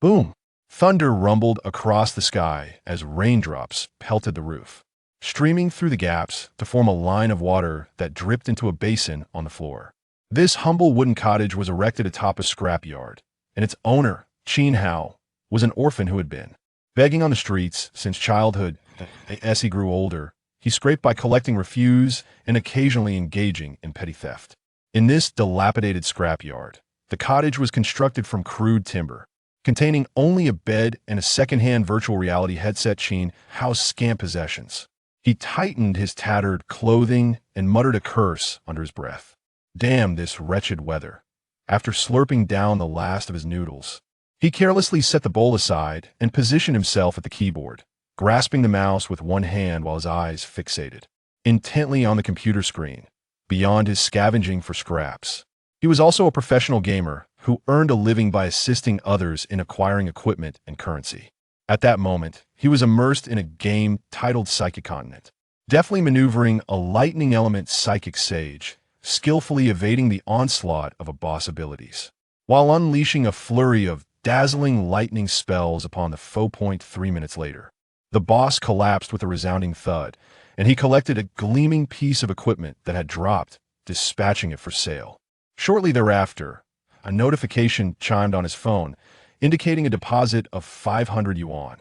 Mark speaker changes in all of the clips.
Speaker 1: Boom! Thunder rumbled across the sky as raindrops pelted the roof, streaming through the gaps to form a line of water that dripped into a basin on the floor. This humble wooden cottage was erected atop a scrapyard, and its owner, Xiao, was an orphan who had been begging on the streets since childhood. As he grew older, he scraped by collecting refuse and occasionally engaging in petty theft. In this dilapidated scrapyard, the cottage was constructed from crude timber, containing only a bed and a second-hand virtual reality headset. Xiao's scant possessions. He tightened his tattered clothing and muttered a curse under his breath. Damn this wretched weather. After slurping down the last of his noodles, he carelessly set the bowl aside and positioned himself at the keyboard, grasping the mouse with one hand while his eyes fixated intently on the computer screen, beyond his scavenging for scraps. He was also a professional gamer who earned a living by assisting others in acquiring equipment and currency. At that moment, he was immersed in a game titled Psychic Continent, deftly maneuvering a lightning element psychic sage, skillfully evading the onslaught of a boss abilities, while unleashing a flurry of dazzling lightning spells upon the foe. 3 minutes later, the boss collapsed with a resounding thud, and he collected a gleaming piece of equipment that had dropped, dispatching it for sale. Shortly thereafter, a notification chimed on his phone, indicating a deposit of 500 yuan.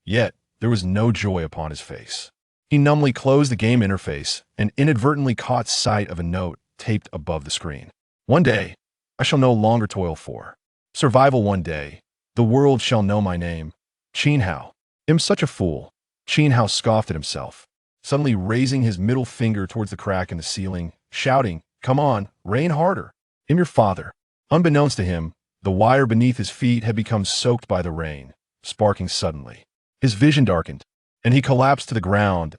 Speaker 1: Yet, there was no joy upon his face. He numbly closed the game interface and inadvertently caught sight of a note taped above the screen. One day, I shall no longer toil for survival. One day, the world shall know my name. Xiao. I'm such a fool. Xiao scoffed at himself, suddenly raising his middle finger towards the crack in the ceiling, shouting, "Come on, rain harder. I'm your father." Unbeknownst to him, the wire beneath his feet had become soaked by the rain, sparking suddenly. His vision darkened, and he collapsed to the ground.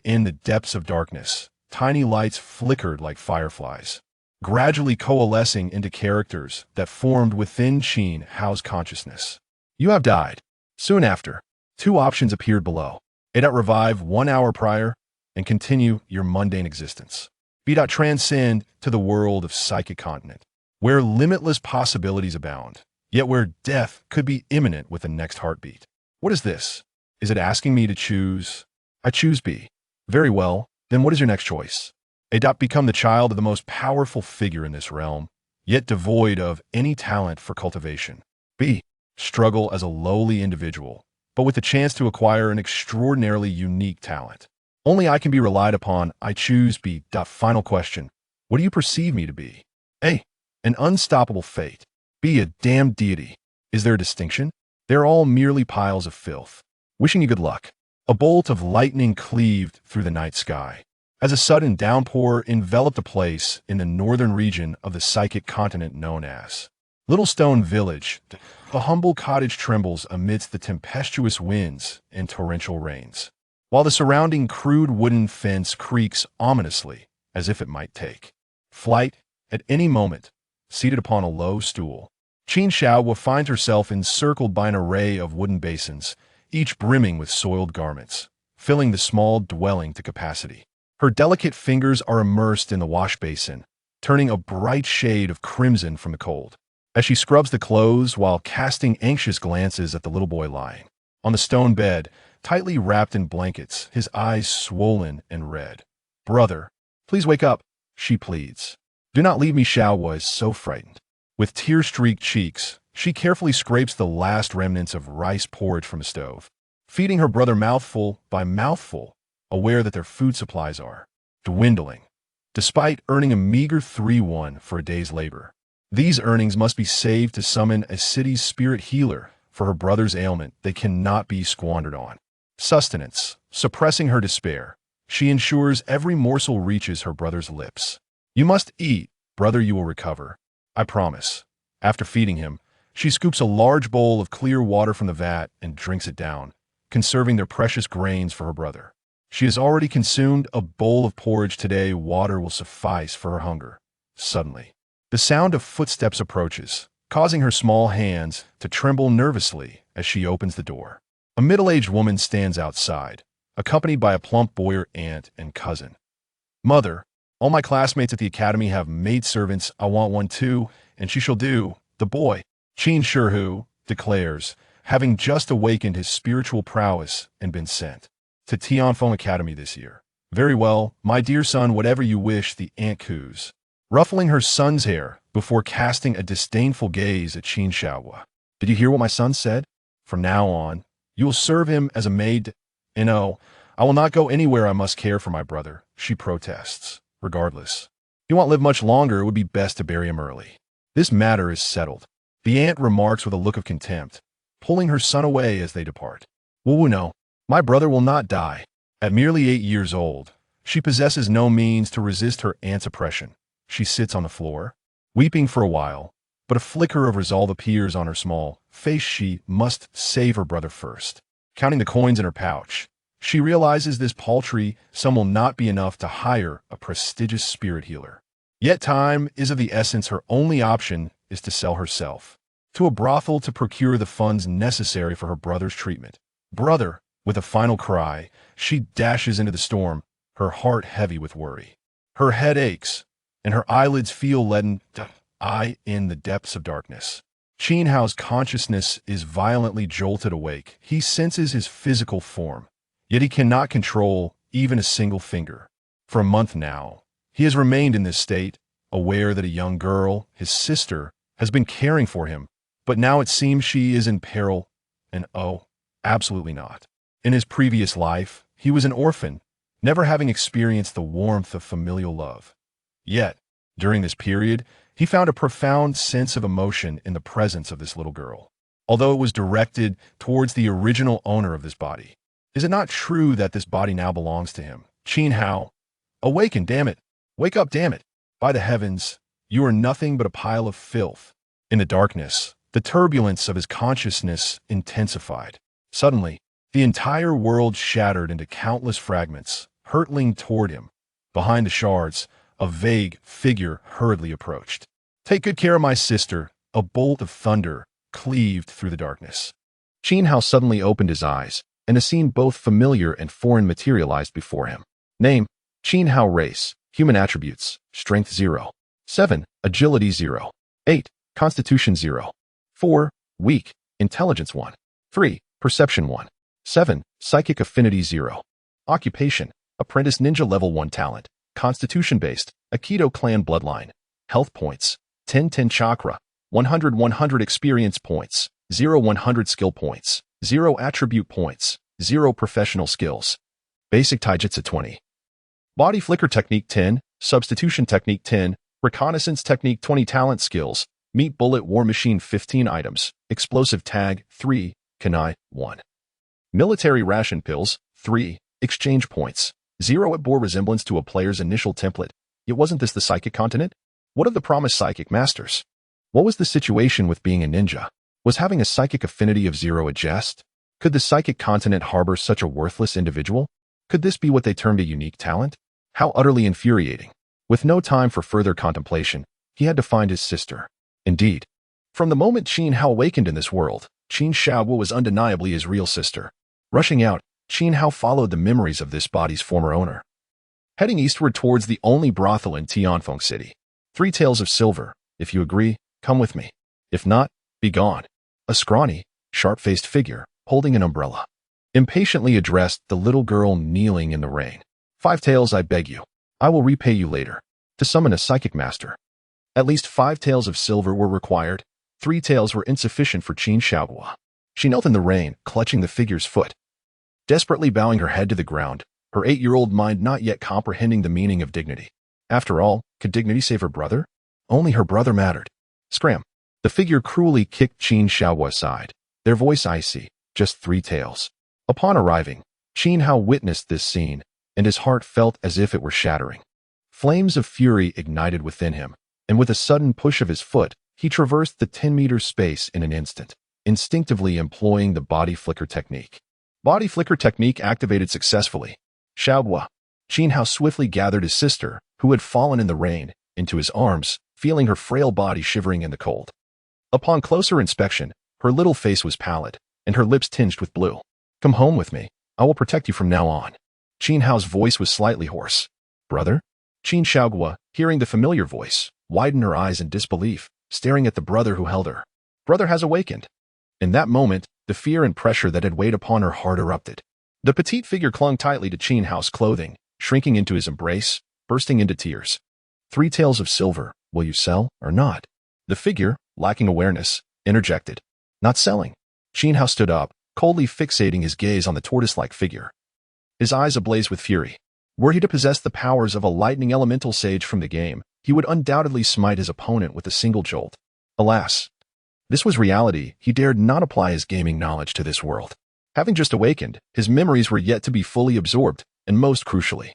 Speaker 1: In the depths of darkness, tiny lights flickered like fireflies, gradually coalescing into characters that formed within Xiao's consciousness. You have died. Soon after, two options appeared below. Revive 1 hour prior and continue your mundane existence. Transcend to the world of Psychic Continent, where limitless possibilities abound, yet where death could be imminent with the next heartbeat. What is this? Is it asking me to choose? I choose B. Very well, then what is your next choice? Become the child of the most powerful figure in this realm, yet devoid of any talent for cultivation. B. Struggle as a lowly individual, but with the chance to acquire an extraordinarily unique talent. Only I can be relied upon. I choose B. Final question. What do you perceive me to be? A. An unstoppable fate. B. A damned deity. Is there a distinction? They're all merely piles of filth. Wishing you good luck. A bolt of lightning cleaved through the night sky, as a sudden downpour enveloped a place in the northern region of the Psychic Continent known as Little Stone Village. The humble cottage trembles amidst the tempestuous winds and torrential rains, while the surrounding crude wooden fence creaks ominously as if it might take flight at any moment. Seated upon a low stool, Xiao will find herself encircled by an array of wooden basins, each brimming with soiled garments, filling the small dwelling to capacity. Her delicate fingers are immersed in the wash basin, turning a bright shade of crimson from the cold, as she scrubs the clothes while casting anxious glances at the little boy lying on the stone bed, tightly wrapped in blankets, his eyes swollen and red. "Brother, please wake up," she pleads. "Do not leave me." Xiao was so frightened. With tear-streaked cheeks, she carefully scrapes the last remnants of rice porridge from the stove, feeding her brother mouthful by mouthful, aware that their food supplies are dwindling. Despite earning a meager 3-1 for a day's labor, these earnings must be saved to summon a city's spirit healer for her brother's ailment. They cannot be squandered on sustenance. Suppressing her despair, she ensures every morsel reaches her brother's lips. "You must eat, brother, you will recover. I promise." After feeding him, she scoops a large bowl of clear water from the vat and drinks it down, conserving their precious grains for her brother. She has already consumed a bowl of porridge today. Water will suffice for her hunger. Suddenly, the sound of footsteps approaches, causing her small hands to tremble nervously as she opens the door. A middle-aged woman stands outside, accompanied by a plump boy, aunt, and cousin. "Mother, all my classmates at the academy have maidservants. I want one too, and she shall do." The boy, Sure who, declares, having just awakened his spiritual prowess and been sent to Tianfeng Academy this year. Very well, my dear son, whatever you wish, the ant coos, ruffling her son's hair before casting a disdainful gaze at Qin Xiao. Did you hear what my son said? From now on, you will serve him as a maid. And oh, I will not go anywhere I must care for my brother, she protests. Regardless, he won't live much longer, it would be best to bury him early. This matter is settled. The aunt remarks with a look of contempt, pulling her son away as they depart. Wu no, my brother will not die. At merely 8 years old, she possesses no means to resist her aunt's oppression. She sits on the floor, weeping for a while, but a flicker of resolve appears on her small face. She must save her brother first. Counting the coins in her pouch, she realizes this paltry sum will not be enough to hire a prestigious spirit healer. Yet time is of the essence. Her only option is to sell herself to a brothel to procure the funds necessary for her brother's treatment. Brother, with a final cry, she dashes into the storm, her heart heavy with worry. Her head aches, and her eyelids feel leaden. In the depths of darkness, Qin Hao's consciousness is violently jolted awake. He senses his physical form, yet he cannot control even a single finger. For a month now, he has remained in this state, aware that a young girl, his sister, has been caring for him, but now it seems she is in peril, and oh, absolutely not. In his previous life, he was an orphan, never having experienced the warmth of familial love. Yet, during this period, he found a profound sense of emotion in the presence of this little girl, although it was directed towards the original owner of this body. Is it not true that this body now belongs to him? Qin Hao, awaken, damn it! Wake up, damn it! By the heavens, you are nothing but a pile of filth. In the darkness, the turbulence of his consciousness intensified. Suddenly, the entire world shattered into countless fragments, hurtling toward him. Behind the shards, a vague figure hurriedly approached. Take good care of my sister. A bolt of thunder cleaved through the darkness. Qin Hao suddenly opened his eyes, and a scene both familiar and foreign materialized before him. Name, Qin Hao. Race, human. Attributes, strength 0. 7, agility 0. 8, constitution 0. 4, weak, intelligence 1. 3, perception 1. 7, psychic affinity 0. Occupation, apprentice ninja level 1. Talent, constitution-based, Aikido clan bloodline. Health points, 10 chakra, 100 experience points, 100 skill points, 0 attribute points, 0 professional skills. Basic taijutsu 20. Body flicker technique 10, substitution technique 10, reconnaissance technique 20. Talent skills, meat bullet war machine 15 items, explosive tag 3, kunai 1. Military ration pills 3, exchange points, 0. It bore resemblance to a player's initial template. Yet wasn't this the psychic continent? What of the promised psychic masters? What was the situation with being a ninja? Was having a psychic affinity of 0 a jest? Could the psychic continent harbor such a worthless individual? Could this be what they termed a unique talent? How utterly infuriating. With no time for further contemplation, he had to find his sister. Indeed, from the moment Qin Hao awakened in this world, Qin Xiao was undeniably his real sister. Rushing out, Qin Hao followed the memories of this body's former owner. Heading eastward towards the only brothel in Tianfeng City. 3 taels of silver. If you agree, come with me. If not, be gone. A scrawny, sharp-faced figure, holding an umbrella, impatiently addressed the little girl kneeling in the rain. 5 taels, I beg you. I will repay you later. To summon a psychic master. At least 5 taels of silver were required. 3 taels were insufficient for Qin Xiao. She knelt in the rain, clutching the figure's foot, desperately bowing her head to the ground, her 8-year-old mind not yet comprehending the meaning of dignity. After all, could dignity save her brother? Only her brother mattered. Scram. The figure cruelly kicked Qin Xiao aside, their voice icy. Just 3 taels. Upon arriving, Qin Hao witnessed this scene, and his heart felt as if it were shattering. Flames of fury ignited within him, and with a sudden push of his foot, he traversed the 10-meter space in an instant, instinctively employing the body flicker technique. Body flicker technique activated successfully. Xiao. Qin Hao swiftly gathered his sister, who had fallen in the rain, into his arms, feeling her frail body shivering in the cold. Upon closer inspection, her little face was pallid, and her lips tinged with blue. Come home with me. I will protect you from now on. Qin Hao's voice was slightly hoarse. Brother? Qin Xiao, hearing the familiar voice, widened her eyes in disbelief, staring at the brother who held her. Brother has awakened. In that moment, the fear and pressure that had weighed upon her heart erupted. The petite figure clung tightly to Qin Hao's clothing, shrinking into his embrace, bursting into tears. 3 taels of silver, will you sell or not? The figure, lacking awareness, interjected. Not selling. Qin Hao stood up, coldly fixating his gaze on the tortoise-like figure. His eyes ablaze with fury. Were he to possess the powers of a lightning elemental sage from the game, he would undoubtedly smite his opponent with a single jolt. Alas, this was reality. He dared not apply his gaming knowledge to this world. Having just awakened, his memories were yet to be fully absorbed, and most crucially,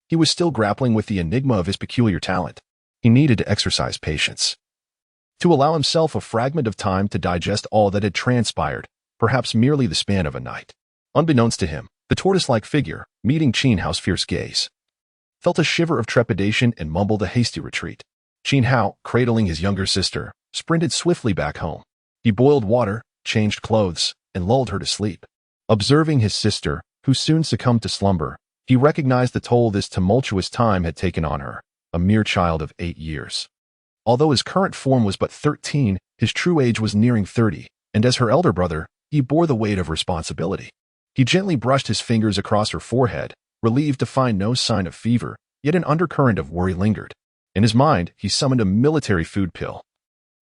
Speaker 1: he was still grappling with the enigma of his peculiar talent. He needed to exercise patience, to allow himself a fragment of time to digest all that had transpired, perhaps merely the span of a night. Unbeknownst to him, the tortoise-like figure, meeting Qin Hao's fierce gaze, felt a shiver of trepidation and mumbled a hasty retreat. Qin Hao, cradling his younger sister, sprinted swiftly back home. He boiled water, changed clothes, and lulled her to sleep. Observing his sister, who soon succumbed to slumber, he recognized the toll this tumultuous time had taken on her, a mere child of 8 years. Although his current form was but 13, his true age was nearing 30, and as her elder brother, he bore the weight of responsibility. He gently brushed his fingers across her forehead, relieved to find no sign of fever, yet an undercurrent of worry lingered. In his mind, he summoned a military food pill,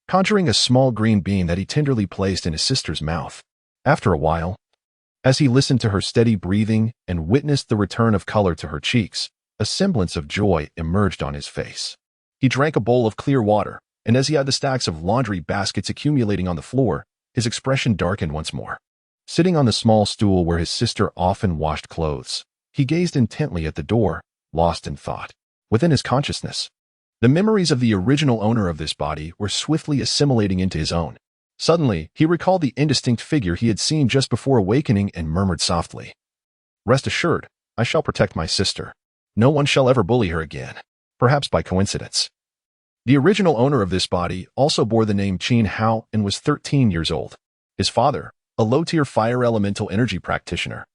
Speaker 1: conjuring a small green bean that he tenderly placed in his sister's mouth. After a while, as he listened to her steady breathing and witnessed the return of color to her cheeks, a semblance of joy emerged on his face. He drank a bowl of clear water, and as he had the stacks of laundry baskets accumulating on the floor, his expression darkened once more. Sitting on the small stool where his sister often washed clothes, he gazed intently at the door, lost in thought. Within his consciousness, the memories of the original owner of this body were swiftly assimilating into his own. Suddenly, he recalled the indistinct figure he had seen just before awakening and murmured softly, "Rest assured, I shall protect my sister. No one shall ever bully her again." Perhaps by coincidence, the original owner of this body also bore the name Qin Hao and was 13 years old. His father, a low-tier fire elemental energy practitioner,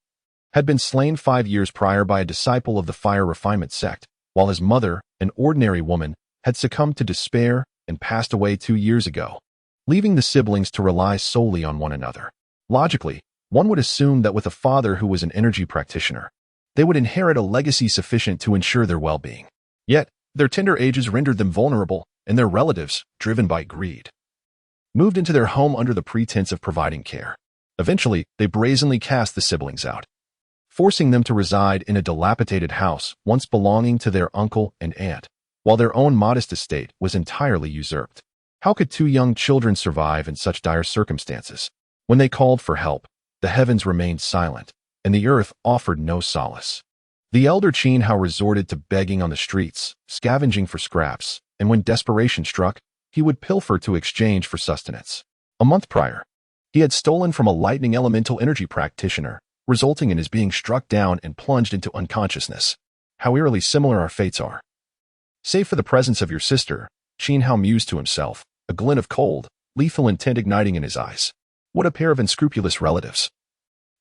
Speaker 1: had been slain 5 years prior by a disciple of the fire refinement sect, while his mother, an ordinary woman, had succumbed to despair and passed away 2 years ago, leaving the siblings to rely solely on one another. Logically, one would assume that with a father who was an energy practitioner, they would inherit a legacy sufficient to ensure their well-being. Yet, their tender ages rendered them vulnerable, and their relatives, driven by greed, moved into their home under the pretense of providing care. Eventually, they brazenly cast the siblings out, forcing them to reside in a dilapidated house once belonging to their uncle and aunt, while their own modest estate was entirely usurped. How could 2 young children survive in such dire circumstances? When they called for help, the heavens remained silent, and the earth offered no solace. The elder Qin Hao resorted to begging on the streets, scavenging for scraps, and when desperation struck, he would pilfer to exchange for sustenance. A month prior, he had stolen from a lightning elemental energy practitioner, resulting in his being struck down and plunged into unconsciousness. How eerily similar our fates are. Save for the presence of your sister, Qin Hao mused to himself, a glint of cold, lethal intent igniting in his eyes. What a pair of unscrupulous relatives.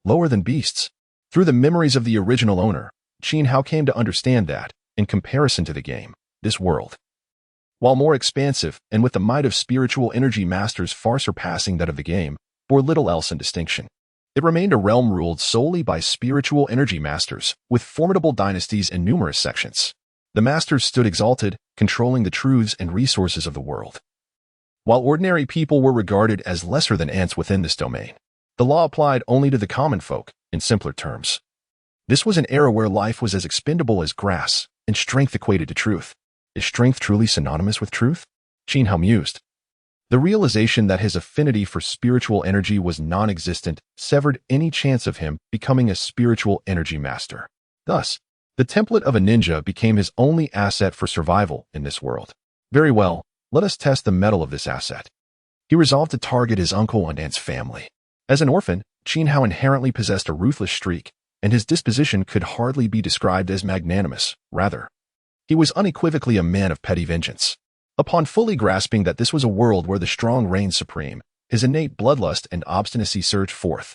Speaker 1: Lower than beasts. Through the memories of the original owner, Qin Hao came to understand that, in comparison to the game, this world, while more expansive and with the might of spiritual energy masters far surpassing that of the game, bore little else in distinction. It remained a realm ruled solely by spiritual energy masters, with formidable dynasties and numerous sections. The masters stood exalted, controlling the truths and resources of the world, while ordinary people were regarded as lesser than ants within this domain. The law applied only to the common folk, in simpler terms. This was an era where life was as expendable as grass, and strength equated to truth. Is strength truly synonymous with truth? Qin Hao mused. The realization that his affinity for spiritual energy was non-existent severed any chance of him becoming a spiritual energy master. Thus, the template of a ninja became his only asset for survival in this world. Very well, let us test the mettle of this asset. He resolved to target his uncle and aunt's family. As an orphan, Qin Hao inherently possessed a ruthless streak, and his disposition could hardly be described as magnanimous. Rather, he was unequivocally a man of petty vengeance. Upon fully grasping that this was a world where the strong reigned supreme, his innate bloodlust and obstinacy surged forth,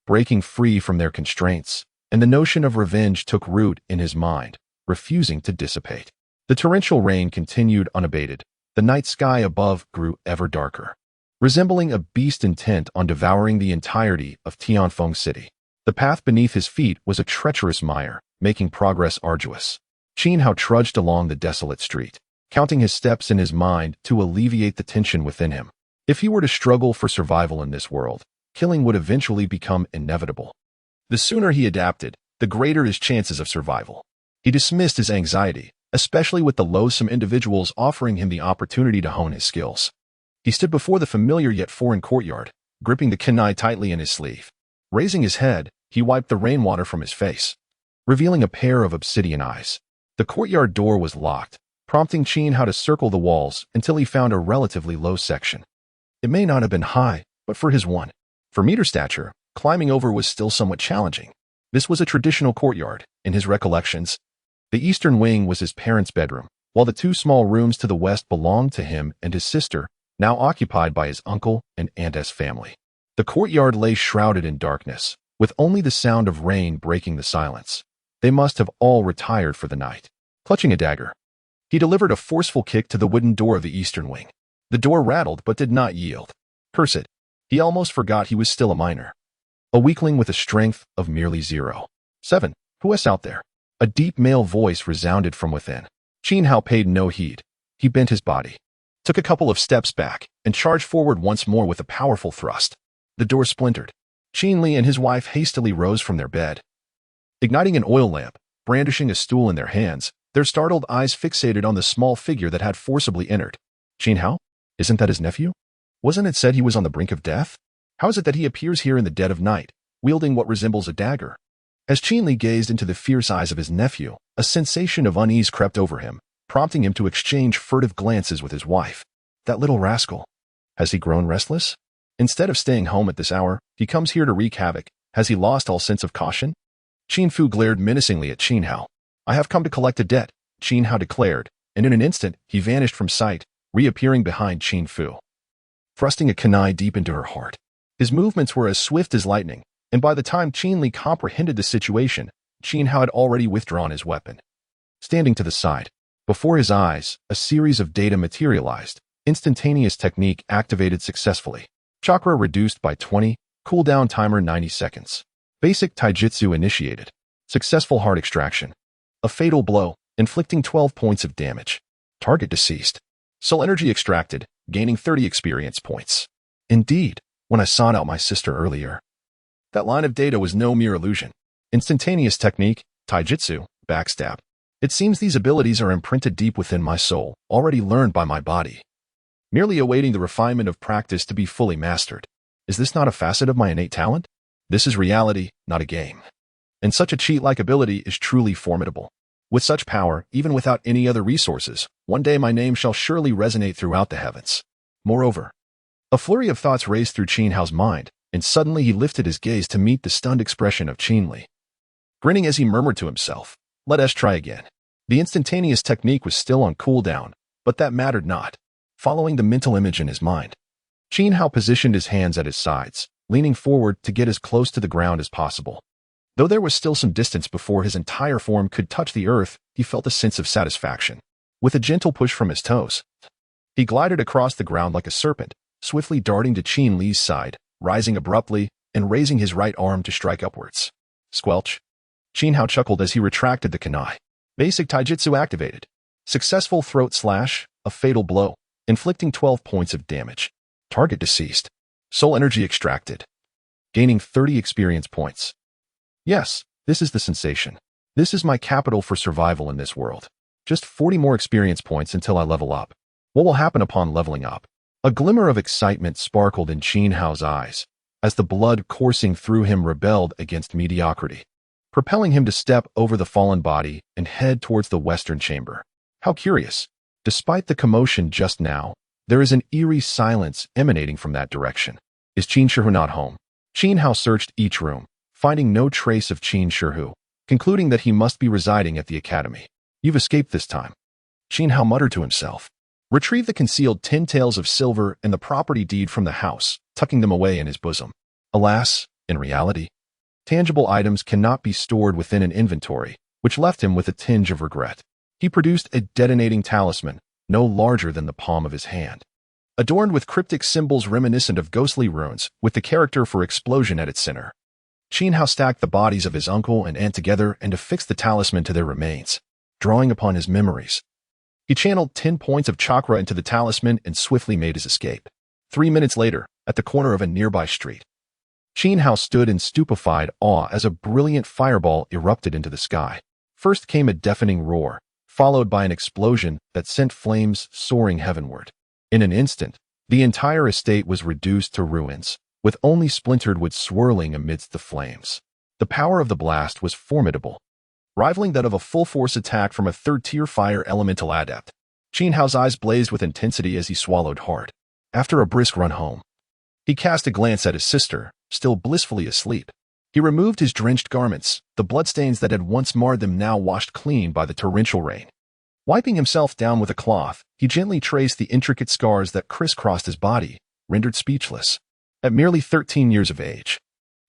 Speaker 1: breaking free from their constraints, and the notion of revenge took root in his mind, refusing to dissipate. The torrential rain continued unabated. The night sky above grew ever darker. resembling a beast intent on devouring the entirety of Tianfeng City. The path beneath his feet was a treacherous mire, making progress arduous. Qin Hao trudged along the desolate street, counting his steps in his mind to alleviate the tension within him. If he were to struggle for survival in this world, killing would eventually become inevitable. The sooner he adapted, the greater his chances of survival. He dismissed his anxiety, especially with the loathsome individuals offering him the opportunity to hone his skills. He stood before the familiar yet foreign courtyard, gripping the kunai tightly in his sleeve. Raising his head, he wiped the rainwater from his face, revealing a pair of obsidian eyes. The courtyard door was locked, prompting Qin Hao to circle the walls until he found a relatively low section. It may not have been high, but for his 1-meter stature, climbing over was still somewhat challenging. This was a traditional courtyard. In his recollections, the eastern wing was his parents' bedroom, while the 2 small rooms to the west belonged to him and his sister, now occupied by his uncle and aunt's family. The courtyard lay shrouded in darkness, with only the sound of rain breaking the silence. They must have all retired for the night. Clutching a dagger, he delivered a forceful kick to the wooden door of the eastern wing. The door rattled but did not yield. Curse it, he almost forgot he was still a minor. A weakling with a strength of merely 0.7. Who is out there? A deep male voice resounded from within. Qin Hao paid no heed. He bent his body, took a couple of steps back, and charged forward once more with a powerful thrust. The door splintered. Qin Li and his wife hastily rose from their bed. Igniting an oil lamp, brandishing a stool in their hands, their startled eyes fixated on the small figure that had forcibly entered. Qin Hao? Isn't that his nephew? Wasn't it said he was on the brink of death? How is it that he appears here in the dead of night, wielding what resembles a dagger? As Qin Li gazed into the fierce eyes of his nephew, a sensation of unease crept over him, prompting him to exchange furtive glances with his wife. That little rascal. Has he grown restless? Instead of staying home at this hour, he comes here to wreak havoc. Has he lost all sense of caution? Qin Fu glared menacingly at Qin Hao. I have come to collect a debt, Qin Hao declared, and in an instant, he vanished from sight, reappearing behind Qin Fu, thrusting a kunai deep into her heart. His movements were as swift as lightning, and by the time Qin Li comprehended the situation, Qin Hao had already withdrawn his weapon. Standing to the side, before his eyes, a series of data materialized. Instantaneous technique activated successfully. Chakra reduced by 20, cooldown timer 90 seconds. Basic taijutsu initiated. Successful heart extraction. A fatal blow, inflicting 12 points of damage. Target deceased. Soul energy extracted, gaining 30 experience points. Indeed, when I sought out my sister earlier, that line of data was no mere illusion. Instantaneous technique, taijutsu, backstab. It seems these abilities are imprinted deep within my soul, already learned by my body, merely awaiting the refinement of practice to be fully mastered. Is this not a facet of my innate talent? This is reality, not a game. And such a cheat-like ability is truly formidable. With such power, even without any other resources, one day my name shall surely resonate throughout the heavens. Moreover, a flurry of thoughts raced through Qin Hao's mind, and suddenly he lifted his gaze to meet the stunned expression of Qin Li. Grinning as he murmured to himself, let us try again. The instantaneous technique was still on cooldown, but that mattered not. Following the mental image in his mind, Qin Hao positioned his hands at his sides, leaning forward to get as close to the ground as possible. Though there was still some distance before his entire form could touch the earth, he felt a sense of satisfaction. With a gentle push from his toes, he glided across the ground like a serpent, swiftly darting to Qin Li's side, rising abruptly and raising his right arm to strike upwards. Squelch. Qin Hao chuckled as he retracted the kunai. Basic taijutsu activated. Successful throat slash, a fatal blow, inflicting 12 points of damage. Target deceased. Soul energy extracted, gaining 30 experience points. Yes, this is the sensation. This is my capital for survival in this world. Just 40 more experience points until I level up. What will happen upon leveling up? A glimmer of excitement sparkled in Qin Hao's eyes, as the blood coursing through him rebelled against mediocrity, propelling him to step over the fallen body and head towards the western chamber. How curious. Despite the commotion just now, there is an eerie silence emanating from that direction. Is Qin Shihu not home? Qin Hao searched each room, finding no trace of Qin Shihu, concluding that he must be residing at the academy. You've escaped this time, Qin Hao muttered to himself. Retrieve the concealed 10 taels of silver and the property deed from the house, tucking them away in his bosom. Alas, in reality, tangible items cannot be stored within an inventory, which left him with a tinge of regret. He produced a detonating talisman, no larger than the palm of his hand. adorned with cryptic symbols reminiscent of ghostly runes, with the character for explosion at its center. Xiao stacked the bodies of his uncle and aunt together and affixed the talisman to their remains, drawing upon his memories. He channeled 10 points of chakra into the talisman and swiftly made his escape. 3 minutes later, at the corner of a nearby street, Xiao stood in stupefied awe as a brilliant fireball erupted into the sky. First came a deafening roar, followed by an explosion that sent flames soaring heavenward. In an instant, the entire estate was reduced to ruins, with only splintered wood swirling amidst the flames. The power of the blast was formidable, rivaling that of a full-force attack from a third-tier fire elemental adept. Xiao's eyes blazed with intensity as he swallowed hard. After a brisk run home, he cast a glance at his sister, still blissfully asleep. He removed his drenched garments, the bloodstains that had once marred them now washed clean by the torrential rain. Wiping himself down with a cloth, he gently traced the intricate scars that crisscrossed his body, rendered speechless. At merely 13 years of age,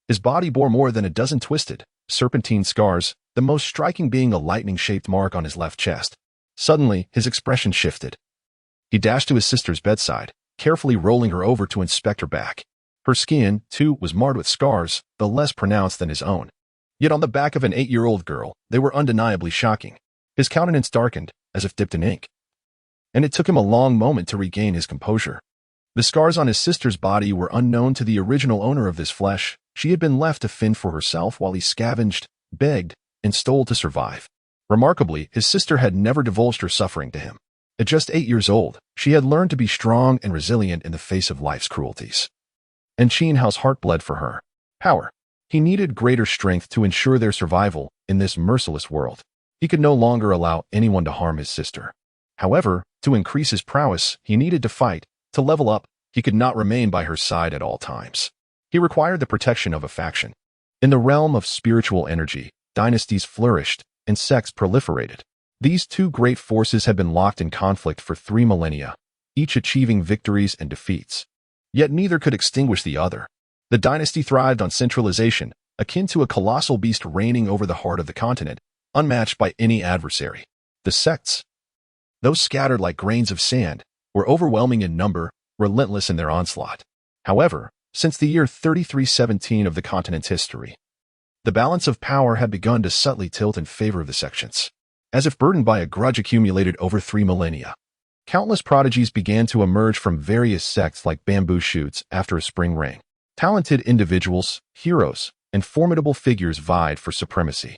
Speaker 1: his body bore more than a dozen twisted, serpentine scars, the most striking being a lightning-shaped mark on his left chest. Suddenly, his expression shifted. He dashed to his sister's bedside, carefully rolling her over to inspect her back. Her skin, too, was marred with scars, though less pronounced than his own. Yet on the back of an 8-year-old girl, they were undeniably shocking. His countenance darkened, as if dipped in ink. And it took him a long moment to regain his composure. The scars on his sister's body were unknown to the original owner of this flesh. She had been left to fend for herself while he scavenged, begged, and stole to survive. Remarkably, his sister had never divulged her suffering to him. At just 8 years old, she had learned to be strong and resilient in the face of life's cruelties. And Xiao's heart bled for her. Power. He needed greater strength to ensure their survival in this merciless world. He could no longer allow anyone to harm his sister. However, to increase his prowess, he needed to fight. To level up, he could not remain by her side at all times. He required the protection of a faction. In the realm of spiritual energy, dynasties flourished, and sects proliferated. These two great forces had been locked in conflict for 3 millennia, each achieving victories and defeats. Yet neither could extinguish the other. The dynasty thrived on centralization, akin to a colossal beast reigning over the heart of the continent, unmatched by any adversary. The sects, though scattered like grains of sand, were overwhelming in number, relentless in their onslaught. However, since the year 3317 of the continent's history, the balance of power had begun to subtly tilt in favor of the sections. As if burdened by a grudge accumulated over 3 millennia, countless prodigies began to emerge from various sects like bamboo shoots after a spring rain. Talented individuals, heroes, and formidable figures vied for supremacy,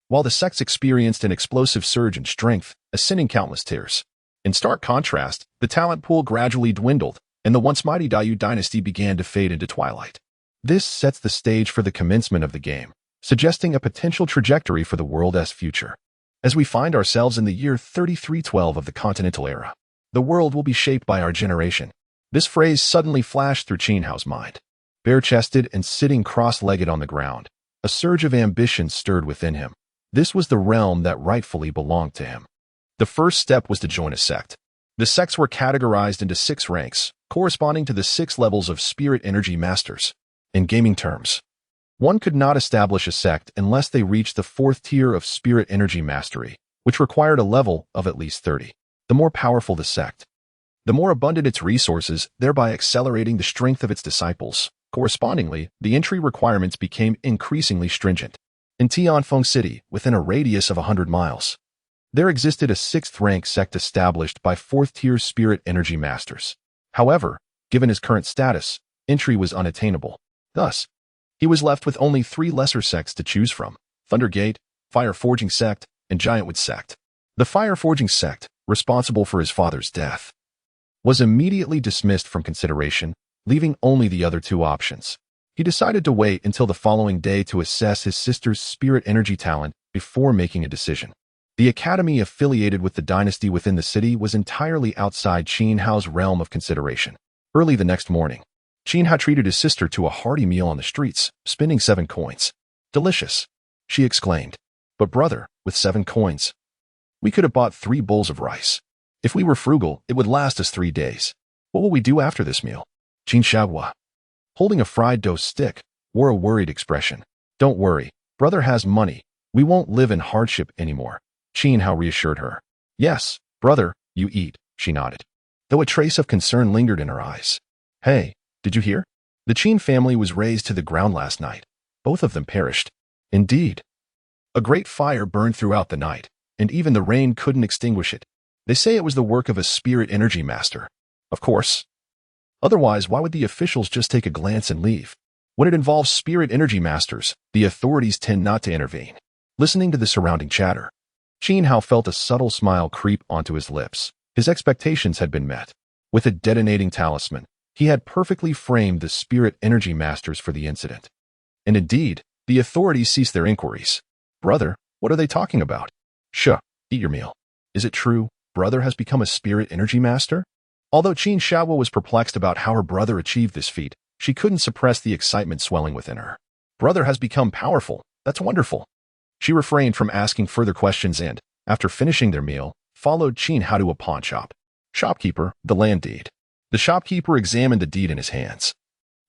Speaker 1: while the sects experienced an explosive surge in strength, ascending countless tiers. In stark contrast, the talent pool gradually dwindled, and the once mighty Dayu dynasty began to fade into twilight. This sets the stage for the commencement of the game, suggesting a potential trajectory for the world's future. As we find ourselves in the year 3312 of the Continental Era, the world will be shaped by our generation. This phrase suddenly flashed through Xiao's mind. Bare-chested and sitting cross-legged on the ground, a surge of ambition stirred within him. This was the realm that rightfully belonged to him. The first step was to join a sect. The sects were categorized into 6 ranks, corresponding to the 6 levels of spirit energy masters. In gaming terms, one could not establish a sect unless they reached the 4th tier of spirit energy mastery, which required a level of at least 30. The more powerful the sect, the more abundant its resources, thereby accelerating the strength of its disciples. Correspondingly, the entry requirements became increasingly stringent. In Tianfeng City, within a radius of 100 miles, there existed a 6th-rank sect established by 4th-tier spirit energy masters. However, given his current status, entry was unattainable. Thus, he was left with only 3 lesser sects to choose from: Thundergate, Fire Forging Sect, and Giantwood Sect. The Fire Forging Sect, responsible for his father's death, was immediately dismissed from consideration, leaving only the other 2 options. He decided to wait until the following day to assess his sister's spirit energy talent before making a decision. The academy affiliated with the dynasty within the city was entirely outside Xiao's realm of consideration. Early the next morning, Xiao treated his sister to a hearty meal on the streets, spending 7 coins. "Delicious," she exclaimed. "But brother, with 7 coins, we could have bought 3 bowls of rice. If we were frugal, it would last us 3 days. What will we do after this meal?" Xiao, holding a fried dough stick, wore a worried expression. "Don't worry, brother has money. We won't live in hardship anymore," Xiao reassured her. "Yes, brother, you eat," she nodded. though a trace of concern lingered in her eyes. "Hey, did you hear? The Qin family was razed to the ground last night. Both of them perished." "Indeed. A great fire burned throughout the night, and even the rain couldn't extinguish it. They say it was the work of a spirit energy master." "Of course. Otherwise, why would the officials just take a glance and leave? When it involves spirit energy masters, the authorities tend not to intervene." Listening to the surrounding chatter, Xiao felt a subtle smile creep onto his lips. His expectations had been met. With a detonating talisman, he had perfectly framed the spirit energy masters for the incident. And indeed, the authorities ceased their inquiries. "Brother, what are they talking about?" "Shh, eat your meal. Is it true, brother has become a spirit energy master?" Although Xiao was perplexed about how her brother achieved this feat, she couldn't suppress the excitement swelling within her. "Brother has become powerful. That's wonderful." She refrained from asking further questions and, after finishing their meal, followed Xiao to a pawn shop. "Shopkeeper, the land deed." The shopkeeper examined the deed in his hands,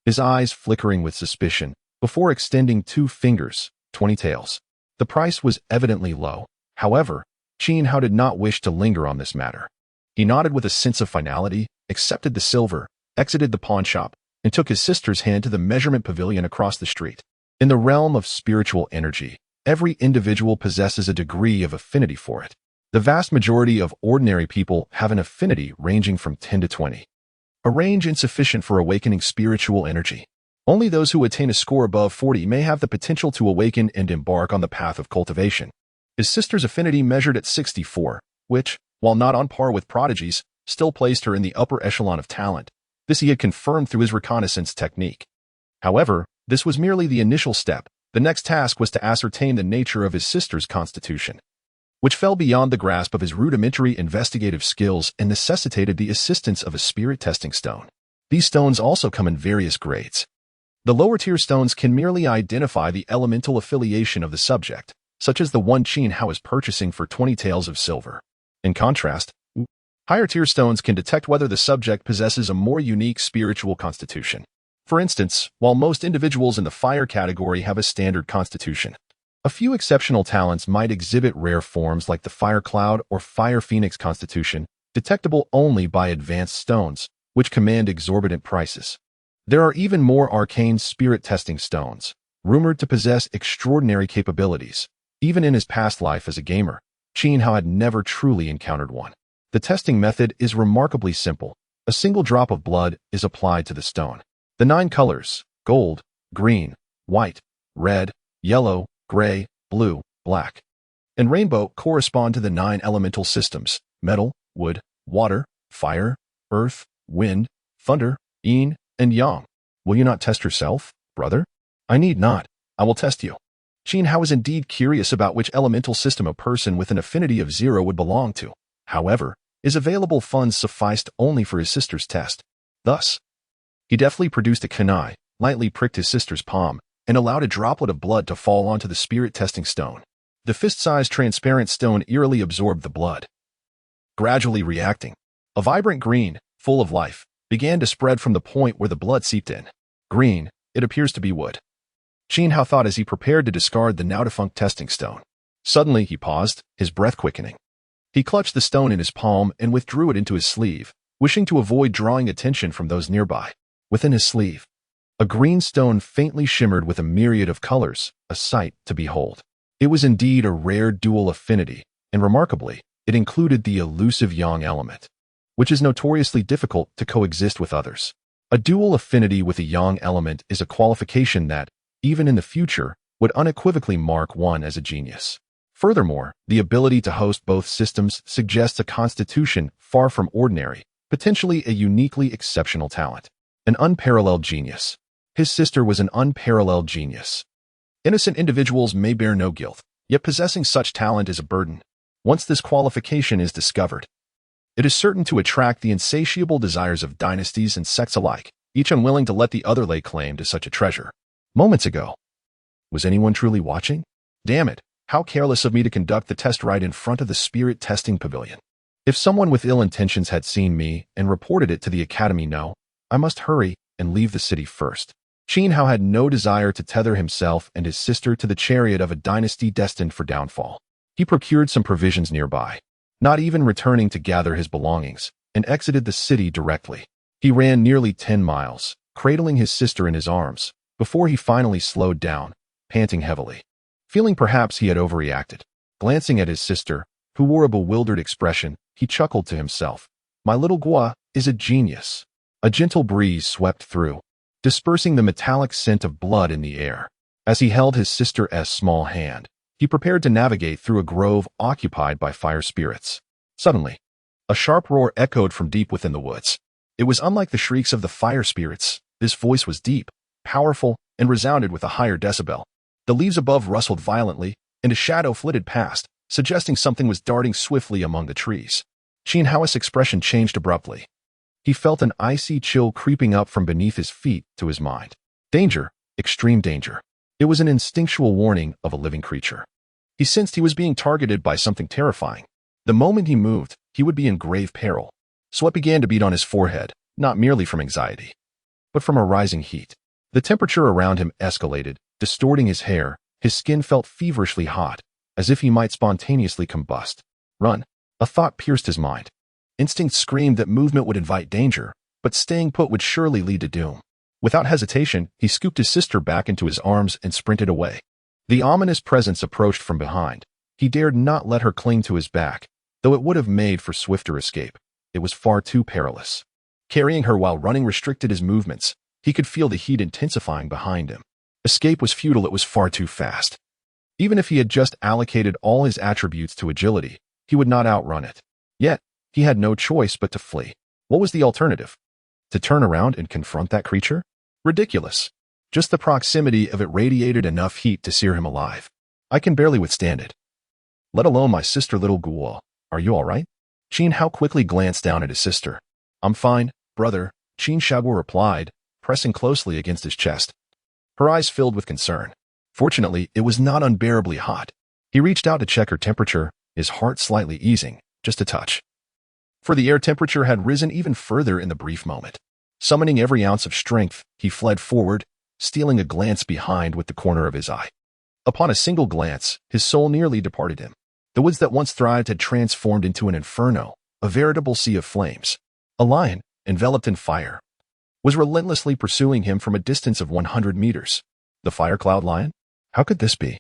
Speaker 1: his eyes flickering with suspicion, before extending 2 fingers, 20 taels. The price was evidently low. However, Xiao did not wish to linger on this matter. He nodded with a sense of finality, accepted the silver, exited the pawn shop, and took his sister's hand to the measurement pavilion across the street. In the realm of spiritual energy, every individual possesses a degree of affinity for it. The vast majority of ordinary people have an affinity ranging from 10 to 20. A range insufficient for awakening spiritual energy. Only those who attain a score above 40 may have the potential to awaken and embark on the path of cultivation. His sister's affinity measured at 64, which, while not on par with prodigies, still placed her in the upper echelon of talent. This he had confirmed through his reconnaissance technique. However, this was merely the initial step. The next task was to ascertain the nature of his sister's constitution, which fell beyond the grasp of his rudimentary investigative skills and necessitated the assistance of a spirit testing stone. These stones also come in various grades. The lower-tier stones can merely identify the elemental affiliation of the subject, such as the one Xiao is purchasing for 20 taels of silver. In contrast, higher-tier stones can detect whether the subject possesses a more unique spiritual constitution. For instance, while most individuals in the fire category have a standard constitution, a few exceptional talents might exhibit rare forms like the fire cloud or fire phoenix constitution, detectable only by advanced stones, which command exorbitant prices. There are even more arcane spirit testing stones, rumored to possess extraordinary capabilities. Even in his past life as a gamer, Xiao had never truly encountered one. The testing method is remarkably simple. A single drop of blood is applied to the stone. The 9 colors, gold, green, white, red, yellow, gray, blue, black, and rainbow correspond to the 9 elemental systems: metal, wood, water, fire, earth, wind, thunder, yin, and yang. "Will you not test yourself, brother?" "I need not. I will test you." Xiao was indeed curious about which elemental system a person with an affinity of 0 would belong to. However, his available funds sufficed only for his sister's test. Thus, he deftly produced a kunai, lightly pricked his sister's palm, and allowed a droplet of blood to fall onto the spirit testing stone. The fist-sized transparent stone eerily absorbed the blood. Gradually reacting, a vibrant green, full of life, began to spread from the point where the blood seeped in. "Green, it appears to be wood," Xiao thought as he prepared to discard the now-defunct testing stone. Suddenly he paused, his breath quickening. He clutched the stone in his palm and withdrew it into his sleeve, wishing to avoid drawing attention from those nearby. Within his sleeve, a green stone faintly shimmered with a myriad of colors, a sight to behold. It was indeed a rare dual affinity, and remarkably, it included the elusive yang element, which is notoriously difficult to coexist with others. A dual affinity with a yang element is a qualification that, even in the future, would unequivocally mark one as a genius. Furthermore, the ability to host both systems suggests a constitution far from ordinary, potentially a uniquely exceptional talent. An unparalleled genius. His sister was an unparalleled genius. Innocent individuals may bear no guilt, yet possessing such talent is a burden. Once this qualification is discovered, it is certain to attract the insatiable desires of dynasties and sects alike, each unwilling to let the other lay claim to such a treasure. Moments ago, was anyone truly watching? Damn it, how careless of me to conduct the test right in front of the spirit testing pavilion. If someone with ill intentions had seen me and reported it to the academy, no, I must hurry and leave the city first. Xiao had no desire to tether himself and his sister to the chariot of a dynasty destined for downfall. He procured some provisions nearby, not even returning to gather his belongings, and exited the city directly. He ran nearly 10 miles, cradling his sister in his arms, before he finally slowed down, panting heavily. Feeling perhaps he had overreacted. Glancing at his sister, who wore a bewildered expression, he chuckled to himself. My little Gua is a genius. A gentle breeze swept through, dispersing the metallic scent of blood in the air. As he held his sister's small hand, he prepared to navigate through a grove occupied by fire spirits. Suddenly, a sharp roar echoed from deep within the woods. It was unlike the shrieks of the fire spirits. This voice was deep, powerful, and resounded with a higher decibel. The leaves above rustled violently, and a shadow flitted past, suggesting something was darting swiftly among the trees. Qin Hao's expression changed abruptly. He felt an icy chill creeping up from beneath his feet to his mind. Danger, extreme danger. It was an instinctual warning of a living creature. He sensed he was being targeted by something terrifying. The moment he moved, he would be in grave peril. Sweat began to beat on his forehead, not merely from anxiety, but from a rising heat. The temperature around him escalated, distorting his hair. His skin felt feverishly hot, as if he might spontaneously combust. Run! A thought pierced his mind. Instinct screamed that movement would invite danger, but staying put would surely lead to doom. Without hesitation, he scooped his sister back into his arms and sprinted away. The ominous presence approached from behind. He dared not let her cling to his back, though it would have made for swifter escape. It was far too perilous. Carrying her while running restricted his movements. He could feel the heat intensifying behind him. Escape was futile, it was far too fast. Even if he had just allocated all his attributes to agility, he would not outrun it. Yet, he had no choice but to flee. What was the alternative? To turn around and confront that creature? Ridiculous. Just the proximity of it radiated enough heat to sear him alive. I can barely withstand it. Let alone my sister, little Guo. Are you all right? Qin Hao quickly glanced down at his sister. I'm fine, brother, Qin Xiao replied, pressing closely against his chest. Her eyes filled with concern. Fortunately, it was not unbearably hot. He reached out to check her temperature, his heart slightly easing, just a touch. For the air temperature had risen even further in the brief moment. Summoning every ounce of strength, he fled forward, stealing a glance behind with the corner of his eye. Upon a single glance, his soul nearly departed him. The woods that once thrived had transformed into an inferno, a veritable sea of flames. A lion, enveloped in fire, was relentlessly pursuing him from a distance of 100 meters. The fire cloud lion? How could this be?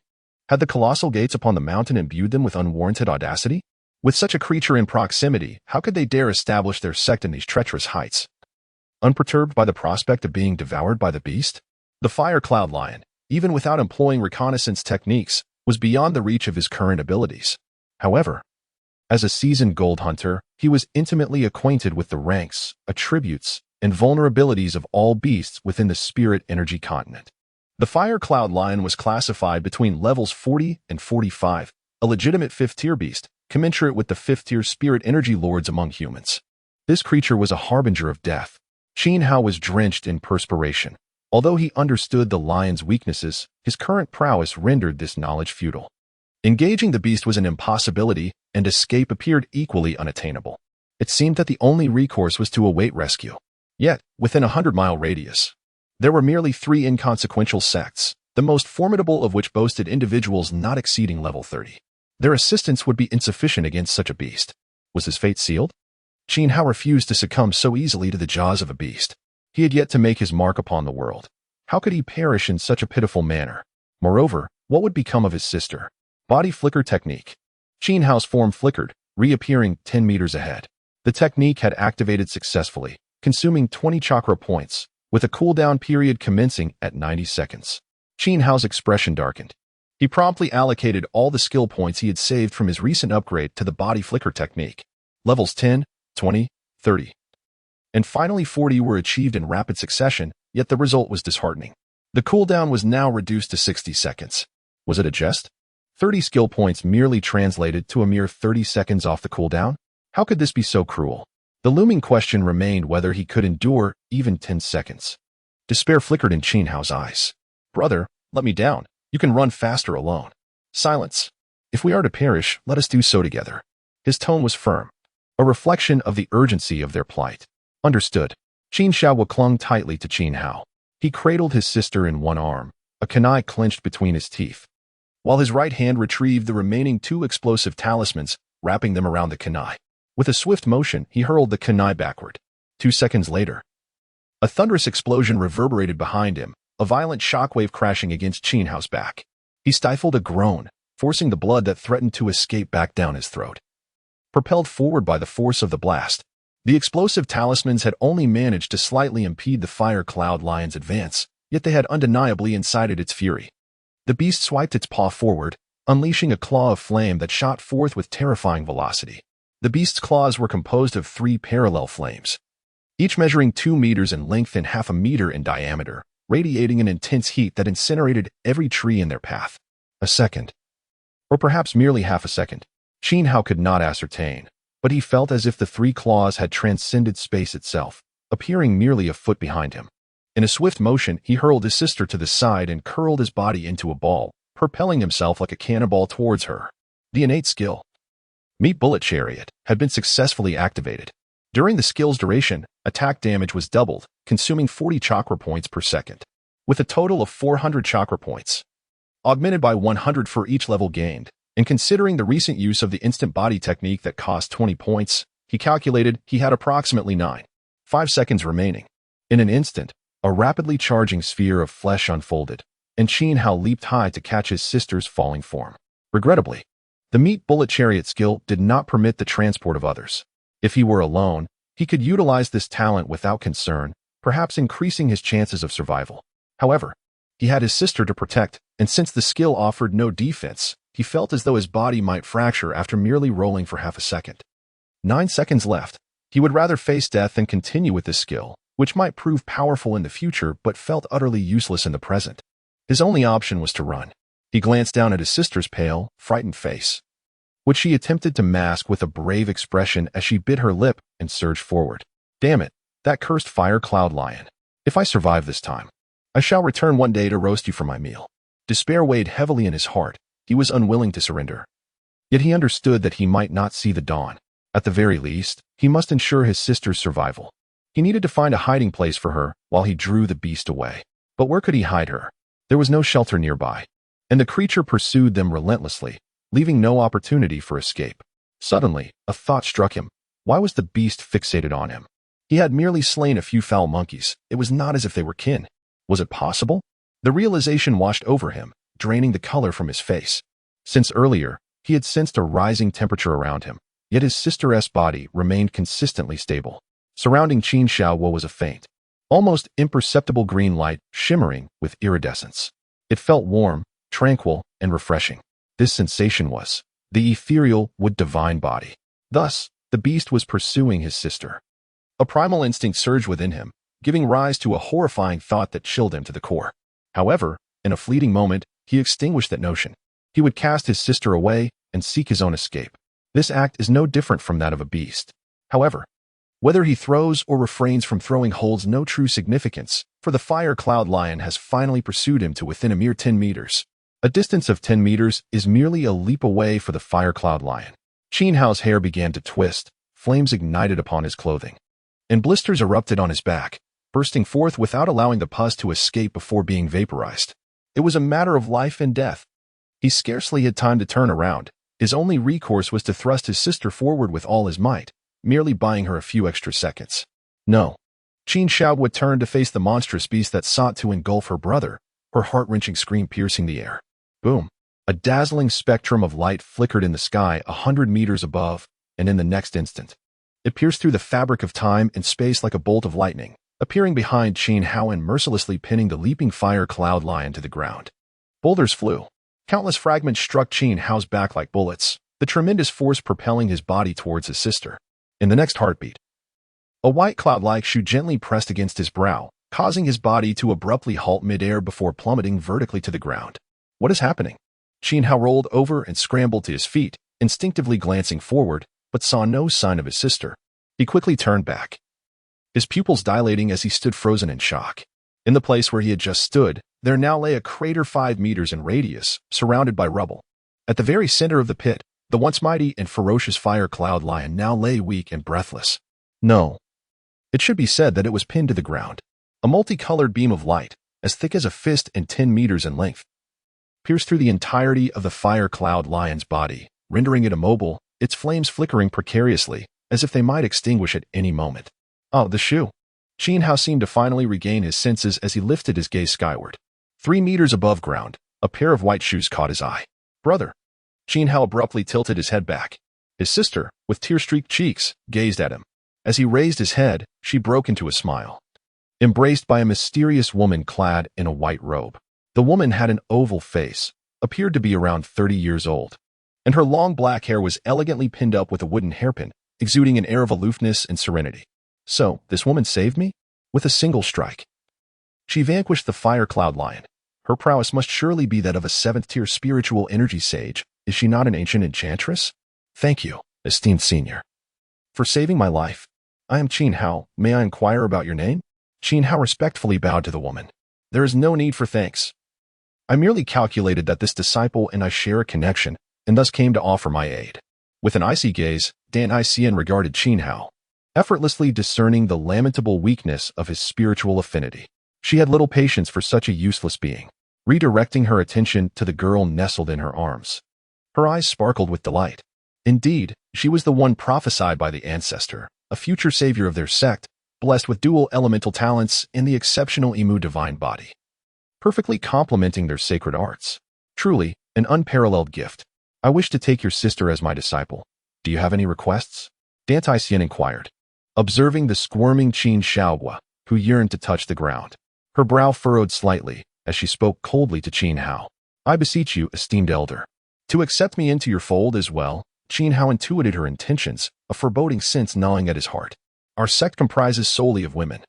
Speaker 1: Had the colossal gates upon the mountain imbued them with unwarranted audacity? With such a creature in proximity, how could they dare establish their sect in these treacherous heights? Unperturbed by the prospect of being devoured by the beast, the fire cloud lion, even without employing reconnaissance techniques, was beyond the reach of his current abilities. However, as a seasoned gold hunter, he was intimately acquainted with the ranks, attributes, and vulnerabilities of all beasts within the spirit energy continent. The fire cloud lion was classified between levels 40 and 45, a legitimate 5th-tier beast, commensurate with the 5th-tier spirit energy lords among humans. This creature was a harbinger of death. Qin Hao was drenched in perspiration. Although he understood the lion's weaknesses, his current prowess rendered this knowledge futile. Engaging the beast was an impossibility, and escape appeared equally unattainable. It seemed that the only recourse was to await rescue. Yet, within a 100-mile radius, there were merely 3 inconsequential sects, the most formidable of which boasted individuals not exceeding level 30. Their assistance would be insufficient against such a beast. Was his fate sealed? Qin Hao refused to succumb so easily to the jaws of a beast. He had yet to make his mark upon the world. How could he perish in such a pitiful manner? Moreover, what would become of his sister? Body flicker technique. Qin Hao's form flickered, reappearing 10 meters ahead. The technique had activated successfully, consuming 20 chakra points, with a cooldown period commencing at 90 seconds. Qin Hao's expression darkened. He promptly allocated all the skill points he had saved from his recent upgrade to the body flicker technique. Levels 10, 20, 30, and finally 40 were achieved in rapid succession, yet the result was disheartening. The cooldown was now reduced to 60 seconds. Was it a jest? 30 skill points merely translated to a mere 30 seconds off the cooldown? How could this be so cruel? The looming question remained whether he could endure even 10 seconds. Despair flickered in Qin Hao's eyes. Brother, let me down. You can run faster alone. Silence. If we are to perish, let us do so together. His tone was firm, a reflection of the urgency of their plight. Understood. Qin Xiao clung tightly to Qin Hao. He cradled his sister in one arm, a kunai clenched between his teeth, while his right hand retrieved the remaining 2 explosive talismans, wrapping them around the kunai. With a swift motion, he hurled the kunai backward. 2 seconds later, a thunderous explosion reverberated behind him, a violent shockwave crashing against Xiao's back. He stifled a groan, forcing the blood that threatened to escape back down his throat. Propelled forward by the force of the blast, the explosive talismans had only managed to slightly impede the fire cloud lion's advance, yet they had undeniably incited its fury. The beast swiped its paw forward, unleashing a claw of flame that shot forth with terrifying velocity. The beast's claws were composed of 3 parallel flames, each measuring 2 meters in length and half a meter in diameter, radiating an intense heat that incinerated every tree in their path. A second, or perhaps merely half a second, Xiao could not ascertain, but he felt as if the 3 claws had transcended space itself, appearing merely a foot behind him. In a swift motion, he hurled his sister to the side and curled his body into a ball, propelling himself like a cannonball towards her. The innate skill, Meat Bullet Chariot, had been successfully activated. During the skill's duration, attack damage was doubled, consuming 40 chakra points per second. With a total of 400 chakra points, augmented by 100 for each level gained, and considering the recent use of the instant body technique that cost 20 points, he calculated he had approximately 5 seconds remaining. In an instant, a rapidly charging sphere of flesh unfolded, and Xiao leaped high to catch his sister's falling form. Regrettably, the Meat Bullet Chariot skill did not permit the transport of others. If he were alone, he could utilize this talent without concern, perhaps increasing his chances of survival. However, he had his sister to protect, and since the skill offered no defense, he felt as though his body might fracture after merely rolling for half a second. 9 seconds left. He would rather face death than continue with this skill, which might prove powerful in the future but felt utterly useless in the present. His only option was to run. He glanced down at his sister's pale, frightened face, which she attempted to mask with a brave expression as she bit her lip and surged forward. Damn it, that cursed fire cloud lion. If I survive this time, I shall return one day to roast you for my meal. Despair weighed heavily in his heart. He was unwilling to surrender. Yet he understood that he might not see the dawn. At the very least, he must ensure his sister's survival. He needed to find a hiding place for her while he drew the beast away. But where could he hide her? There was no shelter nearby, and the creature pursued them relentlessly, leaving no opportunity for escape. Suddenly, a thought struck him. Why was the beast fixated on him? He had merely slain a few foul monkeys. It was not as if they were kin. Was it possible? The realization washed over him, draining the color from his face. Since earlier, he had sensed a rising temperature around him, yet his sister's body remained consistently stable. Surrounding Xiao was a faint, almost imperceptible green light shimmering with iridescence. It felt warm, tranquil, and refreshing. This sensation was the ethereal wood divine body. Thus, the beast was pursuing his sister. A primal instinct surged within him, giving rise to a horrifying thought that chilled him to the core. However, in a fleeting moment, he extinguished that notion. He would cast his sister away and seek his own escape. This act is no different from that of a beast. However, whether he throws or refrains from throwing holds no true significance, for the fire cloud lion has finally pursued him to within a mere 10 meters. A distance of 10 meters is merely a leap away for the fire cloud lion. Xiao's hair began to twist, flames ignited upon his clothing, and blisters erupted on his back, bursting forth without allowing the pus to escape before being vaporized. It was a matter of life and death. He scarcely had time to turn around. His only recourse was to thrust his sister forward with all his might, merely buying her a few extra seconds. No. Xiao would turn to face the monstrous beast that sought to engulf her brother, her heart-wrenching scream piercing the air. Boom. A dazzling spectrum of light flickered in the sky 100 meters above, and in the next instant, it pierced through the fabric of time and space like a bolt of lightning, appearing behind Xiao and mercilessly pinning the leaping fire cloud lion to the ground. Boulders flew. Countless fragments struck Xiao's back like bullets, the tremendous force propelling his body towards his sister. In the next heartbeat, a white cloud-like shoe gently pressed against his brow, causing his body to abruptly halt mid-air before plummeting vertically to the ground. What is happening? Xiao rolled over and scrambled to his feet, instinctively glancing forward, but saw no sign of his sister. He quickly turned back, his pupils dilating as he stood frozen in shock. In the place where he had just stood, there now lay a crater 5 meters in radius, surrounded by rubble. At the very center of the pit, the once mighty and ferocious fire cloud lion now lay weak and breathless. No. It should be said that it was pinned to the ground. A multicolored beam of light, as thick as a fist and 10 meters in length, pierced through the entirety of the fire cloud lion's body, rendering it immobile, its flames flickering precariously, as if they might extinguish at any moment. Oh, the shoe. Qin Hao seemed to finally regain his senses as he lifted his gaze skyward. 3 meters above ground, a pair of white shoes caught his eye. Brother. Qin Hao abruptly tilted his head back. His sister, with tear-streaked cheeks, gazed at him. As he raised his head, she broke into a smile. Embraced by a mysterious woman clad in a white robe. The woman had an oval face, appeared to be around 30 years old, and her long black hair was elegantly pinned up with a wooden hairpin, exuding an air of aloofness and serenity. So, this woman saved me? With a single strike. She vanquished the fire cloud lion. Her prowess must surely be that of a 7th-tier spiritual energy sage. Is she not an ancient enchantress? Thank you, esteemed senior, for saving my life. I am Qin Hao. May I inquire about your name? Qin Hao respectfully bowed to the woman. There is no need for thanks. I merely calculated that this disciple and I share a connection, and thus came to offer my aid. With an icy gaze, Dan Xian regarded Qin Hao, effortlessly discerning the lamentable weakness of his spiritual affinity. She had little patience for such a useless being, redirecting her attention to the girl nestled in her arms. Her eyes sparkled with delight. Indeed, she was the one prophesied by the ancestor, a future savior of their sect, blessed with dual elemental talents and the exceptional Imu divine body, perfectly complementing their sacred arts. Truly, an unparalleled gift. I wish to take your sister as my disciple. Do you have any requests? Dan Xian inquired, observing the squirming Qin Xiao, who yearned to touch the ground. Her brow furrowed slightly as she spoke coldly to Qin Hao. I beseech you, esteemed elder, to accept me into your fold as well. Qin Hao intuited her intentions, a foreboding sense gnawing at his heart. Our sect comprises solely of women,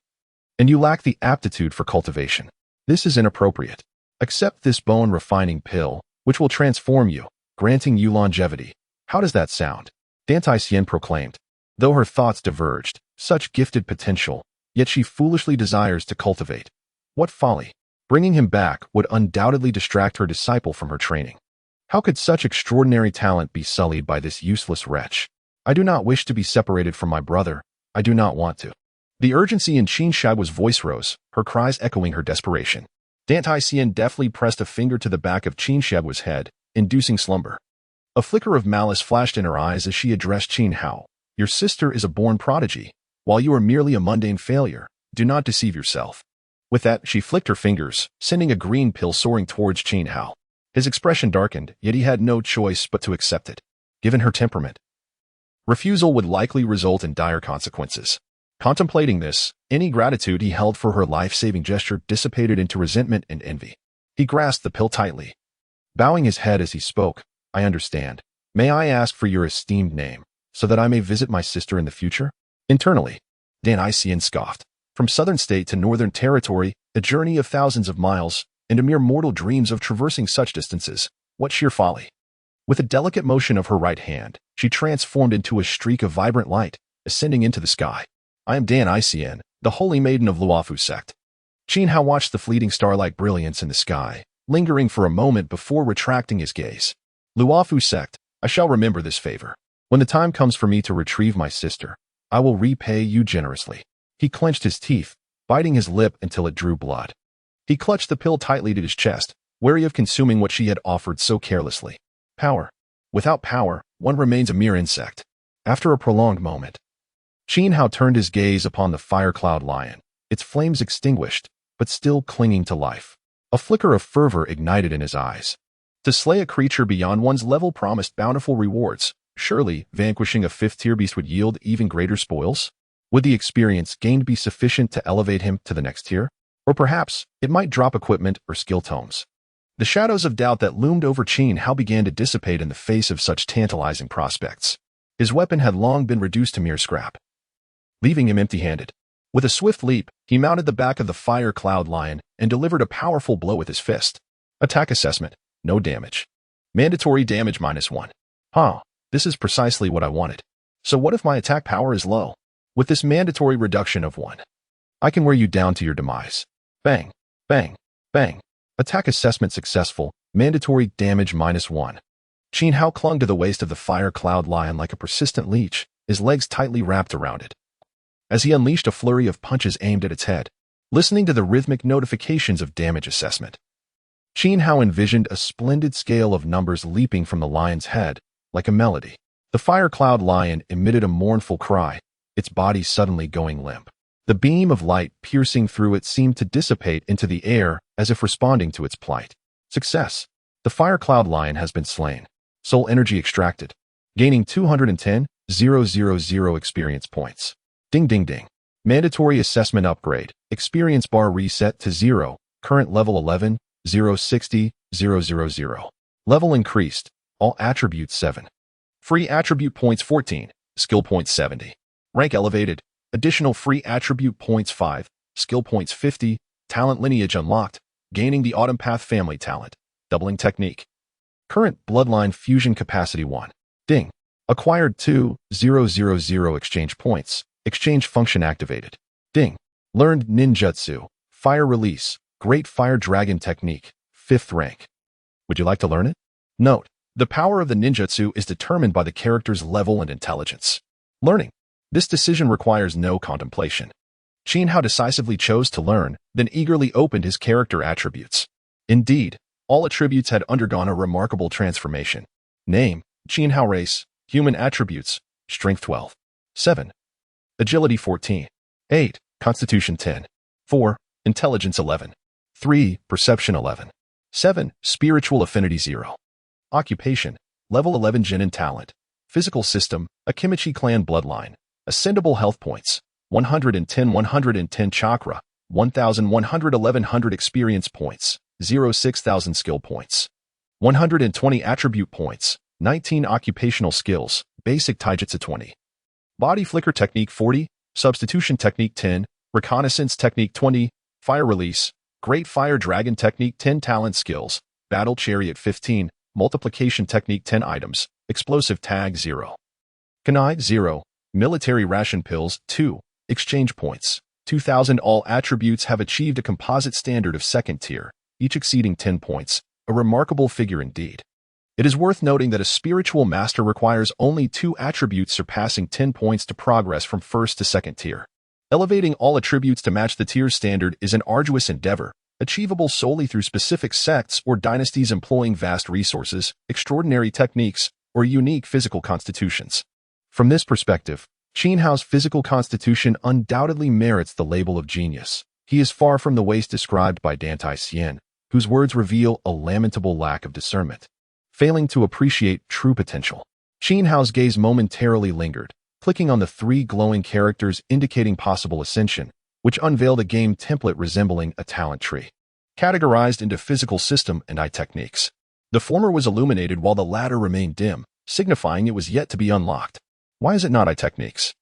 Speaker 1: and you lack the aptitude for cultivation. This is inappropriate. Accept this bone-refining pill, which will transform you, granting you longevity. How does that sound? Dan Xian proclaimed. Though her thoughts diverged, such gifted potential, yet she foolishly desires to cultivate. What folly! Bringing him back would undoubtedly distract her disciple from her training. How could such extraordinary talent be sullied by this useless wretch? I do not wish to be separated from my brother. I do not want to. The urgency in Qin Xiao's voice rose, her cries echoing her desperation. Dan Xian deftly pressed a finger to the back of Qin Xiao's head, inducing slumber. A flicker of malice flashed in her eyes as she addressed Qin Hao. Your sister is a born prodigy, while you are merely a mundane failure. Do not deceive yourself. With that, she flicked her fingers, sending a green pill soaring towards Qin Hao. His expression darkened, yet he had no choice but to accept it. Given her temperament, refusal would likely result in dire consequences. Contemplating this, any gratitude he held for her life-saving gesture dissipated into resentment and envy. He grasped the pill tightly, bowing his head as he spoke. I understand. May I ask for your esteemed name, so that I may visit my sister in the future? Internally, Dan Xian scoffed. From southern state to northern territory, a journey of thousands of miles, and a mere mortal dreams of traversing such distances. What sheer folly! With a delicate motion of her right hand, she transformed into a streak of vibrant light, ascending into the sky. I am Dan Xian, the holy maiden of Luofu sect. Qin Hao watched the fleeting star-like brilliance in the sky, lingering for a moment before retracting his gaze. Luofu sect, I shall remember this favor. When the time comes for me to retrieve my sister, I will repay you generously. He clenched his teeth, biting his lip until it drew blood. He clutched the pill tightly to his chest, wary of consuming what she had offered so carelessly. Power. Without power, one remains a mere insect. After a prolonged moment, Qin Hao turned his gaze upon the fire cloud lion, its flames extinguished, but still clinging to life. A flicker of fervor ignited in his eyes. To slay a creature beyond one's level promised bountiful rewards. Surely, vanquishing a 5th-tier beast would yield even greater spoils? Would the experience gained be sufficient to elevate him to the next tier? Or perhaps, it might drop equipment or skill tomes. The shadows of doubt that loomed over Qin Hao began to dissipate in the face of such tantalizing prospects. His weapon had long been reduced to mere scrap, leaving him empty-handed. With a swift leap, he mounted the back of the fire cloud lion and delivered a powerful blow with his fist. Attack assessment. No damage. Mandatory damage -1. Huh, this is precisely what I wanted. So what if my attack power is low? With this mandatory reduction of 1, I can wear you down to your demise. Bang, bang, bang. Attack assessment successful. Mandatory damage -1. Qin Hao clung to the waist of the fire cloud lion like a persistent leech, his legs tightly wrapped around it, as he unleashed a flurry of punches aimed at its head. Listening to the rhythmic notifications of damage assessment, Qin Hao envisioned a splendid scale of numbers leaping from the lion's head, like a melody. The fire cloud lion emitted a mournful cry, its body suddenly going limp. The beam of light piercing through it seemed to dissipate into the air as if responding to its plight. Success. The fire cloud lion has been slain. Soul energy extracted. Gaining 210,000 experience points. Ding ding ding. Mandatory assessment upgrade. Experience bar reset to 0. Current level 11, 060, 000. Level increased. All attributes 7. Free attribute points 14. Skill points 70. Rank elevated. Additional free attribute points 5. Skill points 50. Talent lineage unlocked. Gaining the Autumn Path family talent. Doubling technique. Current bloodline fusion capacity 1. Ding. Acquired 2,000 exchange points. Exchange function activated. Ding. Learned ninjutsu. Fire release. Great fire dragon technique. 5th rank. Would you like to learn it? Note. The power of the ninjutsu is determined by the character's level and intelligence. Learning. This decision requires no contemplation. Xiao decisively chose to learn, then eagerly opened his character attributes. Indeed, all attributes had undergone a remarkable transformation. Name, Xiao race, human attributes, strength 12. 7. Agility 14. 8. Constitution 10. 4. Intelligence 11. 3. Perception 11. 7. Spiritual affinity 0. Occupation, level 11 Genin talent. Physical system, Akimichi clan bloodline. Ascendable health points, 110 chakra, 1,111 experience points, 6,000 skill points. 120 attribute points, 19 occupational skills, basic taijutsu 20. Body flicker technique 40, substitution technique 10, reconnaissance technique 20, fire release, great fire dragon technique 10 talent skills, battle chariot 15, multiplication technique 10 items, explosive tag 0. Kunai 0, military ration pills 2, exchange points, 2,000. All attributes have achieved a composite standard of 2nd tier, each exceeding 10 points, a remarkable figure indeed. It is worth noting that a spiritual master requires only 2 attributes surpassing 10 points to progress from 1st to 2nd tier. Elevating all attributes to match the tier's standard is an arduous endeavor, achievable solely through specific sects or dynasties employing vast resources, extraordinary techniques, or unique physical constitutions. From this perspective, Xiao's physical constitution undoubtedly merits the label of genius. He is far from the waste described by Dantai Xian, whose words reveal a lamentable lack of discernment, failing to appreciate true potential. Xiao's gaze momentarily lingered, clicking on the 3 glowing characters indicating possible ascension, which unveiled a game template resembling a talent tree, categorized into physical system and eye techniques. The former was illuminated while the latter remained dim, signifying it was yet to be unlocked. Why is it not eye techniques?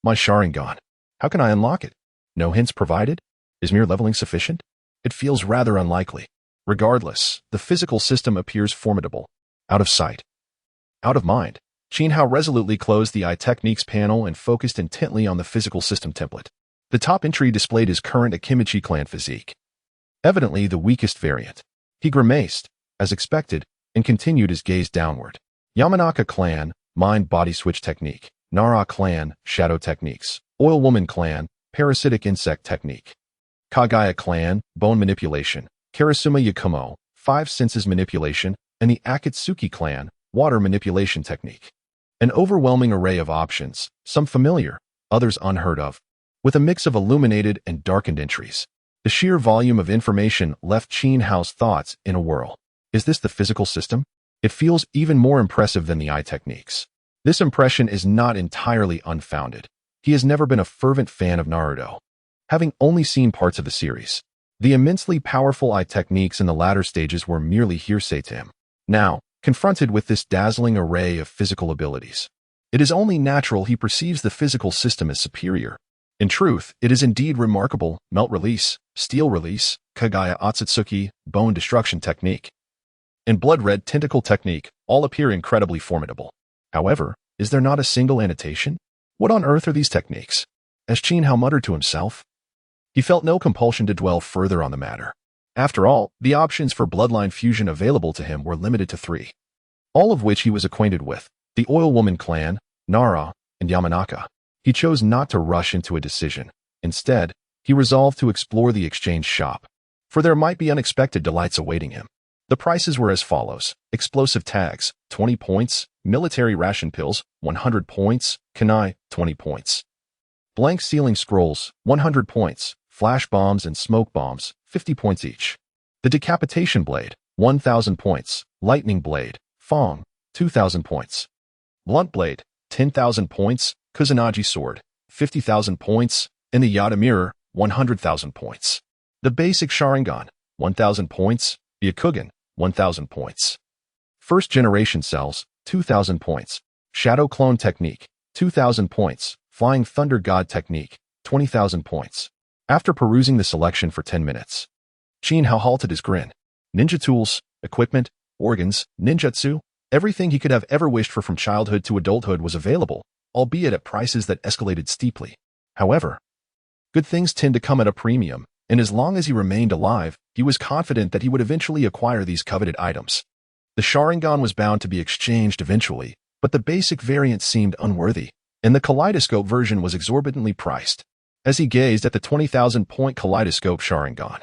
Speaker 1: My Sharingan. How can I unlock it? No hints provided? Is mere leveling sufficient? It feels rather unlikely. Regardless, the physical system appears formidable. Out of sight. Out of mind. Xiao resolutely closed the eye techniques panel and focused intently on the physical system template. The top entry displayed his current Akimichi clan physique. Evidently the weakest variant. He grimaced, as expected, and continued his gaze downward. Yamanaka clan, mind-body switch technique. Nara clan, shadow techniques. Oil woman clan, parasitic insect technique. Kagaya clan, bone manipulation. Karasuma Yakumo, 5 senses manipulation, and the Akatsuki clan, water manipulation technique. An overwhelming array of options, some familiar, others unheard of, with a mix of illuminated and darkened entries. The sheer volume of information left Xiao's thoughts in a whirl. Is this the physical system? It feels even more impressive than the eye techniques. This impression is not entirely unfounded. He has never been a fervent fan of Naruto, having only seen parts of the series. The immensely powerful eye techniques in the latter stages were merely hearsay to him. Now, confronted with this dazzling array of physical abilities, it is only natural he perceives the physical system as superior. In truth, it is indeed remarkable. Melt release, steel release, Kagaya Otsutsuki, bone destruction technique, and blood red tentacle technique all appear incredibly formidable. However, is there not a single annotation? What on earth are these techniques? As Xiao muttered to himself. He felt no compulsion to dwell further on the matter. After all, the options for bloodline fusion available to him were limited to 3, all of which he was acquainted with: the Oil Woman clan, Nara, and Yamanaka. He chose not to rush into a decision. Instead, he resolved to explore the exchange shop, for there might be unexpected delights awaiting him. The prices were as follows: explosive tags, 20 points, military ration pills, 100 points, kunai, 20 points. Blank sealing scrolls, 100 points, flash bombs and smoke bombs, 50 points each. The decapitation blade, 1,000 points, lightning blade, fong, 2,000 points. Blunt blade, 10,000 points, Kusanagi sword, 50,000 points, and the Yada mirror, 100,000 points. The basic Sharingan, 1,000 points, Byakugan, 1,000 points. First generation cells, 2,000 points. Shadow clone technique, 2,000 points. Flying thunder god technique, 20,000 points. After perusing the selection for 10 minutes, Qin Hao halted his grin. Ninja tools, equipment, organs, ninjutsu, everything he could have ever wished for from childhood to adulthood was available, albeit at prices that escalated steeply. However, good things tend to come at a premium, and as long as he remained alive, he was confident that he would eventually acquire these coveted items. The Sharingan was bound to be exchanged eventually, but the basic variant seemed unworthy, and the kaleidoscope version was exorbitantly priced. As he gazed at the 20,000-point kaleidoscope Sharingan,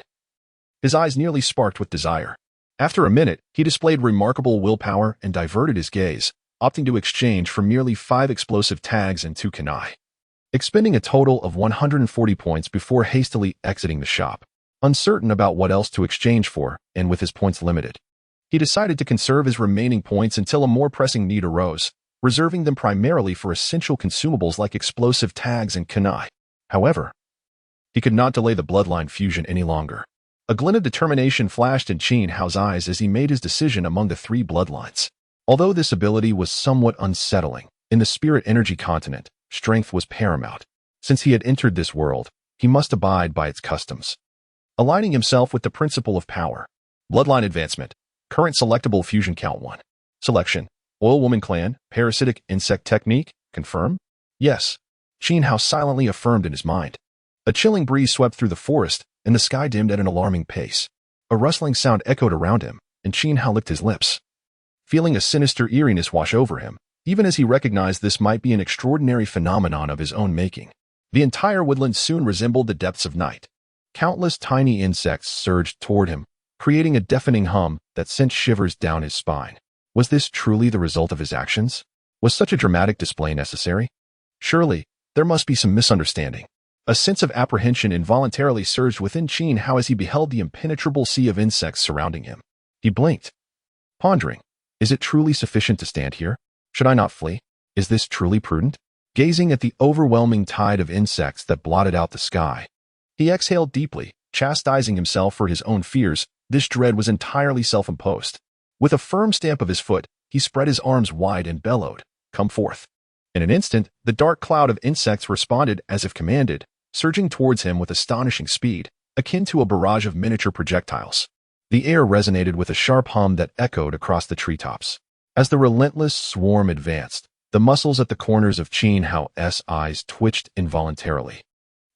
Speaker 1: his eyes nearly sparked with desire. After a minute, he displayed remarkable willpower and diverted his gaze, opting to exchange for merely 5 explosive tags and 2 kunai, expending a total of 140 points before hastily exiting the shop. Uncertain about what else to exchange for, and with his points limited, he decided to conserve his remaining points until a more pressing need arose, reserving them primarily for essential consumables like explosive tags and kunai. However, he could not delay the bloodline fusion any longer. A glint of determination flashed in Qin Hao's eyes as he made his decision among the 3 bloodlines. Although this ability was somewhat unsettling, in the spirit energy continent, strength was paramount. Since he had entered this world, he must abide by its customs. Aligning himself with the principle of power. Bloodline advancement. Current selectable fusion count 1. Selection. Oil Woman Clan, Parasitic Insect Technique, confirm? Yes. Qin Hao silently affirmed in his mind. A chilling breeze swept through the forest, and the sky dimmed at an alarming pace. A rustling sound echoed around him, and Qin Hao licked his lips, feeling a sinister eeriness wash over him, even as he recognized this might be an extraordinary phenomenon of his own making. The entire woodland soon resembled the depths of night. Countless tiny insects surged toward him, creating a deafening hum that sent shivers down his spine. Was this truly the result of his actions? Was such a dramatic display necessary? Surely, there must be some misunderstanding. A sense of apprehension involuntarily surged within Qin Hao as he beheld the impenetrable sea of insects surrounding him. He blinked, pondering, is it truly sufficient to stand here? Should I not flee? Is this truly prudent? Gazing at the overwhelming tide of insects that blotted out the sky, he exhaled deeply, chastising himself for his own fears. This dread was entirely self-imposed. With a firm stamp of his foot, he spread his arms wide and bellowed, "Come forth." In an instant, the dark cloud of insects responded as if commanded, surging towards him with astonishing speed, akin to a barrage of miniature projectiles. The air resonated with a sharp hum that echoed across the treetops. As the relentless swarm advanced, the muscles at the corners of Qin Hao's eyes twitched involuntarily.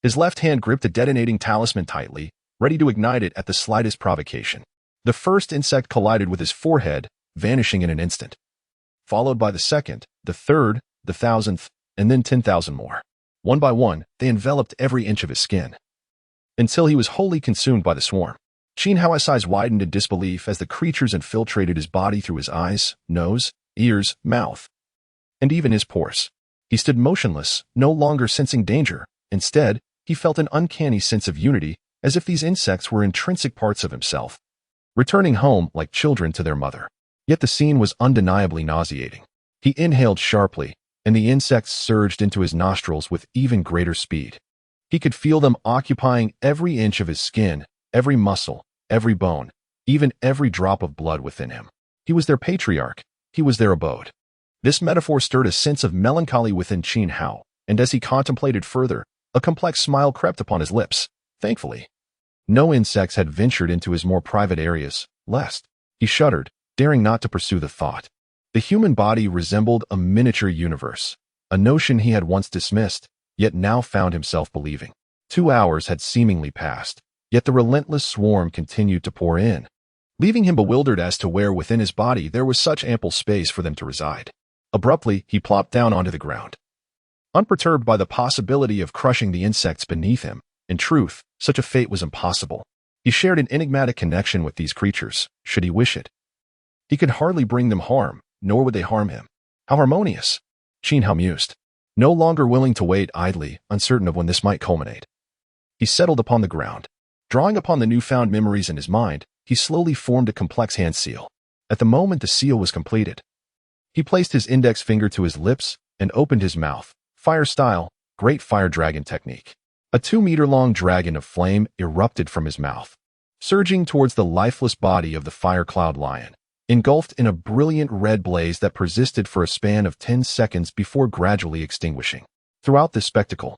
Speaker 1: His left hand gripped a detonating talisman tightly, ready to ignite it at the slightest provocation. The first insect collided with his forehead, vanishing in an instant, followed by the second, the third, the 1,000th, and then 10,000 more. One by one, they enveloped every inch of his skin, until he was wholly consumed by the swarm. Qin Hao's eyes widened in disbelief as the creatures infiltrated his body through his eyes, nose, ears, mouth, and even his pores. He stood motionless, no longer sensing danger. Instead, he felt an uncanny sense of unity, as if these insects were intrinsic parts of himself, returning home like children to their mother. Yet the scene was undeniably nauseating. He inhaled sharply, and the insects surged into his nostrils with even greater speed. He could feel them occupying every inch of his skin, every muscle, every bone, even every drop of blood within him. He was their patriarch. He was their abode. This metaphor stirred a sense of melancholy within Qin Hao, and as he contemplated further, a complex smile crept upon his lips. Thankfully, no insects had ventured into his more private areas, lest he shuddered, daring not to pursue the thought. The human body resembled a miniature universe, a notion he had once dismissed, yet now found himself believing. 2 hours had seemingly passed, yet the relentless swarm continued to pour in, leaving him bewildered as to where within his body there was such ample space for them to reside. Abruptly, he plopped down onto the ground, unperturbed by the possibility of crushing the insects beneath him. In truth, such a fate was impossible. He shared an enigmatic connection with these creatures, should he wish it. He could hardly bring them harm, nor would they harm him. How harmonious! Xiao mused, no longer willing to wait idly, uncertain of when this might culminate. He settled upon the ground. Drawing upon the newfound memories in his mind, he slowly formed a complex hand seal. At the moment the seal was completed, he placed his index finger to his lips and opened his mouth. Fire style, great fire dragon technique. A 2-meter-long dragon of flame erupted from his mouth, surging towards the lifeless body of the fire cloud lion, engulfed in a brilliant red blaze that persisted for a span of 10 seconds before gradually extinguishing. Throughout this spectacle,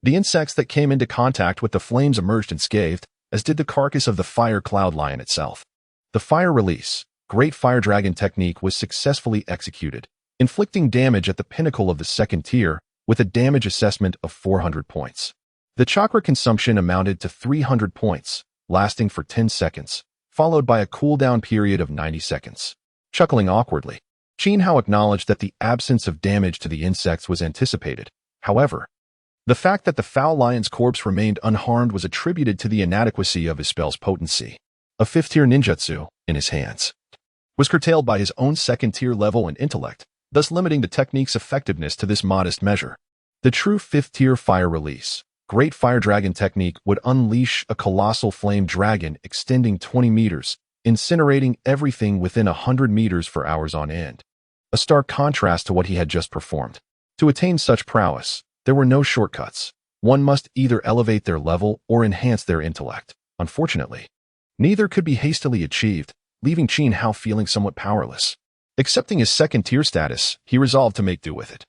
Speaker 1: the insects that came into contact with the flames emerged unscathed, as did the carcass of the fire cloud lion itself. The fire release, great fire dragon technique was successfully executed, inflicting damage at the pinnacle of the second tier with a damage assessment of 400 points. The chakra consumption amounted to 300 points, lasting for 10 seconds, followed by a cooldown period of 90 seconds. Chuckling awkwardly, Xiao acknowledged that the absence of damage to the insects was anticipated. However, the fact that the foul lion's corpse remained unharmed was attributed to the inadequacy of his spell's potency. A 5th-tier ninjutsu, in his hands, was curtailed by his own 2nd-tier level and intellect, thus limiting the technique's effectiveness to this modest measure. The true 5th-tier fire release, great fire dragon technique would unleash a colossal flame dragon extending 20 meters, incinerating everything within 100 meters for hours on end. A stark contrast to what he had just performed. To attain such prowess, there were no shortcuts. One must either elevate their level or enhance their intellect. Unfortunately, neither could be hastily achieved, leaving Xiao feeling somewhat powerless. Accepting his 2nd-tier status, he resolved to make do with it.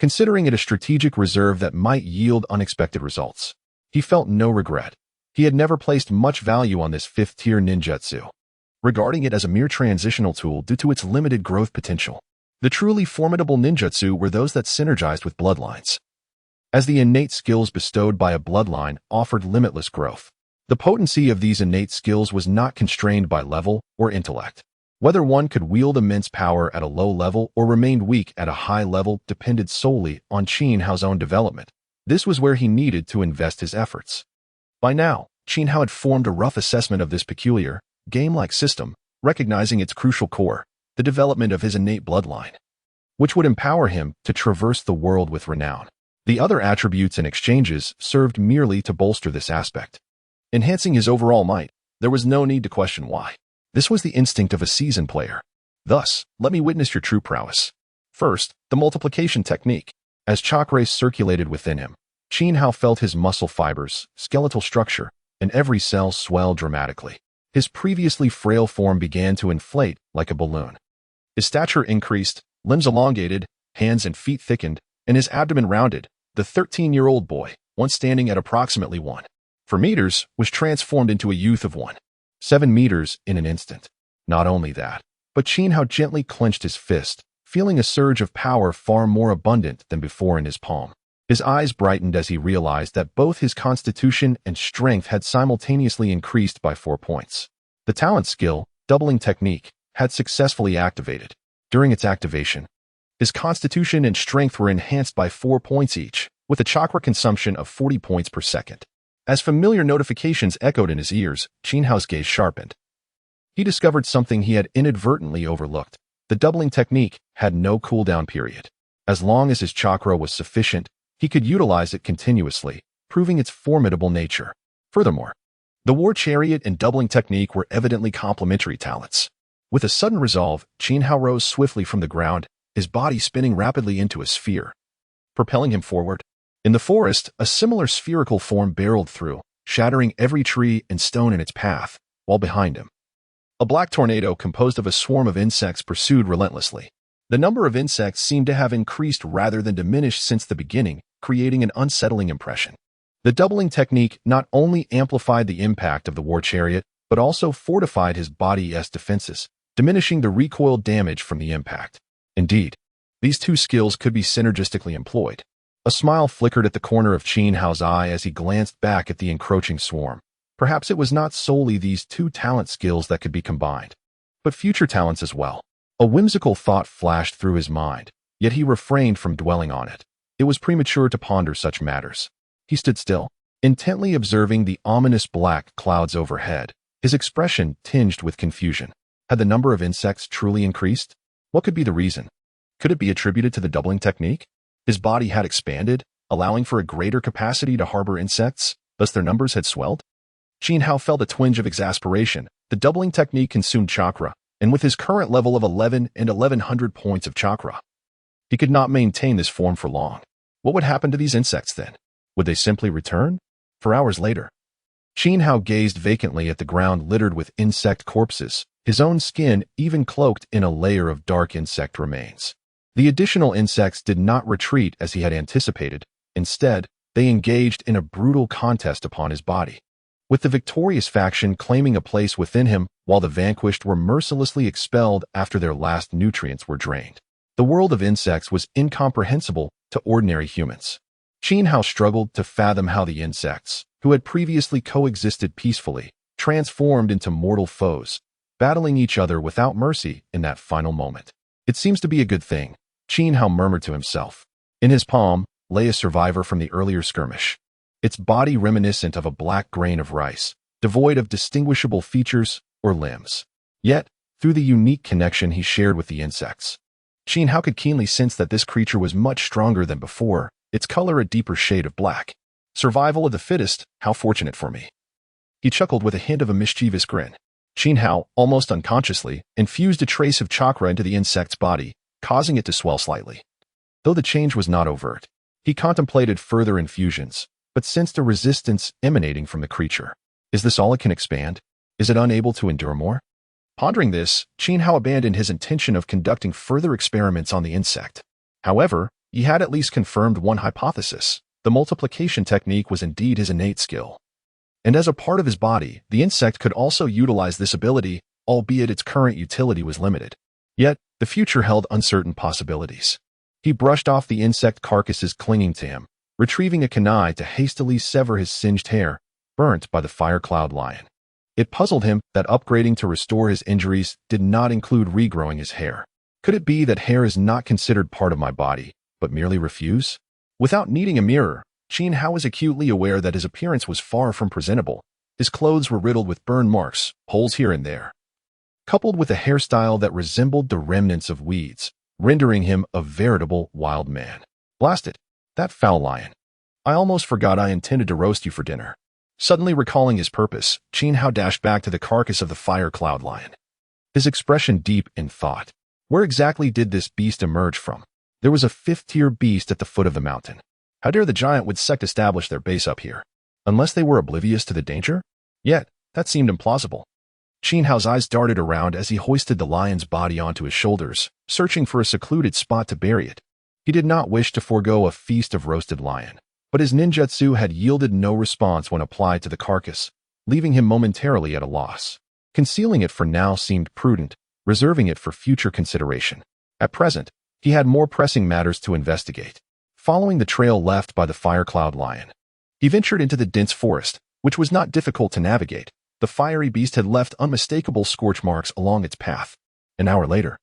Speaker 1: Considering it a strategic reserve that might yield unexpected results, he felt no regret. He had never placed much value on this 5th-tier ninjutsu, regarding it as a mere transitional tool due to its limited growth potential. The truly formidable ninjutsu were those that synergized with bloodlines, as the innate skills bestowed by a bloodline offered limitless growth. The potency of these innate skills was not constrained by level or intellect. Whether one could wield immense power at a low level or remained weak at a high level depended solely on Xiao's own development. This was where he needed to invest his efforts. By now, Xiao had formed a rough assessment of this peculiar, game-like system, recognizing its crucial core, the development of his innate bloodline, which would empower him to traverse the world with renown. The other attributes and exchanges served merely to bolster this aspect, enhancing his overall might. There was no need to question why. This was the instinct of a seasoned player. Thus, let me witness your true prowess. First, the multiplication technique. As chakra circulated within him, Xiao felt his muscle fibers, skeletal structure, and every cell swell dramatically. His previously frail form began to inflate like a balloon. His stature increased, limbs elongated, hands and feet thickened, and his abdomen rounded. The 13-year-old boy, once standing at approximately 1.4 meters, was transformed into a youth of 1.7 meters in an instant. Not only that, but Xiao gently clenched his fist, feeling a surge of power far more abundant than before in his palm. His eyes brightened as he realized that both his constitution and strength had simultaneously increased by 4 points. The talent skill, doubling technique, had successfully activated. During its activation, his constitution and strength were enhanced by 4 points each, with a chakra consumption of 40 points per second. As familiar notifications echoed in his ears, Xiao's gaze sharpened. He discovered something he had inadvertently overlooked. The doubling technique had no cooldown period. As long as his chakra was sufficient, he could utilize it continuously, proving its formidable nature. Furthermore, the war chariot and doubling technique were evidently complementary talents. With a sudden resolve, Xiao rose swiftly from the ground, his body spinning rapidly into a sphere, propelling him forward. In the forest, a similar spherical form barreled through, shattering every tree and stone in its path, while behind him, a black tornado composed of a swarm of insects pursued relentlessly. The number of insects seemed to have increased rather than diminished since the beginning, creating an unsettling impression. The doubling technique not only amplified the impact of the war chariot, but also fortified his body's defenses, diminishing the recoil damage from the impact. Indeed, these two skills could be synergistically employed. A smile flickered at the corner of Xiao's eye as he glanced back at the encroaching swarm. Perhaps it was not solely these two talent skills that could be combined, but future talents as well. A whimsical thought flashed through his mind, yet he refrained from dwelling on it. It was premature to ponder such matters. He stood still, intently observing the ominous black clouds overhead, his expression tinged with confusion. Had the number of insects truly increased? What could be the reason? Could it be attributed to the doubling technique? His body had expanded, allowing for a greater capacity to harbor insects, thus their numbers had swelled? Xiao felt a twinge of exasperation. The doubling technique consumed chakra, and with his current level of 11 and 1100 points of chakra, he could not maintain this form for long. What would happen to these insects then? Would they simply return? For hours later, Xiao gazed vacantly at the ground littered with insect corpses, his own skin even cloaked in a layer of dark insect remains. The additional insects did not retreat as he had anticipated. Instead, they engaged in a brutal contest upon his body, with the victorious faction claiming a place within him while the vanquished were mercilessly expelled after their last nutrients were drained. The world of insects was incomprehensible to ordinary humans. Xiao struggled to fathom how the insects, who had previously coexisted peacefully, transformed into mortal foes, battling each other without mercy in that final moment. It seems to be a good thing, Xiao murmured to himself. In his palm lay a survivor from the earlier skirmish, its body reminiscent of a black grain of rice, devoid of distinguishable features or limbs. Yet, through the unique connection he shared with the insects, Xiao could keenly sense that this creature was much stronger than before, its color a deeper shade of black. Survival of the fittest, how fortunate for me. He chuckled with a hint of a mischievous grin. Xiao, almost unconsciously, infused a trace of chakra into the insect's body, causing it to swell slightly. Though the change was not overt, he contemplated further infusions, but sensed a resistance emanating from the creature. Is this all it can expand? Is it unable to endure more? Pondering this, Xiao abandoned his intention of conducting further experiments on the insect. However, he had at least confirmed one hypothesis. The multiplication technique was indeed his innate skill. And as a part of his body, the insect could also utilize this ability, albeit its current utility was limited. Yet, the future held uncertain possibilities. He brushed off the insect carcasses clinging to him, retrieving a kunai to hastily sever his singed hair, burnt by the fire cloud lion. It puzzled him that upgrading to restore his injuries did not include regrowing his hair. Could it be that hair is not considered part of my body, but merely refuse? Without needing a mirror, Xiao was acutely aware that his appearance was far from presentable. His clothes were riddled with burn marks, holes here and there, coupled with a hairstyle that resembled the remnants of weeds, rendering him a veritable wild man. Blast it, that foul lion. I almost forgot I intended to roast you for dinner. Suddenly recalling his purpose, Xiao dashed back to the carcass of the fire cloud lion, his expression deep in thought. Where exactly did this beast emerge from? There was a fifth-tier beast at the foot of the mountain. How dare the giant would sect establish their base up here? Unless they were oblivious to the danger? Yet, that seemed implausible. Xiao's eyes darted around as he hoisted the lion's body onto his shoulders, searching for a secluded spot to bury it. He did not wish to forego a feast of roasted lion, but his ninjutsu had yielded no response when applied to the carcass, leaving him momentarily at a loss. Concealing it for now seemed prudent, reserving it for future consideration. At present, he had more pressing matters to investigate. Following the trail left by the fire cloud lion, he ventured into the dense forest, which was not difficult to navigate. The fiery beast had left unmistakable scorch marks along its path. An hour later,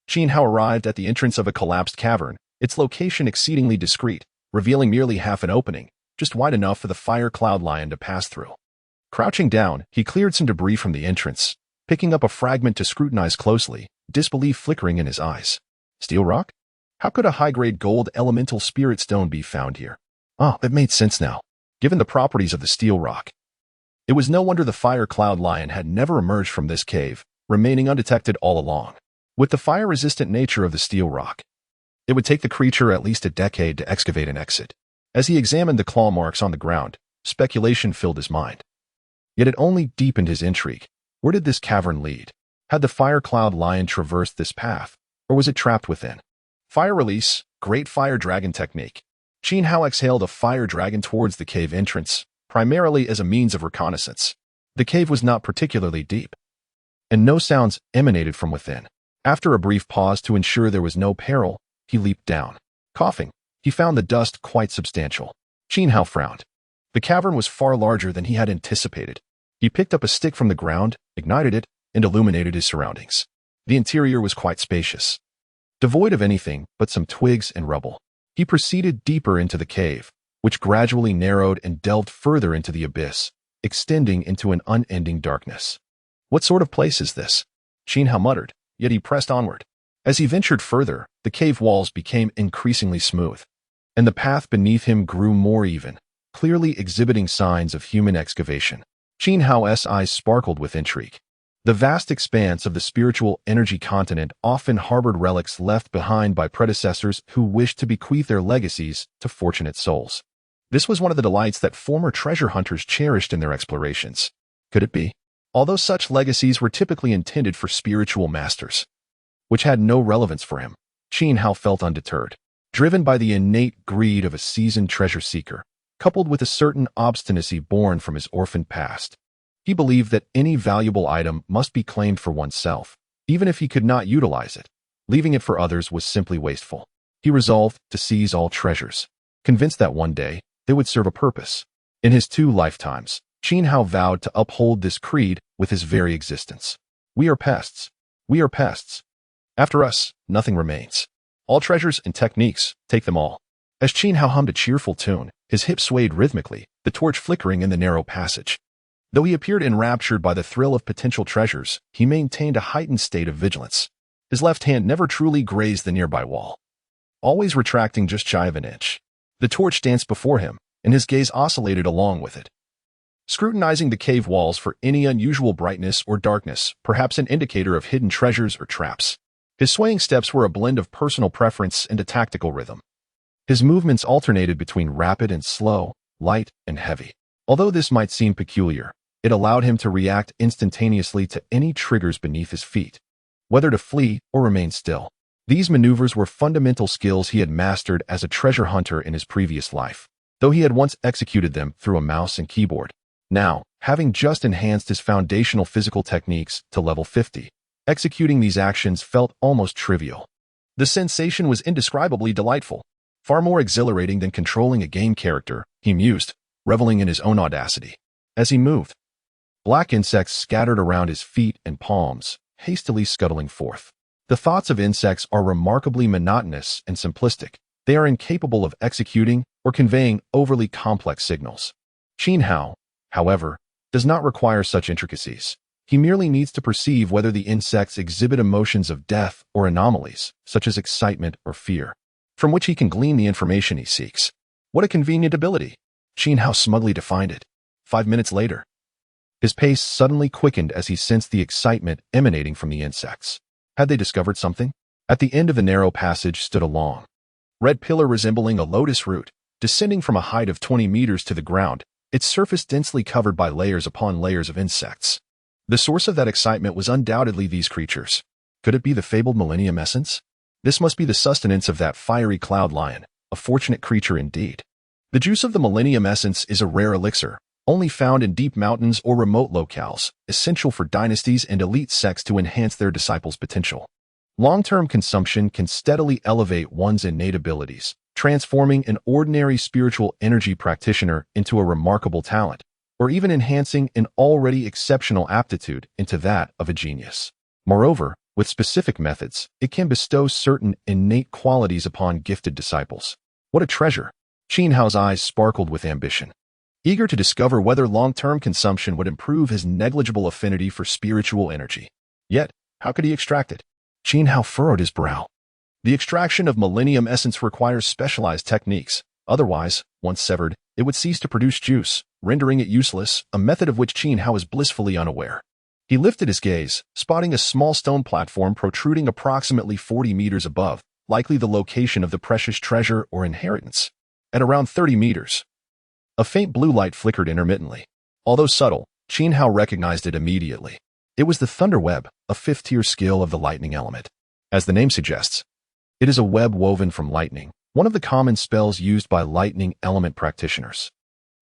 Speaker 1: Xiao arrived at the entrance of a collapsed cavern, its location exceedingly discreet, revealing merely half an opening, just wide enough for the fire cloud lion to pass through. Crouching down, he cleared some debris from the entrance, picking up a fragment to scrutinize closely, disbelief flickering in his eyes. Steel rock? How could a high-grade gold elemental spirit stone be found here? It made sense now, given the properties of the steel rock. It was no wonder the fire cloud lion had never emerged from this cave, remaining undetected all along. With the fire-resistant nature of the steel rock, it would take the creature at least a decade to excavate an exit. As he examined the claw marks on the ground, speculation filled his mind. Yet it only deepened his intrigue. Where did this cavern lead? Had the fire cloud lion traversed this path, or was it trapped within? Fire release, great fire dragon technique. Xiao exhaled a fire dragon towards the cave entrance, primarily as a means of reconnaissance. The cave was not particularly deep, and no sounds emanated from within. After a brief pause to ensure there was no peril, he leaped down. Coughing, he found the dust quite substantial. Xiao frowned. The cavern was far larger than he had anticipated. He picked up a stick from the ground, ignited it, and illuminated his surroundings. The interior was quite spacious, devoid of anything but some twigs and rubble. He proceeded deeper into the cave, which gradually narrowed and delved further into the abyss, extending into an unending darkness. What sort of place is this? Qin Hao muttered, yet he pressed onward. As he ventured further, the cave walls became increasingly smooth, and the path beneath him grew more even, clearly exhibiting signs of human excavation. Qin Hao's eyes sparkled with intrigue. The vast expanse of the spiritual energy continent often harbored relics left behind by predecessors who wished to bequeath their legacies to fortunate souls. This was one of the delights that former treasure hunters cherished in their explorations. Could it be? Although such legacies were typically intended for spiritual masters, which had no relevance for him, Qin Hao felt undeterred. Driven by the innate greed of a seasoned treasure seeker, coupled with a certain obstinacy born from his orphaned past, he believed that any valuable item must be claimed for oneself, even if he could not utilize it. Leaving it for others was simply wasteful. He resolved to seize all treasures, convinced that one day they would serve a purpose. In his 2 lifetimes, Qin Hao vowed to uphold this creed with his very existence. We are pests. We are pests. After us, nothing remains. All treasures and techniques, take them all. As Qin Hao hummed a cheerful tune, his hips swayed rhythmically, the torch flickering in the narrow passage. Though he appeared enraptured by the thrill of potential treasures, he maintained a heightened state of vigilance. His left hand never truly grazed the nearby wall, always retracting just shy of an inch. The torch danced before him, and his gaze oscillated along with it, scrutinizing the cave walls for any unusual brightness or darkness, perhaps an indicator of hidden treasures or traps. His swaying steps were a blend of personal preference and a tactical rhythm. His movements alternated between rapid and slow, light and heavy. Although this might seem peculiar, it allowed him to react instantaneously to any triggers beneath his feet, whether to flee or remain still. These maneuvers were fundamental skills he had mastered as a treasure hunter in his previous life, though he had once executed them through a mouse and keyboard. Now, having just enhanced his foundational physical techniques to level 50, executing these actions felt almost trivial. The sensation was indescribably delightful, far more exhilarating than controlling a game character, he mused, reveling in his own audacity. As he moved, black insects scattered around his feet and palms, hastily scuttling forth. The thoughts of insects are remarkably monotonous and simplistic. They are incapable of executing or conveying overly complex signals. Qin Hao, however, does not require such intricacies. He merely needs to perceive whether the insects exhibit emotions of death or anomalies, such as excitement or fear, from which he can glean the information he seeks. What a convenient ability! Qin Hao smugly defined it. 5 minutes later, his pace suddenly quickened as he sensed the excitement emanating from the insects. Had they discovered something? At the end of the narrow passage stood a long, red pillar resembling a lotus root, descending from a height of 20 meters to the ground, its surface densely covered by layers upon layers of insects. The source of that excitement was undoubtedly these creatures. Could it be the fabled Millennium Essence? This must be the sustenance of that fiery cloud lion, a fortunate creature indeed. The juice of the Millennium Essence is a rare elixir, only found in deep mountains or remote locales, essential for dynasties and elite sects to enhance their disciples' potential. Long-term consumption can steadily elevate one's innate abilities, transforming an ordinary spiritual energy practitioner into a remarkable talent, or even enhancing an already exceptional aptitude into that of a genius. Moreover, with specific methods, it can bestow certain innate qualities upon gifted disciples. What a treasure! Qin Hao's eyes sparkled with ambition. Eager to discover whether long-term consumption would improve his negligible affinity for spiritual energy. Yet, how could he extract it? Qin Hao furrowed his brow. The extraction of Millennium Essence requires specialized techniques. Otherwise, once severed, it would cease to produce juice, rendering it useless, a method of which Qin Hao was blissfully unaware. He lifted his gaze, spotting a small stone platform protruding approximately 40 meters above, likely the location of the precious treasure or inheritance. At around 30 meters, a faint blue light flickered intermittently. Although subtle, Qin Hao recognized it immediately. It was the Thunder Web, a 5th-tier skill of the lightning element. As the name suggests, it is a web woven from lightning, one of the common spells used by lightning element practitioners.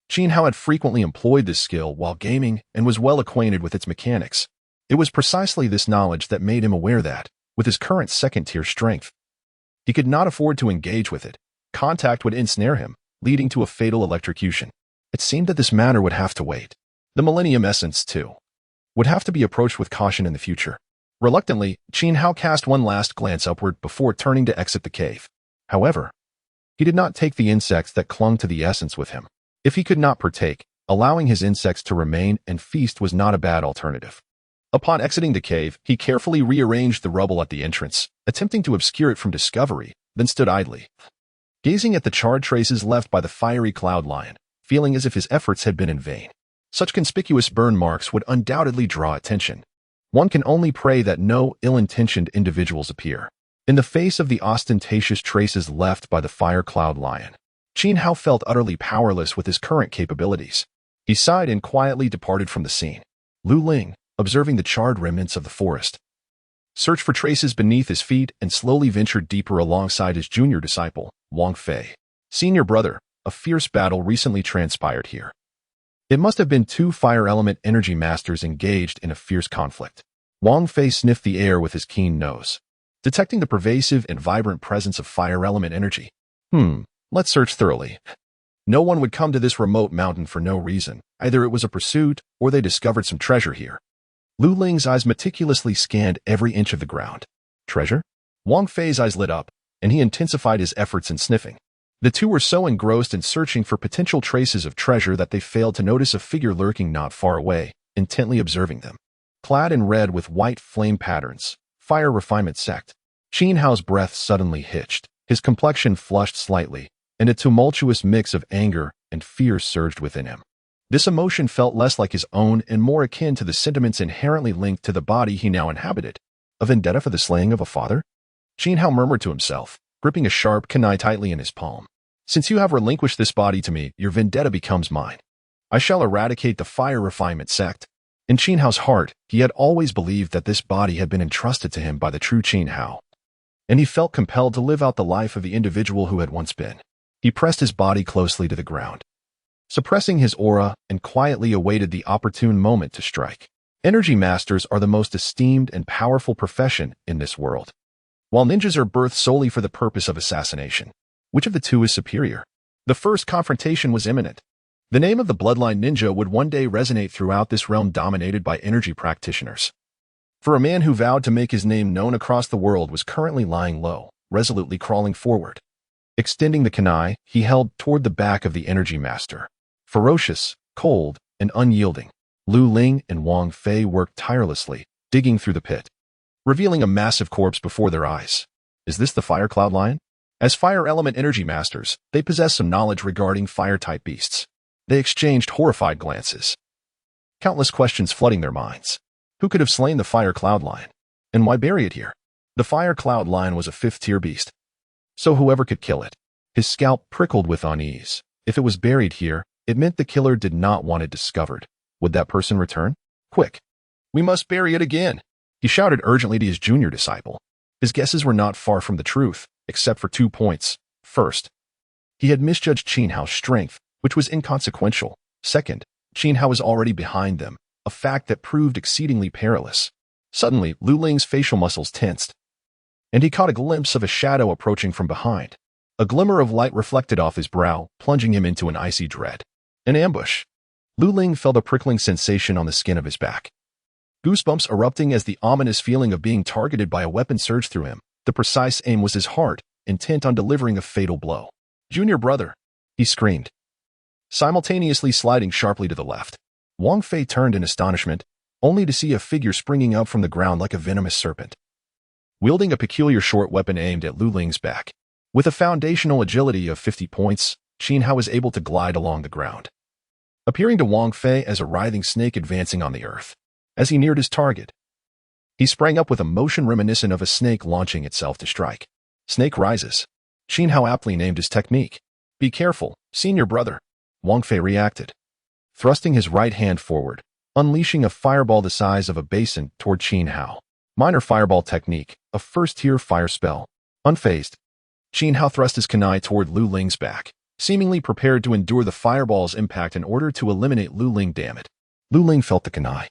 Speaker 1: Qin Hao had frequently employed this skill while gaming and was well acquainted with its mechanics. It was precisely this knowledge that made him aware that, with his current 2nd-tier strength, he could not afford to engage with it. Contact would ensnare him, leading to a fatal electrocution. It seemed that this matter would have to wait. The Millennium Essence, too, would have to be approached with caution in the future. Reluctantly, Qin Hao cast one last glance upward before turning to exit the cave. However, He did not take the insects that clung to the essence with him. If he could not partake, allowing his insects to remain and feast was not a bad alternative. Upon exiting the cave, he carefully rearranged the rubble at the entrance, attempting to obscure it from discovery, then stood idly, gazing at the charred traces left by the fiery cloud lion, feeling as if his efforts had been in vain. Such conspicuous burn marks would undoubtedly draw attention. One can only pray that no ill-intentioned individuals appear. In the face of the ostentatious traces left by the fire cloud lion, Xiao felt utterly powerless with his current capabilities. He sighed and quietly departed from the scene. Lu Ling, observing the charred remnants of the forest, searched for traces beneath his feet and slowly ventured deeper alongside his junior disciple, Wang Fei. Senior brother, a fierce battle recently transpired here. It must have been two fire element energy masters engaged in a fierce conflict. Wang Fei sniffed the air with his keen nose, detecting the pervasive and vibrant presence of fire element energy. Let's search thoroughly. No one would come to this remote mountain for no reason. Either it was a pursuit, or they discovered some treasure here. Lu Ling's eyes meticulously scanned every inch of the ground. Treasure? Wang Fei's eyes lit up, and he intensified his efforts in sniffing. The two were so engrossed in searching for potential traces of treasure that they failed to notice a figure lurking not far away, intently observing them. Clad in red with white flame patterns, fire refinement sect. Xiao's breath suddenly hitched, his complexion flushed slightly, and a tumultuous mix of anger and fear surged within him. This emotion felt less like his own and more akin to the sentiments inherently linked to the body he now inhabited. A vendetta for the slaying of a father? Xiao murmured to himself, gripping a sharp kunai tightly in his palm. Since you have relinquished this body to me, your vendetta becomes mine. I shall eradicate the fire refinement sect. In Xiao's heart, he had always believed that this body had been entrusted to him by the true Xiao, and he felt compelled to live out the life of the individual who had once been. He pressed his body closely to the ground, suppressing his aura, and quietly awaited the opportune moment to strike. Energy masters are the most esteemed and powerful profession in this world, while ninjas are birthed solely for the purpose of assassination. Which of the two is superior? The first confrontation was imminent. The name of the bloodline ninja would one day resonate throughout this realm dominated by energy practitioners. For a man who vowed to make his name known across the world was currently lying low, resolutely crawling forward. Extending the kunai, he held toward the back of the energy master. Ferocious, cold, and unyielding, Lu Ling and Wang Fei worked tirelessly, digging through the pit, revealing a massive corpse before their eyes. Is this the fire cloud lion? As fire element energy masters, they possess some knowledge regarding fire-type beasts. They exchanged horrified glances, countless questions flooding their minds. Who could have slain the fire cloud lion? And why bury it here? The fire cloud lion was a fifth-tier beast, so whoever could kill it. His scalp prickled with unease. If it was buried here, it meant the killer did not want it discovered. Would that person return? Quick! We must bury it again! He shouted urgently to his junior disciple. His guesses were not far from the truth, except for 2 points. First, he had misjudged Xiao's strength, which was inconsequential. Second, Xiao was already behind them, a fact that proved exceedingly perilous. Suddenly, Lu Ling's facial muscles tensed, and he caught a glimpse of a shadow approaching from behind. A glimmer of light reflected off his brow, plunging him into an icy dread. An ambush. Lu Ling felt a prickling sensation on the skin of his back, goosebumps erupting as the ominous feeling of being targeted by a weapon surged through him. The precise aim was his heart, intent on delivering a fatal blow. Junior brother! He screamed, simultaneously sliding sharply to the left. Wang Fei turned in astonishment, only to see a figure springing up from the ground like a venomous serpent, wielding a peculiar short weapon aimed at Lu Ling's back. With a foundational agility of 50 points, Xiao was able to glide along the ground, appearing to Wang Fei as a writhing snake advancing on the earth. As he neared his target, he sprang up with a motion reminiscent of a snake launching itself to strike. Snake rises. Xiao aptly named his technique. Be careful, senior brother. Wang Fei reacted, thrusting his right hand forward, unleashing a fireball the size of a basin toward Xiao. Minor fireball technique, a first-tier fire spell. Unfazed, Xiao thrust his kunai toward Lu Ling's back, seemingly prepared to endure the fireball's impact in order to eliminate Lu Ling. Damn it. Lu Ling felt the kunai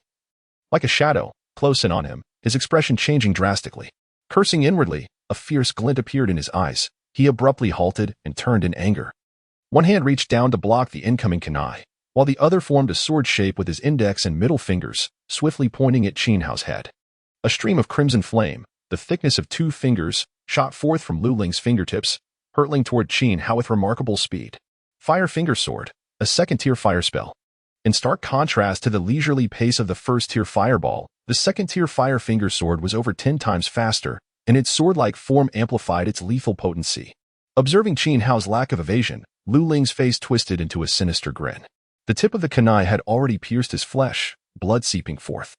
Speaker 1: like a shadow, close in on him, his expression changing drastically. Cursing inwardly, a fierce glint appeared in his eyes. He abruptly halted and turned in anger. One hand reached down to block the incoming kunai, while the other formed a sword shape with his index and middle fingers, swiftly pointing at Xiao's head. A stream of crimson flame, the thickness of 2 fingers, shot forth from Lu Ling's fingertips, hurtling toward Qin Hao with remarkable speed. Fire Finger Sword, a second-tier fire spell. In stark contrast to the leisurely pace of the first-tier fireball, the second-tier Fire Finger Sword was over 10 times faster, and its sword-like form amplified its lethal potency. Observing Qin Hao's lack of evasion, Lu Ling's face twisted into a sinister grin. The tip of the kunai had already pierced his flesh, blood seeping forth.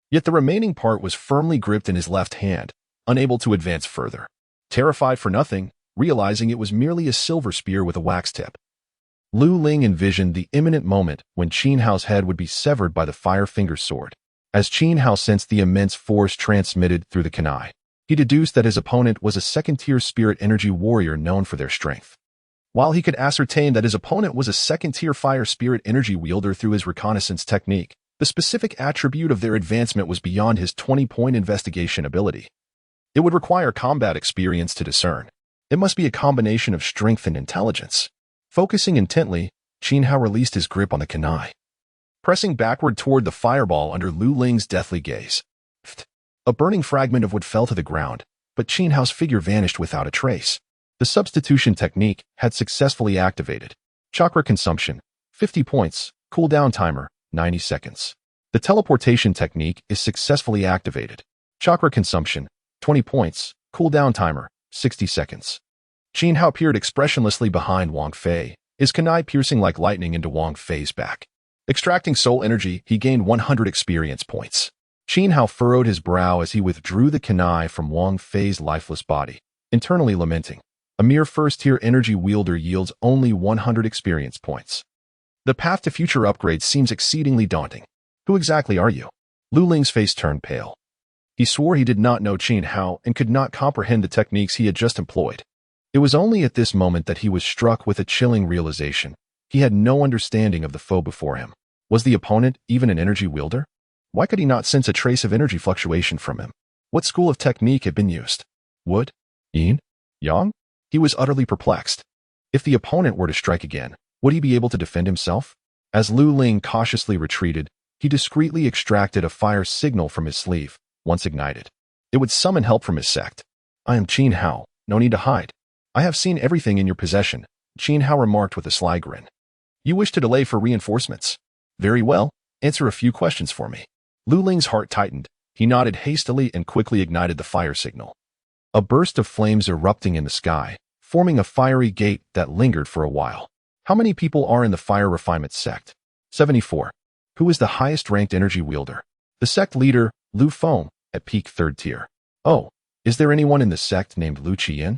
Speaker 1: Yet the remaining part was firmly gripped in his left hand, unable to advance further. Terrified for nothing, realizing it was merely a silver spear with a wax tip, Lu Ling envisioned the imminent moment when Qin Hao's head would be severed by the Fire Finger Sword. As Qin Hao sensed the immense force transmitted through the kunai, he deduced that his opponent was a second-tier spirit energy warrior known for their strength. While he could ascertain that his opponent was a second-tier fire spirit energy wielder through his reconnaissance technique, the specific attribute of their advancement was beyond his 20-point investigation ability. It would require combat experience to discern. It must be a combination of strength and intelligence. Focusing intently, Qin Hao released his grip on the kunai, pressing backward toward the fireball under Lu Ling's deathly gaze. A burning fragment of wood fell to the ground, but Qin Hao's figure vanished without a trace. The substitution technique had successfully activated. Chakra consumption, 50 points, cooldown timer, 90 seconds. The teleportation technique is successfully activated. Chakra consumption, 20 points, cooldown timer, 60 seconds. Qin Hao peered expressionlessly behind Wang Fei, his kunai piercing like lightning into Wang Fei's back. Extracting soul energy, he gained 100 experience points. Qin Hao furrowed his brow as he withdrew the kunai from Wang Fei's lifeless body, internally lamenting. A mere first-tier energy wielder yields only 100 experience points. The path to future upgrades seems exceedingly daunting. Who exactly are you? Lu Ling's face turned pale. He swore he did not know Qin Hao and could not comprehend the techniques he had just employed. It was only at this moment that he was struck with a chilling realization. He had no understanding of the foe before him. Was the opponent even an energy wielder? Why could he not sense a trace of energy fluctuation from him? What school of technique had been used? Wood? Yin? Yang? He was utterly perplexed. If the opponent were to strike again, would he be able to defend himself? As Lu Ling cautiously retreated, he discreetly extracted a fire signal from his sleeve. Once ignited, it would summon help from his sect. I am Qin Hao, no need to hide. I have seen everything in your possession, Qin Hao remarked with a sly grin. You wish to delay for reinforcements? Very well, answer a few questions for me. Lu Ling's heart tightened. He nodded hastily and quickly ignited the fire signal. A burst of flames erupting in the sky, forming a fiery gate that lingered for a while. How many people are in the fire refinement sect? 74. Who is the highest-ranked energy wielder? The sect leader, Lu Feng, at peak 3rd tier. Oh, is there anyone in the sect named Lu Qian?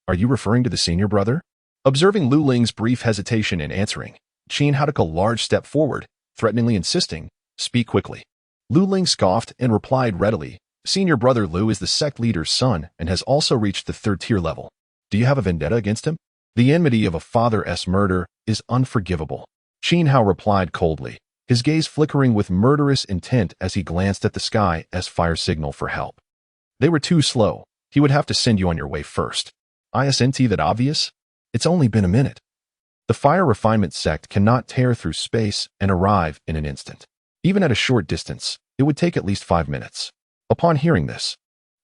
Speaker 1: Are you referring to the senior brother? Observing Lu Ling's brief hesitation in answering, Qin Hao took a large step forward, threateningly insisting, speak quickly. Lu Ling scoffed and replied readily, Senior brother Lu is the sect leader's son and has also reached the 3rd tier level. Do you have a vendetta against him? The enmity of a father's murder is unforgivable. Qin Hao replied coldly, his gaze flickering with murderous intent as he glanced at the sky as fire signal for help. They were too slow. He would have to send you on your way first. Isn't that obvious? It's only been a minute. The fire refinement sect cannot tear through space and arrive in an instant. Even at a short distance, it would take at least 5 minutes. Upon hearing this,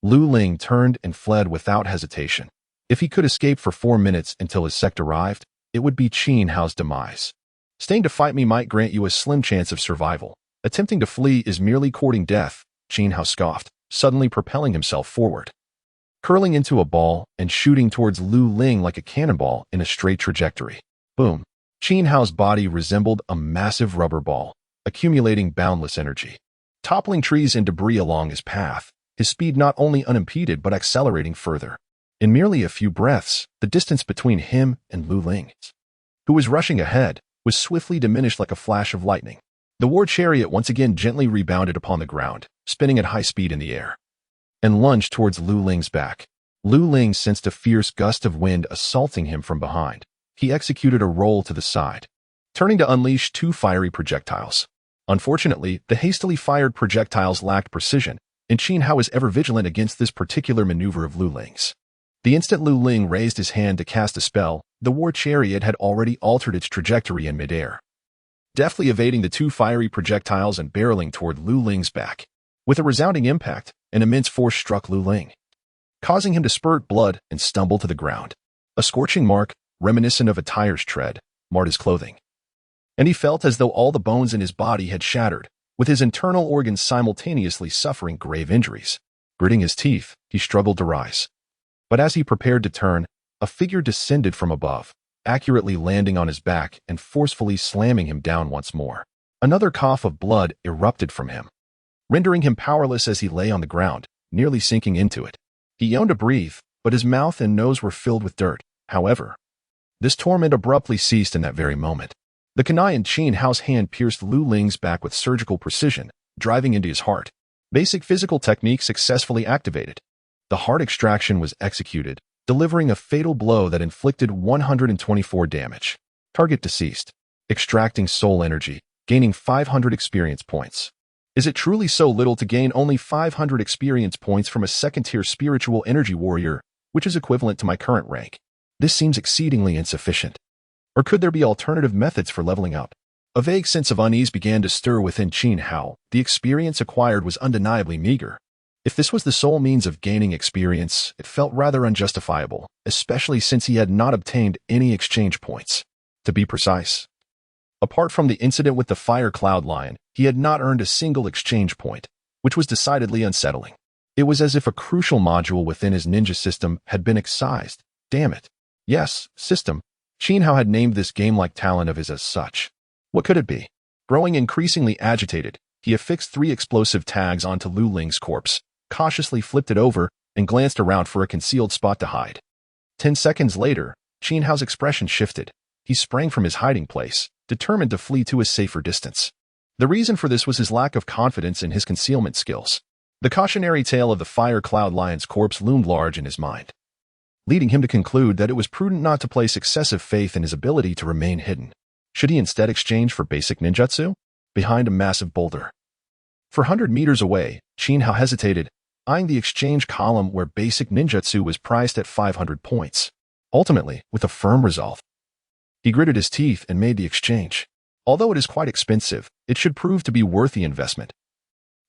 Speaker 1: Lu Ling turned and fled without hesitation. If he could escape for 4 minutes until his sect arrived, it would be Qin Hao's demise. Staying to fight me might grant you a slim chance of survival. Attempting to flee is merely courting death, Qin Hao scoffed, suddenly propelling himself forward, curling into a ball and shooting towards Lu Ling like a cannonball in a straight trajectory. Boom. Qin Hao's body resembled a massive rubber ball, accumulating boundless energy, toppling trees and debris along his path, his speed not only unimpeded but accelerating further. In merely a few breaths, the distance between him and Lu Ling, who was rushing ahead, was swiftly diminished like a flash of lightning. The war chariot once again gently rebounded upon the ground, spinning at high speed in the air, and lunged towards Lu Ling's back. Lu Ling sensed a fierce gust of wind assaulting him from behind. He executed a roll to the side, turning to unleash 2 fiery projectiles. Unfortunately, the hastily fired projectiles lacked precision, and Qin Hao was ever vigilant against this particular maneuver of Lu Ling's. The instant Lu Ling raised his hand to cast a spell, the war chariot had already altered its trajectory in midair, deftly evading the 2 fiery projectiles and barreling toward Lu Ling's back. With a resounding impact, an immense force struck Lu Ling, causing him to spurt blood and stumble to the ground. A scorching mark, reminiscent of a tire's tread, marred his clothing. And he felt as though all the bones in his body had shattered, with his internal organs simultaneously suffering grave injuries. Gritting his teeth, he struggled to rise. But as he prepared to turn, a figure descended from above, accurately landing on his back and forcefully slamming him down once more. Another cough of blood erupted from him, rendering him powerless as he lay on the ground, nearly sinking into it. He yearned to breathe, but his mouth and nose were filled with dirt. However, this torment abruptly ceased in that very moment. The kunai in Qin Hao's hand pierced Lu Ling's back with surgical precision, driving into his heart. Basic physical technique successfully activated. The heart extraction was executed, delivering a fatal blow that inflicted 124 damage. Target deceased. Extracting soul energy, gaining 500 experience points. Is it truly so little to gain only 500 experience points from a second-tier spiritual energy warrior, which is equivalent to my current rank? This seems exceedingly insufficient. Or could there be alternative methods for leveling up? A vague sense of unease began to stir within Qin Hao. The experience acquired was undeniably meager. If this was the sole means of gaining experience, it felt rather unjustifiable, especially since he had not obtained any exchange points. To be precise, apart from the incident with the fire cloud lion, he had not earned a single exchange point, which was decidedly unsettling. It was as if a crucial module within his ninja system had been excised. Damn it. Yes, system. Qin Hao had named this game-like talent of his as such. What could it be? Growing increasingly agitated, he affixed 3 explosive tags onto Lu Ling's corpse, cautiously flipped it over, and glanced around for a concealed spot to hide. 10 seconds later, Qin Hao's expression shifted. He sprang from his hiding place, determined to flee to a safer distance. The reason for this was his lack of confidence in his concealment skills. The cautionary tale of the fire cloud lion's corpse loomed large in his mind, leading him to conclude that it was prudent not to place excessive faith in his ability to remain hidden. Should he instead exchange for basic ninjutsu? Behind a massive boulder. For 100 meters away, Qin Hao hesitated, eyeing the exchange column where basic ninjutsu was priced at 500 points. Ultimately, with a firm resolve, he gritted his teeth and made the exchange. Although it is quite expensive, it should prove to be worth the investment,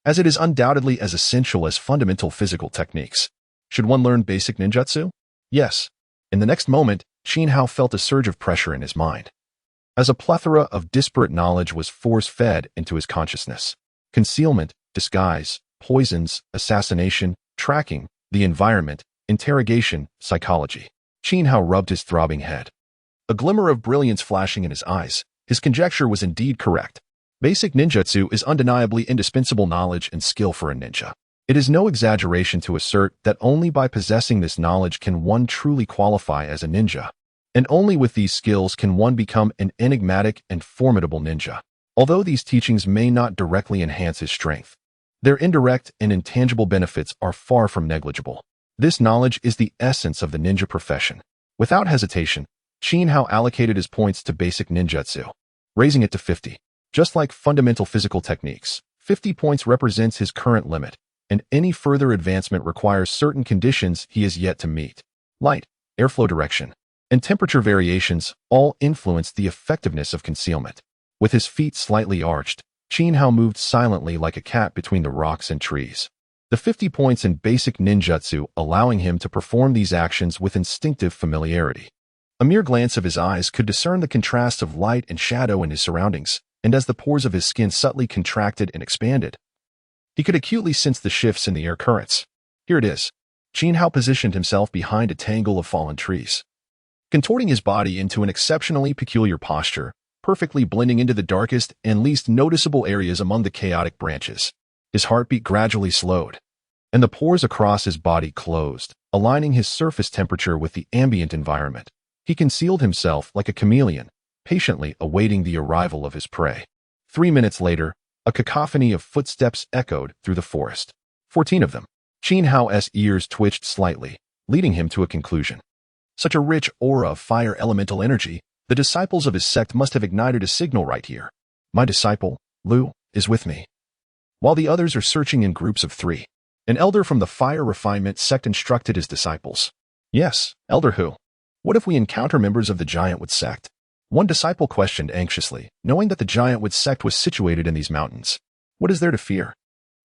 Speaker 1: as it is undoubtedly as essential as fundamental physical techniques. Should one learn basic ninjutsu? Yes. In the next moment, Qin Hao felt a surge of pressure in his mind, as a plethora of disparate knowledge was force-fed into his consciousness. Concealment, disguise, poisons, assassination, tracking, the environment, interrogation, psychology. Qin Hao rubbed his throbbing head, a glimmer of brilliance flashing in his eyes. His conjecture was indeed correct. Basic ninjutsu is undeniably indispensable knowledge and skill for a ninja. It is no exaggeration to assert that only by possessing this knowledge can one truly qualify as a ninja. And only with these skills can one become an enigmatic and formidable ninja. Although these teachings may not directly enhance his strength, their indirect and intangible benefits are far from negligible. This knowledge is the essence of the ninja profession. Without hesitation, Qin Hao allocated his points to basic ninjutsu, raising it to 50. Just like fundamental physical techniques, 50 points represents his current limit, and any further advancement requires certain conditions he is yet to meet. Light, airflow direction, and temperature variations all influence the effectiveness of concealment. With his feet slightly arched, Qin Hao moved silently like a cat between the rocks and trees. The 50 points in basic ninjutsu allowing him to perform these actions with instinctive familiarity. A mere glance of his eyes could discern the contrast of light and shadow in his surroundings, and as the pores of his skin subtly contracted and expanded, he could acutely sense the shifts in the air currents. Here it is. Qin Hao positioned himself behind a tangle of fallen trees, contorting his body into an exceptionally peculiar posture, perfectly blending into the darkest and least noticeable areas among the chaotic branches. His heartbeat gradually slowed, and the pores across his body closed, aligning his surface temperature with the ambient environment. He concealed himself like a chameleon, patiently awaiting the arrival of his prey. 3 minutes later, a cacophony of footsteps echoed through the forest. 14 of them. Qin Hao's ears twitched slightly, leading him to a conclusion. Such a rich aura of fire elemental energy, the disciples of his sect must have ignited a signal right here. My disciple, Lu, is with me, while the others are searching in groups of 3. An elder from the fire refinement sect instructed his disciples. Yes, Elder who? What if we encounter members of the Giantwood sect? One disciple questioned anxiously, knowing that the Giantwood sect was situated in these mountains. What is there to fear?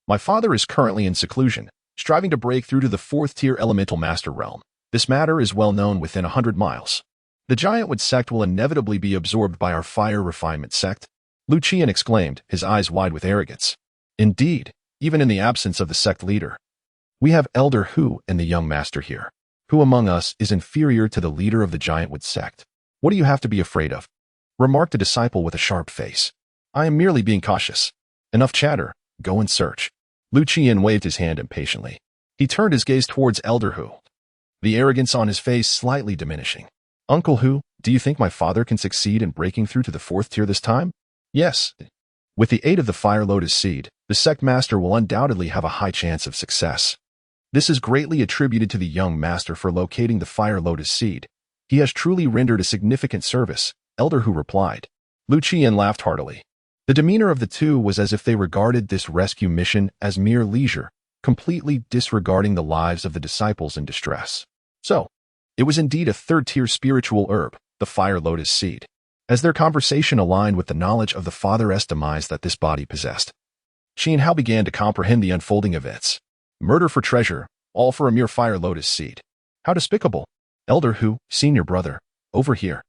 Speaker 1: My father is currently in seclusion, striving to break through to the 4th-tier elemental master realm. This matter is well known within 100 miles. The Giantwood sect will inevitably be absorbed by our fire refinement sect, Lu Qian exclaimed, his eyes wide with arrogance. Indeed, even in the absence of the sect leader. We have Elder Hu and the young master here. Who among us is inferior to the leader of the Giantwood sect? What do you have to be afraid of? Remarked a disciple with a sharp face. I am merely being cautious. Enough chatter, go and search. Lu Qian waved his hand impatiently. He turned his gaze towards Elder Hu, the arrogance on his face slightly diminishing. Uncle Hu, do you think my father can succeed in breaking through to the 4th tier this time? Yes. With the aid of the Fire Lotus Seed, the sect master will undoubtedly have a high chance of success. This is greatly attributed to the young master for locating the Fire Lotus Seed. He has truly rendered a significant service, Elder Hu replied. Lu Qian laughed heartily. The demeanor of the two was as if they regarded this rescue mission as mere leisure, completely disregarding the lives of the disciples in distress. So, it was indeed a 3rd-tier spiritual herb, the Fire Lotus Seed. As their conversation aligned with the knowledge of the father's demise that this body possessed, Qin Hao began to comprehend the unfolding events. Murder for treasure, all for a mere Fire Lotus Seed. How despicable! Elder Hu, senior brother, over here.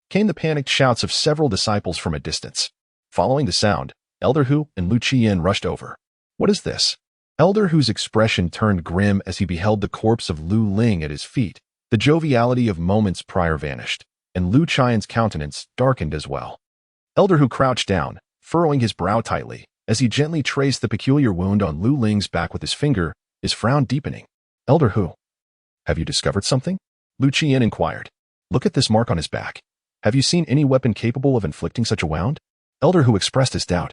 Speaker 1: Came the panicked shouts of several disciples from a distance. Following the sound, Elder Hu and Lu Qian rushed over. What is this? Elder Hu's expression turned grim as he beheld the corpse of Lu Ling at his feet. The joviality of moments prior vanished, and Lu Qian's countenance darkened as well. Elder Hu crouched down, furrowing his brow tightly, as he gently traced the peculiar wound on Lu Ling's back with his finger, his frown deepening. Elder Hu, have you discovered something? Lu Qian inquired. Look at this mark on his back. Have you seen any weapon capable of inflicting such a wound? Elder Hu expressed his doubt.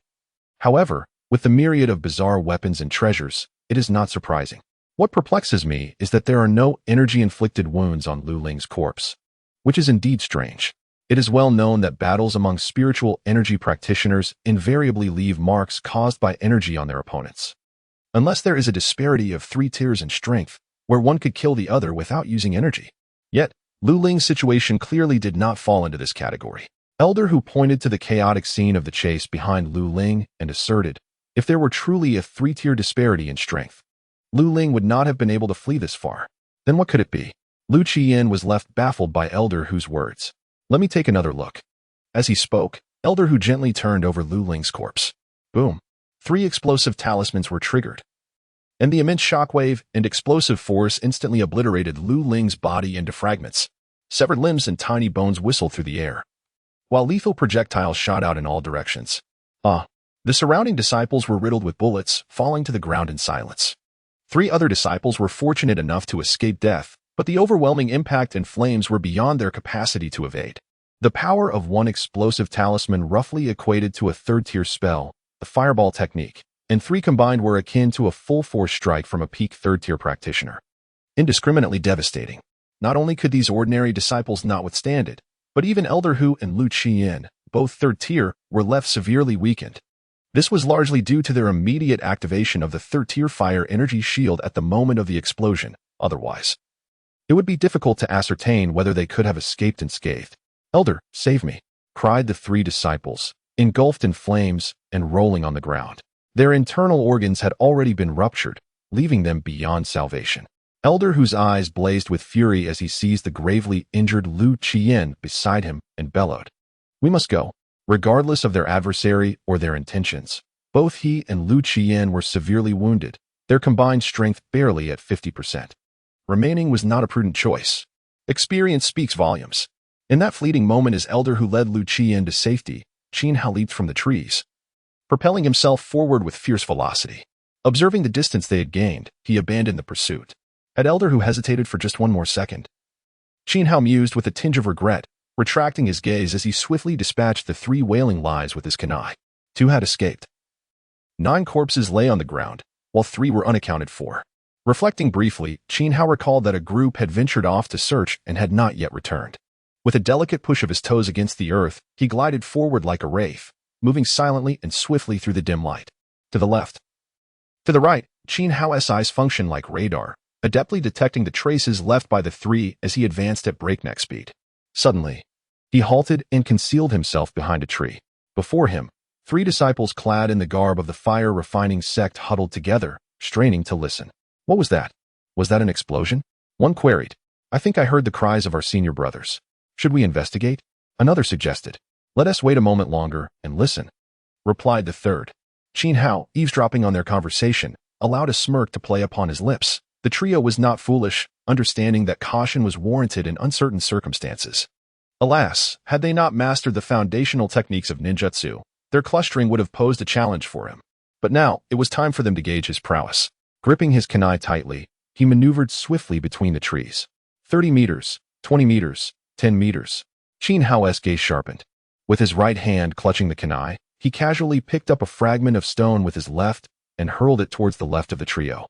Speaker 1: However, with the myriad of bizarre weapons and treasures, it is not surprising. What perplexes me is that there are no energy-inflicted wounds on Lu Ling's corpse, which is indeed strange. It is well known that battles among spiritual energy practitioners invariably leave marks caused by energy on their opponents. Unless there is a disparity of 3 tiers in strength, where one could kill the other without using energy. Yet, Lu Ling's situation clearly did not fall into this category. Elder Hu pointed to the chaotic scene of the chase behind Lu Ling and asserted, if there were truly a 3-tier disparity in strength, Lu Ling would not have been able to flee this far. Then what could it be? Lu Qian was left baffled by Elder Hu's words. Let me take another look. As he spoke, Elder Hu gently turned over Lu Ling's corpse. Boom. 3 explosive talismans were triggered, and the immense shockwave and explosive force instantly obliterated Lu Ling's body into fragments. Severed limbs and tiny bones whistled through the air, while lethal projectiles shot out in all directions. The surrounding disciples were riddled with bullets, falling to the ground in silence. 3 other disciples were fortunate enough to escape death, but the overwhelming impact and flames were beyond their capacity to evade. The power of 1 explosive talisman roughly equated to a 3rd-tier spell, the fireball technique, and 3 combined were akin to a full-force strike from a peak 3rd-tier practitioner. Indiscriminately devastating. Not only could these ordinary disciples not withstand it, but even Elder Hu and Lu Qian, both 3rd-tier, were left severely weakened. This was largely due to their immediate activation of the 3rd-tier fire energy shield at the moment of the explosion. Otherwise, it would be difficult to ascertain whether they could have escaped unscathed. Elder, save me, cried the 3 disciples, engulfed in flames and rolling on the ground. Their internal organs had already been ruptured, leaving them beyond salvation. Elder Hu's eyes blazed with fury as he seized the gravely injured Lu Qian beside him and bellowed. We must go. Regardless of their adversary or their intentions, both he and Lu Qian were severely wounded, their combined strength barely at 50%. Remaining was not a prudent choice. Experience speaks volumes. In that fleeting moment as Elder Hu led Lu Qian to safety, Qin Hao leaped from the trees, propelling himself forward with fierce velocity. Observing the distance they had gained, he abandoned the pursuit. Had Elder Hu hesitated for just 1 more second? Qin Hao mused with a tinge of regret, retracting his gaze as he swiftly dispatched the 3 wailing lies with his kunai. 2 had escaped. 9 corpses lay on the ground, while 3 were unaccounted for. Reflecting briefly, Qin Hao recalled that a group had ventured off to search and had not yet returned. With a delicate push of his toes against the earth, he glided forward like a wraith, moving silently and swiftly through the dim light. To the left. To the right, Qin Hao's eyes functioned like radar, adeptly detecting the traces left by the 3 as he advanced at breakneck speed. Suddenly, he halted and concealed himself behind a tree. Before him, 3 disciples clad in the garb of the fire-refining sect huddled together, straining to listen. What was that? Was that an explosion? One queried. I think I heard the cries of our senior brothers. Should we investigate? Another suggested. Let us wait a moment longer and listen, replied the third. Qin Hao, eavesdropping on their conversation, allowed a smirk to play upon his lips. The trio was not foolish, understanding that caution was warranted in uncertain circumstances. Alas, had they not mastered the foundational techniques of ninjutsu, their clustering would have posed a challenge for him. But now, it was time for them to gauge his prowess. Gripping his kunai tightly, he maneuvered swiftly between the trees. 30 meters, 20 meters, 10 meters. Qin Hao's gaze sharpened. With his right hand clutching the kunai, he casually picked up a fragment of stone with his left and hurled it towards the left of the trio,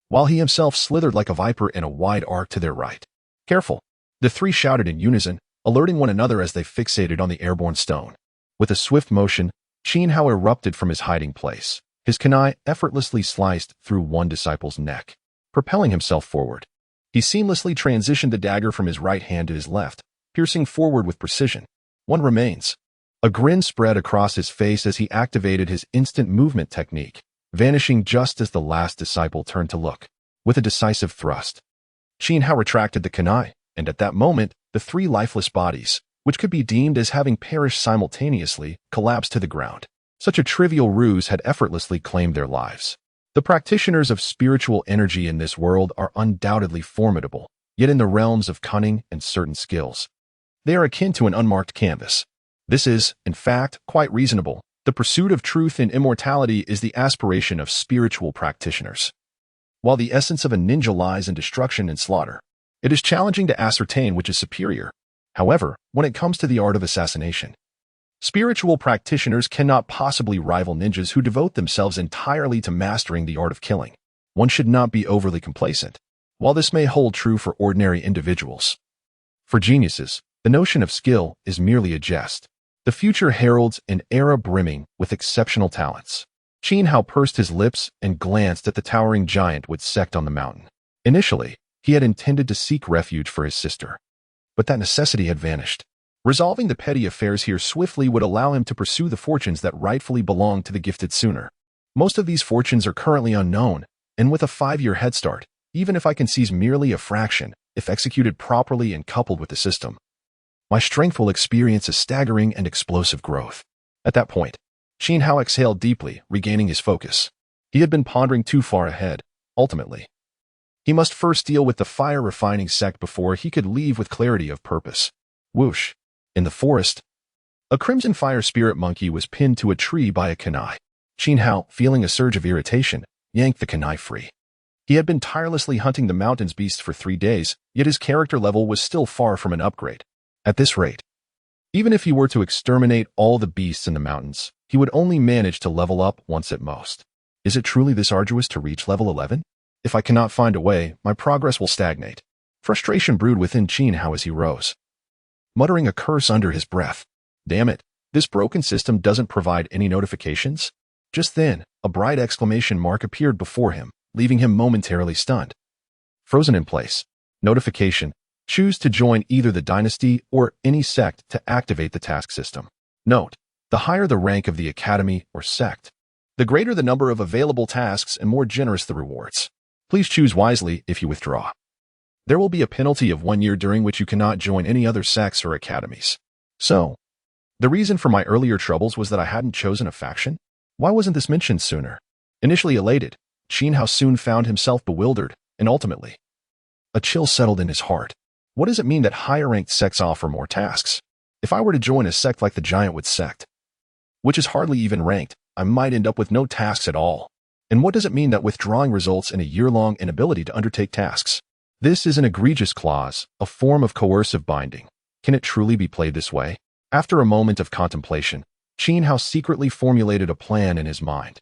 Speaker 1: while he himself slithered like a viper in a wide arc to their right. Careful! The three shouted in unison, alerting one another as they fixated on the airborne stone. With a swift motion, Qin Hao erupted from his hiding place. His kunai effortlessly sliced through one disciple's neck, propelling himself forward. He seamlessly transitioned the dagger from his right hand to his left, piercing forward with precision. One remains. A grin spread across his face as he activated his instant movement technique, vanishing just as the last disciple turned to look. With a decisive thrust, Qin Hao retracted the kunai, and at that moment, the three lifeless bodies, which could be deemed as having perished simultaneously, collapsed to the ground. Such a trivial ruse had effortlessly claimed their lives. The practitioners of spiritual energy in this world are undoubtedly formidable, yet in the realms of cunning and certain skills, they are akin to an unmarked canvas. This is, in fact, quite reasonable. The pursuit of truth and immortality is the aspiration of spiritual practitioners. While the essence of a ninja lies in destruction and slaughter, it is challenging to ascertain which is superior. However, when it comes to the art of assassination, spiritual practitioners cannot possibly rival ninjas who devote themselves entirely to mastering the art of killing. One should not be overly complacent. While this may hold true for ordinary individuals, for geniuses, the notion of skill is merely a jest. The future heralds an era brimming with exceptional talents. Qin Hao pursed his lips and glanced at the towering giant with sect on the mountain. Initially, he had intended to seek refuge for his sister, but that necessity had vanished. Resolving the petty affairs here swiftly would allow him to pursue the fortunes that rightfully belonged to the gifted sooner. Most of these fortunes are currently unknown, and with a 5-year head start, even if I can seize merely a fraction, if executed properly and coupled with the system, my strength will experience a staggering and explosive growth. At that point, Qin Hao exhaled deeply, regaining his focus. He had been pondering too far ahead. Ultimately, he must first deal with the fire-refining sect before he could leave with clarity of purpose. Whoosh! In the forest, a crimson fire spirit monkey was pinned to a tree by a kunai. Qin Hao, feeling a surge of irritation, yanked the kunai free. He had been tirelessly hunting the mountain's beasts for 3 days, yet his character level was still far from an upgrade. At this rate, even if he were to exterminate all the beasts in the mountains, he would only manage to level up once at most. Is it truly this arduous to reach level 11? If I cannot find a way, my progress will stagnate. Frustration brewed within Qin Hao as he rose, muttering a curse under his breath. Damn it, this broken system doesn't provide any notifications? Just then, a bright exclamation mark appeared before him, leaving him momentarily stunned. Frozen in place. Notification. Choose to join either the dynasty or any sect to activate the task system. Note, the higher the rank of the academy or sect, the greater the number of available tasks and more generous the rewards. Please choose wisely if you withdraw. There will be a penalty of 1 year during which you cannot join any other sects or academies. So, the reason for my earlier troubles was that I hadn't chosen a faction? Why wasn't this mentioned sooner? Initially elated, Qin Hao soon found himself bewildered, and ultimately, a chill settled in his heart. What does it mean that higher-ranked sects offer more tasks? If I were to join a sect like the Giant Wood sect, which is hardly even ranked, I might end up with no tasks at all. And what does it mean that withdrawing results in a year-long inability to undertake tasks? This is an egregious clause, a form of coercive binding. Can it truly be played this way? After a moment of contemplation, Qin Hao secretly formulated a plan in his mind.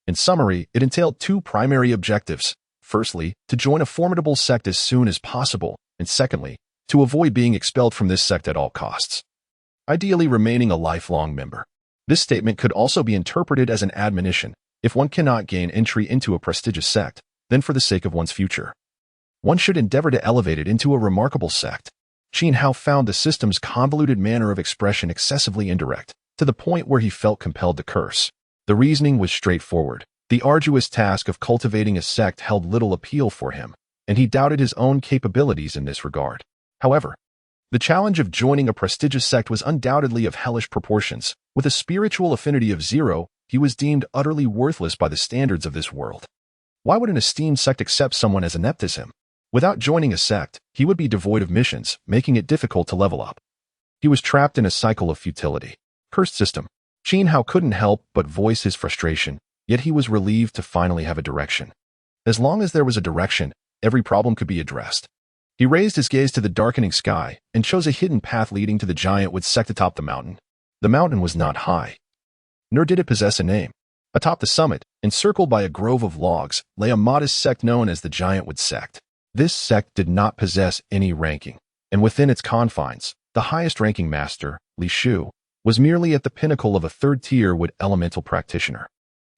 Speaker 1: In summary, it entailed 2 primary objectives. Firstly, to join a formidable sect as soon as possible, and secondly, to avoid being expelled from this sect at all costs, ideally remaining a lifelong member. This statement could also be interpreted as an admonition. If one cannot gain entry into a prestigious sect, then for the sake of one's future, one should endeavor to elevate it into a remarkable sect. Qin Hao found the system's convoluted manner of expression excessively indirect, to the point where he felt compelled to curse. The reasoning was straightforward. The arduous task of cultivating a sect held little appeal for him, and he doubted his own capabilities in this regard. However, the challenge of joining a prestigious sect was undoubtedly of hellish proportions. With a spiritual affinity of 0, he was deemed utterly worthless by the standards of this world. Why would an esteemed sect accept someone as inept as him? Without joining a sect, he would be devoid of missions, making it difficult to level up. He was trapped in a cycle of futility. Cursed system. Xiao couldn't help but voice his frustration, yet he was relieved to finally have a direction. As long as there was a direction, every problem could be addressed. He raised his gaze to the darkening sky and chose a hidden path leading to the giant wood sect atop the mountain. The mountain was not high, nor did it possess a name. Atop the summit, encircled by a grove of logs, lay a modest sect known as the Giant Wood Sect. This sect did not possess any ranking, and within its confines, the highest-ranking master, Xiao, was merely at the pinnacle of a third-tier wood elemental practitioner.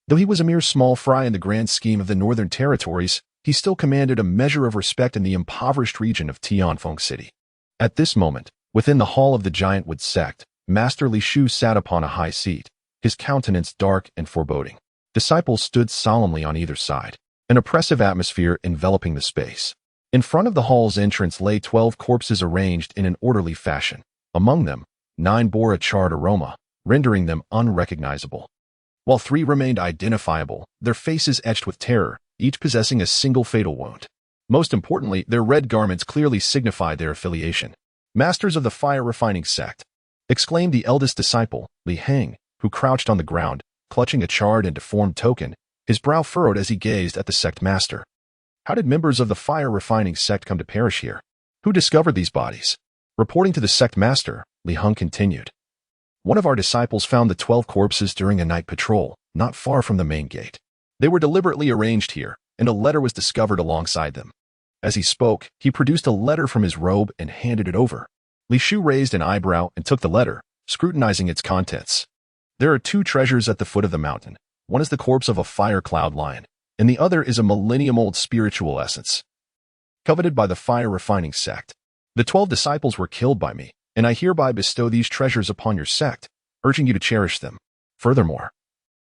Speaker 1: Though he was a mere small fry in the grand scheme of the Northern Territories, he still commanded a measure of respect in the impoverished region of Tianfeng City. At this moment, within the hall of the Giant Wood Sect, Master Xiao sat upon a high seat, his countenance dark and foreboding. Disciples stood solemnly on either side, an oppressive atmosphere enveloping the space. In front of the hall's entrance lay 12 corpses arranged in an orderly fashion. Among them, 9 bore a charred aroma, rendering them unrecognizable, while 3 remained identifiable, their faces etched with terror, each possessing a single fatal wound. Most importantly, their red garments clearly signified their affiliation. Masters of the Fire Refining Sect, exclaimed the eldest disciple, Li Heng, who crouched on the ground, clutching a charred and deformed token, his brow furrowed as he gazed at the sect master. How did members of the Fire Refining Sect come to perish here? Who discovered these bodies? Reporting to the sect master, Li Heng continued. One of our disciples found the 12 corpses during a night patrol, not far from the main gate. They were deliberately arranged here, and a letter was discovered alongside them. As he spoke, he produced a letter from his robe and handed it over. Xiao raised an eyebrow and took the letter, scrutinizing its contents. There are 2 treasures at the foot of the mountain. One is the corpse of a fire cloud lion, and the other is a millennium-old spiritual essence, coveted by the Fire Refining Sect. The 12 disciples were killed by me, and I hereby bestow these treasures upon your sect, urging you to cherish them. Furthermore,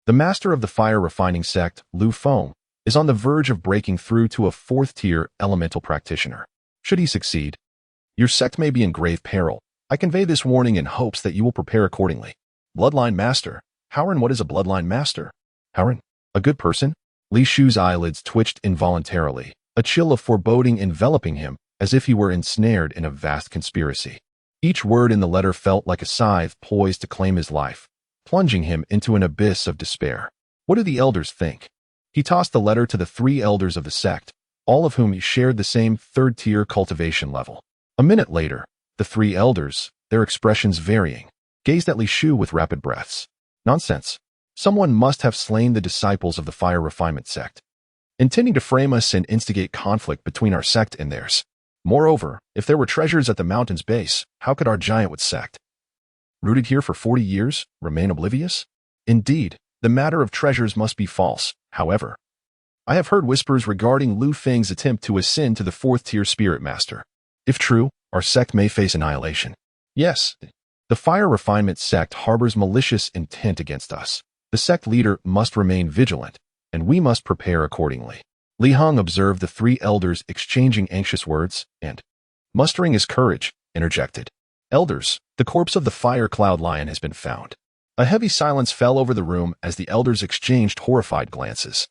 Speaker 1: the master of the Fire Refining Sect, Lu Feng, is on the verge of breaking through to a 4th-tier elemental practitioner. Should he succeed, your sect may be in grave peril. I convey this warning in hopes that you will prepare accordingly. Bloodline Master. Howren, what is a Bloodline Master? Howren, a good person? Xiao's eyelids twitched involuntarily, a chill of foreboding enveloping him, as if he were ensnared in a vast conspiracy. Each word in the letter felt like a scythe poised to claim his life, plunging him into an abyss of despair. What do the elders think? He tossed the letter to the 3 elders of the sect, all of whom shared the same 3rd-tier cultivation level. A minute later, the 3 elders, their expressions varying, gazed at Xiao with rapid breaths. Nonsense. Someone must have slain the disciples of the Fire Refinement Sect, intending to frame us and instigate conflict between our sect and theirs. Moreover, if there were treasures at the mountain's base, how could our Giant Wood Sect, rooted here for 40 years, remain oblivious? Indeed, the matter of treasures must be false. However, I have heard whispers regarding Lu Feng's attempt to ascend to the 4th-tier Spirit Master. If true, our sect may face annihilation. Yes, the Fire Refinement Sect harbors malicious intent against us. The sect leader must remain vigilant, and we must prepare accordingly. Li Heng observed the 3 elders exchanging anxious words and, mustering his courage, interjected. Elders, the corpse of the Fire Cloud Lion has been found. A heavy silence fell over the room as the elders exchanged horrified glances.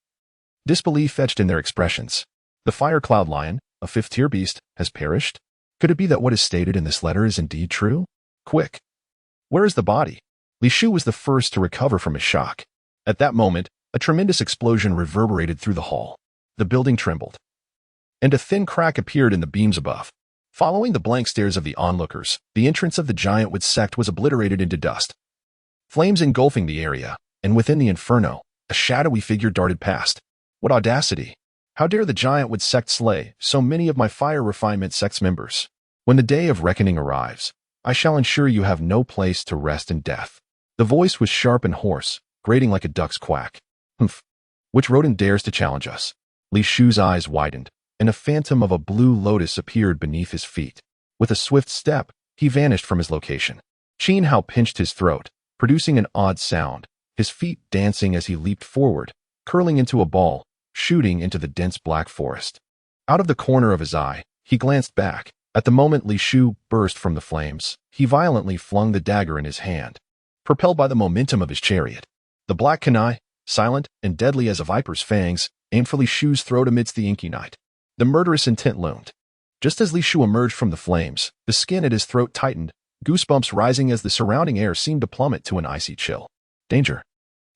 Speaker 1: Disbelief etched in their expressions. The Fire Cloud Lion, a 5th-tier beast, has perished? Could it be that what is stated in this letter is indeed true? Quick! Where is the body? Xiao was the first to recover from his shock. At that moment, a tremendous explosion reverberated through the hall. The building trembled, and a thin crack appeared in the beams above. Following the blank stares of the onlookers, the entrance of the Giant Wood Sect was obliterated into dust. Flames engulfing the area, and within the inferno, a shadowy figure darted past. What audacity! How dare the Giant Wood Sect slay so many of my Fire Refinement Sect's members? When the day of reckoning arrives, I shall ensure you have no place to rest in death. The voice was sharp and hoarse, grating like a duck's quack. Humph! Which rodent dares to challenge us? Xiao's eyes widened, and a phantom of a blue lotus appeared beneath his feet. With a swift step, he vanished from his location. Xiao pinched his throat, producing an odd sound, his feet dancing as he leaped forward, curling into a ball, shooting into the dense black forest. Out of the corner of his eye, he glanced back. At the moment Li Shu burst from the flames, he violently flung the dagger in his hand. Propelled by the momentum of his chariot, the black kunai, silent and deadly as a viper's fangs, aimed for Li Shu's throat amidst the inky night. The murderous intent loomed. Just as Li Shu emerged from the flames, the skin at his throat tightened, goosebumps rising as the surrounding air seemed to plummet to an icy chill. Danger.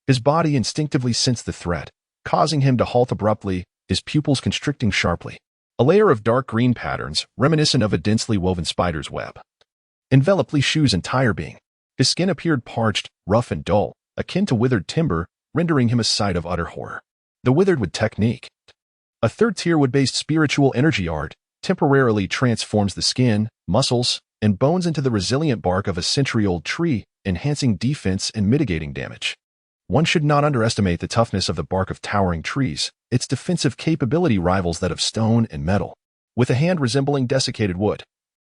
Speaker 1: His body instinctively sensed the threat, causing him to halt abruptly, his pupils constricting sharply. A layer of dark green patterns, reminiscent of a densely woven spider's web, enveloped Li Shu's entire being. His skin appeared parched, rough and dull, akin to withered timber, rendering him a sight of utter horror. The withered wood technique. A third-tier wood-based spiritual energy art temporarily transforms the skin, muscles, and bones into the resilient bark of a century-old tree, enhancing defense and mitigating damage. One should not underestimate the toughness of the bark of towering trees. Its defensive capability rivals that of stone and metal. With a hand resembling desiccated wood,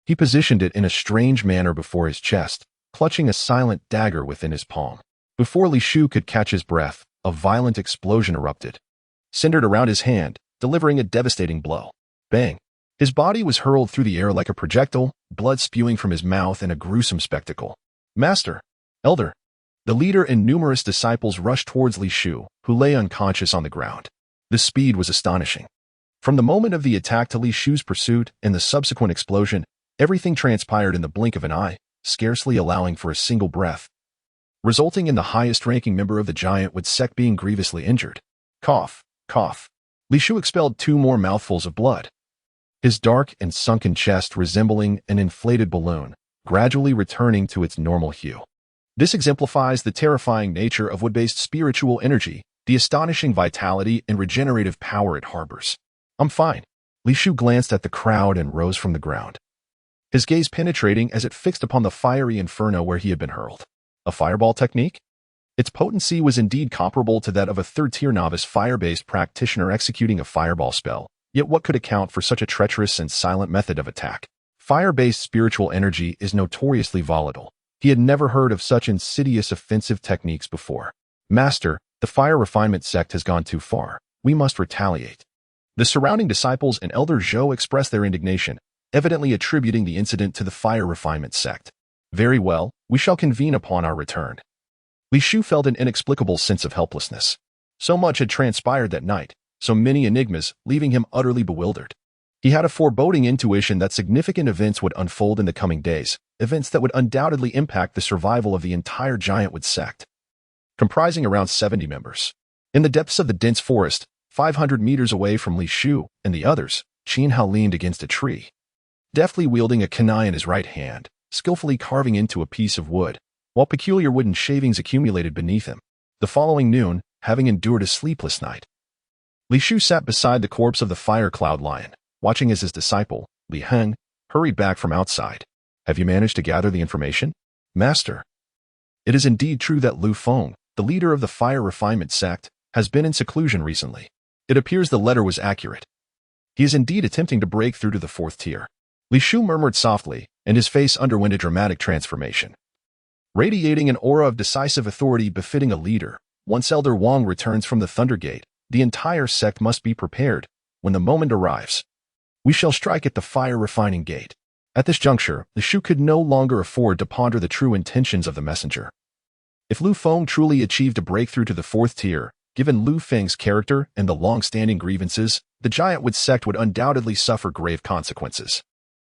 Speaker 1: he positioned it in a strange manner before his chest, clutching a silent dagger within his palm. Before Li Shu could catch his breath, a violent explosion erupted, centered around his hand, delivering a devastating blow. Bang! His body was hurled through the air like a projectile, blood spewing from his mouth in a gruesome spectacle. Master! Elder! The leader and numerous disciples rushed towards Li Shu, who lay unconscious on the ground. The speed was astonishing. From the moment of the attack to Li Shu's pursuit and the subsequent explosion, everything transpired in the blink of an eye, scarcely allowing for a single breath, resulting in the highest-ranking member of the giant wood sect being grievously injured. Cough, cough. Li Shu expelled 2 more mouthfuls of blood, his dark and sunken chest resembling an inflated balloon, gradually returning to its normal hue. This exemplifies the terrifying nature of wood-based spiritual energy, the astonishing vitality and regenerative power it harbors. I'm fine. Li Shu glanced at the crowd and rose from the ground, his gaze penetrating as it fixed upon the fiery inferno where he had been hurled. A fireball technique? Its potency was indeed comparable to that of a third-tier novice fire-based practitioner executing a fireball spell, yet what could account for such a treacherous and silent method of attack? Fire-based spiritual energy is notoriously volatile. He had never heard of such insidious offensive techniques before. Master, the fire refinement sect has gone too far. We must retaliate. The surrounding disciples and Elder Xiao expressed their indignation, evidently attributing the incident to the fire refinement sect. Very well, we shall convene upon our return. Li Shu felt an inexplicable sense of helplessness. So much had transpired that night, so many enigmas, leaving him utterly bewildered. He had a foreboding intuition that significant events would unfold in the coming days, events that would undoubtedly impact the survival of the entire giant wood sect, comprising around 70 members. In the depths of the dense forest, 500 meters away from Li Shu and the others, Qin Hao leaned against a tree, deftly wielding a kunai in his right hand, skillfully carving into a piece of wood, while peculiar wooden shavings accumulated beneath him. The following noon, having endured a sleepless night, Li Shu sat beside the corpse of the fire cloud lion, watching as his disciple, Li Heng, hurried back from outside. Have you managed to gather the information? Master. It is indeed true that Lu Feng, the leader of the fire refinement sect, has been in seclusion recently. It appears the letter was accurate. He is indeed attempting to break through to the 4th tier. Li Shu murmured softly, and his face underwent a dramatic transformation. Radiating an aura of decisive authority befitting a leader, once Elder Wang returns from the Thunder Gate, the entire sect must be prepared. When the moment arrives, we shall strike at the fire refining gate. At this juncture, Li Shu could no longer afford to ponder the true intentions of the messenger. If Lu Feng truly achieved a breakthrough to the 4th tier, given Lu Feng's character and the long-standing grievances, the giant wood sect would undoubtedly suffer grave consequences.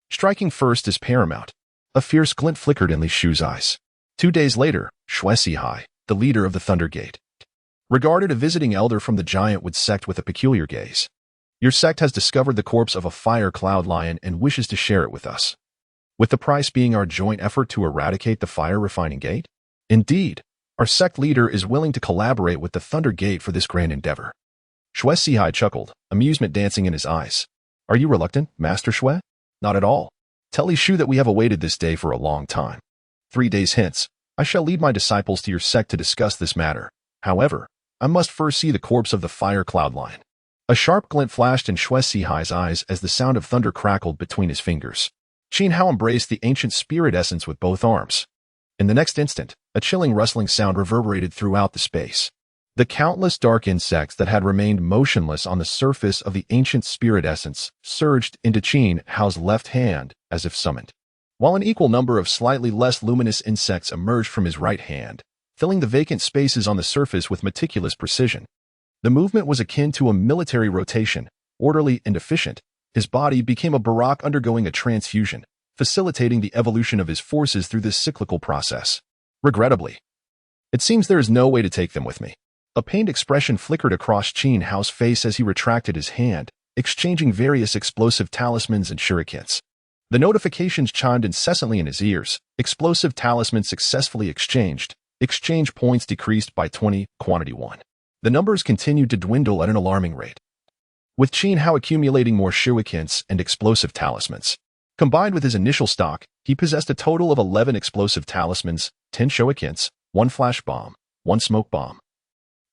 Speaker 1: Striking first is paramount. A fierce glint flickered in Li Shu's eyes. 2 days later, Shuai, the leader of the Thunder Gate, regarded a visiting elder from the giant wood sect with a peculiar gaze. Your sect has discovered the corpse of a fire cloud lion and wishes to share it with us, with the price being our joint effort to eradicate the fire refining gate? Indeed, our sect leader is willing to collaborate with the Thunder Gate for this grand endeavor. Shuai chuckled, amusement dancing in his eyes. Are you reluctant, Master Shui? Not at all. Tell Li Shu that we have awaited this day for a long time. 3 days hence, I shall lead my disciples to your sect to discuss this matter. However, I must first see the corpse of the fire cloud lion. A sharp glint flashed in Shuai's eyes as the sound of thunder crackled between his fingers. Qin Hao embraced the ancient spirit essence with both arms. In the next instant, a chilling rustling sound reverberated throughout the space. The countless dark insects that had remained motionless on the surface of the ancient spirit essence surged into Qin Hao's left hand as if summoned, while an equal number of slightly less luminous insects emerged from his right hand, filling the vacant spaces on the surface with meticulous precision. The movement was akin to a military rotation, orderly and efficient. His body became a Barak undergoing a transfusion, facilitating the evolution of his forces through this cyclical process. Regrettably, it seems there is no way to take them with me. A pained expression flickered across Qin Hao's face as he retracted his hand, exchanging various explosive talismans and shurikens. The notifications chimed incessantly in his ears. Explosive talismans successfully exchanged. Exchange points decreased by 20, quantity 1. The numbers continued to dwindle at an alarming rate, with Qin Hao accumulating more shurikens and explosive talismans. Combined with his initial stock, he possessed a total of 11 explosive talismans, 10 shurikens, 1 flash bomb, 1 smoke bomb,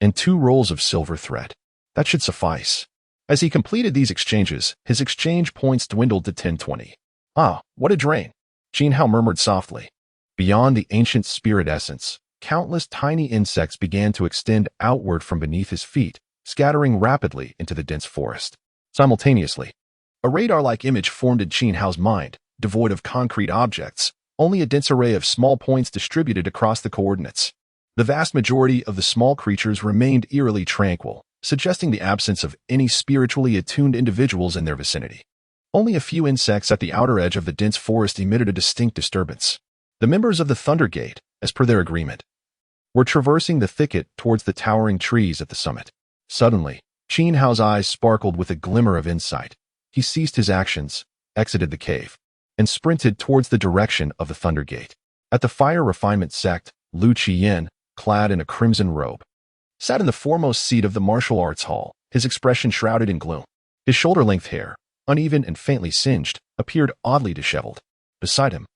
Speaker 1: and 2 rolls of silver thread. That should suffice. As he completed these exchanges, his exchange points dwindled to 1020. Ah, what a drain, Qin Hao murmured softly. Beyond the ancient spirit essence, countless tiny insects began to extend outward from beneath his feet, scattering rapidly into the dense forest. Simultaneously, a radar-like image formed in Qin Hao's mind, devoid of concrete objects, only a dense array of small points distributed across the coordinates. The vast majority of the small creatures remained eerily tranquil, suggesting the absence of any spiritually attuned individuals in their vicinity. Only a few insects at the outer edge of the dense forest emitted a distinct disturbance. The members of the Thunder Gate, as per their agreement, were traversing the thicket towards the towering trees at the summit. Suddenly, Qin Hao's eyes sparkled with a glimmer of insight. He ceased his actions, exited the cave, and sprinted towards the direction of the Thunder Gate. At the Fire Refinement Sect, Lu Qiyan, clad in a crimson robe, sat in the foremost seat of the martial arts hall, his expression shrouded in gloom. His shoulder-length hair, uneven and faintly singed, appeared oddly disheveled. Beside him,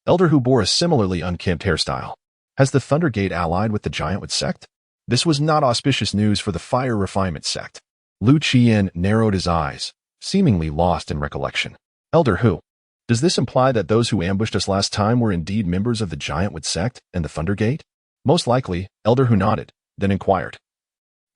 Speaker 1: Elder Hu bore a similarly unkempt hairstyle. Has the Thunder Gate allied with the Giantwood sect? This was not auspicious news for the Fire Refinement sect. Lu Qiyan narrowed his eyes, seemingly lost in recollection. Elder Hu, does this imply that those who ambushed us last time were indeed members of the Giantwood sect and the Thunder Gate? Most likely, Elder Hu nodded, then inquired.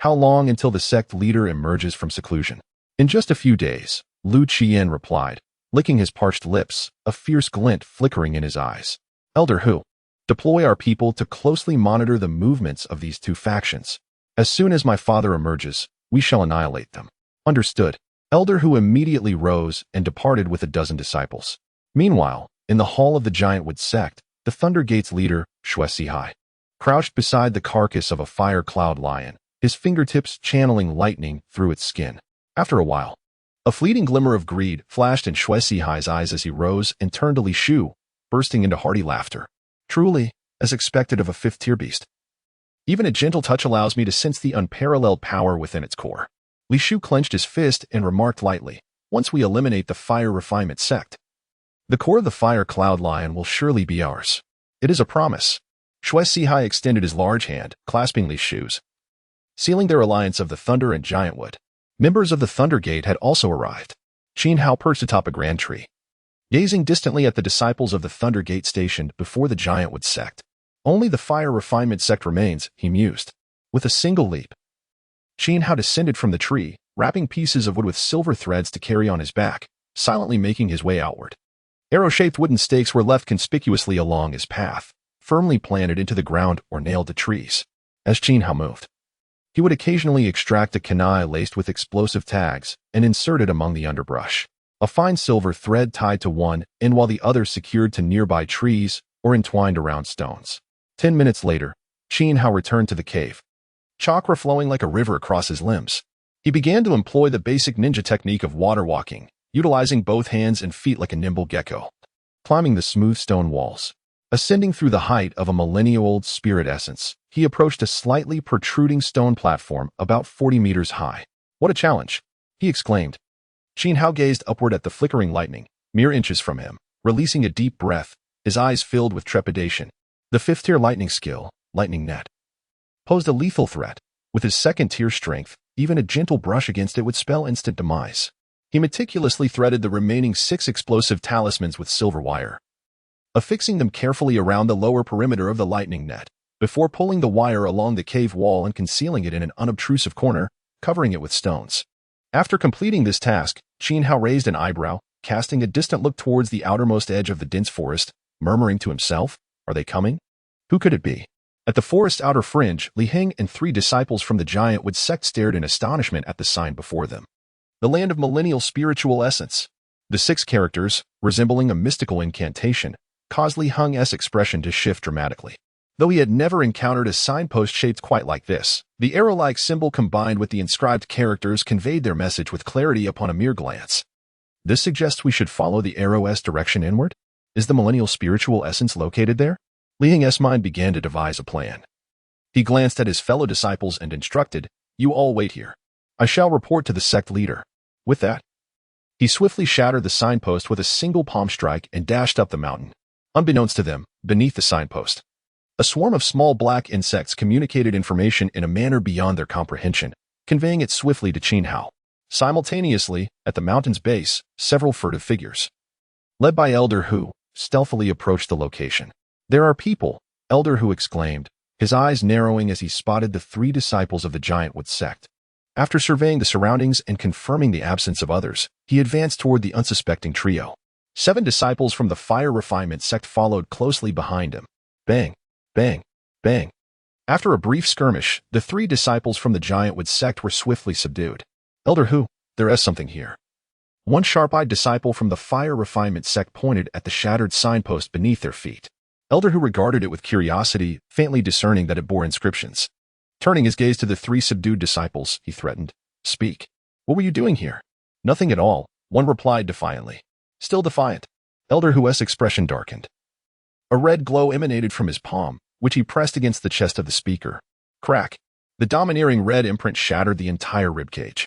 Speaker 1: How long until the sect leader emerges from seclusion? In just a few days, Lu Qiyan replied, licking his parched lips, a fierce glint flickering in his eyes. Elder Hu, deploy our people to closely monitor the movements of these two factions. As soon as my father emerges, we shall annihilate them. Understood. Elder Hu immediately rose and departed with a dozen disciples. Meanwhile, in the hall of the Giantwood sect, the Thunder Gate's leader, Shuai, crouched beside the carcass of a fire cloud lion, his fingertips channeling lightning through its skin. After a while, a fleeting glimmer of greed flashed in Shuai's eyes as he rose and turned to Li Shu, bursting into hearty laughter. Truly, as expected of a fifth-tier beast. Even a gentle touch allows me to sense the unparalleled power within its core. Li Shu clenched his fist and remarked lightly, once we eliminate the Fire Refinement sect, the core of the Fire Cloud Lion will surely be ours. It is a promise. Shuai extended his large hand, clasping Li Shu's, sealing their alliance of the Thunder and Giantwood. Members of the Thunder Gate had also arrived. Qin Hao perched atop a grand tree, gazing distantly at the disciples of the Thunder Gate stationed before the Giantwood sect. Only the Fire Refinement sect remains, he mused. With a single leap, Qin Hao descended from the tree, wrapping pieces of wood with silver threads to carry on his back, silently making his way outward. Arrow-shaped wooden stakes were left conspicuously along his path, firmly planted into the ground or nailed to trees. As Qin Hao moved, he would occasionally extract a kunai laced with explosive tags and insert it among the underbrush. A fine silver thread tied to one end while the other secured to nearby trees or entwined around stones. 10 minutes later, Qin Hao returned to the cave, chakra flowing like a river across his limbs. He began to employ the basic ninja technique of water walking, utilizing both hands and feet like a nimble gecko, climbing the smooth stone walls. Ascending through the height of a millennia-old spirit essence, he approached a slightly protruding stone platform about 40 meters high. What a challenge, he exclaimed. Qin Hao gazed upward at the flickering lightning, mere inches from him, releasing a deep breath, his eyes filled with trepidation. The fifth-tier lightning skill, Lightning Net, posed a lethal threat. With his second-tier strength, even a gentle brush against it would spell instant demise. He meticulously threaded the remaining 6 explosive talismans with silver wire, affixing them carefully around the lower perimeter of the lightning net. before pulling the wire along the cave wall and concealing it in an unobtrusive corner, covering it with stones. After completing this task, Xiao raised an eyebrow, casting a distant look towards the outermost edge of the dense forest, murmuring to himself, "Are they coming? Who could it be?" At the forest's outer fringe, Li Heng and 3 disciples from the giant wood sect stared in astonishment at the sign before them. The land of millennial spiritual essence. The 6 characters, resembling a mystical incantation, caused Li Heng's expression to shift dramatically. Though he had never encountered a signpost shaped quite like this, the arrow-like symbol combined with the inscribed characters conveyed their message with clarity upon a mere glance. This suggests we should follow the arrow's direction inward? Is the millennial spiritual essence located there? Li Heng's mind began to devise a plan. He glanced at his fellow disciples and instructed, "You all wait here. I shall report to the sect leader." With that, he swiftly shattered the signpost with a single palm strike and dashed up the mountain. Unbeknownst to them, beneath the signpost, a swarm of small black insects communicated information in a manner beyond their comprehension, conveying it swiftly to Xiao. Simultaneously, at the mountain's base, several furtive figures, led by Elder Hu, stealthily approached the location. "There are people," Elder Hu exclaimed, his eyes narrowing as he spotted the 3 disciples of the giant wood sect. After surveying the surroundings and confirming the absence of others, he advanced toward the unsuspecting trio. 7 disciples from the fire refinement sect followed closely behind him. Bang, bang, bang. After a brief skirmish, the 3 disciples from the giant wood sect were swiftly subdued. "Elder Hu, there is something here." One sharp-eyed disciple from the fire refinement sect pointed at the shattered signpost beneath their feet. Elder Hu regarded it with curiosity, faintly discerning that it bore inscriptions. Turning his gaze to the 3 subdued disciples, he threatened, "Speak. What were you doing here?" "Nothing at all," one replied defiantly. Still defiant, Elder Hu's expression darkened. A red glow emanated from his palm, which he pressed against the chest of the speaker. Crack! The domineering red imprint shattered the entire ribcage,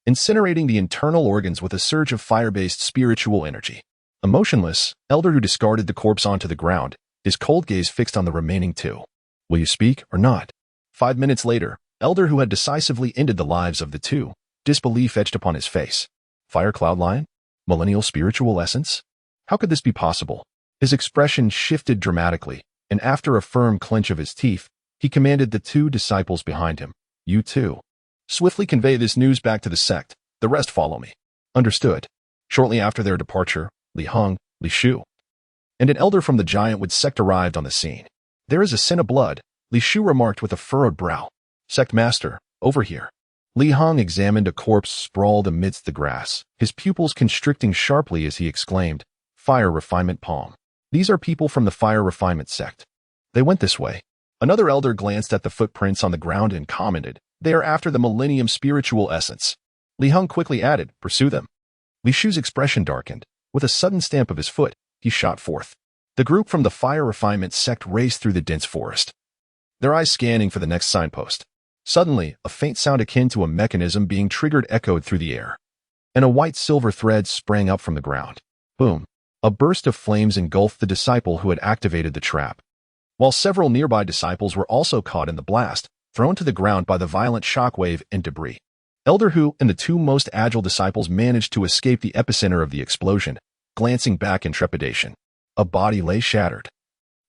Speaker 1: incinerating the internal organs with a surge of fire-based spiritual energy. Emotionless, Elder Hu discarded the corpse onto the ground, his cold gaze fixed on the remaining 2. "Will you speak or not?" 5 minutes later, Elder Hu had decisively ended the lives of the 2, disbelief etched upon his face. Fire Cloud Lion? Millennial spiritual essence? How could this be possible? His expression shifted dramatically, and after a firm clench of his teeth, he commanded the 2 disciples behind him, "You too. Swiftly convey this news back to the sect. The rest follow me." Understood. Shortly after their departure, Li Heng, Li Shu, and an elder from the giant wood sect arrived on the scene. "There is a scent of blood," Li Shu remarked with a furrowed brow. "Sect master, over here." Li Heng examined a corpse sprawled amidst the grass, his pupils constricting sharply as he exclaimed, "Fire refinement palm. These are people from the fire refinement sect. They went this way." Another elder glanced at the footprints on the ground and commented, "They are after the millennium spiritual essence." Li Heng quickly added, "Pursue them." Li Shu's expression darkened. With a sudden stamp of his foot, he shot forth. The group from the fire refinement sect raced through the dense forest, their eyes scanning for the next signpost. Suddenly, a faint sound akin to a mechanism being triggered echoed through the air, and a white-silver thread sprang up from the ground. Boom! A burst of flames engulfed the disciple who had activated the trap, while several nearby disciples were also caught in the blast, thrown to the ground by the violent shockwave and debris. Elder Hu and the 2 most agile disciples managed to escape the epicenter of the explosion, glancing back in trepidation. A body lay shattered.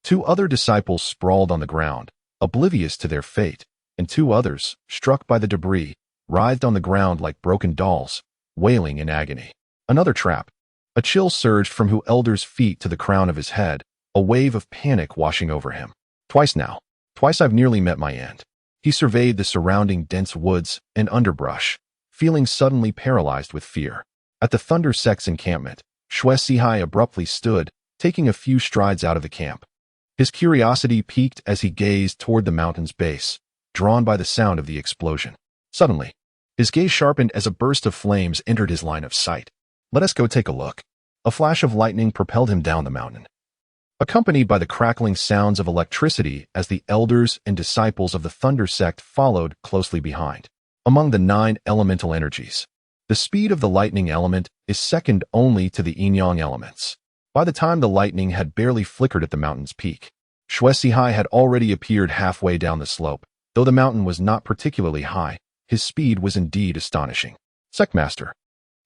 Speaker 1: 2 other disciples sprawled on the ground, oblivious to their fate, and 2 others, struck by the debris, writhed on the ground like broken dolls, wailing in agony. Another trap. A chill surged from Hu Elder's feet to the crown of his head, a wave of panic washing over him. Twice now. Twice I've nearly met my end. He surveyed the surrounding dense woods and underbrush, feeling suddenly paralyzed with fear. At the Thunder Sect's encampment, Xiao abruptly stood, taking a few strides out of the camp. His curiosity piqued as he gazed toward the mountain's base, drawn by the sound of the explosion. Suddenly, his gaze sharpened as a burst of flames entered his line of sight. "Let us go take a look." A flash of lightning propelled him down the mountain, accompanied by the crackling sounds of electricity as the elders and disciples of the Thunder Sect followed closely behind. Among the 9 elemental energies, the speed of the lightning element is second only to the yin-yang elements. By the time the lightning had barely flickered at the mountain's peak, Xiao had already appeared halfway down the slope. Though the mountain was not particularly high, his speed was indeed astonishing. "Sectmaster,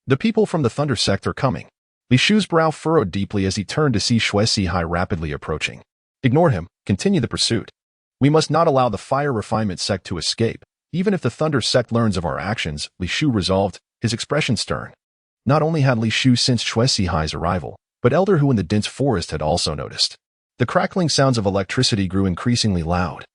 Speaker 1: the people from the Thunder Sect are coming." Li Shu's brow furrowed deeply as he turned to see Xiao rapidly approaching. "Ignore him. Continue the pursuit." We must not allow the fire refinement sect to escape. Even if the thunder sect learns of our actions, Li Shu resolved, his expression stern. Not only had Li Shu sensed Xue Sihai's arrival, but Elder Hu in the dense forest had also noticed. The crackling sounds of electricity grew increasingly loud,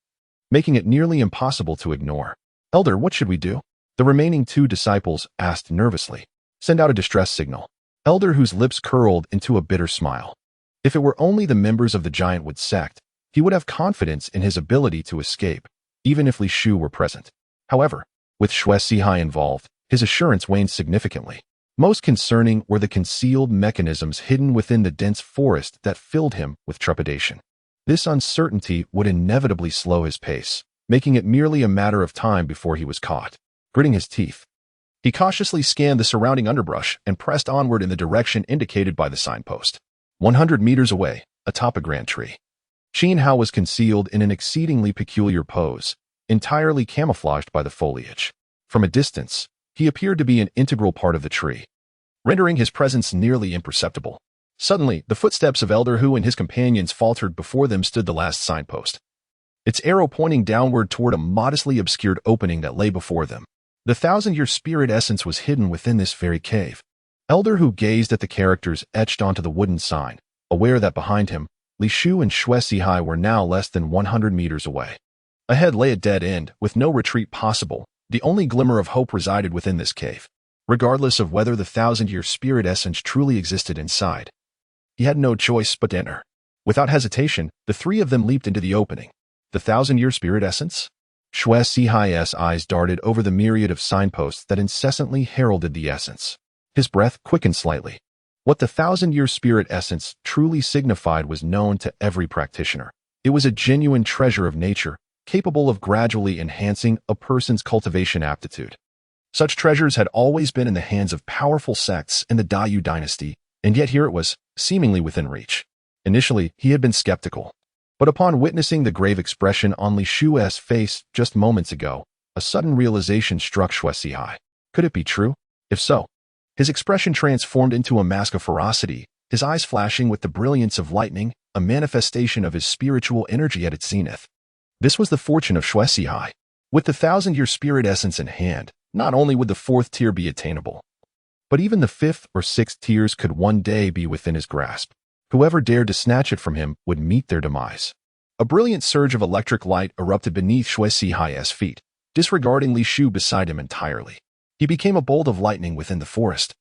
Speaker 1: making it nearly impossible to ignore. Elder, what should we do? The remaining two disciples asked nervously. Send out a distress signal. Elder Hu's lips curled into a bitter smile. If it were only the members of the Giantwood sect, he would have confidence in his ability to escape, even if Li Shu were present. However, with Xue Sihai involved, his assurance waned significantly. Most concerning were the concealed mechanisms hidden within the dense forest that filled him with trepidation. This uncertainty would inevitably slow his pace, making it merely a matter of time before he was caught. Gritting his teeth, he cautiously scanned the surrounding underbrush and pressed onward in the direction indicated by the signpost. 100 meters away, atop a grand tree, Qin Hao was concealed in an exceedingly peculiar pose, entirely camouflaged by the foliage. From a distance, he appeared to be an integral part of the tree, rendering his presence nearly imperceptible. Suddenly, the footsteps of Elder Hu and his companions faltered. Before them stood the last signpost, its arrow pointing downward toward a modestly obscured opening that lay before them. The thousand-year spirit essence was hidden within this very cave. Elder Hu gazed at the characters etched onto the wooden sign, aware that behind him, Li Shu and Xue Sihai were now less than 100 meters away. Ahead lay a dead end, with no retreat possible. The only glimmer of hope resided within this cave. Regardless of whether the thousand-year spirit essence truly existed inside, he had no choice but to enter. Without hesitation, the three of them leaped into the opening. The thousand-year spirit essence? Xue Sihai's eyes darted over the myriad of signposts that incessantly heralded the essence. His breath quickened slightly. What the thousand-year spirit essence truly signified was known to every practitioner. It was a genuine treasure of nature, capable of gradually enhancing a person's cultivation aptitude. Such treasures had always been in the hands of powerful sects in the Dayu dynasty, and yet here it was, seemingly within reach. Initially, he had been skeptical, but upon witnessing the grave expression on Li Shu's face just moments ago, a sudden realization struck Xue Sihai. Could it be true? If so, his expression transformed into a mask of ferocity, his eyes flashing with the brilliance of lightning, a manifestation of his spiritual energy at its zenith. This was the fortune of Xue Sihai. With the thousand-year spirit essence in hand, not only would the fourth tier be attainable, but even the fifth or sixth tiers could one day be within his grasp. Whoever dared to snatch it from him would meet their demise. A brilliant surge of electric light erupted beneath Xue Sihai's feet, disregarding Li Shu beside him entirely. He became a bolt of lightning within the forest,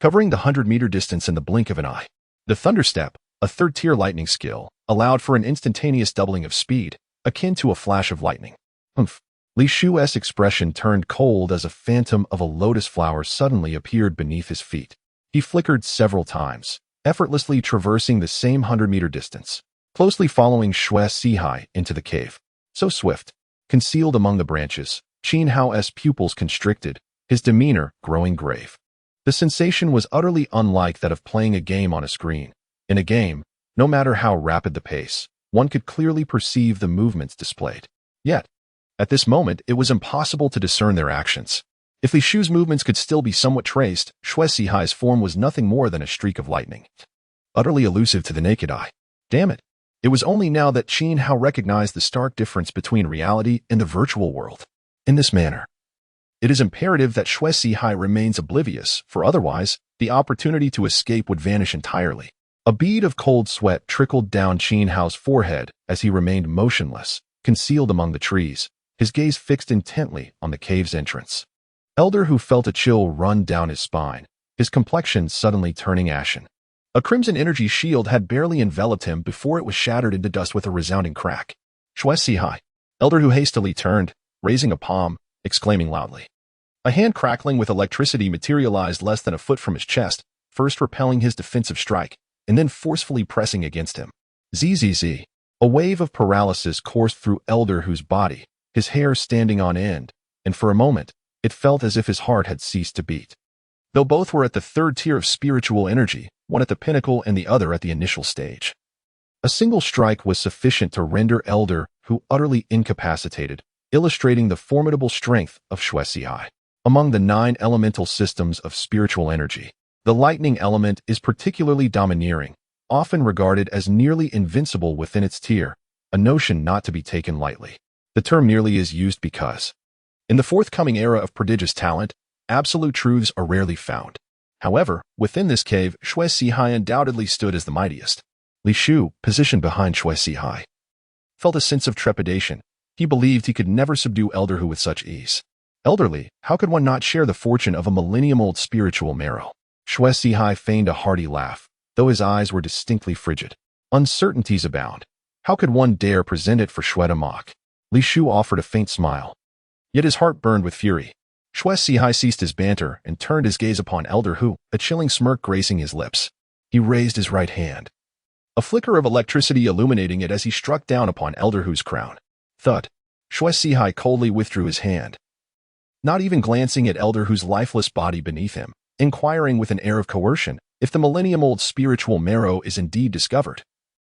Speaker 1: covering the 100-meter distance in the blink of an eye. The Thunderstep, a third-tier lightning skill, allowed for an instantaneous doubling of speed, akin to a flash of lightning. Humph. Li Shu's expression turned cold as a phantom of a lotus flower suddenly appeared beneath his feet. He flickered several times, effortlessly traversing the same 100-meter distance, closely following Xue Sihai into the cave. So swift, concealed among the branches, Qin Hao's pupils constricted, his demeanor growing grave. The sensation was utterly unlike that of playing a game on a screen. In a game, no matter how rapid the pace, one could clearly perceive the movements displayed. Yet, at this moment, it was impossible to discern their actions. If Li Shu's movements could still be somewhat traced, Xue Sihai's form was nothing more than a streak of lightning, utterly elusive to the naked eye. Damn it! It was only now that Qin Hao recognized the stark difference between reality and the virtual world. In this manner, it is imperative that Xue Sihai remains oblivious, for otherwise, the opportunity to escape would vanish entirely. A bead of cold sweat trickled down Qin Hao's forehead as he remained motionless, concealed among the trees, his gaze fixed intently on the cave's entrance. Elder Hu felt a chill run down his spine, his complexion suddenly turning ashen. A crimson energy shield had barely enveloped him before it was shattered into dust with a resounding crack. Xue Sihai. Elder Hu hastily turned, raising a palm, exclaiming loudly. A hand crackling with electricity materialized less than a foot from his chest, first repelling his defensive strike, and then forcefully pressing against him. Zzz. A wave of paralysis coursed through Elder Hu's body, his hair standing on end, and for a moment, it felt as if his heart had ceased to beat. Though both were at the third tier of spiritual energy, one at the pinnacle and the other at the initial stage. A single strike was sufficient to render Elder Hu utterly incapacitated, illustrating the formidable strength of Xue Sihai. Among the 9 elemental systems of spiritual energy, the lightning element is particularly domineering, often regarded as nearly invincible within its tier, a notion not to be taken lightly. The term merely is used because, in the forthcoming era of prodigious talent, absolute truths are rarely found. However, within this cave, Shui Sihai undoubtedly stood as the mightiest. Li Shu, positioned behind Shui Sihai, felt a sense of trepidation. He believed he could never subdue Elder Hu with such ease. Elderly, how could one not share the fortune of a millennium-old spiritual marrow? Shui Sihai feigned a hearty laugh, though his eyes were distinctly frigid. Uncertainties abound. How could one dare present it for Shui to mock? Li Shu offered a faint smile. Yet his heart burned with fury. Shui Sihai ceased his banter and turned his gaze upon Elder Hu, a chilling smirk gracing his lips. He raised his right hand, a flicker of electricity illuminating it as he struck down upon Elder Hu's crown. Thud. Shui Sihai coldly withdrew his hand, not even glancing at Elder Hu's lifeless body beneath him, inquiring with an air of coercion, if the millennium-old spiritual marrow is indeed discovered.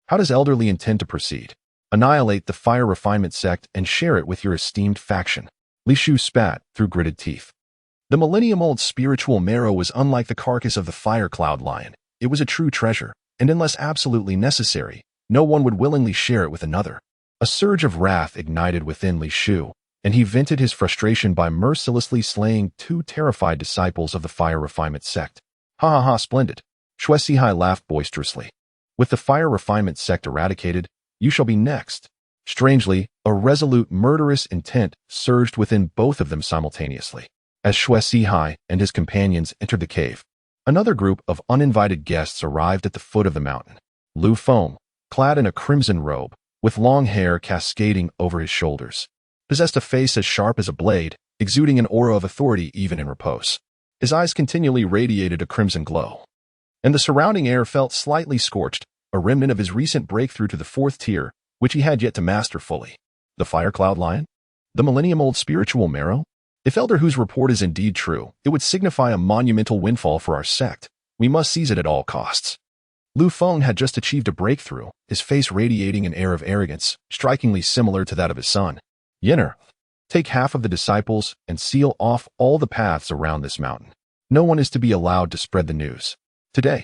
Speaker 1: How does Elderly intend to proceed? Annihilate the fire refinement sect and share it with your esteemed faction. Li Shu spat through gritted teeth. The millennium-old spiritual marrow was unlike the carcass of the fire cloud lion. It was a true treasure, and unless absolutely necessary, no one would willingly share it with another. A surge of wrath ignited within Li Shu, and he vented his frustration by mercilessly slaying 2 terrified disciples of the fire refinement sect. Ha ha ha, splendid. Shui Sihai laughed boisterously. With the fire refinement sect eradicated, you shall be next. Strangely, a resolute murderous intent surged within both of them simultaneously. As Shui Sihai and his companions entered the cave, another group of uninvited guests arrived at the foot of the mountain. Lu Feng, clad in a crimson robe, with long hair cascading over his shoulders, possessed a face as sharp as a blade, exuding an aura of authority even in repose. His eyes continually radiated a crimson glow, and the surrounding air felt slightly scorched, a remnant of his recent breakthrough to the 4th tier, which he had yet to master fully. The Fire Cloud Lion? The millennium-old spiritual marrow? If Elder Hu's report is indeed true, it would signify a monumental windfall for our sect. We must seize it at all costs. Lu Feng had just achieved a breakthrough, his face radiating an air of arrogance, strikingly similar to that of his son. Yenner, take half of the disciples and seal off all the paths around this mountain. No one is to be allowed to spread the news. Today,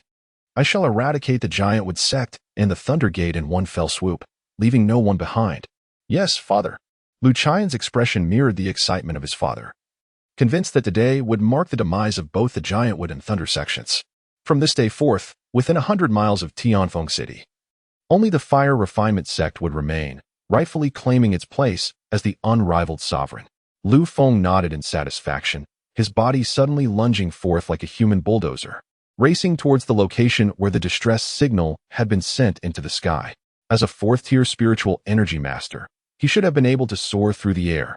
Speaker 1: I shall eradicate the Giantwood sect and the Thunder Gate in one fell swoop, leaving no one behind. Yes, father. Lu Qian's expression mirrored the excitement of his father, convinced that today would mark the demise of both the Giantwood and Thunder sections. From this day forth, within 100 miles of Tianfeng City, only the Fire Refinement sect would remain, rightfully claiming its place as the unrivaled sovereign. Lu Feng nodded in satisfaction, his body suddenly lunging forth like a human bulldozer, racing towards the location where the distress signal had been sent into the sky. As a 4th-tier spiritual energy master, he should have been able to soar through the air.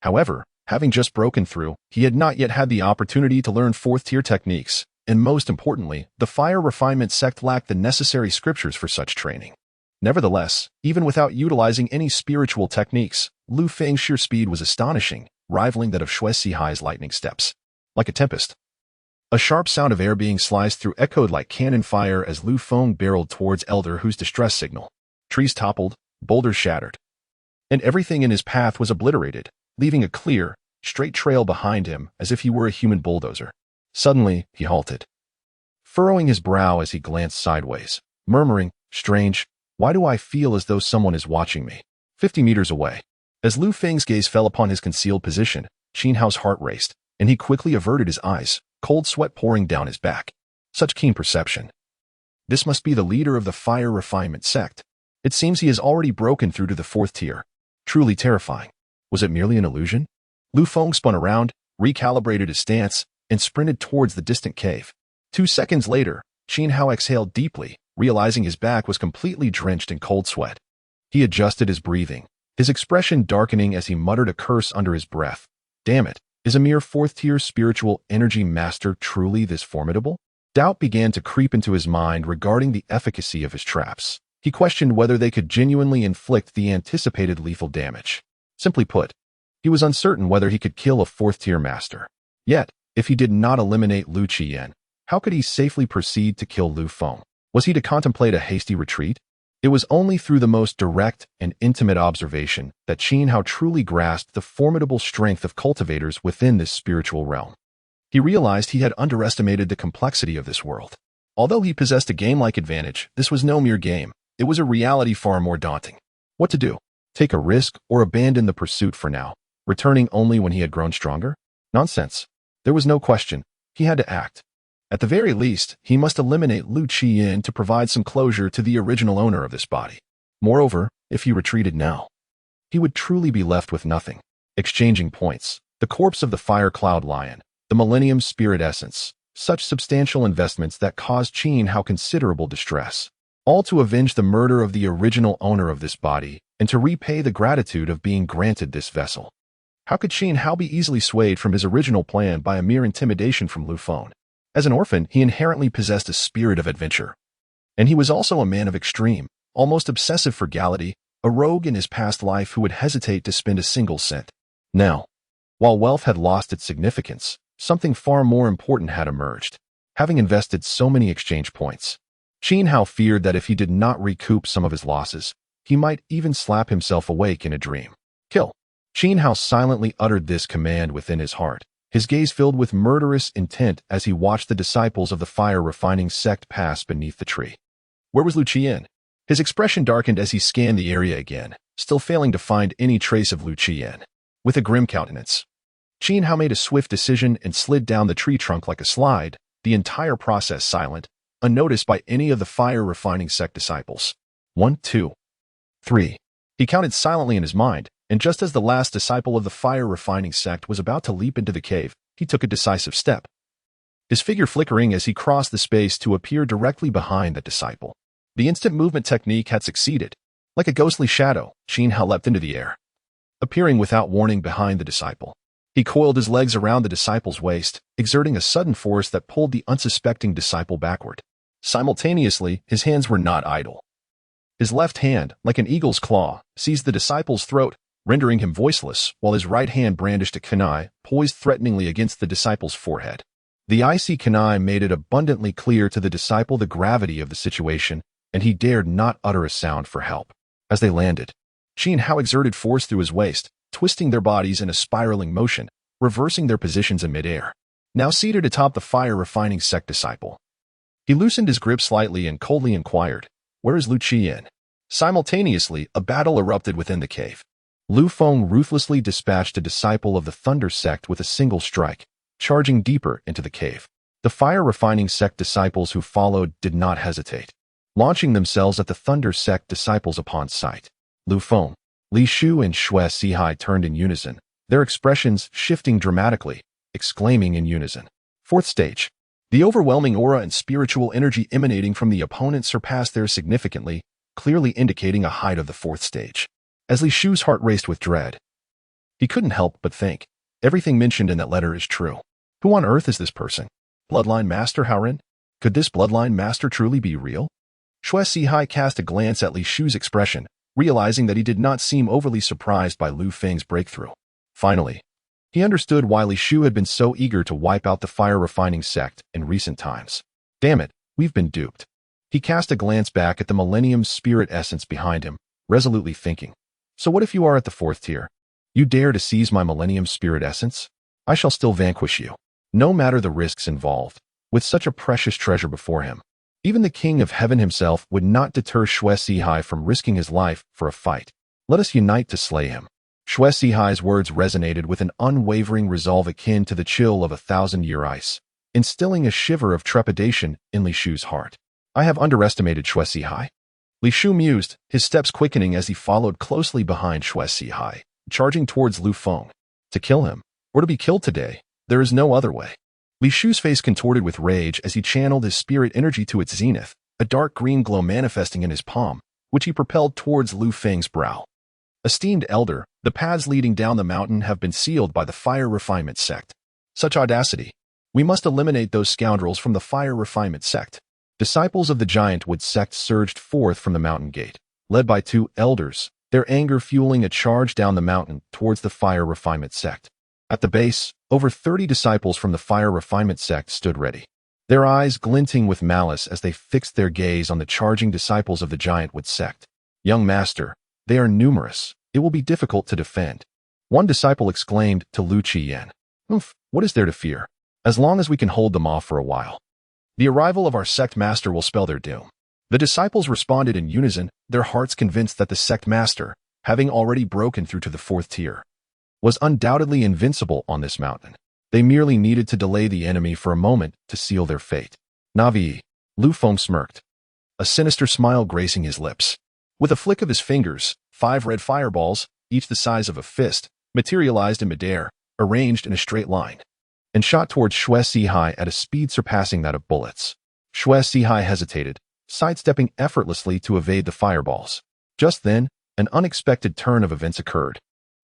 Speaker 1: However, having just broken through, he had not yet had the opportunity to learn 4th-tier techniques, and most importantly, the Fire Refinement sect lacked the necessary scriptures for such training. Nevertheless, even without utilizing any spiritual techniques, Lu Feng's sheer speed was astonishing, rivaling that of Shui Sihai's lightning steps. Like a tempest, a sharp sound of air being sliced through echoed like cannon fire as Lu Feng barreled towards Elder Hu's distress signal. Trees toppled, boulders shattered, and everything in his path was obliterated, leaving a clear, straight trail behind him as if he were a human bulldozer. Suddenly, he halted, furrowing his brow as he glanced sideways, murmuring, "Strange, why do I feel as though someone is watching me?" 50 meters away. As Lu Feng's gaze fell upon his concealed position, Qin Hao's heart raced, and he quickly averted his eyes, cold sweat pouring down his back. Such keen perception. This must be the leader of the Fire Refinement sect. It seems he has already broken through to the 4th tier. Truly terrifying. Was it merely an illusion? Lu Feng spun around, recalibrated his stance, and sprinted towards the distant cave. 2 seconds later, Qin Hao exhaled deeply, realizing his back was completely drenched in cold sweat. He adjusted his breathing, his expression darkening as he muttered a curse under his breath. Damn it, is a mere 4th-tier spiritual energy master truly this formidable? Doubt began to creep into his mind regarding the efficacy of his traps. He questioned whether they could genuinely inflict the anticipated lethal damage. Simply put, he was uncertain whether he could kill a 4th-tier master. Yet, if he did not eliminate Lu Qian, how could he safely proceed to kill Lu Feng? Was he to contemplate a hasty retreat? It was only through the most direct and intimate observation that Qin Hao truly grasped the formidable strength of cultivators within this spiritual realm. He realized he had underestimated the complexity of this world. Although he possessed a game-like advantage, this was no mere game. It was a reality far more daunting. What to do? Take a risk or abandon the pursuit for now, returning only when he had grown stronger? Nonsense. There was no question. He had to act. At the very least, he must eliminate Lu Qiyin to provide some closure to the original owner of this body. Moreover, if he retreated now, he would truly be left with nothing. Exchanging points, the corpse of the Fire Cloud Lion, the Millennium Spirit Essence, such substantial investments that caused Qin Hao considerable distress, all to avenge the murder of the original owner of this body and to repay the gratitude of being granted this vessel. How could Qin Hao be easily swayed from his original plan by a mere intimidation from Lu Feng? As an orphan, he inherently possessed a spirit of adventure. And he was also a man of extreme, almost obsessive frugality, a rogue in his past life who would hesitate to spend a single cent. Now, while wealth had lost its significance, something far more important had emerged. Having invested so many exchange points, Qin Hao feared that if he did not recoup some of his losses, he might even slap himself awake in a dream. Kill. Qin Hao silently uttered this command within his heart, his gaze filled with murderous intent as he watched the disciples of the fire-refining sect pass beneath the tree. Where was Lu Qiyin? His expression darkened as he scanned the area again, still failing to find any trace of Lu Qiyin. With a grim countenance, Qin Hao made a swift decision and slid down the tree trunk like a slide, the entire process silent, unnoticed by any of the fire-refining sect disciples. 1, 2, 3. He counted silently in his mind, and just as the last disciple of the fire-refining sect was about to leap into the cave, he took a decisive step, his figure flickering as he crossed the space to appear directly behind that disciple. The instant movement technique had succeeded. Like a ghostly shadow, Qin Hao leapt into the air, appearing without warning behind the disciple. He coiled his legs around the disciple's waist, exerting a sudden force that pulled the unsuspecting disciple backward. Simultaneously, his hands were not idle. His left hand, like an eagle's claw, seized the disciple's throat, rendering him voiceless, while his right hand brandished a kunai, poised threateningly against the disciple's forehead. The icy kunai made it abundantly clear to the disciple the gravity of the situation, and he dared not utter a sound for help. As they landed, Qin Hao exerted force through his waist, twisting their bodies in a spiraling motion, reversing their positions in midair. Now seated atop the fire-refining sect disciple, he loosened his grip slightly and coldly inquired, "Where is Lu Qiyin?" Simultaneously, a battle erupted within the cave. Lu Feng ruthlessly dispatched a disciple of the Thunder sect with a single strike, charging deeper into the cave. The fire-refining sect disciples who followed did not hesitate, launching themselves at the Thunder sect disciples upon sight. Lu Feng, Li Shu and Xue Sihai turned in unison, their expressions shifting dramatically, exclaiming in unison. Fourth stage. The overwhelming aura and spiritual energy emanating from the opponent surpassed theirs significantly, clearly indicating a height of the fourth stage. As Li Shu's heart raced with dread, he couldn't help but think, everything mentioned in that letter is true. Who on earth is this person? Bloodline Master Haoren? Could this Bloodline Master truly be real? Xue Sihai cast a glance at Li Shu's expression, realizing that he did not seem overly surprised by Lu Feng's breakthrough. Finally, he understood why Li Shu had been so eager to wipe out the fire-refining sect in recent times. Damn it, we've been duped. He cast a glance back at the Millennium Spirit Essence behind him, resolutely thinking, so what if you are at the fourth tier? You dare to seize my Millennium Spirit Essence? I shall still vanquish you, no matter the risks involved. With such a precious treasure before him, even the King of Heaven himself would not deter Xue Sihai from risking his life for a fight. Let us unite to slay him. Xue Sihai's words resonated with an unwavering resolve akin to the chill of 1,000-year ice, instilling a shiver of trepidation in Li Shu's heart. I have underestimated Xue Sihai. Li Shu mused, his steps quickening as he followed closely behind Xue Sihai, charging towards Lu Feng. To kill him, or to be killed today, there is no other way. Li Shu's face contorted with rage as he channeled his spirit energy to its zenith, a dark green glow manifesting in his palm, which he propelled towards Lu Feng's brow. Esteemed elder, the paths leading down the mountain have been sealed by the Fire Refinement sect. Such audacity. We must eliminate those scoundrels from the Fire Refinement sect. Disciples of the Giantwood sect surged forth from the mountain gate, led by 2 elders, their anger fueling a charge down the mountain towards the Fire Refinement sect. At the base, over 30 disciples from the Fire Refinement sect stood ready, their eyes glinting with malice as they fixed their gaze on the charging disciples of the Giantwood sect. Young master, they are numerous. It will be difficult to defend. One disciple exclaimed to Lu Qiyin. What is there to fear? As long as we can hold them off for a while. The arrival of our sect master will spell their doom. The disciples responded in unison, their hearts convinced that the sect master, having already broken through to the fourth tier, was undoubtedly invincible on this mountain. They merely needed to delay the enemy for a moment to seal their fate. Navi, Lu Feng smirked, a sinister smile gracing his lips. With a flick of his fingers, 5 red fireballs, each the size of a fist, materialized in midair, arranged in a straight line, and shot towards Xue Sihai at a speed surpassing that of bullets. Xue Sihai hesitated, sidestepping effortlessly to evade the fireballs. Just then, an unexpected turn of events occurred.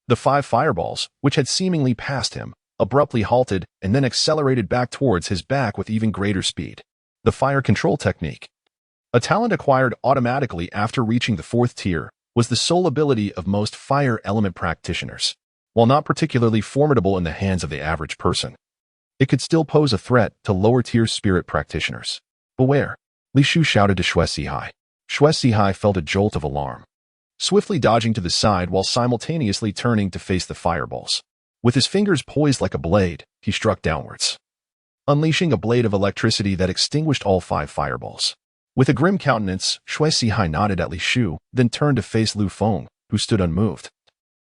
Speaker 1: The 5 fireballs, which had seemingly passed him, abruptly halted and then accelerated back towards his back with even greater speed. The fire control technique, a talent acquired automatically after reaching the 4th tier, was the sole ability of most fire element practitioners. While not particularly formidable in the hands of the average person, it could still pose a threat to lower-tier spirit practitioners. Beware, Li Shu shouted to Xue Sihai. Xue Sihai felt a jolt of alarm, swiftly dodging to the side while simultaneously turning to face the fireballs. With his fingers poised like a blade, he struck downwards, unleashing a blade of electricity that extinguished all 5 fireballs. With a grim countenance, Xue Sihai nodded at Li Shu, then turned to face Lu Feng, who stood unmoved,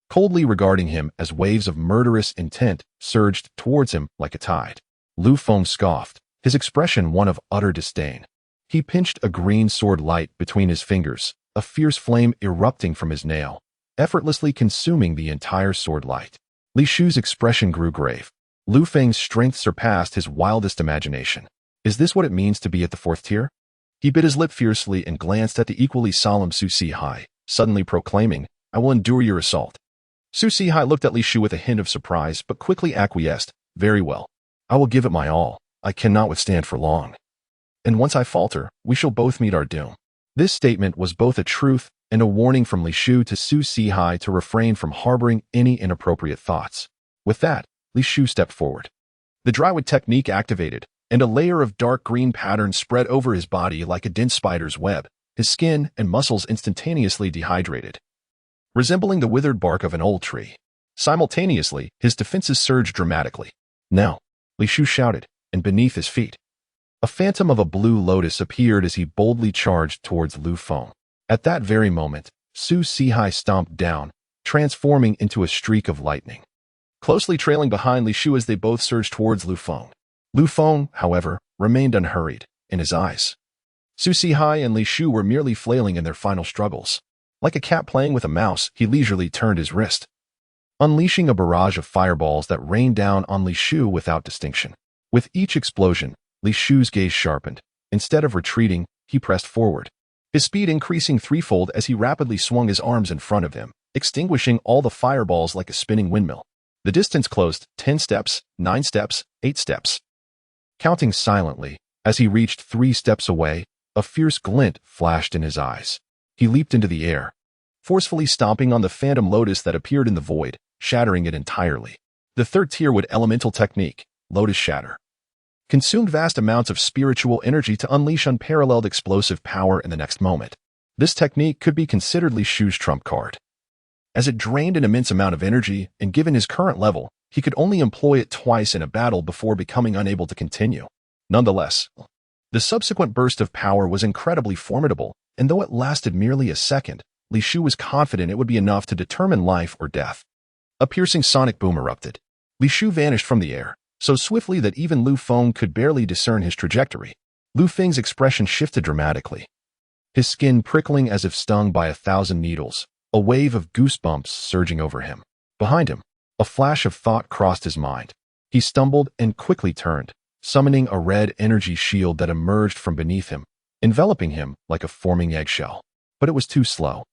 Speaker 1: coldly regarding him as waves of murderous intent surged towards him like a tide. Lu Feng scoffed, his expression one of utter disdain. He pinched a green sword light between his fingers, a fierce flame erupting from his nail, effortlessly consuming the entire sword light. Li Shu's expression grew grave. Lu Feng's strength surpassed his wildest imagination. Is this what it means to be at the 4th tier? He bit his lip fiercely and glanced at the equally solemn Su Sihai, suddenly proclaiming, "I will endure your assault." Su Sihai looked at Li Shu with a hint of surprise, but quickly acquiesced. "Very well. I will give it my all. I cannot withstand for long. And once I falter, we shall both meet our doom." This statement was both a truth and a warning from Li Shu to Su Sihai to refrain from harboring any inappropriate thoughts. With that, Li Shu stepped forward. The drywood technique activated, and a layer of dark green pattern spread over his body like a dense spider's web. His skin and muscles instantaneously dehydrated, resembling the withered bark of an old tree. Simultaneously, his defenses surged dramatically. "Now," Li Shu shouted, and beneath his feet, a phantom of a blue lotus appeared as he boldly charged towards Lu Feng. At that very moment, Su Sihai stomped down, transforming into a streak of lightning, closely trailing behind Li Shu as they both surged towards Lu Feng. Lu Feng, however, remained unhurried. In his eyes, Su Sihai and Li Shu were merely flailing in their final struggles. Like a cat playing with a mouse, he leisurely turned his wrist, unleashing a barrage of fireballs that rained down on Li Shu without distinction. With each explosion, Li Shu's gaze sharpened. Instead of retreating, he pressed forward, his speed increasing threefold as he rapidly swung his arms in front of him, extinguishing all the fireballs like a spinning windmill. The distance closed, 10 steps, 9 steps, 8 steps. Counting silently, as he reached 3 steps away, a fierce glint flashed in his eyes. He leaped into the air, forcefully stomping on the phantom lotus that appeared in the void, shattering it entirely. The 3rd tier wood elemental technique, Lotus Shatter, consumed vast amounts of spiritual energy to unleash unparalleled explosive power in the next moment. This technique could be considered Li Shu's trump card, as it drained an immense amount of energy, and given his current level, he could only employ it twice in a battle before becoming unable to continue. Nonetheless, the subsequent burst of power was incredibly formidable, and though it lasted merely a second, Li Shu was confident it would be enough to determine life or death. A piercing sonic boom erupted. Li Shu vanished from the air, so swiftly that even Lu Feng could barely discern his trajectory. Lu Feng's expression shifted dramatically, his skin prickling as if stung by 1,000 needles, a wave of goosebumps surging over him. Behind him, a flash of thought crossed his mind. He stumbled and quickly turned, summoning a red energy shield that emerged from beneath him, enveloping him like a forming eggshell. But it was too slow.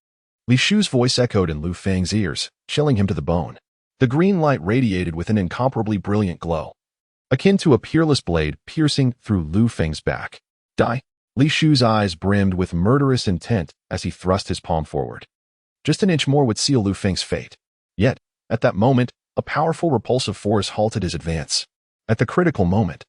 Speaker 1: Li Shu's voice echoed in Lu Feng's ears, chilling him to the bone. The green light radiated with an incomparably brilliant glow, akin to a peerless blade piercing through Lu Feng's back. "Die!" Li Shu's eyes brimmed with murderous intent as he thrust his palm forward. Just an inch more would seal Lu Feng's fate. Yet, at that moment, a powerful repulsive force halted his advance. At the critical moment,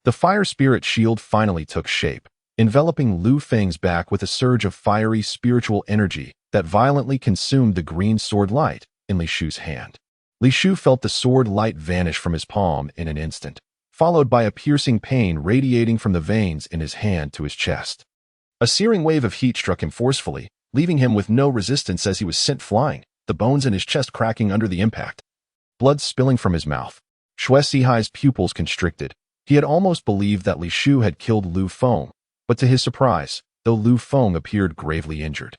Speaker 1: the fire spirit shield finally took shape, enveloping Lu Feng's back with a surge of fiery spiritual energy that violently consumed the green sword light in Li Shu's hand. Li Shu felt the sword light vanish from his palm in an instant, followed by a piercing pain radiating from the veins in his hand to his chest. A searing wave of heat struck him forcefully, leaving him with no resistance as he was sent flying, the bones in his chest cracking under the impact. Blood spilling from his mouth. Xue Sihai's pupils constricted. He had almost believed that Li Shu had killed Lu Feng, but to his surprise, though Lu Feng appeared gravely injured,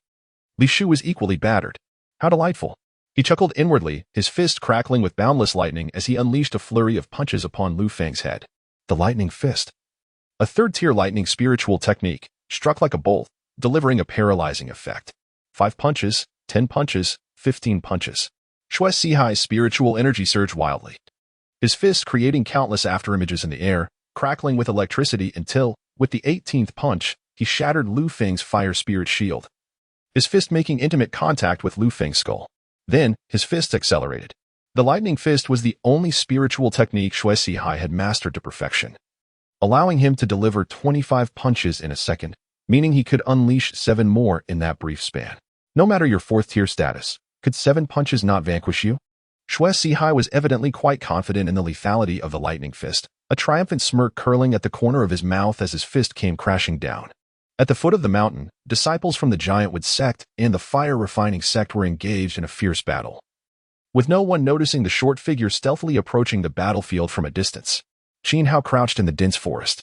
Speaker 1: Li Shu was equally battered. How delightful! He chuckled inwardly, his fist crackling with boundless lightning as he unleashed a flurry of punches upon Lu Feng's head. The lightning fist. A third-tier lightning spiritual technique, struck like a bolt, delivering a paralyzing effect. 5 punches, 10 punches, 15 punches. Xue Sihai's spiritual energy surged wildly, his fists creating countless afterimages in the air, crackling with electricity until, with the 18th punch, he shattered Lu Feng's fire spirit shield, his fist making intimate contact with Lu Feng's skull. Then, his fist accelerated. The lightning fist was the only spiritual technique Xue Sihai had mastered to perfection, allowing him to deliver 25 punches in a second, meaning he could unleash 7 more in that brief span. No matter your 4th-tier status, could 7 punches not vanquish you? Xue Sihai was evidently quite confident in the lethality of the lightning fist, a triumphant smirk curling at the corner of his mouth as his fist came crashing down. At the foot of the mountain, disciples from the Giant Wood sect and the Fire Refining sect were engaged in a fierce battle, with no one noticing the short figure stealthily approaching the battlefield from a distance. Qin Hao crouched in the dense forest,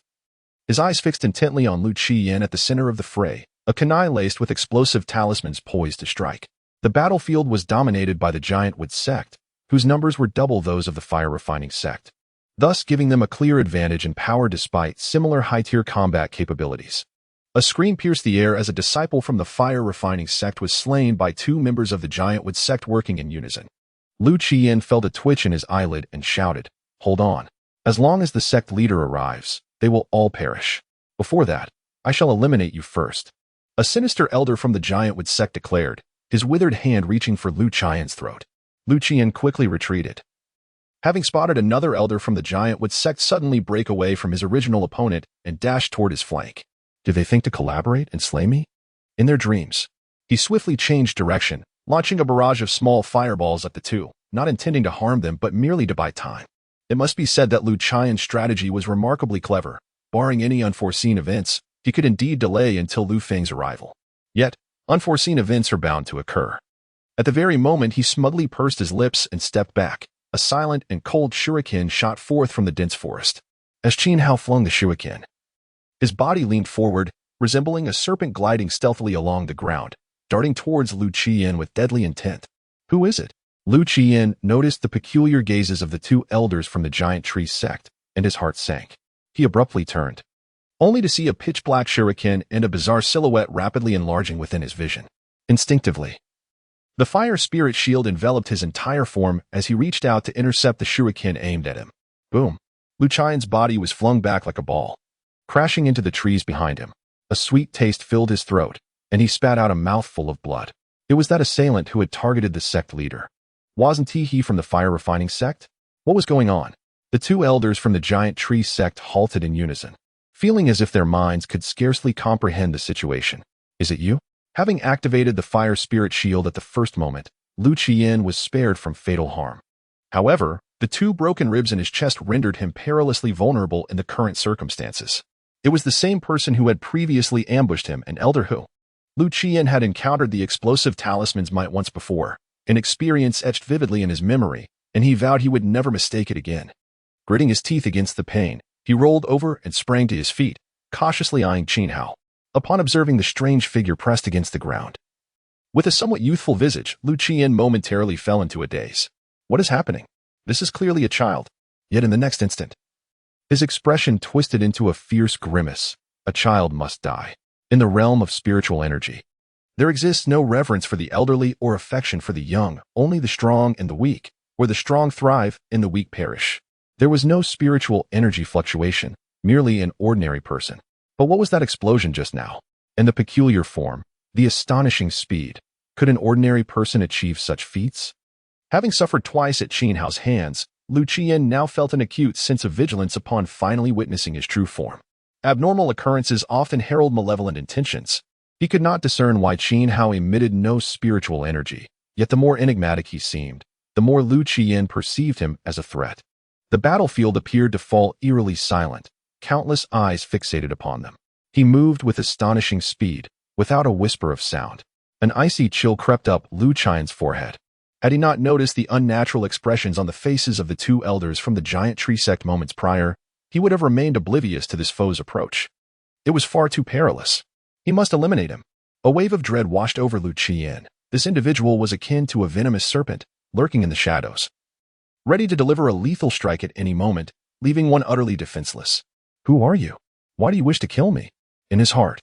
Speaker 1: his eyes fixed intently on Lu Qiyan at the center of the fray, a kunai laced with explosive talismans poised to strike. The battlefield was dominated by the Giant Wood sect, whose numbers were double those of the Fire Refining sect, thus giving them a clear advantage in power despite similar high-tier combat capabilities. A scream pierced the air as a disciple from the Fire Refining sect was slain by 2 members of the Giant Wood sect working in unison. Lu Qiyan felt a twitch in his eyelid and shouted, "Hold on. As long as the sect leader arrives, they will all perish. Before that, I shall eliminate you first." A sinister elder from the Giant Wood sect declared, his withered hand reaching for Lu Qian's throat. Lu Qiyan quickly retreated, having spotted another elder from the Giant Wood sect suddenly break away from his original opponent and dash toward his flank. Did they think to collaborate and slay me? In their dreams. He swiftly changed direction, launching a barrage of small fireballs at the two, not intending to harm them but merely to buy time. It must be said that Lu Qian's strategy was remarkably clever. Barring any unforeseen events, he could indeed delay until Lu Feng's arrival. Yet, unforeseen events are bound to occur. At the very moment he smugly pursed his lips and stepped back, a silent and cold shuriken shot forth from the dense forest. As Qin Hao flung the shuriken, his body leaned forward, resembling a serpent gliding stealthily along the ground, darting towards Lu Qiyan with deadly intent. Who is it? Lu Qiyan noticed the peculiar gazes of the 2 elders from the Giant Tree sect, and his heart sank. He abruptly turned, only to see a pitch-black shuriken and a bizarre silhouette rapidly enlarging within his vision. Instinctively, the fire spirit shield enveloped his entire form as he reached out to intercept the shuriken aimed at him. Boom! Lu Qian's body was flung back like a ball, crashing into the trees behind him. A sweet taste filled his throat, and he spat out a mouthful of blood. It was that assailant who had targeted the sect leader. Wasn't he from the Fire Refining sect? What was going on? The 2 elders from the Giant Tree sect halted in unison, feeling as if their minds could scarcely comprehend the situation. Is it you? Having activated the fire spirit shield at the first moment, Lu Qiyan was spared from fatal harm. However, the 2 broken ribs in his chest rendered him perilously vulnerable in the current circumstances. It was the same person who had previously ambushed him, an elder who Lu Qiyan had encountered the explosive talisman's might once before, an experience etched vividly in his memory, and he vowed he would never mistake it again. Gritting his teeth against the pain, he rolled over and sprang to his feet, cautiously eyeing Qin Hao. Upon observing the strange figure pressed against the ground, with a somewhat youthful visage, Lu Qiyan momentarily fell into a daze. What is happening? This is clearly a child. Yet in the next instant, his expression twisted into a fierce grimace. A child must die. In the realm of spiritual energy, there exists no reverence for the elderly or affection for the young, only the strong and the weak, where the strong thrive and the weak perish. There was no spiritual energy fluctuation, merely an ordinary person. But what was that explosion just now? And the peculiar form, the astonishing speed. Could an ordinary person achieve such feats? Having suffered twice at Qin Hao's hands, Lu Qiyan now felt an acute sense of vigilance upon finally witnessing his true form. Abnormal occurrences often herald malevolent intentions. He could not discern why Qin Hao emitted no spiritual energy, yet the more enigmatic he seemed, the more Lu Qiyan perceived him as a threat. The battlefield appeared to fall eerily silent, countless eyes fixated upon them. He moved with astonishing speed, without a whisper of sound. An icy chill crept up Lu Qian's forehead. Had he not noticed the unnatural expressions on the faces of the two elders from the giant tree sect moments prior, he would have remained oblivious to this foe's approach. It was far too perilous. He must eliminate him. A wave of dread washed over Lu Qian. This individual was akin to a venomous serpent, lurking in the shadows, ready to deliver a lethal strike at any moment, leaving one utterly defenseless. Who are you? Why do you wish to kill me? In his heart,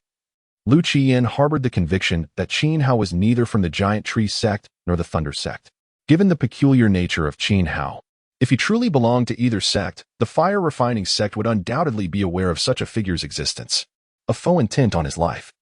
Speaker 1: Lu Qian harbored the conviction that Qin Hao was neither from the giant tree sect nor the thunder sect. Given the peculiar nature of Qin Hao, if he truly belonged to either sect, the fire refining sect would undoubtedly be aware of such a figure's existence. A foe intent on his life.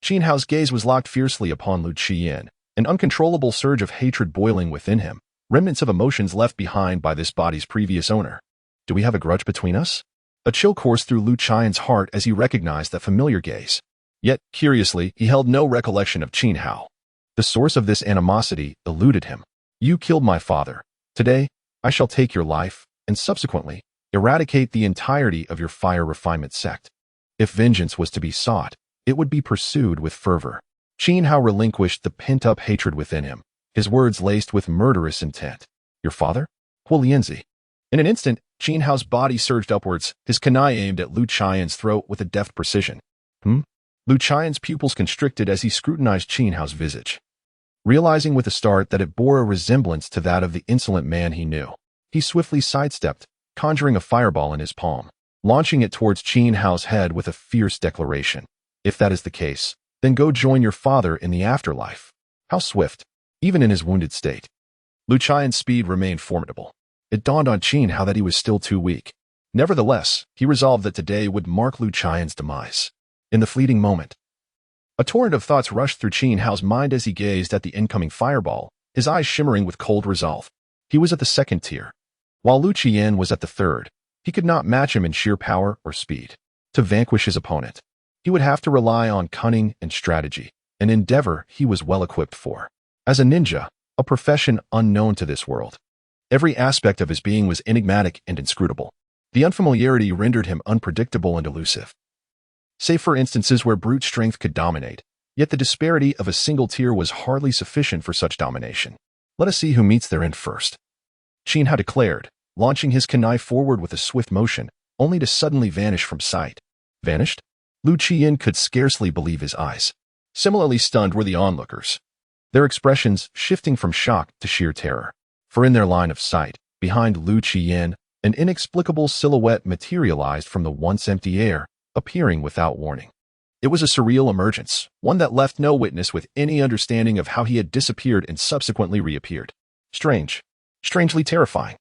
Speaker 1: Qin Hao's gaze was locked fiercely upon Lu Qian, an uncontrollable surge of hatred boiling within him, remnants of emotions left behind by this body's previous owner. Do we have a grudge between us? A chill coursed through Lu Qian's heart as he recognized that familiar gaze. Yet, curiously, he held no recollection of Qin Hao. The source of this animosity eluded him. You killed my father. Today, I shall take your life, and subsequently, eradicate the entirety of your fire refinement sect. If vengeance was to be sought, it would be pursued with fervor. Qin Hao relinquished the pent-up hatred within him, his words laced with murderous intent. Your father? Huolienzi. In an instant, Qin Hao's body surged upwards, his kunai aimed at Lu Qian's throat with a deft precision. Lu Qian's pupils constricted as he scrutinized Qin Hao's visage. Realizing with a start that it bore a resemblance to that of the insolent man he knew, he swiftly sidestepped, conjuring a fireball in his palm, launching it towards Qin Hao's head with a fierce declaration. If that is the case, then go join your father in the afterlife. How swift, even in his wounded state. Lu Qian's speed remained formidable. It dawned on Qin Hao that he was still too weak. Nevertheless, he resolved that today would mark Lu Qian's demise. In the fleeting moment, a torrent of thoughts rushed through Qin Hao's mind as he gazed at the incoming fireball, his eyes shimmering with cold resolve. He was at the second tier, while Lu Qian was at the third. He could not match him in sheer power or speed. To vanquish his opponent, he would have to rely on cunning and strategy, an endeavor he was well equipped for. As a ninja, a profession unknown to this world, every aspect of his being was enigmatic and inscrutable. The unfamiliarity rendered him unpredictable and elusive. Save for instances where brute strength could dominate, yet the disparity of a single tier was hardly sufficient for such domination. Let us see who meets their end first. Qin Hao declared, launching his kunai forward with a swift motion, only to suddenly vanish from sight. Vanished? Lu Qian could scarcely believe his eyes. Similarly stunned were the onlookers, their expressions shifting from shock to sheer terror. For in their line of sight, behind Lu Qian, an inexplicable silhouette materialized from the once empty air, appearing without warning. It was a surreal emergence, one that left no witness with any understanding of how he had disappeared and subsequently reappeared. Strange. Strangely terrifying.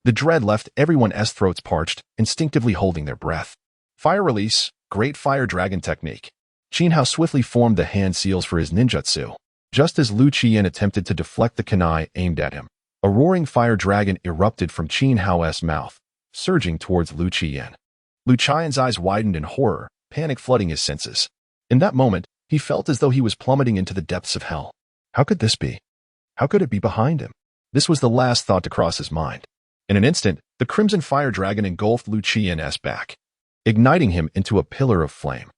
Speaker 1: The dread left everyone's throats parched, instinctively holding their breath. Fire release, great fire dragon technique. Qin Hao swiftly formed the hand seals for his ninjutsu. Just as Lu Qian attempted to deflect the kunai aimed at him, a roaring fire dragon erupted from Qin Hao's mouth, surging towards Lu Qian. Lu Qian's eyes widened in horror, panic flooding his senses. In that moment, he felt as though he was plummeting into the depths of hell. How could this be? How could it be behind him? This was the last thought to cross his mind. In an instant, the crimson fire dragon engulfed Lu Qian's back, igniting him into a pillar of flame.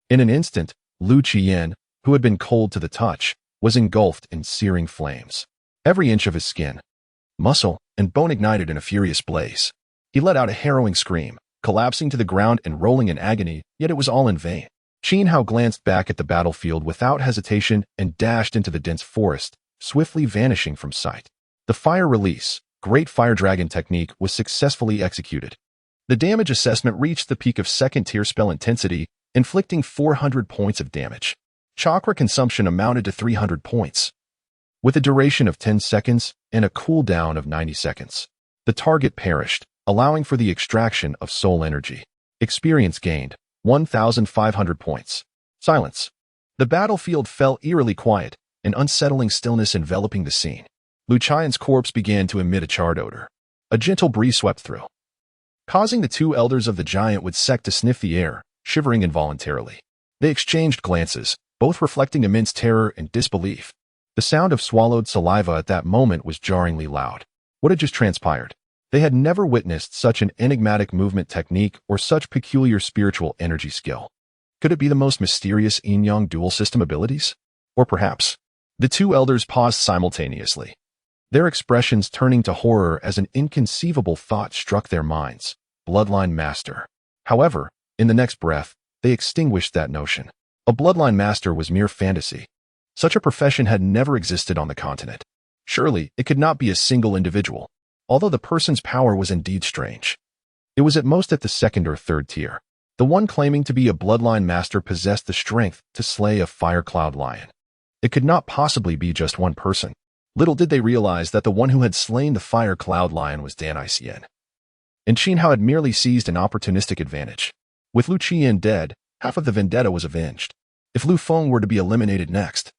Speaker 1: In an instant, Lu Qian, who had been cold to the touch, was engulfed in searing flames. Every inch of his skin, muscle, and bone ignited in a furious blaze. He let out a harrowing scream, collapsing to the ground and rolling in agony, yet it was all in vain. Qin Hao glanced back at the battlefield without hesitation and dashed into the dense forest, swiftly vanishing from sight. The fire release, great fire dragon technique was successfully executed. The damage assessment reached the peak of second-tier spell intensity, inflicting 400 points of damage. Chakra consumption amounted to 300 points, with a duration of 10 seconds and a cooldown of 90 seconds. The target perished, allowing for the extraction of soul energy. Experience gained, 1,500 points. Silence. The battlefield fell eerily quiet, an unsettling stillness enveloping the scene. Lu Qian's corpse began to emit a charred odor. A gentle breeze swept through, causing the two elders of the giant wood sect to sniff the air, shivering involuntarily. They exchanged glances, both reflecting immense terror and disbelief. The sound of swallowed saliva at that moment was jarringly loud. What had just transpired? They had never witnessed such an enigmatic movement technique or such peculiar spiritual energy skill. Could it be the most mysterious yin-yang dual system abilities? Or perhaps, the two elders paused simultaneously, their expressions turning to horror as an inconceivable thought struck their minds. Bloodline Master. However, in the next breath, they extinguished that notion. A bloodline master was mere fantasy. Such a profession had never existed on the continent. Surely, it could not be a single individual, although the person's power was indeed strange. It was at most at the second or third tier. The one claiming to be a bloodline master possessed the strength to slay a fire cloud lion. It could not possibly be just one person. Little did they realize that the one who had slain the fire cloud lion was dynasty. And Qinhao had merely seized an opportunistic advantage. With Lu Qian dead, half of the vendetta was avenged. If Lu Feng were to be eliminated next,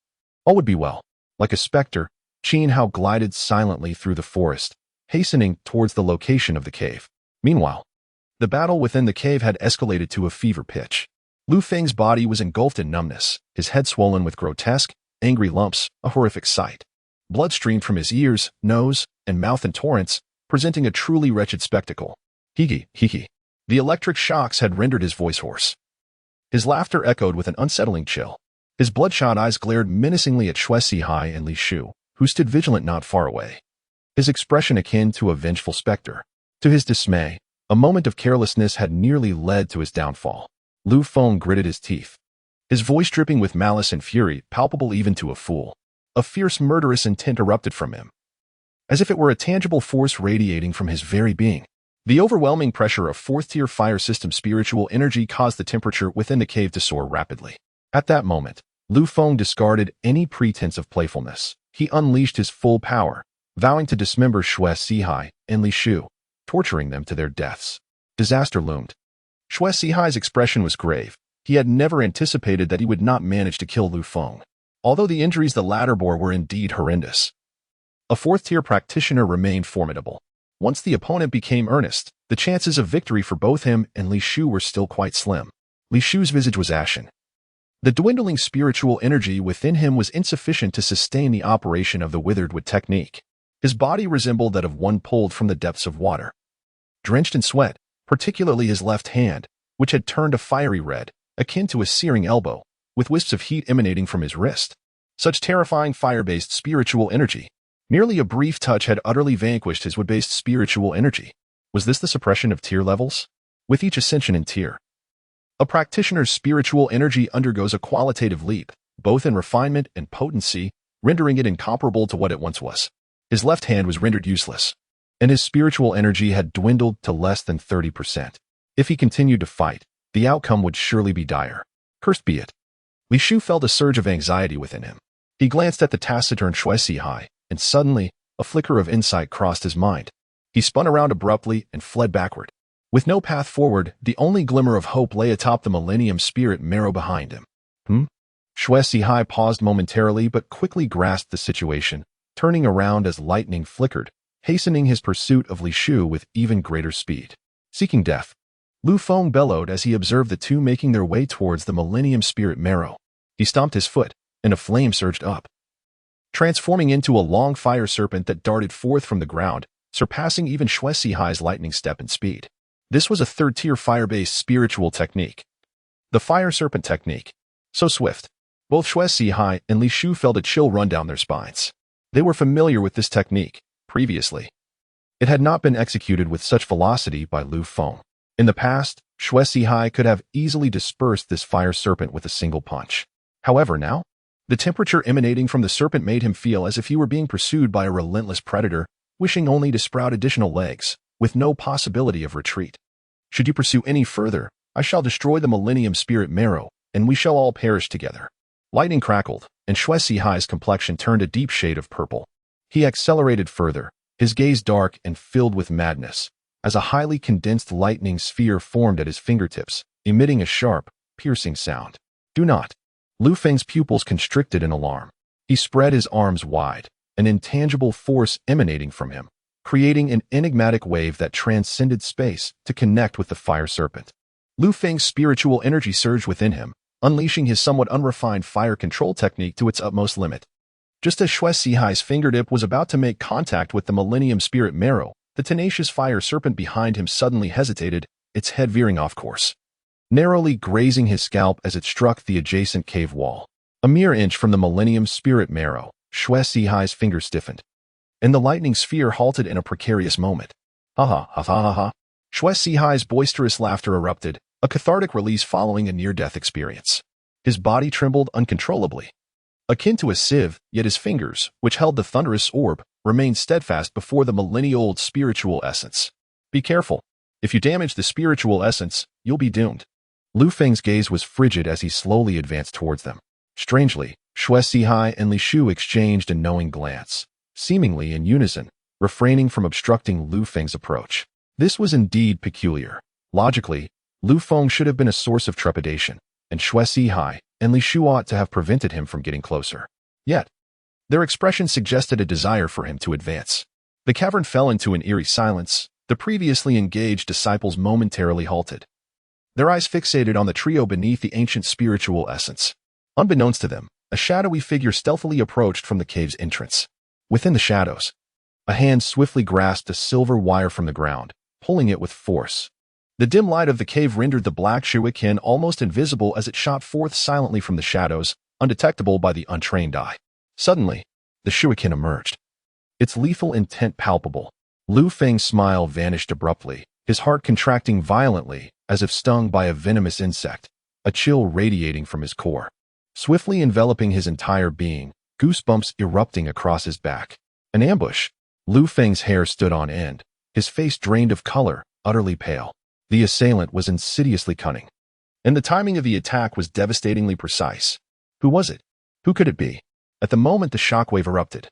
Speaker 1: all would be well. Like a specter, Qinhao glided silently through the forest, hastening towards the location of the cave. Meanwhile, the battle within the cave had escalated to a fever pitch. Lu Feng's body was engulfed in numbness, his head swollen with grotesque, angry lumps, a horrific sight. Blood streamed from his ears, nose, and mouth in torrents, presenting a truly wretched spectacle. Hee hee. The electric shocks had rendered his voice hoarse. His laughter echoed with an unsettling chill. His bloodshot eyes glared menacingly at Xue Sihai and Li Shu, who stood vigilant not far away. His expression akin to a vengeful specter. To his dismay, a moment of carelessness had nearly led to his downfall. Lu Feng gritted his teeth, his voice dripping with malice and fury, palpable even to a fool. A fierce murderous intent erupted from him, as if it were a tangible force radiating from his very being. The overwhelming pressure of fourth-tier fire system spiritual energy caused the temperature within the cave to soar rapidly. At that moment, Lu Feng discarded any pretense of playfulness. He unleashed his full power, vowing to dismember Xue Sihai and Li Shu, torturing them to their deaths. Disaster loomed. Xue Sihai's expression was grave. He had never anticipated that he would not manage to kill Lu Feng, although the injuries the latter bore were indeed horrendous. A fourth-tier practitioner remained formidable. Once the opponent became earnest, the chances of victory for both him and Li Shu were still quite slim. Li Shu's visage was ashen. The dwindling spiritual energy within him was insufficient to sustain the operation of the withered wood technique. His body resembled that of one pulled from the depths of water. Drenched in sweat, particularly his left hand, which had turned a fiery red, akin to a searing elbow, with wisps of heat emanating from his wrist. Such terrifying fire-based spiritual energy. Merely a brief touch had utterly vanquished his wood-based spiritual energy. Was this the suppression of tier levels? With each ascension in tier, a practitioner's spiritual energy undergoes a qualitative leap, both in refinement and potency, rendering it incomparable to what it once was. His left hand was rendered useless, and his spiritual energy had dwindled to less than 30%. If he continued to fight, the outcome would surely be dire. Cursed be it. Li Shu felt a surge of anxiety within him. He glanced at the taciturn Xue Sihai, and suddenly, a flicker of insight crossed his mind. He spun around abruptly and fled backward. With no path forward, the only glimmer of hope lay atop the Millennium Spirit Marrow behind him. Xue Sihai paused momentarily but quickly grasped the situation, turning around as lightning flickered, hastening his pursuit of Li Shu with even greater speed. Seeking death, Lu Feng bellowed as he observed the two making their way towards the Millennium Spirit Marrow. He stomped his foot, and a flame surged up, transforming into a long fire serpent that darted forth from the ground, surpassing even Xue Sihai's lightning step and speed. This was a third-tier fire-based spiritual technique. The fire serpent technique. So swift. Both Xue Sihai and Li Shu felt a chill run down their spines. They were familiar with this technique previously. It had not been executed with such velocity by Lu Feng. In the past, Xue Sihai could have easily dispersed this fire serpent with a single punch. However, now, the temperature emanating from the serpent made him feel as if he were being pursued by a relentless predator, wishing only to sprout additional legs, with no possibility of retreat. Should you pursue any further, I shall destroy the Millennium Spirit Marrow, and we shall all perish together. Lightning crackled, and Xue Sihai's complexion turned a deep shade of purple. He accelerated further, his gaze dark and filled with madness, as a highly condensed lightning sphere formed at his fingertips, emitting a sharp, piercing sound. Do not. Lu Feng's pupils constricted in alarm. He spread his arms wide, an intangible force emanating from him, creating an enigmatic wave that transcended space to connect with the fire serpent. Lu Feng's spiritual energy surged within him, unleashing his somewhat unrefined fire control technique to its utmost limit. Just as Xue Sihai's fingertip was about to make contact with the Millennium Spirit Marrow, the tenacious fire serpent behind him suddenly hesitated, its head veering off course. narrowly grazing his scalp as it struck the adjacent cave wall. A mere inch from the Millennium Spirit Marrow, Xue Sihai's fingers stiffened, and the lightning sphere halted in a precarious moment. Ha ha ha ha ha ha. Xue Sihai's boisterous laughter erupted, a cathartic release following a near-death experience. His body trembled uncontrollably, akin to a sieve, yet his fingers, which held the thunderous orb, remained steadfast before the millennia-old spiritual essence. Be careful. If you damage the spiritual essence, you'll be doomed. Lu Feng's gaze was frigid as he slowly advanced towards them. Strangely, Xue Sihai and Li Shu exchanged a knowing glance, seemingly in unison, refraining from obstructing Lu Feng's approach. This was indeed peculiar. Logically, Lu Feng should have been a source of trepidation, and Xue Sihai and Li Shu ought to have prevented him from getting closer. Yet, their expression suggested a desire for him to advance. The cavern fell into an eerie silence. The previously engaged disciples momentarily halted, their eyes fixated on the trio beneath the ancient spiritual essence. Unbeknownst to them, a shadowy figure stealthily approached from the cave's entrance. Within the shadows, a hand swiftly grasped a silver wire from the ground, pulling it with force. The dim light of the cave rendered the black shuriken almost invisible as it shot forth silently from the shadows, undetectable by the untrained eye. Suddenly, the shuriken emerged, its lethal intent palpable. Lu Feng's smile vanished abruptly, his heart contracting violently, as if stung by a venomous insect, a chill radiating from his core, swiftly enveloping his entire being, goosebumps erupting across his back. An ambush. Lu Feng's hair stood on end, his face drained of color, utterly pale. The assailant was insidiously cunning, and the timing of the attack was devastatingly precise. Who was it? Who could it be? At the moment the shockwave erupted,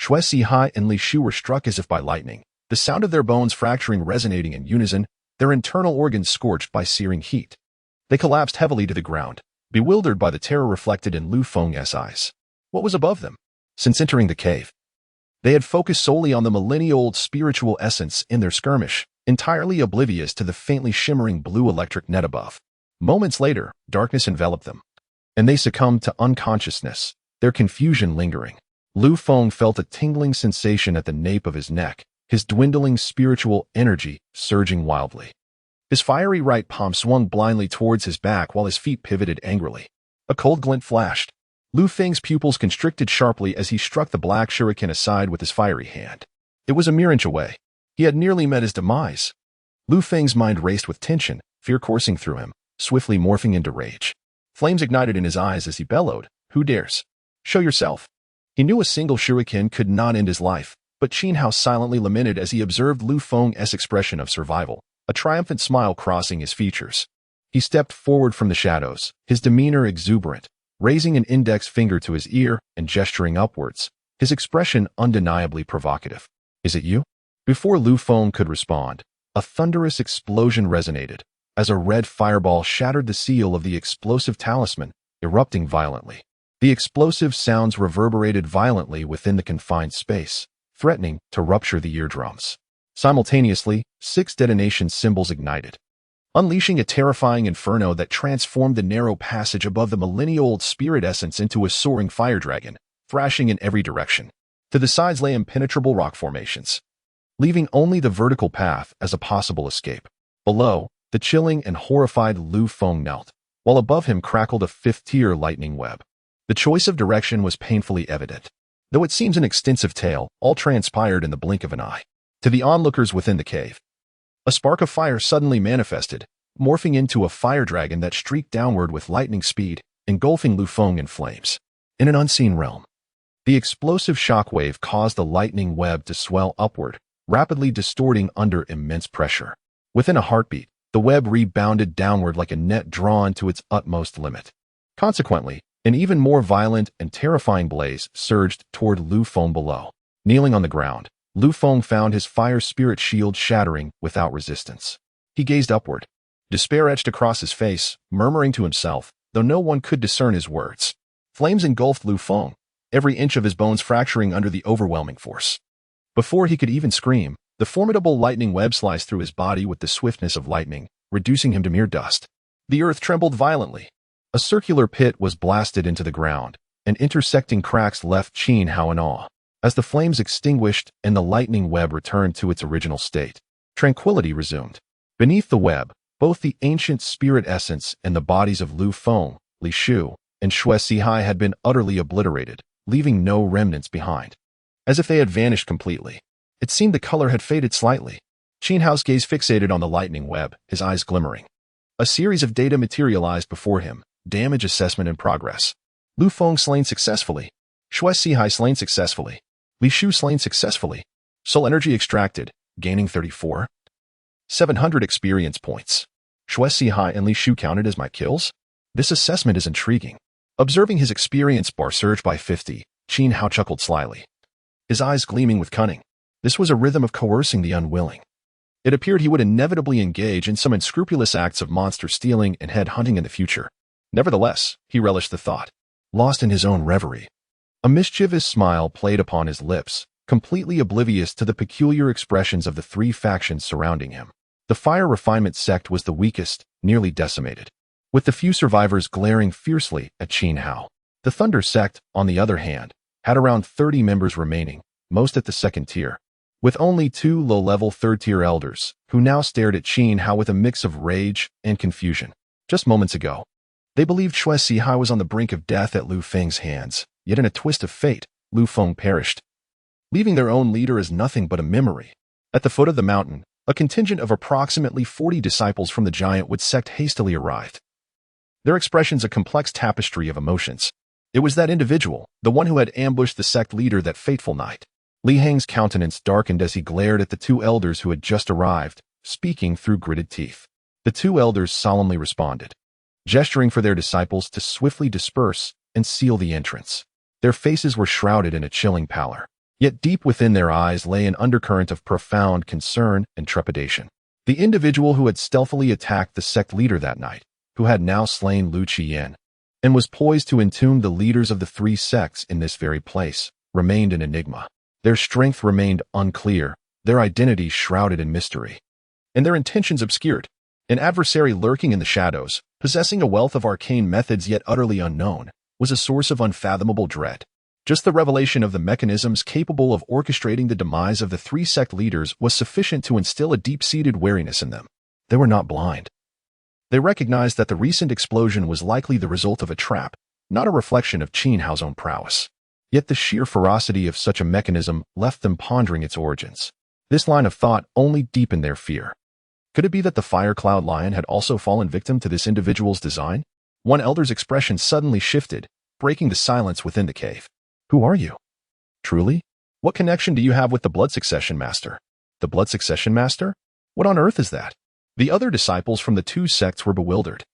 Speaker 1: Xue Sihai and Li Shu were struck as if by lightning, the sound of their bones fracturing resonating in unison, their internal organs scorched by searing heat. They collapsed heavily to the ground, bewildered by the terror reflected in Lu Feng's eyes. What was above them? Since entering the cave, they had focused solely on the millennia-old spiritual essence in their skirmish, entirely oblivious to the faintly shimmering blue electric net above. Moments later, darkness enveloped them, and they succumbed to unconsciousness, their confusion lingering. Lu Feng felt a tingling sensation at the nape of his neck, his dwindling spiritual energy surging wildly. His fiery right palm swung blindly towards his back while his feet pivoted angrily. A cold glint flashed. Lu Feng's pupils constricted sharply as he struck the black shuriken aside with his fiery hand. It was a mere inch away. He had nearly met his demise. Lu Feng's mind raced with tension, fear coursing through him, swiftly morphing into rage. Flames ignited in his eyes as he bellowed, "Who dares? Show yourself." He knew a single shuriken could not end his life, but Qin Hao silently lamented as he observed Lu Feng's expression of survival, a triumphant smile crossing his features. He stepped forward from the shadows, his demeanor exuberant, raising an index finger to his ear and gesturing upwards, his expression undeniably provocative. "Is it you?" Before Lu Feng could respond, a thunderous explosion resonated, as a red fireball shattered the seal of the explosive talisman, erupting violently. The explosive sounds reverberated violently within the confined space, threatening to rupture the eardrums. Simultaneously, 6 detonation symbols ignited, unleashing a terrifying inferno that transformed the narrow passage above the millennia-old spirit essence into a soaring fire dragon, thrashing in every direction. To the sides lay impenetrable rock formations, leaving only the vertical path as a possible escape. Below, the chilling and horrified Lu Feng knelt, while above him crackled a 5th-tier lightning web. The choice of direction was painfully evident. Though it seems an extensive tale, all transpired in the blink of an eye. To the onlookers within the cave, a spark of fire suddenly manifested, morphing into a fire dragon that streaked downward with lightning speed, engulfing Lu Feng in flames. In an unseen realm, the explosive shockwave caused the lightning web to swell upward, rapidly distorting under immense pressure. Within a heartbeat, the web rebounded downward like a net drawn to its utmost limit. Consequently, an even more violent and terrifying blaze surged toward Lu Feng below. Kneeling on the ground, Lu Feng found his fire spirit shield shattering without resistance. He gazed upward, despair etched across his face, murmuring to himself, though no one could discern his words. Flames engulfed Lu Feng, every inch of his bones fracturing under the overwhelming force. Before he could even scream, the formidable lightning web sliced through his body with the swiftness of lightning, reducing him to mere dust. The earth trembled violently. A circular pit was blasted into the ground, and intersecting cracks left Qin Hao in awe. As the flames extinguished and the lightning web returned to its original state, tranquility resumed. Beneath the web, Both the ancient spirit essence and the bodies of Lu Feng, Li Shu, and Xue Sihai had been utterly obliterated, leaving no remnants behind. As if they had vanished completely. It seemed the color had faded slightly. Qin Hao's gaze fixated on the lightning web, his eyes glimmering. A series of data materialized before him, damage assessment in progress. Lu Feng slain successfully. Xue Sihai slain successfully. Li Shu slain successfully. Soul energy extracted, gaining 700 experience points. Xue Sihai and Li Shu counted as my kills? This assessment is intriguing. Observing his experience bar surge by 50, Qin Hao chuckled slyly. His eyes gleaming with cunning. This was a rhythm of coercing the unwilling. It appeared he would inevitably engage in some unscrupulous acts of monster stealing and head hunting in the future. Nevertheless, he relished the thought. Lost in his own reverie. A mischievous smile played upon his lips, completely oblivious to the peculiar expressions of the three factions surrounding him. The Fire Refinement sect was the weakest, nearly decimated, with the few survivors glaring fiercely at Qin Hao. The Thunder sect, on the other hand, had around 30 members remaining, most at the second tier, with only 2 low-level third-tier elders, who now stared at Qin Hao with a mix of rage and confusion. Just moments ago, they believed Xue Sihai was on the brink of death at Lu Feng's hands, yet in a twist of fate, Lu Feng perished, leaving their own leader as nothing but a memory. At the foot of the mountain, a contingent of approximately 40 disciples from the Giantwood sect hastily arrived. Their expressions a complex tapestry of emotions. It was that individual, the one who had ambushed the sect leader that fateful night. Li Heng's countenance darkened as he glared at the 2 elders who had just arrived, speaking through gritted teeth. The 2 elders solemnly responded, gesturing for their disciples to swiftly disperse and seal the entrance. Their faces were shrouded in a chilling pallor, yet deep within their eyes lay an undercurrent of profound concern and trepidation. The individual who had stealthily attacked the sect leader that night, who had now slain Lu Qiyan, and was poised to entomb the leaders of the 3 sects in this very place, remained an enigma. Their strength remained unclear, their identity shrouded in mystery, and their intentions obscured. An adversary lurking in the shadows, possessing a wealth of arcane methods yet utterly unknown, was a source of unfathomable dread. Just the revelation of the mechanisms capable of orchestrating the demise of the 3 sect leaders was sufficient to instill a deep-seated wariness in them. They were not blind. They recognized that the recent explosion was likely the result of a trap, not a reflection of Qin Hao's own prowess. Yet the sheer ferocity of such a mechanism left them pondering its origins. This line of thought only deepened their fear. Could it be that the Fire Cloud Lion had also fallen victim to this individual's design? One elder's expression suddenly shifted, breaking the silence within the cave. Who are you? Truly? What connection do you have with the Blood Succession Master? The Blood Succession Master? What on earth is that? The other disciples from the 2 sects were bewildered.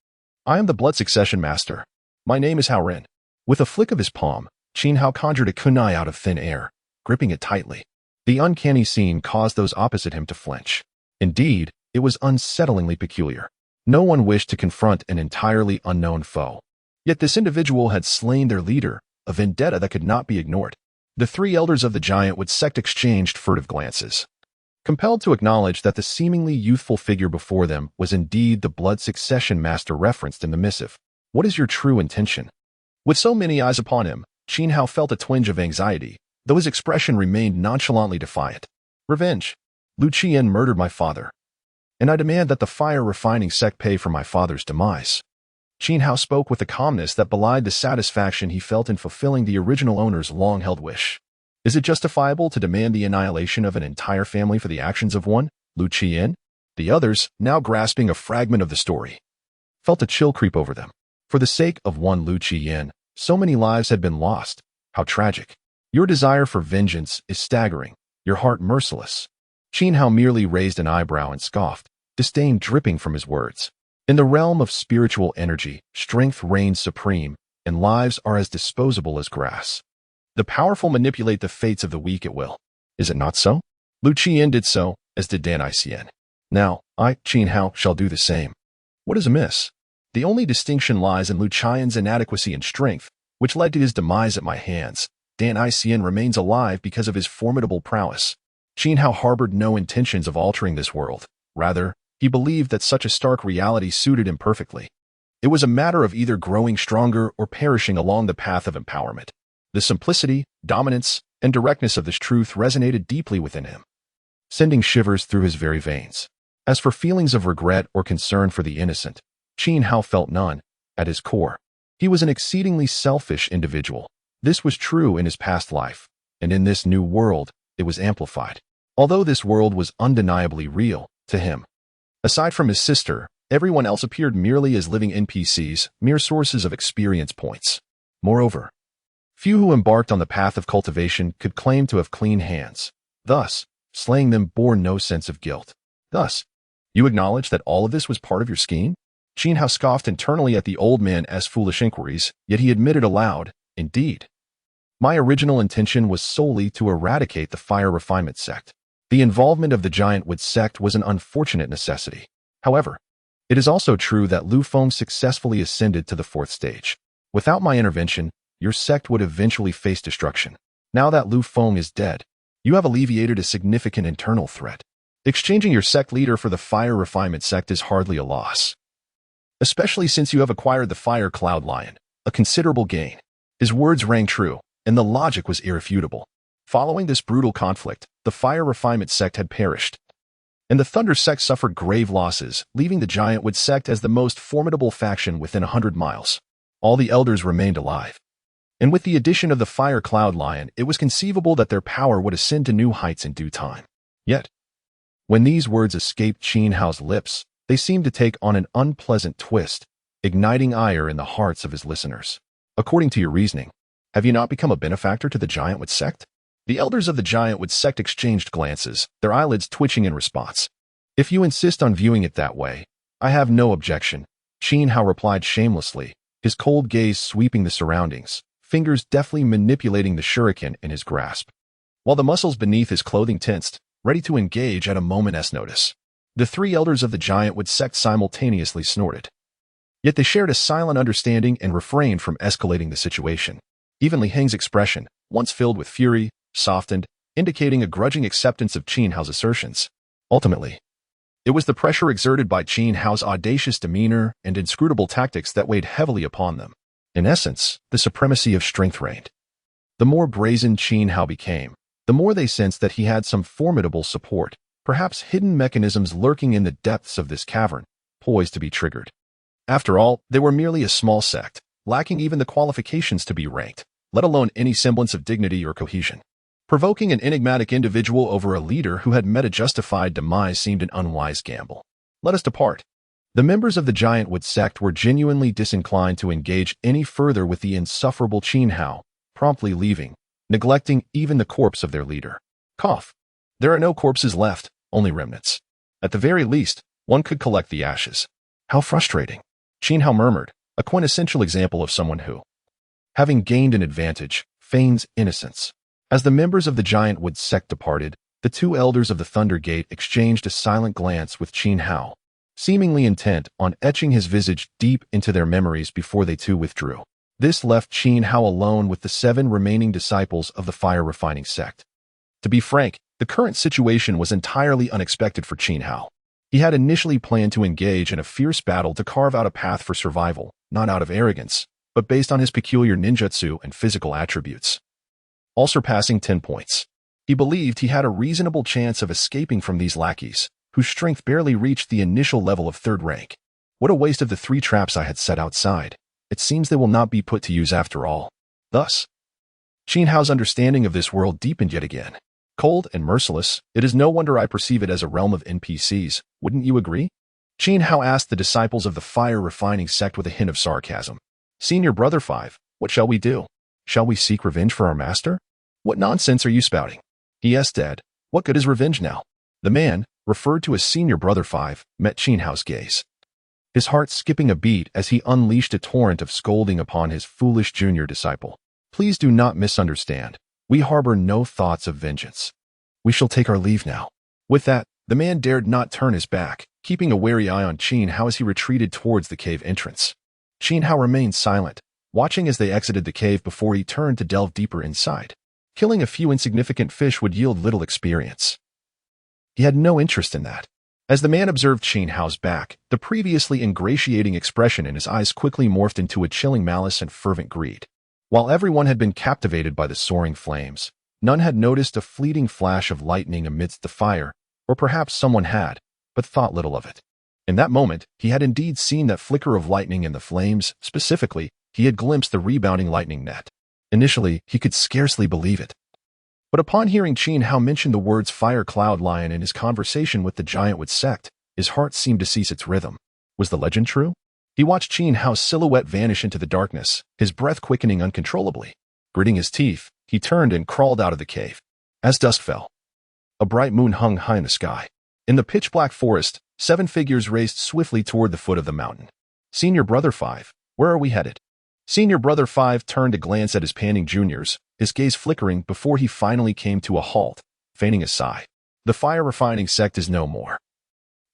Speaker 1: I am the Blood Succession Master. My name is Hao Ren. With a flick of his palm, Qin Hao conjured a kunai out of thin air, gripping it tightly. The uncanny scene caused those opposite him to flinch. Indeed, it was unsettlingly peculiar. No one wished to confront an entirely unknown foe. Yet this individual had slain their leader, a vendetta that could not be ignored. The 3 elders of the Giantwood sect exchanged furtive glances, compelled to acknowledge that the seemingly youthful figure before them was indeed the Blood Succession Master referenced in the missive. What is your true intention? With so many eyes upon him, Qin Hao felt a twinge of anxiety, though his expression remained nonchalantly defiant. Revenge. Lu Qiyan murdered my father, and I demand that the Fire Refining sect pay for my father's demise. Qin Hao spoke with a calmness that belied the satisfaction he felt in fulfilling the original owner's long-held wish. Is it justifiable to demand the annihilation of an entire family for the actions of one, Lu Qiyan? The others, now grasping a fragment of the story, felt a chill creep over them. For the sake of one Lu Qiyan, so many lives had been lost. How tragic. Your desire for vengeance is staggering, your heart merciless. Qin Hao merely raised an eyebrow and scoffed, disdain dripping from his words. In the realm of spiritual energy, strength reigns supreme, and lives are as disposable as grass. The powerful manipulate the fates of the weak at will. Is it not so? Lu Qiyan did so, as did Dan Icien. Now, I, Qin Hao, shall do the same. What is amiss? The only distinction lies in Lu Qian's inadequacy and strength, which led to his demise at my hands. Dan Icien remains alive because of his formidable prowess. Qin Hao harbored no intentions of altering this world. Rather, he believed that such a stark reality suited him perfectly. It was a matter of either growing stronger or perishing along the path of empowerment. The simplicity, dominance, and directness of this truth resonated deeply within him, sending shivers through his very veins. As for feelings of regret or concern for the innocent, Qin Hao felt none. At his core, he was an exceedingly selfish individual. This was true in his past life, and in this new world, it was amplified. Although this world was undeniably real to him. Aside from his sister, everyone else appeared merely as living NPCs, mere sources of experience points. Moreover, few who embarked on the path of cultivation could claim to have clean hands. Thus, slaying them bore no sense of guilt. Thus, you acknowledge that all of this was part of your scheme? Qin Hao scoffed internally at the old man's foolish inquiries, yet he admitted aloud, indeed. My original intention was solely to eradicate the fire refinement sect. The involvement of the giant wood sect was an unfortunate necessity. However, it is also true that Lu Feng successfully ascended to the 4th stage. Without my intervention, your sect would eventually face destruction. Now that Lu Feng is dead, you have alleviated a significant internal threat. Exchanging your sect leader for the fire refinement sect is hardly a loss. Especially since you have acquired the fire cloud lion, a considerable gain. His words rang true, and the logic was irrefutable. Following this brutal conflict, the fire refinement sect had perished, and the thunder sect suffered grave losses, leaving the giant wood sect as the most formidable faction within 100 miles. All the elders remained alive. And with the addition of the fire cloud lion, it was conceivable that their power would ascend to new heights in due time. Yet, when these words escaped Qin Hao's lips, they seemed to take on an unpleasant twist, igniting ire in the hearts of his listeners. According to your reasoning, have you not become a benefactor to the giant wood sect? The elders of the giant wood sect exchanged glances, their eyelids twitching in response. If you insist on viewing it that way, I have no objection, Qin Hao replied shamelessly, his cold gaze sweeping the surroundings, fingers deftly manipulating the shuriken in his grasp, while the muscles beneath his clothing tensed, ready to engage at a moment's notice. The 3 elders of the giant wood sect simultaneously snorted. Yet they shared a silent understanding and refrained from escalating the situation. Even Li Heng's expression, once filled with fury, softened, indicating a grudging acceptance of Qin Hao's assertions. Ultimately, it was the pressure exerted by Qin Hao's audacious demeanor and inscrutable tactics that weighed heavily upon them. In essence, the supremacy of strength reigned. The more brazen Qin Hao became, the more they sensed that he had some formidable support, perhaps hidden mechanisms lurking in the depths of this cavern, poised to be triggered. After all, they were merely a small sect, lacking even the qualifications to be ranked, let alone any semblance of dignity or cohesion. Provoking an enigmatic individual over a leader who had met a justified demise seemed an unwise gamble. Let us depart. The members of the giant wood sect were genuinely disinclined to engage any further with the insufferable Qin Hao, promptly leaving, neglecting even the corpse of their leader. Cough. There are no corpses left, only remnants. At the very least, one could collect the ashes. How frustrating, Qin Hao murmured, a quintessential example of someone who, having gained an advantage, feigns innocence. As the members of the giant wood sect departed, the 2 elders of the Thunder Gate exchanged a silent glance with Qin Hao, seemingly intent on etching his visage deep into their memories before they too withdrew. This left Qin Hao alone with the 7 remaining disciples of the fire refining sect. To be frank, the current situation was entirely unexpected for Qin Hao. He had initially planned to engage in a fierce battle to carve out a path for survival, not out of arrogance, but based on his peculiar ninjutsu and physical attributes. All surpassing 10 points. He believed he had a reasonable chance of escaping from these lackeys, whose strength barely reached the initial level of 3rd rank. What a waste of the 3 traps I had set outside. It seems they will not be put to use after all. Thus, Qin Hao's understanding of this world deepened yet again. Cold and merciless, it is no wonder I perceive it as a realm of NPCs, wouldn't you agree? Qin Hao asked the disciples of the fire refining sect with a hint of sarcasm. Senior Brother 5, what shall we do? Shall we seek revenge for our master? What nonsense are you spouting? Yes, Dad, what good is revenge now? The man, referred to as Senior Brother 5, met Qin Hao's gaze, his heart skipping a beat as he unleashed a torrent of scolding upon his foolish junior disciple. Please do not misunderstand. We harbor no thoughts of vengeance. We shall take our leave now. With that, the man dared not turn his back, keeping a wary eye on Qin Hao as he retreated towards the cave entrance. Qin Hao remained silent, watching as they exited the cave before he turned to delve deeper inside. Killing a few insignificant fish would yield little experience. He had no interest in that. As the man observed Qin Hao's back, the previously ingratiating expression in his eyes quickly morphed into a chilling malice and fervent greed. While everyone had been captivated by the soaring flames, none had noticed a fleeting flash of lightning amidst the fire, or perhaps someone had, but thought little of it. In that moment, he had indeed seen that flicker of lightning in the flames. Specifically, he had glimpsed the rebounding lightning net. Initially, he could scarcely believe it. But upon hearing Qin Hao mention the words Fire Cloud Lion in his conversation with the giant with sect, his heart seemed to cease its rhythm. Was the legend true? He watched Qin Hao's silhouette vanish into the darkness, his breath quickening uncontrollably. Gritting his teeth, he turned and crawled out of the cave. As dusk fell, a bright moon hung high in the sky. In the pitch-black forest, 7 figures raced swiftly toward the foot of the mountain. Senior Brother 5, where are we headed? Senior Brother 5 turned to glance at his panting juniors, his gaze flickering before he finally came to a halt, feigning a sigh. The fire-refining sect is no more.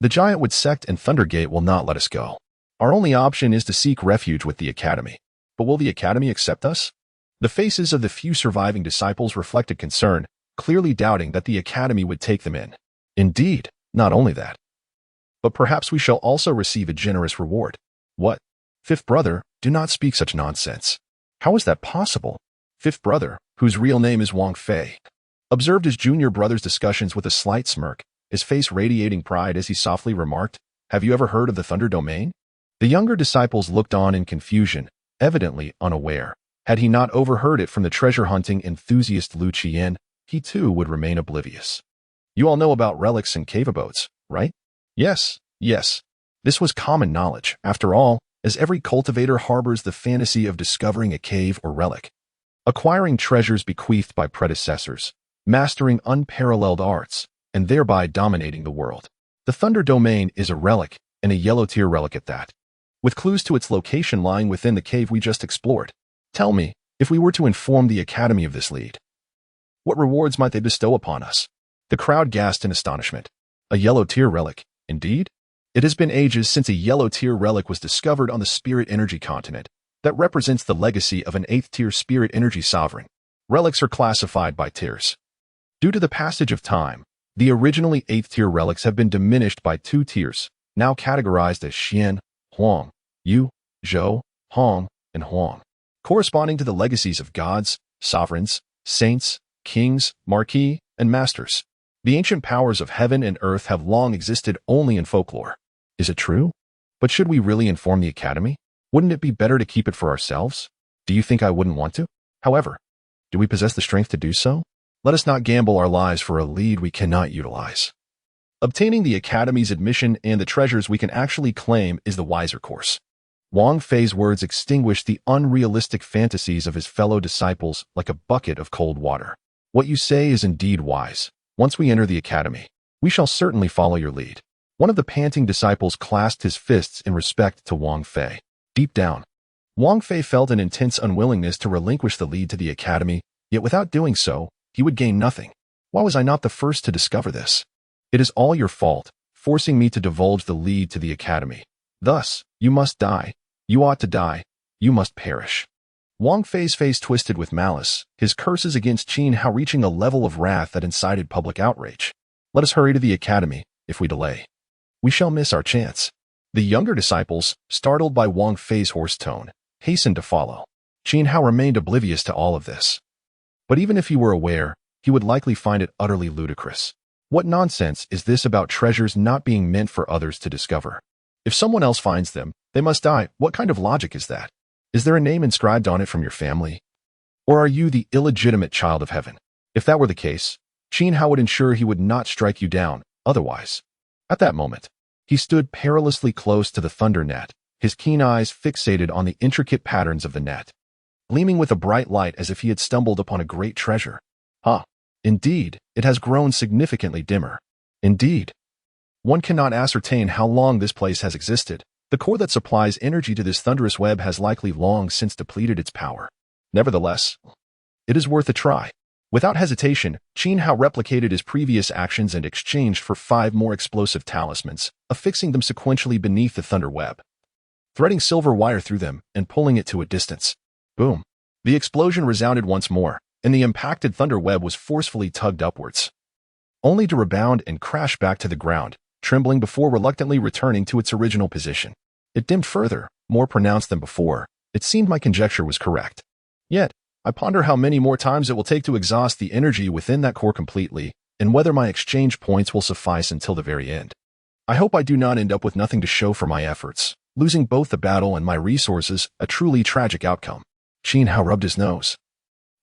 Speaker 1: The giant with sect and Thundergate will not let us go. Our only option is to seek refuge with the Academy. But will the Academy accept us? The faces of the few surviving disciples reflected concern, clearly doubting that the Academy would take them in. Indeed, not only that, but perhaps we shall also receive a generous reward. What? Fifth brother, do not speak such nonsense. How is that possible? Fifth brother, whose real name is Wang Fei, observed his junior brother's discussions with a slight smirk, his face radiating pride as he softly remarked, "Have you ever heard of the Thunder Domain?" The younger disciples looked on in confusion, evidently unaware. Had he not overheard it from the treasure-hunting enthusiast Lu Qian, he too would remain oblivious. You all know about relics and cave abodes, right? Yes. This was common knowledge, after all, as every cultivator harbors the fantasy of discovering a cave or relic, acquiring treasures bequeathed by predecessors, mastering unparalleled arts, and thereby dominating the world. The Thunder Domain is a relic, and a yellow-tier relic at that, with clues to its location lying within the cave we just explored. Tell me, if we were to inform the Academy of this lead, what rewards might they bestow upon us? The crowd gasped in astonishment. A yellow-tier relic, indeed? It has been ages since a yellow-tier relic was discovered on the spirit energy continent that represents the legacy of an 8th-tier spirit energy sovereign. Relics are classified by tiers. Due to the passage of time, the originally 8th-tier relics have been diminished by 2 tiers, now categorized as Xian, Huang, Yu, Zhou, Hong, and Huang, corresponding to the legacies of gods, sovereigns, saints, kings, marquis, and masters. The ancient powers of heaven and earth have long existed only in folklore. Is it true? But should we really inform the Academy? Wouldn't it be better to keep it for ourselves? Do you think I wouldn't want to? However, do we possess the strength to do so? Let us not gamble our lives for a lead we cannot utilize. Obtaining the Academy's admission and the treasures we can actually claim is the wiser course. Wang Fei's words extinguished the unrealistic fantasies of his fellow disciples like a bucket of cold water. What you say is indeed wise. Once we enter the Academy, we shall certainly follow your lead. One of the panting disciples clasped his fists in respect to Wang Fei. Deep down, Wang Fei felt an intense unwillingness to relinquish the lead to the Academy, yet without doing so, he would gain nothing. Why was I not the first to discover this? It is all your fault, forcing me to divulge the lead to the Academy. Thus, you must die. You ought to die. You must perish. Wang Fei's face twisted with malice, his curses against Qin Hao reaching a level of wrath that incited public outrage. Let us hurry to the Academy. If we delay, we shall miss our chance. The younger disciples, startled by Wang Fei's hoarse tone, hastened to follow. Qin Hao remained oblivious to all of this. But even if he were aware, he would likely find it utterly ludicrous. What nonsense is this about treasures not being meant for others to discover? If someone else finds them, they must die. What kind of logic is that? Is there a name inscribed on it from your family? Or are you the illegitimate child of heaven? If that were the case, Qin Hao would ensure he would not strike you down, otherwise. At that moment, he stood perilously close to the thunder net, his keen eyes fixated on the intricate patterns of the net, gleaming with a bright light as if he had stumbled upon a great treasure. Indeed, it has grown significantly dimmer. Indeed, one cannot ascertain how long this place has existed. The core that supplies energy to this thunderous web has likely long since depleted its power. Nevertheless, it is worth a try. Without hesitation, Qin Hao replicated his previous actions and exchanged for 5 more explosive talismans, affixing them sequentially beneath the thunder web, threading silver wire through them and pulling it to a distance. Boom! The explosion resounded once more, and the impacted thunder web was forcefully tugged upwards, only to rebound and crash back to the ground, trembling before reluctantly returning to its original position. It dimmed further, more pronounced than before. It seemed my conjecture was correct. Yet, I ponder how many more times it will take to exhaust the energy within that core completely, and whether my exchange points will suffice until the very end. I hope I do not end up with nothing to show for my efforts, losing both the battle and my resources, a truly tragic outcome. Qin Hao rubbed his nose.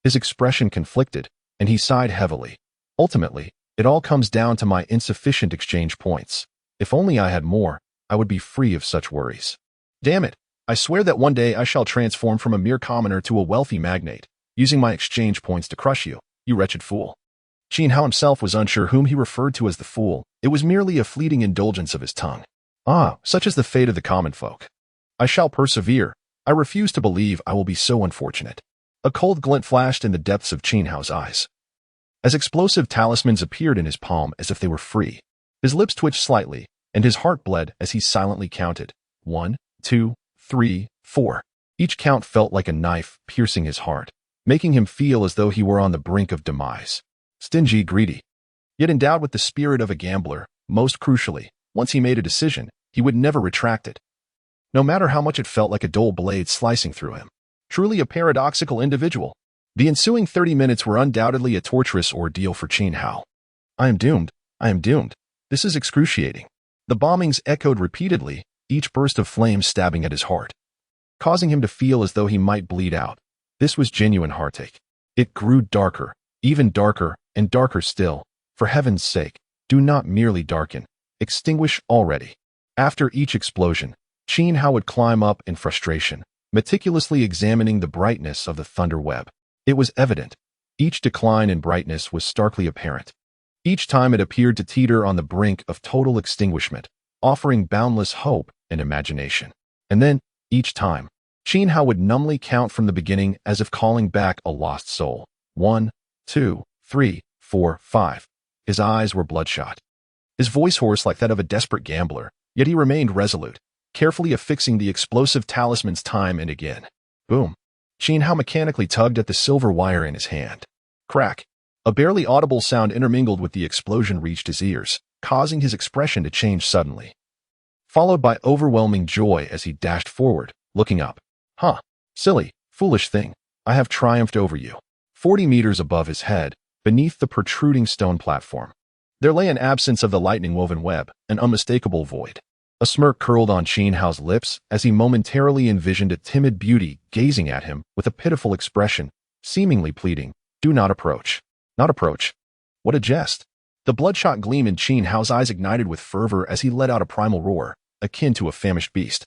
Speaker 1: His expression conflicted, and he sighed heavily. Ultimately, it all comes down to my insufficient exchange points. If only I had more, I would be free of such worries. Damn it, I swear that one day I shall transform from a mere commoner to a wealthy magnate, using my exchange points to crush you, you wretched fool. Qin Hao himself was unsure whom he referred to as the fool. It was merely a fleeting indulgence of his tongue. Ah, such is the fate of the common folk. I shall persevere. I refuse to believe I will be so unfortunate. A cold glint flashed in the depths of Qin Hao's eyes, as explosive talismans appeared in his palm as if they were free. His lips twitched slightly, and his heart bled as he silently counted. 1, 2, 3, 4. Each count felt like a knife piercing his heart, making him feel as though he were on the brink of demise. Stingy, greedy, yet endowed with the spirit of a gambler. Most crucially, once he made a decision, he would never retract it, no matter how much it felt like a dull blade slicing through him. Truly a paradoxical individual. The ensuing 30 minutes were undoubtedly a torturous ordeal for Qin Hao. I am doomed. I am doomed. This is excruciating. The bombings echoed repeatedly, each burst of flame stabbing at his heart, causing him to feel as though he might bleed out. This was genuine heartache. It grew darker, even darker, and darker still. For heaven's sake, do not merely darken. Extinguish already. After each explosion, Qin Hao would climb up in frustration, meticulously examining the brightness of the thunder web. It was evident. Each decline in brightness was starkly apparent. Each time it appeared to teeter on the brink of total extinguishment, offering boundless hope and imagination. And then, each time, Qin Hao would numbly count from the beginning as if calling back a lost soul. 1, 2, 3, 4, 5. His eyes were bloodshot, his voice hoarse like that of a desperate gambler, yet he remained resolute, carefully affixing the explosive talismans time and again. Boom. Qin Hao mechanically tugged at the silver wire in his hand. Crack. A barely audible sound intermingled with the explosion reached his ears, causing his expression to change suddenly, followed by overwhelming joy as he dashed forward, looking up. Huh. Silly, foolish thing. I have triumphed over you. 40 meters above his head, beneath the protruding stone platform, there lay an absence of the lightning-woven web, an unmistakable void. A smirk curled on Qin Hao's lips as he momentarily envisioned a timid beauty gazing at him with a pitiful expression, seemingly pleading, "Do not approach. Not approach." What a jest. The bloodshot gleam in Qin Hao's eyes ignited with fervor as he let out a primal roar, akin to a famished beast,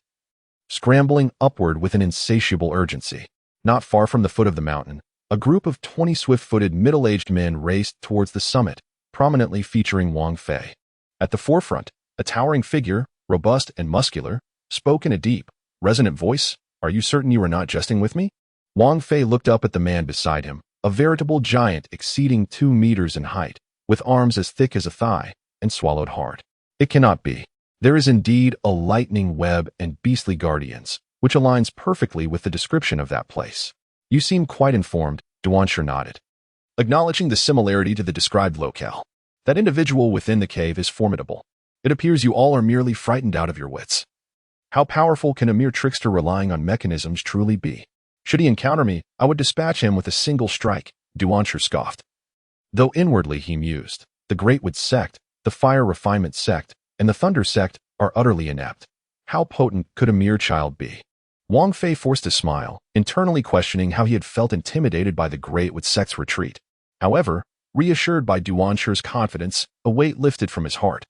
Speaker 1: scrambling upward with an insatiable urgency. Not far from the foot of the mountain, a group of 20 swift-footed middle-aged men raced towards the summit, prominently featuring Wang Fei. At the forefront, a towering figure, robust and muscular, spoke in a deep, resonant voice. "Are you certain you are not jesting with me?" Wang Fei looked up at the man beside him, a veritable giant exceeding 2 meters in height, with arms as thick as a thigh, and swallowed hard. "It cannot be. There is indeed a lightning web and beastly guardians, which aligns perfectly with the description of that place." "You seem quite informed," Duanshu nodded, acknowledging the similarity to the described locale. "That individual within the cave is formidable. It appears you all are merely frightened out of your wits. How powerful can a mere trickster relying on mechanisms truly be? Should he encounter me, I would dispatch him with a single strike," Duanshu scoffed. Though inwardly he mused, the Greatwood sect, the Fire Refinement sect, and the Thunder sect are utterly inept. How potent could a mere child be? Wang Fei forced a smile, internally questioning how he had felt intimidated by the Greatwood sect's retreat. However, reassured by Duanshu's confidence, a weight lifted from his heart,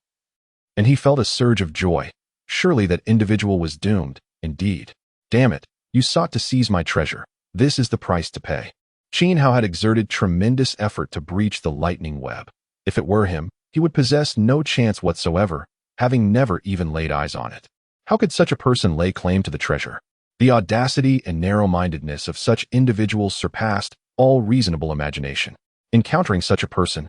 Speaker 1: and he felt a surge of joy. Surely that individual was doomed, indeed. Damn it, you sought to seize my treasure. This is the price to pay. Qin Hao had exerted tremendous effort to breach the lightning web. If it were him, he would possess no chance whatsoever, having never even laid eyes on it. How could such a person lay claim to the treasure? The audacity and narrow-mindedness of such individuals surpassed all reasonable imagination. Encountering such a person,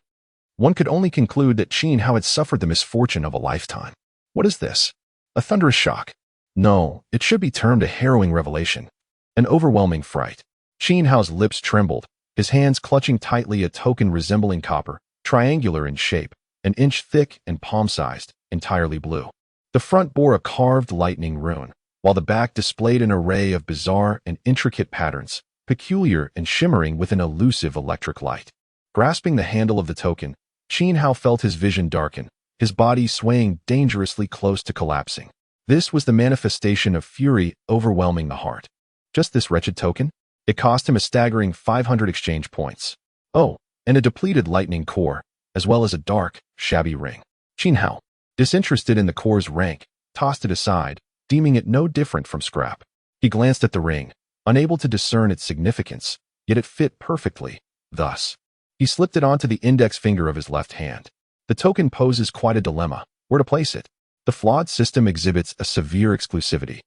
Speaker 1: one could only conclude that Qin Hao had suffered the misfortune of a lifetime. What is this? A thunderous shock? No, it should be termed a harrowing revelation. An overwhelming fright. Qin Hao's lips trembled, his hands clutching tightly a token resembling copper, triangular in shape, an inch thick and palm-sized, entirely blue. The front bore a carved lightning rune, while the back displayed an array of bizarre and intricate patterns, peculiar and shimmering with an elusive electric light. Grasping the handle of the token, Qin Hao felt his vision darken, his body swaying dangerously close to collapsing. This was the manifestation of fury overwhelming the heart. Just this wretched token? It cost him a staggering 500 exchange points. Oh, and a depleted lightning core, as well as a dark, shabby ring. Qin Hao, disinterested in the core's rank, tossed it aside, deeming it no different from scrap. He glanced at the ring, unable to discern its significance, yet it fit perfectly. Thus, he slipped it onto the index finger of his left hand. The token poses quite a dilemma: where to place it. The flawed system exhibits a severe exclusivity,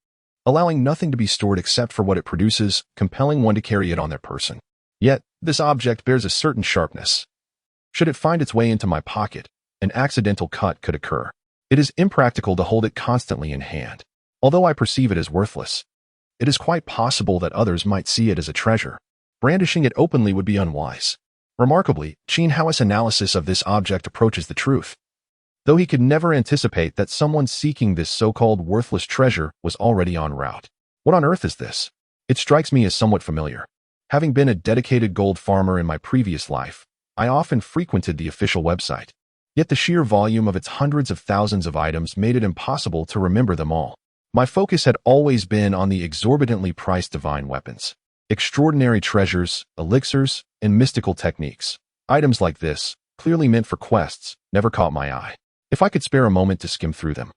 Speaker 1: allowing nothing to be stored except for what it produces, compelling one to carry it on their person. Yet, this object bears a certain sharpness. Should it find its way into my pocket, an accidental cut could occur. It is impractical to hold it constantly in hand. Although I perceive it as worthless, it is quite possible that others might see it as a treasure. Brandishing it openly would be unwise. Remarkably, Qin Hao's analysis of this object approaches the truth. Though he could never anticipate that someone seeking this so-called worthless treasure was already en route. What on earth is this? It strikes me as somewhat familiar. Having been a dedicated gold farmer in my previous life, I often frequented the official website. Yet the sheer volume of its hundreds of thousands of items made it impossible to remember them all. My focus had always been on the exorbitantly priced divine weapons, extraordinary treasures, elixirs, and mystical techniques. Items like this, clearly meant for quests, never caught my eye. If I could spare a moment to skim through them,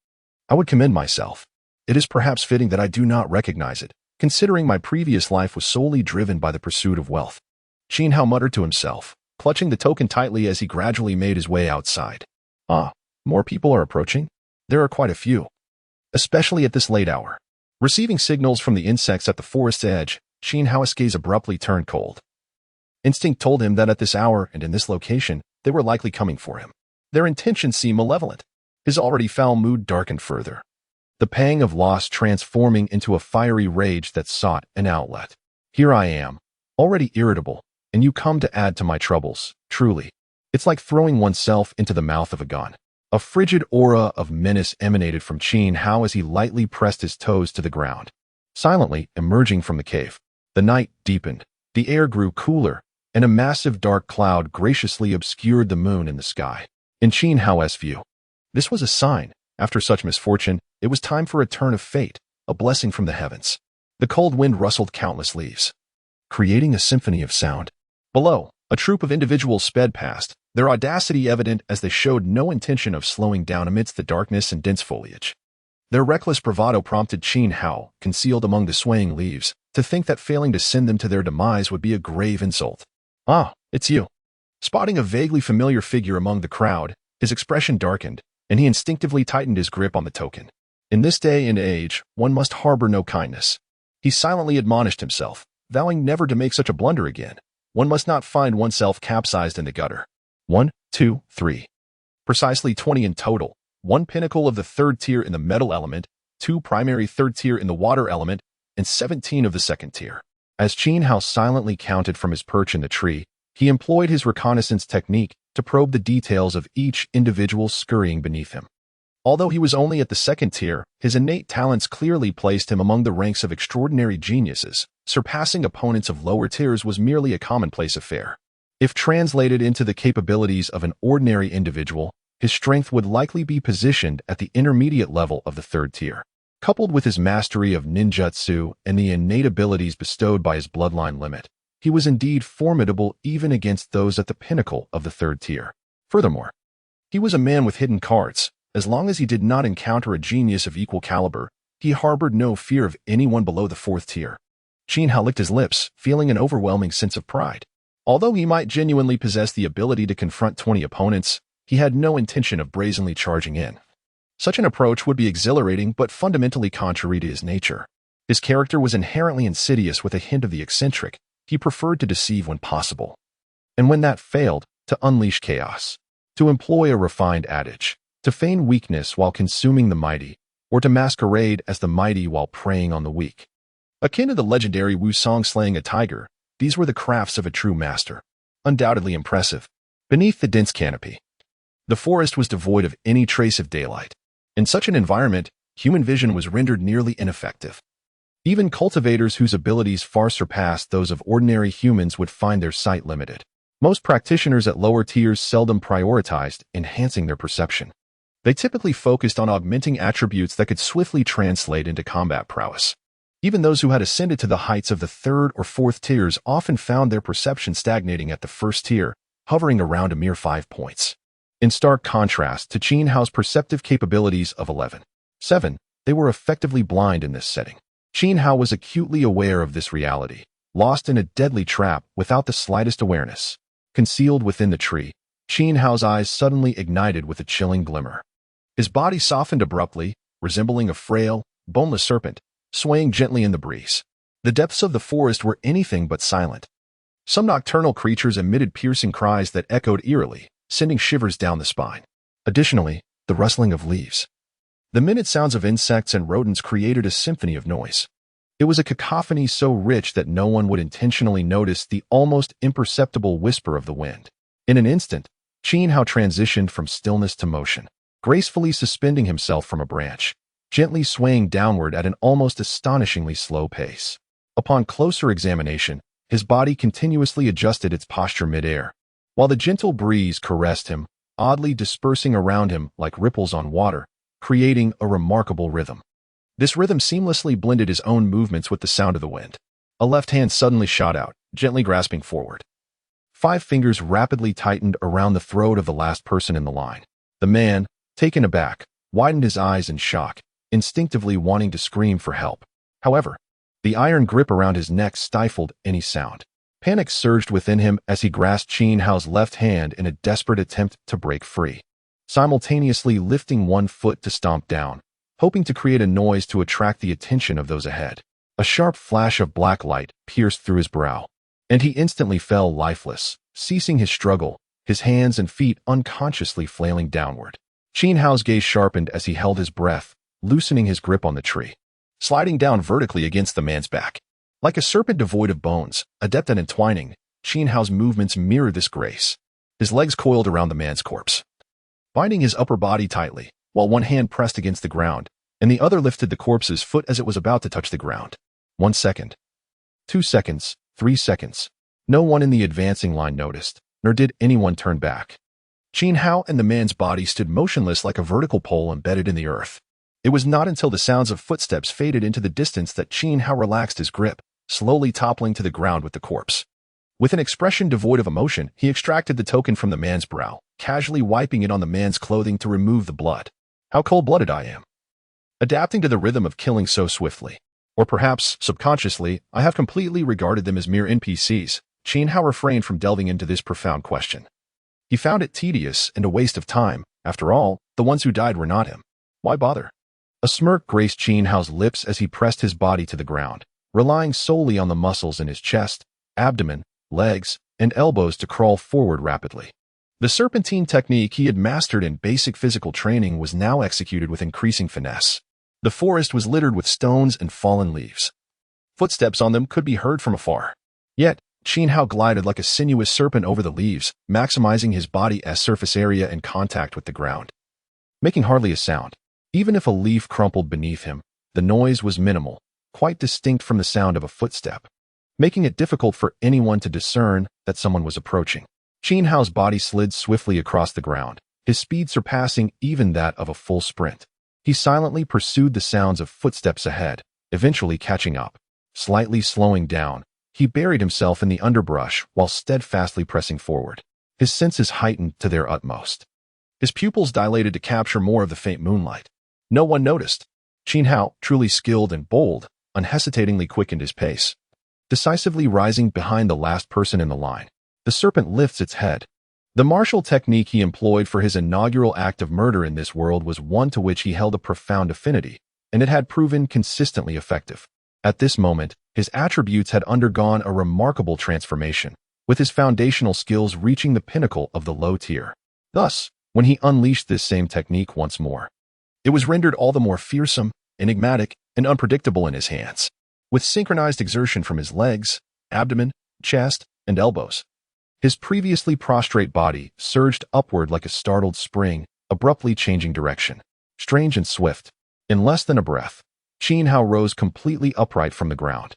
Speaker 1: I would commend myself. It is perhaps fitting that I do not recognize it, considering my previous life was solely driven by the pursuit of wealth. Qin Hao muttered to himself, clutching the token tightly as he gradually made his way outside. Ah, more people are approaching? There are quite a few, especially at this late hour. Receiving signals from the insects at the forest's edge, Qin Hao's gaze abruptly turned cold. Instinct told him that at this hour and in this location, they were likely coming for him. Their intentions seemed malevolent. His already foul mood darkened further, the pang of loss transforming into a fiery rage that sought an outlet. Here I am, already irritable, and you come to add to my troubles. Truly, it's like throwing oneself into the mouth of a gun. A frigid aura of menace emanated from Qin Hao as he lightly pressed his toes to the ground. Silently emerging from the cave, the night deepened, the air grew cooler, and a massive dark cloud graciously obscured the moon in the sky. In Qin Hao's view, this was a sign. After such misfortune, it was time for a turn of fate, a blessing from the heavens. The cold wind rustled countless leaves, creating a symphony of sound. Below, a troop of individuals sped past, their audacity evident as they showed no intention of slowing down amidst the darkness and dense foliage. Their reckless bravado prompted Qin Hao, concealed among the swaying leaves, to think that failing to send them to their demise would be a grave insult. Ah, it's you. Spotting a vaguely familiar figure among the crowd, his expression darkened, and he instinctively tightened his grip on the token. In this day and age, one must harbor no kindness. He silently admonished himself, vowing never to make such a blunder again. One must not find oneself capsized in the gutter. 1, 2, 3. Precisely 20 in total. 1 pinnacle of the third tier in the metal element, 2 primary third tier in the water element, and 17 of the second tier. As Qin Hao silently counted from his perch in the tree, he employed his reconnaissance technique to probe the details of each individual scurrying beneath him. Although he was only at the second tier, his innate talents clearly placed him among the ranks of extraordinary geniuses. Surpassing opponents of lower tiers was merely a commonplace affair. If translated into the capabilities of an ordinary individual, his strength would likely be positioned at the intermediate level of the third tier. Coupled with his mastery of ninjutsu and the innate abilities bestowed by his bloodline limit, he was indeed formidable even against those at the pinnacle of the third tier. Furthermore, he was a man with hidden cards. As long as he did not encounter a genius of equal caliber, he harbored no fear of anyone below the fourth tier. Qin Hao licked his lips, feeling an overwhelming sense of pride. Although he might genuinely possess the ability to confront 20 opponents, he had no intention of brazenly charging in. Such an approach would be exhilarating but fundamentally contrary to his nature. His character was inherently insidious with a hint of the eccentric. He preferred to deceive when possible, and when that failed, to unleash chaos. To employ a refined adage, to feign weakness while consuming the mighty, or to masquerade as the mighty while preying on the weak. Akin to the legendary Wu Song slaying a tiger, these were the crafts of a true master. Undoubtedly impressive. Beneath the dense canopy, the forest was devoid of any trace of daylight. In such an environment, human vision was rendered nearly ineffective. Even cultivators whose abilities far surpassed those of ordinary humans would find their sight limited. Most practitioners at lower tiers seldom prioritized enhancing their perception. They typically focused on augmenting attributes that could swiftly translate into combat prowess. Even those who had ascended to the heights of the third or fourth tiers often found their perception stagnating at the first tier, hovering around a mere 5 points. In stark contrast to Qin Hao's perceptive capabilities of 11.7, they were effectively blind in this setting. Qin Hao was acutely aware of this reality, lost in a deadly trap without the slightest awareness. Concealed within the tree, Qin Hao's eyes suddenly ignited with a chilling glimmer. His body softened abruptly, resembling a frail, boneless serpent, swaying gently in the breeze. The depths of the forest were anything but silent. Some nocturnal creatures emitted piercing cries that echoed eerily, sending shivers down the spine. Additionally, the rustling of leaves. The minute sounds of insects and rodents created a symphony of noise. It was a cacophony so rich that no one would intentionally notice the almost imperceptible whisper of the wind. In an instant, Qin Hao transitioned from stillness to motion, gracefully suspending himself from a branch, gently swaying downward at an almost astonishingly slow pace. Upon closer examination, his body continuously adjusted its posture mid-air, while the gentle breeze caressed him, oddly dispersing around him like ripples on water, creating a remarkable rhythm. This rhythm seamlessly blended his own movements with the sound of the wind. A left hand suddenly shot out, gently grasping forward. 5 fingers rapidly tightened around the throat of the last person in the line. The man, taken aback, widened his eyes in shock, instinctively wanting to scream for help. However, the iron grip around his neck stifled any sound. Panic surged within him as he grasped Qin Hao's left hand in a desperate attempt to break free, simultaneously lifting one foot to stomp down, hoping to create a noise to attract the attention of those ahead. A sharp flash of black light pierced through his brow, and he instantly fell lifeless, ceasing his struggle, his hands and feet unconsciously flailing downward. Qin Hao's gaze sharpened as he held his breath, loosening his grip on the tree, sliding down vertically against the man's back. Like a serpent devoid of bones, adept at entwining, Qin Hao's movements mirrored this grace. His legs coiled around the man's corpse, binding his upper body tightly, while one hand pressed against the ground, and the other lifted the corpse's foot as it was about to touch the ground. 1 second. 2 seconds. 3 seconds. No one in the advancing line noticed, nor did anyone turn back. Qin Hao and the man's body stood motionless like a vertical pole embedded in the earth. It was not until the sounds of footsteps faded into the distance that Qin Hao relaxed his grip, slowly toppling to the ground with the corpse. With an expression devoid of emotion, he extracted the token from the man's brow, casually wiping it on the man's clothing to remove the blood. How cold-blooded I am. Adapting to the rhythm of killing so swiftly. Or perhaps, subconsciously, I have completely regarded them as mere NPCs. Qin Hao refrained from delving into this profound question. He found it tedious and a waste of time. After all, the ones who died were not him. Why bother? A smirk graced Qin Hao's lips as he pressed his body to the ground, relying solely on the muscles in his chest, abdomen, legs, and elbows to crawl forward rapidly. The serpentine technique he had mastered in basic physical training was now executed with increasing finesse. The forest was littered with stones and fallen leaves. Footsteps on them could be heard from afar. Yet, Qin Hao glided like a sinuous serpent over the leaves, maximizing his body's surface area and contact with the ground, making hardly a sound. Even if a leaf crumpled beneath him, the noise was minimal, quite distinct from the sound of a footstep, making it difficult for anyone to discern that someone was approaching. Qin Hao's body slid swiftly across the ground, his speed surpassing even that of a full sprint. He silently pursued the sounds of footsteps ahead, eventually catching up. Slightly slowing down, he buried himself in the underbrush while steadfastly pressing forward, his senses heightened to their utmost. His pupils dilated to capture more of the faint moonlight. No one noticed. Qin Hao, truly skilled and bold, unhesitatingly quickened his pace, decisively rising behind the last person in the line. The serpent lifts its head. The martial technique he employed for his inaugural act of murder in this world was one to which he held a profound affinity, and it had proven consistently effective. At this moment, his attributes had undergone a remarkable transformation, with his foundational skills reaching the pinnacle of the low tier. Thus, when he unleashed this same technique once more, it was rendered all the more fearsome, enigmatic, and unpredictable in his hands. With synchronized exertion from his legs, abdomen, chest, and elbows, his previously prostrate body surged upward like a startled spring, abruptly changing direction. Strange and swift. In less than a breath, Qin Hao rose completely upright from the ground,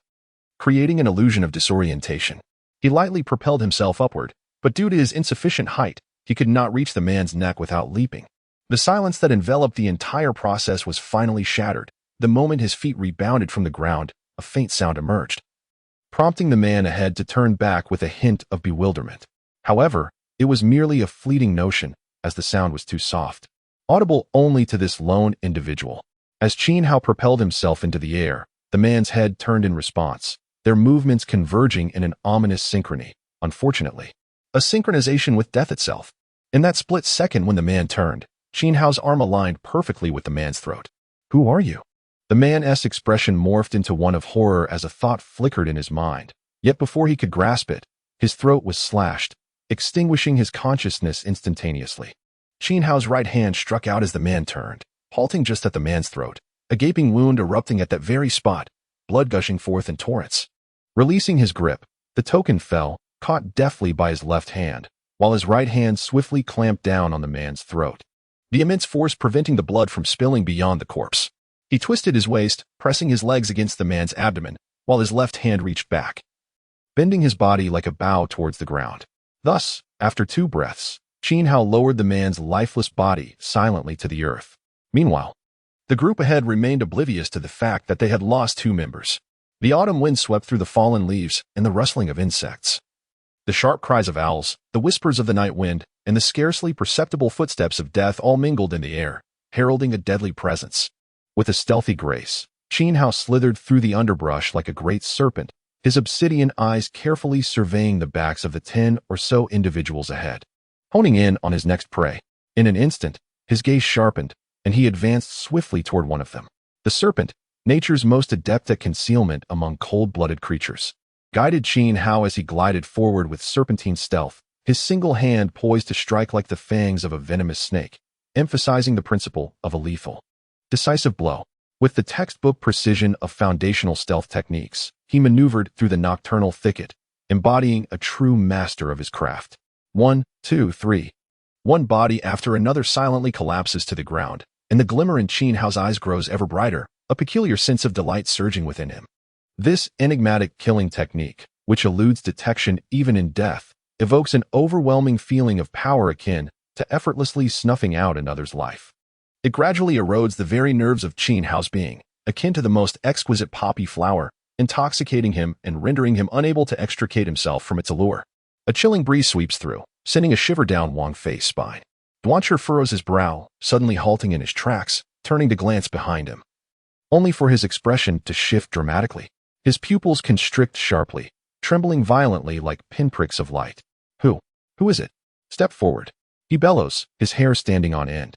Speaker 1: creating an illusion of disorientation. He lightly propelled himself upward, but due to his insufficient height, he could not reach the man's neck without leaping. The silence that enveloped the entire process was finally shattered. The moment his feet rebounded from the ground, a faint sound emerged, prompting the man ahead to turn back with a hint of bewilderment. However, it was merely a fleeting notion, as the sound was too soft, audible only to this lone individual. As Xiao propelled himself into the air, the man's head turned in response, their movements converging in an ominous synchrony. Unfortunately, a synchronization with death itself. In that split second when the man turned, Xiao's arm aligned perfectly with the man's throat. "Who are you?" The man's expression morphed into one of horror as a thought flickered in his mind. Yet before he could grasp it, his throat was slashed, extinguishing his consciousness instantaneously. Xiao's right hand struck out as the man turned, halting just at the man's throat, a gaping wound erupting at that very spot, blood gushing forth in torrents. Releasing his grip, the token fell, caught deftly by his left hand, while his right hand swiftly clamped down on the man's throat, the immense force preventing the blood from spilling beyond the corpse. He twisted his waist, pressing his legs against the man's abdomen, while his left hand reached back, bending his body like a bow towards the ground. Thus, after 2 breaths, Xiao lowered the man's lifeless body silently to the earth. Meanwhile, the group ahead remained oblivious to the fact that they had lost 2 members. The autumn wind swept through the fallen leaves and the rustling of insects. The sharp cries of owls, the whispers of the night wind, and the scarcely perceptible footsteps of death all mingled in the air, heralding a deadly presence. With a stealthy grace, Xiao slithered through the underbrush like a great serpent, his obsidian eyes carefully surveying the backs of the 10 or so individuals ahead, honing in on his next prey. In an instant, his gaze sharpened, and he advanced swiftly toward one of them. The serpent, nature's most adept at concealment among cold-blooded creatures, guided Xiao as he glided forward with serpentine stealth, his single hand poised to strike like the fangs of a venomous snake, emphasizing the principle of a lethal, decisive blow. With the textbook precision of foundational stealth techniques, he maneuvered through the nocturnal thicket, embodying a true master of his craft. 1, 2, 3. One body after another silently collapses to the ground, and the glimmer in Xiao's eyes grows ever brighter, a peculiar sense of delight surging within him. This enigmatic killing technique, which eludes detection even in death, evokes an overwhelming feeling of power akin to effortlessly snuffing out another's life. It gradually erodes the very nerves of Xiao's being, akin to the most exquisite poppy flower, intoxicating him and rendering him unable to extricate himself from its allure. A chilling breeze sweeps through, sending a shiver down Wang Fei's spine. Duanqi furrows his brow, suddenly halting in his tracks, turning to glance behind him, only for his expression to shift dramatically. His pupils constrict sharply, trembling violently like pinpricks of light. Who is it? Step forward. He bellows, his hair standing on end.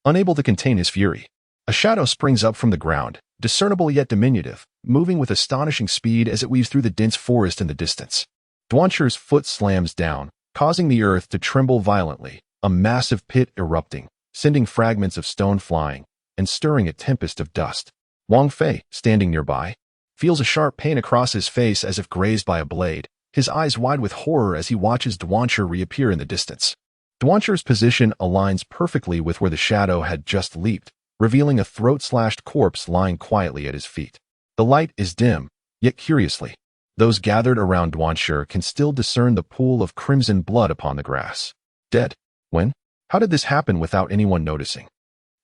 Speaker 1: Unable to contain his fury, a shadow springs up from the ground, discernible yet diminutive, moving with astonishing speed as it weaves through the dense forest in the distance. Duanqi's foot slams down, causing the earth to tremble violently, a massive pit erupting, sending fragments of stone flying, and stirring a tempest of dust. Wang Fei, standing nearby, feels a sharp pain across his face as if grazed by a blade, his eyes wide with horror as he watches Duanqi reappear in the distance. Duanqi's position aligns perfectly with where the shadow had just leaped, revealing a throat-slashed corpse lying quietly at his feet. The light is dim, yet curiously, those gathered around Duanqi can still discern the pool of crimson blood upon the grass. Dead? When? How did this happen without anyone noticing?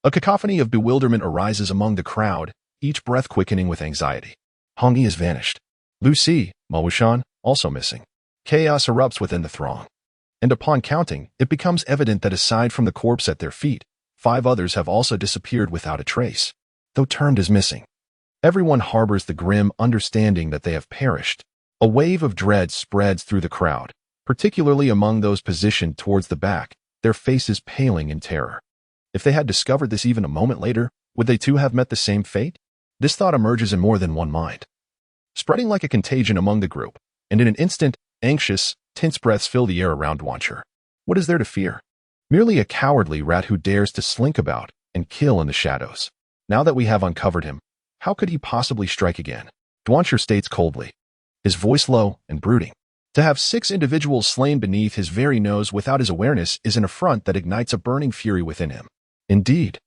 Speaker 1: A cacophony of bewilderment arises among the crowd, each breath quickening with anxiety. Hong Yi has vanished. Lu Si, Mo Wuxian, also missing. Chaos erupts within the throng. And upon counting, it becomes evident that aside from the corpse at their feet, 5 others have also disappeared without a trace, though termed as missing. Everyone harbors the grim understanding that they have perished. A wave of dread spreads through the crowd, particularly among those positioned towards the back, their faces paling in terror. If they had discovered this even a moment later, would they too have met the same fate? This thought emerges in more than one mind, spreading like a contagion among the group, and in an instant, anxious, tense breaths fill the air around Duanqi. What is there to fear? Merely a cowardly rat who dares to slink about and kill in the shadows. Now that we have uncovered him, how could he possibly strike again? Duanqi states coldly, his voice low and brooding. To have 6 individuals slain beneath his very nose without his awareness is an affront that ignites a burning fury within him. Indeed.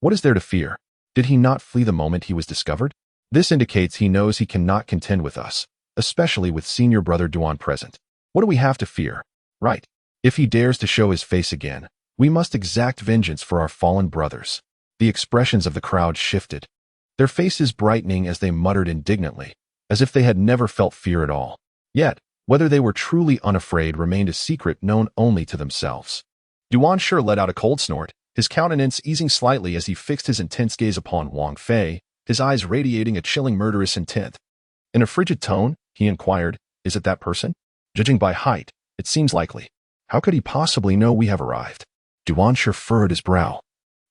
Speaker 1: What is there to fear? Did he not flee the moment he was discovered? This indicates he knows he cannot contend with us, especially with senior brother Duan present. What do we have to fear? Right. If he dares to show his face again, we We must exact vengeance for our fallen brothers. The expressions of the crowd shifted, their faces brightening as they muttered indignantly, as if they had never felt fear at all. Yet, whether they were truly unafraid remained a secret known only to themselves. Duan Shi let out a cold snort, his countenance easing slightly as he fixed his intense gaze upon Wang Fei, his eyes radiating a chilling murderous intent. In a frigid tone, he inquired, "Is it that person? Judging by height, it seems likely. How could he possibly know we have arrived?" Duan Shi furrowed his brow,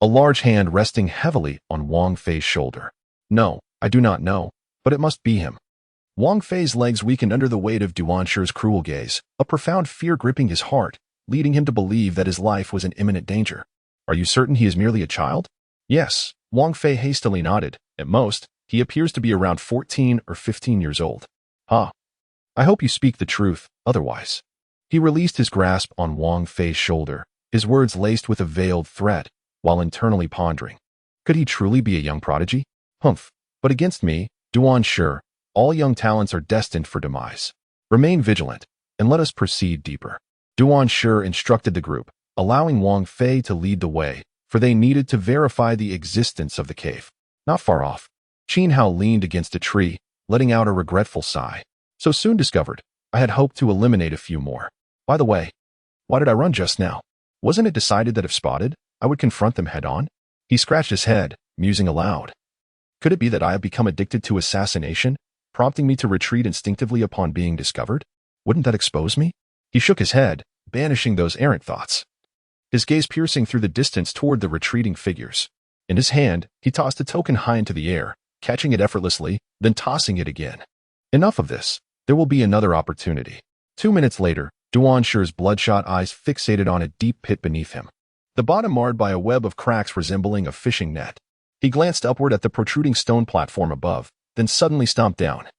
Speaker 1: a large hand resting heavily on Wang Fei's shoulder. "No, I do not know, but it must be him." Wang Fei's legs weakened under the weight of Duan Shi's cruel gaze, a profound fear gripping his heart, leading him to believe that his life was in imminent danger. "Are you certain he is merely a child?" "Yes," Wang Fei hastily nodded. "At most, he appears to be around 14 or 15 years old." "Ah, I hope you speak the truth, otherwise." He released his grasp on Wang Fei's shoulder, his words laced with a veiled threat, while internally pondering. Could he truly be a young prodigy? Humph. But against me, Duan Shi, all young talents are destined for demise. Remain vigilant, and let us proceed deeper. Duan Shi instructed the group, allowing Wang Fei to lead the way, for they needed to verify the existence of the cave. Not far off, Qin Hao leaned against a tree, letting out a regretful sigh. "So soon discovered. I had hoped to eliminate a few more. By the way, why did I run just now? Wasn't it decided that if spotted, I would confront them head-on?" He scratched his head, musing aloud. "Could it be that I have become addicted to assassination, prompting me to retreat instinctively upon being discovered? Wouldn't that expose me?" He shook his head, banishing those errant thoughts, his gaze piercing through the distance toward the retreating figures. In his hand, he tossed a token high into the air, catching it effortlessly, then tossing it again. Enough of this. There will be another opportunity. 2 minutes later, Duan Shi's bloodshot eyes fixated on a deep pit beneath him, the bottom marred by a web of cracks resembling a fishing net. He glanced upward at the protruding stone platform above, then suddenly stomped down,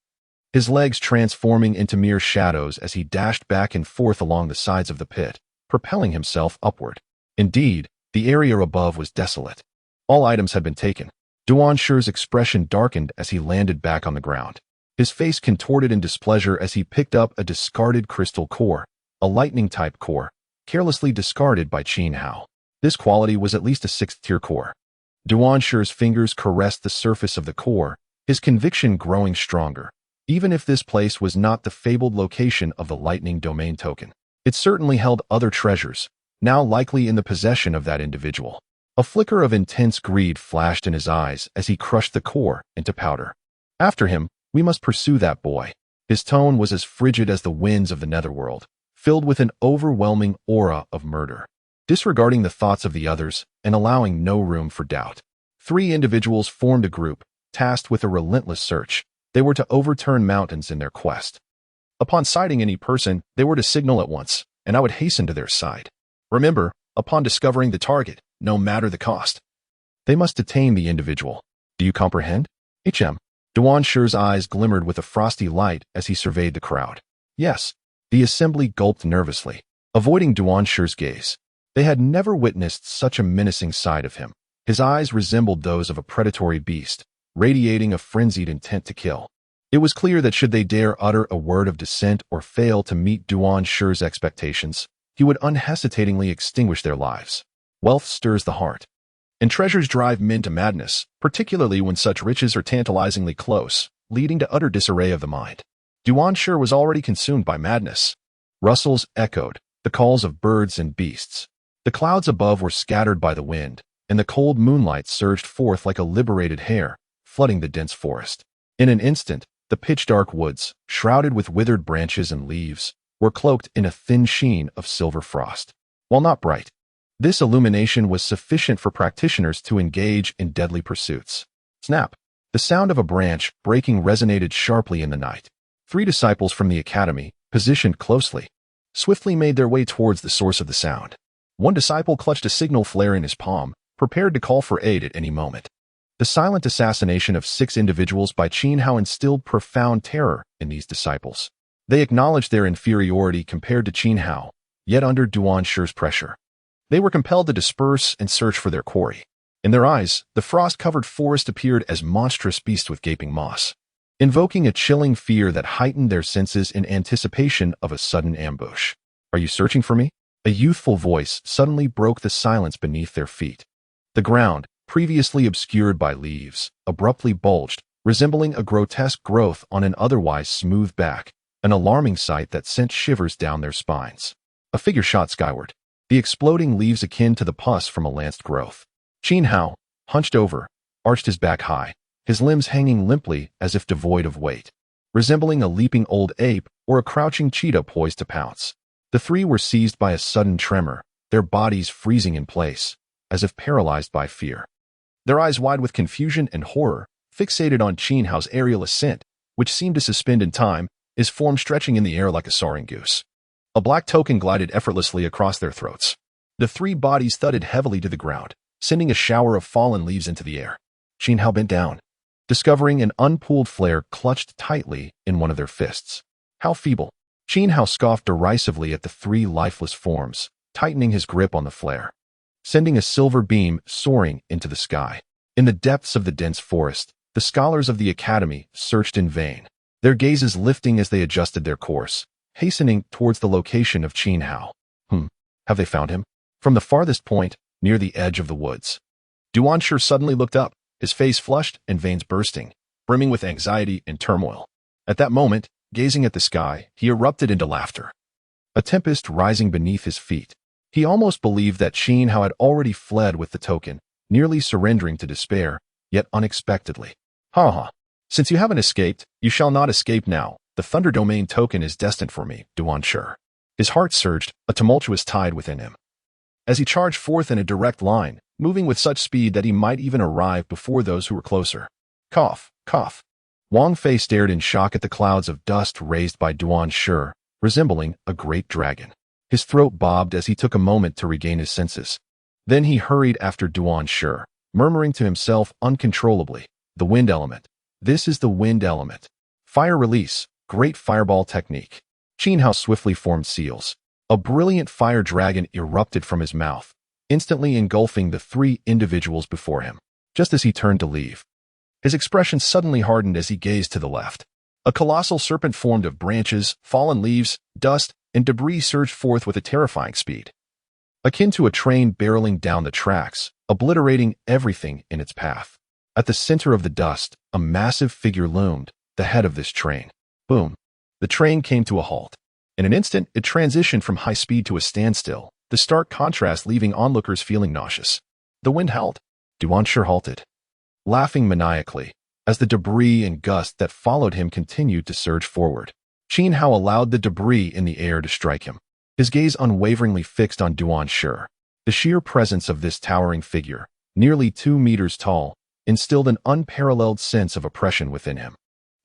Speaker 1: his legs transforming into mere shadows as he dashed back and forth along the sides of the pit, propelling himself upward. Indeed, the area above was desolate. All items had been taken. Duan Shi's expression darkened as he landed back on the ground. His face contorted in displeasure as he picked up a discarded crystal core, a lightning-type core, carelessly discarded by Qin Hao. This quality was at least a 6th-tier core. Duan Shi's fingers caressed the surface of the core, his conviction growing stronger. Even if this place was not the fabled location of the lightning domain token, it certainly held other treasures, now likely in the possession of that individual. A flicker of intense greed flashed in his eyes as he crushed the core into powder. "After him, we must pursue that boy." His tone was as frigid as the winds of the netherworld, filled with an overwhelming aura of murder. Disregarding the thoughts of the others and allowing no room for doubt, 3 individuals formed a group, tasked with a relentless search. They were to overturn mountains in their quest. Upon sighting any person, they were to signal at once, and I would hasten to their side. Remember, upon discovering the target, no matter the cost, they must detain the individual. Do you comprehend? Duan Shi's eyes glimmered with a frosty light as he surveyed the crowd. Yes. The assembly gulped nervously, avoiding Duan Shi's gaze. They had never witnessed such a menacing side of him. His eyes resembled those of a predatory beast, radiating a frenzied intent to kill. It was clear that should they dare utter a word of dissent or fail to meet Duan Shi's expectations, he would unhesitatingly extinguish their lives. Wealth stirs the heart, and treasures drive men to madness, particularly when such riches are tantalizingly close, leading to utter disarray of the mind. Duan Shi was already consumed by madness. Rustles echoed, the calls of birds and beasts. The clouds above were scattered by the wind, and the cold moonlight surged forth like a liberated hare, flooding the dense forest. In an instant, the pitch-dark woods, shrouded with withered branches and leaves, were cloaked in a thin sheen of silver frost. While not bright, this illumination was sufficient for practitioners to engage in deadly pursuits. Snap! The sound of a branch breaking resonated sharply in the night. 3 disciples from the academy, positioned closely, swiftly made their way towards the source of the sound. One disciple clutched a signal flare in his palm, prepared to call for aid at any moment. The silent assassination of 6 individuals by Qin Hao instilled profound terror in these disciples. They acknowledged their inferiority compared to Qin Hao, yet under Duan Shi's pressure, they were compelled to disperse and search for their quarry. In their eyes, the frost-covered forest appeared as monstrous beasts with gaping maws, invoking a chilling fear that heightened their senses in anticipation of a sudden ambush. "Are you searching for me?" A youthful voice suddenly broke the silence beneath their feet. The ground, previously obscured by leaves, abruptly bulged, resembling a grotesque growth on an otherwise smooth back, an alarming sight that sent shivers down their spines. A figure shot skyward, the exploding leaves akin to the pus from a lanced growth. Qin Hao, hunched over, arched his back high, his limbs hanging limply as if devoid of weight, resembling a leaping old ape or a crouching cheetah poised to pounce. The three were seized by a sudden tremor, their bodies freezing in place, as if paralyzed by fear. Their eyes wide with confusion and horror, fixated on Qin Hao's aerial ascent, which seemed to suspend in time, his form stretching in the air like a soaring goose. A black token glided effortlessly across their throats. The three bodies thudded heavily to the ground, sending a shower of fallen leaves into the air. Qin Hao bent down, discovering an unpulled flare clutched tightly in one of their fists. How feeble! Qin Hao scoffed derisively at the three lifeless forms, tightening his grip on the flare, sending a silver beam soaring into the sky. In the depths of the dense forest, the scholars of the academy searched in vain, their gazes lifting as they adjusted their course, hastening towards the location of Qin Hao. Have they found him? From the farthest point, near the edge of the woods, Duanshu suddenly looked up, his face flushed and veins bursting, brimming with anxiety and turmoil. At that moment, gazing at the sky, he erupted into laughter. A tempest rising beneath his feet. He almost believed that Qin Hao had already fled with the token, nearly surrendering to despair, yet unexpectedly. Ha ha. Since you haven't escaped, you shall not escape now. The Thunder Domain token is destined for me, Duanshu. His heart surged, a tumultuous tide within him, as he charged forth in a direct line, moving with such speed that he might even arrive before those who were closer. Cough, cough. Wang Fei stared in shock at the clouds of dust raised by Duanshu, resembling a great dragon. His throat bobbed as he took a moment to regain his senses. Then he hurried after Duanshu, murmuring to himself uncontrollably, "The wind element. This is the wind element. Fire release, great fireball technique." Qin Hao swiftly formed seals. A brilliant fire dragon erupted from his mouth, instantly engulfing the three individuals before him. Just as he turned to leave, his expression suddenly hardened as he gazed to the left. A colossal serpent formed of branches, fallen leaves, dust, and debris surged forth with a terrifying speed, akin to a train barreling down the tracks, obliterating everything in its path. At the center of the dust, a massive figure loomed, the head of this train. Boom! The train came to a halt. In an instant, it transitioned from high speed to a standstill, the stark contrast leaving onlookers feeling nauseous. The wind howled. Duanshu halted, laughing maniacally, as the debris and gust that followed him continued to surge forward. Qin Hao allowed the debris in the air to strike him, his gaze unwaveringly fixed on Duanshu. The sheer presence of this towering figure, nearly 2 meters tall, instilled an unparalleled sense of oppression within him.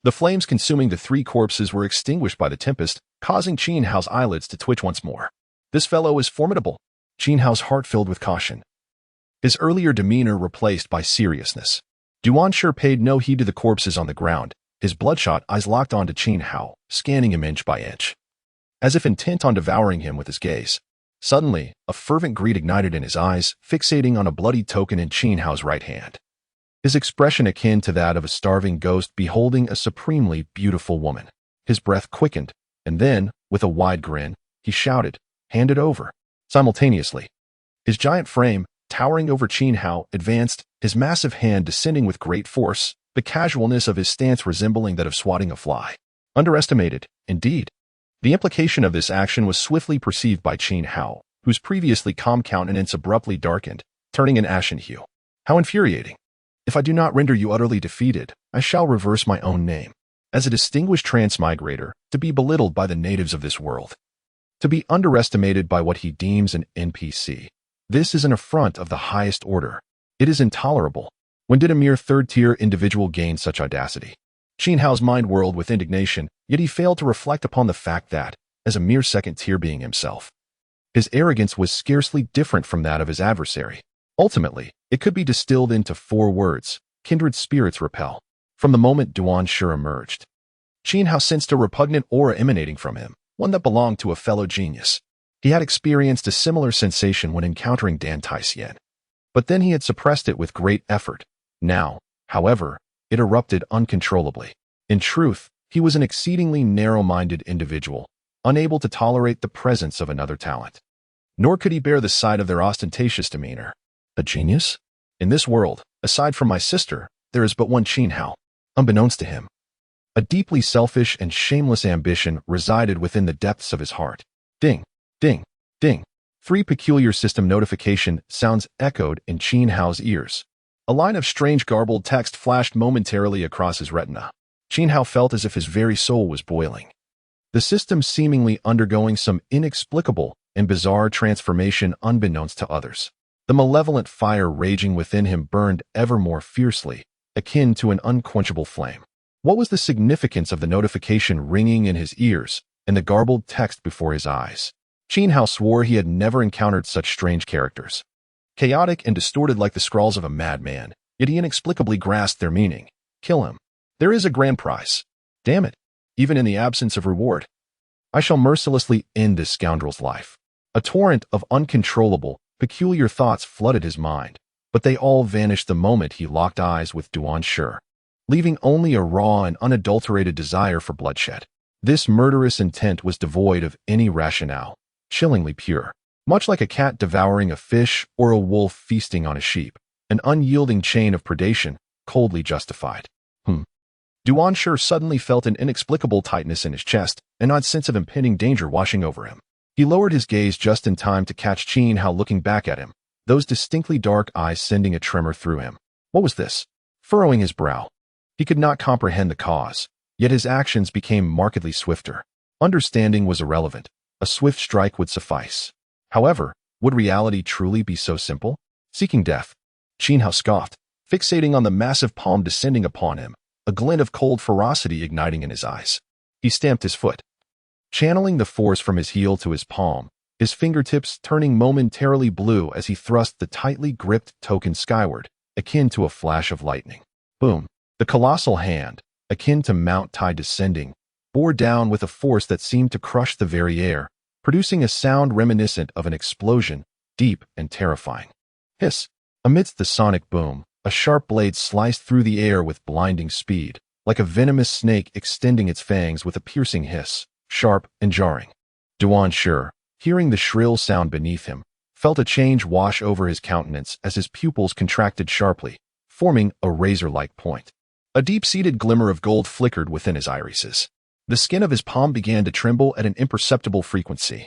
Speaker 1: The flames consuming the three corpses were extinguished by the tempest, causing Qin Hao's eyelids to twitch once more. This fellow is formidable. Qin Hao's heart filled with caution, his earlier demeanor replaced by seriousness. Duanshu paid no heed to the corpses on the ground, his bloodshot eyes locked onto Qin Hao, scanning him inch by inch, as if intent on devouring him with his gaze. Suddenly, a fervent greed ignited in his eyes, fixating on a bloody token in Qin Hao's right hand, his expression akin to that of a starving ghost beholding a supremely beautiful woman. His breath quickened, and then, with a wide grin, he shouted, "Hand it over." Simultaneously, his giant frame, towering over Qin Hao, advanced, his massive hand descending with great force, the casualness of his stance resembling that of swatting a fly. Underestimated, indeed. The implication of this action was swiftly perceived by Qin Hao, whose previously calm countenance abruptly darkened, turning an ashen hue. How infuriating! If I do not render you utterly defeated, I shall reverse my own name. As a distinguished transmigrator, to be belittled by the natives of this world, to be underestimated by what he deems an NPC. This is an affront of the highest order. It is intolerable. When did a mere third-tier individual gain such audacity? Qin Hao's mind whirled with indignation, yet he failed to reflect upon the fact that, as a mere second-tier being himself, his arrogance was scarcely different from that of his adversary. Ultimately, it could be distilled into 4 words: kindred spirits repel. From the moment Duanshu emerged, Qin Hao sensed a repugnant aura emanating from him, one that belonged to a fellow genius. He had experienced a similar sensation when encountering Dan Taisien, but then he had suppressed it with great effort. Now, however, it erupted uncontrollably. In truth, he was an exceedingly narrow-minded individual, unable to tolerate the presence of another talent. nor could he bear the sight of their ostentatious demeanor. A genius? In this world, aside from my sister, there is but one Xiao. Unbeknownst to him, a deeply selfish and shameless ambition resided within the depths of his heart. Ding, ding, ding. 3 peculiar system notification sounds echoed in Xiao's ears. A line of strange garbled text flashed momentarily across his retina. Xiao felt as if his very soul was boiling. The system seemingly undergoing some inexplicable and bizarre transformation unbeknownst to others. The malevolent fire raging within him burned ever more fiercely, akin to an unquenchable flame. What was the significance of the notification ringing in his ears and the garbled text before his eyes? Xiao swore he had never encountered such strange characters. Chaotic and distorted like the scrawls of a madman, yet he inexplicably grasped their meaning. Kill him. There is a grand prize. Damn it. Even in the absence of reward, I shall mercilessly end this scoundrel's life. A torrent of uncontrollable, peculiar thoughts flooded his mind, but they all vanished the moment he locked eyes with Duan Shi, leaving only a raw and unadulterated desire for bloodshed. This murderous intent was devoid of any rationale, chillingly pure. Much like a cat devouring a fish or a wolf feasting on a sheep, an unyielding chain of predation, coldly justified. Duan Shi suddenly felt an inexplicable tightness in his chest, an odd sense of impending danger washing over him. He lowered his gaze just in time to catch Xiao looking back at him, those distinctly dark eyes sending a tremor through him. What was this? Furrowing his brow, he could not comprehend the cause, yet his actions became markedly swifter. Understanding was irrelevant. A swift strike would suffice. However, would reality truly be so simple? Seeking death, Xiao scoffed, fixating on the massive palm descending upon him, a glint of cold ferocity igniting in his eyes. He stamped his foot, channeling the force from his heel to his palm, his fingertips turning momentarily blue as he thrust the tightly gripped token skyward, akin to a flash of lightning. Boom! The colossal hand, akin to Mount Tai descending, bore down with a force that seemed to crush the very air, producing a sound reminiscent of an explosion, deep and terrifying. Hiss! Amidst the sonic boom, a sharp blade sliced through the air with blinding speed, like a venomous snake extending its fangs with a piercing hiss, sharp and jarring. Duan Shi, hearing the shrill sound beneath him, felt a change wash over his countenance as his pupils contracted sharply, forming a razor-like point. A deep-seated glimmer of gold flickered within his irises. The skin of his palm began to tremble at an imperceptible frequency.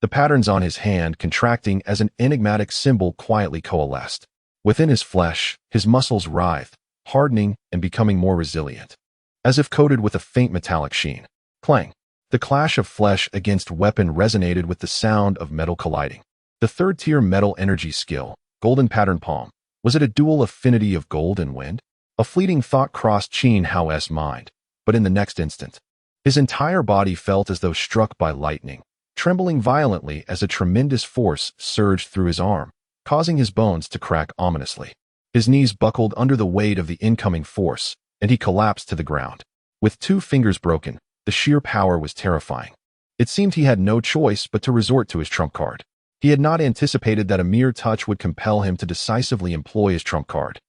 Speaker 1: The patterns on his hand contracting as an enigmatic symbol quietly coalesced. Within his flesh, his muscles writhed, hardening and becoming more resilient, as if coated with a faint metallic sheen. Clang! The clash of flesh against weapon resonated with the sound of metal colliding. The third-tier metal energy skill, golden pattern palm, was it a dual affinity of gold and wind? A fleeting thought crossed Xiao's mind, but in the next instant, his entire body felt as though struck by lightning, trembling violently as a tremendous force surged through his arm, causing his bones to crack ominously. His knees buckled under the weight of the incoming force, and he collapsed to the ground. With 2 fingers broken, the sheer power was terrifying. It seemed he had no choice but to resort to his trump card. He had not anticipated that a mere touch would compel him to decisively employ his trump card.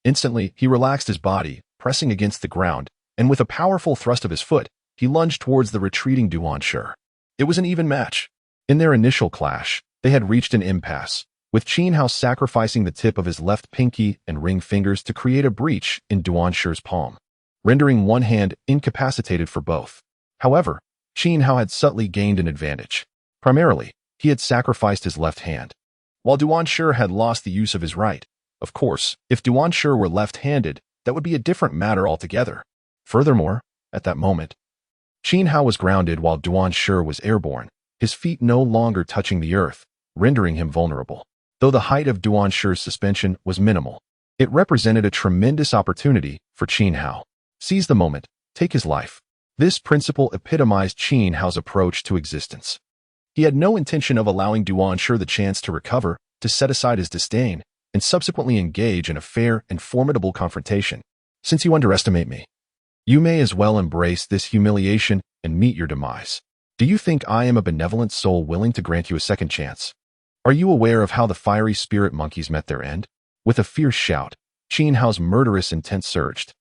Speaker 1: Instantly, he relaxed his body, pressing against the ground, and with a powerful thrust of his foot, he lunged towards the retreating Duan Shi. It was an even match. In their initial clash, they had reached an impasse, with Xiao sacrificing the tip of his left pinky and ring fingers to create a breach in Duan Shi's palm, rendering one hand incapacitated for both. However, Xiao had subtly gained an advantage. Primarily, he had sacrificed his left hand, while Duan Shi had lost the use of his right. Of course, if Duan Shi were left-handed, that would be a different matter altogether. Furthermore, at that moment, Xiao was grounded while Duan Shi was airborne, his feet no longer touching the earth, rendering him vulnerable. Though the height of Duan Shi's suspension was minimal, it represented a tremendous opportunity for Xiao. Seize the moment, take his life. This principle epitomized Xiao's approach to existence. He had no intention of allowing Duan Shi the chance to recover, to set aside his disdain, and subsequently engage in a fair and formidable confrontation. Since you underestimate me, you may as well embrace this humiliation and meet your demise. Do you think I am a benevolent soul willing to grant you a second chance? Are you aware of how the fiery spirit monkeys met their end? With a fierce shout, Xiao's murderous intent surged,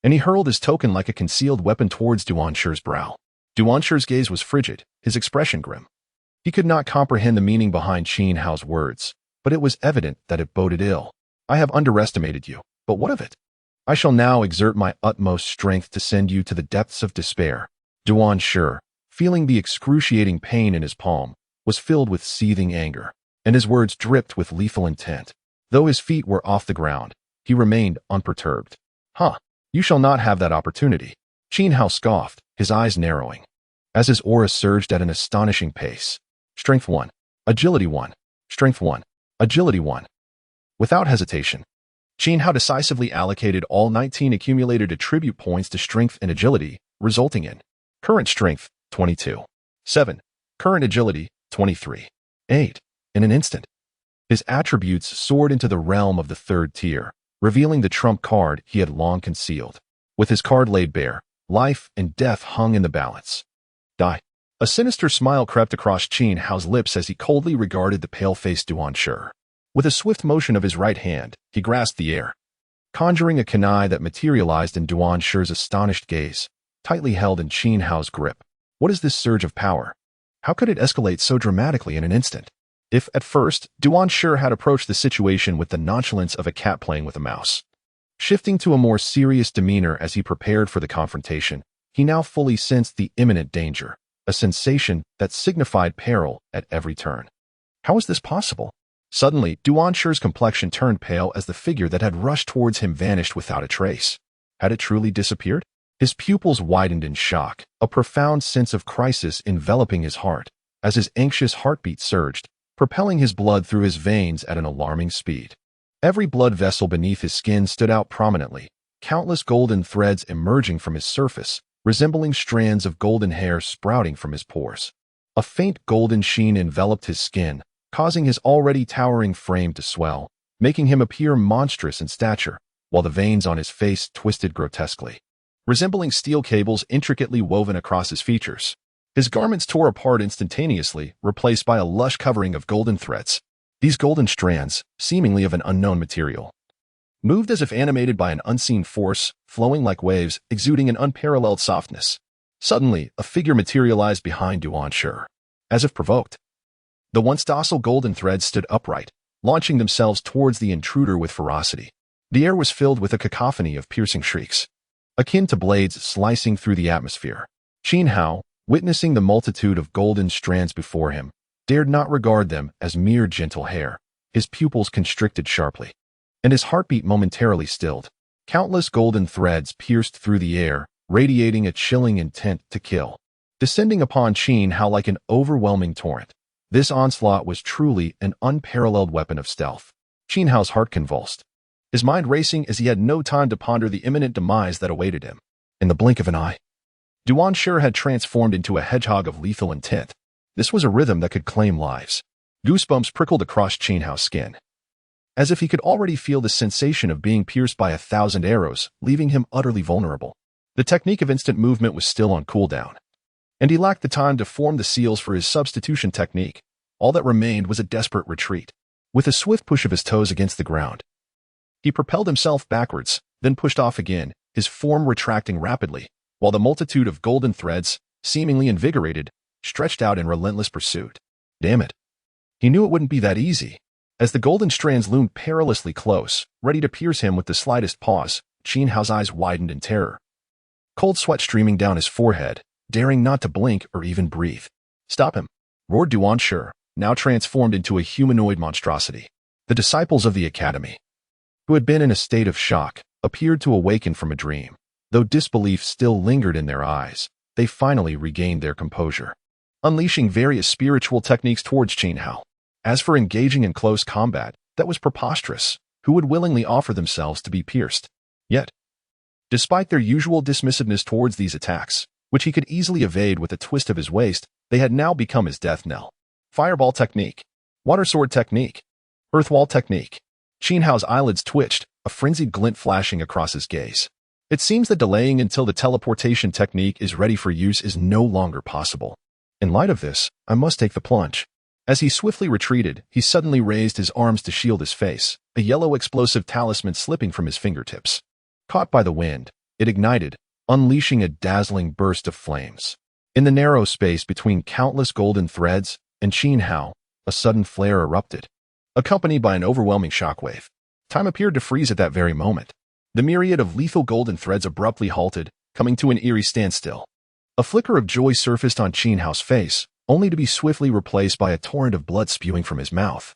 Speaker 1: and he hurled his token like a concealed weapon towards Duan Shi's brow. Duan Shi's gaze was frigid, his expression grim. He could not comprehend the meaning behind Qin Hao's words, but it was evident that it boded ill. I have underestimated you, but what of it? I shall now exert my utmost strength to send you to the depths of despair. Duan Shi, feeling the excruciating pain in his palm, was filled with seething anger, and his words dripped with lethal intent. Though his feet were off the ground, he remained unperturbed. Huh, you shall not have that opportunity. Qin Hao scoffed, his eyes narrowing, as his aura surged at an astonishing pace. Strength 1, Agility 1, Strength 1, Agility 1. Without hesitation, Qin Hao decisively allocated all 19 accumulated attribute points to strength and agility, resulting in current strength, 22. 7. Current agility, 23. 8. In an instant, his attributes soared into the realm of the third tier, revealing the trump card he had long concealed. With his card laid bare, life and death hung in the balance. Die. A sinister smile crept across Qin Hao's lips as he coldly regarded the pale-faced Duan Shi. With a swift motion of his right hand, he grasped the air, conjuring a kunai that materialized in Duan Shi's astonished gaze, tightly held in Qin Hao's grip. What is this surge of power? How could it escalate so dramatically in an instant? If, at first, Duan Shi had approached the situation with the nonchalance of a cat playing with a mouse, shifting to a more serious demeanor as he prepared for the confrontation, he now fully sensed the imminent danger, a sensation that signified peril at every turn. How was this possible? Suddenly, Duan Shi's complexion turned pale as the figure that had rushed towards him vanished without a trace. Had it truly disappeared? His pupils widened in shock, a profound sense of crisis enveloping his heart, as his anxious heartbeat surged, propelling his blood through his veins at an alarming speed. Every blood vessel beneath his skin stood out prominently, countless golden threads emerging from his surface, resembling strands of golden hair sprouting from his pores. A faint golden sheen enveloped his skin, causing his already towering frame to swell, making him appear monstrous in stature, while the veins on his face twisted grotesquely, resembling steel cables intricately woven across his features. His garments tore apart instantaneously, replaced by a lush covering of golden threads. These golden strands, seemingly of an unknown material, moved as if animated by an unseen force, flowing like waves, exuding an unparalleled softness. Suddenly, a figure materialized behind Duan Shi. As if provoked, the once docile golden threads stood upright, launching themselves towards the intruder with ferocity. The air was filled with a cacophony of piercing shrieks, akin to blades slicing through the atmosphere. Qin Hao, witnessing the multitude of golden strands before him, dared not regard them as mere gentle hair. His pupils constricted sharply, and his heartbeat momentarily stilled. Countless golden threads pierced through the air, radiating a chilling intent to kill, descending upon Qin Hao like an overwhelming torrent. This onslaught was truly an unparalleled weapon of stealth. Qin Hao's heart convulsed, his mind racing as he had no time to ponder the imminent demise that awaited him. In the blink of an eye, Duan Shi had transformed into a hedgehog of lethal intent. This was a rhythm that could claim lives. Goosebumps prickled across Qin Hao's skin, as if he could already feel the sensation of being pierced by 1,000 arrows, leaving him utterly vulnerable. The technique of instant movement was still on cooldown, and he lacked the time to form the seals for his substitution technique. All that remained was a desperate retreat. With a swift push of his toes against the ground, he propelled himself backwards, then pushed off again, his form retracting rapidly, while the multitude of golden threads, seemingly invigorated, stretched out in relentless pursuit. Damn it. He knew it wouldn't be that easy. As the golden strands loomed perilously close, ready to pierce him with the slightest pause, Qin Hao's eyes widened in terror, cold sweat streaming down his forehead, daring not to blink or even breathe. Stop him, roared Duan Shi, now transformed into a humanoid monstrosity. The disciples of the academy, who had been in a state of shock, appeared to awaken from a dream. Though disbelief still lingered in their eyes, they finally regained their composure, unleashing various spiritual techniques towards Qin Hao. As for engaging in close combat, that was preposterous. Who would willingly offer themselves to be pierced? Yet, despite their usual dismissiveness towards these attacks, which he could easily evade with a twist of his waist, they had now become his death knell. Fireball technique, water sword technique, earth wall technique. Qin Hao's eyelids twitched, a frenzied glint flashing across his gaze. It seems that delaying until the teleportation technique is ready for use is no longer possible. In light of this, I must take the plunge. As he swiftly retreated, he suddenly raised his arms to shield his face, a yellow explosive talisman slipping from his fingertips. Caught by the wind, it ignited, unleashing a dazzling burst of flames. In the narrow space between countless golden threads, and Qin Hao, a sudden flare erupted, accompanied by an overwhelming shockwave. Time appeared to freeze at that very moment. The myriad of lethal golden threads abruptly halted, coming to an eerie standstill. A flicker of joy surfaced on Qin Hao's face, only to be swiftly replaced by a torrent of blood spewing from his mouth.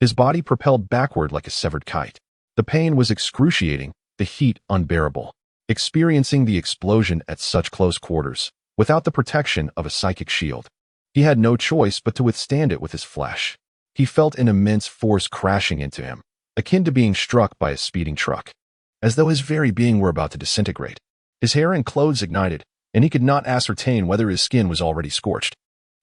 Speaker 1: His body propelled backward like a severed kite. The pain was excruciating, the heat unbearable. Experiencing the explosion at such close quarters, without the protection of a psychic shield, he had no choice but to withstand it with his flesh. He felt an immense force crashing into him, akin to being struck by a speeding truck, as though his very being were about to disintegrate. His hair and clothes ignited, and he could not ascertain whether his skin was already scorched.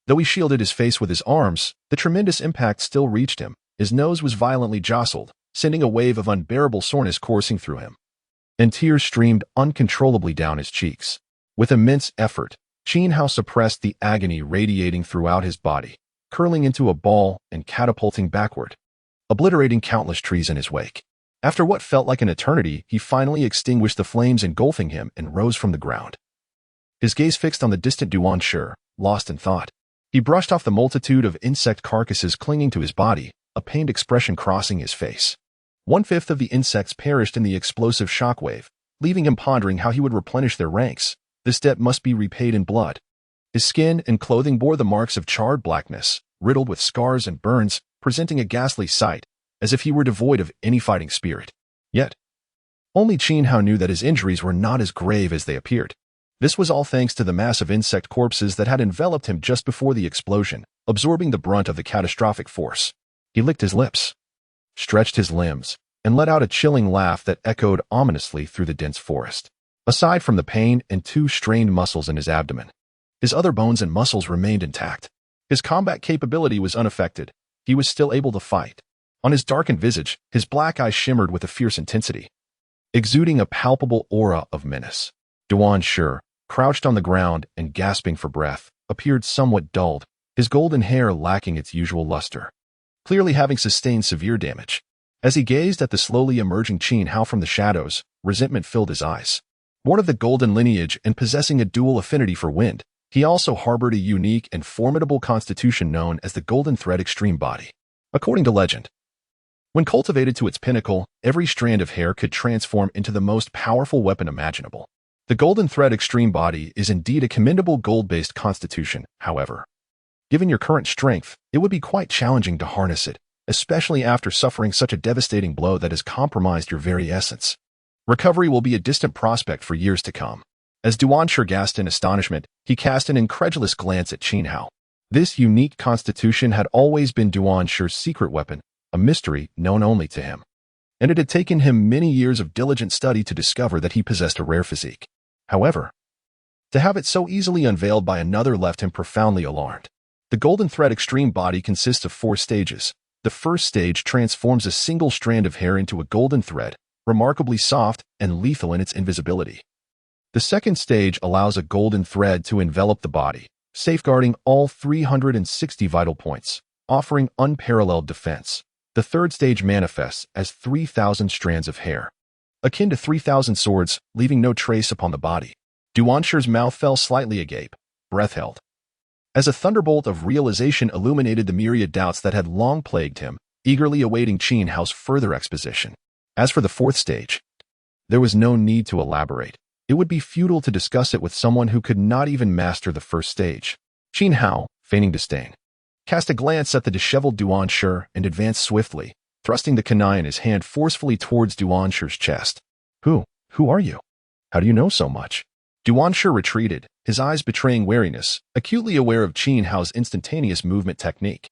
Speaker 1: Though he shielded his face with his arms, the tremendous impact still reached him. His nose was violently jostled, sending a wave of unbearable soreness coursing through him, and tears streamed uncontrollably down his cheeks. With immense effort, Qin Hao suppressed the agony radiating throughout his body, curling into a ball and catapulting backward, obliterating countless trees in his wake. After what felt like an eternity, he finally extinguished the flames engulfing him and rose from the ground. His gaze fixed on the distant Duan Shi, lost in thought. He brushed off the multitude of insect carcasses clinging to his body, a pained expression crossing his face. 1/5 of the insects perished in the explosive shockwave, leaving him pondering how he would replenish their ranks. This debt must be repaid in blood. His skin and clothing bore the marks of charred blackness, riddled with scars and burns, presenting a ghastly sight, as if he were devoid of any fighting spirit. Yet, only Qin Hao knew that his injuries were not as grave as they appeared. This was all thanks to the mass of insect corpses that had enveloped him just before the explosion, absorbing the brunt of the catastrophic force. He licked his lips, stretched his limbs, and let out a chilling laugh that echoed ominously through the dense forest. Aside from the pain and 2 strained muscles in his abdomen, his other bones and muscles remained intact. His combat capability was unaffected. He was still able to fight. On his darkened visage, his black eyes shimmered with a fierce intensity, exuding a palpable aura of menace. Duan Shi, crouched on the ground and gasping for breath, appeared somewhat dulled, his golden hair lacking its usual luster, clearly having sustained severe damage. As he gazed at the slowly emerging Qin Hao from the shadows, resentment filled his eyes. Born of the golden lineage and possessing a dual affinity for wind, he also harbored a unique and formidable constitution known as the Golden Thread Extreme Body. According to legend, when cultivated to its pinnacle, every strand of hair could transform into the most powerful weapon imaginable. The Golden Thread Extreme Body is indeed a commendable gold-based constitution, however. Given your current strength, it would be quite challenging to harness it, especially after suffering such a devastating blow that has compromised your very essence. Recovery will be a distant prospect for years to come. As Duan Shi gasped in astonishment, he cast an incredulous glance at Qin Hao. This unique constitution had always been Duan Shi's secret weapon, a mystery known only to him. And it had taken him many years of diligent study to discover that he possessed a rare physique. However, to have it so easily unveiled by another left him profoundly alarmed. The Golden Thread Extreme Body consists of 4 stages. The first stage transforms a single strand of hair into a golden thread, remarkably soft and lethal in its invisibility. The second stage allows a golden thread to envelop the body, safeguarding all 360 vital points, offering unparalleled defense. The third stage manifests as 3,000 strands of hair, akin to 3,000 swords, leaving no trace upon the body. Duan Shi's mouth fell slightly agape, breath held, as a thunderbolt of realization illuminated the myriad doubts that had long plagued him, eagerly awaiting Qin Hao's further exposition. As for the fourth stage, there was no need to elaborate. It would be futile to discuss it with someone who could not even master the first stage. Qin Hao, feigning disdain, cast a glance at the disheveled Duan Shi and advanced swiftly, thrusting the kunai in his hand forcefully towards Duan Shi's chest. Who are you? How do you know so much? Duan Shi retreated, his eyes betraying wariness, acutely aware of Qin Hao's instantaneous movement technique.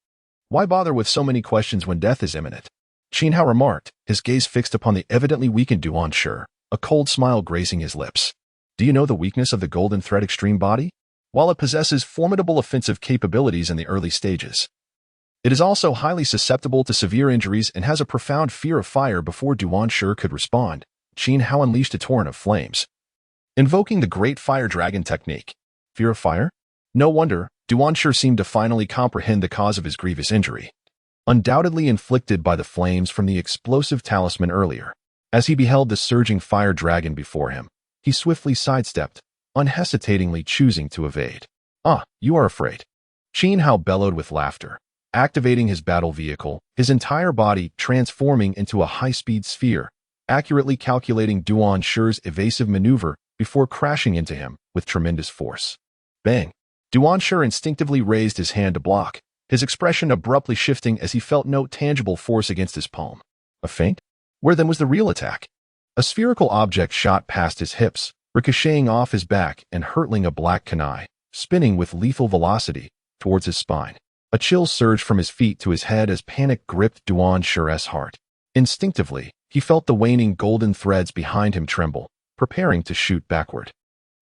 Speaker 1: Why bother with so many questions when death is imminent? Qin Hao remarked, his gaze fixed upon the evidently weakened Duan Shi, a cold smile gracing his lips. Do you know the weakness of the Golden Thread Extreme Body? While it possesses formidable offensive capabilities in the early stages, it is also highly susceptible to severe injuries and has a profound fear of fire. Before Duan Shi could respond, Qin Hao unleashed a torrent of flames, invoking the Great Fire Dragon technique. Fear of fire? No wonder, Duan Shi seemed to finally comprehend the cause of his grievous injury, undoubtedly inflicted by the flames from the explosive talisman earlier. As he beheld the surging fire dragon before him, he swiftly sidestepped, unhesitatingly choosing to evade. Ah, you are afraid. Qin Hao bellowed with laughter, activating his battle vehicle, his entire body transforming into a high-speed sphere, accurately calculating Duan Shi's evasive maneuver before crashing into him with tremendous force. Bang! Duan Shi instinctively raised his hand to block, his expression abruptly shifting as he felt no tangible force against his palm. A feint? Where then was the real attack? A spherical object shot past his hips, ricocheting off his back and hurtling a black kunai, spinning with lethal velocity, towards his spine. A chill surged from his feet to his head as panic gripped Duan Shi's heart. Instinctively, he felt the waning golden threads behind him tremble, preparing to shoot backward.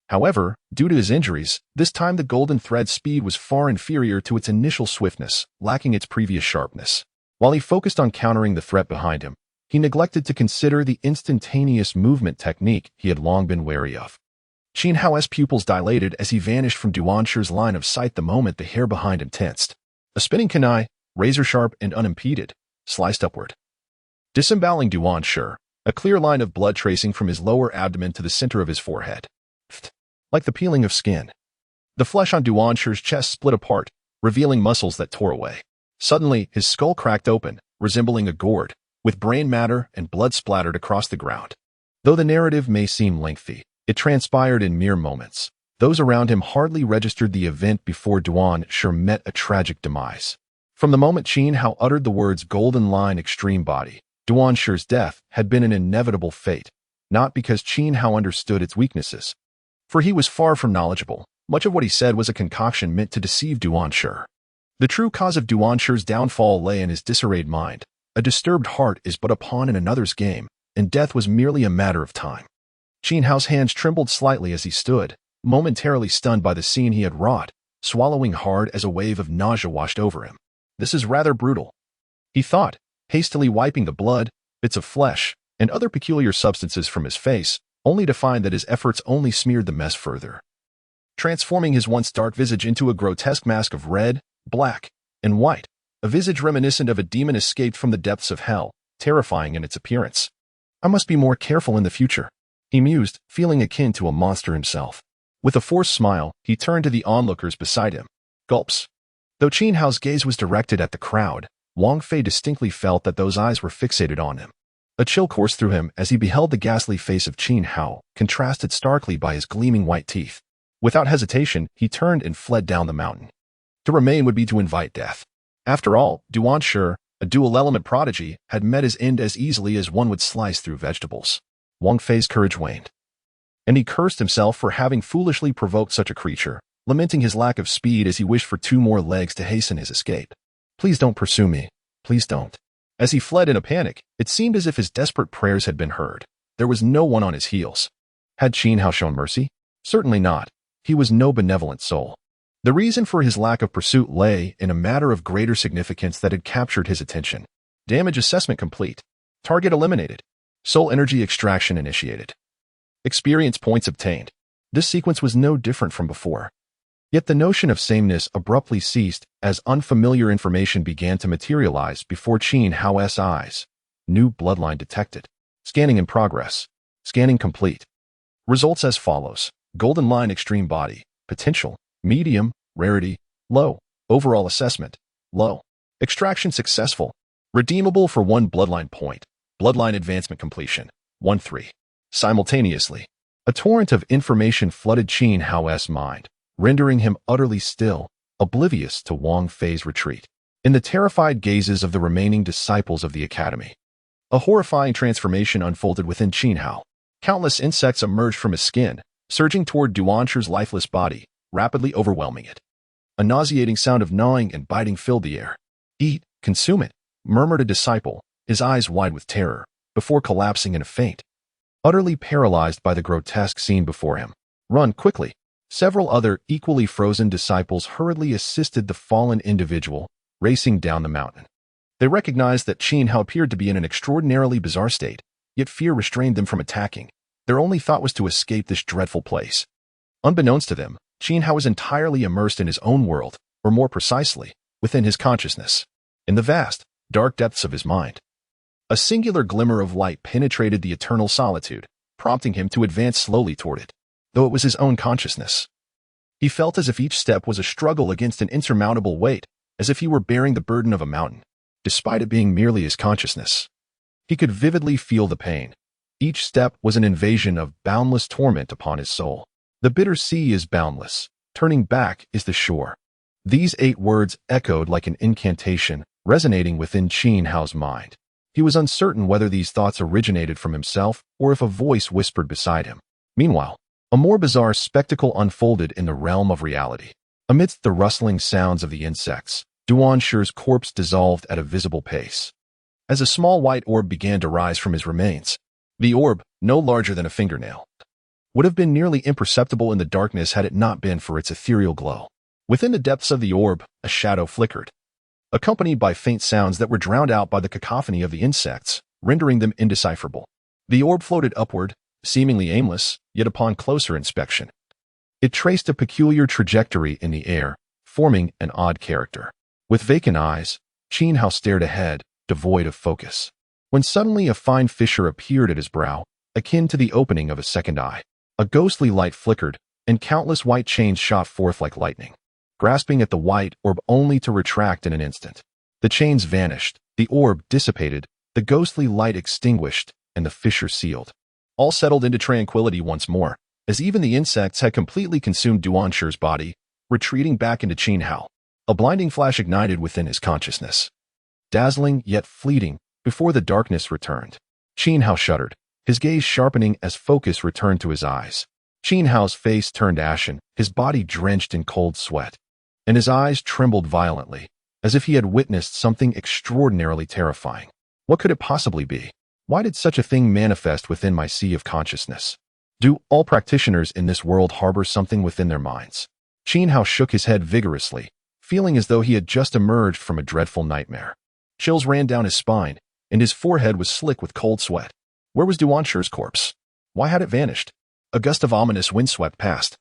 Speaker 1: However, due to his injuries, this time the golden thread's speed was far inferior to its initial swiftness, lacking its previous sharpness. While he focused on countering the threat behind him, he neglected to consider the instantaneous movement technique he had long been wary of. Qin Hao's pupils dilated as he vanished from Duan Shi's line of sight the moment the hair behind him tensed. A spinning kunai, razor-sharp and unimpeded, sliced upward, disemboweling Duan Shi, a clear line of blood tracing from his lower abdomen to the center of his forehead. Like the peeling of skin. The flesh on Duan Shi's chest split apart, revealing muscles that tore away. Suddenly, his skull cracked open, resembling a gourd, with brain matter and blood splattered across the ground. Though the narrative may seem lengthy, it transpired in mere moments. Those around him hardly registered the event before Duan Shi met a tragic demise. From the moment Qin Hao uttered the words golden line extreme body, Duan Shi's death had been an inevitable fate, not because Qin Hao understood its weaknesses. For he was far from knowledgeable. Much of what he said was a concoction meant to deceive Duan Shi. The true cause of Duan Shi's downfall lay in his disarrayed mind. A disturbed heart is but a pawn in another's game, and death was merely a matter of time. Qin Hao's hands trembled slightly as he stood, momentarily stunned by the scene he had wrought, swallowing hard as a wave of nausea washed over him. This is rather brutal, he thought, hastily wiping the blood, bits of flesh, and other peculiar substances from his face, only to find that his efforts only smeared the mess further, transforming his once dark visage into a grotesque mask of red, black, and white, a visage reminiscent of a demon escaped from the depths of hell, terrifying in its appearance. I must be more careful in the future, he mused, feeling akin to a monster himself. With a forced smile, he turned to the onlookers beside him. Gulps. Though Qin Hao's gaze was directed at the crowd, Wang Fei distinctly felt that those eyes were fixated on him. A chill coursed through him as he beheld the ghastly face of Qin Hao, contrasted starkly by his gleaming white teeth. Without hesitation, he turned and fled down the mountain. To remain would be to invite death. After all, Duan Shi, a dual-element prodigy, had met his end as easily as one would slice through vegetables. Wang Fei's courage waned, and he cursed himself for having foolishly provoked such a creature, lamenting his lack of speed as he wished for 2 more legs to hasten his escape. Please don't pursue me. Please don't. As he fled in a panic, it seemed as if his desperate prayers had been heard. There was no one on his heels. Had Qin Hao shown mercy? Certainly not. He was no benevolent soul. The reason for his lack of pursuit lay in a matter of greater significance that had captured his attention. Damage assessment complete. Target eliminated. Soul energy extraction initiated. Experience points obtained. This sequence was no different from before. Yet the notion of sameness abruptly ceased as unfamiliar information began to materialize before Qin Hao's eyes. New bloodline detected. Scanning in progress. Scanning complete. Results as follows. Golden line extreme body. Potential. Medium. Rarity. Low. Overall assessment. Low. Extraction successful. Redeemable for 1 bloodline point. Bloodline advancement completion. 1-3. Simultaneously, a torrent of information flooded Qin Hao's mind, rendering him utterly still, oblivious to Wang Fei's retreat. In the terrified gazes of the remaining disciples of the academy, a horrifying transformation unfolded within Qin Hao. Countless insects emerged from his skin, surging toward Duan Shi's lifeless body, rapidly overwhelming it. A nauseating sound of gnawing and biting filled the air. Eat, consume it, murmured a disciple, his eyes wide with terror, before collapsing in a faint. Utterly paralyzed by the grotesque scene before him. Run quickly. Several other equally frozen disciples hurriedly assisted the fallen individual, racing down the mountain. They recognized that Qin Hao appeared to be in an extraordinarily bizarre state, yet fear restrained them from attacking. Their only thought was to escape this dreadful place. Unbeknownst to them, Qin Hao was entirely immersed in his own world, or more precisely, within his consciousness, in the vast, dark depths of his mind. A singular glimmer of light penetrated the eternal solitude, prompting him to advance slowly toward it, though it was his own consciousness. He felt as if each step was a struggle against an insurmountable weight, as if he were bearing the burden of a mountain, despite it being merely his consciousness. He could vividly feel the pain. Each step was an invasion of boundless torment upon his soul. The bitter sea is boundless. Turning back is the shore. These 8 words echoed like an incantation, resonating within Qin Hao's mind. He was uncertain whether these thoughts originated from himself or if a voice whispered beside him. Meanwhile, a more bizarre spectacle unfolded in the realm of reality. Amidst the rustling sounds of the insects, Duanshi's corpse dissolved at a visible pace. As a small white orb began to rise from his remains, the orb, no larger than a fingernail, would have been nearly imperceptible in the darkness had it not been for its ethereal glow. Within the depths of the orb, a shadow flickered, accompanied by faint sounds that were drowned out by the cacophony of the insects, rendering them indecipherable. The orb floated upward, seemingly aimless, yet upon closer inspection, it traced a peculiar trajectory in the air, forming an odd character. With vacant eyes, Qin Hao stared ahead, devoid of focus, when suddenly a fine fissure appeared at his brow, akin to the opening of a second eye. A ghostly light flickered, and countless white chains shot forth like lightning, grasping at the white orb only to retract in an instant. The chains vanished, the orb dissipated, the ghostly light extinguished, and the fissure sealed. All settled into tranquility once more, as even the insects had completely consumed Duanshi's body, retreating back into Qin Hao. A blinding flash ignited within his consciousness, dazzling yet fleeting, before the darkness returned. Qin Hao shuddered, his gaze sharpening as focus returned to his eyes. Qin Hao's face turned ashen, his body drenched in cold sweat, and his eyes trembled violently, as if he had witnessed something extraordinarily terrifying. What could it possibly be? Why did such a thing manifest within my sea of consciousness? Do all practitioners in this world harbor something within their minds? Qin Hao shook his head vigorously, feeling as though he had just emerged from a dreadful nightmare. Chills ran down his spine, and his forehead was slick with cold sweat. Where was Duanshi's corpse? Why had it vanished? A gust of ominous wind swept past,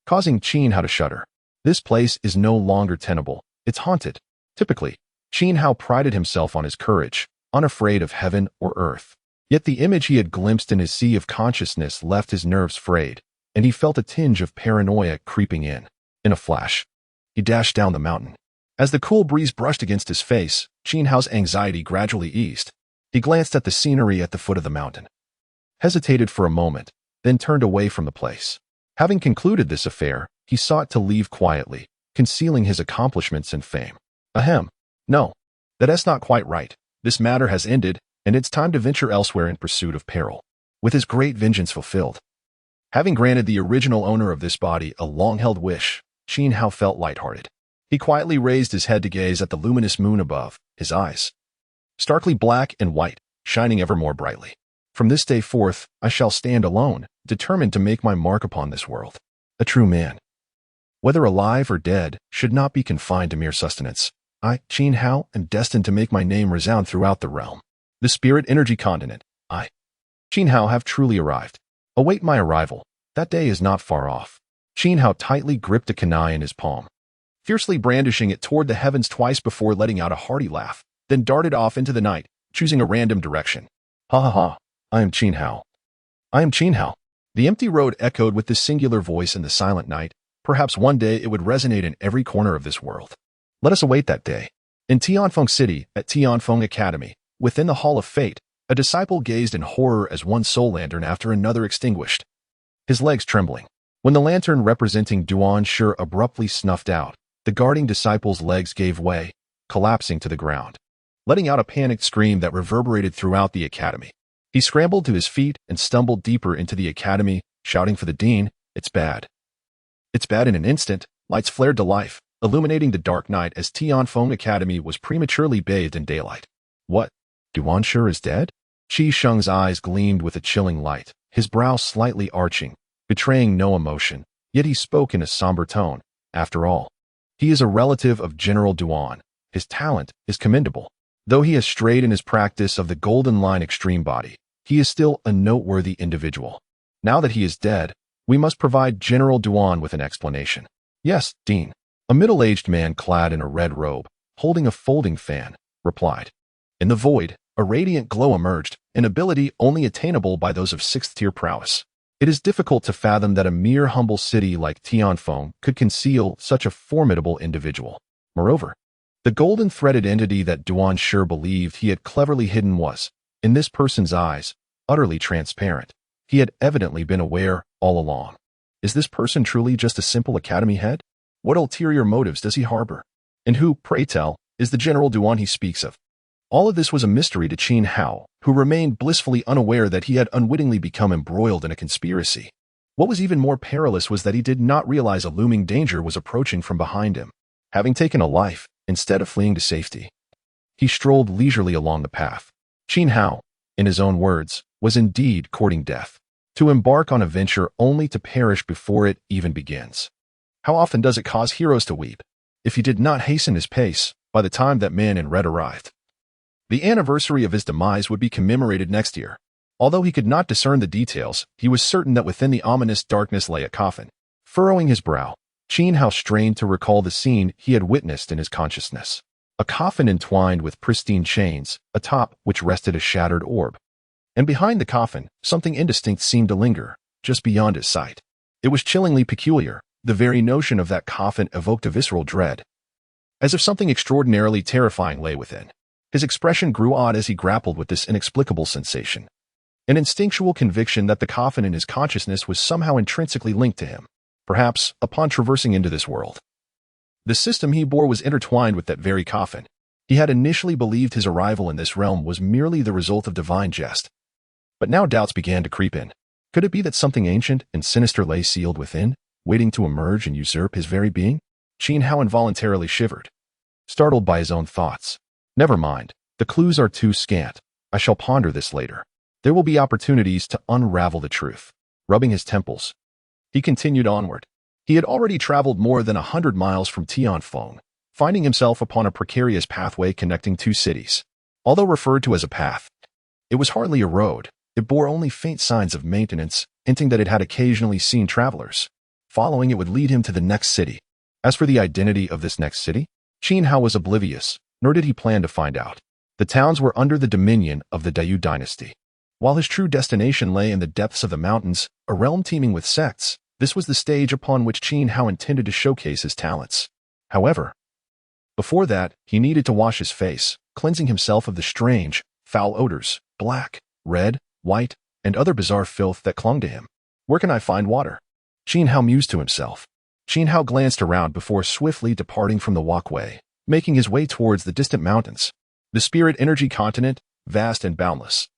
Speaker 1: causing Qin Hao to shudder. This place is no longer tenable. It's haunted. Typically, Qin Hao prided himself on his courage, unafraid of heaven or earth. Yet the image he had glimpsed in his sea of consciousness left his nerves frayed, and he felt a tinge of paranoia creeping in. In a flash, he dashed down the mountain. As the cool breeze brushed against his face, Qin Hao's anxiety gradually eased. He glanced at the scenery at the foot of the mountain, hesitated for a moment, then turned away from the place. Having concluded this affair, he sought to leave quietly, concealing his accomplishments and fame. Ahem. No, that's not quite right. This matter has ended, and it's time to venture elsewhere in pursuit of peril. With his great vengeance fulfilled, having granted the original owner of this body a long-held wish, Qin Hao felt lighthearted. He quietly raised his head to gaze at the luminous moon above, his eyes starkly black and white, shining ever more brightly. From this day forth, I shall stand alone, determined to make my mark upon this world. A true man, whether alive or dead, should not be confined to mere sustenance. I, Qin Hao, am destined to make my name resound throughout the realm. The spirit energy continent, I, Qin Hao, have truly arrived. Await my arrival. That day is not far off. Qin Hao tightly gripped a kunai in his palm, fiercely brandishing it toward the heavens twice before letting out a hearty laugh, then darted off into the night, choosing a random direction. Ha ha ha, I am Qin Hao. I am Qin Hao. The empty road echoed with this singular voice in the silent night. Perhaps one day it would resonate in every corner of this world. Let us await that day. In Tianfeng City, at Tianfeng Academy, within the Hall of Fate, a disciple gazed in horror as one soul lantern after another extinguished, his legs trembling. When the lantern representing Duanshi abruptly snuffed out, the guarding disciple's legs gave way, collapsing to the ground, letting out a panicked scream that reverberated throughout the academy. He scrambled to his feet and stumbled deeper into the academy, shouting for the dean, "It's bad. It's bad." In an instant, lights flared to life, illuminating the dark night as Tianfeng Academy was prematurely bathed in daylight. What? Duanshi is dead? Qi Sheng's eyes gleamed with a chilling light, his brow slightly arching, betraying no emotion, yet he spoke in a somber tone. After all, he is a relative of General Duan. His talent is commendable. Though he has strayed in his practice of the Golden Line extreme body, he is still a noteworthy individual. Now that he is dead, we must provide General Duan with an explanation. Yes, Dean. A middle-aged man clad in a red robe, holding a folding fan, replied. In the void, a radiant glow emerged, an ability only attainable by those of 6th-tier prowess. It is difficult to fathom that a mere humble city like Tianfeng could conceal such a formidable individual. Moreover, the golden-threaded entity that Duan Shi believed he had cleverly hidden was, in this person's eyes, utterly transparent. He had evidently been aware all along. Is this person truly just a simple academy head? What ulterior motives does he harbor? And who, pray tell, is the General Duan he speaks of? All of this was a mystery to Qin Hao, who remained blissfully unaware that he had unwittingly become embroiled in a conspiracy. What was even more perilous was that he did not realize a looming danger was approaching from behind him. Having taken a life, instead of fleeing to safety, he strolled leisurely along the path. Qin Hao, in his own words, was indeed courting death, to embark on a venture only to perish before it even begins. How often does it cause heroes to weep? If he did not hasten his pace, by the time that man in red arrived, the anniversary of his demise would be commemorated next year. Although he could not discern the details, he was certain that within the ominous darkness lay a coffin. Furrowing his brow, Qin Hao strained to recall the scene he had witnessed in his consciousness. A coffin entwined with pristine chains, atop which rested a shattered orb. And behind the coffin, something indistinct seemed to linger, just beyond his sight. It was chillingly peculiar. The very notion of that coffin evoked a visceral dread, as if something extraordinarily terrifying lay within. His expression grew odd as he grappled with this inexplicable sensation. An instinctual conviction that the coffin in his consciousness was somehow intrinsically linked to him. Perhaps, upon traversing into this world, the system he bore was intertwined with that very coffin. He had initially believed his arrival in this realm was merely the result of divine jest. But now doubts began to creep in. Could it be that something ancient and sinister lay sealed within, waiting to emerge and usurp his very being? Qin Hao involuntarily shivered, startled by his own thoughts. Never mind, the clues are too scant. I shall ponder this later. There will be opportunities to unravel the truth. Rubbing his temples, he continued onward. He had already traveled more than 100 miles from Tianfeng, finding himself upon a precarious pathway connecting two cities. Although referred to as a path, it was hardly a road. It bore only faint signs of maintenance, hinting that it had occasionally seen travelers. Following it would lead him to the next city. As for the identity of this next city, Qin Hao was oblivious, nor did he plan to find out. The towns were under the dominion of the dynasty. While his true destination lay in the depths of the mountains, a realm teeming with sects, this was the stage upon which Qin Hao intended to showcase his talents. However, before that, he needed to wash his face, cleansing himself of the strange, foul odors, black, red, white, and other bizarre filth that clung to him. Where can I find water? Qin Hao mused to himself. Qin Hao glanced around before swiftly departing from the walkway, making his way towards the distant mountains. The spirit energy continent, vast and boundless,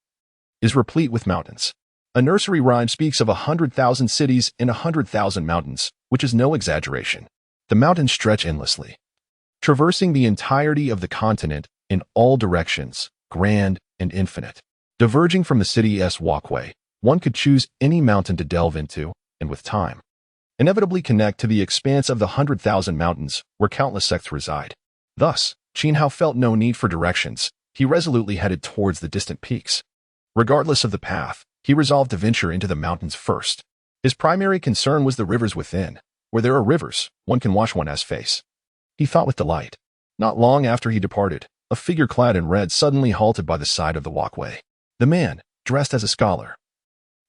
Speaker 1: is replete with mountains. A nursery rhyme speaks of 100,000 cities in 100,000 mountains, which is no exaggeration. The mountains stretch endlessly, traversing the entirety of the continent in all directions, grand and infinite. Diverging from the city's walkway, one could choose any mountain to delve into, and with time, inevitably connect to the expanse of the 100,000 mountains where countless sects reside. Thus, Qin Hao felt no need for directions. He resolutely headed towards the distant peaks. Regardless of the path, he resolved to venture into the mountains first. His primary concern was the rivers within. Where there are rivers, one can wash one's face, he thought with delight. Not long after he departed, a figure clad in red suddenly halted by the side of the walkway. The man, dressed as a scholar,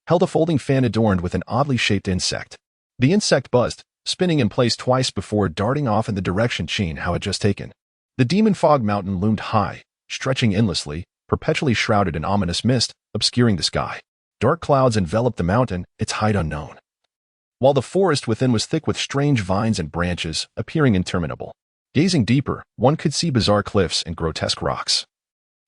Speaker 1: held a folding fan adorned with an oddly shaped insect. The insect buzzed, spinning in place twice before darting off in the direction Qin Hao had just taken. The demon fog mountain loomed high, stretching endlessly, perpetually shrouded in ominous mist, obscuring the sky. Dark clouds enveloped the mountain, its height unknown, while the forest within was thick with strange vines and branches, appearing interminable. Gazing deeper, one could see bizarre cliffs and grotesque rocks,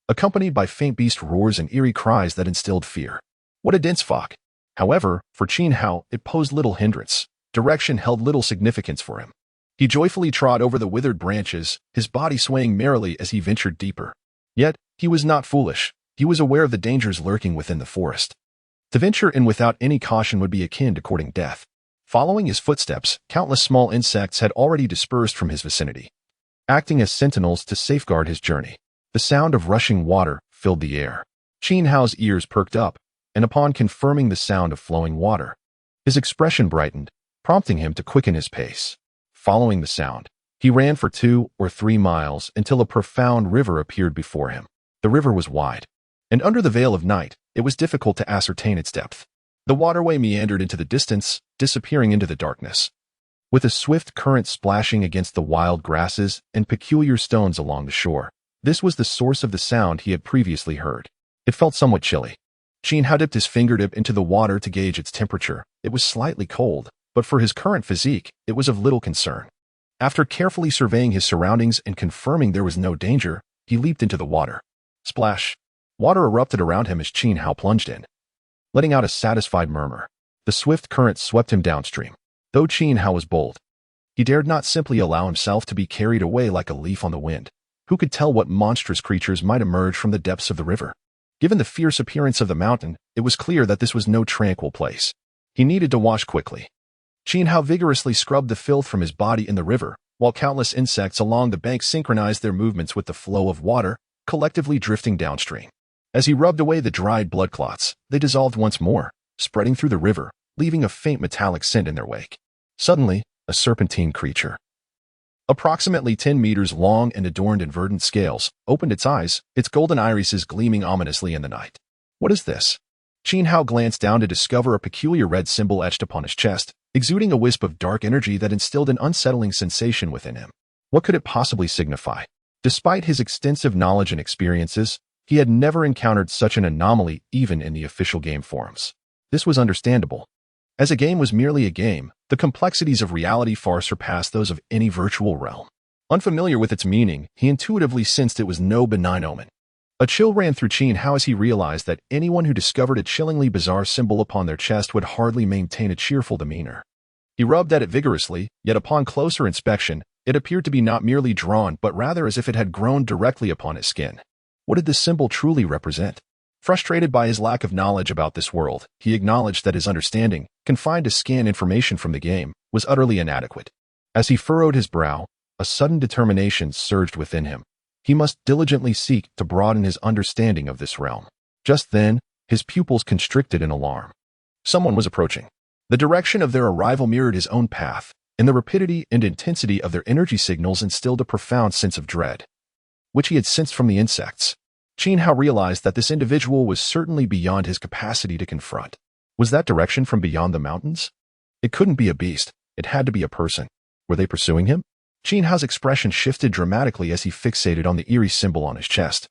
Speaker 1: accompanied by faint beast roars and eerie cries that instilled fear. What a dense fog! However, for Qin Hao, it posed little hindrance. Direction held little significance for him. He joyfully trod over the withered branches, his body swaying merrily as he ventured deeper. Yet, he was not foolish. He was aware of the dangers lurking within the forest. To venture in without any caution would be akin to courting death. Following his footsteps, countless small insects had already dispersed from his vicinity, acting as sentinels to safeguard his journey. The sound of rushing water filled the air. Qin Hao's ears perked up, and upon confirming the sound of flowing water, his expression brightened, prompting him to quicken his pace. Following the sound, he ran for 2 or 3 miles until a profound river appeared before him. The river was wide, and under the veil of night, it was difficult to ascertain its depth. The waterway meandered into the distance, disappearing into the darkness, with a swift current splashing against the wild grasses and peculiar stones along the shore. This was the source of the sound he had previously heard. It felt somewhat chilly. Xiao dipped his fingertip into the water to gauge its temperature. It was slightly cold, but for his current physique, it was of little concern. After carefully surveying his surroundings and confirming there was no danger, he leaped into the water. Splash! Water erupted around him as Xiao plunged in, letting out a satisfied murmur. The swift current swept him downstream. Though Xiao was bold, he dared not simply allow himself to be carried away like a leaf on the wind. Who could tell what monstrous creatures might emerge from the depths of the river? Given the fierce appearance of the mountain, it was clear that this was no tranquil place. He needed to wash quickly. Xiao vigorously scrubbed the filth from his body in the river, while countless insects along the bank synchronized their movements with the flow of water, collectively drifting downstream. As he rubbed away the dried blood clots, they dissolved once more, spreading through the river, leaving a faint metallic scent in their wake. Suddenly, a serpentine creature, approximately 10 meters long and adorned in verdant scales, opened its eyes, its golden irises gleaming ominously in the night. What is this? Xiao glanced down to discover a peculiar red symbol etched upon his chest, exuding a wisp of dark energy that instilled an unsettling sensation within him. What could it possibly signify? Despite his extensive knowledge and experiences, he had never encountered such an anomaly even in the official game forums. This was understandable. As a game was merely a game, the complexities of reality far surpassed those of any virtual realm. Unfamiliar with its meaning, he intuitively sensed it was no benign omen. A chill ran through Xiao as he realized that anyone who discovered a chillingly bizarre symbol upon their chest would hardly maintain a cheerful demeanor. He rubbed at it vigorously, yet upon closer inspection, it appeared to be not merely drawn but rather as if it had grown directly upon his skin. What did this symbol truly represent? Frustrated by his lack of knowledge about this world, he acknowledged that his understanding, confined to scan information from the game, was utterly inadequate. As he furrowed his brow, a sudden determination surged within him. He must diligently seek to broaden his understanding of this realm. Just then, his pupils constricted in alarm. Someone was approaching. The direction of their arrival mirrored his own path, and the rapidity and intensity of their energy signals instilled a profound sense of dread, which he had sensed from the insects. Xiao realized that this individual was certainly beyond his capacity to confront. Was that direction from beyond the mountains? It couldn't be a beast. It had to be a person. Were they pursuing him? Xiao's expression shifted dramatically as he fixated on the eerie symbol on his chest,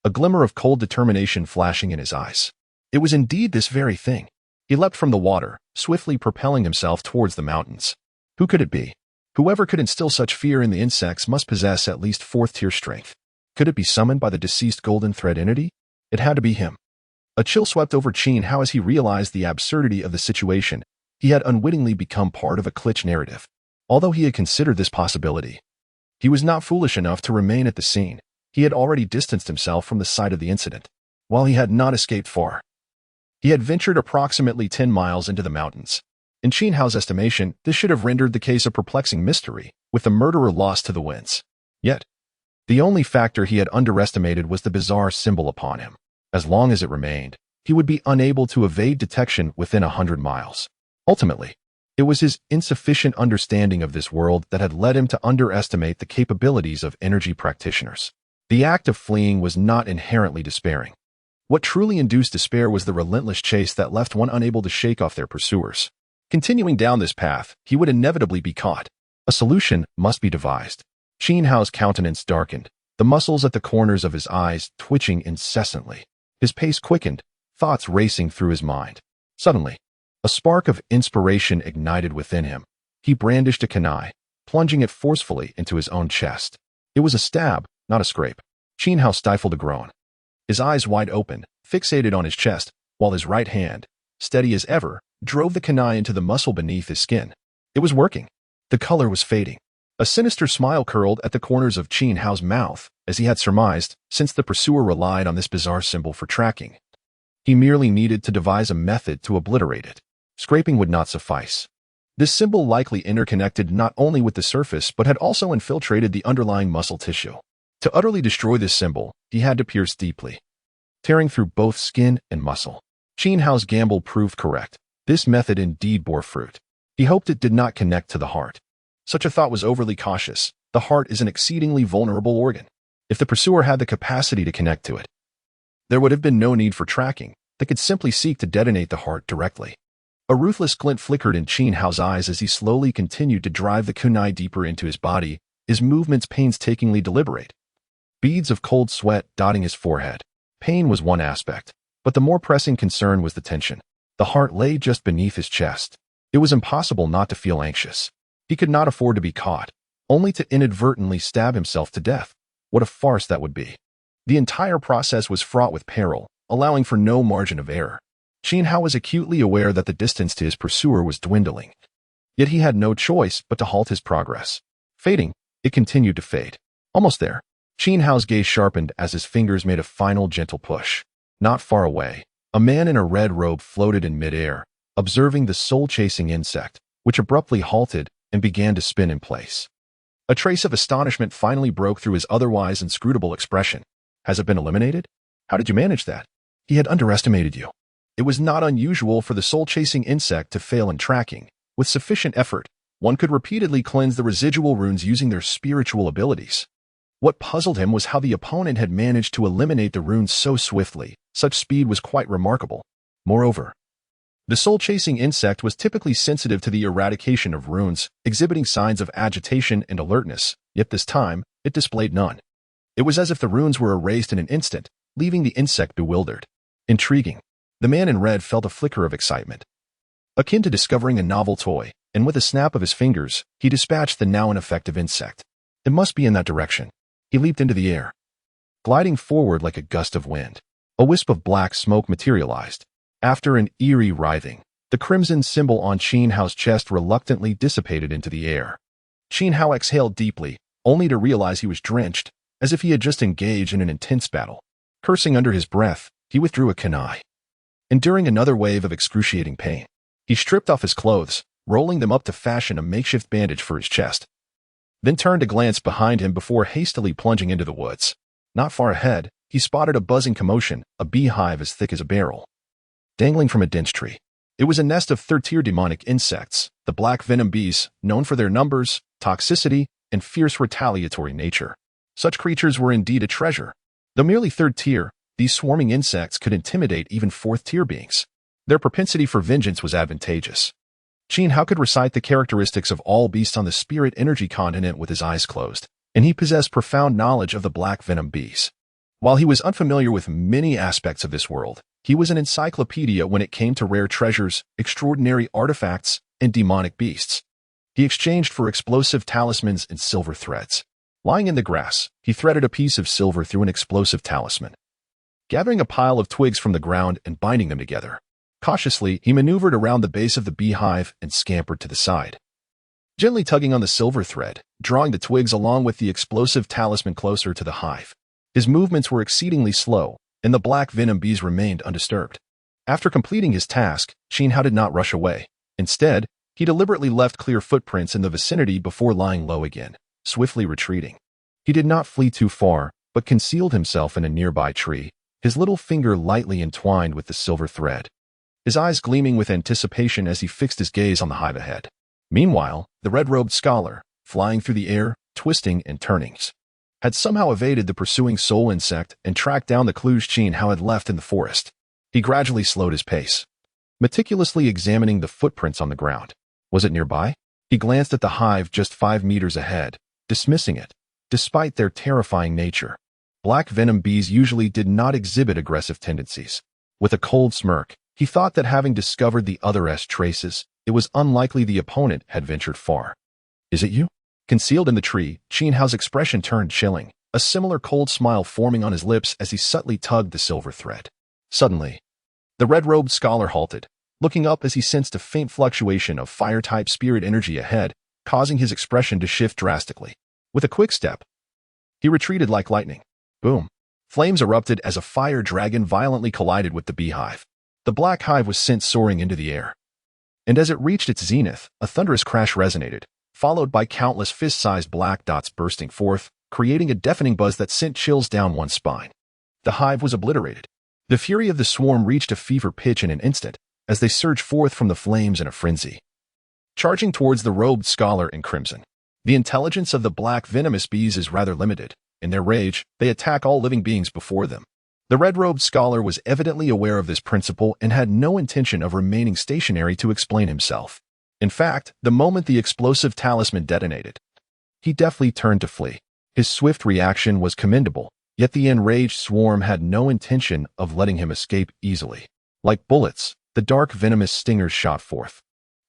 Speaker 1: a glimmer of cold determination flashing in his eyes. It was indeed this very thing. He leapt from the water, swiftly propelling himself towards the mountains. Who could it be? Whoever could instill such fear in the insects must possess at least 4th-tier strength. Could it be summoned by the deceased Golden Thread entity? It had to be him. A chill swept over Xiao as he realized the absurdity of the situation. He had unwittingly become part of a glitch narrative. Although he had considered this possibility, he was not foolish enough to remain at the scene. He had already distanced himself from the site of the incident. While he had not escaped far, he had ventured approximately 10 miles into the mountains. In Xiao's estimation, this should have rendered the case a perplexing mystery, with the murderer lost to the winds. Yet, the only factor he had underestimated was the bizarre symbol upon him. As long as it remained, he would be unable to evade detection within 100 miles. Ultimately, it was his insufficient understanding of this world that had led him to underestimate the capabilities of energy practitioners. The act of fleeing was not inherently despairing. What truly induced despair was the relentless chase that left one unable to shake off their pursuers. Continuing down this path, he would inevitably be caught. A solution must be devised. Xiao's countenance darkened, the muscles at the corners of his eyes twitching incessantly. His pace quickened, thoughts racing through his mind. Suddenly, a spark of inspiration ignited within him. He brandished a kunai, plunging it forcefully into his own chest. It was a stab, not a scrape. Xiao stifled a groan. His eyes wide open, fixated on his chest, while his right hand, steady as ever, drove the kunai into the muscle beneath his skin. It was working. The color was fading. A sinister smile curled at the corners of Xiao's mouth, as he had surmised, since the pursuer relied on this bizarre symbol for tracking. He merely needed to devise a method to obliterate it. Scraping would not suffice. This symbol likely interconnected not only with the surface but had also infiltrated the underlying muscle tissue. To utterly destroy this symbol, he had to pierce deeply, tearing through both skin and muscle. Xiao's gamble proved correct. This method indeed bore fruit. He hoped it did not connect to the heart. Such a thought was overly cautious. The heart is an exceedingly vulnerable organ. If the pursuer had the capacity to connect to it, there would have been no need for tracking. that could simply seek to detonate the heart directly. A ruthless glint flickered in Qin Hao's eyes as he slowly continued to drive the kunai deeper into his body, his movements painstakingly deliberate. Beads of cold sweat dotting his forehead. Pain was one aspect, but the more pressing concern was the tension. The heart lay just beneath his chest. It was impossible not to feel anxious. He could not afford to be caught, only to inadvertently stab himself to death. What a farce that would be. The entire process was fraught with peril, allowing for no margin of error. Qin Hao was acutely aware that the distance to his pursuer was dwindling. Yet he had no choice but to halt his progress. Fading, it continued to fade. Almost there. Qin Hao's gaze sharpened as his fingers made a final gentle push. Not far away, a man in a red robe floated in midair, observing the soul-chasing insect, which abruptly halted and began to spin in place. A trace of astonishment finally broke through his otherwise inscrutable expression. Has it been eliminated? How did you manage that? He had underestimated you. It was not unusual for the soul-chasing insect to fail in tracking. With sufficient effort, one could repeatedly cleanse the residual runes using their spiritual abilities. What puzzled him was how the opponent had managed to eliminate the runes so swiftly. Such speed was quite remarkable. Moreover, the soul-chasing insect was typically sensitive to the eradication of runes, exhibiting signs of agitation and alertness, yet this time, it displayed none. It was as if the runes were erased in an instant, leaving the insect bewildered. Intriguing. The man in red felt a flicker of excitement, akin to discovering a novel toy, and with a snap of his fingers, he dispatched the now ineffective insect. It must be in that direction. He leaped into the air, gliding forward like a gust of wind. A wisp of black smoke materialized. After an eerie writhing, the crimson symbol on Qin Hao's chest reluctantly dissipated into the air. Qin Hao exhaled deeply, only to realize he was drenched, as if he had just engaged in an intense battle. Cursing under his breath, he withdrew a kunai. Enduring another wave of excruciating pain, he stripped off his clothes, rolling them up to fashion a makeshift bandage for his chest, then turned to glance behind him before hastily plunging into the woods. Not far ahead, he spotted a buzzing commotion, a beehive as thick as a barrel, dangling from a dense tree. It was a nest of third-tier demonic insects, the black venom bees, known for their numbers, toxicity, and fierce retaliatory nature. Such creatures were indeed a treasure. Though merely third-tier, these swarming insects could intimidate even fourth-tier beings. Their propensity for vengeance was advantageous. Qin Hao could recite the characteristics of all beasts on the spirit energy continent with his eyes closed, and he possessed profound knowledge of the black venom bees. While he was unfamiliar with many aspects of this world, he was an encyclopedia when it came to rare treasures, extraordinary artifacts, and demonic beasts. He exchanged for explosive talismans and silver threads. Lying in the grass, he threaded a piece of silver through an explosive talisman, gathering a pile of twigs from the ground and binding them together. Cautiously, he maneuvered around the base of the beehive and scampered to the side, gently tugging on the silver thread, drawing the twigs along with the explosive talisman closer to the hive. His movements were exceedingly slow, and the black venom bees remained undisturbed. After completing his task, Qin Hao did not rush away. Instead, he deliberately left clear footprints in the vicinity before lying low again, swiftly retreating. He did not flee too far, but concealed himself in a nearby tree, his little finger lightly entwined with the silver thread, his eyes gleaming with anticipation as he fixed his gaze on the hive ahead. Meanwhile, the red-robed scholar, flying through the air, twisting and turnings, had somehow evaded the pursuing soul insect and tracked down the clues Qin Hao had left in the forest. He gradually slowed his pace, meticulously examining the footprints on the ground. Was it nearby? He glanced at the hive just 5 meters ahead, dismissing it, despite their terrifying nature. Black venom bees usually did not exhibit aggressive tendencies. With a cold smirk, he thought that having discovered the other's traces, it was unlikely the opponent had ventured far. Is it you? Concealed in the tree, Qin Hao's expression turned chilling, a similar cold smile forming on his lips as he subtly tugged the silver thread. Suddenly, the red-robed scholar halted, looking up as he sensed a faint fluctuation of fire-type spirit energy ahead, causing his expression to shift drastically. With a quick step, he retreated like lightning. Boom! Flames erupted as a fire dragon violently collided with the beehive. The black hive was sent soaring into the air, and as it reached its zenith, a thunderous crash resonated, followed by countless fist-sized black dots bursting forth, creating a deafening buzz that sent chills down one's spine. The hive was obliterated. The fury of the swarm reached a fever pitch in an instant, as they surged forth from the flames in a frenzy, charging towards the robed scholar in crimson. The intelligence of the black venomous bees is rather limited. In their rage, they attack all living beings before them. The red-robed scholar was evidently aware of this principle and had no intention of remaining stationary to explain himself. In fact, the moment the explosive talisman detonated, he deftly turned to flee. His swift reaction was commendable, yet the enraged swarm had no intention of letting him escape easily. Like bullets, the dark venomous stingers shot forth,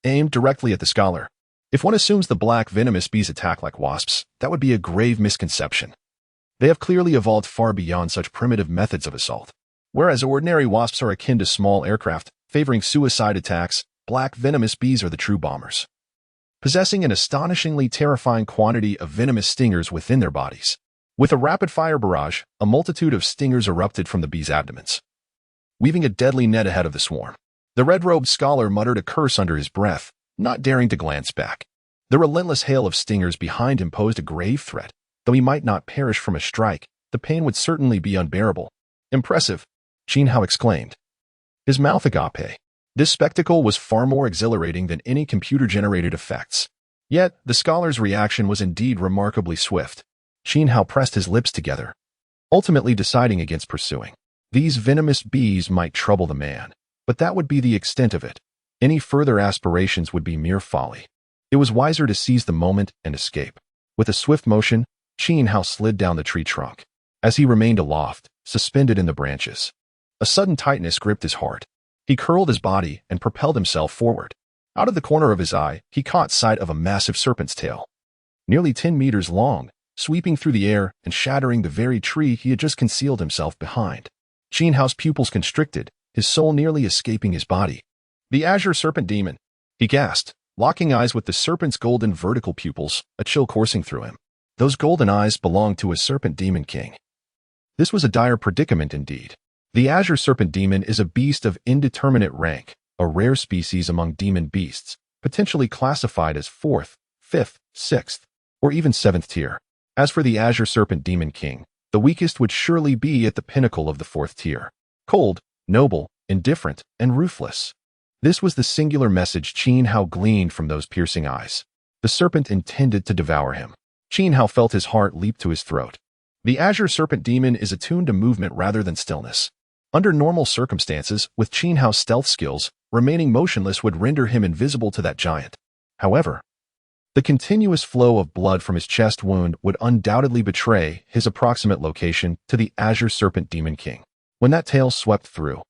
Speaker 1: aimed directly at the scholar. If one assumes the black venomous bees attack like wasps, that would be a grave misconception. They have clearly evolved far beyond such primitive methods of assault. Whereas ordinary wasps are akin to small aircraft, favoring suicide attacks, black venomous bees are the true bombers, possessing an astonishingly terrifying quantity of venomous stingers within their bodies. With a rapid-fire barrage, a multitude of stingers erupted from the bees' abdomens, weaving a deadly net ahead of the swarm. The red-robed scholar muttered a curse under his breath, not daring to glance back. The relentless hail of stingers behind him posed a grave threat. Though he might not perish from a strike, the pain would certainly be unbearable. Impressive, Xiao exclaimed, his mouth agape. This spectacle was far more exhilarating than any computer-generated effects. Yet, the scholar's reaction was indeed remarkably swift. Xiao pressed his lips together, ultimately deciding against pursuing. These venomous bees might trouble the man, but that would be the extent of it. Any further aspirations would be mere folly. It was wiser to seize the moment and escape. With a swift motion, Xiao slid down the tree trunk. As he remained aloft, suspended in the branches, a sudden tightness gripped his heart. He curled his body and propelled himself forward. Out of the corner of his eye, he caught sight of a massive serpent's tail, nearly 10 meters long, sweeping through the air and shattering the very tree he had just concealed himself behind. Xiao's pupils constricted, his soul nearly escaping his body. The azure serpent demon, he gasped, locking eyes with the serpent's golden vertical pupils, a chill coursing through him. Those golden eyes belonged to a serpent demon king. This was a dire predicament indeed. The azure serpent demon is a beast of indeterminate rank, a rare species among demon beasts, potentially classified as 4th, 5th, 6th, or even 7th tier. As for the azure serpent demon king, the weakest would surely be at the pinnacle of the 4th tier. Cold, noble, indifferent, and ruthless. This was the singular message Xiao gleaned from those piercing eyes. The serpent intended to devour him. Xiao felt his heart leap to his throat. The azure serpent demon is attuned to movement rather than stillness. Under normal circumstances, with Xiao's stealth skills, remaining motionless would render him invisible to that giant. However, the continuous flow of blood from his chest wound would undoubtedly betray his approximate location to the azure serpent demon king. When that tail swept through,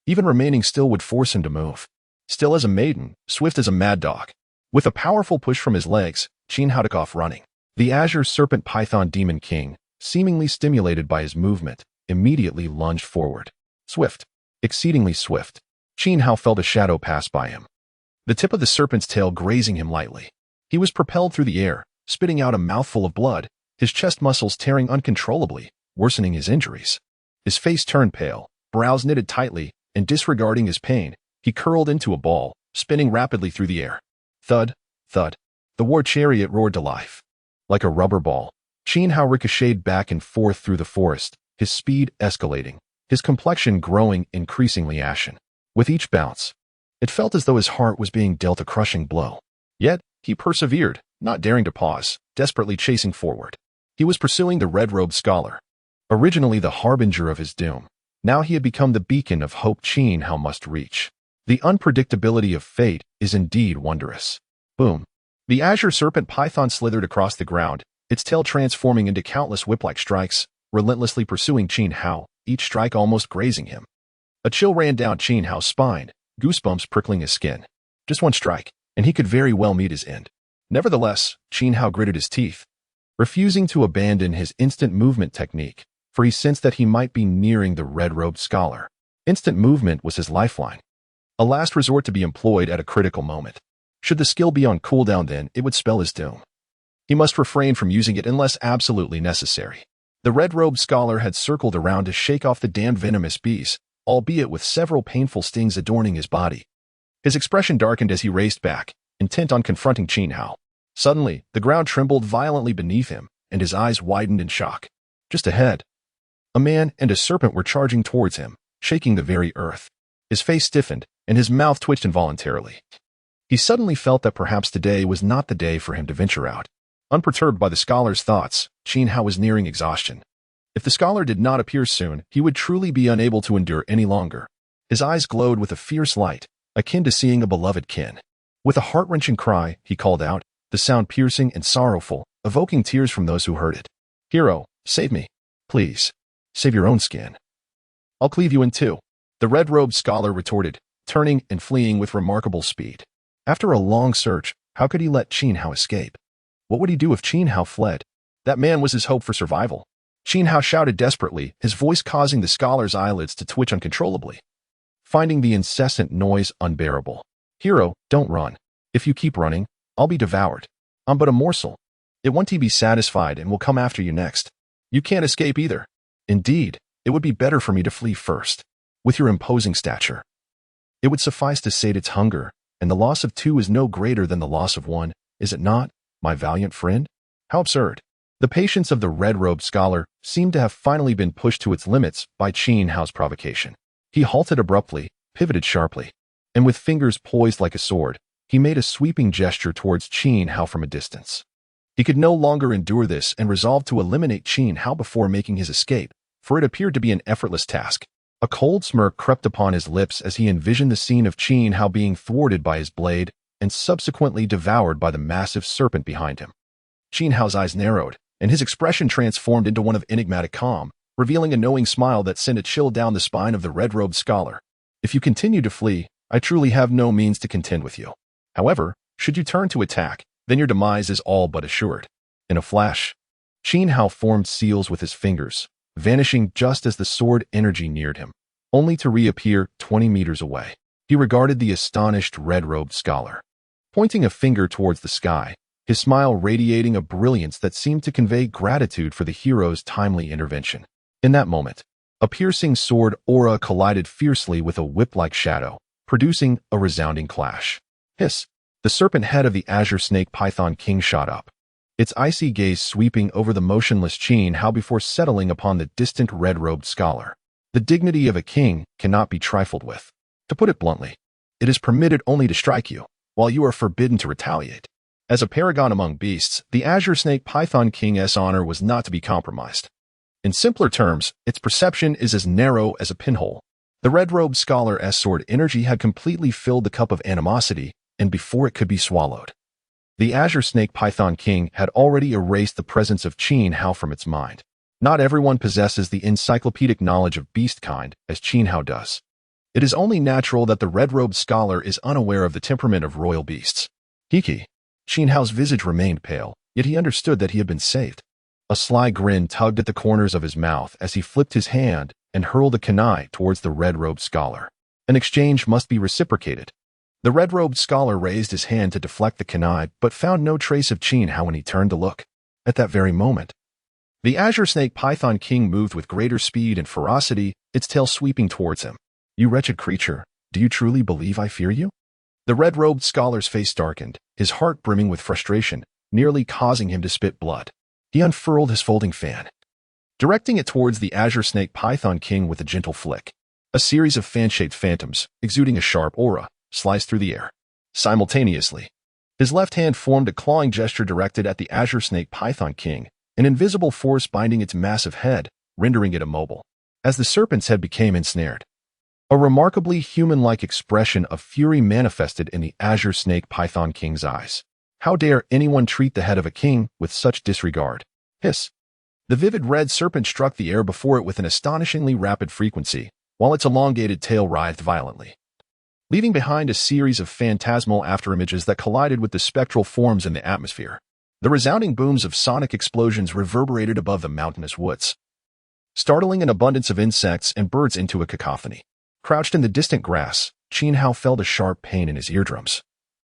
Speaker 1: even remaining still would force him to move. Still as a maiden, swift as a mad dog. With a powerful push from his legs, Xiao took off running. The azure serpent python demon king, seemingly stimulated by his movement, immediately lunged forward. Swift, exceedingly swift. Xiao felt a shadow pass by him, the tip of the serpent's tail grazing him lightly. He was propelled through the air, spitting out a mouthful of blood, his chest muscles tearing uncontrollably, worsening his injuries. His face turned pale, brows knitted tightly, and disregarding his pain, he curled into a ball, spinning rapidly through the air. Thud, thud. The war chariot roared to life. Like a rubber ball, Xiao ricocheted back and forth through the forest, his speed escalating, his complexion growing increasingly ashen. With each bounce, it felt as though his heart was being dealt a crushing blow. Yet, he persevered, not daring to pause, desperately chasing forward. He was pursuing the red-robed scholar, originally the harbinger of his doom. Now he had become the beacon of hope Xiao must reach. The unpredictability of fate is indeed wondrous. Boom. The azure serpent python slithered across the ground, its tail transforming into countless whip-like strikes, relentlessly pursuing Xiao, each strike almost grazing him. A chill ran down Xiao's spine, goosebumps prickling his skin. Just one strike, and he could very well meet his end. Nevertheless, Xiao gritted his teeth, refusing to abandon his instant movement technique, for he sensed that he might be nearing the red-robed scholar. Instant movement was his lifeline, a last resort to be employed at a critical moment. Should the skill be on cooldown, then it would spell his doom. He must refrain from using it unless absolutely necessary. The red-robed scholar had circled around to shake off the damned venomous bees, albeit with several painful stings adorning his body. His expression darkened as he raced back, intent on confronting Xiao. Suddenly, the ground trembled violently beneath him, and his eyes widened in shock. Just ahead, a man and a serpent were charging towards him, shaking the very earth. His face stiffened, and his mouth twitched involuntarily. He suddenly felt that perhaps today was not the day for him to venture out. Unperturbed by the scholar's thoughts, Xiao was nearing exhaustion. If the scholar did not appear soon, he would truly be unable to endure any longer. His eyes glowed with a fierce light, akin to seeing a beloved kin. With a heart-wrenching cry, he called out, the sound piercing and sorrowful, evoking tears from those who heard it. "Hero, save me. Please, save your own skin. I'll cleave you in two," the red-robed scholar retorted, turning and fleeing with remarkable speed. After a long search, how could he let Qin Hao escape? What would he do if Qin Hao fled? That man was his hope for survival. Qin Hao shouted desperately, his voice causing the scholar's eyelids to twitch uncontrollably, finding the incessant noise unbearable. "Hero, don't run. If you keep running, I'll be devoured. I'm but a morsel. It won't be satisfied and will come after you next. You can't escape either. Indeed, it would be better for me to flee first. With your imposing stature, it would suffice to sate its hunger, and the loss of two is no greater than the loss of one, is it not, my valiant friend?" How absurd. The patience of the red-robed scholar seemed to have finally been pushed to its limits by Qin Hao's provocation. He halted abruptly, pivoted sharply, and with fingers poised like a sword, he made a sweeping gesture towards Qin Hao from a distance. He could no longer endure this and resolved to eliminate Qin Hao before making his escape, for it appeared to be an effortless task. A cold smirk crept upon his lips as he envisioned the scene of Qin Hao being thwarted by his blade and subsequently devoured by the massive serpent behind him. Qin Hao's eyes narrowed, and his expression transformed into one of enigmatic calm, revealing a knowing smile that sent a chill down the spine of the red-robed scholar. "If you continue to flee, I truly have no means to contend with you. However, should you turn to attack, then your demise is all but assured." In a flash, Qin Hao formed seals with his fingers, vanishing just as the sword energy neared him, only to reappear 20 meters away. He regarded the astonished red-robed scholar, pointing a finger towards the sky, his smile radiating a brilliance that seemed to convey gratitude for the hero's timely intervention. In that moment, a piercing sword aura collided fiercely with a whip-like shadow, producing a resounding clash. Hiss! The serpent head of the azure snake python king shot up, its icy gaze sweeping over the motionless Qin Hao before settling upon the distant red-robed scholar. The dignity of a king cannot be trifled with. To put it bluntly, it is permitted only to strike you, while you are forbidden to retaliate. As a paragon among beasts, the azure snake python king's honor was not to be compromised. In simpler terms, its perception is as narrow as a pinhole. The red-robed scholar's sword energy had completely filled the cup of animosity, and before it could be swallowed, the azure snake python king had already erased the presence of Qin Hao from its mind. Not everyone possesses the encyclopedic knowledge of beast kind as Qin Hao does. It is only natural that the red-robed scholar is unaware of the temperament of royal beasts. Hiki. Qin Hao's visage remained pale, yet he understood that he had been saved. A sly grin tugged at the corners of his mouth as he flipped his hand and hurled a kunai towards the red-robed scholar. An exchange must be reciprocated. The red-robed scholar raised his hand to deflect the kunai, but found no trace of Qin Hao when he turned to look. At that very moment, the azure snake python king moved with greater speed and ferocity, its tail sweeping towards him. "You wretched creature, do you truly believe I fear you?" The red-robed scholar's face darkened, his heart brimming with frustration, nearly causing him to spit blood. He unfurled his folding fan, directing it towards the azure snake python king with a gentle flick. A series of fan-shaped phantoms, exuding a sharp aura, sliced through the air. Simultaneously, his left hand formed a clawing gesture directed at the azure snake python king, an invisible force binding its massive head, rendering it immobile. As the serpent's head became ensnared, a remarkably human-like expression of fury manifested in the azure snake python king's eyes. How dare anyone treat the head of a king with such disregard? Hiss! The vivid red serpent struck the air before it with an astonishingly rapid frequency, while its elongated tail writhed violently, leaving behind a series of phantasmal afterimages that collided with the spectral forms in the atmosphere. The resounding booms of sonic explosions reverberated above the mountainous woods, startling an abundance of insects and birds into a cacophony. Crouched in the distant grass, Qin Hao felt a sharp pain in his eardrums,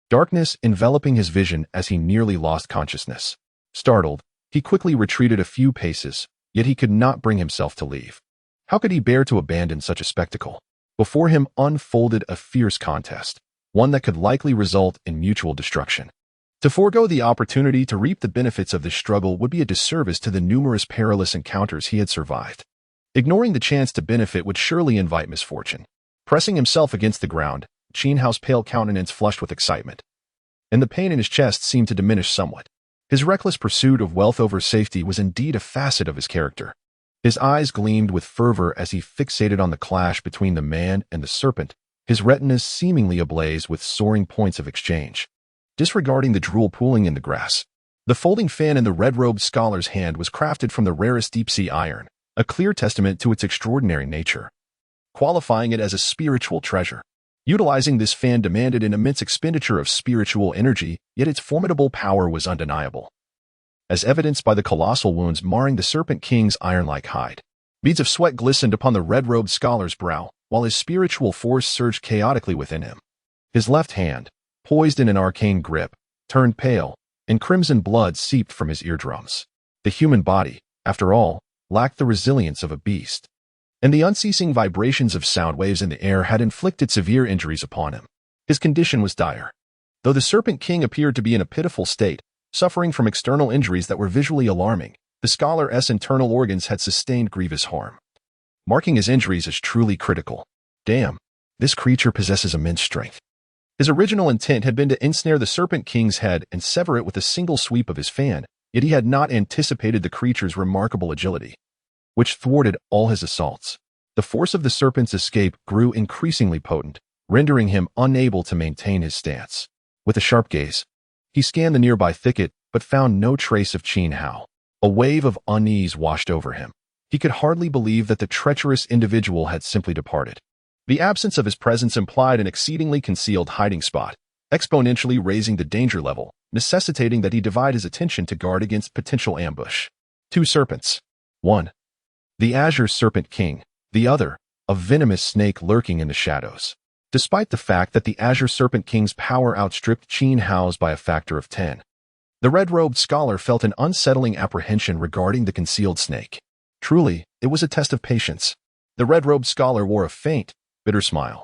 Speaker 1: darkness enveloping his vision as he nearly lost consciousness. Startled, he quickly retreated a few paces, yet he could not bring himself to leave. How could he bear to abandon such a spectacle? Before him unfolded a fierce contest, one that could likely result in mutual destruction. To forego the opportunity to reap the benefits of this struggle would be a disservice to the numerous perilous encounters he had survived. Ignoring the chance to benefit would surely invite misfortune. Pressing himself against the ground, Qin Hao's pale countenance flushed with excitement, and the pain in his chest seemed to diminish somewhat. His reckless pursuit of wealth over safety was indeed a facet of his character. His eyes gleamed with fervor as he fixated on the clash between the man and the serpent, his retinas seemingly ablaze with soaring points of exchange. Disregarding the drool pooling in the grass, the folding fan in the red-robed scholar's hand was crafted from the rarest deep-sea iron, a clear testament to its extraordinary nature, qualifying it as a spiritual treasure. Utilizing this fan demanded an immense expenditure of spiritual energy, yet its formidable power was undeniable, as evidenced by the colossal wounds marring the Serpent King's iron-like hide. Beads of sweat glistened upon the red-robed scholar's brow, while his spiritual force surged chaotically within him. His left hand, poised in an arcane grip, turned pale, and crimson blood seeped from his eardrums. The human body, after all, lacked the resilience of a beast, and the unceasing vibrations of sound waves in the air had inflicted severe injuries upon him. His condition was dire. Though the Serpent King appeared to be in a pitiful state, suffering from external injuries that were visually alarming, the scholar's internal organs had sustained grievous harm, marking his injuries as truly critical. Damn, this creature possesses immense strength. His original intent had been to ensnare the Serpent King's head and sever it with a single sweep of his fan, yet he had not anticipated the creature's remarkable agility, which thwarted all his assaults. The force of the serpent's escape grew increasingly potent, rendering him unable to maintain his stance. With a sharp gaze, he scanned the nearby thicket but found no trace of Xiao. A wave of unease washed over him. He could hardly believe that the treacherous individual had simply departed. The absence of his presence implied an exceedingly concealed hiding spot, exponentially raising the danger level, necessitating that he divide his attention to guard against potential ambush. Two serpents. One, the Azure Serpent King. The other, a venomous snake lurking in the shadows. Despite the fact that the Azure Serpent King's power outstripped Xiao's by a factor of 10, the red-robed scholar felt an unsettling apprehension regarding the concealed snake. Truly, it was a test of patience. The red-robed scholar wore a faint, bitter smile,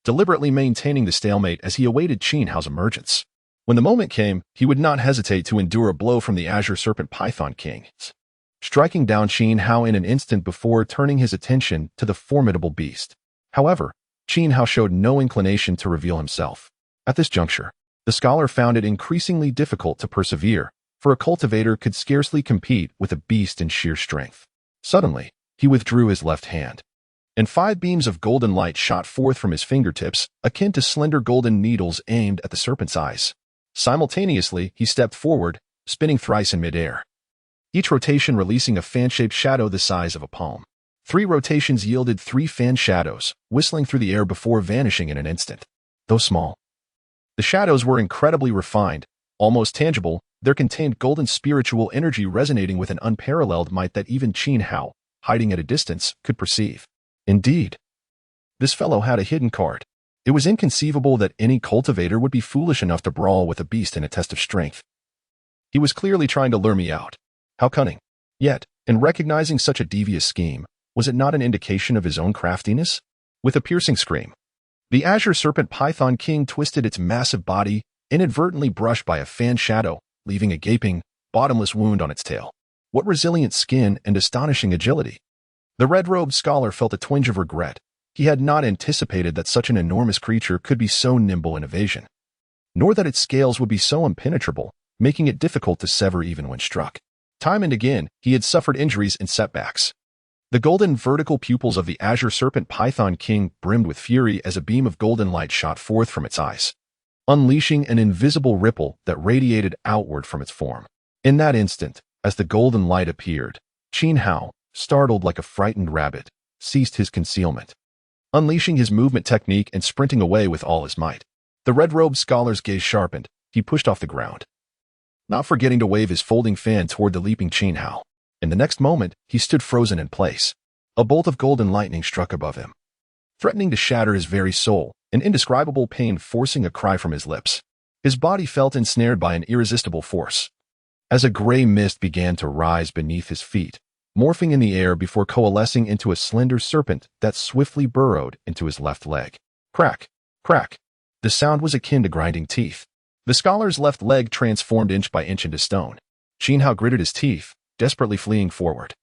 Speaker 1: deliberately maintaining the stalemate as he awaited Xiao's emergence. When the moment came, he would not hesitate to endure a blow from the Azure Serpent Python King, striking down Xiao in an instant before turning his attention to the formidable beast. However, Xiao showed no inclination to reveal himself. At this juncture, the scholar found it increasingly difficult to persevere, for a cultivator could scarcely compete with a beast in sheer strength. Suddenly, he withdrew his left hand, and 5 beams of golden light shot forth from his fingertips, akin to slender golden needles aimed at the serpent's eyes. Simultaneously, he stepped forward, spinning thrice in midair, each rotation releasing a fan-shaped shadow the size of a palm. 3 rotations yielded 3 fan shadows, whistling through the air before vanishing in an instant. Though small, the shadows were incredibly refined, almost tangible. There contained golden spiritual energy resonating with an unparalleled might that even Xiao, hiding at a distance, could perceive. Indeed, this fellow had a hidden card. It was inconceivable that any cultivator would be foolish enough to brawl with a beast in a test of strength. He was clearly trying to lure me out. How cunning. Yet, in recognizing such a devious scheme, was it not an indication of his own craftiness? With a piercing scream, the Azure Serpent Python King twisted its massive body, inadvertently brushed by a fan shadow, leaving a gaping, bottomless wound on its tail. What resilient skin and astonishing agility! The red-robed scholar felt a twinge of regret. He had not anticipated that such an enormous creature could be so nimble in evasion, nor that its scales would be so impenetrable, making it difficult to sever even when struck. Time and again, he had suffered injuries and setbacks. The golden vertical pupils of the Azure Serpent Python King brimmed with fury as a beam of golden light shot forth from its eyes, unleashing an invisible ripple that radiated outward from its form. In that instant, as the golden light appeared, Xiao, startled like a frightened rabbit, ceased his concealment, unleashing his movement technique and sprinting away with all his might. The red-robed scholar's gaze sharpened. He pushed off the ground, not forgetting to wave his folding fan toward the leaping Xiao. In the next moment, he stood frozen in place. A bolt of golden lightning struck above him, threatening to shatter his very soul, an indescribable pain forcing a cry from his lips. His body felt ensnared by an irresistible force, as a gray mist began to rise beneath his feet, morphing in the air before coalescing into a slender serpent that swiftly burrowed into his left leg. Crack! Crack! The sound was akin to grinding teeth. The scholar's left leg transformed inch by inch into stone. Xiao gritted his teeth, desperately fleeing forward,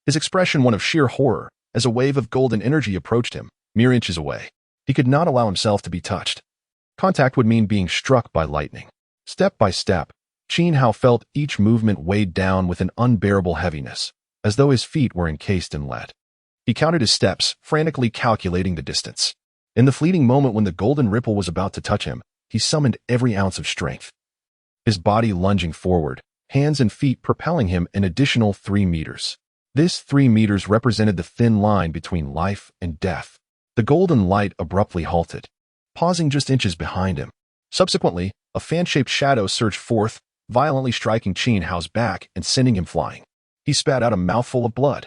Speaker 1: his expression one of sheer horror, as a wave of golden energy approached him, mere inches away. He could not allow himself to be touched. Contact would mean being struck by lightning. Step by step, Xiao felt each movement weighed down with an unbearable heaviness. as though his feet were encased in lead. He counted his steps, frantically calculating the distance. In the fleeting moment when the golden ripple was about to touch him, he summoned every ounce of strength. His body lunging forward, hands and feet propelling him an additional 3 meters. This 3 meters represented the thin line between life and death. The golden light abruptly halted, pausing just inches behind him. Subsequently, a fan-shaped shadow surged forth, violently striking Qin Hao's back and sending him flying. He spat out a mouthful of blood,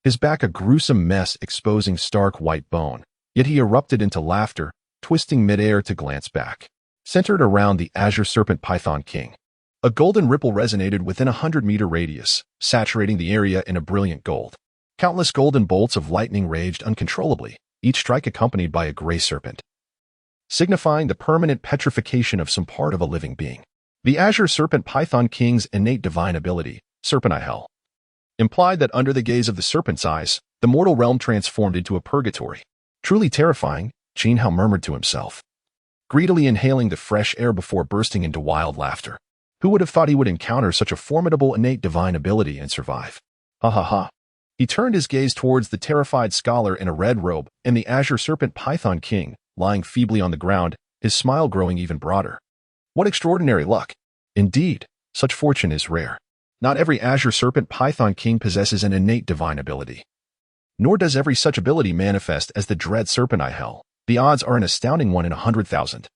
Speaker 1: his back a gruesome mess exposing stark white bone. Yet he erupted into laughter, twisting midair to glance back. Centered around the azure serpent python king, a golden ripple resonated within a 100-meter radius, saturating the area in a brilliant gold. Countless golden bolts of lightning raged uncontrollably, each strike accompanied by a gray serpent, signifying the permanent petrification of some part of a living being. The azure serpent python king's innate divine ability, Serpent Eye Hell, implied that under the gaze of the serpent's eyes, the mortal realm transformed into a purgatory. Truly terrifying, Qin Hao murmured to himself, greedily inhaling the fresh air before bursting into wild laughter. Who would have thought he would encounter such a formidable innate divine ability and survive? Ha ha ha. He turned his gaze towards the terrified scholar in a red robe and the azure serpent python king, lying feebly on the ground, his smile growing even broader. What extraordinary luck! Indeed, such fortune is rare. Not every azure serpent python king possesses an innate divine ability. Nor does every such ability manifest as the dread Serpent Eye Hell. The odds are an astounding 1 in 100,000.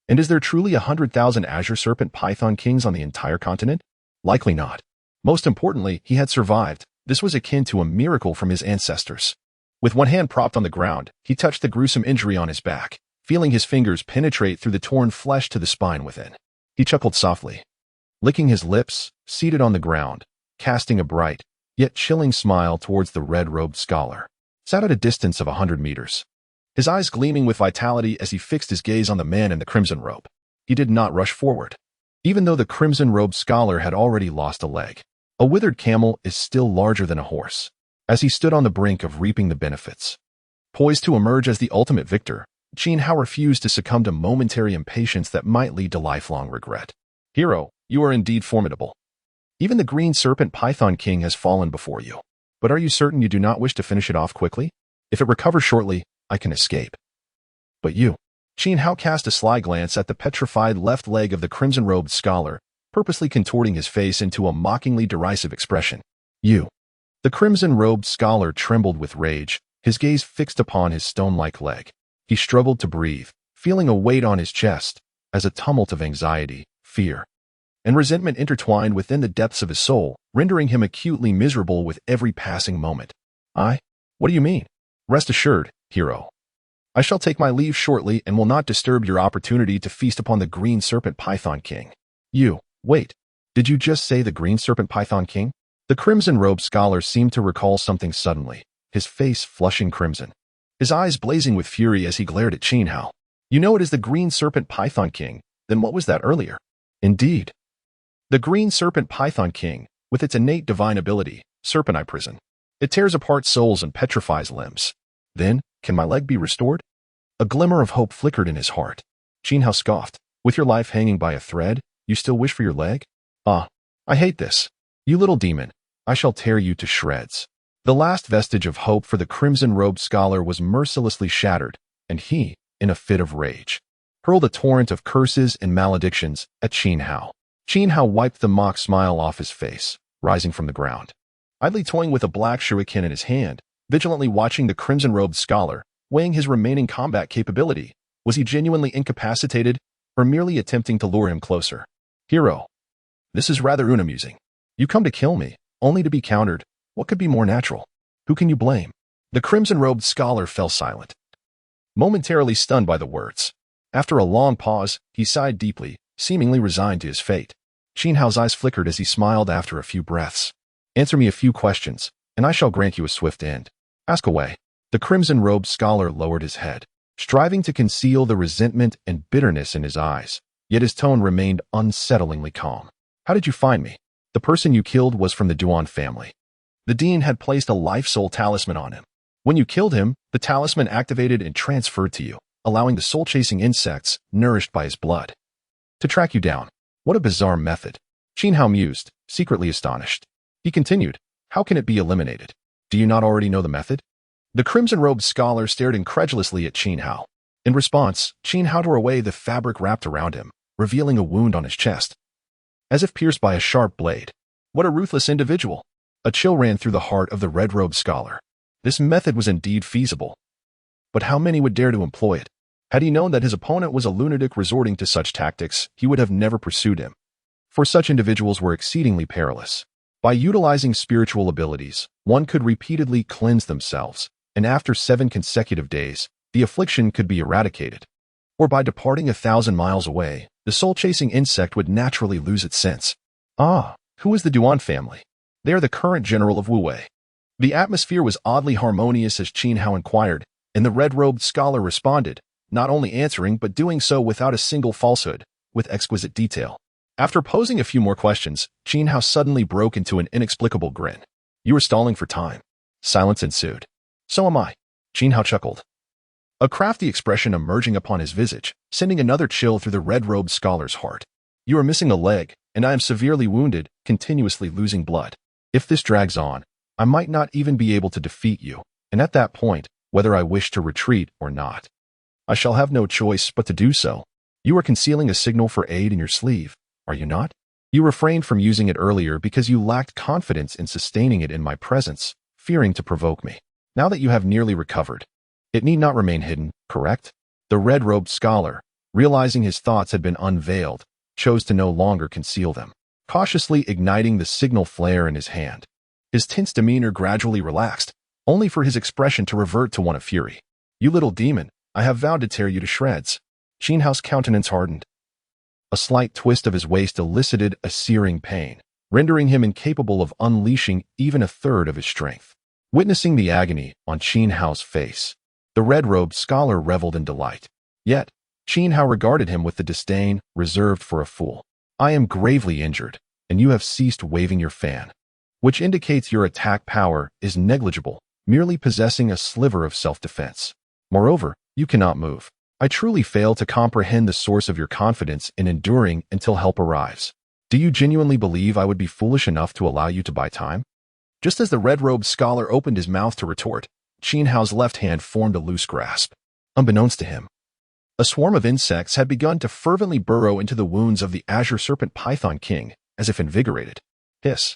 Speaker 1: And is there truly 100,000 azure serpent python kings on the entire continent? Likely not. Most importantly, he had survived. This was akin to a miracle from his ancestors. With one hand propped on the ground, he touched the gruesome injury on his back, feeling his fingers penetrate through the torn flesh to the spine within. He chuckled softly, licking his lips, seated on the ground, casting a bright, yet chilling smile towards the red-robed scholar, sat at a distance of 100 meters. His eyes gleaming with vitality as he fixed his gaze on the man in the crimson robe. He did not rush forward, even though the crimson-robed scholar had already lost a leg. A withered camel is still larger than a horse. As he stood on the brink of reaping the benefits, poised to emerge as the ultimate victor, Qin Hao refused to succumb to momentary impatience that might lead to lifelong regret. Hero, you are indeed formidable. Even the green serpent python king has fallen before you. But are you certain you do not wish to finish it off quickly? If it recovers shortly, I can escape. But you. Qin Hao cast a sly glance at the petrified left leg of the crimson-robed scholar, purposely contorting his face into a mockingly derisive expression. You. The crimson-robed scholar trembled with rage, his gaze fixed upon his stone-like leg. He struggled to breathe, feeling a weight on his chest, as a tumult of anxiety, fear, and resentment intertwined within the depths of his soul, rendering him acutely miserable with every passing moment. What do you mean? Rest assured, hero. I shall take my leave shortly and will not disturb your opportunity to feast upon the green serpent python king. Wait, did you just say the green serpent python king? The crimson-robed scholar seemed to recall something suddenly, his face flushing crimson, his eyes blazing with fury as he glared at Qin Hao. You know it is the green serpent python king, then what was that earlier? Indeed. The green serpent python king, with its innate divine ability, Serpent Eye Prison. It tears apart souls and petrifies limbs. Then, can my leg be restored? A glimmer of hope flickered in his heart. Qin Hao scoffed. With your life hanging by a thread, you still wish for your leg? I hate this. You little demon, I shall tear you to shreds. The last vestige of hope for the crimson-robed scholar was mercilessly shattered, and he, in a fit of rage, hurled a torrent of curses and maledictions at Qin Hao. Qin Hao wiped the mock smile off his face, rising from the ground, idly toying with a black shuriken in his hand, vigilantly watching the crimson-robed scholar, weighing his remaining combat capability. Was he genuinely incapacitated, or merely attempting to lure him closer? Hero. This is rather unamusing. You come to kill me, only to be countered. What could be more natural? Who can you blame? The crimson-robed scholar fell silent, momentarily stunned by the words. After a long pause, he sighed deeply, seemingly resigned to his fate. Qin Hao's eyes flickered as he smiled after a few breaths. Answer me a few questions, and I shall grant you a swift end. Ask away. The crimson-robed scholar lowered his head, striving to conceal the resentment and bitterness in his eyes, yet his tone remained unsettlingly calm. How did you find me? The person you killed was from the Duan family. The Dean had placed a life-soul talisman on him. When you killed him, the talisman activated and transferred to you, allowing the soul-chasing insects, nourished by his blood, to track you down. What a bizarre method. Qin Hao mused, secretly astonished. He continued, How can it be eliminated? Do you not already know the method? The crimson-robed scholar stared incredulously at Qin Hao. In response, Qin Hao tore away the fabric wrapped around him, revealing a wound on his chest, as if pierced by a sharp blade. What a ruthless individual! A chill ran through the heart of the red-robed scholar. This method was indeed feasible. But how many would dare to employ it? Had he known that his opponent was a lunatic resorting to such tactics, he would have never pursued him. For such individuals were exceedingly perilous. By utilizing spiritual abilities, one could repeatedly cleanse themselves, and after 7 consecutive days, the affliction could be eradicated. Or by departing 1,000 miles away, the soul-chasing insect would naturally lose its sense. Ah, who is the Duan family? They are the current general of Wu Wei. The atmosphere was oddly harmonious as Qin Hao inquired, and the red-robed scholar responded, not only answering but doing so without a single falsehood, with exquisite detail. After posing a few more questions, Qin Hao suddenly broke into an inexplicable grin. You are stalling for time. Silence ensued. So am I. Qin Hao chuckled, a crafty expression emerging upon his visage, sending another chill through the red-robed scholar's heart. You are missing a leg, and I am severely wounded, continuously losing blood. If this drags on, I might not even be able to defeat you, and at that point, whether I wish to retreat or not, I shall have no choice but to do so. You are concealing a signal for aid in your sleeve, are you not? You refrained from using it earlier because you lacked confidence in sustaining it in my presence, fearing to provoke me. Now that you have nearly recovered, it need not remain hidden, correct? The red-robed scholar, realizing his thoughts had been unveiled, chose to no longer conceal them, cautiously igniting the signal flare in his hand. His tense demeanor gradually relaxed, only for his expression to revert to one of fury. You little demon, I have vowed to tear you to shreds. Qin Hao's countenance hardened. A slight twist of his waist elicited a searing pain, rendering him incapable of unleashing even a third of his strength. Witnessing the agony on Qin Hao's face, the red-robed scholar reveled in delight. Yet, Qin Hao regarded him with the disdain reserved for a fool. I am gravely injured, and you have ceased waving your fan, which indicates your attack power is negligible, merely possessing a sliver of self-defense. Moreover, you cannot move. I truly fail to comprehend the source of your confidence in enduring until help arrives. Do you genuinely believe I would be foolish enough to allow you to buy time? Just as the red-robed scholar opened his mouth to retort, Qin Hao's left hand formed a loose grasp. Unbeknownst to him, a swarm of insects had begun to fervently burrow into the wounds of the Azure Serpent Python King, as if invigorated. Hiss.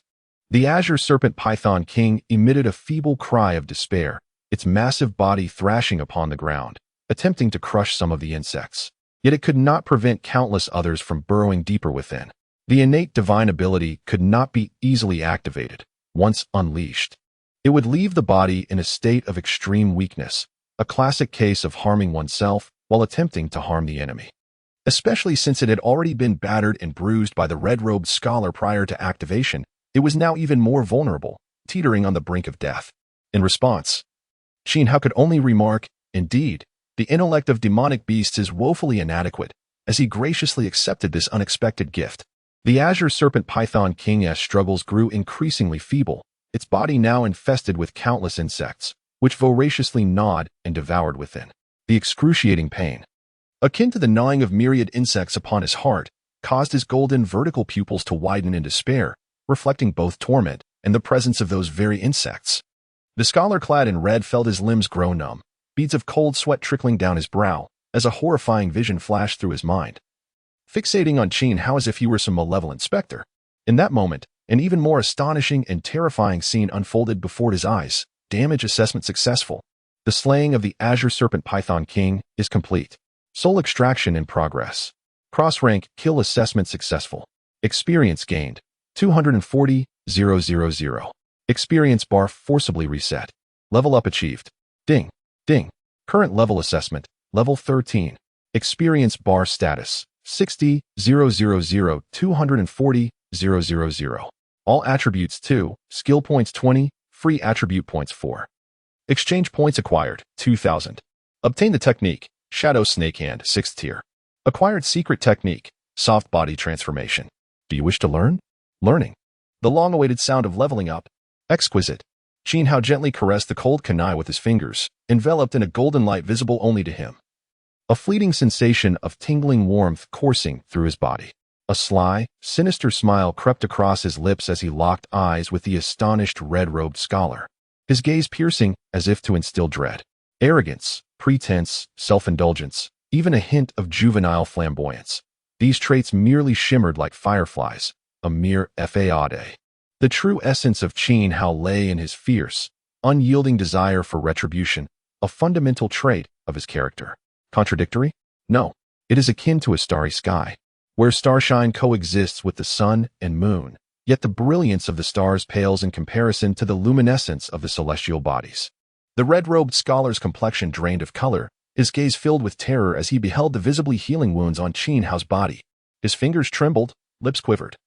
Speaker 1: The Azure Serpent Python King emitted a feeble cry of despair, its massive body thrashing upon the ground, attempting to crush some of the insects. Yet it could not prevent countless others from burrowing deeper within. The innate divine ability could not be easily activated. Once unleashed, it would leave the body in a state of extreme weakness, a classic case of harming oneself while attempting to harm the enemy. Especially since it had already been battered and bruised by the red-robed scholar prior to activation, it was now even more vulnerable, teetering on the brink of death. In response, Qin Hao could only remark, indeed, the intellect of demonic beasts is woefully inadequate, as he graciously accepted this unexpected gift. The Azure Serpent Python King's struggles grew increasingly feeble, its body now infested with countless insects, which voraciously gnawed and devoured within. The excruciating pain, akin to the gnawing of myriad insects upon his heart, caused his golden vertical pupils to widen in despair, reflecting both torment and the presence of those very insects. The scholar clad in red felt his limbs grow numb, beads of cold sweat trickling down his brow, as a horrifying vision flashed through his mind, fixating on Qin Hao as if he were some malevolent specter. In that moment, an even more astonishing and terrifying scene unfolded before his eyes. Damage assessment successful. The slaying of the Azure Serpent Python King is complete. Soul extraction in progress. Cross-rank kill assessment successful. Experience gained. 240,000. Experience bar forcibly reset. Level up achieved. Ding. Ding. Current level assessment. Level 13. Experience bar status. 60,000. 240,000. All attributes 2. Skill points 20. Free attribute points 4. Exchange points acquired 2,000. Obtain the technique Shadow Snake Hand 6th tier. Acquired secret technique Soft Body Transformation. Do you wish to learn? Learning. The long-awaited sound of leveling up. Exquisite. Qin Hao gently caressed the cold kunai with his fingers, enveloped in a golden light visible only to him. A fleeting sensation of tingling warmth coursing through his body. A sly, sinister smile crept across his lips as he locked eyes with the astonished red-robed scholar, his gaze piercing as if to instill dread. Arrogance, pretense, self-indulgence, even a hint of juvenile flamboyance. These traits merely shimmered like fireflies, a mere fade. The true essence of Qin Hao lay in his fierce, unyielding desire for retribution, a fundamental trait of his character. Contradictory? No. It is akin to a starry sky, where starshine coexists with the sun and moon, yet the brilliance of the stars pales in comparison to the luminescence of the celestial bodies. The red-robed scholar's complexion drained of color, his gaze filled with terror as he beheld the visibly healing wounds on Qin Hao's body. His fingers trembled, lips quivered,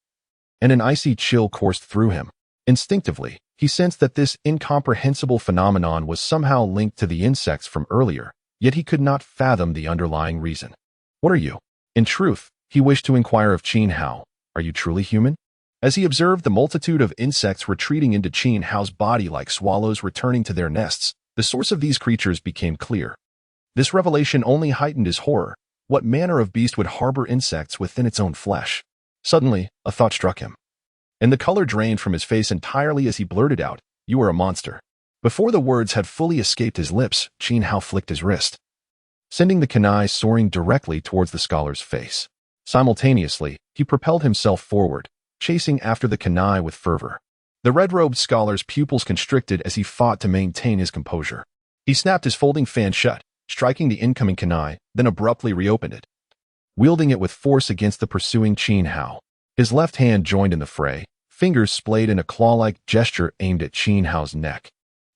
Speaker 1: and an icy chill coursed through him. Instinctively, he sensed that this incomprehensible phenomenon was somehow linked to the insects from earlier, yet he could not fathom the underlying reason. What are you? In truth, he wished to inquire of Qin Hao, are you truly human? As he observed the multitude of insects retreating into Qin Hao's body like swallows returning to their nests, the source of these creatures became clear. This revelation only heightened his horror. What manner of beast would harbor insects within its own flesh? Suddenly, a thought struck him, and the color drained from his face entirely as he blurted out, "You are a monster." Before the words had fully escaped his lips, Qin Hao flicked his wrist, sending the kunai soaring directly towards the scholar's face. Simultaneously, he propelled himself forward, chasing after the kunai with fervor. The red-robed scholar's pupils constricted as he fought to maintain his composure. He snapped his folding fan shut, striking the incoming kunai, then abruptly reopened it, wielding it with force against the pursuing Qin Hao. His left hand joined in the fray, fingers splayed in a claw-like gesture aimed at Qin Hao's neck,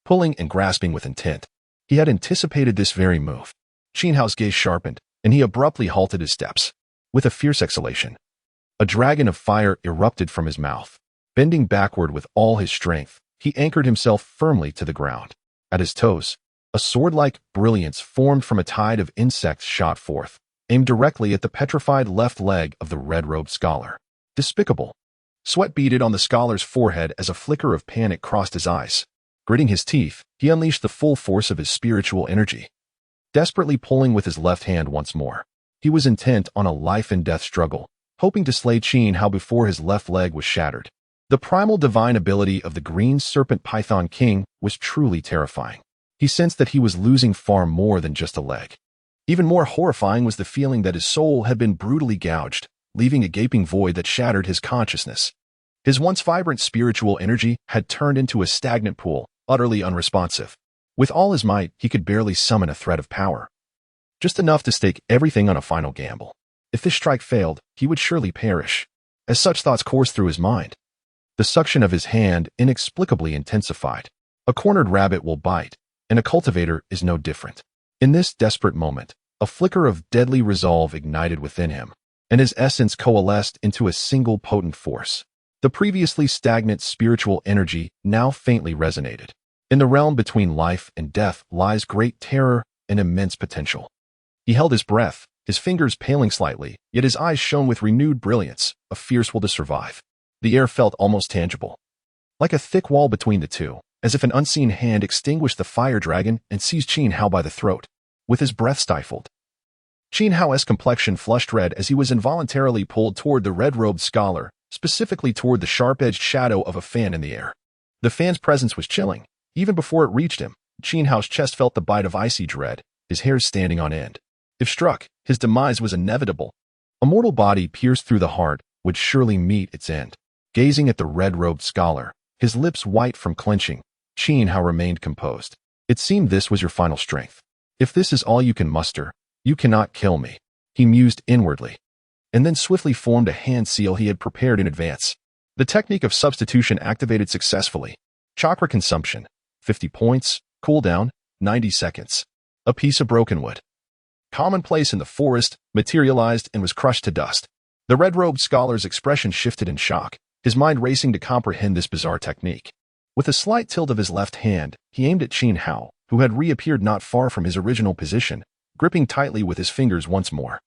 Speaker 1: pulling and grasping with intent. He had anticipated this very move. Qin Hao's gaze sharpened, and he abruptly halted his steps. With a fierce exhalation, a dragon of fire erupted from his mouth. Bending backward with all his strength, he anchored himself firmly to the ground. At his toes, a sword-like brilliance formed from a tide of insects shot forth, aimed directly at the petrified left leg of the red-robed scholar. Despicable. Sweat beaded on the scholar's forehead as a flicker of panic crossed his eyes. Gritting his teeth, he unleashed the full force of his spiritual energy, desperately pulling with his left hand once more. He was intent on a life-and-death struggle, hoping to slay Qin Hao before his left leg was shattered. The primal divine ability of the green serpent python king was truly terrifying. He sensed that he was losing far more than just a leg. Even more horrifying was the feeling that his soul had been brutally gouged, leaving a gaping void that shattered his consciousness. His once vibrant spiritual energy had turned into a stagnant pool, utterly unresponsive. With all his might, he could barely summon a thread of power. Just enough to stake everything on a final gamble. If this strike failed, he would surely perish. As such thoughts coursed through his mind, the suction of his hand inexplicably intensified. A cornered rabbit will bite, and a cultivator is no different. In this desperate moment, a flicker of deadly resolve ignited within him, and his essence coalesced into a single potent force. The previously stagnant spiritual energy now faintly resonated. In the realm between life and death lies great terror and immense potential. He held his breath, his fingers paling slightly, yet his eyes shone with renewed brilliance, a fierce will to survive. The air felt almost tangible, like a thick wall between the two, as if an unseen hand extinguished the fire dragon and seized Qin Hao by the throat. With his breath stifled, Qin Hao's complexion flushed red as he was involuntarily pulled toward the red-robed scholar, specifically toward the sharp-edged shadow of a fan in the air. The fan's presence was chilling. Even before it reached him, Qin Hao's chest felt the bite of icy dread, his hairs standing on end. If struck, his demise was inevitable. A mortal body pierced through the heart would surely meet its end. Gazing at the red-robed scholar, his lips white from clenching, Qin Hao remained composed. It seemed this was your final strength. If this is all you can muster, you cannot kill me, he mused inwardly, and then swiftly formed a hand seal he had prepared in advance. The technique of substitution activated successfully. Chakra consumption, 50 points, cooldown, 90 seconds. A piece of broken wood, commonplace in the forest, materialized and was crushed to dust. The red-robed scholar's expression shifted in shock, his mind racing to comprehend this bizarre technique. With a slight tilt of his left hand, he aimed at Qin Hao, who had reappeared not far from his original position, gripping tightly with his fingers once more.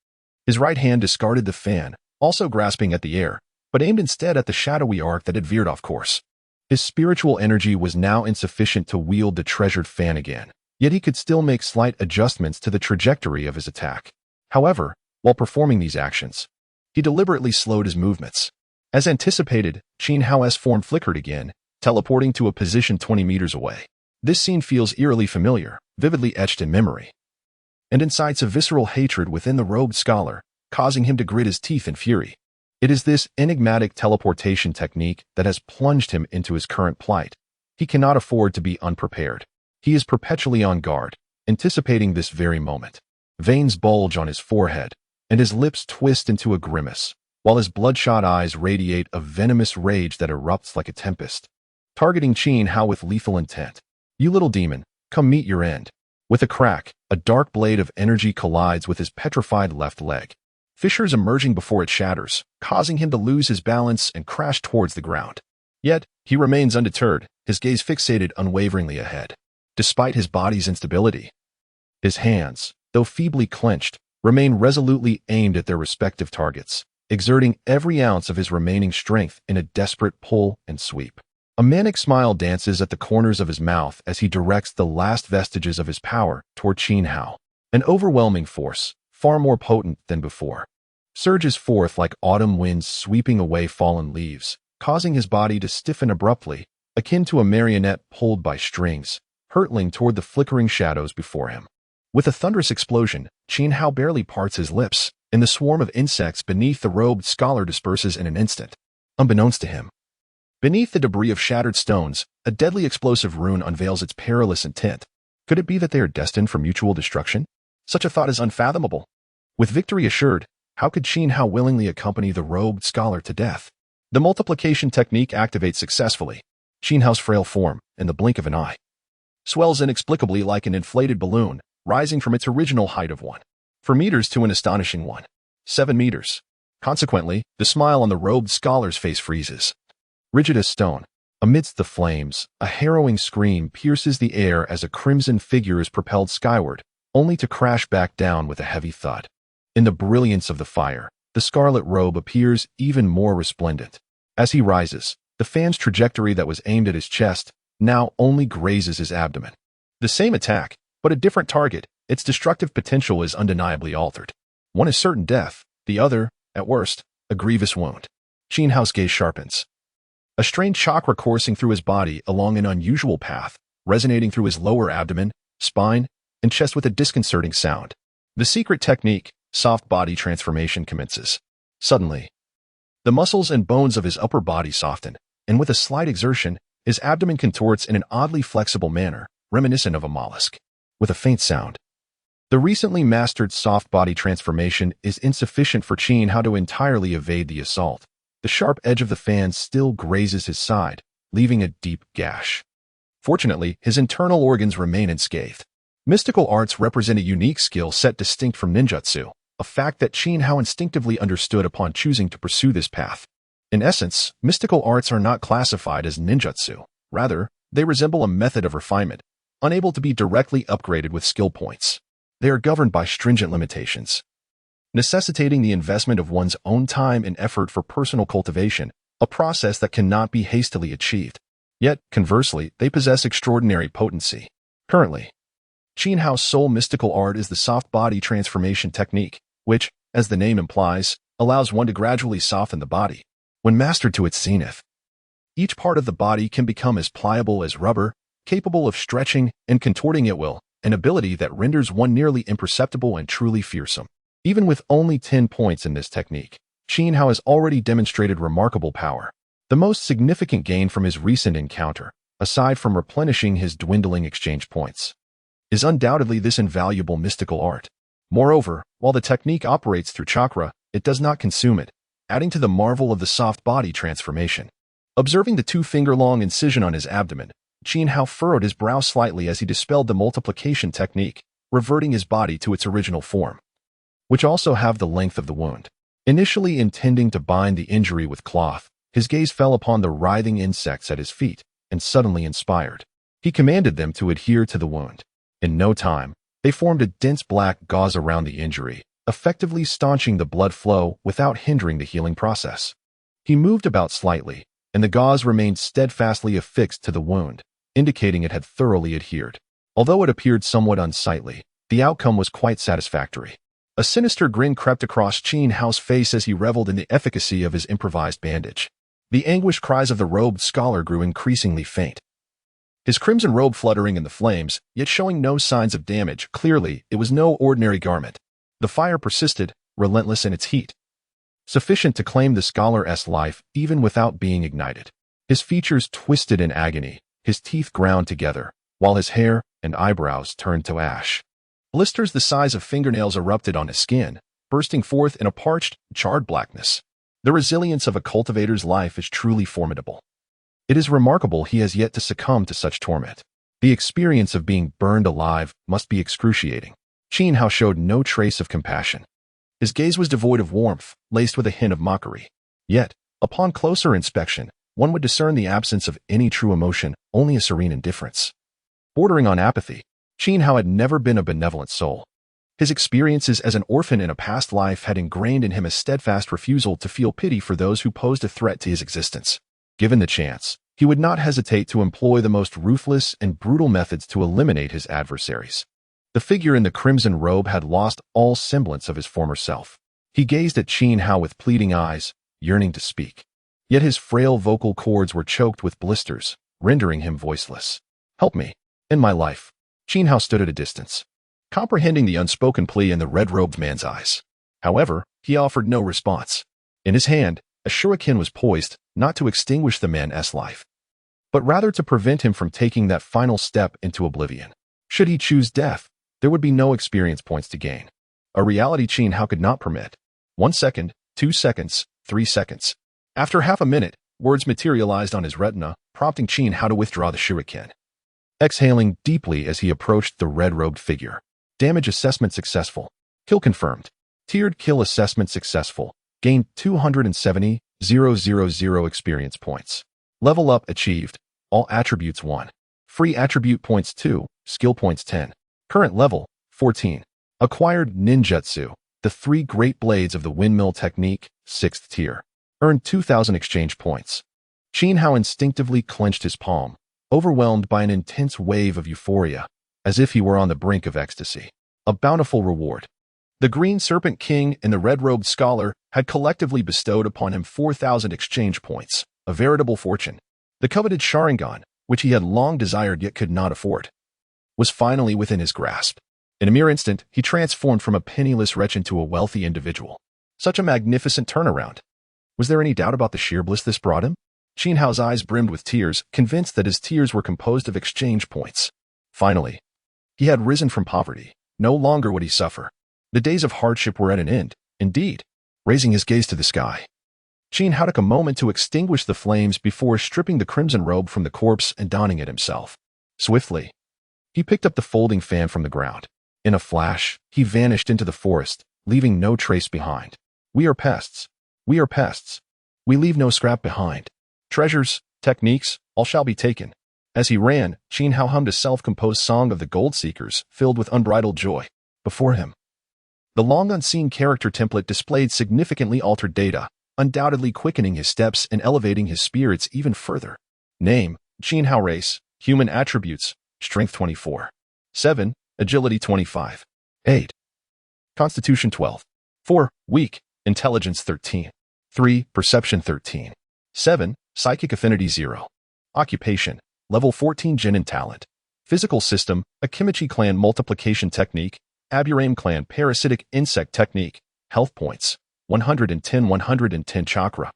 Speaker 1: His right hand discarded the fan, also grasping at the air, but aimed instead at the shadowy arc that had veered off course. His spiritual energy was now insufficient to wield the treasured fan again, yet he could still make slight adjustments to the trajectory of his attack. However, while performing these actions, He deliberately slowed his movements. As anticipated, Qin Hao's form flickered again, teleporting to a position 20 meters away. This scene feels eerily familiar, vividly etched in memory, and incites a visceral hatred within the robed scholar, causing him to grit his teeth in fury. It is this enigmatic teleportation technique that has plunged him into his current plight. He cannot afford to be unprepared. He is perpetually on guard, anticipating this very moment. Veins bulge on his forehead, and his lips twist into a grimace, while his bloodshot eyes radiate a venomous rage that erupts like a tempest, targeting Qin Hao with lethal intent. "You little demon, come meet your end." With a crack, a dark blade of energy collides with his petrified left leg, fissures emerging before it shatters, causing him to lose his balance and crash towards the ground. Yet, he remains undeterred, his gaze fixated unwaveringly ahead. Despite his body's instability, his hands, though feebly clenched, remain resolutely aimed at their respective targets, exerting every ounce of his remaining strength in a desperate pull and sweep. A manic smile dances at the corners of his mouth as he directs the last vestiges of his power toward Qin Hao. An overwhelming force, far more potent than before, surges forth like autumn winds sweeping away fallen leaves, causing his body to stiffen abruptly, akin to a marionette pulled by strings, hurtling toward the flickering shadows before him. With a thunderous explosion, Qin Hao barely parts his lips, and the swarm of insects beneath the robed scholar disperses in an instant. Unbeknownst to him, beneath the debris of shattered stones, a deadly explosive rune unveils its perilous intent. Could it be that they are destined for mutual destruction? Such a thought is unfathomable. With victory assured, how could Qin Hao willingly accompany the robed scholar to death? The multiplication technique activates successfully. Qin Hao's frail form, in the blink of an eye, swells inexplicably like an inflated balloon, rising from its original height of 4 meters to an astonishing 7 meters. Consequently, the smile on the robed scholar's face freezes, rigid as stone. Amidst the flames, a harrowing scream pierces the air as a crimson figure is propelled skyward, only to crash back down with a heavy thud. In the brilliance of the fire, the scarlet robe appears even more resplendent. As he rises, the fan's trajectory that was aimed at his chest now only grazes his abdomen. The same attack, but a different target, its destructive potential is undeniably altered. One is certain death, the other, at worst, a grievous wound. Qin Hao's gaze sharpens. A strange chakra coursing through his body along an unusual path, resonating through his lower abdomen, spine, and chest with a disconcerting sound. The secret technique, soft body transformation, commences. Suddenly, the muscles and bones of his upper body soften, and with a slight exertion, his abdomen contorts in an oddly flexible manner, reminiscent of a mollusk. With a faint sound, the recently mastered soft body transformation is insufficient for Qin Hao to entirely evade the assault. The sharp edge of the fan still grazes his side, leaving a deep gash. Fortunately, his internal organs remain unscathed. Mystical arts represent a unique skill set distinct from ninjutsu, a fact that Qin Hao instinctively understood upon choosing to pursue this path. In essence, mystical arts are not classified as ninjutsu. Rather, they resemble a method of refinement, unable to be directly upgraded with skill points. They are governed by stringent limitations, necessitating the investment of one's own time and effort for personal cultivation, a process that cannot be hastily achieved. Yet, conversely, they possess extraordinary potency. Currently, Qin Hao's sole mystical art is the soft body transformation technique, which, as the name implies, allows one to gradually soften the body. When mastered to its zenith, each part of the body can become as pliable as rubber, capable of stretching and contorting at will, an ability that renders one nearly imperceptible and truly fearsome. Even with only 10 points in this technique, Qin Hao has already demonstrated remarkable power. The most significant gain from his recent encounter, aside from replenishing his dwindling exchange points, is undoubtedly this invaluable mystical art. Moreover, while the technique operates through chakra, it does not consume it, adding to the marvel of the soft body transformation. Observing the 2-finger-long incision on his abdomen, Qin Hao furrowed his brow slightly as he dispelled the multiplication technique, reverting his body to its original form, which also have the length of the wound. Initially intending to bind the injury with cloth, his gaze fell upon the writhing insects at his feet, and suddenly inspired, he commanded them to adhere to the wound. In no time, they formed a dense black gauze around the injury, effectively staunching the blood flow without hindering the healing process. He moved about slightly, and the gauze remained steadfastly affixed to the wound, indicating it had thoroughly adhered. Although it appeared somewhat unsightly, the outcome was quite satisfactory. A sinister grin crept across Qin Hao's face as he reveled in the efficacy of his improvised bandage. The anguished cries of the robed scholar grew increasingly faint. His crimson robe fluttering in the flames, yet showing no signs of damage. Clearly, it was no ordinary garment. The fire persisted, relentless in its heat, sufficient to claim the scholar's life even without being ignited. His features twisted in agony, his teeth ground together, while his hair and eyebrows turned to ash. Blisters the size of fingernails erupted on his skin, bursting forth in a parched, charred blackness. The resilience of a cultivator's life is truly formidable. It is remarkable he has yet to succumb to such torment. The experience of being burned alive must be excruciating. Qin Hao showed no trace of compassion. His gaze was devoid of warmth, laced with a hint of mockery. Yet, upon closer inspection, one would discern the absence of any true emotion, only a serene indifference. Bordering on apathy, Qin Hao had never been a benevolent soul. His experiences as an orphan in a past life had ingrained in him a steadfast refusal to feel pity for those who posed a threat to his existence. Given the chance, he would not hesitate to employ the most ruthless and brutal methods to eliminate his adversaries. The figure in the crimson robe had lost all semblance of his former self. He gazed at Qin Hao with pleading eyes, yearning to speak. Yet his frail vocal cords were choked with blisters, rendering him voiceless. "Help me. In my life." Qin Hao stood at a distance, comprehending the unspoken plea in the red-robed man's eyes. However, he offered no response. In his hand, a shuriken was poised, not to extinguish the man's life, but rather to prevent him from taking that final step into oblivion. Should he choose death, there would be no experience points to gain. A reality Qin Hao could not permit. 1 second, 2 seconds, 3 seconds. After half a minute, words materialized on his retina, prompting Qin Hao to withdraw the shuriken. Exhaling deeply as he approached the red-robed figure. Damage assessment successful. Kill confirmed. Tiered kill assessment successful. Gained 270,000 experience points. Level up achieved. All attributes 1. Free attribute points 2. Skill points 10. Current level 14. Acquired ninjutsu. The 3 great blades of the windmill technique, 6th tier. Earned 2,000 exchange points. Qin Hao instinctively clenched his palm, overwhelmed by an intense wave of euphoria, as if he were on the brink of ecstasy. A bountiful reward. The Green Serpent King and the red-robed scholar had collectively bestowed upon him 4,000 exchange points, a veritable fortune. The coveted Sharingan, which he had long desired yet could not afford, was finally within his grasp. In a mere instant, he transformed from a penniless wretch into a wealthy individual. Such a magnificent turnaround. Was there any doubt about the sheer bliss this brought him? Qin Hao's eyes brimmed with tears, convinced that his tears were composed of exchange points. Finally, he had risen from poverty. No longer would he suffer. The days of hardship were at an end, indeed. Raising his gaze to the sky, Qin Hao took a moment to extinguish the flames before stripping the crimson robe from the corpse and donning it himself. Swiftly, he picked up the folding fan from the ground. In a flash, he vanished into the forest, leaving no trace behind. We are pests. We are pests. We leave no scrap behind. Treasures, techniques, all shall be taken. As he ran, Qin Hao hummed a self-composed song of the gold seekers, filled with unbridled joy. Before him, the long-unseen character template displayed significantly altered data, undoubtedly quickening his steps and elevating his spirits even further. Name, Qin Hao. Race, human. Attributes, Strength 24. 7. Agility 25. 8. Constitution 12. 4. Weak, Intelligence 13. 3. Perception 13. 7. Psychic Affinity 0. Occupation, Level 14. Genin Talent. Physical System, Akimichi Clan Multiplication Technique, Aburame Clan Parasitic Insect Technique. Health Points, 110 Chakra.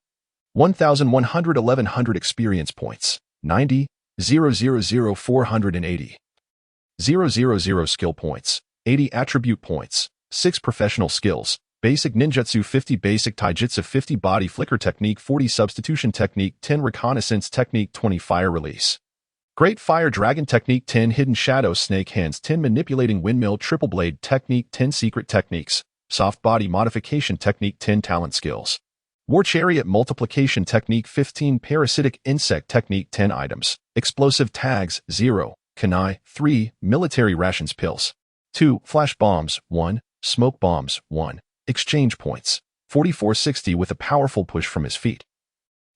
Speaker 1: 1,111 Experience Points, 90, 480. 000 Skill Points, 80 Attribute Points, 6 Professional Skills, Basic Ninjutsu 50 Basic Taijutsu 50 Body Flicker Technique 40 Substitution Technique 10 Reconnaissance Technique 20 Fire Release. Great Fire Dragon Technique 10 Hidden Shadow Snake Hands 10 Manipulating Windmill Triple Blade Technique 10 Secret Techniques, Soft Body Modification Technique 10 Talent Skills. War Chariot Multiplication Technique 15 Parasitic Insect Technique 10 Items, Explosive Tags 0, Kanai 3 Military Rations Pills 2 Flash Bombs 1 Smoke Bombs 1 Exchange Points 4460 with a powerful push from his feet.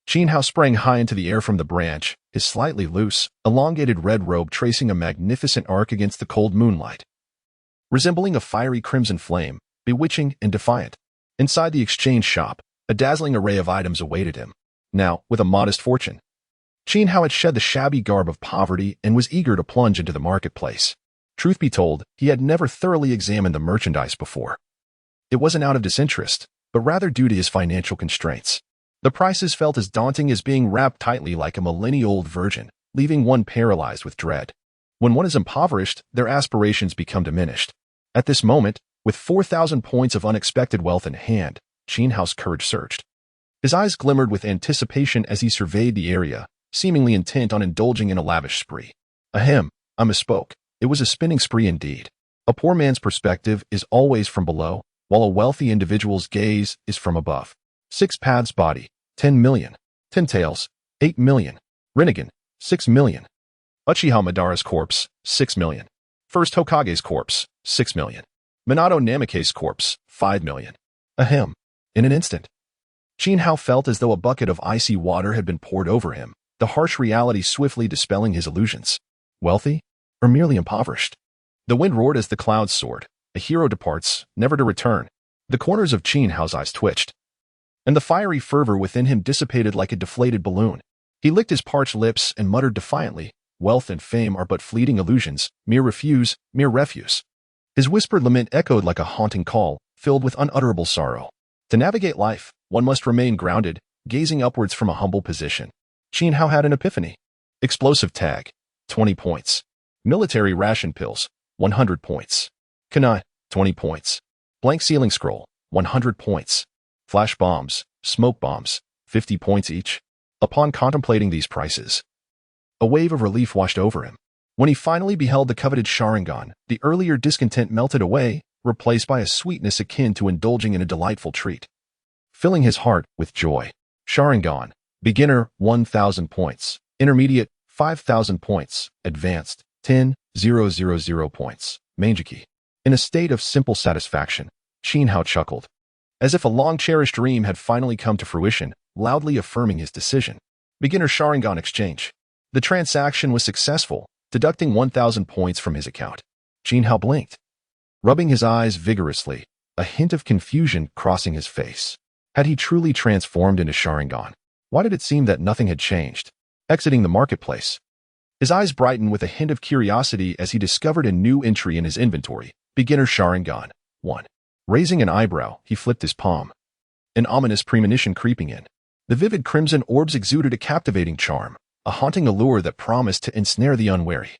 Speaker 1: Qin Hao sprang high into the air from the branch, his slightly loose, elongated red robe tracing a magnificent arc against the cold moonlight. Resembling a fiery crimson flame, bewitching and defiant. Inside the exchange shop, a dazzling array of items awaited him. Now, with a modest fortune, Qin Hao had shed the shabby garb of poverty and was eager to plunge into the marketplace. Truth be told, he had never thoroughly examined the merchandise before. It wasn't out of disinterest, but rather due to his financial constraints. The prices felt as daunting as being wrapped tightly like a millennia-old virgin, leaving one paralyzed with dread. When one is impoverished, their aspirations become diminished. At this moment, with 4,000 points of unexpected wealth in hand, Qin Hao's courage surged. His eyes glimmered with anticipation as he surveyed the area, seemingly intent on indulging in a lavish spree. Ahem, I misspoke. It was a spending spree indeed. A poor man's perspective is always from below, while a wealthy individual's gaze is from above. 6 paths body, 10 million. 10 tails, 8 million. Rinnegan, 6 million. Uchiha Madara's corpse, 6 million. First Hokage's corpse, 6 million. Minato Namake's corpse, 5 million. Ahem. In an instant, Qin Hao felt as though a bucket of icy water had been poured over him, the harsh reality swiftly dispelling his illusions. Wealthy? Or merely impoverished? The wind roared as the clouds soared. A hero departs, never to return. The corners of Qin Hao's eyes twitched, and the fiery fervor within him dissipated like a deflated balloon. He licked his parched lips and muttered defiantly, "Wealth and fame are but fleeting illusions, mere refuse." His whispered lament echoed like a haunting call, filled with unutterable sorrow. To navigate life, one must remain grounded, gazing upwards from a humble position. Qin Hao had an epiphany. Explosive tag, 20 points. Military ration pills, 100 points. Kunai, 20 points. Blank ceiling scroll, 100 points. Flash bombs, smoke bombs, 50 points each. Upon contemplating these prices, a wave of relief washed over him. When he finally beheld the coveted Sharingan, the earlier discontent melted away, replaced by a sweetness akin to indulging in a delightful treat, filling his heart with joy. Sharingan, beginner, 1,000 points. Intermediate, 5,000 points. Advanced, 10,000 points. Manjiki. In a state of simple satisfaction, Qin Hao chuckled, as if a long-cherished dream had finally come to fruition, loudly affirming his decision. Beginner Sharingan exchange. The transaction was successful, deducting 1,000 points from his account. Qin Hao blinked, rubbing his eyes vigorously, a hint of confusion crossing his face. Had he truly transformed into Sharingan? Why did it seem that nothing had changed? Exiting the marketplace, his eyes brightened with a hint of curiosity as he discovered a new entry in his inventory. Beginner Sharingan 1. Raising an eyebrow, he flipped his palm, an ominous premonition creeping in. The vivid crimson orbs exuded a captivating charm, a haunting allure that promised to ensnare the unwary.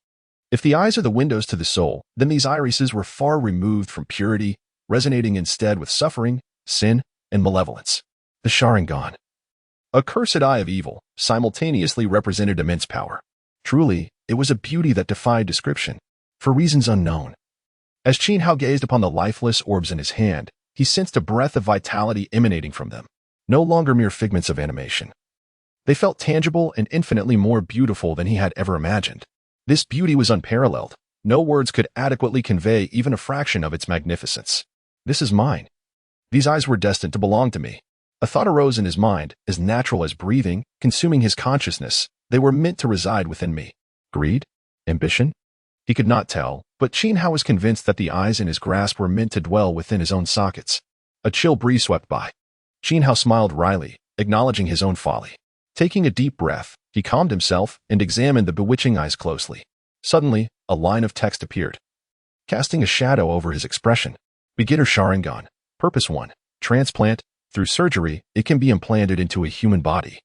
Speaker 1: If the eyes are the windows to the soul, then these irises were far removed from purity, resonating instead with suffering, sin, and malevolence. The Sharingan, a cursed eye of evil, simultaneously represented immense power. Truly, it was a beauty that defied description, for reasons unknown. As Qin Hao gazed upon the lifeless orbs in his hand, he sensed a breath of vitality emanating from them, no longer mere figments of animation. They felt tangible and infinitely more beautiful than he had ever imagined. This beauty was unparalleled. No words could adequately convey even a fraction of its magnificence. This is mine. These eyes were destined to belong to me. A thought arose in his mind, as natural as breathing, consuming his consciousness. They were meant to reside within me. Greed? Ambition? He could not tell, but Qin Hao was convinced that the eyes in his grasp were meant to dwell within his own sockets. A chill breeze swept by. Qin Hao smiled wryly, acknowledging his own folly. Taking a deep breath, he calmed himself and examined the bewitching eyes closely. Suddenly, a line of text appeared, casting a shadow over his expression. Beginner Sharingan. Purpose 1. Transplant. Through surgery, it can be implanted into a human body,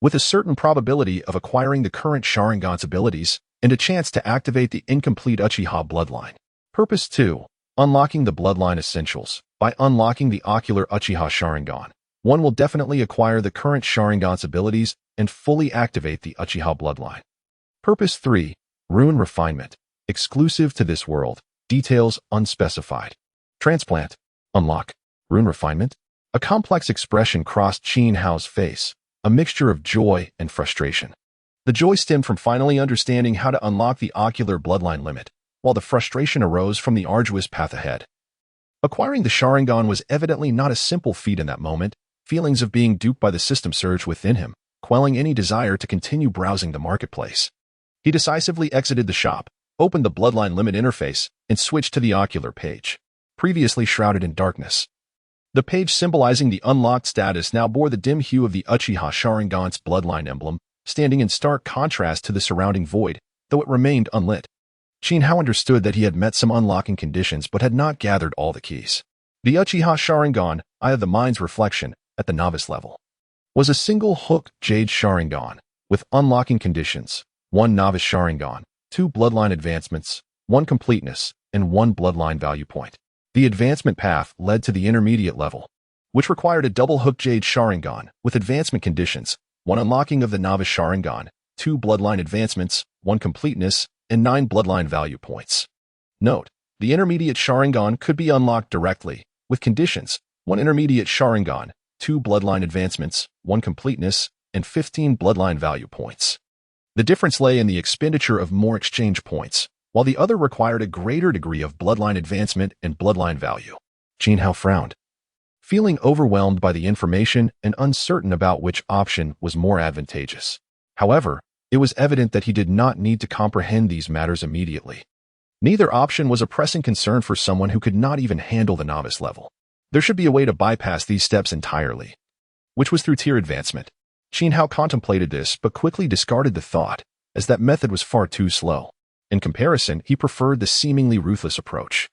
Speaker 1: with a certain probability of acquiring the current Sharingan's abilities and a chance to activate the incomplete Uchiha bloodline. Purpose 2. Unlocking the bloodline essentials. By unlocking the ocular Uchiha Sharingan, one will definitely acquire the current Sharingan's abilities and fully activate the Uchiha bloodline. Purpose 3. Rune refinement. Exclusive to this world. Details unspecified. Transplant. Unlock. Rune refinement. A complex expression crossed Qin Hao's face, a mixture of joy and frustration. The joy stemmed from finally understanding how to unlock the ocular bloodline limit, while the frustration arose from the arduous path ahead. Acquiring the Sharingan was evidently not a simple feat in that moment. Feelings of being duped by the system surged within him, quelling any desire to continue browsing the marketplace. He decisively exited the shop, opened the bloodline limit interface, and switched to the ocular page. previously shrouded in darkness. The page symbolizing the unlocked status now bore the dim hue of the Uchiha Sharingan's bloodline emblem, standing in stark contrast to the surrounding void, though it remained unlit. Xiao understood that he had met some unlocking conditions but had not gathered all the keys. The Uchiha Sharingan, Eye of the Mind's reflection, at the novice level, was a single hook Jade Sharingan, with unlocking conditions: 1 novice Sharingan, 2 bloodline advancements, 1 completeness, and 1 bloodline value point. The advancement path led to the intermediate level, which required a double hook Jade Sharingan, with advancement conditions: 1 unlocking of the novice Sharingan, 2 bloodline advancements, 1 completeness, and 9 bloodline value points. Note: the intermediate Sharingan could be unlocked directly, with conditions: 1 intermediate Sharingan, 2 bloodline advancements, 1 completeness, and 15 bloodline value points. The difference lay in the expenditure of more exchange points, while the other required a greater degree of bloodline advancement and bloodline value. Xiao frowned, feeling overwhelmed by the information and uncertain about which option was more advantageous. However, it was evident that he did not need to comprehend these matters immediately. Neither option was a pressing concern for someone who could not even handle the novice level. There should be a way to bypass these steps entirely, which was through tier advancement. Xiao contemplated this but quickly discarded the thought, as that method was far too slow. In comparison, he preferred the seemingly ruthless approach.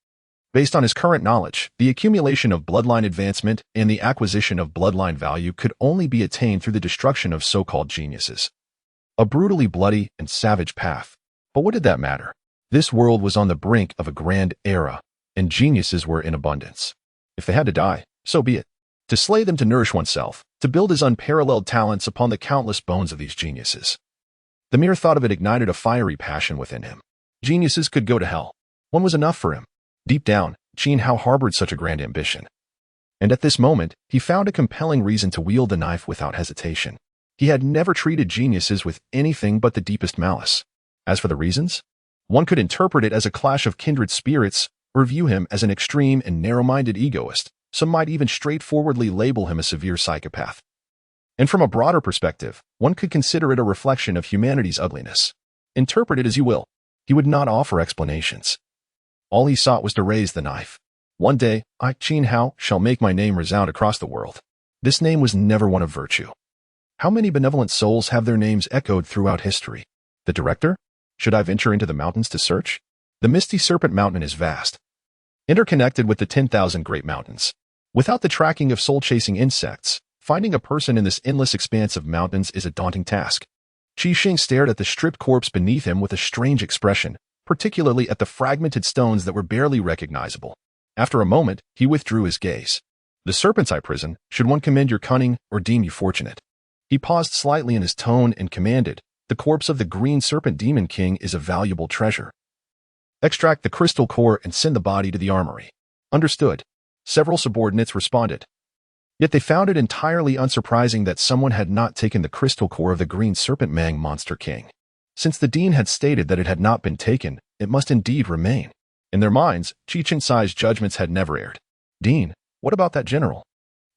Speaker 1: Based on his current knowledge, the accumulation of bloodline advancement and the acquisition of bloodline value could only be attained through the destruction of so-called geniuses. A brutally bloody and savage path. But what did that matter? This world was on the brink of a grand era, and geniuses were in abundance. If they had to die, so be it. To slay them to nourish oneself, to build his unparalleled talents upon the countless bones of these geniuses. The mere thought of it ignited a fiery passion within him. Geniuses could go to hell. One was enough for him. Deep down, Xiao harbored such a grand ambition. And at this moment, he found a compelling reason to wield the knife without hesitation. He had never treated geniuses with anything but the deepest malice. As for the reasons, one could interpret it as a clash of kindred spirits, or view him as an extreme and narrow-minded egoist. Some might even straightforwardly label him a severe psychopath. And from a broader perspective, one could consider it a reflection of humanity's ugliness. Interpret it as you will. He would not offer explanations. All he sought was to raise the knife. One day, I, Xiao, shall make my name resound across the world. This name was never one of virtue. How many benevolent souls have their names echoed throughout history? The director? Should I venture into the mountains to search? The misty serpent mountain is vast, interconnected with the 10,000 great mountains. Without the tracking of soul-chasing insects, finding a person in this endless expanse of mountains is a daunting task. Qixing stared at the stripped corpse beneath him with a strange expression, particularly at the fragmented stones that were barely recognizable. After a moment, he withdrew his gaze. The serpent's eye prison, should one commend your cunning or deem you fortunate? He paused slightly in his tone and commanded, the corpse of the green serpent demon king is a valuable treasure. Extract the crystal core and send the body to the armory. Understood. Several subordinates responded. Yet they found it entirely unsurprising that someone had not taken the crystal core of the green serpent mang monster king. Since the dean had stated that it had not been taken, it must indeed remain. In their minds, Qixingcai's judgments had never erred. Dean, what about that general?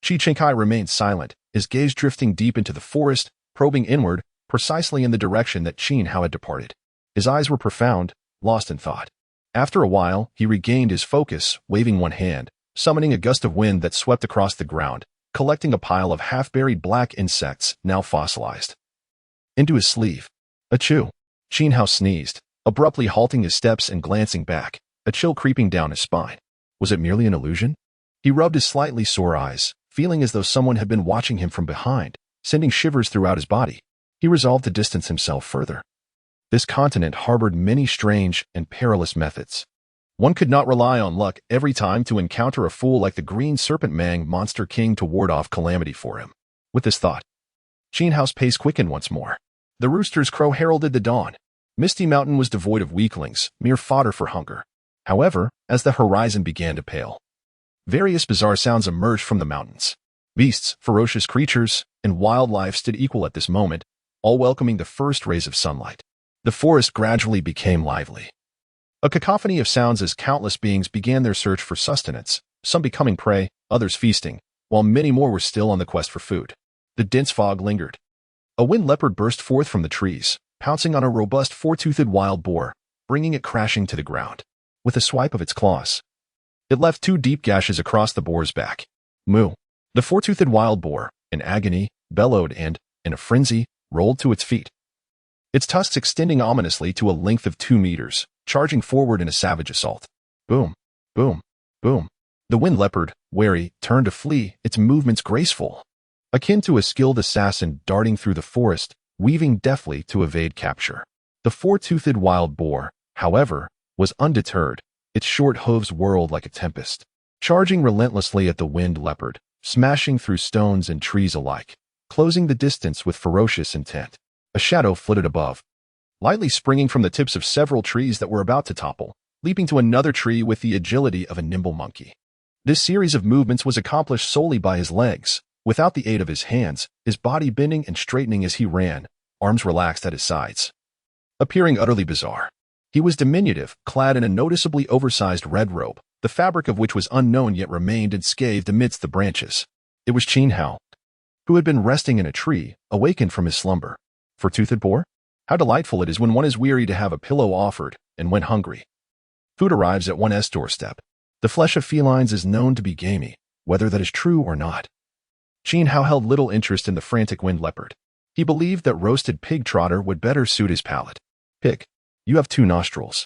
Speaker 1: Qixingcai remained silent, his gaze drifting deep into the forest, probing inward, precisely in the direction that Xiao had departed. His eyes were profound, lost in thought. After a while, he regained his focus, waving one hand, summoning a gust of wind that swept across the ground, collecting a pile of half-buried black insects, now fossilized, into his sleeve. Achoo! Xiao sneezed, abruptly halting his steps and glancing back, a chill creeping down his spine. Was it merely an illusion? He rubbed his slightly sore eyes, feeling as though someone had been watching him from behind, sending shivers throughout his body. He resolved to distance himself further. This continent harbored many strange and perilous methods. One could not rely on luck every time to encounter a fool like the green serpent mang monster king to ward off calamity for him. With this thought, Xiao's pace quickened once more. The rooster's crow heralded the dawn. Misty Mountain was devoid of weaklings, mere fodder for hunger. However, as the horizon began to pale, various bizarre sounds emerged from the mountains. Beasts, ferocious creatures, and wildlife stood equal at this moment, all welcoming the first rays of sunlight. The forest gradually became lively. A cacophony of sounds as countless beings began their search for sustenance, some becoming prey, others feasting, while many more were still on the quest for food. The dense fog lingered. A wind leopard burst forth from the trees, pouncing on a robust four-toothed wild boar, bringing it crashing to the ground. With a swipe of its claws, It left 2 deep gashes across the boar's back. Moo. The 4-toothed wild boar, in agony, bellowed and, in a frenzy, rolled to its feet. Its tusks extending ominously to a length of 2 meters, charging forward in a savage assault. Boom, boom, boom. The wind leopard, wary, turned to flee, its movements graceful, akin to a skilled assassin darting through the forest, weaving deftly to evade capture. The 4-toothed wild boar, however, was undeterred. Its short hooves whirled like a tempest, charging relentlessly at the wind leopard, smashing through stones and trees alike, closing the distance with ferocious intent. A shadow flitted above, lightly springing from the tips of several trees that were about to topple, leaping to another tree with the agility of a nimble monkey. This series of movements was accomplished solely by his legs, without the aid of his hands, his body bending and straightening as he ran, arms relaxed at his sides, appearing utterly bizarre. He was diminutive, clad in a noticeably oversized red robe, the fabric of which was unknown yet remained unscathed amidst the branches. It was Xiao, who had been resting in a tree, awakened from his slumber. 4-toothed boar? How delightful it is when one is weary to have a pillow offered, and when hungry. Food arrives at one's doorstep. The flesh of felines is known to be gamey, whether that is true or not. Xiao held little interest in the frantic wind leopard. He believed that roasted pig trotter would better suit his palate. Pig. You have 2 nostrils.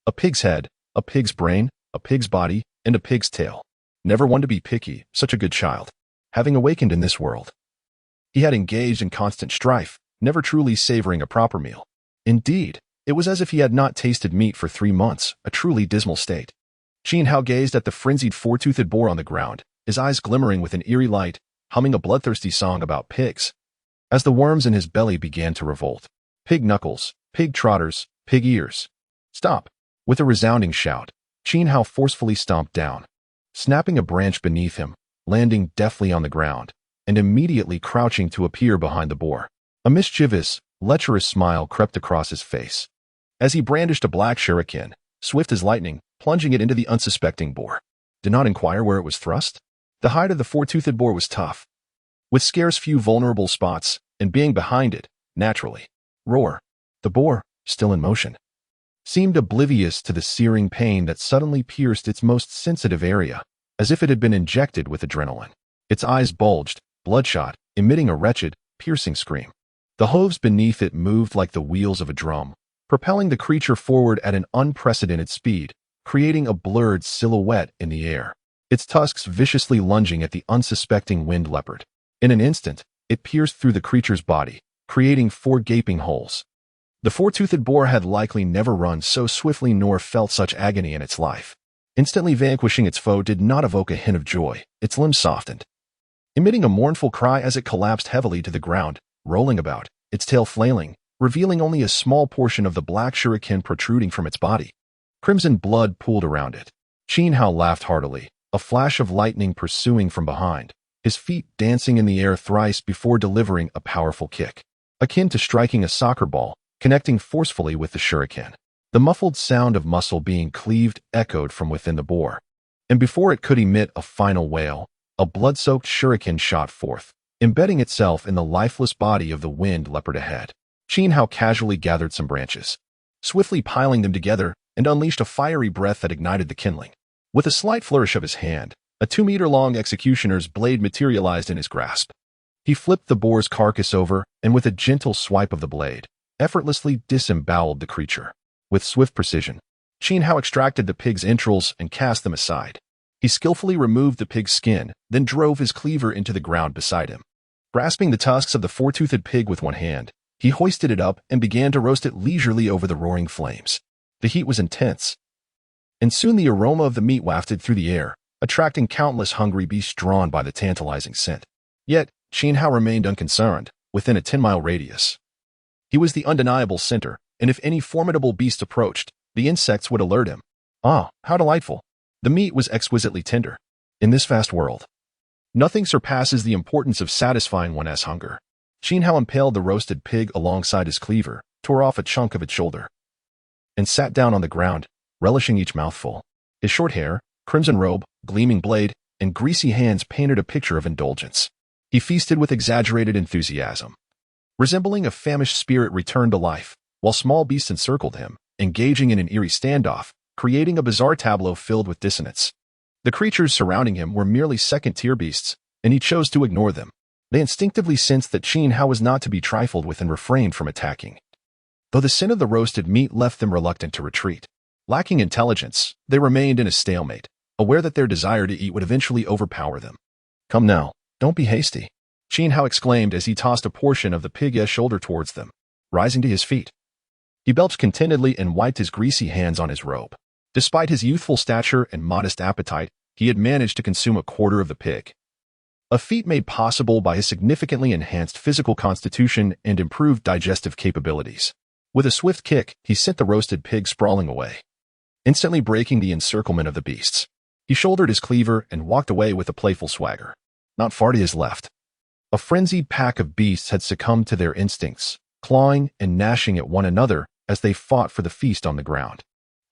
Speaker 1: A pig's head, a pig's brain, a pig's body, and a pig's tail. Never one to be picky, such a good child. Having awakened in this world, he had engaged in constant strife, never truly savoring a proper meal. Indeed, it was as if he had not tasted meat for 3 months, a truly dismal state. Xiao gazed at the frenzied 4-toothed boar on the ground, his eyes glimmering with an eerie light, humming a bloodthirsty song about pigs. As the worms in his belly began to revolt. Pig knuckles, pig trotters, pig ears. Stop! With a resounding shout, Xiao forcefully stomped down, snapping a branch beneath him, landing deftly on the ground, and immediately crouching to appear behind the boar. A mischievous, lecherous smile crept across his face, as he brandished a black shuriken, swift as lightning, plunging it into the unsuspecting boar. Did not inquire where it was thrust? The hide of the 4-toothed boar was tough, with scarce few vulnerable spots, and being behind it, naturally. Roar. The boar, still in motion, seemed oblivious to the searing pain that suddenly pierced its most sensitive area, as if it had been injected with adrenaline. Its eyes bulged, bloodshot, emitting a wretched, piercing scream. The hooves beneath it moved like the wheels of a drum, propelling the creature forward at an unprecedented speed, creating a blurred silhouette in the air, its tusks viciously lunging at the unsuspecting wind leopard. In an instant, it pierced through the creature's body, creating 4 gaping holes. The 4-toothed boar had likely never run so swiftly nor felt such agony in its life. Instantly vanquishing its foe did not evoke a hint of joy. Its limbs softened, emitting a mournful cry as it collapsed heavily to the ground, rolling about, its tail flailing, revealing only a small portion of the black shuriken protruding from its body. Crimson blood pooled around it. Xiao laughed heartily, a flash of lightning pursuing from behind, his feet dancing in the air thrice before delivering a powerful kick, akin to striking a soccer ball, connecting forcefully with the shuriken. The muffled sound of muscle being cleaved echoed from within the boar, and before it could emit a final wail, a blood-soaked shuriken shot forth, embedding itself in the lifeless body of the wind leopard ahead. Xiao casually gathered some branches, swiftly piling them together, and unleashed a fiery breath that ignited the kindling. With a slight flourish of his hand, a 2-meter-long executioner's blade materialized in his grasp. He flipped the boar's carcass over, and with a gentle swipe of the blade, effortlessly disemboweled the creature. With swift precision, Xiao extracted the pig's entrails and cast them aside. He skillfully removed the pig's skin, then drove his cleaver into the ground beside him. Grasping the tusks of the 4-toothed pig with one hand, he hoisted it up and began to roast it leisurely over the roaring flames. The heat was intense, and soon the aroma of the meat wafted through the air, attracting countless hungry beasts drawn by the tantalizing scent. Yet, Xiao remained unconcerned, within a 10-mile radius. He was the undeniable center, and if any formidable beast approached, the insects would alert him. Ah, how delightful! The meat was exquisitely tender. In this vast world, nothing surpasses the importance of satisfying one's hunger. Xiao impaled the roasted pig alongside his cleaver, tore off a chunk of its shoulder, and sat down on the ground, relishing each mouthful. His short hair, crimson robe, gleaming blade, and greasy hands painted a picture of indulgence. He feasted with exaggerated enthusiasm, resembling a famished spirit returned to life, while small beasts encircled him, engaging in an eerie standoff, creating a bizarre tableau filled with dissonance. The creatures surrounding him were merely second-tier beasts, and he chose to ignore them. They instinctively sensed that Qin Hao was not to be trifled with and refrained from attacking. Though the scent of the roasted meat left them reluctant to retreat. Lacking intelligence, they remained in a stalemate, aware that their desire to eat would eventually overpower them. "Come now, don't be hasty," Qin Hao exclaimed as he tossed a portion of the pig's shoulder towards them. Rising to his feet, he belched contentedly and wiped his greasy hands on his robe. Despite his youthful stature and modest appetite, he had managed to consume a quarter of the pig. A feat made possible by his significantly enhanced physical constitution and improved digestive capabilities. With a swift kick, he sent the roasted pig sprawling away, instantly breaking the encirclement of the beasts. He shouldered his cleaver and walked away with a playful swagger. Not far to his left, a frenzied pack of beasts had succumbed to their instincts, clawing and gnashing at one another as they fought for the feast on the ground.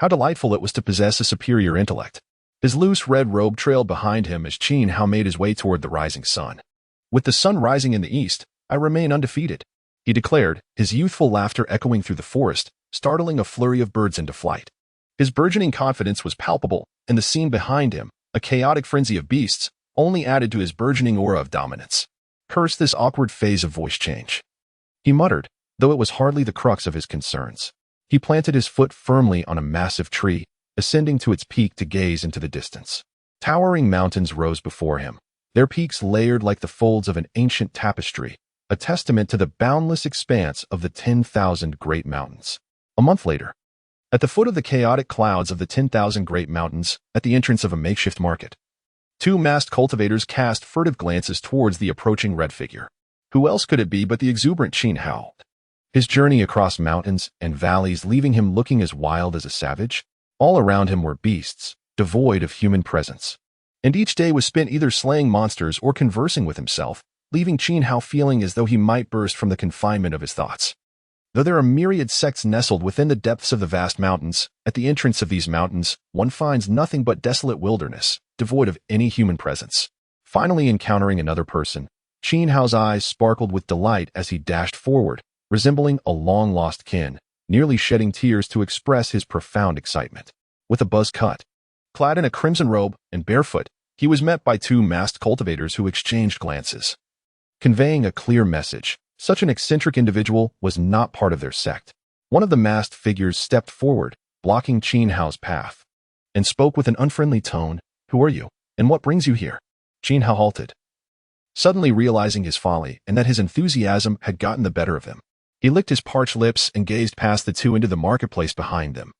Speaker 1: How delightful it was to possess a superior intellect. His loose red robe trailed behind him as Qin Hao made his way toward the rising sun. "With the sun rising in the east, I remain undefeated," he declared, his youthful laughter echoing through the forest, startling a flurry of birds into flight. His burgeoning confidence was palpable, and the scene behind him, a chaotic frenzy of beasts, only added to his burgeoning aura of dominance. "Curse this awkward phase of voice change," he muttered, though it was hardly the crux of his concerns. He planted his foot firmly on a massive tree, ascending to its peak to gaze into the distance. Towering mountains rose before him, their peaks layered like the folds of an ancient tapestry, a testament to the boundless expanse of the 10,000 Great Mountains. A month later, at the foot of the chaotic clouds of the 10,000 Great Mountains, at the entrance of a makeshift market, two masked cultivators cast furtive glances towards the approaching red figure. Who else could it be but the exuberant Qin Hao? His journey across mountains and valleys leaving him looking as wild as a savage. All around him were beasts, devoid of human presence. And each day was spent either slaying monsters or conversing with himself, leaving Qin Hao feeling as though he might burst from the confinement of his thoughts. Though there are myriad sects nestled within the depths of the vast mountains, at the entrance of these mountains, one finds nothing but desolate wilderness, devoid of any human presence. Finally encountering another person, Qin Hao's eyes sparkled with delight as he dashed forward, resembling a long-lost kin, nearly shedding tears to express his profound excitement. With a buzz cut, clad in a crimson robe and barefoot, he was met by two masked cultivators who exchanged glances, conveying a clear message. Such an eccentric individual was not part of their sect. One of the masked figures stepped forward, blocking Qin Hao's path, and spoke with an unfriendly tone. "Who are you, and what brings you here?" Qin Hao halted, suddenly realizing his folly and that his enthusiasm had gotten the better of him. He licked his parched lips and gazed past the two into the marketplace behind them,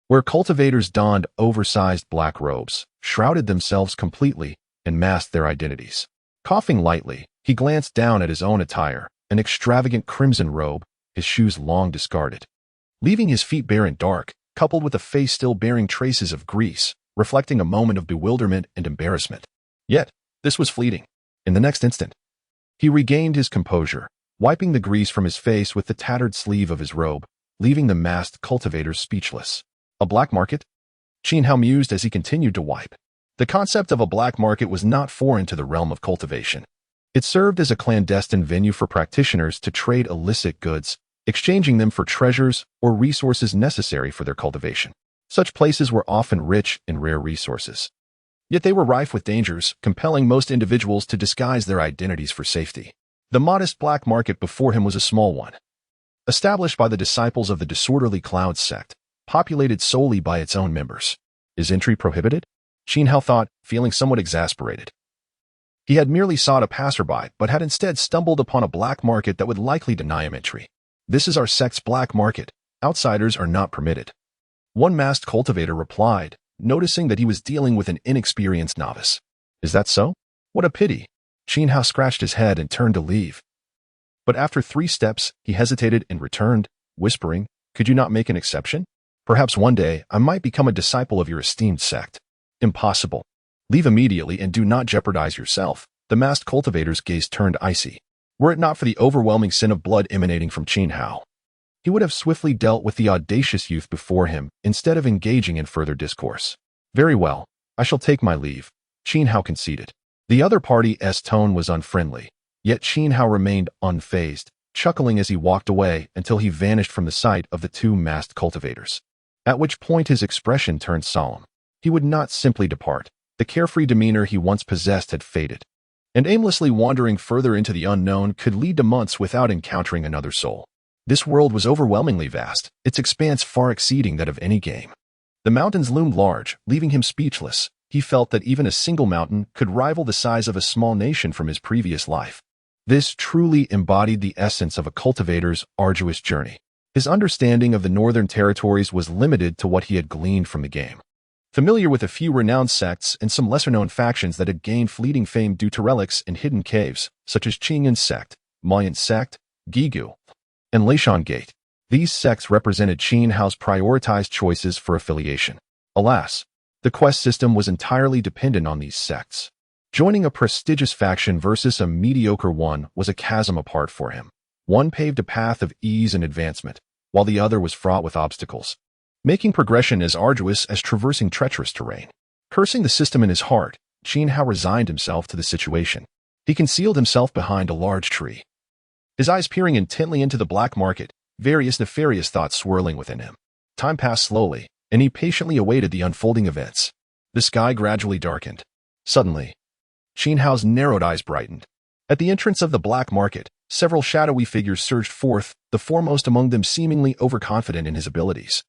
Speaker 1: where cultivators donned oversized black robes, shrouded themselves completely, and masked their identities. Coughing lightly, he glanced down at his own attire, an extravagant crimson robe, his shoes long discarded, leaving his feet bare and dark, coupled with a face still bearing traces of grease, reflecting a moment of bewilderment and embarrassment. Yet, this was fleeting. In the next instant, he regained his composure, wiping the grease from his face with the tattered sleeve of his robe, leaving the masked cultivators speechless. A black market? Qin Hao mused as he continued to wipe. The concept of a black market was not foreign to the realm of cultivation. It served as a clandestine venue for practitioners to trade illicit goods, exchanging them for treasures or resources necessary for their cultivation. Such places were often rich in rare resources. Yet they were rife with dangers, compelling most individuals to disguise their identities for safety. The modest black market before him was a small one, established by the disciples of the disorderly Cloud sect, populated solely by its own members. Is entry prohibited? Qin Hao thought, feeling somewhat exasperated. He had merely sought a passerby, but had instead stumbled upon a black market that would likely deny him entry. "This is our sect's black market. Outsiders are not permitted," one masked cultivator replied, noticing that he was dealing with an inexperienced novice. "Is that so? What a pity." Qin Hao scratched his head and turned to leave. But after 3 steps, he hesitated and returned, whispering, "Could you not make an exception? Perhaps one day I might become a disciple of your esteemed sect." "Impossible. Leave immediately and do not jeopardize yourself." The masked cultivator's gaze turned icy. Were it not for the overwhelming sin of blood emanating from Qin Hao, he would have swiftly dealt with the audacious youth before him instead of engaging in further discourse. "Very well, I shall take my leave," Qin Hao conceded. The other party's tone was unfriendly, yet Qin Hao remained unfazed, chuckling as he walked away until he vanished from the sight of the two masked cultivators, at which point his expression turned solemn. He would not simply depart. The The carefree demeanor he once possessed had faded, and aimlessly wandering further into the unknown could lead to months without encountering another soul. This world was overwhelmingly vast, its expanse far exceeding that of any game. The mountains loomed large, leaving him speechless. He felt that even a single mountain could rival the size of a small nation from his previous life. This truly embodied the essence of a cultivator's arduous journey. His understanding of the northern territories was limited to what he had gleaned from the game. Familiar with a few renowned sects and some lesser-known factions that had gained fleeting fame due to relics and hidden caves, such as Qingyan sect, Mayan sect, Gigu, and Leishan Gate. These sects represented Xiao's prioritized choices for affiliation. Alas, the quest system was entirely dependent on these sects. Joining a prestigious faction versus a mediocre one was a chasm apart for him. One paved a path of ease and advancement, while the other was fraught with obstacles, making progression as arduous as traversing treacherous terrain. Cursing the system in his heart, Xiao resigned himself to the situation. He concealed himself behind a large tree, his eyes peering intently into the black market, various nefarious thoughts swirling within him. Time passed slowly, and he patiently awaited the unfolding events. The sky gradually darkened. Suddenly, Xiao's narrowed eyes brightened. At the entrance of the black market, several shadowy figures surged forth, the foremost among them seemingly overconfident in his abilities.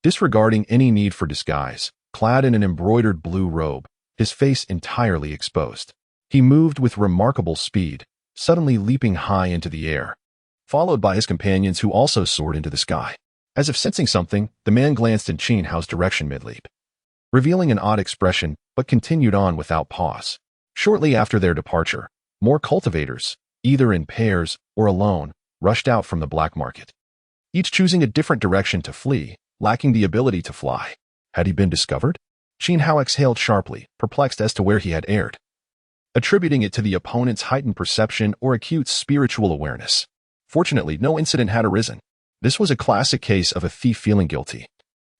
Speaker 1: Disregarding any need for disguise, clad in an embroidered blue robe, his face entirely exposed, he moved with remarkable speed, suddenly leaping high into the air, followed by his companions who also soared into the sky. As if sensing something, the man glanced in Xiao's direction mid-leap, revealing an odd expression, but continued on without pause. Shortly after their departure, more cultivators, either in pairs or alone, rushed out from the black market, each choosing a different direction to flee, lacking the ability to fly. Had he been discovered? Xiao exhaled sharply, perplexed as to where he had erred, attributing it to the opponent's heightened perception or acute spiritual awareness. Fortunately, no incident had arisen. This was a classic case of a thief feeling guilty.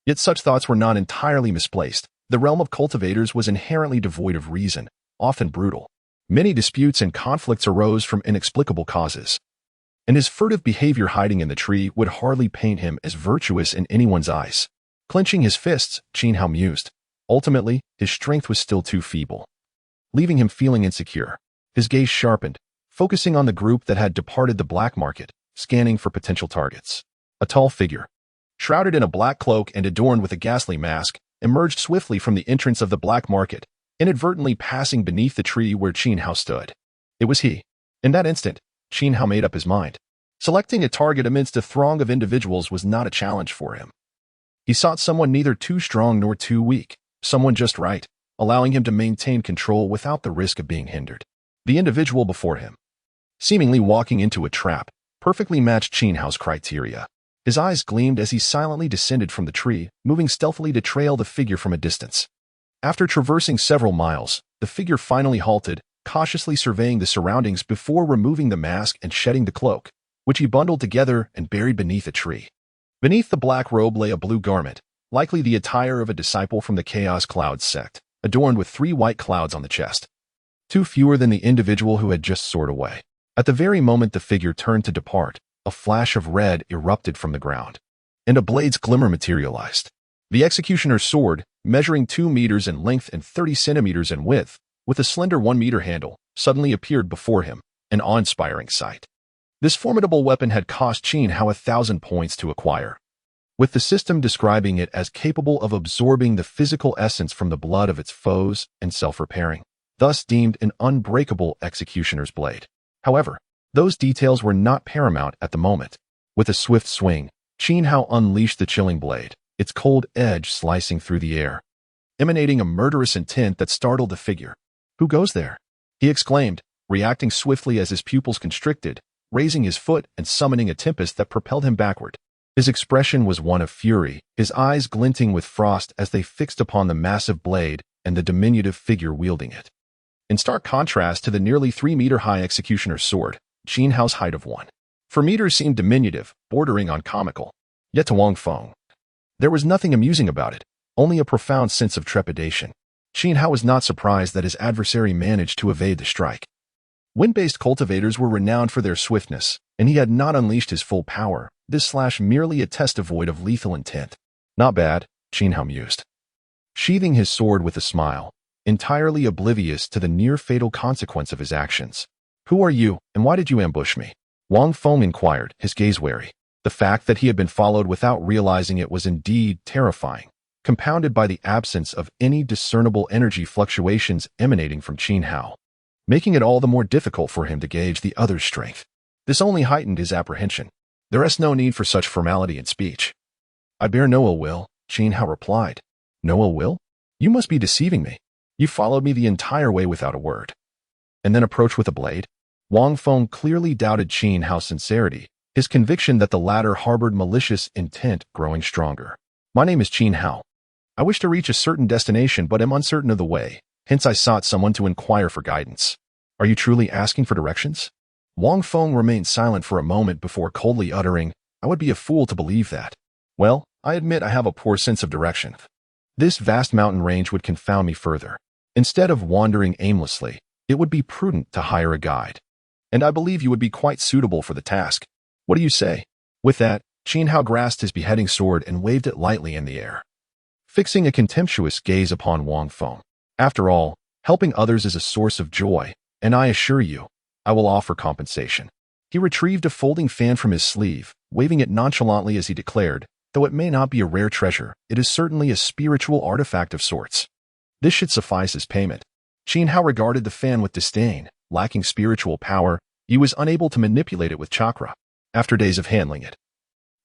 Speaker 1: Yet such thoughts were not entirely misplaced. The realm of cultivators was inherently devoid of reason, often brutal. Many disputes and conflicts arose from inexplicable causes, and his furtive behavior hiding in the tree would hardly paint him as virtuous in anyone's eyes. Clenching his fists, Xiao mused. Ultimately, his strength was still too feeble, leaving him feeling insecure. His gaze sharpened, focusing on the group that had departed the black market, scanning for potential targets. A tall figure, shrouded in a black cloak and adorned with a ghastly mask, emerged swiftly from the entrance of the black market, inadvertently passing beneath the tree where Xiao stood. It was he. In that instant, Xiao made up his mind. Selecting a target amidst a throng of individuals was not a challenge for him. He sought someone neither too strong nor too weak, someone just right, allowing him to maintain control without the risk of being hindered. The individual before him, seemingly walking into a trap, perfectly matched Xiao's criteria. His eyes gleamed as he silently descended from the tree, moving stealthily to trail the figure from a distance. After traversing several miles, the figure finally halted, cautiously surveying the surroundings before removing the mask and shedding the cloak, which he bundled together and buried beneath a tree. Beneath the black robe lay a blue garment, likely the attire of a disciple from the Chaos Cloud sect, adorned with 3 white clouds on the chest, 2 fewer than the individual who had just soared away. At the very moment the figure turned to depart, a flash of red erupted from the ground, and a blade's glimmer materialized. The executioner's sword, measuring 2 meters in length and 30 centimeters in width, with a slender 1-meter handle, suddenly appeared before him, an awe-inspiring sight. This formidable weapon had cost Xiao 1,000 points to acquire, with the system describing it as capable of absorbing the physical essence from the blood of its foes and self-repairing, thus deemed an unbreakable executioner's blade. However, those details were not paramount at the moment. With a swift swing, Xiao unleashed the chilling blade, its cold edge slicing through the air, emanating a murderous intent that startled the figure. "Who goes there?" he exclaimed, reacting swiftly as his pupils constricted, raising his foot and summoning a tempest that propelled him backward. His expression was one of fury, his eyes glinting with frost as they fixed upon the massive blade and the diminutive figure wielding it. In stark contrast to the nearly 3-meter-high executioner's sword, Xiao's height of 1 meter seemed diminutive, bordering on comical. Yet to Wang Feng, there was nothing amusing about it, only a profound sense of trepidation. Xiao was not surprised that his adversary managed to evade the strike. Wind-based cultivators were renowned for their swiftness, and he had not unleashed his full power, this slash merely a test devoid of lethal intent. Not bad, Xiao mused, sheathing his sword with a smile. entirely oblivious to the near-fatal consequence of his actions. "Who are you, and why did you ambush me?" Wang Feng inquired, his gaze wary. The fact that he had been followed without realizing it was indeed terrifying, compounded by the absence of any discernible energy fluctuations emanating from Qin Hao, making it all the more difficult for him to gauge the other's strength. This only heightened his apprehension. "There is no need for such formality in speech." "I bear no ill will," Qin Hao replied. "No ill will? You must be deceiving me. You followed me the entire way without a word, and then approached with a blade?" Wang Feng clearly doubted Qin Hao's sincerity, his conviction that the latter harbored malicious intent growing stronger. "My name is Qin Hao. I wish to reach a certain destination but am uncertain of the way, hence I sought someone to inquire for guidance." "Are you truly asking for directions?" Wang Feng remained silent for a moment before coldly uttering, "I would be a fool to believe that. Well, I admit I have a poor sense of direction. This vast mountain range would confound me further. Instead of wandering aimlessly, it would be prudent to hire a guide. And I believe you would be quite suitable for the task. What do you say?" With that, Qin Hao grasped his beheading sword and waved it lightly in the air, fixing a contemptuous gaze upon Wang Feng. "After all, helping others is a source of joy, and I assure you, I will offer compensation." He retrieved a folding fan from his sleeve, waving it nonchalantly as he declared, "Though it may not be a rare treasure, it is certainly a spiritual artifact of sorts. This should suffice as payment." Qin Hao regarded the fan with disdain. Lacking spiritual power, he was unable to manipulate it with chakra. After days of handling it,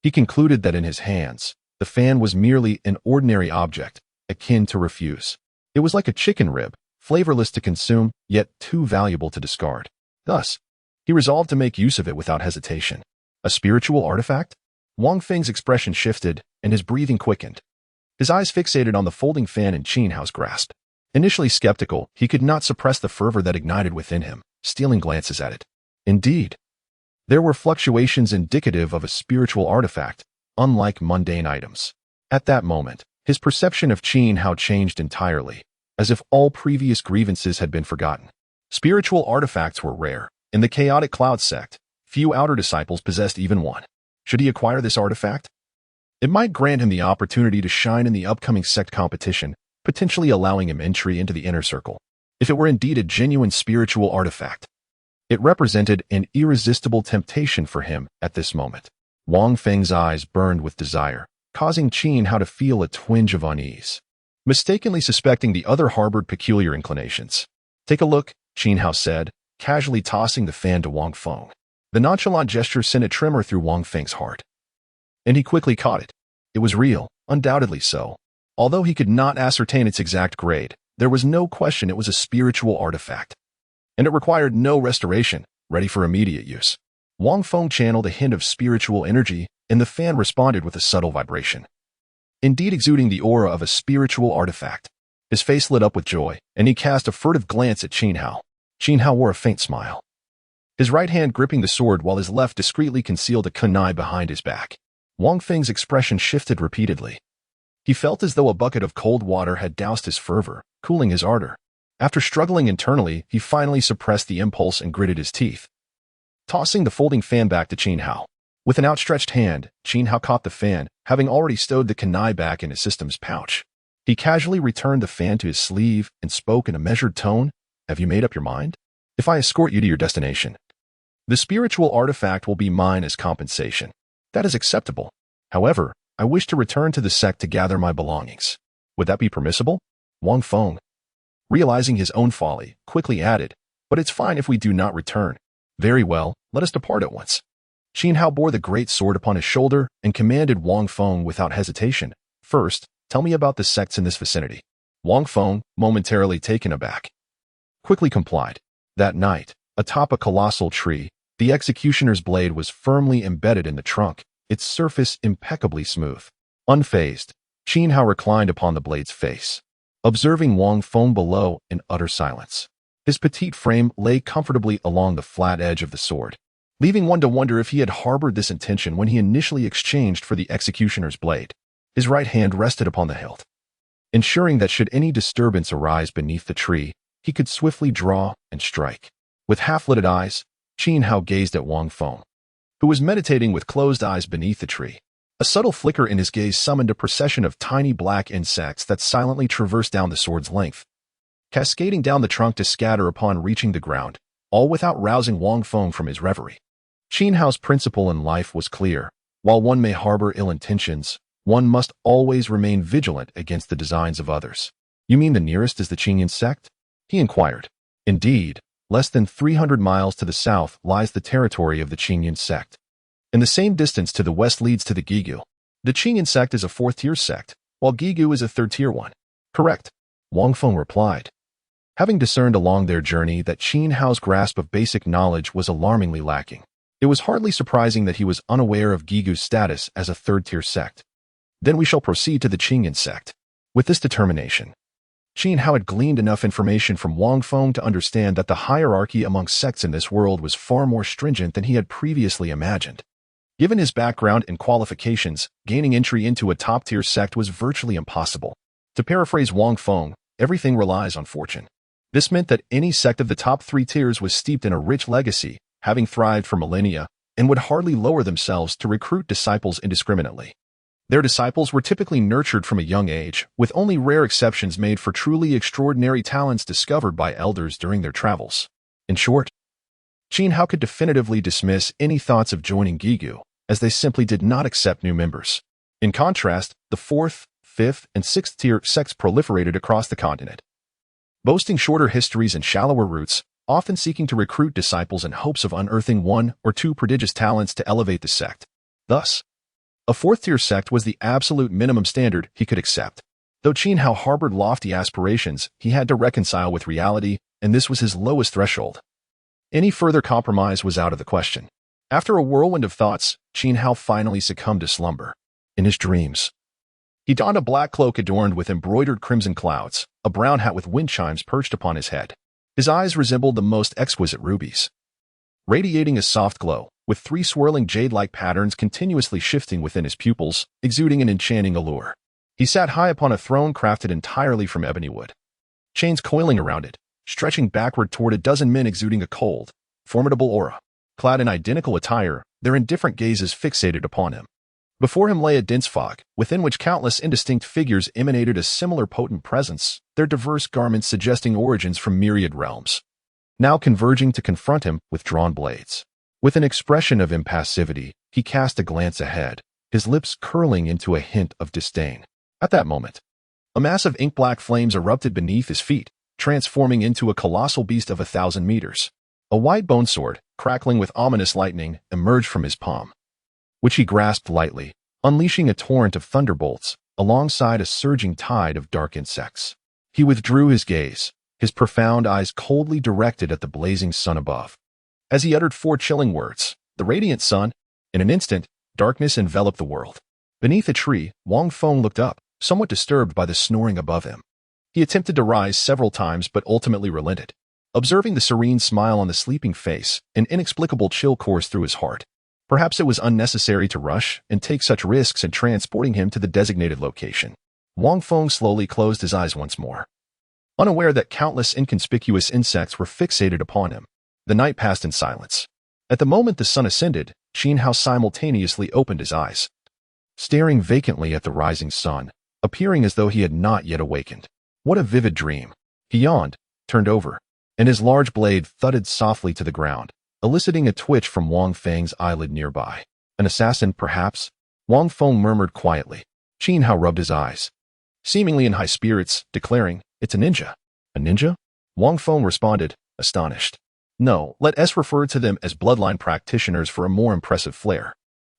Speaker 1: he concluded that in his hands, the fan was merely an ordinary object, akin to refuse. It was like a chicken rib, flavorless to consume, yet too valuable to discard. Thus, he resolved to make use of it without hesitation. A spiritual artifact? Wang Feng's expression shifted, and his breathing quickened. His eyes fixated on the folding fan in Qin Hao's grasp. Initially skeptical, he could not suppress the fervor that ignited within him, stealing glances at it. Indeed, there were fluctuations indicative of a spiritual artifact, unlike mundane items. At that moment, his perception of Qin Hao changed entirely, as if all previous grievances had been forgotten. Spiritual artifacts were rare. In the chaotic cloud sect, few outer disciples possessed even one. Should he acquire this artifact? It might grant him the opportunity to shine in the upcoming sect competition, potentially allowing him entry into the inner circle. If it were indeed a genuine spiritual artifact, it represented an irresistible temptation for him at this moment. Wang Feng's eyes burned with desire, causing Qin Hao to feel a twinge of unease, mistakenly suspecting the other harbored peculiar inclinations. "Take a look," Qin Hao said, casually tossing the fan to Wang Feng. The nonchalant gesture sent a tremor through Wang Feng's heart, and he quickly caught it. It was real, undoubtedly so. Although he could not ascertain its exact grade, there was no question it was a spiritual artifact, and it required no restoration, ready for immediate use. Wang Feng channeled a hint of spiritual energy, and the fan responded with a subtle vibration, indeed exuding the aura of a spiritual artifact. His face lit up with joy, and he cast a furtive glance at Qin Hao. Qin Hao wore a faint smile, his right hand gripping the sword while his left discreetly concealed a kunai behind his back. Wang Feng's expression shifted repeatedly. He felt as though a bucket of cold water had doused his fervor, cooling his ardor. After struggling internally, he finally suppressed the impulse and gritted his teeth, tossing the folding fan back to Qin Hao. With an outstretched hand, Qin Hao caught the fan, having already stowed the kunai back in his system's pouch. He casually returned the fan to his sleeve and spoke in a measured tone, "Have you made up your mind? If I escort you to your destination, the spiritual artifact will be mine as compensation. That is acceptable. However, I wish to return to the sect to gather my belongings. Would that be permissible?" Wang Feng, realizing his own folly, quickly added, "But it's fine if we do not return." "Very well, let us depart at once." Qin Hao bore the great sword upon his shoulder and commanded Wang Feng without hesitation, "First, tell me about the sects in this vicinity." Wang Feng, momentarily taken aback, quickly complied. That night, atop a colossal tree, the executioner's blade was firmly embedded in the trunk, its surface impeccably smooth. Unfazed, Qin Hao reclined upon the blade's face, observing Wang Feng below in utter silence. His petite frame lay comfortably along the flat edge of the sword, leaving one to wonder if he had harbored this intention when he initially exchanged for the executioner's blade. His right hand rested upon the hilt, ensuring that should any disturbance arise beneath the tree, he could swiftly draw and strike. With half-lidded eyes, Qin Hao gazed at Wang Feng, who was meditating with closed eyes beneath the tree. A subtle flicker in his gaze summoned a procession of tiny black insects that silently traversed down the sword's length, cascading down the trunk to scatter upon reaching the ground, all without rousing Wang Feng from his reverie. Qin Hao's principle in life was clear. While one may harbor ill intentions, one must always remain vigilant against the designs of others. You mean the nearest is the Qinyan sect? He inquired. Indeed, less than 300 miles to the south lies the territory of the Qinyan sect. And the same distance to the west leads to the Gigu. The Qinyan sect is a fourth-tier sect, while Gigu is a third-tier one. Correct, Wang Feng replied. Having discerned along their journey that Qin Hao's grasp of basic knowledge was alarmingly lacking, it was hardly surprising that he was unaware of Gigu's status as a third-tier sect. Then we shall proceed to the Qinyan sect. With this determination, Qin Hao had gleaned enough information from Wang Feng to understand that the hierarchy among sects in this world was far more stringent than he had previously imagined. Given his background and qualifications, gaining entry into a top-tier sect was virtually impossible. To paraphrase Wang Feng, everything relies on fortune. This meant that any sect of the top 3 tiers was steeped in a rich legacy, having thrived for millennia, and would hardly lower themselves to recruit disciples indiscriminately. Their disciples were typically nurtured from a young age, with only rare exceptions made for truly extraordinary talents discovered by elders during their travels. In short, Qin Hao could definitively dismiss any thoughts of joining Gigu, as they simply did not accept new members. In contrast, the 4th, 5th, and 6th-tier sects proliferated across the continent, boasting shorter histories and shallower roots, often seeking to recruit disciples in hopes of unearthing 1 or 2 prodigious talents to elevate the sect. Thus, a 4th-tier sect was the absolute minimum standard he could accept. Though Qin Hao harbored lofty aspirations, he had to reconcile with reality, and this was his lowest threshold. Any further compromise was out of the question. After a whirlwind of thoughts, Qin Hao finally succumbed to slumber. In his dreams, he donned a black cloak adorned with embroidered crimson clouds, a brown hat with wind chimes perched upon his head. His eyes resembled the most exquisite rubies, radiating a soft glow, with 3 swirling jade-like patterns continuously shifting within his pupils, exuding an enchanting allure. He sat high upon a throne crafted entirely from ebony wood, chains coiling around it, stretching backward toward a dozen men exuding a cold, formidable aura. Clad in identical attire, their indifferent gazes fixated upon him. Before him lay a dense fog, within which countless indistinct figures emanated a similar potent presence, their diverse garments suggesting origins from myriad realms, now converging to confront him with drawn blades. With an expression of impassivity, he cast a glance ahead, his lips curling into a hint of disdain. At that moment, a mass of ink-black flames erupted beneath his feet, transforming into a colossal beast of 1,000 meters. A white bone sword, crackling with ominous lightning, emerged from his palm, which he grasped lightly, unleashing a torrent of thunderbolts, alongside a surging tide of dark insects. He withdrew his gaze, his profound eyes coldly directed at the blazing sun above. As he uttered 4 chilling words, the radiant sun, in an instant, darkness enveloped the world. Beneath a tree, Wang Feng looked up, somewhat disturbed by the snoring above him. He attempted to rise several times but ultimately relented. Observing the serene smile on the sleeping face, an inexplicable chill coursed through his heart. Perhaps it was unnecessary to rush and take such risks in transporting him to the designated location. Wang Feng slowly closed his eyes once more, unaware that countless inconspicuous insects were fixated upon him. The night passed in silence. At the moment the sun ascended, Qin Hao simultaneously opened his eyes, staring vacantly at the rising sun, appearing as though he had not yet awakened. What a vivid dream. He yawned, turned over, and his large blade thudded softly to the ground, eliciting a twitch from Wang Feng's eyelid nearby. An assassin, perhaps? Wang Feng murmured quietly. Qin Hao rubbed his eyes, seemingly in high spirits, declaring, "It's a ninja." A ninja? Wang Feng responded, astonished. No, let us refer to them as bloodline practitioners for a more impressive flair.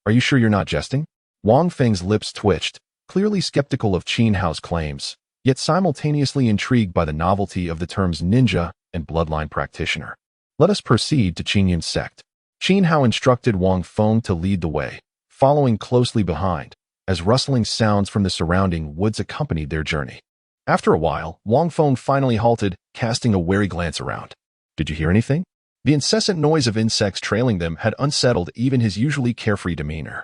Speaker 1: Are you sure you're not jesting? Wang Feng's lips twitched, clearly skeptical of Qin Hao's claims, yet simultaneously intrigued by the novelty of the terms ninja and bloodline practitioner. Let us proceed to Qinyan sect. Qin Hao instructed Wang Feng to lead the way, following closely behind, as rustling sounds from the surrounding woods accompanied their journey. After a while, Wang Feng finally halted, casting a wary glance around. Did you hear anything? The incessant noise of insects trailing them had unsettled even his usually carefree demeanor.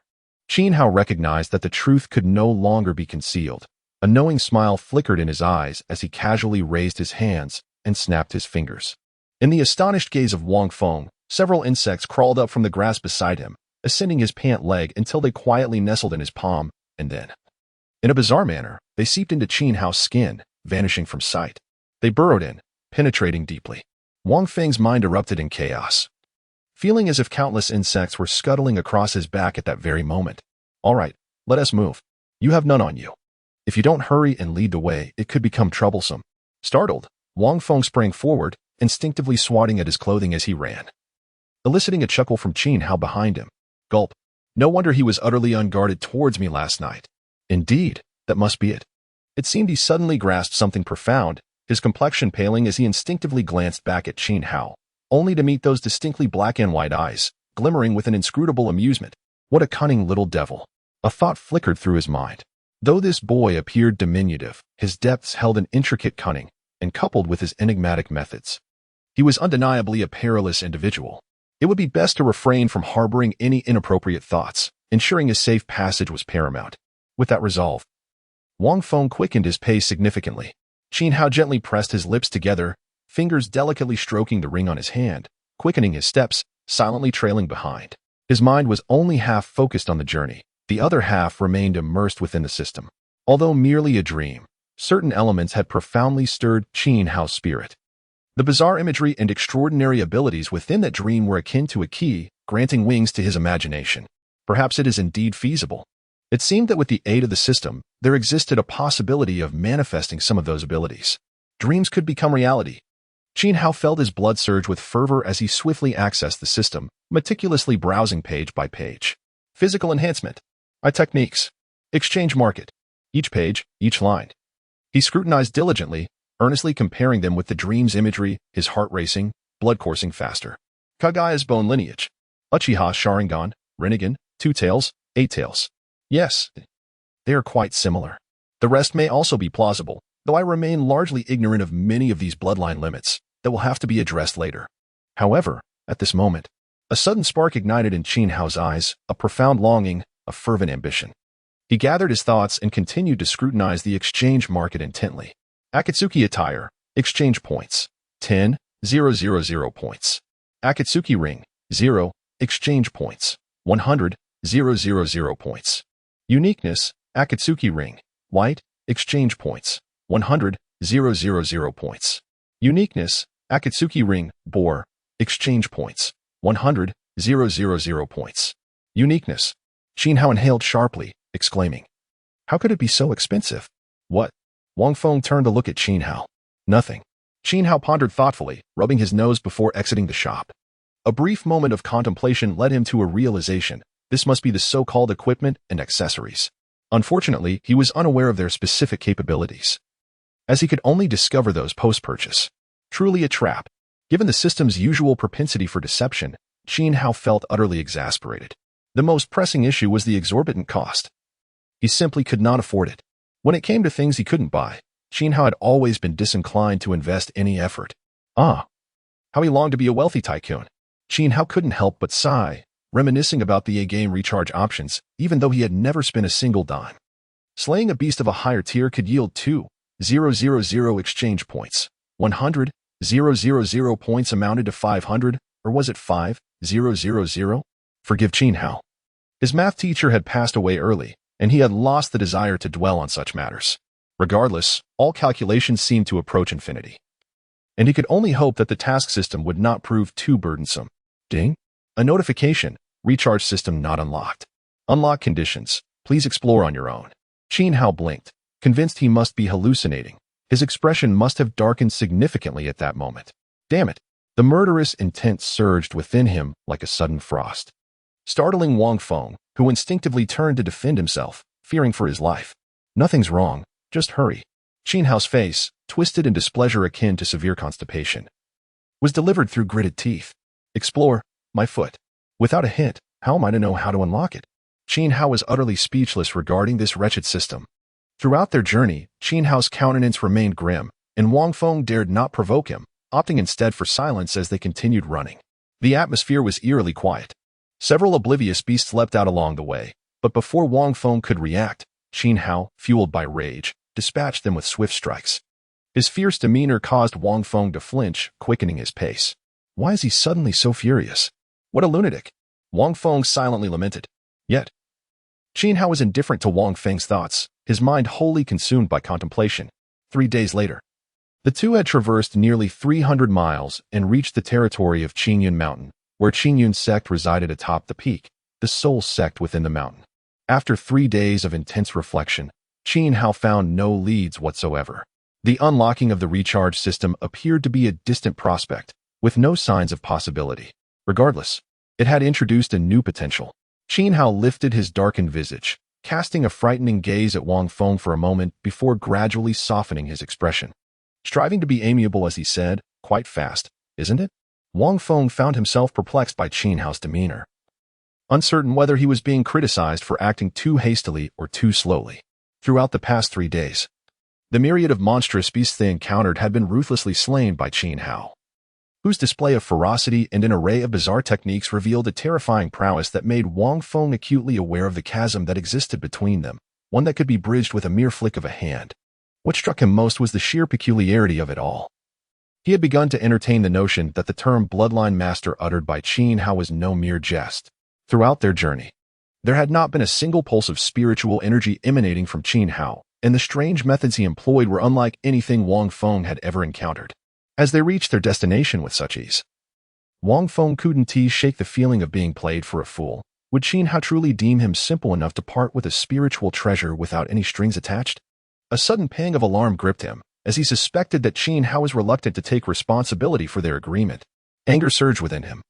Speaker 1: Qin Hao recognized that the truth could no longer be concealed. A knowing smile flickered in his eyes as he casually raised his hands and snapped his fingers. In the astonished gaze of Wang Feng, several insects crawled up from the grass beside him, ascending his pant leg until they quietly nestled in his palm, and then, in a bizarre manner, they seeped into Qin Hao's skin, vanishing from sight. They burrowed in, penetrating deeply. Wang Feng's mind erupted in chaos, feeling as if countless insects were scuttling across his back at that very moment. All right, let us move. You have none on you. If you don't hurry and lead the way, it could become troublesome. Startled, Wang Feng sprang forward, instinctively swatting at his clothing as he ran, eliciting a chuckle from Qin Hao behind him. Gulp. No wonder he was utterly unguarded towards me last night. Indeed, that must be it. It seemed he suddenly grasped something profound, his complexion paling as he instinctively glanced back at Qin Hao, only to meet those distinctly black and white eyes, glimmering with an inscrutable amusement. What a cunning little devil. A thought flickered through his mind. Though this boy appeared diminutive, his depths held an intricate cunning, and coupled with his enigmatic methods, he was undeniably a perilous individual. It would be best to refrain from harboring any inappropriate thoughts, ensuring a safe passage was paramount. With that resolve, Wang Feng quickened his pace significantly. Qin Hao gently pressed his lips together, fingers delicately stroking the ring on his hand, quickening his steps, silently trailing behind. His mind was only half focused on the journey. The other half remained immersed within the system. Although merely a dream, certain elements had profoundly stirred Qin Hao's spirit. The bizarre imagery and extraordinary abilities within that dream were akin to a key, granting wings to his imagination. Perhaps it is indeed feasible. It seemed that with the aid of the system, there existed a possibility of manifesting some of those abilities. Dreams could become reality. Qin Hao felt his blood surge with fervor as he swiftly accessed the system, meticulously browsing page by page. Physical enhancement. Techniques. Exchange market. Each page, each line. He scrutinized diligently, earnestly comparing them with the dream's imagery, his heart racing, blood coursing faster. Kagaya's bone lineage. Uchiha Sharingan, Rinnegan, 2 tails, 8 tails. Yes, they are quite similar. The rest may also be plausible, though I remain largely ignorant of many of these bloodline limits that will have to be addressed later. However, at this moment, a sudden spark ignited in Qin Hao's eyes, a profound longing, a fervent ambition. He gathered his thoughts and continued to scrutinize the exchange market intently. Akatsuki attire, exchange points, 10,000 points. Akatsuki ring, 0, exchange points, 100,000 points. Uniqueness, Akatsuki ring, white, exchange points, 100,000 points. Uniqueness, Akatsuki ring, boar, exchange points, 100,000 points. Uniqueness. Qin Hao inhaled sharply, exclaiming, "How could it be so expensive?" "What?" Wang Feng turned to look at Qin Hao. "Nothing." Qin Hao pondered thoughtfully, rubbing his nose before exiting the shop. A brief moment of contemplation led him to a realization. This must be the so-called equipment and accessories. Unfortunately, he was unaware of their specific capabilities, as he could only discover those post-purchase. Truly a trap. Given the system's usual propensity for deception, Qin Hao felt utterly exasperated. The most pressing issue was the exorbitant cost. He simply could not afford it. When it came to things he couldn't buy, Qin Hao had always been disinclined to invest any effort. How he longed to be a wealthy tycoon. Qin Hao couldn't help but sigh, reminiscing about the A-game recharge options, even though he had never spent a single dime. Slaying a beast of a higher tier could yield 2,000 exchange points. 100,000 points amounted to 500, or was it 5,000? Forgive Qin Hao. His math teacher had passed away early, and he had lost the desire to dwell on such matters. Regardless, all calculations seemed to approach infinity, and he could only hope that the task system would not prove too burdensome. Ding! A notification. Recharge system not unlocked. Unlock conditions. Please explore on your own. Qin Hao blinked, convinced he must be hallucinating. His expression must have darkened significantly at that moment. Damn it! The murderous intent surged within him like a sudden frost, startling Wang Feng, who instinctively turned to defend himself, fearing for his life. Nothing's wrong, just hurry. Qin Hao's face, twisted in displeasure akin to severe constipation, was delivered through gritted teeth. Explore, my foot. Without a hint, how am I to know how to unlock it? Qin Hao was utterly speechless regarding this wretched system. Throughout their journey, Qin Hao's countenance remained grim, and Wang Feng dared not provoke him, opting instead for silence as they continued running. The atmosphere was eerily quiet. Several oblivious beasts leapt out along the way, but before Wang Feng could react, Qin Hao, fueled by rage, dispatched them with swift strikes. His fierce demeanor caused Wang Feng to flinch, quickening his pace. Why is he suddenly so furious? What a lunatic! Wang Feng silently lamented. Yet, Qin Hao was indifferent to Wang Feng's thoughts, his mind wholly consumed by contemplation. 3 days later. The two had traversed nearly 300 miles and reached the territory of Qingyun Mountain, where Qingyun's sect resided atop the peak, the sole sect within the mountain. After 3 days of intense reflection, Qin Hao found no leads whatsoever. The unlocking of the recharge system appeared to be a distant prospect, with no signs of possibility. Regardless, it had introduced a new potential. Qin Hao lifted his darkened visage, casting a frightening gaze at Wang Feng for a moment before gradually softening his expression. Striving to be amiable as he said, "Quite fast, isn't it?" Wang Feng found himself perplexed by Qin Hao's demeanor, uncertain whether he was being criticized for acting too hastily or too slowly. Throughout the past 3 days, the myriad of monstrous beasts they encountered had been ruthlessly slain by Qin Hao, whose display of ferocity and an array of bizarre techniques revealed a terrifying prowess that made Wang Feng acutely aware of the chasm that existed between them, one that could be bridged with a mere flick of a hand. What struck him most was the sheer peculiarity of it all. He had begun to entertain the notion that the term bloodline master uttered by Qin Hao was no mere jest. Throughout their journey, there had not been a single pulse of spiritual energy emanating from Qin Hao, and the strange methods he employed were unlike anything Wang Feng had ever encountered. As they reached their destination with such ease, Wang Feng couldn't shake the feeling of being played for a fool. Would Qin Hao truly deem him simple enough to part with a spiritual treasure without any strings attached? A sudden pang of alarm gripped him, as he suspected that Qin Hao was reluctant to take responsibility for their agreement. Anger surged within him.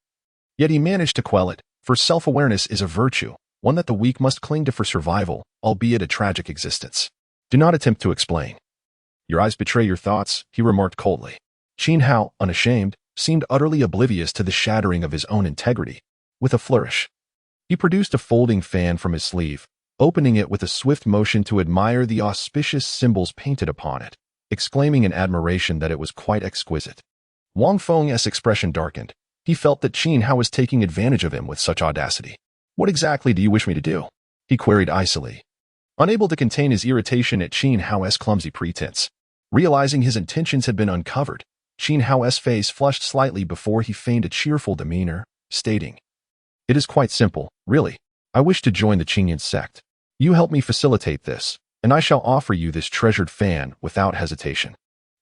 Speaker 1: Yet he managed to quell it, for self-awareness is a virtue, one that the weak must cling to for survival, albeit a tragic existence. Do not attempt to explain. Your eyes betray your thoughts, he remarked coldly. Qin Hao, unashamed, seemed utterly oblivious to the shattering of his own integrity. With a flourish, he produced a folding fan from his sleeve, opening it with a swift motion to admire the auspicious symbols painted upon it, exclaiming in admiration that it was quite exquisite. Wang Feng's expression darkened. He felt that Qin Hao was taking advantage of him with such audacity. What exactly do you wish me to do? He queried icily, unable to contain his irritation at Qin Hao's clumsy pretense. Realizing his intentions had been uncovered, Qin Hao's face flushed slightly before he feigned a cheerful demeanor, stating, "It is quite simple, really. I wish to join the Qingyun sect. You help me facilitate this, and I shall offer you this treasured fan without hesitation."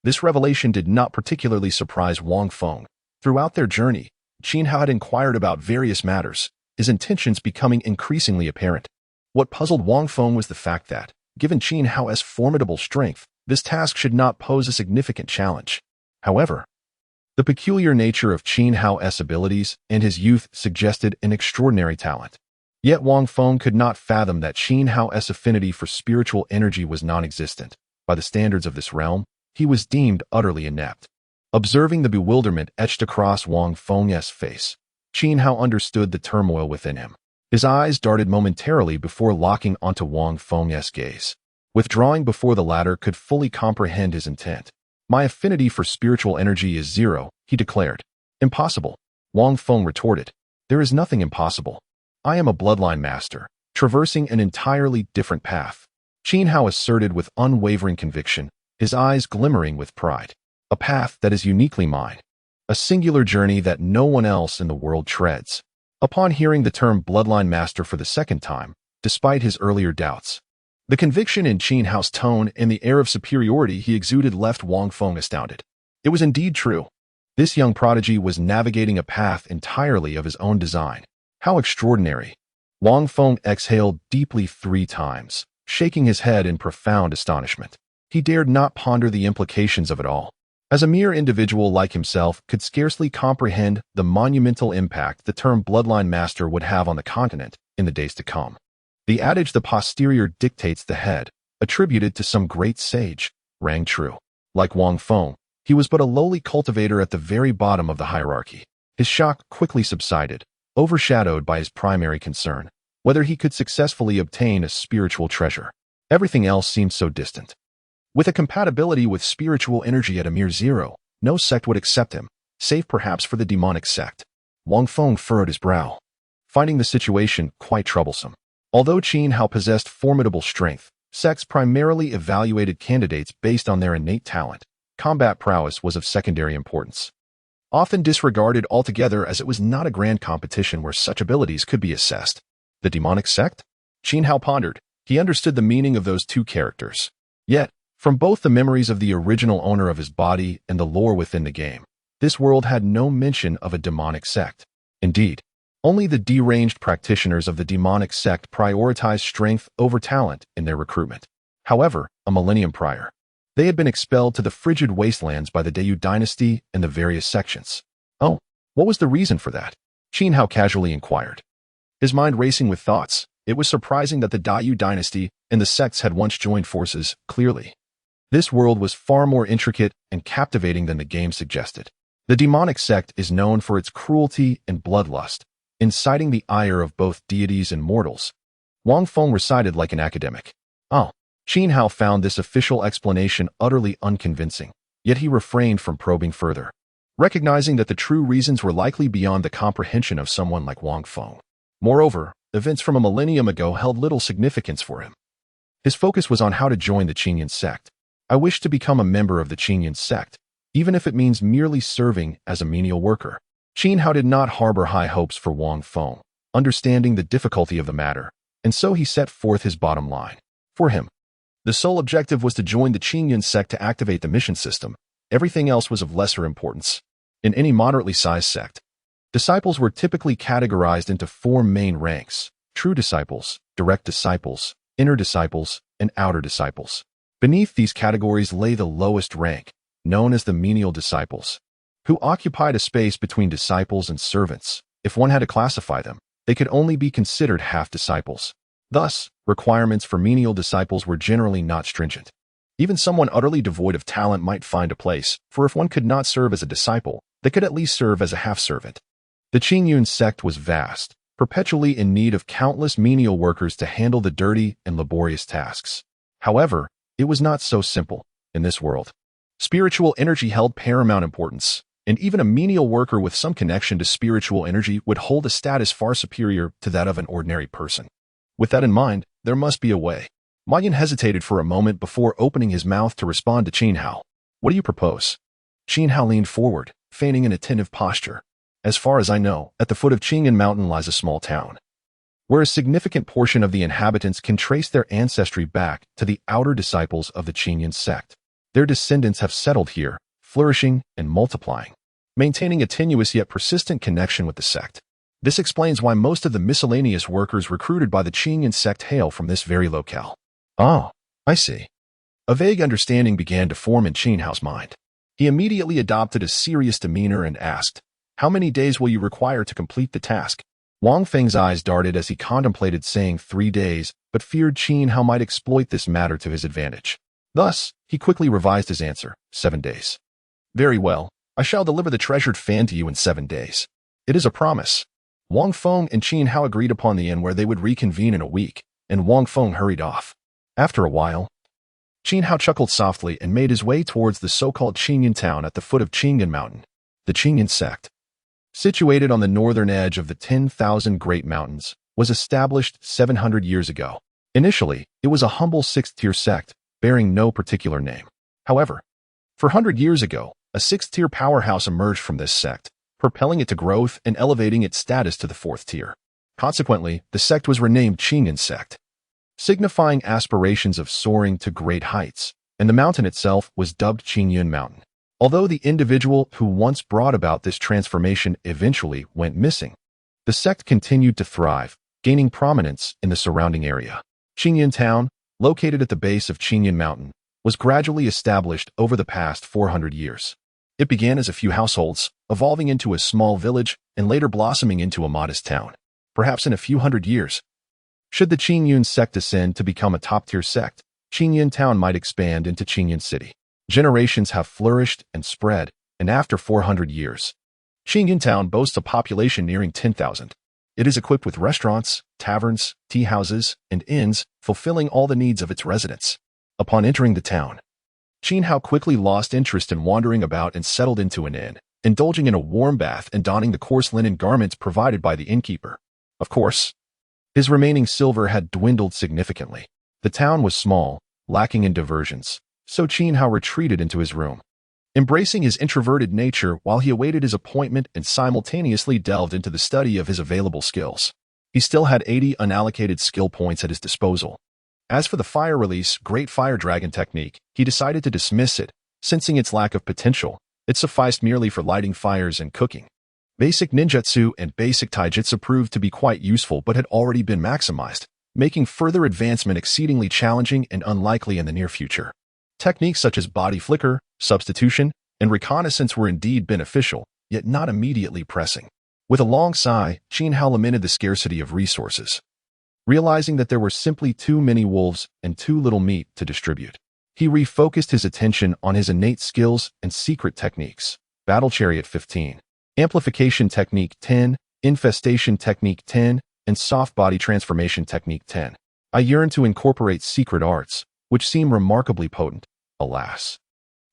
Speaker 1: This revelation did not particularly surprise Wang Feng. Throughout their journey, Qin Hao had inquired about various matters, his intentions becoming increasingly apparent. What puzzled Wang Feng was the fact that, given Qin Hao's formidable strength, this task should not pose a significant challenge. However, the peculiar nature of Qin Hao's abilities and his youth suggested an extraordinary talent. Yet Wang Feng could not fathom that Qin Hao's affinity for spiritual energy was non-existent. By the standards of this realm, he was deemed utterly inept. Observing the bewilderment etched across Wang Feng's face, Qin Hao understood the turmoil within him. His eyes darted momentarily before locking onto Wang Feng's gaze. Withdrawing before the latter could fully comprehend his intent. "My affinity for spiritual energy is 0, he declared. "Impossible," Wang Feng retorted. "There is nothing impossible. I am a bloodline master, traversing an entirely different path," Qin Hao asserted with unwavering conviction, his eyes glimmering with pride. "A path that is uniquely mine. A singular journey that no one else in the world treads." Upon hearing the term bloodline master for the second time, despite his earlier doubts, the conviction in Qin Hao's tone and the air of superiority he exuded left Wang Feng astounded. It was indeed true. This young prodigy was navigating a path entirely of his own design. How extraordinary! Wang Feng exhaled deeply 3 times, shaking his head in profound astonishment. He dared not ponder the implications of it all. As a mere individual like himself could scarcely comprehend the monumental impact the term bloodline master would have on the continent in the days to come. The adage "the posterior dictates the head," attributed to some great sage, rang true. Like Wang Feng, he was but a lowly cultivator at the very bottom of the hierarchy. His shock quickly subsided, overshadowed by his primary concern, whether he could successfully obtain a spiritual treasure. Everything else seemed so distant. With a compatibility with spiritual energy at a mere 0, no sect would accept him, save perhaps for the demonic sect. Wang Feng furrowed his brow, finding the situation quite troublesome. Although Qin Hao possessed formidable strength, sects primarily evaluated candidates based on their innate talent. Combat prowess was of secondary importance, often disregarded altogether as it was not a grand competition where such abilities could be assessed. The demonic sect? Qin Hao pondered. He understood the meaning of those 2 characters. Yet, From both the memories of the original owner of his body and the lore within the game, this world had no mention of a demonic sect. Indeed, only the deranged practitioners of the demonic sect prioritized strength over talent in their recruitment. However, a millennium prior, they had been expelled to the frigid wastelands by the Xiao dynasty and the various sections. Oh, what was the reason for that? Xiao casually inquired. His mind racing with thoughts, it was surprising that the Xiao dynasty and the sects had once joined forces, clearly. This world was far more intricate and captivating than the game suggested. The demonic sect is known for its cruelty and bloodlust, inciting the ire of both deities and mortals. Wang Feng recited like an academic. Oh, Xiao found this official explanation utterly unconvincing, yet he refrained from probing further, recognizing that the true reasons were likely beyond the comprehension of someone like Wang Feng. Moreover, events from a millennium ago held little significance for him. His focus was on how to join the Qinyan sect. I wish to become a member of the Qinyan sect, even if it means merely serving as a menial worker. Xiao did not harbor high hopes for Wang Feng, understanding the difficulty of the matter, and so he set forth his bottom line. For him, the sole objective was to join the Qinyan sect to activate the mission system. Everything else was of lesser importance. In any moderately sized sect, disciples were typically categorized into four main ranks: true disciples, direct disciples, inner disciples, and outer disciples. Beneath these categories lay the lowest rank, known as the menial disciples, who occupied a space between disciples and servants. If one had to classify them, they could only be considered half disciples. Thus, requirements for menial disciples were generally not stringent. Even someone utterly devoid of talent might find a place, for if one could not serve as a disciple, they could at least serve as a half-servant. The Qinyan sect was vast, perpetually in need of countless menial workers to handle the dirty and laborious tasks. However, it was not so simple in this world. Spiritual energy held paramount importance, and even a menial worker with some connection to spiritual energy would hold a status far superior to that of an ordinary person. With that in mind, there must be a way. Ma Yan hesitated for a moment before opening his mouth to respond to Xiao. What do you propose? Xiao leaned forward, feigning an attentive posture. As far as I know, at the foot of Qinyan Mountain lies a small town, where a significant portion of the inhabitants can trace their ancestry back to the outer disciples of the Qinyan sect. Their descendants have settled here, flourishing and multiplying, maintaining a tenuous yet persistent connection with the sect. This explains why most of the miscellaneous workers recruited by the Qinyan sect hail from this very locale. Oh, I see. A vague understanding began to form in Xiao's mind. He immediately adopted a serious demeanor and asked, "How many days will you require to complete the task?" Wang Feng's eyes darted as he contemplated saying 3 days, but feared Xiao might exploit this matter to his advantage. Thus, he quickly revised his answer, 7 days. Very well, I shall deliver the treasured fan to you in 7 days. It is a promise. Wang Feng and Xiao agreed upon the inn where they would reconvene in a week, and Wang Feng hurried off. After a while, Xiao chuckled softly and made his way towards the so-called Qinyan town at the foot of Qinyan Mountain, the Qinyan sect. Situated on the northern edge of the 10,000 Great Mountains, was established 700 years ago. Initially, it was a humble 6th-tier sect, bearing no particular name. However, 400 years ago, a 6th-tier powerhouse emerged from this sect, propelling it to growth and elevating its status to the 4th tier. Consequently, the sect was renamed Qinyan sect, signifying aspirations of soaring to great heights, and the mountain itself was dubbed Qinyan Mountain. Although the individual who once brought about this transformation eventually went missing, the sect continued to thrive, gaining prominence in the surrounding area. Qinyan Town, located at the base of Qinyan Mountain, was gradually established over the past 400 years. It began as a few households, evolving into a small village, and later blossoming into a modest town. Perhaps in a few hundred years, should the Qinyan sect ascend to become a top-tier sect, Qinyan Town might expand into Qinyan City. Generations have flourished and spread, and after 400 years, Qinyan Town boasts a population nearing 10,000. It is equipped with restaurants, taverns, tea houses, and inns, fulfilling all the needs of its residents. Upon entering the town, Xiao quickly lost interest in wandering about and settled into an inn, indulging in a warm bath and donning the coarse linen garments provided by the innkeeper. Of course, his remaining silver had dwindled significantly. The town was small, lacking in diversions, so Xiao retreated into his room, embracing his introverted nature while he awaited his appointment and simultaneously delved into the study of his available skills. He still had 80 unallocated skill points at his disposal, As for the fire release, Great Fire Dragon technique, he decided to dismiss it, sensing its lack of potential. It sufficed merely for lighting fires and cooking. Basic ninjutsu and basic taijutsu proved to be quite useful but had already been maximized, making further advancement exceedingly challenging and unlikely in the near future. Techniques such as body flicker, substitution, and reconnaissance were indeed beneficial, yet not immediately pressing. With a long sigh, Qin Hao lamented the scarcity of resources. Realizing that there were simply too many wolves and too little meat to distribute, he refocused his attention on his innate skills and secret techniques. Battle Chariot 15, Amplification Technique 10, Infestation Technique 10, and Soft Body Transformation Technique 10. I yearned to incorporate secret arts, which seem remarkably potent. Alas,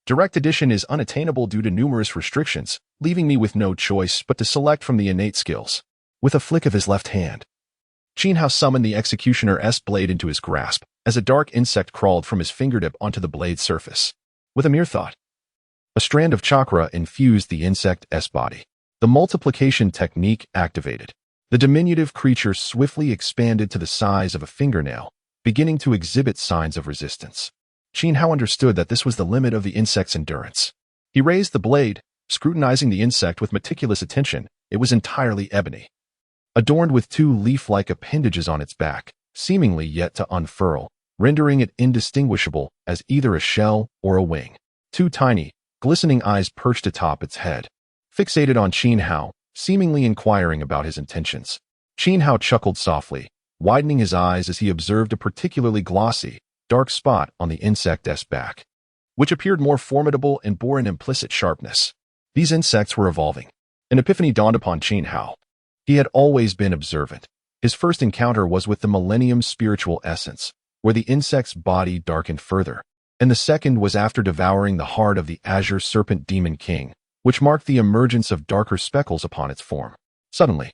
Speaker 1: direct addition is unattainable due to numerous restrictions, leaving me with no choice but to select from the innate skills. With a flick of his left hand, Qin Hao summoned the Executioner's blade into his grasp, as a dark insect crawled from his fingertip onto the blade's surface. With a mere thought, a strand of chakra infused the insect's body. The multiplication technique activated. The diminutive creature swiftly expanded to the size of a fingernail, beginning to exhibit signs of resistance. Qin Hao understood that this was the limit of the insect's endurance. He raised the blade, scrutinizing the insect with meticulous attention. It was entirely ebony, adorned with two leaf-like appendages on its back, seemingly yet to unfurl, rendering it indistinguishable as either a shell or a wing. Two tiny, glistening eyes perched atop its head, fixated on Qin Hao, seemingly inquiring about his intentions. Qin Hao chuckled softly, widening his eyes as he observed a particularly glossy, dark spot on the insect's back, which appeared more formidable and bore an implicit sharpness. These insects were evolving. An epiphany dawned upon Qin Hao. He had always been observant. His first encounter was with the Millennium Spiritual Essence, where the insect's body darkened further, and the second was after devouring the heart of the Azure Serpent Demon King, which marked the emergence of darker speckles upon its form. Suddenly,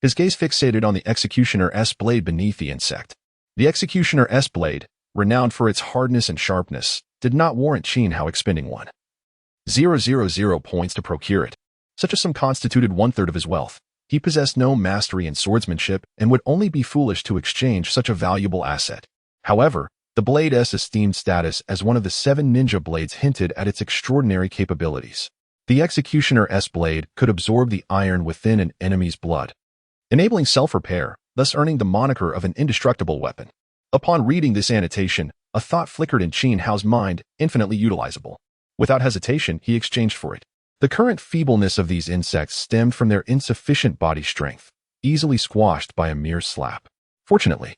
Speaker 1: his gaze fixated on the Executioner's blade beneath the insect. The Executioner's blade, renowned for its hardness and sharpness, did not warrant Qin Hao expending 1,000 points to procure it. Such a sum constituted 1/3 of his wealth. He possessed no mastery in swordsmanship and would only be foolish to exchange such a valuable asset. However, the blade's esteemed status as one of the 7 ninja blades hinted at its extraordinary capabilities. The Executioner's blade could absorb the iron within an enemy's blood, enabling self-repair, thus earning the moniker of an indestructible weapon. Upon reading this annotation, a thought flickered in Qin Hao's mind, infinitely utilizable. Without hesitation, he exchanged for it. The current feebleness of these insects stemmed from their insufficient body strength, easily squashed by a mere slap. Fortunately,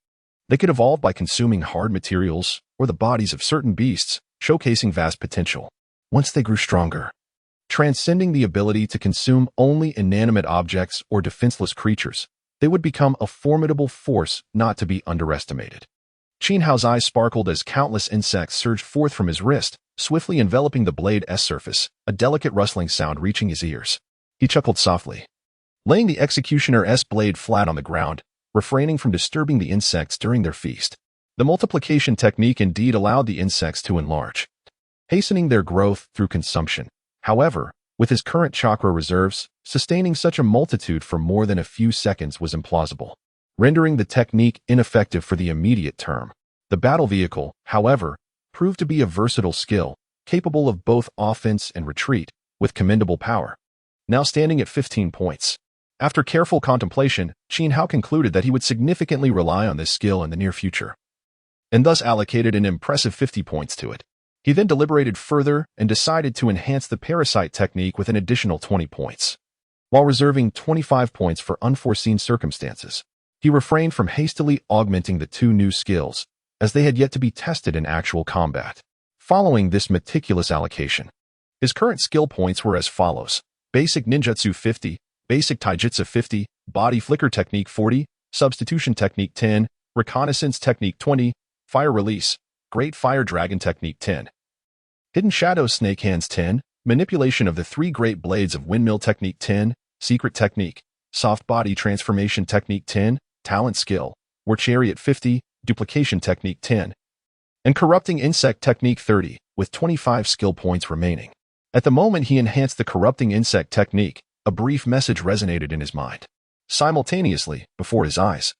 Speaker 1: they could evolve by consuming hard materials or the bodies of certain beasts, showcasing vast potential. Once they grew stronger, transcending the ability to consume only inanimate objects or defenseless creatures, they would become a formidable force not to be underestimated. Qin Hao's eyes sparkled as countless insects surged forth from his wrist, swiftly enveloping the blade's surface, a delicate rustling sound reaching his ears. He chuckled softly, laying the Executioner's blade flat on the ground, refraining from disturbing the insects during their feast. The multiplication technique indeed allowed the insects to enlarge, hastening their growth through consumption. However, with his current chakra reserves, sustaining such a multitude for more than a few seconds was implausible, rendering the technique ineffective for the immediate term. The battle vehicle, however, proved to be a versatile skill, capable of both offense and retreat, with commendable power. Now standing at 15 points. After careful contemplation, Qin Hao concluded that he would significantly rely on this skill in the near future, and thus allocated an impressive 50 points to it. He then deliberated further and decided to enhance the parasite technique with an additional 20 points, while reserving 25 points for unforeseen circumstances. He refrained from hastily augmenting the 2 new skills, as they had yet to be tested in actual combat. Following this meticulous allocation, his current skill points were as follows: Basic Ninjutsu 50, Basic Taijutsu 50, Body Flicker Technique 40, Substitution Technique 10, Reconnaissance Technique 20, Fire Release, Great Fire Dragon Technique 10, Hidden Shadow Snake Hands 10, Manipulation of the 3 Great Blades of Windmill Technique 10, Secret Technique, Soft Body Transformation Technique 10, Talent Skill, War Chariot 50, Duplication Technique 10, and Corrupting Insect Technique 30, with 25 skill points remaining. At the moment he enhanced the Corrupting Insect Technique, a brief message resonated in his mind. Simultaneously, before his eyes,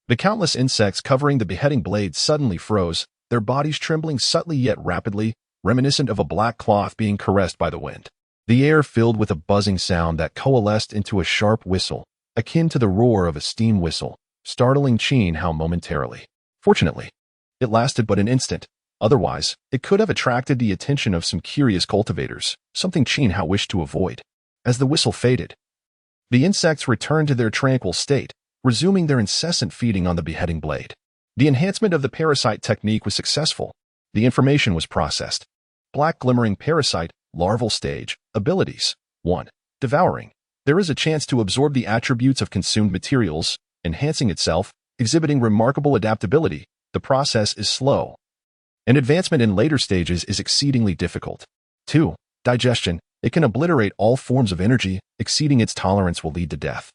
Speaker 1: The countless insects covering the beheading blade suddenly froze, their bodies trembling subtly yet rapidly, reminiscent of a black cloth being caressed by the wind. The air filled with a buzzing sound that coalesced into a sharp whistle, akin to the roar of a steam whistle, startling Xiao momentarily. Fortunately, it lasted but an instant. Otherwise, it could have attracted the attention of some curious cultivators, something Xiao wished to avoid. As the whistle faded, the insects returned to their tranquil state, resuming their incessant feeding on the beheading blade. The enhancement of the parasite technique was successful. The information was processed. Black glimmering parasite, larval stage, abilities. 1. Devouring. There is a chance to absorb the attributes of consumed materials, enhancing itself, exhibiting remarkable adaptability. The process is slow, and advancement in later stages is exceedingly difficult. 2. Digestion. It can obliterate all forms of energy. Exceeding its tolerance will lead to death.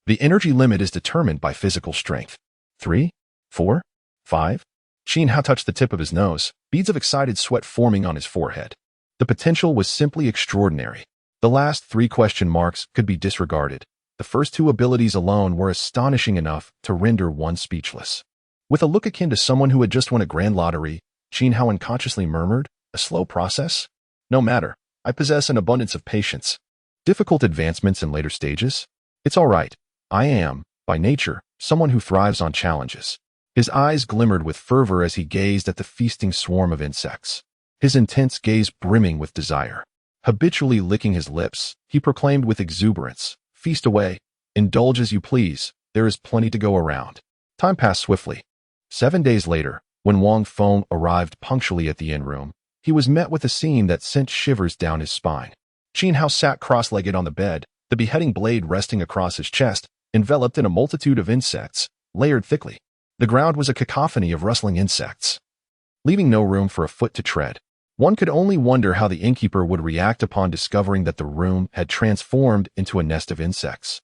Speaker 1: The energy limit is determined by physical strength. 3, 4, 5. Xiao touched the tip of his nose, beads of excited sweat forming on his forehead. The potential was simply extraordinary. The last 3 question marks could be disregarded. The first 2 abilities alone were astonishing enough to render one speechless. With a look akin to someone who had just won a grand lottery, Xiao unconsciously murmured, "A slow process? No matter. I possess an abundance of patience. Difficult advancements in later stages? It's all right. I am, by nature, someone who thrives on challenges." His eyes glimmered with fervor as he gazed at the feasting swarm of insects, his intense gaze brimming with desire. Habitually licking his lips, he proclaimed with exuberance, "Feast away. Indulge as you please. There is plenty to go around." Time passed swiftly. 7 days later, when Wang Feng arrived punctually at the inn room, he was met with a scene that sent shivers down his spine. Xiao sat cross-legged on the bed, the beheading blade resting across his chest, enveloped in a multitude of insects, layered thickly. The ground was a cacophony of rustling insects, leaving no room for a foot to tread. One could only wonder how the innkeeper would react upon discovering that the room had transformed into a nest of insects.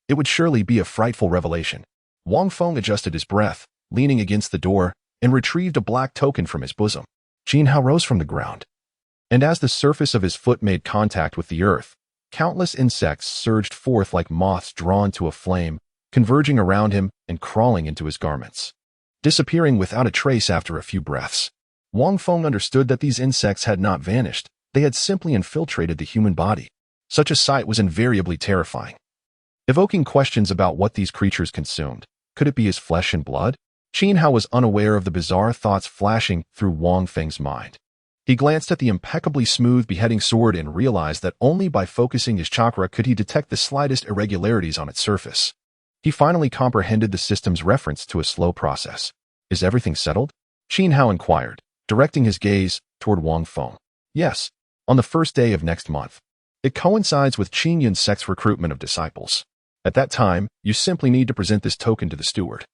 Speaker 1: It would surely be a frightful revelation. Wang Feng adjusted his breath, leaning against the door, and retrieved a black token from his bosom. Xiao rose from the ground, and as the surface of his foot made contact with the earth, countless insects surged forth like moths drawn to a flame, converging around him and crawling into his garments, disappearing without a trace after a few breaths. Wang Feng understood that these insects had not vanished, they had simply infiltrated the human body. Such a sight was invariably terrifying, evoking questions about what these creatures consumed. Could it be his flesh and blood? Xiao was unaware of the bizarre thoughts flashing through Wang Feng's mind. He glanced at the impeccably smooth beheading sword and realized that only by focusing his chakra could he detect the slightest irregularities on its surface. He finally comprehended the system's reference to a slow process. "Is everything settled?" Xiao inquired, directing his gaze toward Wang Feng. "Yes, on the first day of next month. It coincides with Qingyun's sect's recruitment of disciples. At that time, you simply need to present this token to the steward,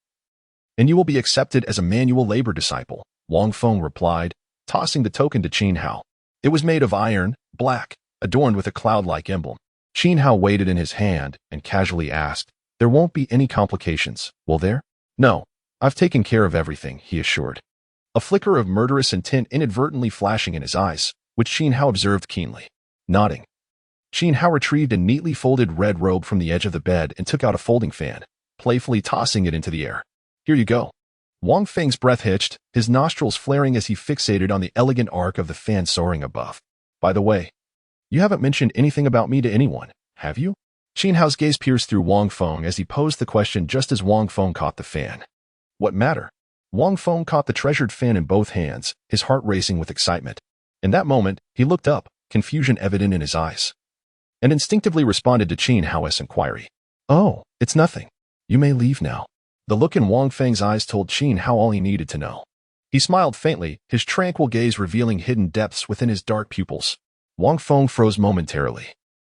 Speaker 1: and you will be accepted as a manual labor disciple," Wang Feng replied, tossing the token to Xiao. It was made of iron, black, adorned with a cloud-like emblem. Xiao weighed it in his hand and casually asked, "There won't be any complications, will there?" "No, I've taken care of everything," he assured, a flicker of murderous intent inadvertently flashing in his eyes, which Xiao observed keenly. Nodding, Xiao retrieved a neatly folded red robe from the edge of the bed and took out a folding fan, playfully tossing it into the air. "Here you go." Wang Feng's breath hitched, his nostrils flaring as he fixated on the elegant arc of the fan soaring above. "By the way, you haven't mentioned anything about me to anyone, have you?" Xiao's gaze pierced through Wang Feng as he posed the question just as Wang Feng caught the fan. "What matter?" Wang Feng caught the treasured fan in both hands, his heart racing with excitement. In that moment, he looked up, confusion evident in his eyes, and instinctively responded to Xiao's inquiry. "Oh, it's nothing. You may leave now." The look in Wang Feng's eyes told Xiao all he needed to know. He smiled faintly, his tranquil gaze revealing hidden depths within his dark pupils. Wang Feng froze momentarily,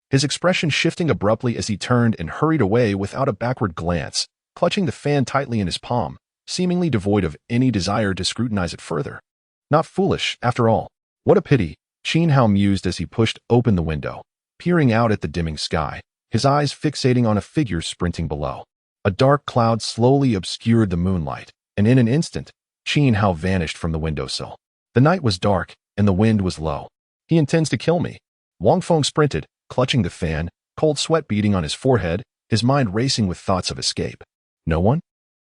Speaker 1: his expression shifting abruptly as he turned and hurried away without a backward glance, clutching the fan tightly in his palm, seemingly devoid of any desire to scrutinize it further. Not foolish, after all. What a pity, Xiao mused as he pushed open the window, peering out at the dimming sky, his eyes fixating on a figure sprinting below. A dark cloud slowly obscured the moonlight, and in an instant, Xiao vanished from the windowsill. The night was dark, and the wind was low. "He intends to kill me." Wang Feng sprinted, clutching the fan, cold sweat beading on his forehead, his mind racing with thoughts of escape. "No one?"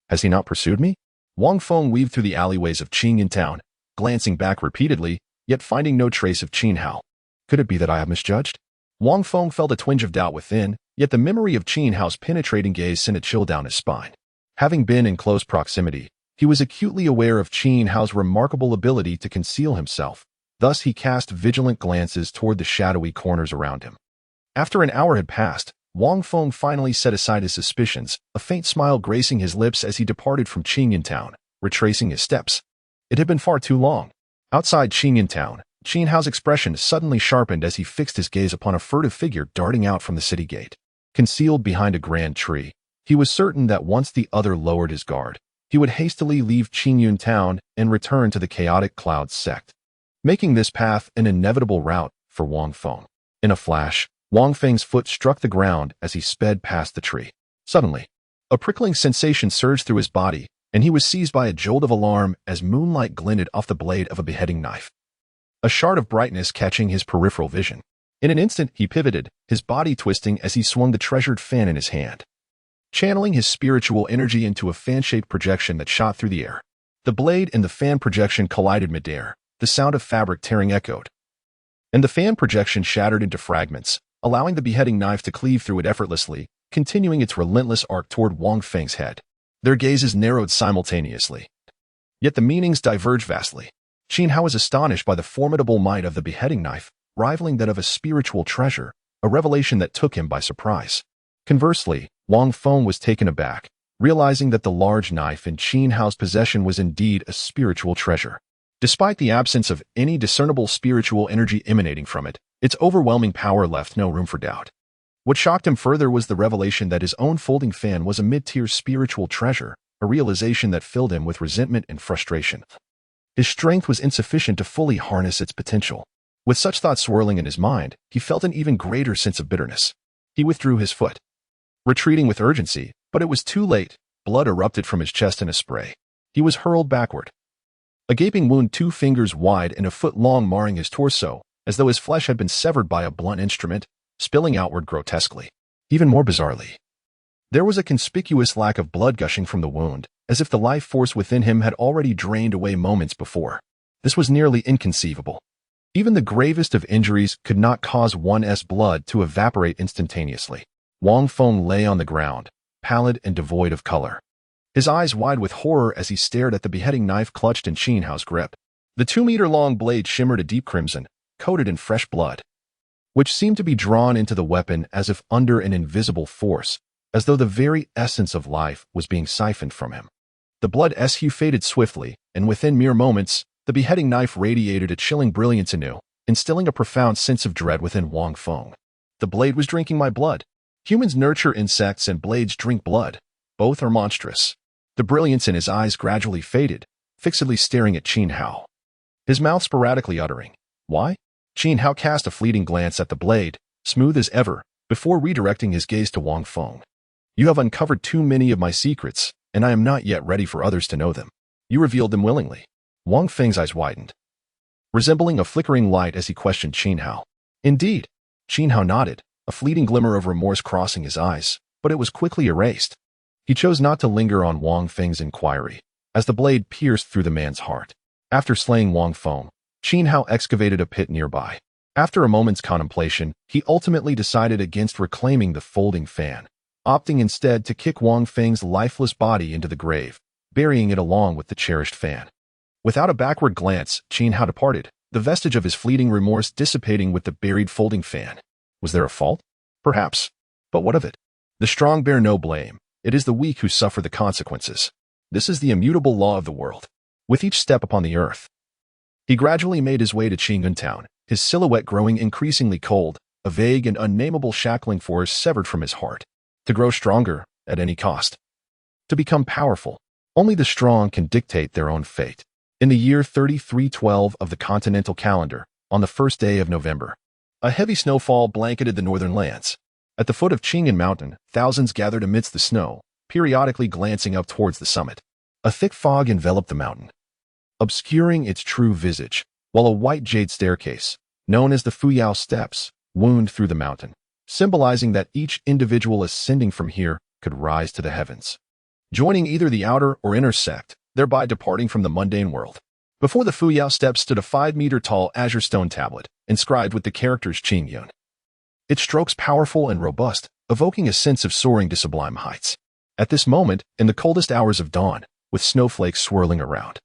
Speaker 1: Has he not pursued me? Wang Feng weaved through the alleyways of Qingyun town, glancing back repeatedly, yet finding no trace of Qin Hao. Could it be that I have misjudged? Wang Feng felt a twinge of doubt within, yet the memory of Qin Hao's penetrating gaze sent a chill down his spine. Having been in close proximity, he was acutely aware of Qin Hao's remarkable ability to conceal himself. Thus he cast vigilant glances toward the shadowy corners around him. After an hour had passed, Wang Feng finally set aside his suspicions, a faint smile gracing his lips as he departed from Qingyun town, retracing his steps. It had been far too long. Outside Qingyun town, Qin Hao's expression suddenly sharpened as he fixed his gaze upon a furtive figure darting out from the city gate. Concealed behind a grand tree, he was certain that once the other lowered his guard, he would hastily leave Qingyun town and return to the chaotic Cloud sect, making this path an inevitable route for Wang Feng. In a flash, Wang Feng's foot struck the ground as he sped past the tree. Suddenly, a prickling sensation surged through his body, and he was seized by a jolt of alarm as moonlight glinted off the blade of a beheading knife, a shard of brightness catching his peripheral vision. In an instant, he pivoted, his body twisting as he swung the treasured fan in his hand, channeling his spiritual energy into a fan-shaped projection that shot through the air. The blade and the fan projection collided midair, the sound of fabric tearing echoed, and the fan projection shattered into fragments, allowing the beheading knife to cleave through it effortlessly, continuing its relentless arc toward Wang Feng's head. Their gazes narrowed simultaneously, yet the meanings diverged vastly. Qin Hao was astonished by the formidable might of the beheading knife, rivaling that of a spiritual treasure, a revelation that took him by surprise. Conversely, Wang Feng was taken aback, realizing that the large knife in Qin Hao's possession was indeed a spiritual treasure. Despite the absence of any discernible spiritual energy emanating from it, its overwhelming power left no room for doubt. What shocked him further was the revelation that his own folding fan was a mid-tier spiritual treasure, a realization that filled him with resentment and frustration. His strength was insufficient to fully harness its potential. With such thoughts swirling in his mind, he felt an even greater sense of bitterness. He withdrew his foot, retreating with urgency, but it was too late. Blood erupted from his chest in a spray. He was hurled backward, a gaping wound 2 fingers wide and a foot long marring his torso, as though his flesh had been severed by a blunt instrument, spilling outward grotesquely. Even more bizarrely, there was a conspicuous lack of blood gushing from the wound, as if the life force within him had already drained away moments before. This was nearly inconceivable. Even the gravest of injuries could not cause one's blood to evaporate instantaneously. Wang Feng lay on the ground, pallid and devoid of color, his eyes wide with horror as he stared at the beheading knife clutched in Qin Hao's grip. The 2-meter-long blade shimmered a deep crimson, coated in fresh blood, which seemed to be drawn into the weapon as if under an invisible force, as though the very essence of life was being siphoned from him. The blood hue faded swiftly, and within mere moments, the beheading knife radiated a chilling brilliance anew, instilling a profound sense of dread within Wang Feng. The blade was drinking my blood. Humans nurture insects and blades drink blood. Both are monstrous. The brilliance in his eyes gradually faded, fixedly staring at Qin Hao, his mouth sporadically uttering, "Why?" Qin Hao cast a fleeting glance at the blade, smooth as ever, before redirecting his gaze to Wang Feng. "You have uncovered too many of my secrets, and I am not yet ready for others to know them. You revealed them willingly." Wang Feng's eyes widened, resembling a flickering light as he questioned Qin Hao. "Indeed." Qin Hao nodded, a fleeting glimmer of remorse crossing his eyes, but it was quickly erased. He chose not to linger on Wang Feng's inquiry, as the blade pierced through the man's heart. After slaying Wang Feng, Qin Hao excavated a pit nearby. After a moment's contemplation, he ultimately decided against reclaiming the folding fan, opting instead to kick Wang Feng's lifeless body into the grave, burying it along with the cherished fan. Without a backward glance, Qin Hao departed, the vestige of his fleeting remorse dissipating with the buried folding fan. Was there a fault? Perhaps. But what of it? The strong bear no blame. It is the weak who suffer the consequences. This is the immutable law of the world. With each step upon the earth, he gradually made his way to Qingyun town, his silhouette growing increasingly cold, a vague and unnameable shackling force severed from his heart. To grow stronger, at any cost. To become powerful. Only the strong can dictate their own fate. In the year 3312 of the continental calendar, on the first day of November, a heavy snowfall blanketed the northern lands. At the foot of Qingyun Mountain, thousands gathered amidst the snow, periodically glancing up towards the summit. A thick fog enveloped the mountain, obscuring its true visage, while a white jade staircase, known as the Fuyao Steps, wound through the mountain, symbolizing that each individual ascending from here could rise to the heavens. joining either the outer or inner sect, thereby departing from the mundane world. Before the Xiao steps stood a 5-meter-tall azure stone tablet, inscribed with the characters Qingyun. Its strokes powerful and robust, evoking a sense of soaring to sublime heights. At this moment, in the coldest hours of dawn, with snowflakes swirling around,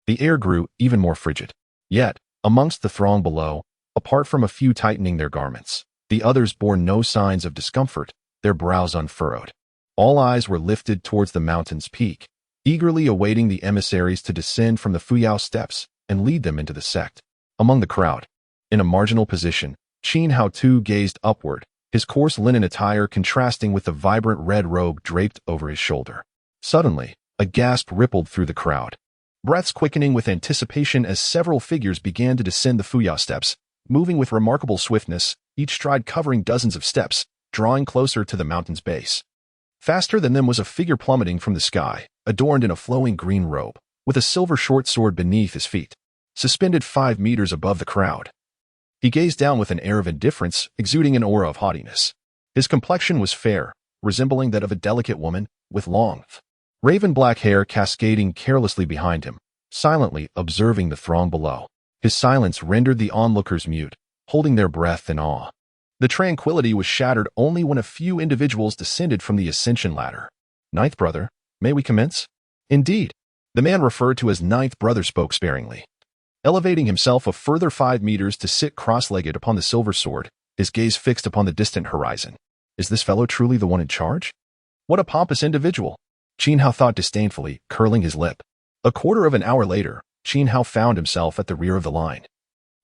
Speaker 1: the air grew even more frigid. Yet, amongst the throng below, apart from a few tightening their garments, the others bore no signs of discomfort, their brows unfurrowed. All eyes were lifted towards the mountain's peak, eagerly awaiting the emissaries to descend from the Xiao steps and lead them into the sect. Among the crowd, in a marginal position, Xiao too gazed upward, his coarse linen attire contrasting with the vibrant red robe draped over his shoulder. Suddenly, a gasp rippled through the crowd, breaths quickening with anticipation as several figures began to descend the Xiao steps, moving with remarkable swiftness, each stride covering dozens of steps, drawing closer to the mountain's base. Faster than them was a figure plummeting from the sky, adorned in a flowing green robe, with a silver short sword beneath his feet, suspended 5 meters above the crowd. He gazed down with an air of indifference, exuding an aura of haughtiness. His complexion was fair, resembling that of a delicate woman, with long, raven-black hair cascading carelessly behind him, silently observing the throng below. His silence rendered the onlookers mute, holding their breath in awe. The tranquility was shattered only when a few individuals descended from the ascension ladder. "Ninth brother, may we commence?" "Indeed." The man referred to as ninth brother spoke sparingly, elevating himself a further 5 meters to sit cross-legged upon the silver sword, his gaze fixed upon the distant horizon. "Is this fellow truly the one in charge? What a pompous individual!" Xiao thought disdainfully, curling his lip. A quarter of an hour later, Xiao found himself at the rear of the line,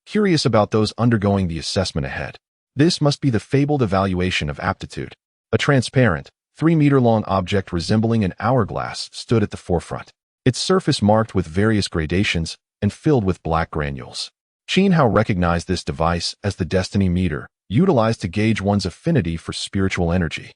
Speaker 1: curious about those undergoing the assessment ahead. This must be the fabled evaluation of aptitude. A transparent, 3-meter-long object resembling an hourglass stood at the forefront, its surface marked with various gradations and filled with black granules. Xiao recognized this device as the destiny meter, utilized to gauge one's affinity for spiritual energy.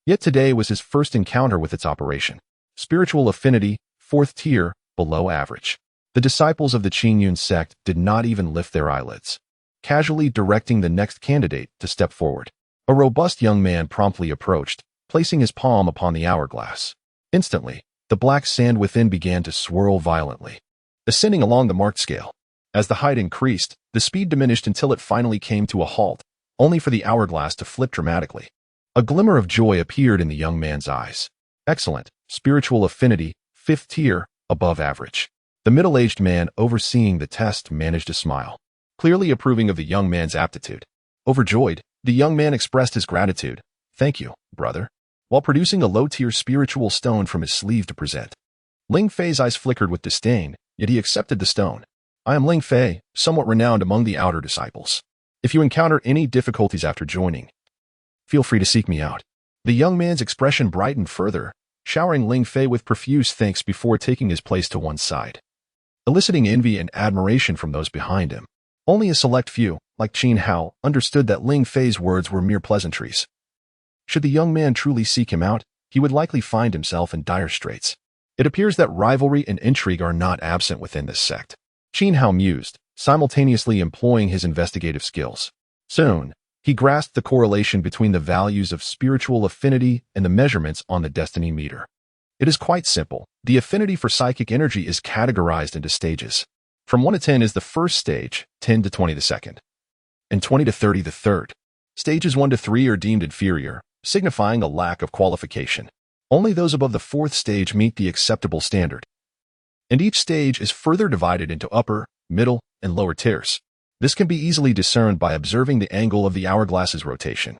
Speaker 1: Yet today was his first encounter with its operation. Spiritual affinity, 4th tier, below average. The disciples of the Qingyun sect did not even lift their eyelids, casually directing the next candidate to step forward. A robust young man promptly approached, placing his palm upon the hourglass. Instantly, the black sand within began to swirl violently, ascending along the marked scale. As the height increased, the speed diminished until it finally came to a halt, only for the hourglass to flip dramatically. A glimmer of joy appeared in the young man's eyes. Excellent. Spiritual affinity, 5th tier, above average. The middle-aged man overseeing the test managed to smile, clearly approving of the young man's aptitude. Overjoyed, the young man expressed his gratitude. "Thank you, brother," while producing a low-tier spiritual stone from his sleeve to present. Ling Fei's eyes flickered with disdain, yet he accepted the stone. "I am Ling Fei, somewhat renowned among the outer disciples. If you encounter any difficulties after joining, feel free to seek me out." The young man's expression brightened further, showering Ling Fei with profuse thanks before taking his place to one side, eliciting envy and admiration from those behind him. Only a select few, like Xiao, understood that Ling Fei's words were mere pleasantries. Should the young man truly seek him out, he would likely find himself in dire straits. It appears that rivalry and intrigue are not absent within this sect. Xiao mused, simultaneously employing his investigative skills. Soon, he grasped the correlation between the values of spiritual affinity and the measurements on the destiny meter. It is quite simple. The affinity for psychic energy is categorized into stages. From 1 to 10 is the first stage, 10 to 20 the second, and 20 to 30 the third. Stages 1 to 3 are deemed inferior, signifying a lack of qualification. Only those above the 4th stage meet the acceptable standard. And each stage is further divided into upper, middle, and lower tiers. This can be easily discerned by observing the angle of the hourglass's rotation.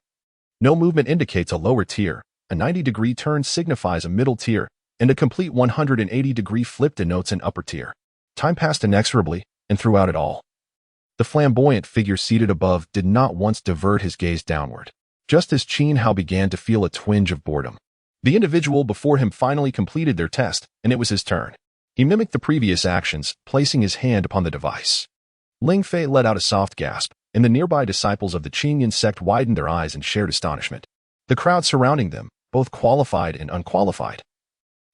Speaker 1: No movement indicates a lower tier, a 90-degree turn signifies a middle tier, and a complete 180-degree flip denotes an upper tier. Time passed inexorably, and throughout it all, the flamboyant figure seated above did not once divert his gaze downward. Just as Xiao began to feel a twinge of boredom, the individual before him finally completed their test, and it was his turn. He mimicked the previous actions, placing his hand upon the device. Ling Fei let out a soft gasp, and the nearby disciples of the Qingyun sect widened their eyes in shared astonishment. The crowd surrounding them, both qualified and unqualified,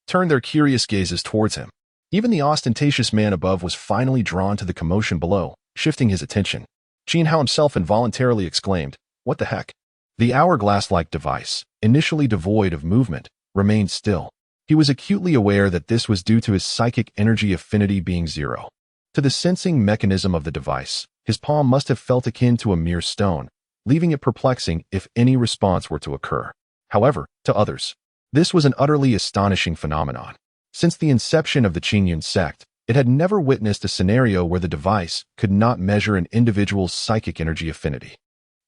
Speaker 1: turned their curious gazes towards him. Even the ostentatious man above was finally drawn to the commotion below, shifting his attention. Xiao himself involuntarily exclaimed, "What the heck?" The hourglass-like device, initially devoid of movement, remained still, He was acutely aware that this was due to his psychic energy affinity being 0. To the sensing mechanism of the device, his palm must have felt akin to a mere stone, leaving it perplexing if any response were to occur. However, to others, this was an utterly astonishing phenomenon. Since the inception of the Qingyun sect, it had never witnessed a scenario where the device could not measure an individual's psychic energy affinity.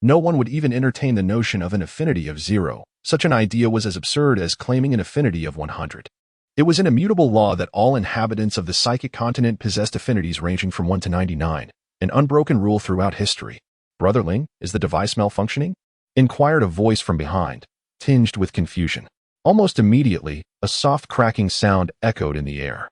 Speaker 1: No one would even entertain the notion of an affinity of 0. Such an idea was as absurd as claiming an affinity of 100. It was an immutable law that all inhabitants of the psychic continent possessed affinities ranging from 1 to 99, an unbroken rule throughout history. "Brother Ling, is the device malfunctioning?" inquired a voice from behind, tinged with confusion. Almost immediately, a soft cracking sound echoed in the air.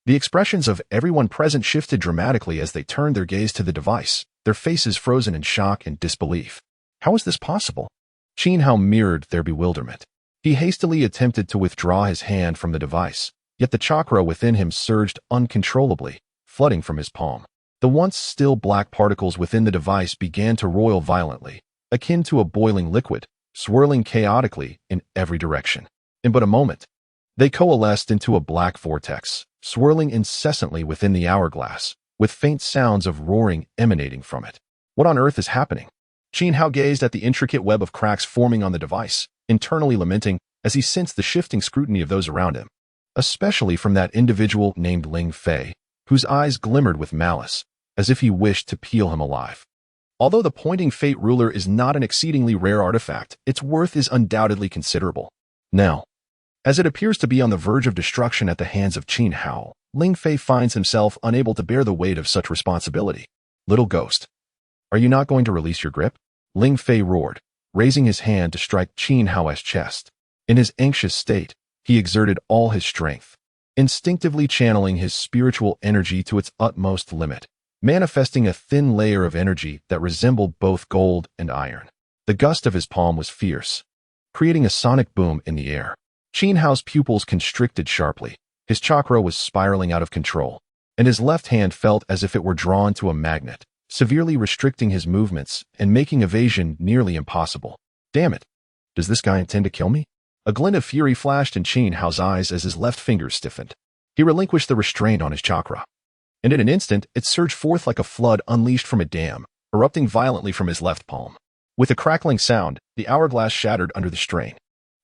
Speaker 1: The expressions of everyone present shifted dramatically as they turned their gaze to the device, their faces frozen in shock and disbelief. How is this possible? Qin Hao mirrored their bewilderment. He hastily attempted to withdraw his hand from the device, yet the chakra within him surged uncontrollably, flooding from his palm. The once still black particles within the device began to roil violently, akin to a boiling liquid, swirling chaotically in every direction. In but a moment, they coalesced into a black vortex, swirling incessantly within the hourglass, with faint sounds of roaring emanating from it. What on earth is happening? Qin Hao gazed at the intricate web of cracks forming on the device, internally lamenting as he sensed the shifting scrutiny of those around him, especially from that individual named Ling Fei, whose eyes glimmered with malice, as if he wished to peel him alive. Although the pointing fate ruler is not an exceedingly rare artifact, its worth is undoubtedly considerable. Now, as it appears to be on the verge of destruction at the hands of Qin Hao, Ling Fei finds himself unable to bear the weight of such responsibility. "Little ghost, are you not going to release your grip?" Ling Fei roared, raising his hand to strike Qin Hao's chest. In his anxious state, he exerted all his strength, instinctively channeling his spiritual energy to its utmost limit, manifesting a thin layer of energy that resembled both gold and iron. The gust of his palm was fierce, creating a sonic boom in the air. Qin Hao's pupils constricted sharply. His chakra was spiraling out of control, and his left hand felt as if it were drawn to a magnet, severely restricting his movements and making evasion nearly impossible. "Damn it! Does this guy intend to kill me?" A glint of fury flashed in Qin Hao's eyes as his left fingers stiffened. He relinquished the restraint on his chakra, and in an instant it surged forth like a flood unleashed from a dam, erupting violently from his left palm. With a crackling sound, the hourglass shattered under the strain.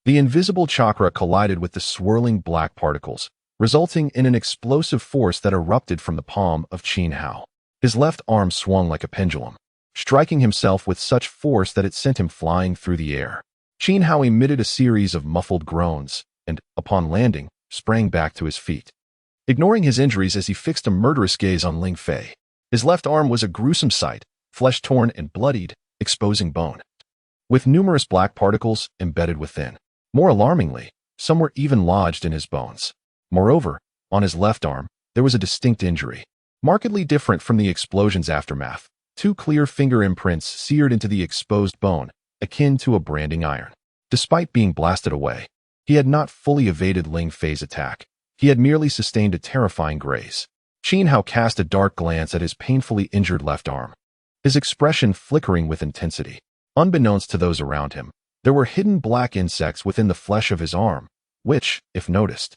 Speaker 1: The invisible chakra collided with the swirling black particles, resulting in an explosive force that erupted from the palm of Qin Hao. His left arm swung like a pendulum, striking himself with such force that it sent him flying through the air. Qin Hao emitted a series of muffled groans and, upon landing, sprang back to his feet, ignoring his injuries as he fixed a murderous gaze on Ling Fei. His left arm was a gruesome sight, flesh torn and bloodied, exposing bone, with numerous black particles embedded within. More alarmingly, some were even lodged in his bones. Moreover, on his left arm, there was a distinct injury, markedly different from the explosion's aftermath. 2 clear finger imprints seared into the exposed bone, akin to a branding iron. Despite being blasted away, he had not fully evaded Ling Fei's attack. He had merely sustained a terrifying graze. Qin Hao cast a dark glance at his painfully injured left arm, his expression flickering with intensity. Unbeknownst to those around him, there were hidden black insects within the flesh of his arm, which, if noticed,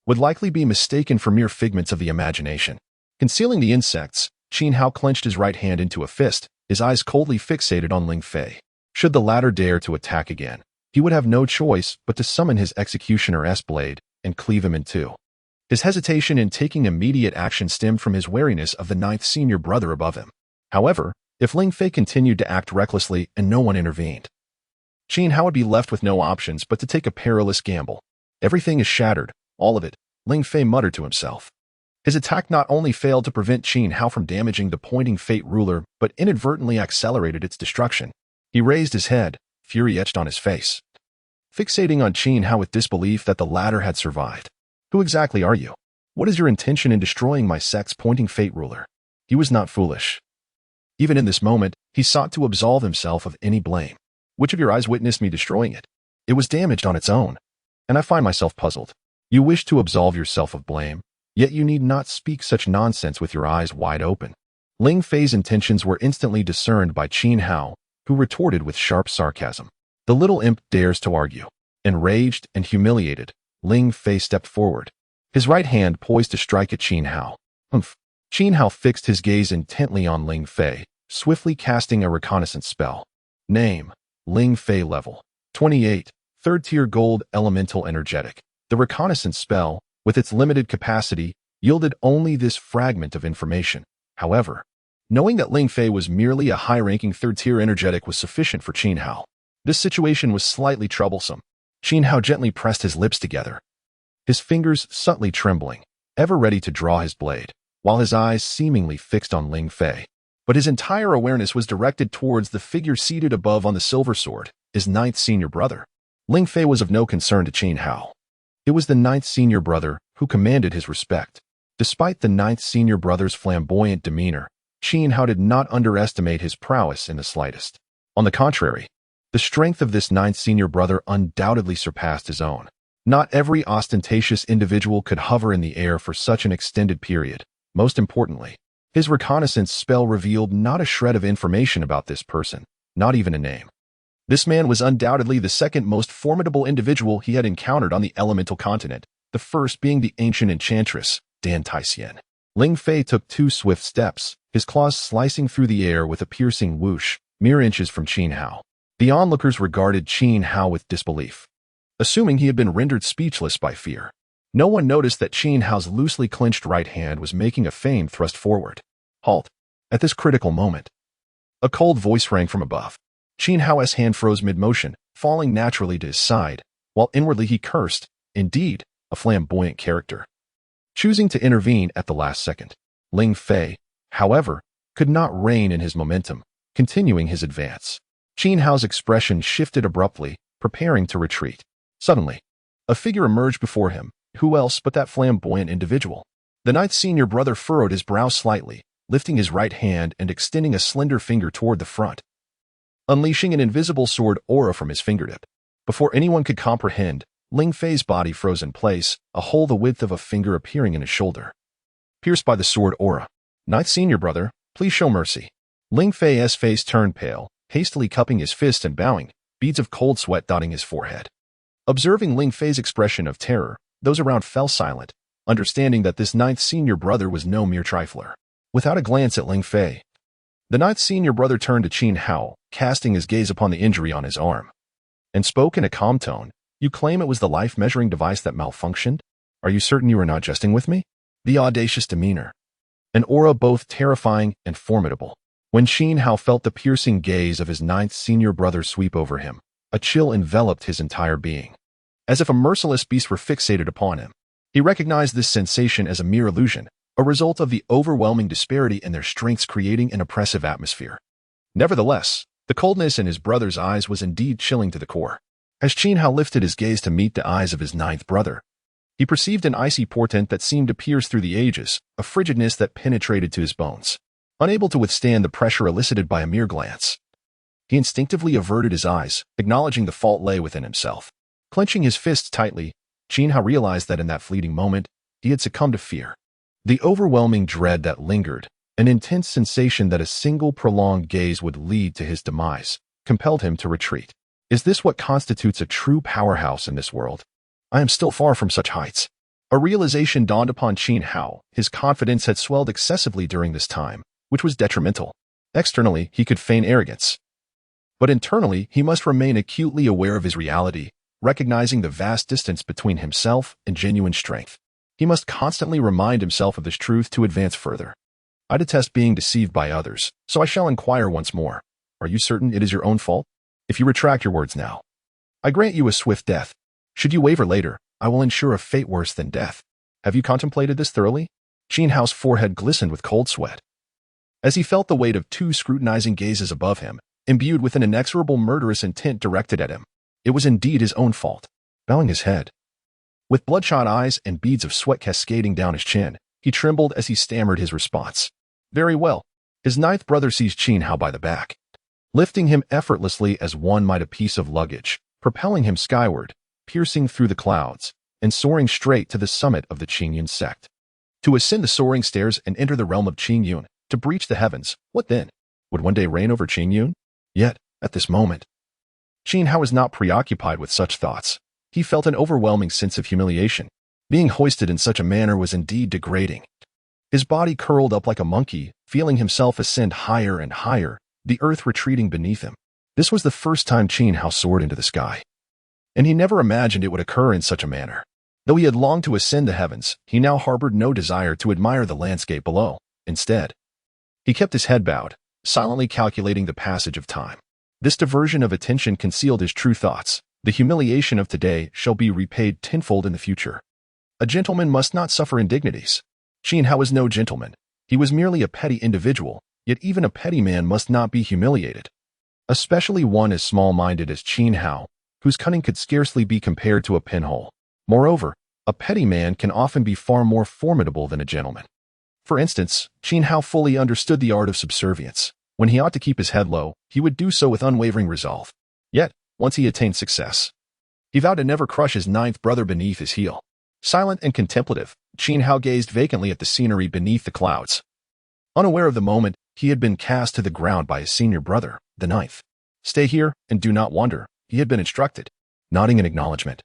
Speaker 1: would likely be mistaken for mere figments of the imagination. Concealing the insects, Qin Hao clenched his right hand into a fist, his eyes coldly fixated on Ling Fei. Should the latter dare to attack again, he would have no choice but to summon his executioner's blade and cleave him in two. His hesitation in taking immediate action stemmed from his wariness of the 9th senior brother above him. However, if Ling Fei continued to act recklessly and no one intervened, Qin Hao would be left with no options but to take a perilous gamble. "Everything is shattered, all of it," Ling Fei muttered to himself. His attack not only failed to prevent Qin Hao from damaging the pointing fate ruler, but inadvertently accelerated its destruction. He raised his head, fury etched on his face, fixating on Qin Hao with disbelief that the latter had survived. "Who exactly are you? What is your intention in destroying my sect's pointing fate ruler?" He was not foolish. Even in this moment, he sought to absolve himself of any blame. "Which of your eyes witnessed me destroying it? It was damaged on its own, and I find myself puzzled. You wish to absolve yourself of blame, yet you need not speak such nonsense with your eyes wide open." Ling Fei's intentions were instantly discerned by Qin Hao, who retorted with sharp sarcasm. "The little imp dares to argue." Enraged and humiliated, Ling Fei stepped forward, his right hand poised to strike at Qin Hao. Humph. Qin Hao fixed his gaze intently on Ling Fei, swiftly casting a reconnaissance spell. Name: Ling Fei level 28, 3rd tier gold elemental energetic. The reconnaissance spell, with its limited capacity, yielded only this fragment of information. However, knowing that Ling Fei was merely a high-ranking 3rd tier energetic was sufficient for Qin Hao. This situation was slightly troublesome. Qin Hao gently pressed his lips together, his fingers subtly trembling, ever ready to draw his blade, while his eyes seemingly fixed on Ling Fei. But his entire awareness was directed towards the figure seated above on the silver sword, his 9th senior brother. Ling Fei was of no concern to Qin Hao. It was the 9th senior brother who commanded his respect. Despite the 9th senior brother's flamboyant demeanor, Qin Hao did not underestimate his prowess in the slightest. On the contrary, the strength of this 9th senior brother undoubtedly surpassed his own. Not every ostentatious individual could hover in the air for such an extended period. Most importantly, his reconnaissance spell revealed not a shred of information about this person, not even a name. This man was undoubtedly the second most formidable individual he had encountered on the elemental continent, the first being the ancient enchantress, Dan Taixian. Ling Fei took 2 swift steps, his claws slicing through the air with a piercing whoosh, mere inches from Qin Hao. The onlookers regarded Qin Hao with disbelief, assuming he had been rendered speechless by fear. No one noticed that Qin Hao's loosely clenched right hand was making a feigned thrust forward. Halt. At this critical moment, a cold voice rang from above. Qin Hao's hand froze mid-motion, falling naturally to his side, while inwardly he cursed, indeed, a flamboyant character. Choosing to intervene at the last second, Ling Fei, however, could not rein in his momentum, continuing his advance. Qin Hao's expression shifted abruptly, preparing to retreat. Suddenly, a figure emerged before him. Who else but that flamboyant individual? The 9th senior brother furrowed his brow slightly, lifting his right hand and extending a slender finger toward the front, unleashing an invisible sword aura from his fingertip. Before anyone could comprehend, Ling Fei's body froze in place, a hole the width of a finger appearing in his shoulder. Pierced by the sword aura. 9th senior brother, please show mercy. Ling Fei's face turned pale, hastily cupping his fist and bowing, beads of cold sweat dotting his forehead. Observing Ling Fei's expression of terror, those around fell silent, understanding that this 9th senior brother was no mere trifler. Without a glance at Ling Fei, the 9th senior brother turned to Qin Hao, casting his gaze upon the injury on his arm, and spoke in a calm tone. You claim it was the life-measuring device that malfunctioned? Are you certain you are not jesting with me? The audacious demeanor, an aura both terrifying and formidable. When Qin Hao felt the piercing gaze of his 9th senior brother sweep over him, a chill enveloped his entire being. As if a merciless beast were fixated upon him, he recognized this sensation as a mere illusion, a result of the overwhelming disparity in their strengths creating an oppressive atmosphere. Nevertheless, the coldness in his brother's eyes was indeed chilling to the core. As Qin Hao lifted his gaze to meet the eyes of his 9th brother, he perceived an icy portent that seemed to pierce through the ages, a frigidness that penetrated to his bones. Unable to withstand the pressure elicited by a mere glance, he instinctively averted his eyes, acknowledging the fault lay within himself. Clenching his fists tightly, Qin Hao realized that in that fleeting moment, he had succumbed to fear. The overwhelming dread that lingered, an intense sensation that a single prolonged gaze would lead to his demise, compelled him to retreat. Is this what constitutes a true powerhouse in this world? I am still far from such heights. A realization dawned upon Qin Hao. His confidence had swelled excessively during this time, which was detrimental. Externally, he could feign arrogance, but internally, he must remain acutely aware of his reality, recognizing the vast distance between himself and genuine strength. He must constantly remind himself of this truth to advance further. I detest being deceived by others, so I shall inquire once more. Are you certain it is your own fault? If you retract your words now, I grant you a swift death. Should you waver later, I will ensure a fate worse than death. Have you contemplated this thoroughly? Qin Hao's forehead glistened with cold sweat, as he felt the weight of 2 scrutinizing gazes above him, imbued with an inexorable murderous intent directed at him. It was indeed his own fault. Bowing his head, with bloodshot eyes and beads of sweat cascading down his chin, he trembled as he stammered his response. Very well. His 9th brother seized Qin Hao by the back, lifting him effortlessly as one might a piece of luggage, propelling him skyward, piercing through the clouds, and soaring straight to the summit of the Qingyun sect. To ascend the soaring stairs and enter the realm of Qingyun, to breach the heavens, what then? Would one day reign over Qingyun? Yet, at this moment, Qin Hao was not preoccupied with such thoughts. he felt an overwhelming sense of humiliation. Being hoisted in such a manner was indeed degrading. His body curled up like a monkey, feeling himself ascend higher and higher, the earth retreating beneath him. This was the first time Qin Hao soared into the sky, and he never imagined it would occur in such a manner. Though he had longed to ascend the heavens, he now harbored no desire to admire the landscape below. Instead, he kept his head bowed, silently calculating the passage of time. This diversion of attention concealed his true thoughts. The humiliation of today shall be repaid tenfold in the future. A gentleman must not suffer indignities. Qin Hao was no gentleman. He was merely a petty individual, yet even a petty man must not be humiliated. Especially one as small-minded as Qin Hao, whose cunning could scarcely be compared to a pinhole. Moreover, a petty man can often be far more formidable than a gentleman. For instance, Qin Hao fully understood the art of subservience. When he ought to keep his head low, he would do so with unwavering resolve. Yet, once he attained success, he vowed to never crush his ninth brother beneath his heel. Silent and contemplative, Qin Hao gazed vacantly at the scenery beneath the clouds. Unaware of the moment, he had been cast to the ground by his senior brother, the ninth. "Stay here, and do not wander," he had been instructed. Nodding in acknowledgement,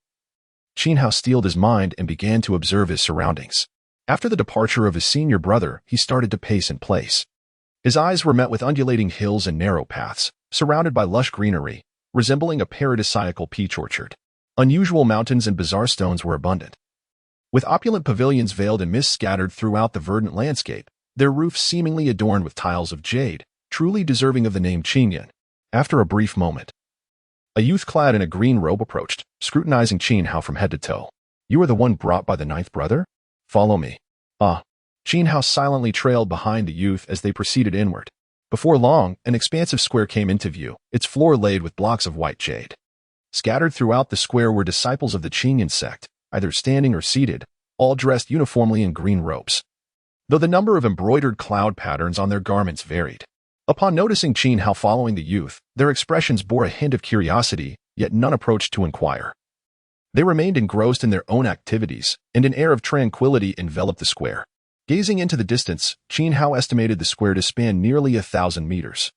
Speaker 1: Qin Hao steeled his mind and began to observe his surroundings. After the departure of his senior brother, he started to pace in place. His eyes were met with undulating hills and narrow paths, surrounded by lush greenery, resembling a paradisiacal peach orchard. Unusual mountains and bizarre stones were abundant, with opulent pavilions veiled in mist scattered throughout the verdant landscape, their roofs seemingly adorned with tiles of jade, truly deserving of the name Qingyun. After a brief moment, a youth clad in a green robe approached, scrutinizing Qin Hao from head to toe. "You are the one brought by the ninth brother? Follow me." "Ah." Qin Hao silently trailed behind the youth as they proceeded inward. Before long, an expansive square came into view, its floor laid with blocks of white jade. Scattered throughout the square were disciples of the Qingyun sect, either standing or seated, all dressed uniformly in green robes, though the number of embroidered cloud patterns on their garments varied. Upon noticing Qin Hao following the youth, their expressions bore a hint of curiosity, yet none approached to inquire. They remained engrossed in their own activities, and an air of tranquility enveloped the square. Gazing into the distance, Qin Hao estimated the square to span nearly 1,000 meters.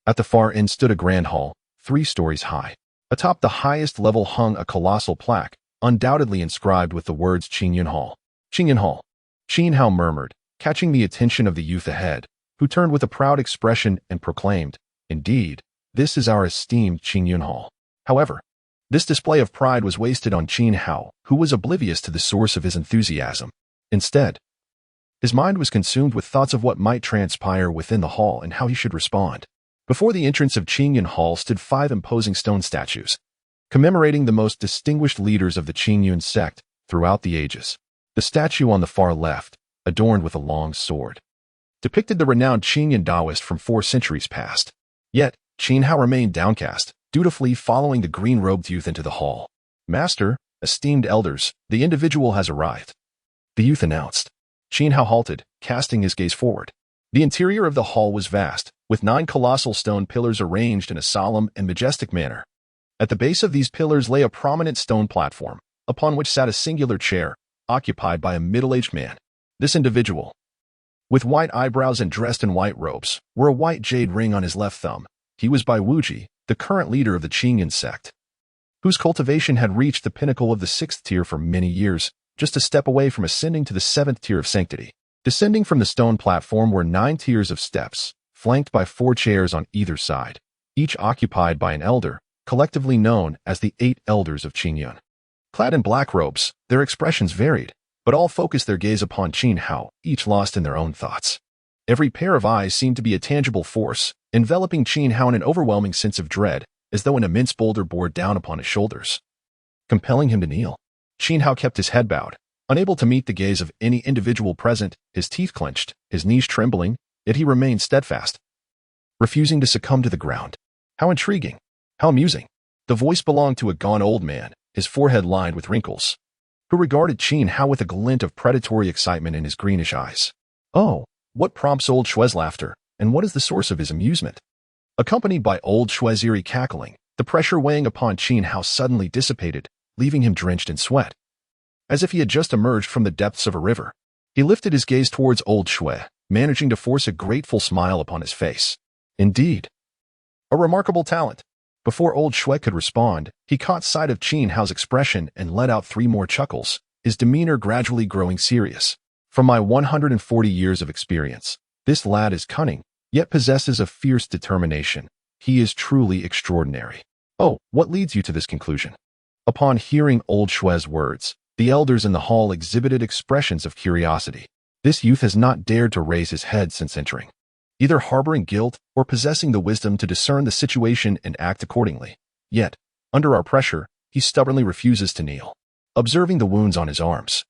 Speaker 1: At the far end stood a grand hall, 3 stories high. Atop the highest level hung a colossal plaque, undoubtedly inscribed with the words Qingyun Hall. "Qingyun Hall," Qin Hao murmured, catching the attention of the youth ahead, who turned with a proud expression and proclaimed, "Indeed, this is our esteemed Qingyun Hall." However, this display of pride was wasted on Qin Hao, who was oblivious to the source of his enthusiasm. Instead, his mind was consumed with thoughts of what might transpire within the hall and how he should respond. Before the entrance of Qingyun Hall stood 5 imposing stone statues, commemorating the most distinguished leaders of the Qingyun sect throughout the ages. The statue on the far left, adorned with a long sword, depicted the renowned Qingyun Taoist from 4 centuries past. Yet, Qin Hao remained downcast, dutifully following the green-robed youth into the hall. "Master, esteemed elders, the individual has arrived," the youth announced. Qin Hao halted, casting his gaze forward. The interior of the hall was vast, with 9 colossal stone pillars arranged in a solemn and majestic manner. At the base of these pillars lay a prominent stone platform, upon which sat a singular chair, occupied by a middle-aged man. This individual, with white eyebrows and dressed in white robes, wore a white jade ring on his left thumb. He was Bai Wuji, the current leader of the Qingyun sect, whose cultivation had reached the pinnacle of the 6th tier for many years, just a step away from ascending to the 7th tier of sanctity. Descending from the stone platform were 9 tiers of steps, flanked by 4 chairs on either side, each occupied by an elder, collectively known as the 8 elders of Qingyun. Clad in black robes, their expressions varied, but all focused their gaze upon Qin Hao, each lost in their own thoughts. Every pair of eyes seemed to be a tangible force, enveloping Qin Hao in an overwhelming sense of dread, as though an immense boulder bore down upon his shoulders, compelling him to kneel. Qin Hao kept his head bowed, unable to meet the gaze of any individual present, his teeth clenched, his knees trembling, yet he remained steadfast, refusing to succumb to the ground. How intriguing! How amusing! The voice belonged to a gaunt old man, his forehead lined with wrinkles, who regarded Qin Hao with a glint of predatory excitement in his greenish eyes. "Oh, what prompts old Shue's laughter, and what is the source of his amusement?" Accompanied by old Shue's eerie cackling, the pressure weighing upon Qin Hao suddenly dissipated, leaving him drenched in sweat, as if he had just emerged from the depths of a river. He lifted his gaze towards old Shue, managing to force a grateful smile upon his face. "Indeed, a remarkable talent. Before old Shui could respond, he caught sight of Qin Hao's expression and let out 3 more chuckles, his demeanor gradually growing serious. From my 140 years of experience, this lad is cunning, yet possesses a fierce determination. He is truly extraordinary. Oh, what leads you to this conclusion? Upon hearing old Shui's words, the elders in the hall exhibited expressions of curiosity. This youth has not dared to raise his head since entering, either harboring guilt or possessing the wisdom to discern the situation and act accordingly. Yet, under our pressure, he stubbornly refuses to kneel. Observing the wounds on his arms,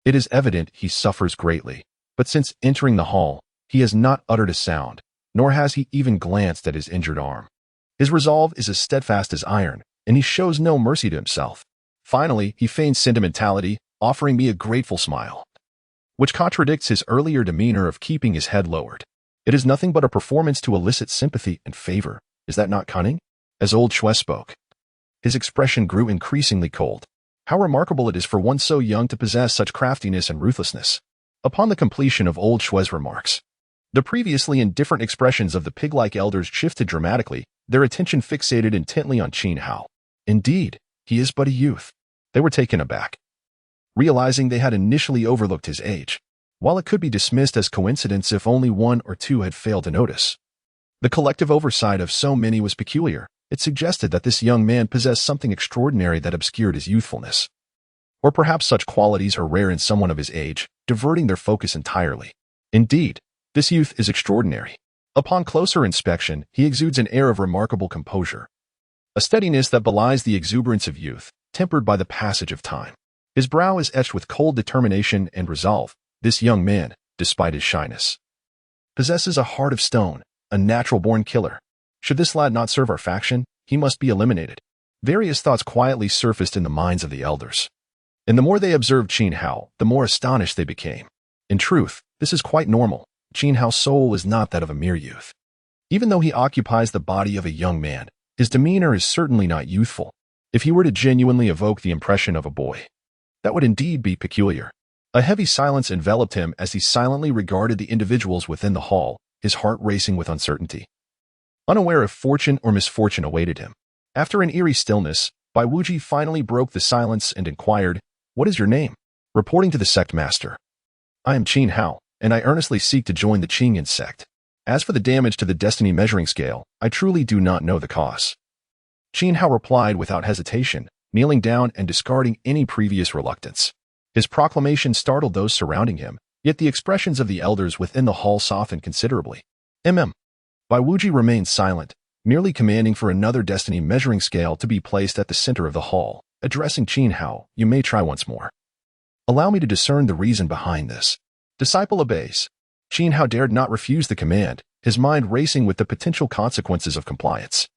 Speaker 1: it is evident he suffers greatly, but since entering the hall, he has not uttered a sound, nor has he even glanced at his injured arm. His resolve is as steadfast as iron, and he shows no mercy to himself. Finally, he feigns sentimentality, offering me a grateful smile, which contradicts his earlier demeanor of keeping his head lowered. It is nothing but a performance to elicit sympathy and favor. Is that not cunning? As old Shui spoke, his expression grew increasingly cold. How remarkable it is for one so young to possess such craftiness and ruthlessness. Upon the completion of old Shui's remarks, the previously indifferent expressions of the pig-like elders shifted dramatically, their attention fixated intently on Qin Hao. Indeed, he is but a youth. They were taken aback, realizing they had initially overlooked his age. While it could be dismissed as coincidence if only 1 or 2 had failed to notice, the collective oversight of so many was peculiar. It suggested that this young man possessed something extraordinary that obscured his youthfulness. Or perhaps such qualities are rare in someone of his age, diverting their focus entirely. Indeed, this youth is extraordinary. Upon closer inspection, he exudes an air of remarkable composure, a steadiness that belies the exuberance of youth, tempered by the passage of time. His brow is etched with cold determination and resolve. This young man, despite his shyness, possesses a heart of stone, a natural-born killer. Should this lad not serve our faction, he must be eliminated. Various thoughts quietly surfaced in the minds of the elders, and the more they observed Qin Hao, the more astonished they became. In truth, this is quite normal. Qin Hao's soul is not that of a mere youth. Even though he occupies the body of a young man, his demeanor is certainly not youthful. If he were to genuinely evoke the impression of a boy, that would indeed be peculiar. A heavy silence enveloped him as he silently regarded the individuals within the hall, his heart racing with uncertainty. Unaware if fortune or misfortune awaited him. After an eerie stillness, Bai Wuji finally broke the silence and inquired, "What is your name?" Reporting to the sect master, "I am Qin Hao, and I earnestly seek to join the Qingyan sect. As for the damage to the destiny measuring scale, I truly do not know the cause." Qin Hao replied without hesitation, kneeling down and discarding any previous reluctance. His proclamation startled those surrounding him, yet the expressions of the elders within the hall softened considerably. Bai Wuji remained silent, merely commanding for another destiny measuring scale to be placed at the center of the hall. Addressing Qin Hao, "You may try once more. Allow me to discern the reason behind this." Disciple obeys. Qin Hao dared not refuse the command, his mind racing with the potential consequences of compliance.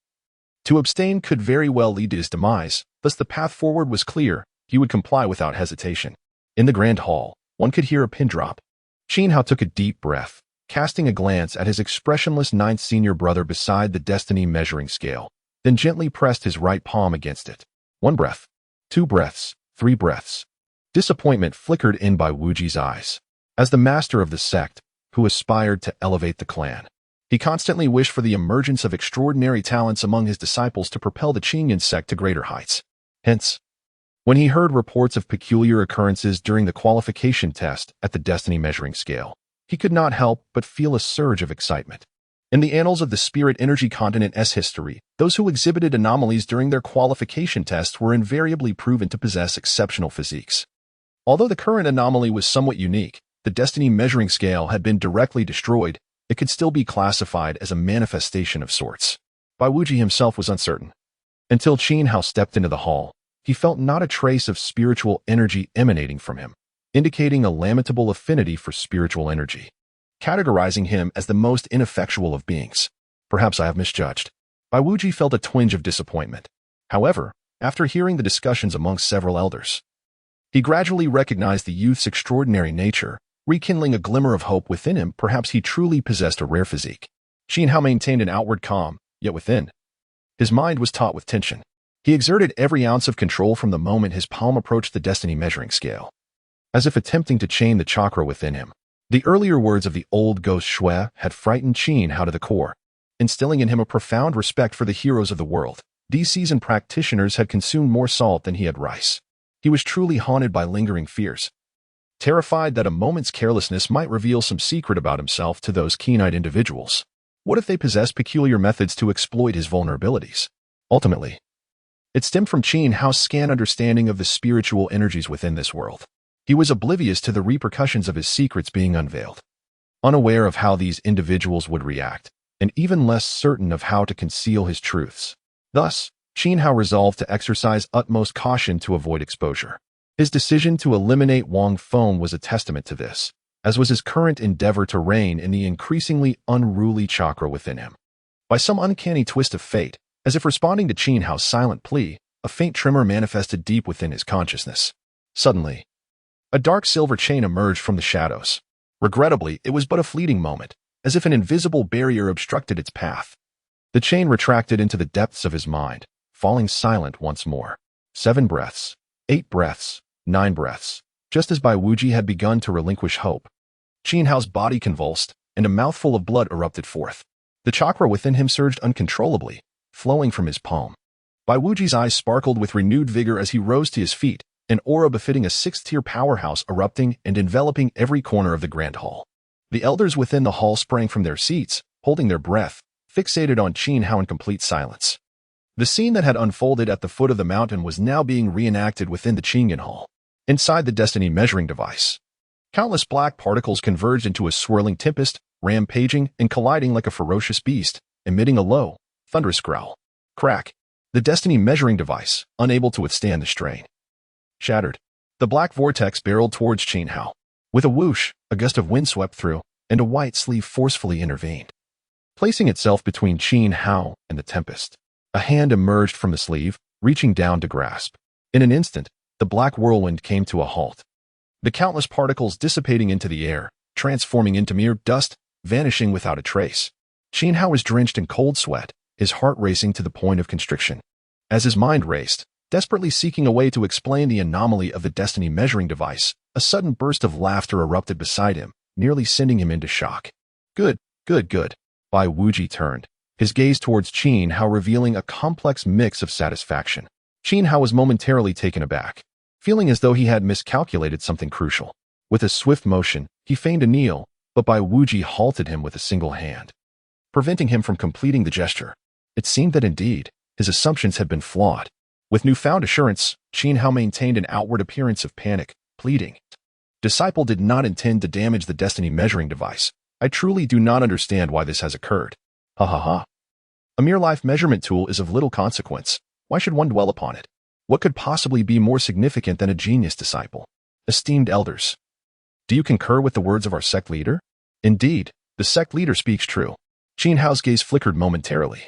Speaker 1: To abstain could very well lead to his demise, thus the path forward was clear. He would comply without hesitation. In the grand hall, one could hear a pin drop. Qin Hao took a deep breath, casting a glance at his expressionless 9th senior brother beside the destiny measuring scale, then gently pressed his right palm against it. 1 breath, 2 breaths, 3 breaths. Disappointment flickered in Bai Wuji's eyes. As the master of the sect, who aspired to elevate the clan, he constantly wished for the emergence of extraordinary talents among his disciples to propel the Qingyan sect to greater heights. Hence, when he heard reports of peculiar occurrences during the qualification test at the destiny measuring scale, he could not help but feel a surge of excitement. In the annals of the Spirit Energy Continent's history, those who exhibited anomalies during their qualification tests were invariably proven to possess exceptional physiques. Although the current anomaly was somewhat unique, the destiny measuring scale had been directly destroyed, it could still be classified as a manifestation of sorts. Bai Wuji himself was uncertain. Until Qin Hao stepped into the hall, he felt not a trace of spiritual energy emanating from him, indicating a lamentable affinity for spiritual energy, categorizing him as the most ineffectual of beings. Perhaps I have misjudged. Bai Wuji felt a twinge of disappointment. However, after hearing the discussions amongst several elders, he gradually recognized the youth's extraordinary nature, rekindling a glimmer of hope within him. Perhaps he truly possessed a rare physique. Qin Hao maintained an outward calm, yet within, his mind was taut with tension. He exerted every ounce of control from the moment his palm approached the destiny measuring scale, as if attempting to chain the chakra within him. The earlier words of the old ghost Shui had frightened Qin Hao to the core, instilling in him a profound respect for the heroes of the world. These seasoned practitioners had consumed more salt than he had rice. He was truly haunted by lingering fears, terrified that a moment's carelessness might reveal some secret about himself to those keen-eyed individuals. What if they possessed peculiar methods to exploit his vulnerabilities? Ultimately, it stemmed from Qin Hao's scant understanding of the spiritual energies within this world. He was oblivious to the repercussions of his secrets being unveiled, unaware of how these individuals would react, and even less certain of how to conceal his truths. Thus, Qin Hao resolved to exercise utmost caution to avoid exposure. His decision to eliminate Wang Feng was a testament to this, as was his current endeavor to rein in the increasingly unruly chakra within him. By some uncanny twist of fate, as if responding to Qin Hao's silent plea, a faint tremor manifested deep within his consciousness. Suddenly, a dark silver chain emerged from the shadows. Regrettably, it was but a fleeting moment, as if an invisible barrier obstructed its path. The chain retracted into the depths of his mind, falling silent once more. 7 breaths, 8 breaths, 9 breaths. Just as Bai Wuji had begun to relinquish hope, Qin Hao's body convulsed, and a mouthful of blood erupted forth. The chakra within him surged uncontrollably, flowing from his palm. Bai Wuji's eyes sparkled with renewed vigor as he rose to his feet, an aura befitting a 6th-tier powerhouse erupting and enveloping every corner of the grand hall. The elders within the hall sprang from their seats, holding their breath, fixated on Qin Hao in complete silence. The scene that had unfolded at the foot of the mountain was now being reenacted within the Qingyan Hall. Inside the destiny measuring device, countless black particles converged into a swirling tempest, rampaging and colliding like a ferocious beast, emitting a low, thunderous growl. Crack! The destiny measuring device, unable to withstand the strain, shattered. The black vortex barreled towards Qin Hao. With a whoosh, a gust of wind swept through, and a white sleeve forcefully intervened, placing itself between Qin Hao and the tempest. A hand emerged from the sleeve, reaching down to grasp. In an instant, the black whirlwind came to a halt, the countless particles dissipating into the air, transforming into mere dust, vanishing without a trace. Qin Hao was drenched in cold sweat, his heart racing to the point of constriction. As his mind raced, desperately seeking a way to explain the anomaly of the destiny measuring device, a sudden burst of laughter erupted beside him, nearly sending him into shock. Good, good, good. Bai Wuji turned, his gaze towards Qin Hao revealing a complex mix of satisfaction. Qin Hao was momentarily taken aback, feeling as though he had miscalculated something crucial. With a swift motion, he feigned to kneel, but Bai Wuji halted him with a single hand, preventing him from completing the gesture. It seemed that indeed, his assumptions had been flawed. With newfound assurance, Qin Hao maintained an outward appearance of panic, pleading, "Disciple did not intend to damage the destiny measuring device. I truly do not understand why this has occurred. Ha ha ha. A mere life measurement tool is of little consequence. Why should one dwell upon it? What could possibly be more significant than a genius disciple? Esteemed elders, do you concur with the words of our sect leader? Indeed, the sect leader speaks true." Qin Hao's gaze flickered momentarily,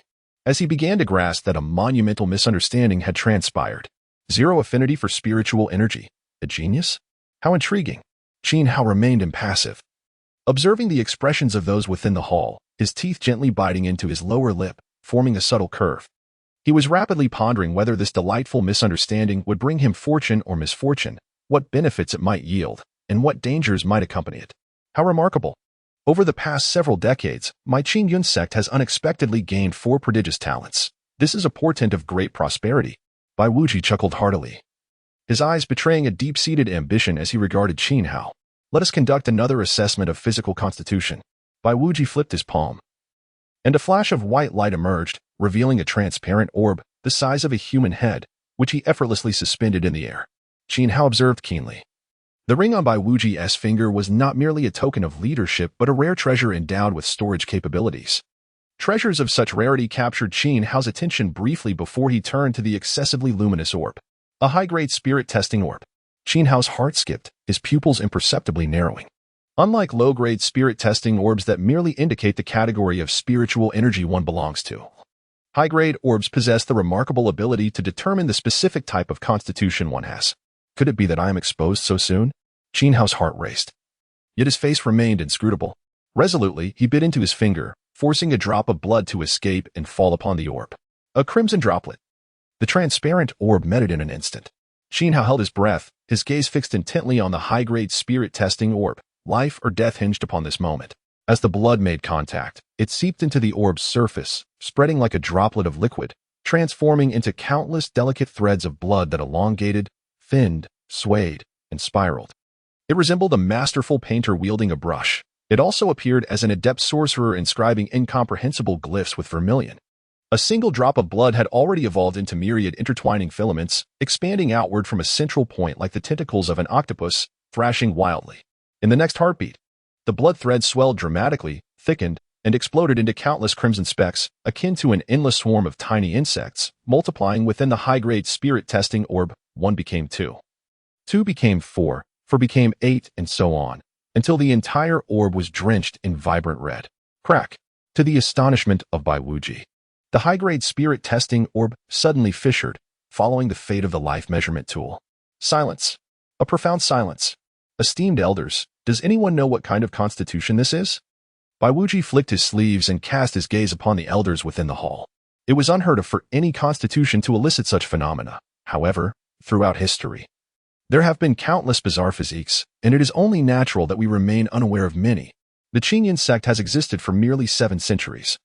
Speaker 1: as he began to grasp that a monumental misunderstanding had transpired. Zero affinity for spiritual energy. A genius? How intriguing. Qin Hao remained impassive, observing the expressions of those within the hall, his teeth gently biting into his lower lip, forming a subtle curve. He was rapidly pondering whether this delightful misunderstanding would bring him fortune or misfortune, what benefits it might yield, and what dangers might accompany it. How remarkable. Over the past several decades, my Qingyun sect has unexpectedly gained 4 prodigious talents. This is a portent of great prosperity. Bai Wuji chuckled heartily, his eyes betraying a deep-seated ambition as he regarded Qin Hao. Let us conduct another assessment of physical constitution. Bai Wuji flipped his palm, and a flash of white light emerged, revealing a transparent orb the size of a human head, which he effortlessly suspended in the air. Qin Hao observed keenly. The ring on Bai Wuji's finger was not merely a token of leadership but a rare treasure endowed with storage capabilities. Treasures of such rarity captured Qin Hao's attention briefly before he turned to the excessively luminous orb, a high-grade spirit testing orb. Qin Hao's heart skipped, his pupils imperceptibly narrowing. Unlike low-grade spirit testing orbs that merely indicate the category of spiritual energy one belongs to, high-grade orbs possess the remarkable ability to determine the specific type of constitution one has. Could it be that I am exposed so soon? Qin Hao's heart raced, yet his face remained inscrutable. Resolutely, he bit into his finger, forcing a drop of blood to escape and fall upon the orb. A crimson droplet. The transparent orb met it in an instant. Qin Hao held his breath, his gaze fixed intently on the high-grade spirit testing orb. Life or death hinged upon this moment. As the blood made contact, it seeped into the orb's surface, spreading like a droplet of liquid, transforming into countless delicate threads of blood that elongated, thinned, swayed, and spiraled. It resembled a masterful painter wielding a brush. It also appeared as an adept sorcerer inscribing incomprehensible glyphs with vermilion. A single drop of blood had already evolved into myriad intertwining filaments, expanding outward from a central point like the tentacles of an octopus, thrashing wildly. In the next heartbeat, the blood thread swelled dramatically, thickened, and exploded into countless crimson specks, akin to an endless swarm of tiny insects, multiplying within the high-grade spirit testing orb. 1 became 2. 2 became 4, 4 became 8, and so on, until the entire orb was drenched in vibrant red. Crack! To the astonishment of Bai Wuji, the high-grade spirit testing orb suddenly fissured, following the fate of the life measurement tool. Silence. A profound silence. Esteemed elders, does anyone know what kind of constitution this is? Bai Wuji flicked his sleeves and cast his gaze upon the elders within the hall. It was unheard of for any constitution to elicit such phenomena. However, throughout history, there have been countless bizarre physiques, and it is only natural that we remain unaware of many. The Qinyan sect has existed for merely 7 centuries,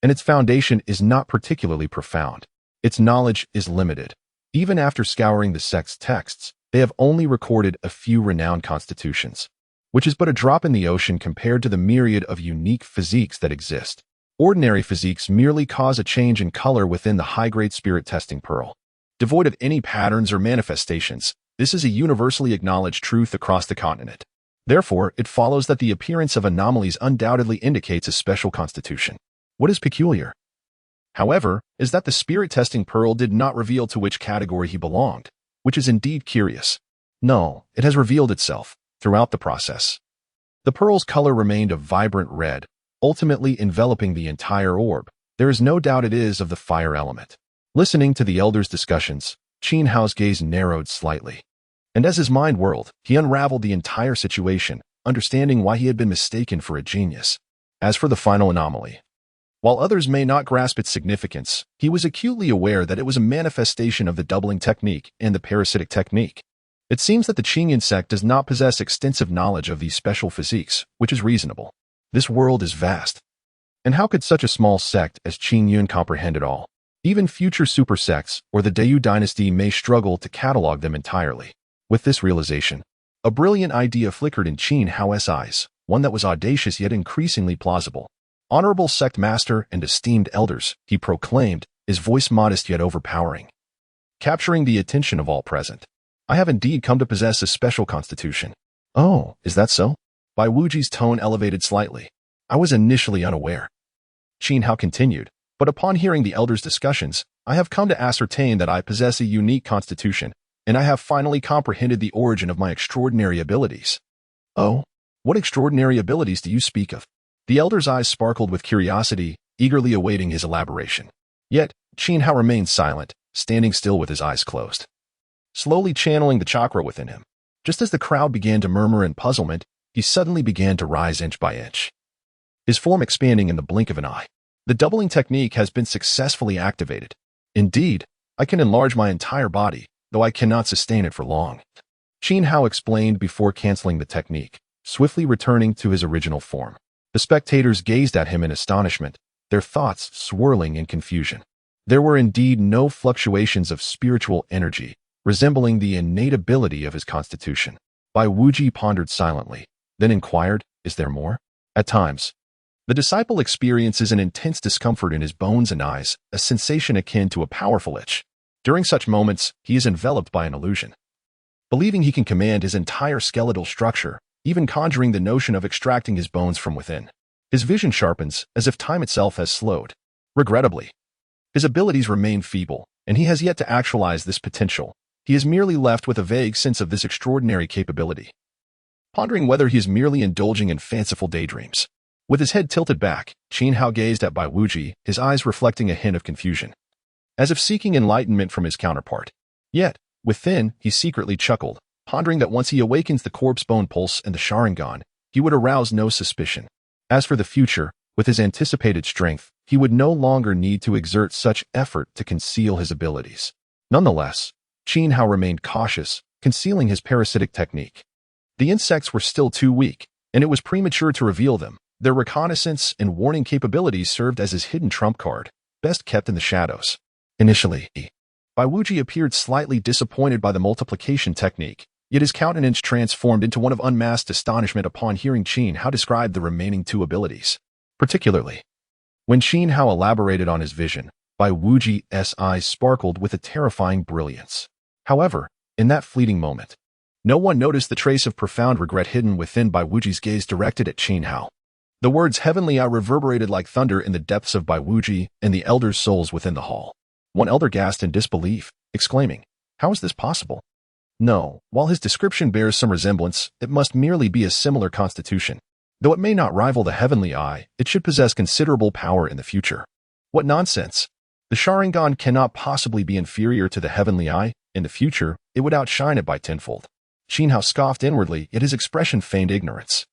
Speaker 1: and its foundation is not particularly profound. Its knowledge is limited. Even after scouring the sect's texts, they have only recorded a few renowned constitutions, which is but a drop in the ocean compared to the myriad of unique physiques that exist. Ordinary physiques merely cause a change in color within the high-grade spirit testing pearl. Devoid of any patterns or manifestations, this is a universally acknowledged truth across the continent. Therefore, it follows that the appearance of anomalies undoubtedly indicates a special constitution. What is peculiar, however, is that the spirit testing pearl did not reveal to which category he belonged, which is indeed curious. No, it has revealed itself throughout the process. The pearl's color remained a vibrant red, ultimately enveloping the entire orb. There is no doubt it is of the fire element. Listening to the elders' discussions, Qin Hao's gaze narrowed slightly. And as his mind whirled, he unraveled the entire situation, understanding why he had been mistaken for a genius. As for the final anomaly, while others may not grasp its significance, he was acutely aware that it was a manifestation of the doubling technique and the parasitic technique. It seems that the Qinyan sect does not possess extensive knowledge of these special physiques, which is reasonable. This world is vast. And how could such a small sect as Qinyan comprehend it all? Even future super sects or the Dayu dynasty may struggle to catalog them entirely. With this realization, a brilliant idea flickered in Qin Hao's eyes, one that was audacious yet increasingly plausible. Honorable sect master and esteemed elders, he proclaimed, his voice modest yet overpowering, capturing the attention of all present. I have indeed come to possess a special constitution. Oh, is that so? Bai Wuji's tone elevated slightly. I was initially unaware. Qin Hao continued, but upon hearing the elders' discussions, I have come to ascertain that I possess a unique constitution, and I have finally comprehended the origin of my extraordinary abilities. Oh, what extraordinary abilities do you speak of? The elder's eyes sparkled with curiosity, eagerly awaiting his elaboration. Yet, Qin Hao remained silent, standing still with his eyes closed, slowly channeling the chakra within him. Just as the crowd began to murmur in puzzlement, he suddenly began to rise inch by inch, his form expanding in the blink of an eye. The doubling technique has been successfully activated. Indeed, I can enlarge my entire body, though I cannot sustain it for long. Qin Hao explained before canceling the technique, swiftly returning to his original form. The spectators gazed at him in astonishment, their thoughts swirling in confusion. There were indeed no fluctuations of spiritual energy, resembling the innate ability of his constitution. Bai Wuji pondered silently, then inquired, is there more? At times, the disciple experiences an intense discomfort in his bones and eyes, a sensation akin to a powerful itch. During such moments, he is enveloped by an illusion. Believing he can command his entire skeletal structure, even conjuring the notion of extracting his bones from within. His vision sharpens, as if time itself has slowed. Regrettably, his abilities remain feeble, and he has yet to actualize this potential. He is merely left with a vague sense of this extraordinary capability, pondering whether he is merely indulging in fanciful daydreams. With his head tilted back, Qin Hao gazed at Bai Wuji, his eyes reflecting a hint of confusion, as if seeking enlightenment from his counterpart. Yet, within, he secretly chuckled, pondering that once he awakens the corpse bone pulse and the Sharingan, he would arouse no suspicion. As for the future, with his anticipated strength, he would no longer need to exert such effort to conceal his abilities. Nonetheless, Qin Hao remained cautious, concealing his parasitic technique. The insects were still too weak, and it was premature to reveal them. Their reconnaissance and warning capabilities served as his hidden trump card, best kept in the shadows. Initially, Bai Wuji appeared slightly disappointed by the multiplication technique, yet his countenance transformed into one of unmasked astonishment upon hearing Qin Hao describe the remaining two abilities. Particularly, when Qin Hao elaborated on his vision, Bai Wuji's eyes sparkled with a terrifying brilliance. However, in that fleeting moment, no one noticed the trace of profound regret hidden within Bai Wuji's gaze directed at Qin Hao. The words heavenly eye reverberated like thunder in the depths of Bai Wuji and the elders' souls within the hall. One elder gasped in disbelief, exclaiming, "How is this possible?" No, while his description bears some resemblance, it must merely be a similar constitution. Though it may not rival the heavenly eye, it should possess considerable power in the future. What nonsense! The Sharingan cannot possibly be inferior to the heavenly eye. In the future, it would outshine it by tenfold. Qin Hao scoffed inwardly, yet his expression feigned ignorance,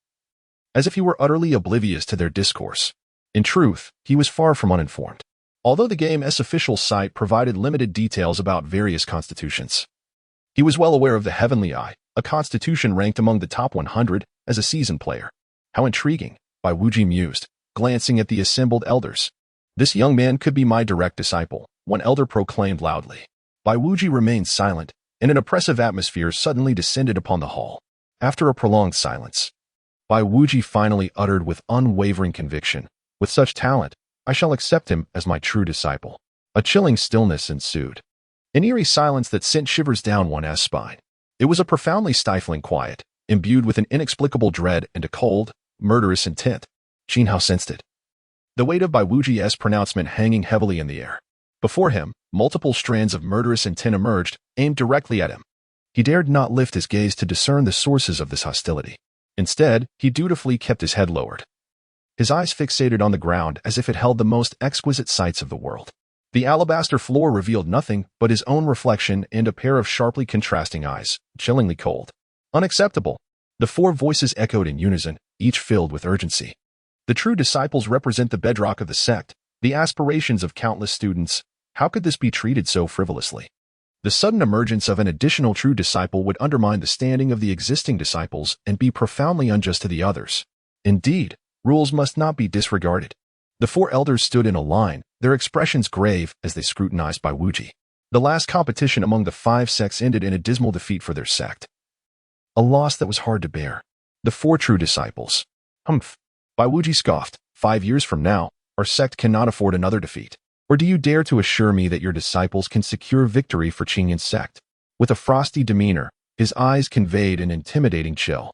Speaker 1: as if he were utterly oblivious to their discourse. In truth, he was far from uninformed. Although the game's official site provided limited details about various constitutions, he was well aware of the Heavenly Eye, a constitution ranked among the top 100 as a seasoned player. How intriguing, Bai Wuji mused, glancing at the assembled elders. This young man could be my direct disciple, one elder proclaimed loudly. Bai Wuji remained silent, and an oppressive atmosphere suddenly descended upon the hall. After a prolonged silence, Bai Wuji finally uttered with unwavering conviction, "With such talent, I shall accept him as my true disciple." A chilling stillness ensued, an eerie silence that sent shivers down one's spine. It was a profoundly stifling quiet, imbued with an inexplicable dread and a cold, murderous intent. Qin Hao sensed it, the weight of Bai Wuji's pronouncement hanging heavily in the air. Before him, multiple strands of murderous intent emerged, aimed directly at him. He dared not lift his gaze to discern the sources of this hostility. Instead, he dutifully kept his head lowered, his eyes fixated on the ground as if it held the most exquisite sights of the world. The alabaster floor revealed nothing but his own reflection and a pair of sharply contrasting eyes, chillingly cold. Unacceptable! The four voices echoed in unison, each filled with urgency. The true disciples represent the bedrock of the sect, the aspirations of countless students. How could this be treated so frivolously? The sudden emergence of an additional true disciple would undermine the standing of the existing disciples and be profoundly unjust to the others. Indeed, rules must not be disregarded. The four elders stood in a line, their expressions grave as they scrutinized Bai Wuji. The last competition among the 5 sects ended in a dismal defeat for their sect, a loss that was hard to bear. The 4 true disciples. Humph! Bai Wuji scoffed. 5 years from now, our sect cannot afford another defeat. Or do you dare to assure me that your disciples can secure victory for Qinyan's sect? With a frosty demeanor, his eyes conveyed an intimidating chill.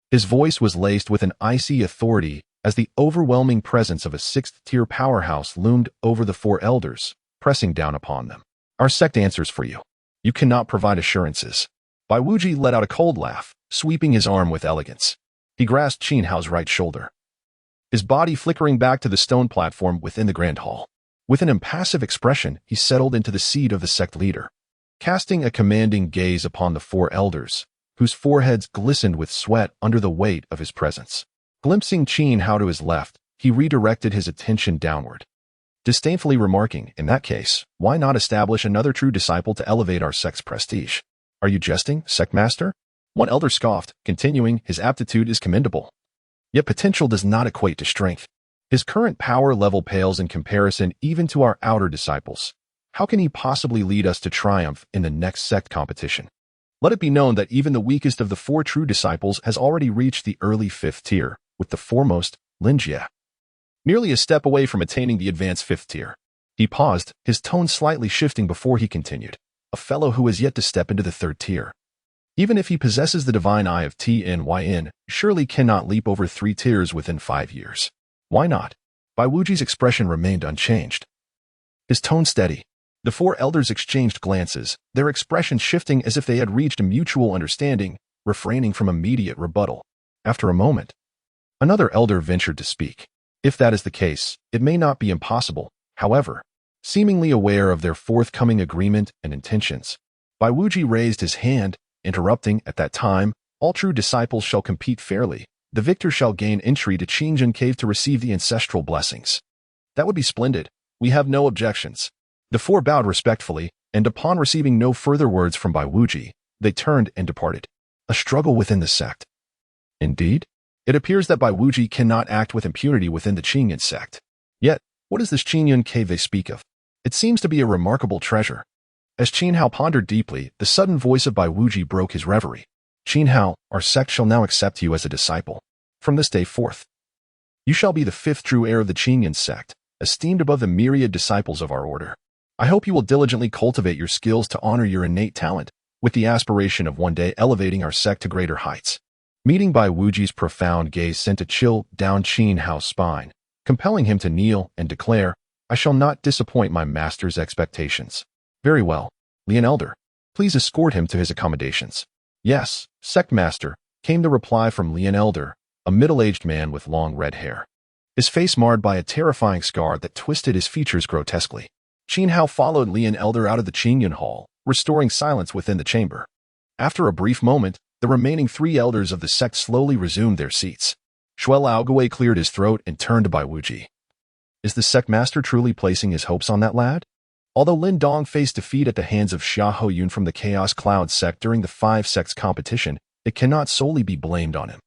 Speaker 1: His voice was laced with an icy authority as the overwhelming presence of a 6th-tier powerhouse loomed over the 4 elders, pressing down upon them. Our sect answers for you. You cannot provide assurances. Bai Wuji let out a cold laugh, sweeping his arm with elegance. He grasped Qin Hao's right shoulder, his body flickering back to the stone platform within the grand hall. With an impassive expression, he settled into the seat of the sect leader, casting a commanding gaze upon the 4 elders, whose foreheads glistened with sweat under the weight of his presence. Glimpsing Qin Hao to his left, he redirected his attention downward, disdainfully remarking, "In that case, why not establish another true disciple to elevate our sect's prestige?" "Are you jesting, sect master?" One elder scoffed, continuing, "His aptitude is commendable. Yet potential does not equate to strength. His current power level pales in comparison even to our outer disciples. How can he possibly lead us to triumph in the next sect competition? Let it be known that even the weakest of the 4 true disciples has already reached the early 5th tier, with the foremost, Lin Jie, merely a step away from attaining the advanced 5th tier." He paused, his tone slightly shifting before he continued. "A fellow who has yet to step into the 3rd tier. Even if he possesses the divine eye of Tnyn, surely cannot leap over 3 tiers within 5 years. Why not?" Bai Wuji's expression remained unchanged, his tone steady. The 4 elders exchanged glances, their expressions shifting as if they had reached a mutual understanding, refraining from immediate rebuttal. After a moment, another elder ventured to speak. "If that is the case, it may not be impossible, however." Seemingly aware of their forthcoming agreement and intentions, Bai Wuji raised his hand, interrupting, "At that time, all true disciples shall compete fairly. The victor shall gain entry to Qingyun Cave to receive the ancestral blessings." "That would be splendid. We have no objections." The 4 bowed respectfully, and upon receiving no further words from Bai Wuji, they turned and departed. A struggle within the sect. Indeed, it appears that Bai Wuji cannot act with impunity within the Qingyun sect. Yet, what is this Qingyun Cave they speak of? It seems to be a remarkable treasure. As Qin Hao pondered deeply, the sudden voice of Bai Wuji broke his reverie. Qin Hao, our sect shall now accept you as a disciple. From this day forth, you shall be the fifth true heir of the Qinyan sect, esteemed above the myriad disciples of our order. I hope you will diligently cultivate your skills to honor your innate talent, with the aspiration of one day elevating our sect to greater heights. Meeting Bai Wuji's profound gaze sent a chill down Qin Hao's spine, compelling him to kneel and declare, I shall not disappoint my master's expectations. Very well, Lian Elder. Please escort him to his accommodations. Yes, sect master, came the reply from Lian Elder, a middle-aged man with long red hair. His face marred by a terrifying scar that twisted his features grotesquely. Qin Hao followed Lian Elder out of the Qinyan hall, restoring silence within the chamber. After a brief moment, the remaining 3 elders of the sect slowly resumed their seats. Shuai Laogui cleared his throat and turned to Bai Wuji. Is the sect master truly placing his hopes on that lad? Although Lin Dong faced defeat at the hands of Xia Hoyun from the Chaos Cloud sect during the 5 sects competition, it cannot solely be blamed on him.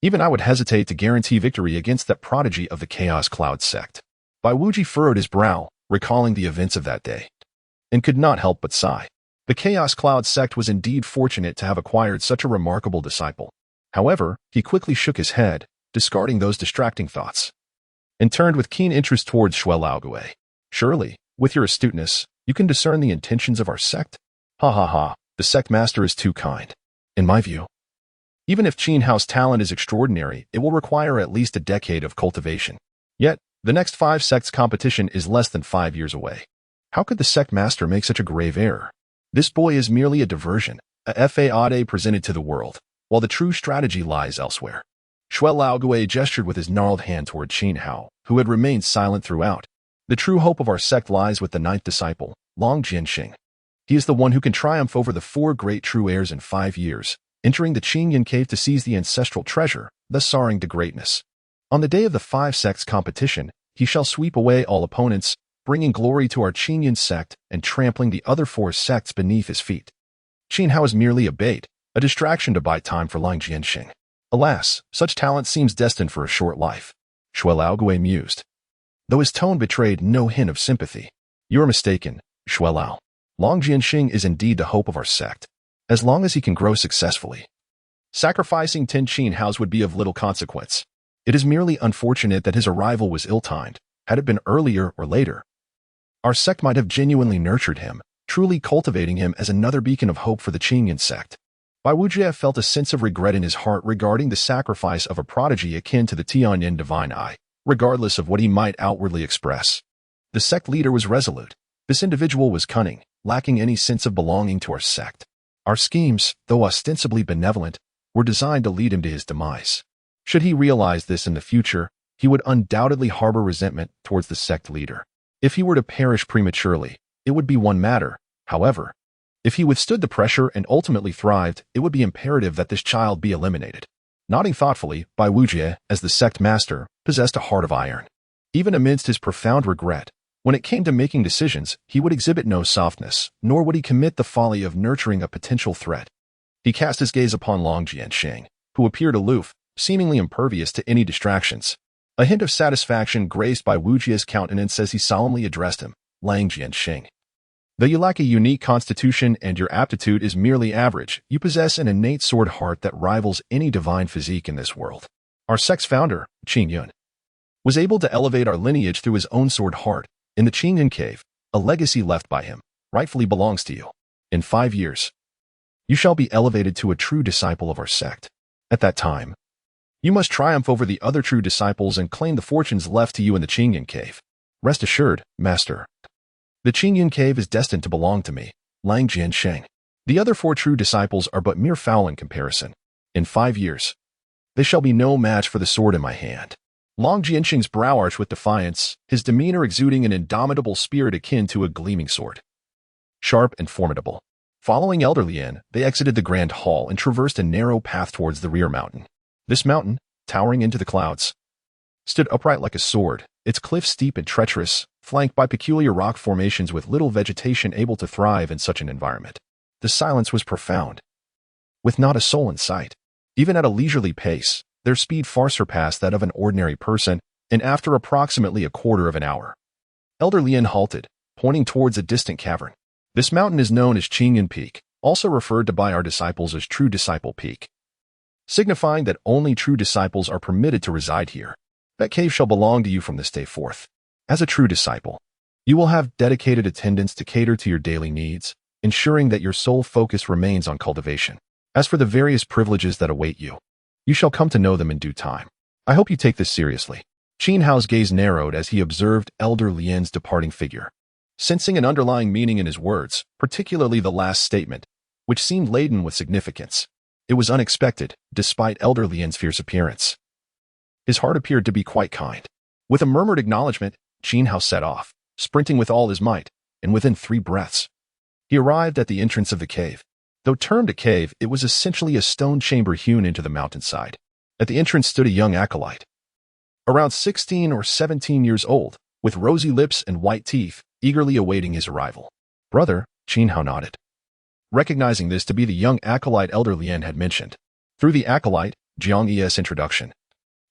Speaker 1: Even I would hesitate to guarantee victory against that prodigy of the Chaos Cloud sect. Bai Wuji furrowed his brow, recalling the events of that day, and could not help but sigh. The Chaos Cloud sect was indeed fortunate to have acquired such a remarkable disciple. However, he quickly shook his head, discarding those distracting thoughts, and turned with keen interest towards Shuai Laogui. Surely, with your astuteness, you can discern the intentions of our sect? Ha ha ha, the sect master is too kind. In my view, even if Qin Hao's talent is extraordinary, it will require at least a decade of cultivation. Yet, the next 5 sects competition is less than 5 years away. How could the sect master make such a grave error? This boy is merely a diversion, a fade presented to the world, while the true strategy lies elsewhere. Shuai Laogui gestured with his gnarled hand toward Qin Hao, who had remained silent throughout. The true hope of our sect lies with the 9th disciple, Long Jianxing. He is the one who can triumph over the 4 great true heirs in 5 years, entering the Qinyan cave to seize the ancestral treasure, thus soaring to greatness. On the day of the 5 sects competition, he shall sweep away all opponents, bringing glory to our Qinyan sect and trampling the other 4 sects beneath his feet. Qin Hao is merely a bait, a distraction to buy time for Long Jianxing. Alas, such talent seems destined for a short life. Shuai Laogui mused, though his tone betrayed no hint of sympathy. You are mistaken, Shuai Lao. Long Jianxing is indeed the hope of our sect, as long as he can grow successfully. Sacrificing 10 Qin Haos would be of little consequence. It is merely unfortunate that his arrival was ill-timed. Had it been earlier or later, our sect might have genuinely nurtured him, truly cultivating him as another beacon of hope for the Qinyan sect. Bai Wuji felt a sense of regret in his heart regarding the sacrifice of a prodigy akin to the Tianyin Divine Eye, regardless of what he might outwardly express. The sect leader was resolute. This individual was cunning, lacking any sense of belonging to our sect. Our schemes, though ostensibly benevolent, were designed to lead him to his demise. Should he realize this in the future, he would undoubtedly harbor resentment towards the sect leader. If he were to perish prematurely, it would be one matter. However, if he withstood the pressure and ultimately thrived, it would be imperative that this child be eliminated. Nodding thoughtfully, Bai Wuji, as the sect master, possessed a heart of iron. Even amidst his profound regret, when it came to making decisions, he would exhibit no softness, nor would he commit the folly of nurturing a potential threat. He cast his gaze upon Long Jianxing, who appeared aloof, seemingly impervious to any distractions. A hint of satisfaction graced Bai Wuji's countenance as he solemnly addressed him, Long Jianxing. Though you lack a unique constitution and your aptitude is merely average, you possess an innate sword heart that rivals any divine physique in this world. Our sect's founder, Qin Yun, was able to elevate our lineage through his own sword heart. In the Qinyan cave, a legacy left by him rightfully belongs to you. In 5 years, you shall be elevated to a true disciple of our sect. At that time, you must triumph over the other true disciples and claim the fortunes left to you in the Qinyan cave. Rest assured, master, the Qinyan cave is destined to belong to me, Long Jianxing. The other 4 true disciples are but mere fowl in comparison. In 5 years, they shall be no match for the sword in my hand. Long Jianxing's brow arched with defiance, his demeanor exuding an indomitable spirit akin to a gleaming sword. Sharp and formidable. Following Elder Lian, they exited the grand hall and traversed a narrow path towards the rear mountain. This mountain, towering into the clouds, stood upright like a sword, its cliffs steep and treacherous, flanked by peculiar rock formations with little vegetation able to thrive in such an environment. The silence was profound, with not a soul in sight. Even at a leisurely pace, their speed far surpassed that of an ordinary person, and after approximately a quarter of an hour, Elder Lian halted, pointing towards a distant cavern. This mountain is known as Qingyan Peak, also referred to by our disciples as True Disciple Peak, signifying that only true disciples are permitted to reside here. That cave shall belong to you from this day forth. As a true disciple, you will have dedicated attendants to cater to your daily needs, ensuring that your sole focus remains on cultivation. As for the various privileges that await you, you shall come to know them in due time. I hope you take this seriously. Qin Hao's gaze narrowed as he observed Elder Lian's departing figure. Sensing an underlying meaning in his words, particularly the last statement, which seemed laden with significance, it was unexpected, despite Elder Lian's fierce appearance. His heart appeared to be quite kind. With a murmured acknowledgement, Qin Hao set off, sprinting with all his might, and within 3 breaths, he arrived at the entrance of the cave. Though termed a cave, it was essentially a stone chamber hewn into the mountainside. At the entrance stood a young acolyte, around 16 or 17 years old, with rosy lips and white teeth, eagerly awaiting his arrival. Brother, Qin Hao nodded, recognizing this to be the young acolyte Elder Lian had mentioned. Through the acolyte, Jiang Yi's introduction,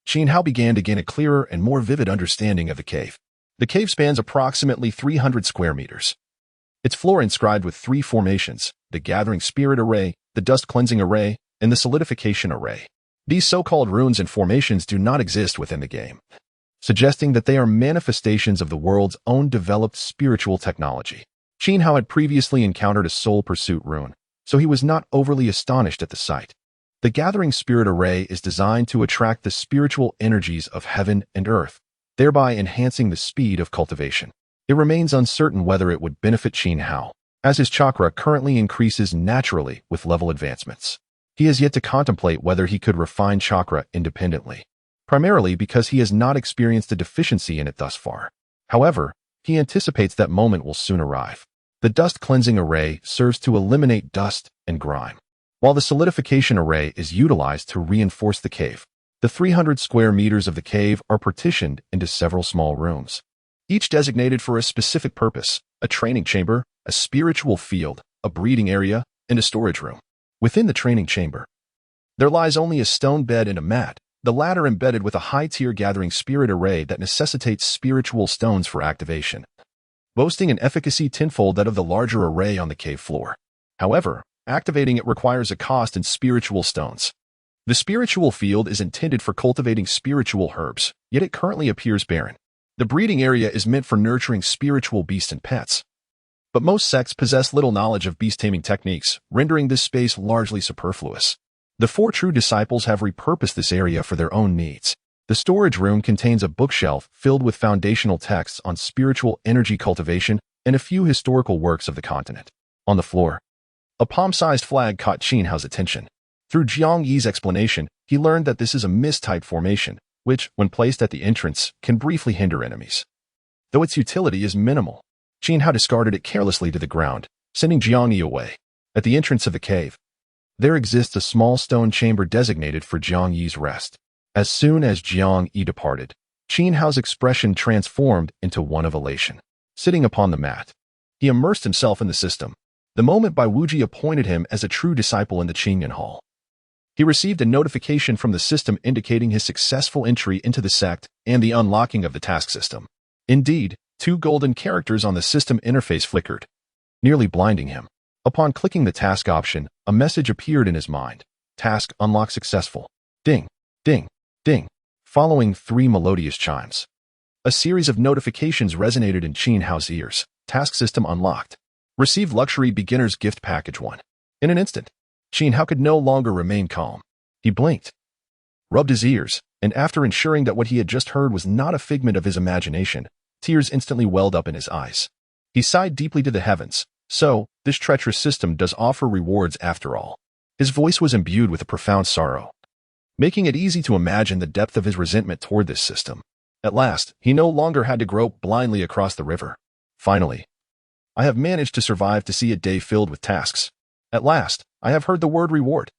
Speaker 1: Qin Hao began to gain a clearer and more vivid understanding of the cave. The cave spans approximately 300 square meters. Its floor inscribed with 3 formations: the Gathering Spirit Array, the Dust Cleansing Array, and the Solidification Array. These so-called runes and formations do not exist within the game, suggesting that they are manifestations of the world's own developed spiritual technology. Qin Hao had previously encountered a Soul Pursuit rune, so he was not overly astonished at the sight. The Gathering Spirit Array is designed to attract the spiritual energies of heaven and earth, thereby enhancing the speed of cultivation. It remains uncertain whether it would benefit Qin Hao, as his chakra currently increases naturally with level advancements. He has yet to contemplate whether he could refine chakra independently, primarily because he has not experienced a deficiency in it thus far. However, he anticipates that moment will soon arrive. The Dust Cleansing Array serves to eliminate dust and grime, while the Solidification Array is utilized to reinforce the cave. The 300 square meters of the cave are partitioned into several small rooms, each designated for a specific purpose: a training chamber, a spiritual field, a breeding area, and a storage room. Within the training chamber, there lies only a stone bed and a mat, the latter embedded with a high-tier Gathering Spirit Array that necessitates spiritual stones for activation, boasting an efficacy tenfold that of the larger array on the cave floor. However, activating it requires a cost in spiritual stones. The spiritual field is intended for cultivating spiritual herbs, yet it currently appears barren. The breeding area is meant for nurturing spiritual beasts and pets, but most sects possess little knowledge of beast-taming techniques, rendering this space largely superfluous. The 4 true disciples have repurposed this area for their own needs. The storage room contains a bookshelf filled with foundational texts on spiritual energy cultivation and a few historical works of the continent. On the floor, a palm-sized flag caught Qin Hao's attention. Through Jiang Yi's explanation, he learned that this is a mist-type formation, which, when placed at the entrance, can briefly hinder enemies. Though its utility is minimal, Qin Hao discarded it carelessly to the ground, sending Jiang Yi away. At the entrance of the cave, there exists a small stone chamber designated for Jiang Yi's rest. As soon as Jiang Yi departed, Qin Hao's expression transformed into one of elation. Sitting upon the mat, he immersed himself in the system. The moment Bai Wuji appointed him as a true disciple in the Qingyan Hall, he received a notification from the system indicating his successful entry into the sect and the unlocking of the task system. Indeed, 2 golden characters on the system interface flickered, nearly blinding him. Upon clicking the task option, a message appeared in his mind. Task unlocked successful. Ding, ding, ding. Following 3 melodious chimes, a series of notifications resonated in Qin Hao's ears. Task system unlocked. Receive luxury beginner's gift package 1. In an instant, Qin Hao could no longer remain calm. He blinked, rubbed his ears, and after ensuring that what he had just heard was not a figment of his imagination, tears instantly welled up in his eyes. He sighed deeply to the heavens. So, this treacherous system does offer rewards after all. His voice was imbued with a profound sorrow, making it easy to imagine the depth of his resentment toward this system. At last, he no longer had to grope blindly across the river. Finally, I have managed to survive to see a day filled with tasks. At last, I have heard the word reward.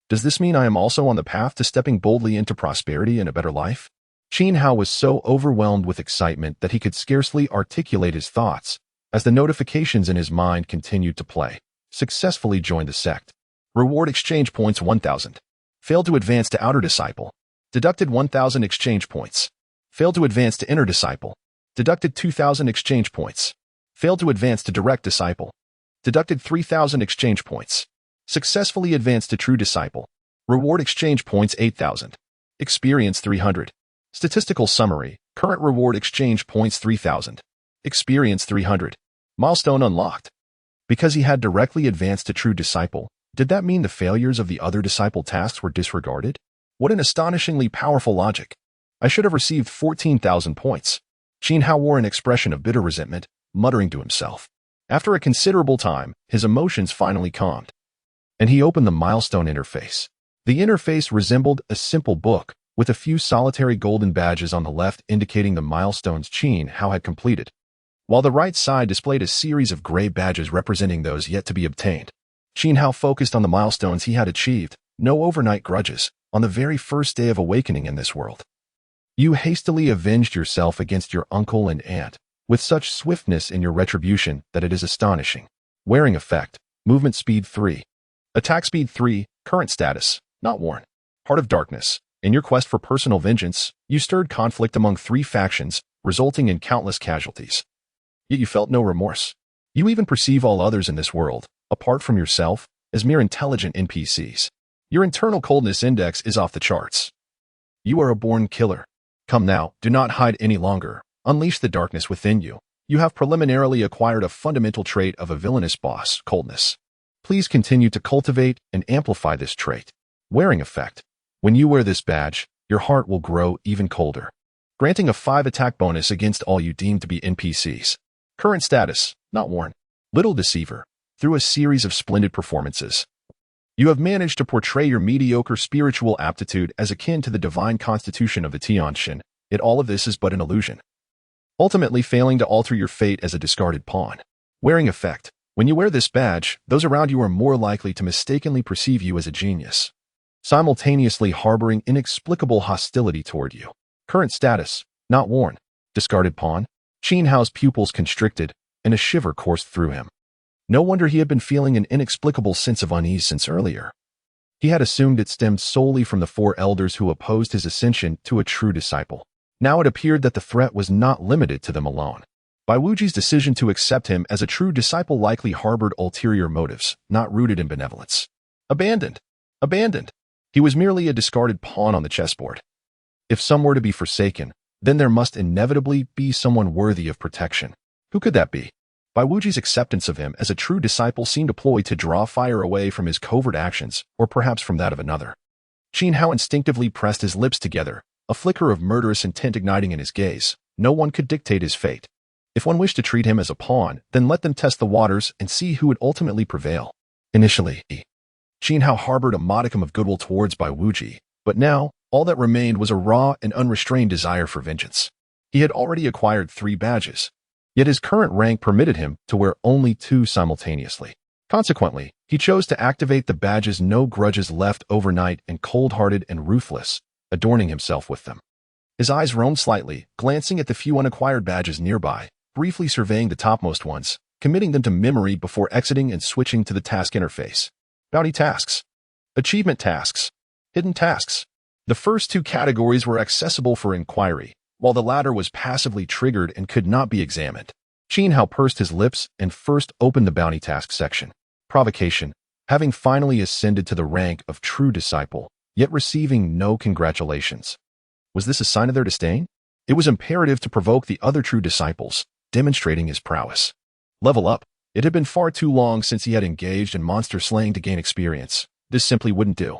Speaker 1: Does this mean I am also on the path to stepping boldly into prosperity and a better life? Qin Hao was so overwhelmed with excitement that he could scarcely articulate his thoughts as the notifications in his mind continued to play. Successfully joined the sect. Reward exchange points 1,000. Failed to advance to outer disciple. Deducted 1,000 exchange points. Failed to advance to inner disciple. Deducted 2,000 exchange points. Failed to advance to direct disciple. Deducted 3,000 exchange points. Successfully advanced to true disciple. Reward exchange points 8,000. Experience 300. Statistical summary. Current reward exchange points 3,000. Experience 300. Milestone unlocked. Because he had directly advanced to true disciple, did that mean the failures of the other disciple tasks were disregarded? What an astonishingly powerful logic. I should have received 14,000 points. Xiao wore an expression of bitter resentment, muttering to himself. After a considerable time, his emotions finally calmed, and he opened the milestone interface. The interface resembled a simple book, with a few solitary golden badges on the left indicating the milestones Xiao had completed, while the right side displayed a series of gray badges representing those yet to be obtained. Xiao focused on the milestones he had achieved, no overnight grudges, on the very first day of awakening in this world. You hastily avenged yourself against your uncle and aunt, with such swiftness in your retribution that it is astonishing. Wearing effect, movement speed 3. Attack speed 3, current status, not worn. Heart of darkness. In your quest for personal vengeance, you stirred conflict among 3 factions, resulting in countless casualties. Yet you felt no remorse. You even perceive all others in this world, apart from yourself, as mere intelligent NPCs. Your internal coldness index is off the charts. You are a born killer. Come now, do not hide any longer. Unleash the darkness within you. You have preliminarily acquired a fundamental trait of a villainous boss, coldness. Please continue to cultivate and amplify this trait. Wearing effect. When you wear this badge, your heart will grow even colder, granting a 5 attack bonus against all you deem to be NPCs. Current status, not worn. Little deceiver. Through a series of splendid performances, you have managed to portray your mediocre spiritual aptitude as akin to the divine constitution of the Tianshan, yet all of this is but an illusion, ultimately failing to alter your fate as a discarded pawn. Wearing effect. When you wear this badge, those around you are more likely to mistakenly perceive you as a genius, simultaneously harboring inexplicable hostility toward you. Current status, not worn. Discarded pawn. Xiao's pupils constricted, and a shiver coursed through him. No wonder he had been feeling an inexplicable sense of unease since earlier. He had assumed it stemmed solely from the 4 elders who opposed his ascension to a true disciple. Now it appeared that the threat was not limited to them alone. Bai Wuji's decision to accept him as a true disciple likely harbored ulterior motives, not rooted in benevolence. Abandoned. Abandoned. He was merely a discarded pawn on the chessboard. If some were to be forsaken, then there must inevitably be someone worthy of protection. Who could that be? Bai Wuji's acceptance of him as a true disciple seemed a ploy to draw fire away from his covert actions, or perhaps from that of another. Xiao instinctively pressed his lips together, a flicker of murderous intent igniting in his gaze. No one could dictate his fate. If one wished to treat him as a pawn, then let them test the waters and see who would ultimately prevail. Initially, Xiao harbored a modicum of goodwill towards Bai Wuji, but now, all that remained was a raw and unrestrained desire for vengeance. He had already acquired 3 badges, yet his current rank permitted him to wear only 2 simultaneously. Consequently, he chose to activate the badges no grudges left overnight and cold-hearted and ruthless, adorning himself with them. His eyes roamed slightly, glancing at the few unacquired badges nearby, briefly surveying the topmost ones, committing them to memory before exiting and switching to the task interface. Bounty tasks. Achievement tasks. Hidden tasks. The first 2 categories were accessible for inquiry, while the latter was passively triggered and could not be examined. Xiao pursed his lips and first opened the bounty task section. Provocation. Having finally ascended to the rank of true disciple, yet receiving no congratulations. Was this a sign of their disdain? It was imperative to provoke the other true disciples, demonstrating his prowess. Level up. It had been far too long since he had engaged in monster slaying to gain experience. This simply wouldn't do.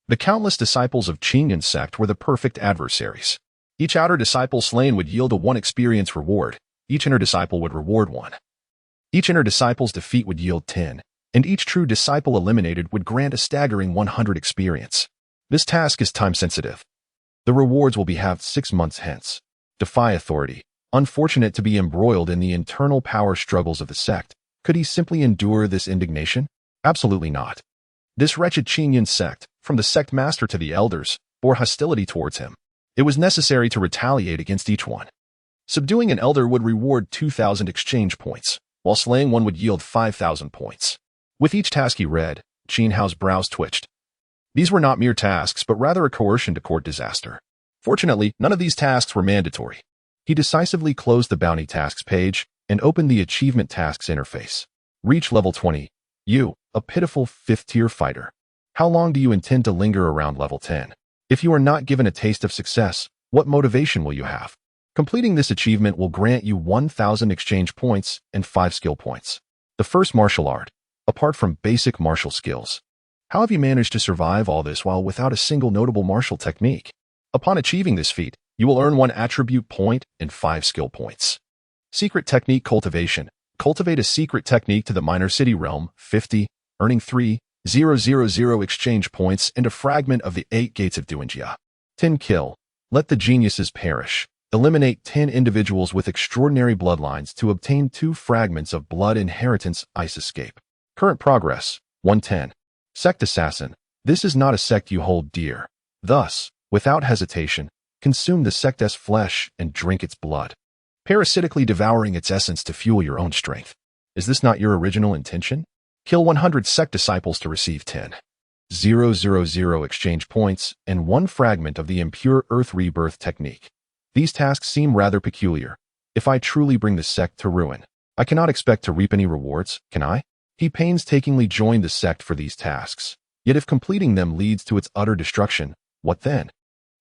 Speaker 1: The countless disciples of Qingyan's sect were the perfect adversaries. Each outer disciple slain would yield a 1 experience reward. Each inner disciple would reward 1. Each inner disciple's defeat would yield 10, and each true disciple eliminated would grant a staggering 100 experience. This task is time-sensitive. The rewards will be halved 6 months hence. Defy authority. Unfortunate to be embroiled in the internal power struggles of the sect, could he simply endure this indignation? Absolutely not. This wretched Qingyan sect, from the sect master to the elders, bore hostility towards him. It was necessary to retaliate against each one. Subduing an elder would reward 2,000 exchange points, while slaying one would yield 5,000 points. With each task he read, Xiao's brows twitched. These were not mere tasks, but rather a coercion to court disaster. Fortunately, none of these tasks were mandatory. He decisively closed the bounty tasks page, and open the Achievement Tasks interface. Reach level 20. You, a pitiful 5th-tier fighter. How long do you intend to linger around level 10? If you are not given a taste of success, what motivation will you have? Completing this achievement will grant you 1,000 exchange points and 5 skill points. The first martial art. Apart from basic martial skills, how have you managed to survive all this while without a single notable martial technique? Upon achieving this feat, you will earn 1 attribute point and 5 skill points. Secret Technique Cultivation. Cultivate a secret technique to the Minor City realm, 50, earning 3,000 exchange points and a fragment of the 8 gates of Duanjia. 10 Kill. Let the geniuses perish. Eliminate 10 individuals with extraordinary bloodlines to obtain 2 fragments of blood inheritance ice escape. Current progress, 110. Sect Assassin. This is not a sect you hold dear. Thus, without hesitation, consume the sect's flesh and drink its blood, parasitically devouring its essence to fuel your own strength. Is this not your original intention? Kill 100 sect disciples to receive 10,000 exchange points and 1 fragment of the Impure Earth Rebirth technique. These tasks seem rather peculiar. If I truly bring the sect to ruin, I cannot expect to reap any rewards, can I? He painstakingly joined the sect for these tasks. Yet if completing them leads to its utter destruction, what then?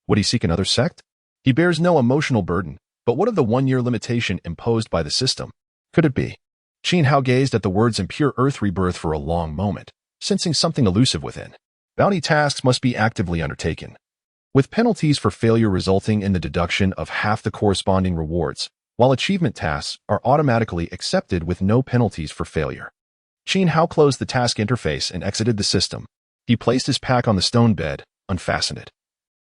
Speaker 1: Would he seek another sect? He bears no emotional burden, but what of the 1-year limitation imposed by the system? Could it be? Xiao gazed at the words Impure Earth Rebirth for a long moment, sensing something elusive within. Bounty tasks must be actively undertaken, with penalties for failure resulting in the deduction of half the corresponding rewards, while achievement tasks are automatically accepted with no penalties for failure. Xiao closed the task interface and exited the system. He placed his pack on the stone bed, unfastened it,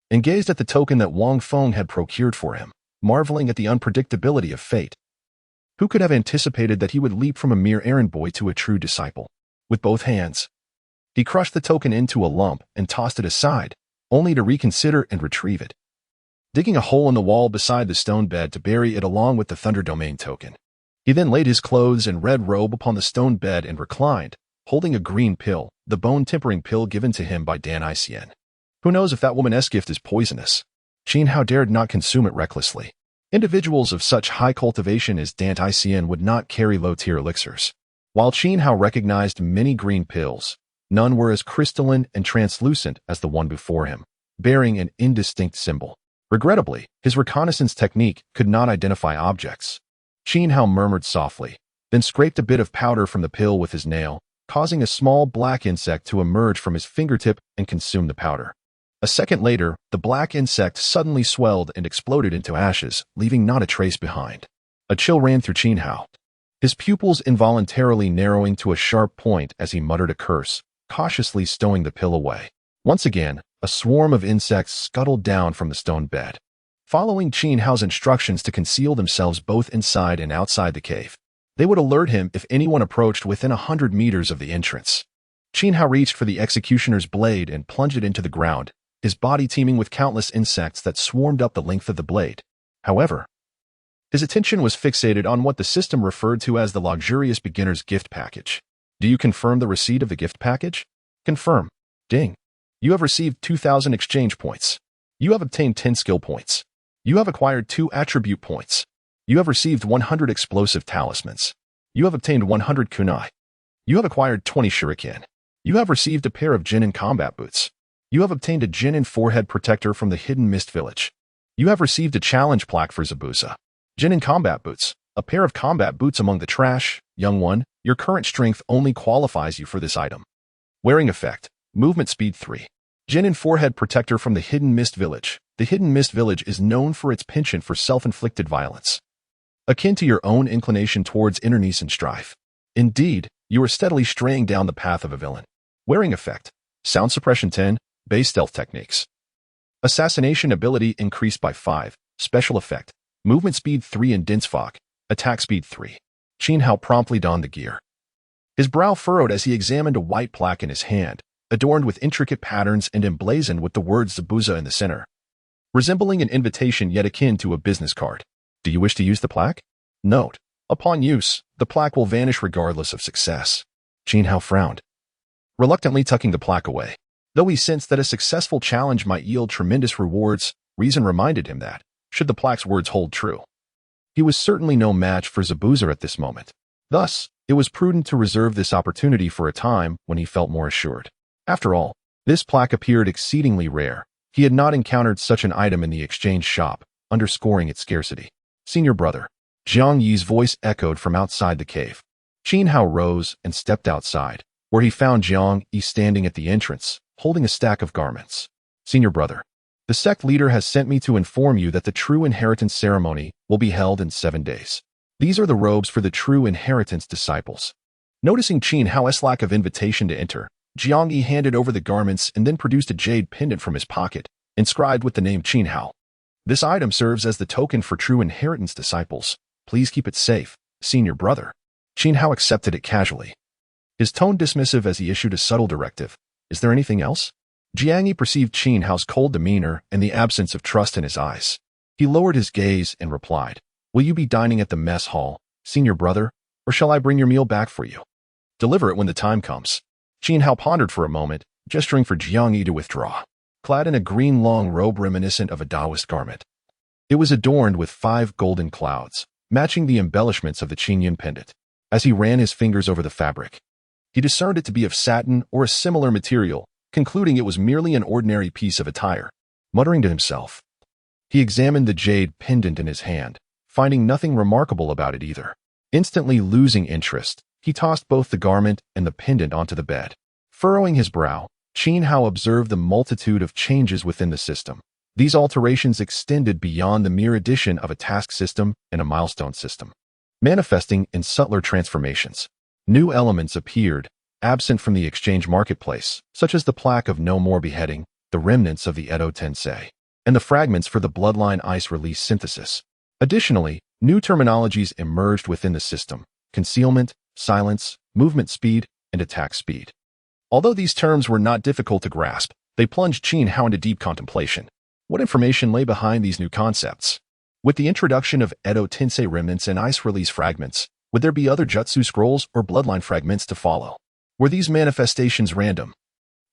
Speaker 1: and gazed at the token that Wang Feng had procured for him, marveling at the unpredictability of fate. Who could have anticipated that he would leap from a mere errand boy to a true disciple? With both hands, he crushed the token into a lump and tossed it aside, only to reconsider and retrieve it, digging a hole in the wall beside the stone bed to bury it along with the Thunder Domain token. He then laid his clothes and red robe upon the stone bed and reclined, holding a green pill, the bone-tempering pill given to him by dynasty. Who knows if that woman's gift is poisonous? Xiao dared not consume it recklessly. Individuals of such high cultivation as dynasty would not carry low-tier elixirs. While Xiao recognized many green pills, none were as crystalline and translucent as the one before him, bearing an indistinct symbol. Regrettably, his reconnaissance technique could not identify objects. Xiao murmured softly, then scraped a bit of powder from the pill with his nail, causing a small black insect to emerge from his fingertip and consume the powder. A second later, the black insect suddenly swelled and exploded into ashes, leaving not a trace behind. A chill ran through Xiao, his pupils involuntarily narrowing to a sharp point as he muttered a curse, cautiously stowing the pill away. Once again, a swarm of insects scuttled down from the stone bed, following Xiao's instructions to conceal themselves both inside and outside the cave. They would alert him if anyone approached within 100 meters of the entrance. Xiao reached for the executioner's blade and plunged it into the ground, his body teeming with countless insects that swarmed up the length of the blade. However, his attention was fixated on what the system referred to as the luxurious beginner's gift package. Do you confirm the receipt of the gift package? Confirm. Ding. You have received 2,000 exchange points. You have obtained 10 skill points. You have acquired 2 attribute points. You have received 100 explosive talismans. You have obtained 100 kunai. You have acquired 20 shuriken. You have received a pair of Jinin combat boots. You have obtained a Jinin forehead protector from the Hidden Mist Village. You have received a challenge plaque for Zabuza. Jinin combat boots. A pair of combat boots among the trash. Young one, your current strength only qualifies you for this item. Wearing effect. Movement speed 3. Jinin forehead protector from the Hidden Mist Village. The Hidden Mist Village is known for its penchant for self-inflicted violence, akin to your own inclination towards internecine strife. Indeed, you are steadily straying down the path of a villain. Wearing effect. Sound suppression 10. Base stealth techniques. Assassination ability increased by 5. Special effect. Movement speed 3 and dense fog. Attack speed 3. Xiao promptly donned the gear. His brow furrowed as he examined a white plaque in his hand, adorned with intricate patterns and emblazoned with the words Zabuza in the center, resembling an invitation yet akin to a business card. Do you wish to use the plaque? Note: upon use, the plaque will vanish regardless of success. Xiao frowned, reluctantly tucking the plaque away. Though he sensed that a successful challenge might yield tremendous rewards, reason reminded him that, should the plaque's words hold true, He was certainly no match for Zabuza at this moment. Thus, it was prudent to reserve this opportunity for a time when he felt more assured. After all, this plaque appeared exceedingly rare. He had not encountered such an item in the exchange shop, underscoring its scarcity. Senior brother. Jiang Yi's voice echoed from outside the cave. Qin Hao rose and stepped outside, where he found Jiang Yi standing at the entrance, holding a stack of garments. Senior brother. The sect leader has sent me to inform you that the true inheritance ceremony will be held in 7 days. These are the robes for the true inheritance disciples. Noticing Qin Hao's lack of invitation to enter, Jiang Yi handed over the garments and then produced a jade pendant from his pocket, inscribed with the name Qin Hao. This item serves as the token for true inheritance disciples. Please keep it safe, senior brother. Qin Hao accepted it casually, his tone dismissive as he issued a subtle directive. Is there anything else? Jiang Yi perceived Qin Hao's cold demeanor and the absence of trust in his eyes. He lowered his gaze and replied, Will you be dining at the mess hall, senior brother, or shall I bring your meal back for you? Deliver it when the time comes. Qin Hao pondered for a moment, gesturing for Jiang Yi to withdraw. Clad in a green long robe reminiscent of a Taoist garment, it was adorned with 5 golden clouds, matching the embellishments of the Qinyan pendant. As he ran his fingers over the fabric, he discerned it to be of satin or a similar material, concluding it was merely an ordinary piece of attire. Muttering to himself, he examined the jade pendant in his hand, finding nothing remarkable about it either. Instantly losing interest, he tossed both the garment and the pendant onto the bed. Furrowing his brow, Qin Hao observed the multitude of changes within the system. These alterations extended beyond the mere addition of a task system and a milestone system, manifesting in subtler transformations. New elements appeared, absent from the exchange marketplace, such as the plaque of no more beheading, the remnants of the Edo Tensei, and the fragments for the bloodline ice release synthesis. Additionally, new terminologies emerged within the system: concealment, silence, movement speed, and attack speed. Although these terms were not difficult to grasp, they plunged Qin Hao into deep contemplation. What information lay behind these new concepts? With the introduction of Edo Tensei remnants and ice release fragments, would there be other jutsu scrolls or bloodline fragments to follow? Were these manifestations random,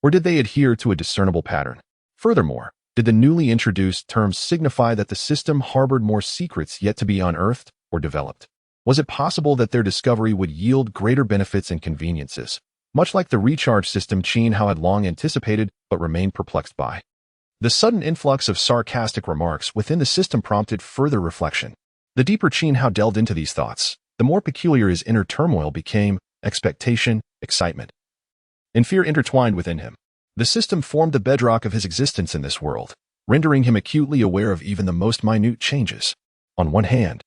Speaker 1: or did they adhere to a discernible pattern? Furthermore, did the newly introduced terms signify that the system harbored more secrets yet to be unearthed or developed? Was it possible that their discovery would yield greater benefits and conveniences, much like the recharge system Qin Hao had long anticipated but remained perplexed by? The sudden influx of sarcastic remarks within the system prompted further reflection. The deeper Qin Hao delved into these thoughts, the more peculiar his inner turmoil became: expectation, excitement, and fear intertwined within him. The system formed the bedrock of his existence in this world, rendering him acutely aware of even the most minute changes. On one hand,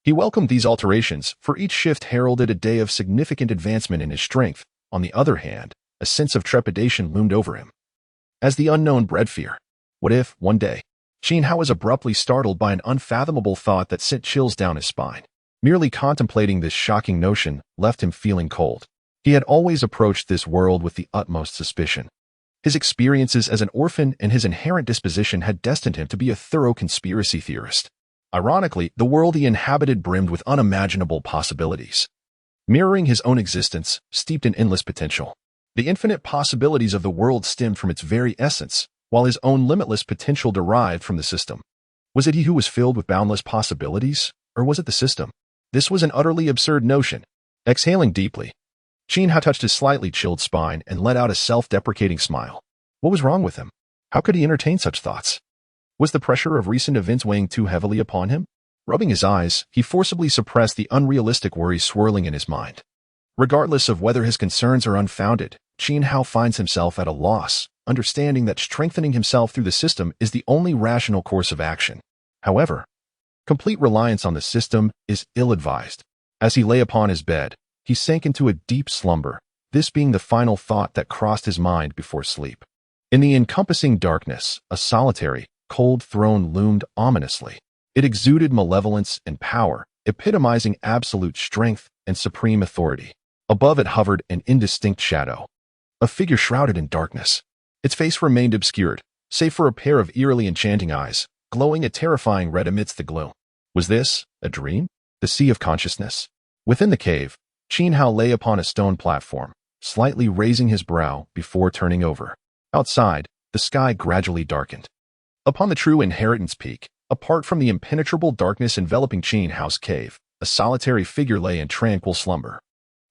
Speaker 1: he welcomed these alterations, for each shift heralded a day of significant advancement in his strength. On the other hand, a sense of trepidation loomed over him, as the unknown bred fear. What if, one day, Qin Hao was abruptly startled by an unfathomable thought that sent chills down his spine? Merely contemplating this shocking notion left him feeling cold. He had always approached this world with the utmost suspicion. His experiences as an orphan and his inherent disposition had destined him to be a thorough conspiracy theorist. Ironically, the world he inhabited brimmed with unimaginable possibilities, mirroring his own existence, steeped in endless potential. The infinite possibilities of the world stemmed from its very essence, while his own limitless potential derived from the system. Was it he who was filled with boundless possibilities, or was it the system? This was an utterly absurd notion. Exhaling deeply, Qin Hao touched his slightly chilled spine and let out a self-deprecating smile. What was wrong with him? How could he entertain such thoughts? Was the pressure of recent events weighing too heavily upon him? Rubbing his eyes, he forcibly suppressed the unrealistic worries swirling in his mind. Regardless of whether his concerns are unfounded, Qin Hao finds himself at a loss, understanding that strengthening himself through the system is the only rational course of action. However, complete reliance on the system is ill-advised. As he lay upon his bed, he sank into a deep slumber, this being the final thought that crossed his mind before sleep. In the encompassing darkness, a solitary, cold throne loomed ominously. It exuded malevolence and power, epitomizing absolute strength and supreme authority. Above it hovered an indistinct shadow, a figure shrouded in darkness. Its face remained obscured, save for a pair of eerily enchanting eyes, glowing a terrifying red amidst the gloom. Was this a dream? The sea of consciousness? Within the cave, Qin Hao lay upon a stone platform, slightly raising his brow before turning over. Outside, the sky gradually darkened. Upon the true inheritance peak, Apart from the impenetrable darkness enveloping Qin Hao's cave, a solitary figure lay in tranquil slumber.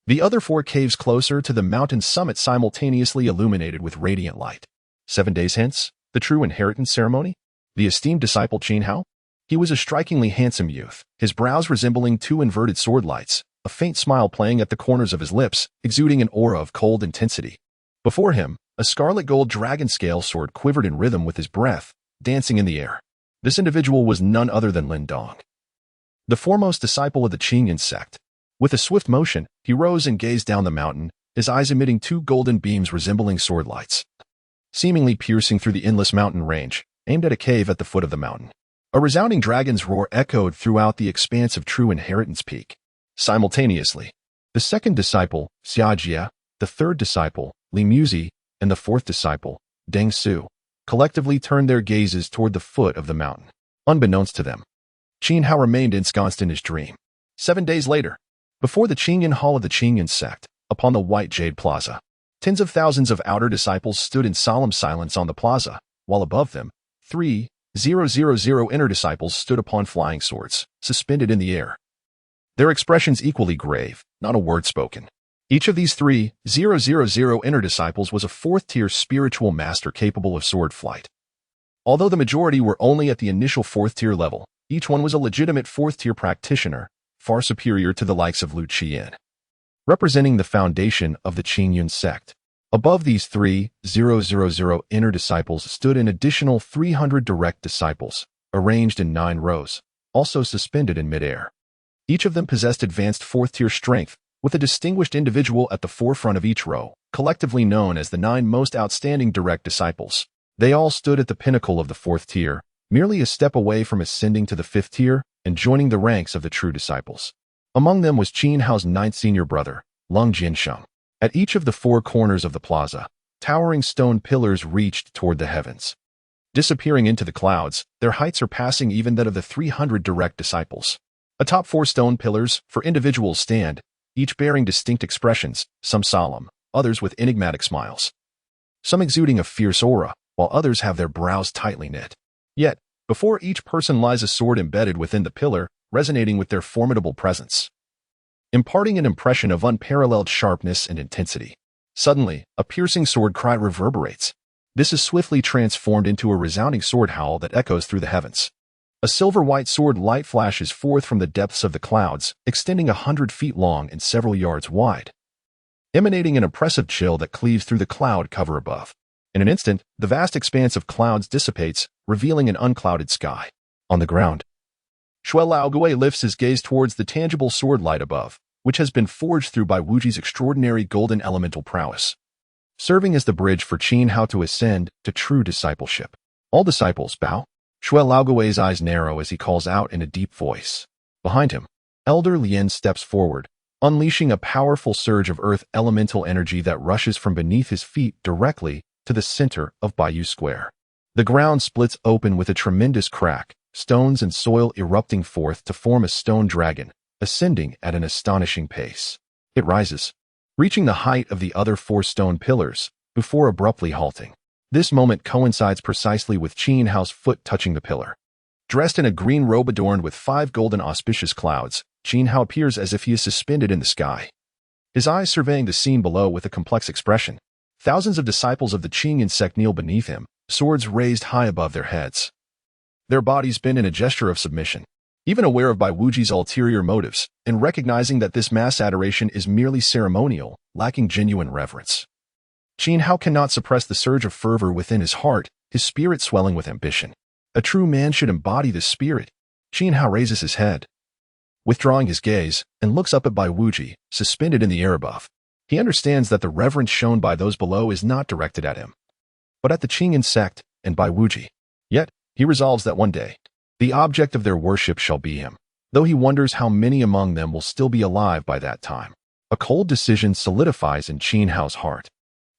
Speaker 1: The other 4 caves closer to the mountain's summit simultaneously illuminated with radiant light. 7 days hence, the true inheritance ceremony? The esteemed disciple Qin Hao? He was a strikingly handsome youth, his brows resembling 2 inverted sword lights, a faint smile playing at the corners of his lips, exuding an aura of cold intensity. Before him, a scarlet gold dragon scale sword quivered in rhythm with his breath, dancing in the air. This individual was none other than Lin Dong, the foremost disciple of the Qingyan sect. With a swift motion, he rose and gazed down the mountain, his eyes emitting 2 golden beams resembling sword lights, seemingly piercing through the endless mountain range, aimed at a cave at the foot of the mountain. A resounding dragon's roar echoed throughout the expanse of True Inheritance Peak. Simultaneously, the second disciple, Xiao, the third disciple, Li Muzi, and the fourth disciple, Deng Su, collectively turned their gazes toward the foot of the mountain. Unbeknownst to them, Qin Hao remained ensconced in his dream. 7 days later, before the Qingyan Hall of the Qingyan sect, upon the White Jade Plaza, tens of thousands of outer disciples stood in solemn silence on the plaza, while above them, 3,000 inner disciples stood upon flying swords, suspended in the air. Their expressions equally grave, not a word spoken. Each of these 3,000 inner disciples was a 4th-tier spiritual master capable of sword flight. Although the majority were only at the initial 4th-tier level, each one was a legitimate 4th-tier practitioner, far superior to the likes of Lu Qian, representing the foundation of the Qingyun sect. Above these 3,000 inner disciples stood an additional 300 direct disciples, arranged in 9 rows, also suspended in midair. Each of them possessed advanced 4th-tier strength, with a distinguished individual at the forefront of each row, collectively known as the 9 most outstanding direct disciples. They all stood at the pinnacle of the 4th tier, merely a step away from ascending to the 5th tier and joining the ranks of the true disciples. Among them was Qin Hao's 9th senior brother, Lung Jiansheng. At each of the 4 corners of the plaza, towering stone pillars reached toward the heavens. Disappearing into the clouds, their height surpassing even that of the 300 direct disciples. Atop 4 stone pillars, for individuals stand, each bearing distinct expressions, some solemn, others with enigmatic smiles. Some exuding a fierce aura, while others have their brows tightly knit. Yet, before each person lies a sword embedded within the pillar, resonating with their formidable presence, imparting an impression of unparalleled sharpness and intensity. Suddenly, a piercing sword cry reverberates. This is swiftly transformed into a resounding sword howl that echoes through the heavens. A silver-white sword light flashes forth from the depths of the clouds, extending 100 feet long and several yards wide, emanating an oppressive chill that cleaves through the cloud cover above. In an instant, the vast expanse of clouds dissipates, revealing an unclouded sky. On the ground, Shui Laoguai lifts his gaze towards the tangible sword light above, which has been forged through by Wuji's extraordinary golden elemental prowess, serving as the bridge for Qin Hao to ascend to true discipleship. All disciples bow. Shui Laoguai's eyes narrow as he calls out in a deep voice. Behind him, Elder Lien steps forward, unleashing a powerful surge of earth elemental energy that rushes from beneath his feet directly to the center of Bayou Square. The ground splits open with a tremendous crack, stones and soil erupting forth to form a stone dragon, ascending at an astonishing pace. It rises, reaching the height of the other 4 stone pillars, before abruptly halting. This moment coincides precisely with Qin Hao's foot touching the pillar. Dressed in a green robe adorned with 5 golden auspicious clouds, Qin Hao appears as if he is suspended in the sky, his eyes surveying the scene below with a complex expression. Thousands of disciples of the Qingyan sect kneel beneath him, swords raised high above their heads, their bodies bent in a gesture of submission. Even aware of Bai Wuji's ulterior motives, and recognizing that this mass adoration is merely ceremonial, lacking genuine reverence, Qin Hao cannot suppress the surge of fervor within his heart, his spirit swelling with ambition. A true man should embody this spirit. Qin Hao raises his head, withdrawing his gaze, and looks up at Bai Wuji, suspended in the air above. He understands that the reverence shown by those below is not directed at him, but at the Qingyan sect and Bai Wuji. Yet, he resolves that one day, the object of their worship shall be him, though he wonders how many among them will still be alive by that time. A cold decision solidifies in Qin Hao's heart.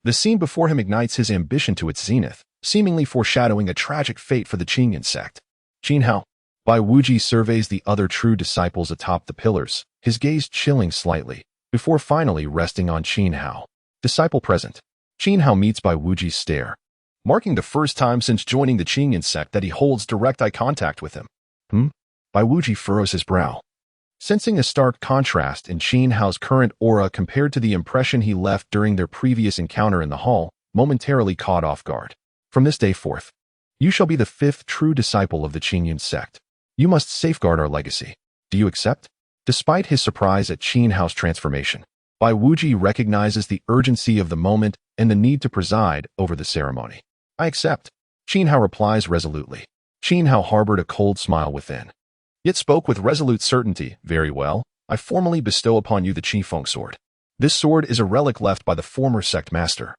Speaker 1: The scene before him ignites his ambition to its zenith, seemingly foreshadowing a tragic fate for the Qingyan sect. Qin Hao. Bai Wuji surveys the other true disciples atop the pillars, his gaze chilling slightly, before finally resting on Qin Hao. Disciple present. Qin Hao meets Bai Wuji's stare, marking the first time since joining the Qingyan sect that he holds direct eye contact with him. Bai Wuji furrows his brow. Sensing a stark contrast in Qin Hao's current aura compared to the impression he left during their previous encounter in the hall, momentarily caught off guard. From this day forth, you shall be the 5th true disciple of the Qingyan sect. You must safeguard our legacy. Do you accept? Despite his surprise at Qin Hao's transformation, Bai Wuji recognizes the urgency of the moment and the need to preside over the ceremony. I accept. Qin Hao replies resolutely. Qin Hao harbored a cold smile within, yet spoke with resolute certainty. Very well, I formally bestow upon you the Qifeng sword. This sword is a relic left by the former sect master,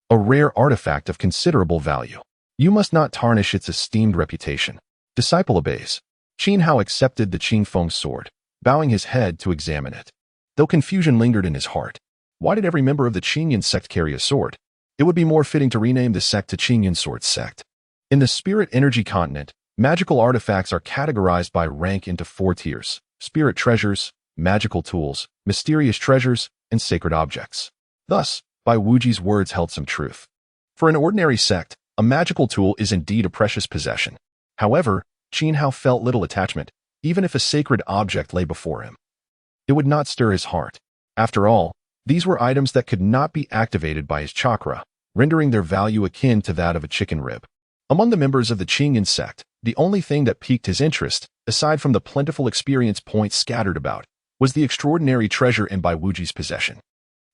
Speaker 1: a rare artifact of considerable value. You must not tarnish its esteemed reputation. Disciple obeys. Qin Hao accepted the Qifeng sword, bowing his head to examine it. Though confusion lingered in his heart, why did every member of the Qingyan sect carry a sword? It would be more fitting to rename the sect to Qingyan Sword Sect. In the Spirit Energy Continent, magical artifacts are categorized by rank into 4 tiers: spirit treasures, magical tools, mysterious treasures, and sacred objects. Thus, Bai Wuji's words held some truth. For an ordinary sect, a magical tool is indeed a precious possession. However, Qin Hao felt little attachment, even if a sacred object lay before him. It would not stir his heart. After all, these were items that could not be activated by his chakra, rendering their value akin to that of a chicken rib. Among the members of the Qingyan sect, the only thing that piqued his interest, aside from the plentiful experience points scattered about, was the extraordinary treasure in Bai Wuji's possession.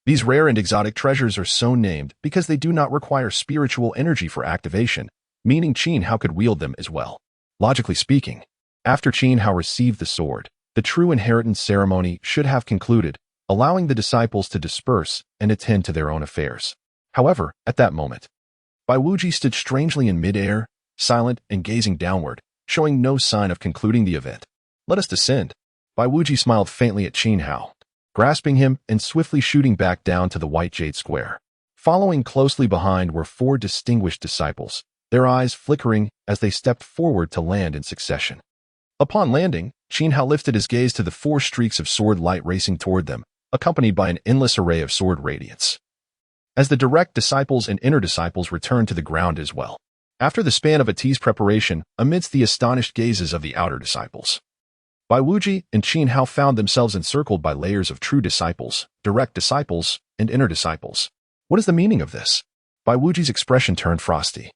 Speaker 1: These rare and exotic treasures are so named because they do not require spiritual energy for activation, meaning Qin Hao could wield them as well. Logically speaking, after Qin Hao received the sword, the true inheritance ceremony should have concluded, allowing the disciples to disperse and attend to their own affairs. However, at that moment, Bai Wuji stood strangely in midair, silent and gazing downward, showing no sign of concluding the event. Let us descend. Bai Wuji smiled faintly at Qin Hao, grasping him and swiftly shooting back down to the white jade square. Following closely behind were 4 distinguished disciples, their eyes flickering as they stepped forward to land in succession. Upon landing, Qin Hao lifted his gaze to the 4 streaks of sword light racing toward them, accompanied by an endless array of sword radiance. As the direct disciples and inner disciples returned to the ground as well. After the span of a tea's preparation, amidst the astonished gazes of the outer disciples, Bai Wuji and Qin Hao found themselves encircled by layers of true disciples, direct disciples, and inner disciples. What is the meaning of this? Bai Wuji's expression turned frosty,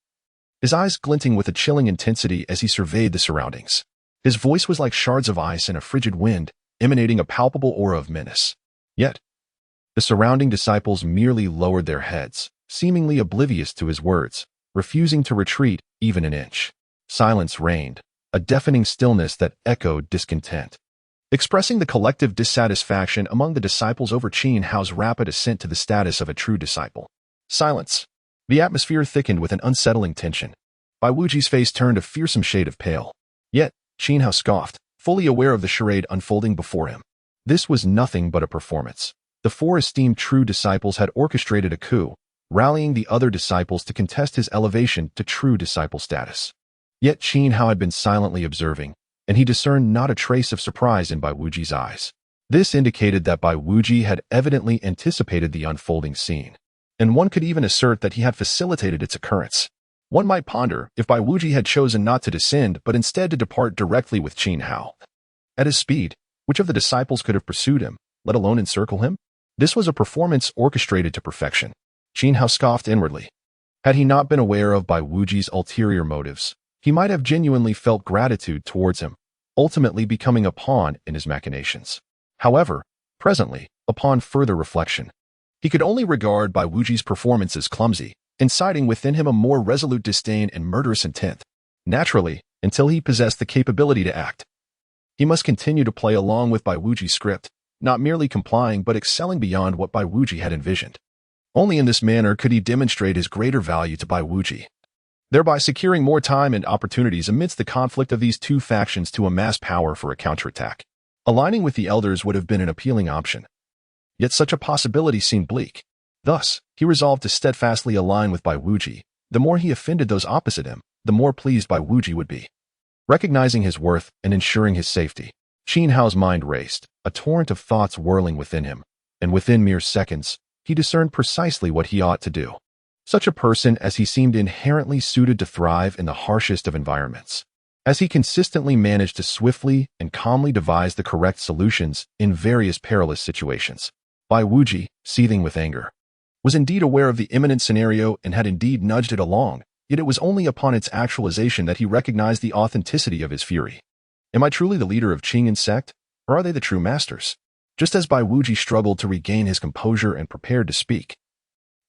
Speaker 1: his eyes glinting with a chilling intensity as he surveyed the surroundings. His voice was like shards of ice in a frigid wind, emanating a palpable aura of menace. Yet, the surrounding disciples merely lowered their heads, seemingly oblivious to his words, refusing to retreat even an inch. Silence reigned, a deafening stillness that echoed discontent, expressing the collective dissatisfaction among the disciples over Qin Hao's rapid ascent to the status of a true disciple. Silence. The atmosphere thickened with an unsettling tension. Bai Wuji's face turned a fearsome shade of pale. Yet, Qin Hao scoffed, fully aware of the charade unfolding before him. This was nothing but a performance. The 4 esteemed true disciples had orchestrated a coup, rallying the other disciples to contest his elevation to true disciple status. Yet Qin Hao had been silently observing, and he discerned not a trace of surprise in Bai Wuji's eyes. This indicated that Bai Wuji had evidently anticipated the unfolding scene, and one could even assert that he had facilitated its occurrence. One might ponder if Bai Wuji had chosen not to descend but instead to depart directly with Qin Hao. At his speed, which of the disciples could have pursued him, let alone encircle him? This was a performance orchestrated to perfection. Qin Hao scoffed inwardly. Had he not been aware of Bai Wuji's ulterior motives, he might have genuinely felt gratitude towards him, ultimately becoming a pawn in his machinations. However, presently, upon further reflection, he could only regard Bai Wuji's performance as clumsy, inciting within him a more resolute disdain and murderous intent. Naturally, until he possessed the capability to act, he must continue to play along with Bai Wuji's script, not merely complying but excelling beyond what Bai Wuji had envisioned. Only in this manner could he demonstrate his greater value to Bai Wuji, thereby securing more time and opportunities amidst the conflict of these 2 factions to amass power for a counterattack. Aligning with the elders would have been an appealing option. Yet such a possibility seemed bleak. Thus, he resolved to steadfastly align with Bai Wuji. The more he offended those opposite him, the more pleased Bai Wuji would be. Recognizing his worth and ensuring his safety, Qin Hao's mind raced, a torrent of thoughts whirling within him, and within mere seconds, he discerned precisely what he ought to do. Such a person as he seemed inherently suited to thrive in the harshest of environments, as he consistently managed to swiftly and calmly devise the correct solutions in various perilous situations. Bai Wuji, seething with anger, was indeed aware of the imminent scenario and had indeed nudged it along, yet it was only upon its actualization that he recognized the authenticity of his fury. Am I truly the leader of Qingyun's sect, or are they the true masters? Just as Bai Wuji struggled to regain his composure and prepared to speak,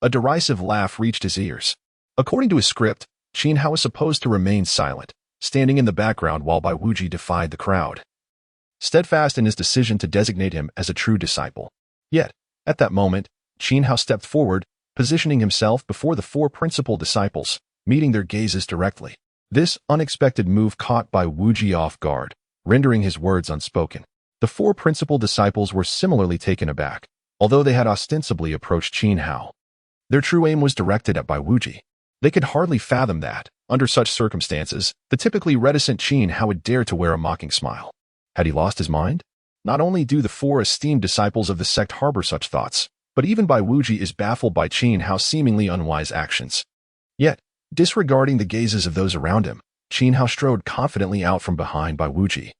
Speaker 1: a derisive laugh reached his ears. According to his script, Qin Hao was supposed to remain silent, standing in the background while Bai Wuji defied the crowd, steadfast in his decision to designate him as a true disciple. Yet, at that moment, Qin Hao stepped forward, positioning himself before the four principal disciples, meeting their gazes directly. This unexpected move caught Bai Wuji off guard, rendering his words unspoken. The four principal disciples were similarly taken aback, although they had ostensibly approached Qin Hao. Their true aim was directed at Bai Wuji. They could hardly fathom that, under such circumstances, the typically reticent Qin Hao would dare to wear a mocking smile. Had he lost his mind? Not only do the four esteemed disciples of the sect harbor such thoughts, but even Bai Wuji is baffled by Qin Hao's seemingly unwise actions. Yet, disregarding the gazes of those around him, Qin Hao strode confidently out from behind Bai Wuji,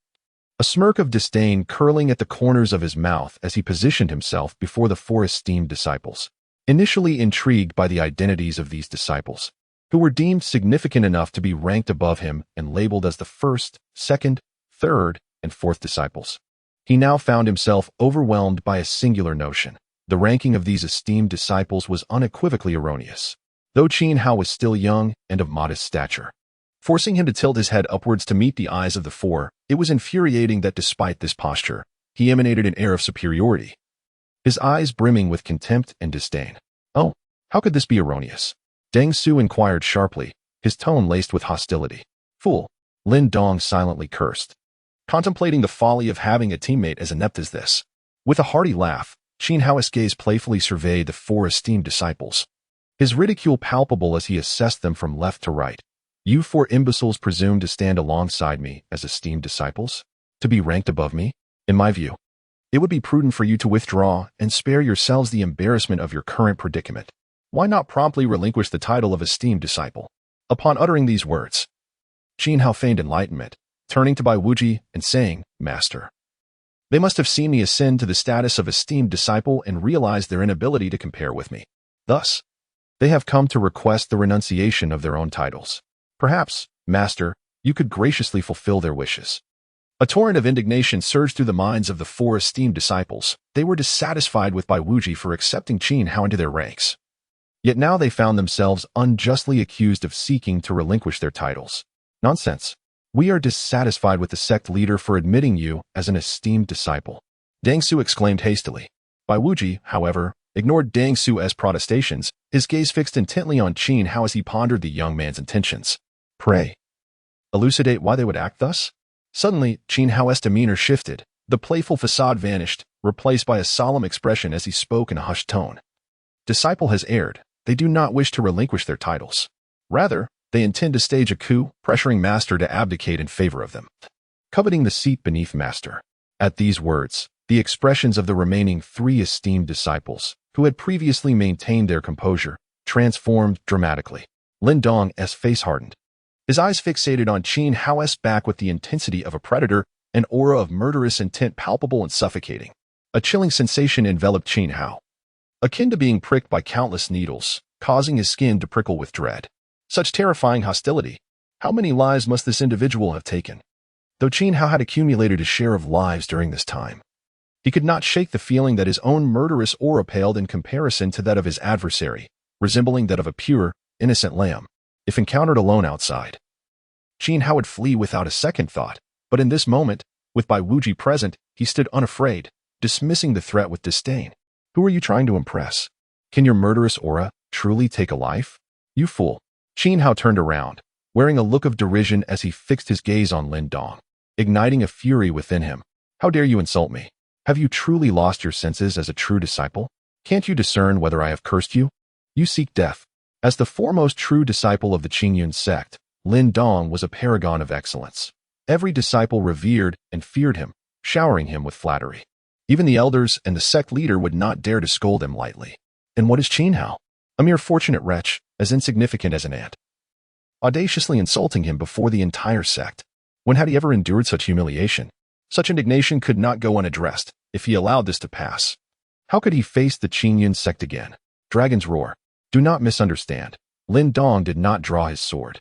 Speaker 1: a smirk of disdain curling at the corners of his mouth as he positioned himself before the four esteemed disciples. Initially intrigued by the identities of these disciples, who were deemed significant enough to be ranked above him and labeled as the first, second, third, and fourth disciples, he now found himself overwhelmed by a singular notion. The ranking of these esteemed disciples was unequivocally erroneous, though Qin Hao was still young and of modest stature. Forcing him to tilt his head upwards to meet the eyes of the four, it was infuriating that despite this posture, he emanated an air of superiority, his eyes brimming with contempt and disdain. Oh, how could this be erroneous? Deng Su inquired sharply, his tone laced with hostility. Fool, Lin Dong silently cursed, contemplating the folly of having a teammate as inept as this. With a hearty laugh, Qin Hao's gaze playfully surveyed the four esteemed disciples, his ridicule palpable as he assessed them from left to right. You four imbeciles presume to stand alongside me as esteemed disciples? To be ranked above me? In my view, it would be prudent for you to withdraw and spare yourselves the embarrassment of your current predicament. Why not promptly relinquish the title of esteemed disciple? Upon uttering these words, Qin Hao feigned enlightenment, turning to Bai Wuji and saying, Master, they must have seen me ascend to the status of esteemed disciple and realized their inability to compare with me. Thus, they have come to request the renunciation of their own titles. Perhaps, Master, you could graciously fulfill their wishes. A torrent of indignation surged through the minds of the four esteemed disciples. They were dissatisfied with Bai Wuji for accepting Qin Hao into their ranks. Yet now they found themselves unjustly accused of seeking to relinquish their titles. Nonsense. We are dissatisfied with the sect leader for admitting you as an esteemed disciple. Deng Su exclaimed hastily. Bai Wuji, however, ignored Deng Su's protestations, his gaze fixed intently on Qin Hao as he pondered the young man's intentions. Pray, elucidate why they would act thus? Suddenly, Qin Hao's demeanor shifted. The playful facade vanished, replaced by a solemn expression as he spoke in a hushed tone. Disciple has erred. They do not wish to relinquish their titles. Rather, they intend to stage a coup, pressuring Master to abdicate in favor of them, coveting the seat beneath Master. At these words, the expressions of the remaining three esteemed disciples, who had previously maintained their composure, transformed dramatically. Lin Dong's face hardened, his eyes fixated on Qin Hao's back with the intensity of a predator, an aura of murderous intent palpable and suffocating. A chilling sensation enveloped Qin Hao, akin to being pricked by countless needles, causing his skin to prickle with dread. Such terrifying hostility. How many lives must this individual have taken? Though Qin Hao had accumulated a share of lives during this time, he could not shake the feeling that his own murderous aura paled in comparison to that of his adversary, resembling that of a pure, innocent lamb. If encountered alone outside, Qin Hao would flee without a second thought, but in this moment, with Bai Wuji present, he stood unafraid, dismissing the threat with disdain. Who are you trying to impress? Can your murderous aura truly take a life? You fool. Qin Hao turned around, wearing a look of derision as he fixed his gaze on Lin Dong, igniting a fury within him. How dare you insult me? Have you truly lost your senses as a true disciple? Can't you discern whether I have cursed you? You seek death. As the foremost true disciple of the Qingyun sect, Lin Dong was a paragon of excellence. Every disciple revered and feared him, showering him with flattery. Even the elders and the sect leader would not dare to scold him lightly. And what is Qin Hao? A mere fortunate wretch, as insignificant as an ant, audaciously insulting him before the entire sect. When had he ever endured such humiliation? Such indignation could not go unaddressed if he allowed this to pass. How could he face the Qingyun sect again? Dragon's roar. Do not misunderstand. Lin Dong did not draw his sword.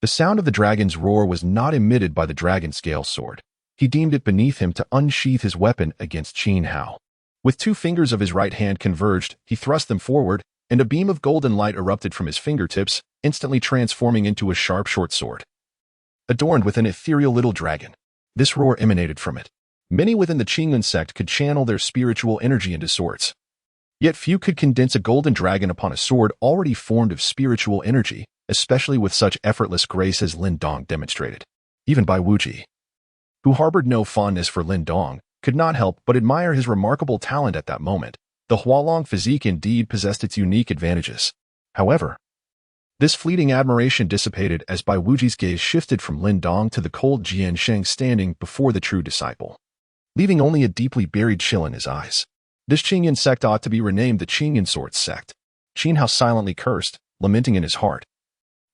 Speaker 1: The sound of the dragon's roar was not emitted by the dragon scale sword. He deemed it beneath him to unsheath his weapon against Qin Hao. With 2 fingers of his right hand converged, he thrust them forward, and a beam of golden light erupted from his fingertips, instantly transforming into a sharp short sword, adorned with an ethereal little dragon. This roar emanated from it. Many within the Qingyun sect could channel their spiritual energy into swords. Yet few could condense a golden dragon upon a sword already formed of spiritual energy, especially with such effortless grace as Lin Dong demonstrated. Even Bai Wuji, who harbored no fondness for Lin Dong, could not help but admire his remarkable talent at that moment. The Hualong physique indeed possessed its unique advantages. However, this fleeting admiration dissipated as Bai Wuji's gaze shifted from Lin Dong to the cold Jian Sheng standing before the true disciple, leaving only a deeply buried chill in his eyes. This Qingyun sect ought to be renamed the Qingyun Sword sect. Qin Hao silently cursed, lamenting in his heart.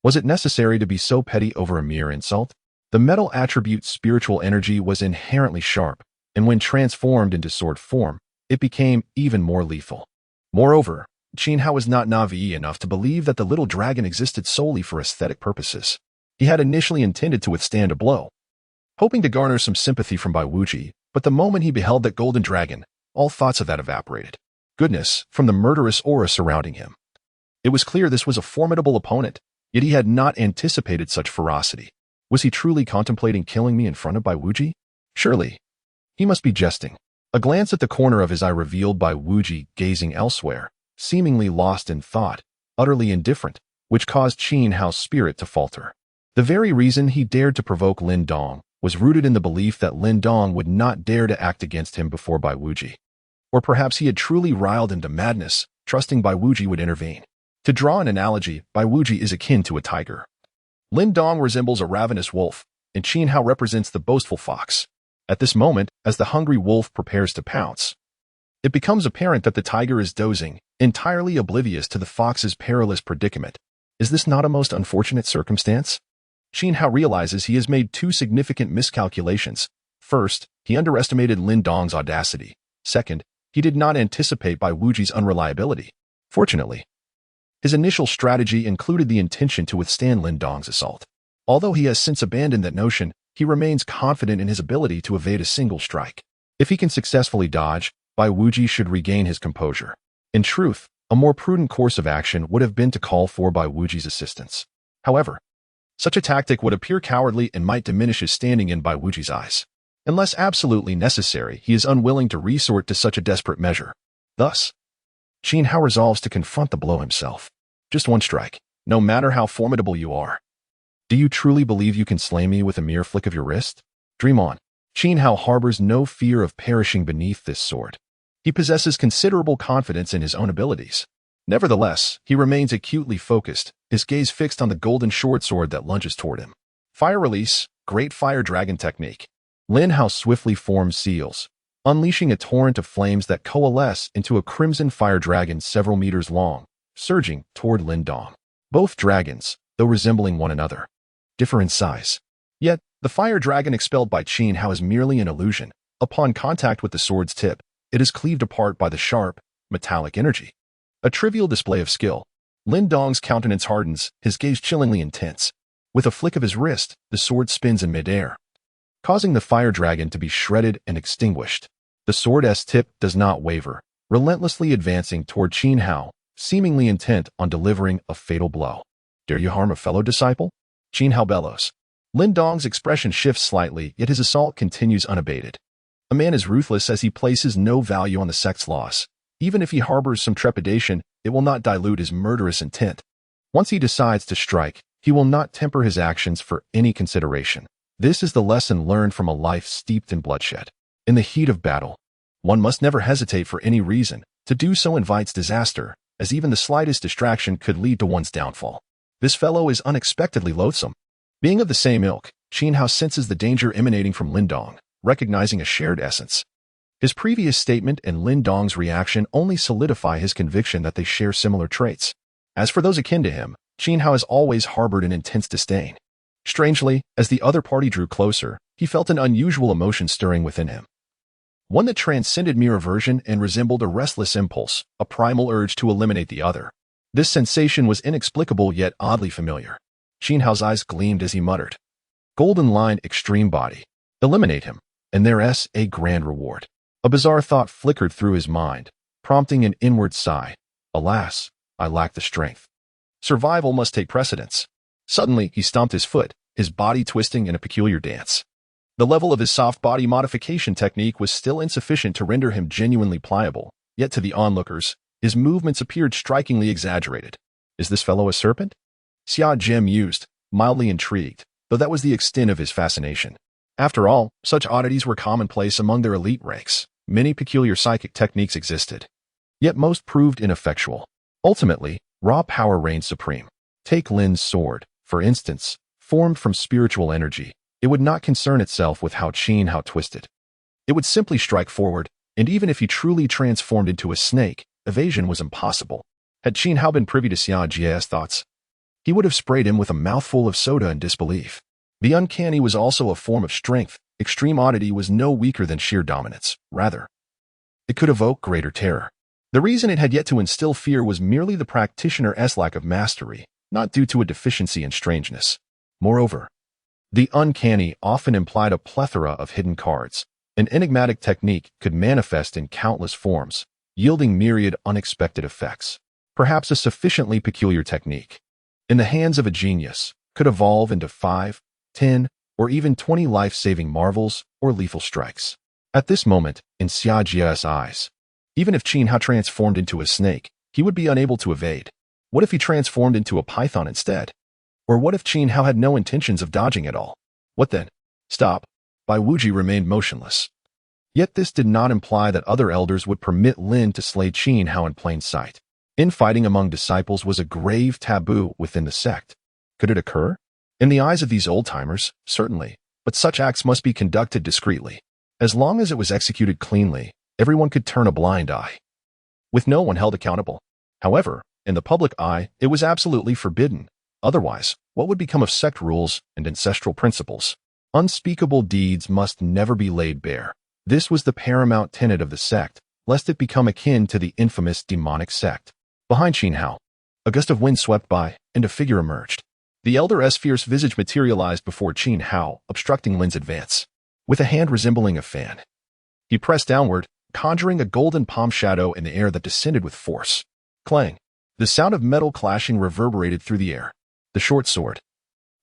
Speaker 1: Was it necessary to be so petty over a mere insult? The metal attribute spiritual energy was inherently sharp, and when transformed into sword form, it became even more lethal. Moreover, Qin Hao was not naive enough to believe that the little dragon existed solely for aesthetic purposes. He had initially intended to withstand a blow, hoping to garner some sympathy from Bai Wuji, but the moment he beheld that golden dragon, all thoughts of that evaporated. Goodness, from the murderous aura surrounding him. It was clear this was a formidable opponent, yet he had not anticipated such ferocity. Was he truly contemplating killing me in front of Bai Wuji? Surely, he must be jesting. A glance at the corner of his eye revealed Bai Wuji gazing elsewhere, seemingly lost in thought, utterly indifferent, which caused Qin Hao's spirit to falter. The very reason he dared to provoke Lin Dong was rooted in the belief that Lin Dong would not dare to act against him before Bai Wuji. Or perhaps he had truly riled him to madness, trusting Bai Wuji would intervene. To draw an analogy, Bai Wuji is akin to a tiger. Lin Dong resembles a ravenous wolf, and Qin Hao represents the boastful fox. At this moment, as the hungry wolf prepares to pounce, it becomes apparent that the tiger is dozing, entirely oblivious to the fox's perilous predicament. Is this not a most unfortunate circumstance? Qin Hao realizes he has made 2 significant miscalculations. First, he underestimated Lin Dong's audacity. Second, he did not anticipate Bai Wuji's unreliability. Fortunately, his initial strategy included the intention to withstand Lin Dong's assault. Although he has since abandoned that notion, he remains confident in his ability to evade a single strike. If he can successfully dodge, Bai Wuji should regain his composure. In truth, a more prudent course of action would have been to call for Bai Wuji's assistance. However, such a tactic would appear cowardly and might diminish his standing in Bai Wuji's eyes. Unless absolutely necessary, he is unwilling to resort to such a desperate measure. Thus, Qin Hao resolves to confront the blow himself. Just one strike, no matter how formidable you are. Do you truly believe you can slay me with a mere flick of your wrist? Dream on. Qin Hao harbors no fear of perishing beneath this sword. He possesses considerable confidence in his own abilities. Nevertheless, he remains acutely focused, his gaze fixed on the golden short sword that lunges toward him. Fire release, Great Fire Dragon technique. Lin Hao swiftly forms seals, unleashing a torrent of flames that coalesce into a crimson fire dragon several meters long, surging toward Lin Dong. Both dragons, though resembling one another, differ in size. Yet, the fire dragon expelled by Qin Hao is merely an illusion. Upon contact with the sword's tip, it is cleaved apart by the sharp, metallic energy. A trivial display of skill. Lin Dong's countenance hardens, his gaze chillingly intense. With a flick of his wrist, the sword spins in midair, causing the fire dragon to be shredded and extinguished. The sword's tip does not waver, relentlessly advancing toward Qin Hao, seemingly intent on delivering a fatal blow. Dare you harm a fellow disciple? Qin Hao bellows. Lin Dong's expression shifts slightly, yet his assault continues unabated. A man is ruthless as he places no value on the sect's loss. Even if he harbors some trepidation, it will not dilute his murderous intent. Once he decides to strike, he will not temper his actions for any consideration. This is the lesson learned from a life steeped in bloodshed. In the heat of battle, one must never hesitate for any reason. To do so invites disaster, as even the slightest distraction could lead to one's downfall. This fellow is unexpectedly loathsome. Being of the same ilk, Qin Hao senses the danger emanating from Lin Dong, recognizing a shared essence. His previous statement and Lin Dong's reaction only solidify his conviction that they share similar traits. As for those akin to him, Qin Hao has always harbored an intense disdain. Strangely, as the other party drew closer, he felt an unusual emotion stirring within him. One that transcended mere aversion and resembled a restless impulse, a primal urge to eliminate the other. This sensation was inexplicable yet oddly familiar. Qin Hao's eyes gleamed as he muttered, "Golden line extreme body. Eliminate him, and there's a grand reward." A bizarre thought flickered through his mind, prompting an inward sigh. Alas, I lack the strength. Survival must take precedence. Suddenly, he stomped his foot, his body twisting in a peculiar dance. The level of his soft body modification technique was still insufficient to render him genuinely pliable, yet to the onlookers, his movements appeared strikingly exaggerated. Is this fellow a serpent? Xiao mused, mildly intrigued, though that was the extent of his fascination. After all, such oddities were commonplace among their elite ranks. Many peculiar psychic techniques existed, yet most proved ineffectual. Ultimately, raw power reigned supreme. Take Lin's sword, for instance, formed from spiritual energy. It would not concern itself with how Qin Hao twisted. It would simply strike forward, and even if he truly transformed into a snake, evasion was impossible. Had Qin Hao been privy to Xiao's thoughts, he would have sprayed him with a mouthful of soda in disbelief. The uncanny was also a form of strength. Extreme oddity was no weaker than sheer dominance. Rather, it could evoke greater terror. The reason it had yet to instill fear was merely the practitioner's lack of mastery, not due to a deficiency in strangeness. Moreover, the uncanny often implied a plethora of hidden cards. An enigmatic technique could manifest in countless forms, yielding myriad unexpected effects. Perhaps a sufficiently peculiar technique, in the hands of a genius, could evolve into 5, 10, or even 20 life-saving marvels or lethal strikes. At this moment, in Xiao's eyes, even if Qin Hao transformed into a snake, he would be unable to evade. What if he transformed into a python instead? Or what if Qin Hao had no intentions of dodging at all? What then? Stop. Bai Wuji remained motionless. Yet this did not imply that other elders would permit Lin to slay Qin Hao in plain sight. Infighting among disciples was a grave taboo within the sect. Could it occur? In the eyes of these old-timers, certainly, but such acts must be conducted discreetly. As long as it was executed cleanly, everyone could turn a blind eye, with no one held accountable. However, in the public eye, it was absolutely forbidden. Otherwise, what would become of sect rules and ancestral principles? Unspeakable deeds must never be laid bare. This was the paramount tenet of the sect, lest it become akin to the infamous demonic sect. Behind Qin Hao, a gust of wind swept by, and a figure emerged. The elder's fierce visage materialized before Qin Hao, obstructing Lin's advance. With a hand resembling a fan, he pressed downward, conjuring a golden palm shadow in the air that descended with force. Clang! The sound of metal clashing reverberated through the air. The short sword,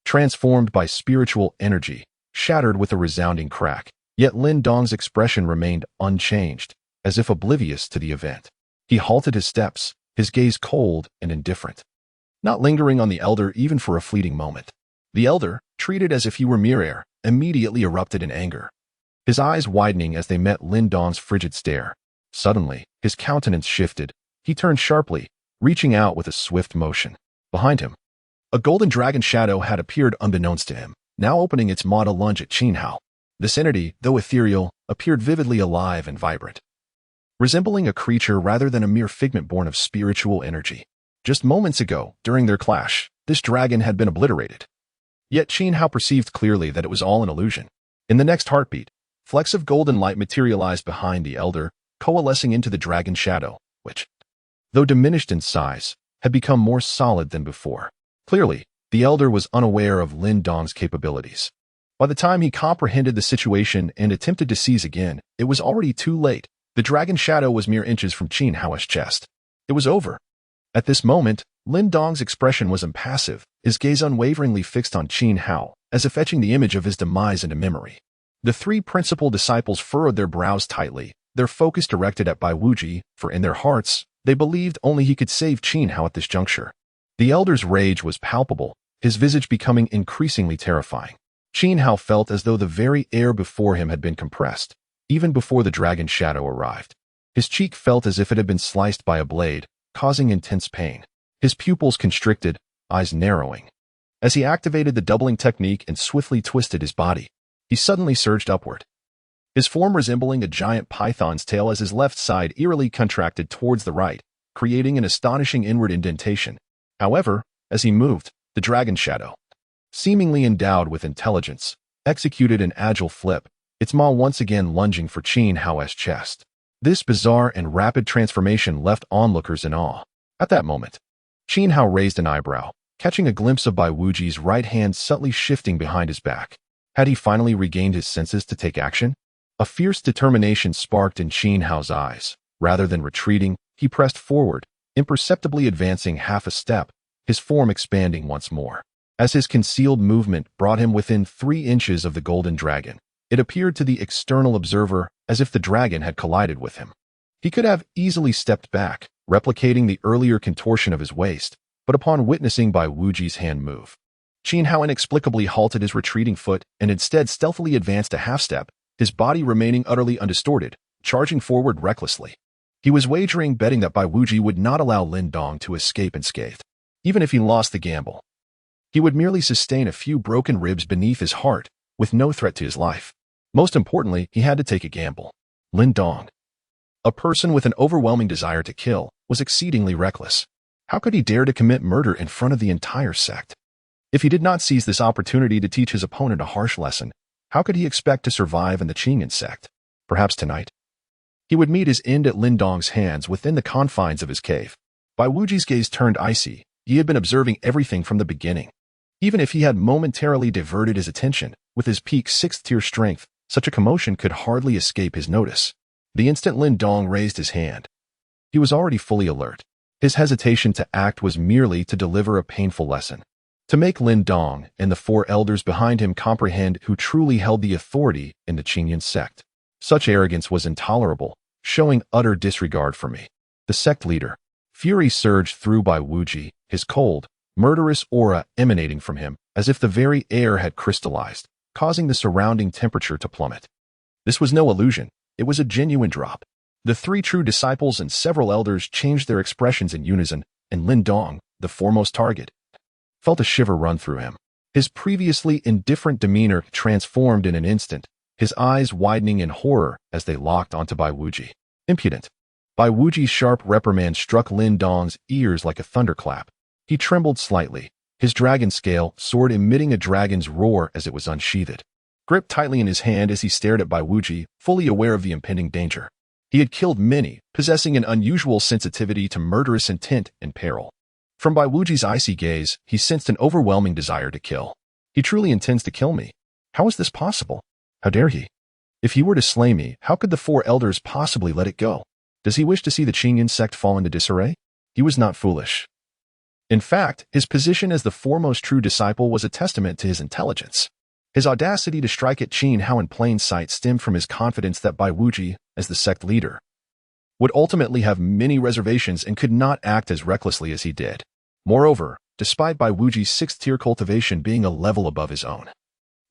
Speaker 1: transformed by spiritual energy, shattered with a resounding crack. Yet Lin Dong's expression remained unchanged, as if oblivious to the event. He halted his steps, his gaze cold and indifferent, not lingering on the elder even for a fleeting moment. The elder, treated as if he were mere air, immediately erupted in anger, his eyes widening as they met Lin Dong's frigid stare. Suddenly, his countenance shifted. He turned sharply, reaching out with a swift motion. Behind him, a golden dragon shadow had appeared unbeknownst to him, now opening its maw to lunge at Qin Hao. This entity, though ethereal, appeared vividly alive and vibrant, resembling a creature rather than a mere figment born of spiritual energy. Just moments ago, during their clash, this dragon had been obliterated. Yet Qin Hao perceived clearly that it was all an illusion. In the next heartbeat, flecks of golden light materialized behind the elder, coalescing into the dragon shadow, which, though diminished in size, had become more solid than before. Clearly, the elder was unaware of Lin Dong's capabilities. By the time he comprehended the situation and attempted to seize again, it was already too late. The dragon shadow was mere inches from Qin Hao's chest. It was over. At this moment, Lin Dong's expression was impassive, his gaze unwaveringly fixed on Qin Hao, as if etching the image of his demise into memory. The three principal disciples furrowed their brows tightly, their focus directed at Bai Wuji, for in their hearts, they believed only he could save Qin Hao at this juncture. The elder's rage was palpable, his visage becoming increasingly terrifying. Qin Hao felt as though the very air before him had been compressed, even before the dragon shadow arrived. His cheek felt as if it had been sliced by a blade, causing intense pain. His pupils constricted, eyes narrowing. As he activated the doubling technique and swiftly twisted his body, he suddenly surged upward, his form resembling a giant python's tail as his left side eerily contracted towards the right, creating an astonishing inward indentation. However, as he moved, the dragon shadow, seemingly endowed with intelligence, executed an agile flip, its maw once again lunging for Qin Hao's chest. This bizarre and rapid transformation left onlookers in awe. At that moment, Qin Hao raised an eyebrow, catching a glimpse of Bai Wuji's right hand subtly shifting behind his back. Had he finally regained his senses to take action? A fierce determination sparked in Qin Hao's eyes. Rather than retreating, he pressed forward, imperceptibly advancing half a step, his form expanding once more. As his concealed movement brought him within 3 inches of the golden dragon, it appeared to the external observer as if the dragon had collided with him. He could have easily stepped back, replicating the earlier contortion of his waist, but upon witnessing Bai Wuji's hand move, Qin Hao inexplicably halted his retreating foot and instead stealthily advanced a half-step, his body remaining utterly undistorted, charging forward recklessly. He was betting that Bai Wuji would not allow Lin Dong to escape unscathed. Even if he lost the gamble, he would merely sustain a few broken ribs beneath his heart, with no threat to his life. Most importantly, he had to take a gamble. Lin Dong, a person with an overwhelming desire to kill, was exceedingly reckless. How could he dare to commit murder in front of the entire sect? If he did not seize this opportunity to teach his opponent a harsh lesson, how could he expect to survive in the Qingyan sect? Perhaps tonight, he would meet his end at Lin Dong's hands within the confines of his cave. Bai Wuji's gaze turned icy. He had been observing everything from the beginning. Even if he had momentarily diverted his attention, with his peak 6th-tier strength, such a commotion could hardly escape his notice. The instant Lin Dong raised his hand, he was already fully alert. His hesitation to act was merely to deliver a painful lesson, to make Lin Dong and the 4 elders behind him comprehend who truly held the authority in the Qingyan sect. Such arrogance was intolerable, showing utter disregard for me, the sect leader. Fury surged through Bai Wuji, his cold, murderous aura emanating from him, as if the very air had crystallized, causing the surrounding temperature to plummet. This was no illusion, it was a genuine drop. The 3 true disciples and several elders changed their expressions in unison, and Lin Dong, the foremost target, felt a shiver run through him. His previously indifferent demeanor transformed in an instant, his eyes widening in horror as they locked onto Bai Wuji. Impudent. Bai Wuji's sharp reprimand struck Lin Dong's ears like a thunderclap. He trembled slightly, his dragon scale sword emitting a dragon's roar as it was unsheathed, gripped tightly in his hand as he stared at Bai Wuji, fully aware of the impending danger. He had killed many, possessing an unusual sensitivity to murderous intent and peril. From Bai Wuji's icy gaze, he sensed an overwhelming desire to kill. He truly intends to kill me. How is this possible? How dare he? If he were to slay me, how could the 4 elders possibly let it go? Does he wish to see the Qingyan sect fall into disarray? He was not foolish. In fact, his position as the foremost true disciple was a testament to his intelligence. His audacity to strike at Qin Hao in plain sight stemmed from his confidence that Bai Wuji, as the sect leader, would ultimately have many reservations and could not act as recklessly as he did. Moreover, despite Bai Wuji's 6th-tier cultivation being a level above his own,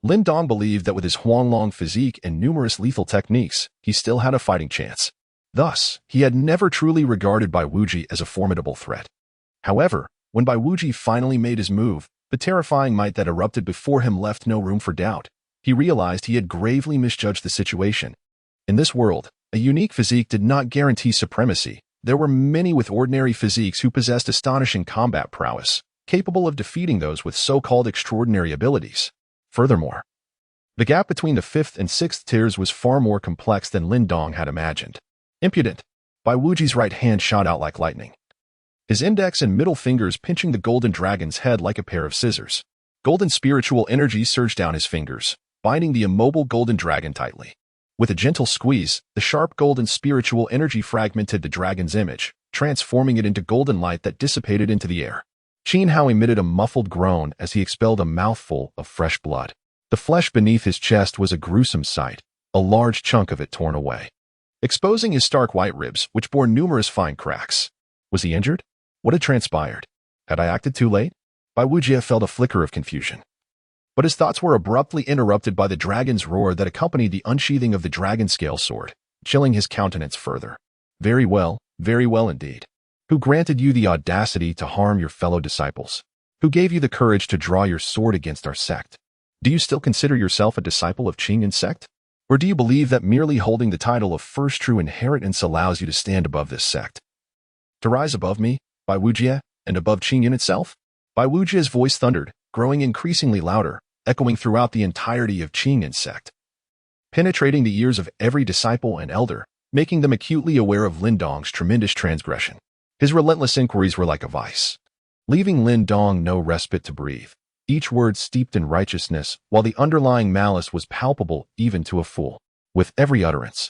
Speaker 1: Lin Dong believed that with his Huanglong physique and numerous lethal techniques, he still had a fighting chance. Thus, he had never truly regarded Bai Wuji as a formidable threat. However, when Bai Wuji finally made his move, the terrifying might that erupted before him left no room for doubt. He realized he had gravely misjudged the situation. In this world, a unique physique did not guarantee supremacy. There were many with ordinary physiques who possessed astonishing combat prowess, capable of defeating those with so-called extraordinary abilities. Furthermore, the gap between the 5th and 6th tiers was far more complex than Lin Dong had imagined. Impudent. Bai Wuji's right hand shot out like lightning, his index and middle fingers pinching the golden dragon's head like a pair of scissors. Golden spiritual energy surged down his fingers, binding the immobile golden dragon tightly. With a gentle squeeze, the sharp golden spiritual energy fragmented the dragon's image, transforming it into golden light that dissipated into the air. Qin Hao emitted a muffled groan as he expelled a mouthful of fresh blood. The flesh beneath his chest was a gruesome sight, a large chunk of it torn away, exposing his stark white ribs, which bore numerous fine cracks. Was he injured? What had transpired? Had I acted too late? Bai Wuji felt a flicker of confusion, but his thoughts were abruptly interrupted by the dragon's roar that accompanied the unsheathing of the dragon scale sword, chilling his countenance further. Very well indeed. Who granted you the audacity to harm your fellow disciples? Who gave you the courage to draw your sword against our sect? Do you still consider yourself a disciple of Qingyan sect? Or do you believe that merely holding the title of first true inheritance allows you to stand above this sect? To rise above me, Bai Wuji, and above Qingyan itself? Bai Wujia's voice thundered, growing increasingly louder, echoing throughout the entirety of Qingyan's sect, penetrating the ears of every disciple and elder, making them acutely aware of Lin Dong's tremendous transgression. His relentless inquiries were like a vice, leaving Lin Dong no respite to breathe, each word steeped in righteousness, while the underlying malice was palpable even to a fool. With every utterance,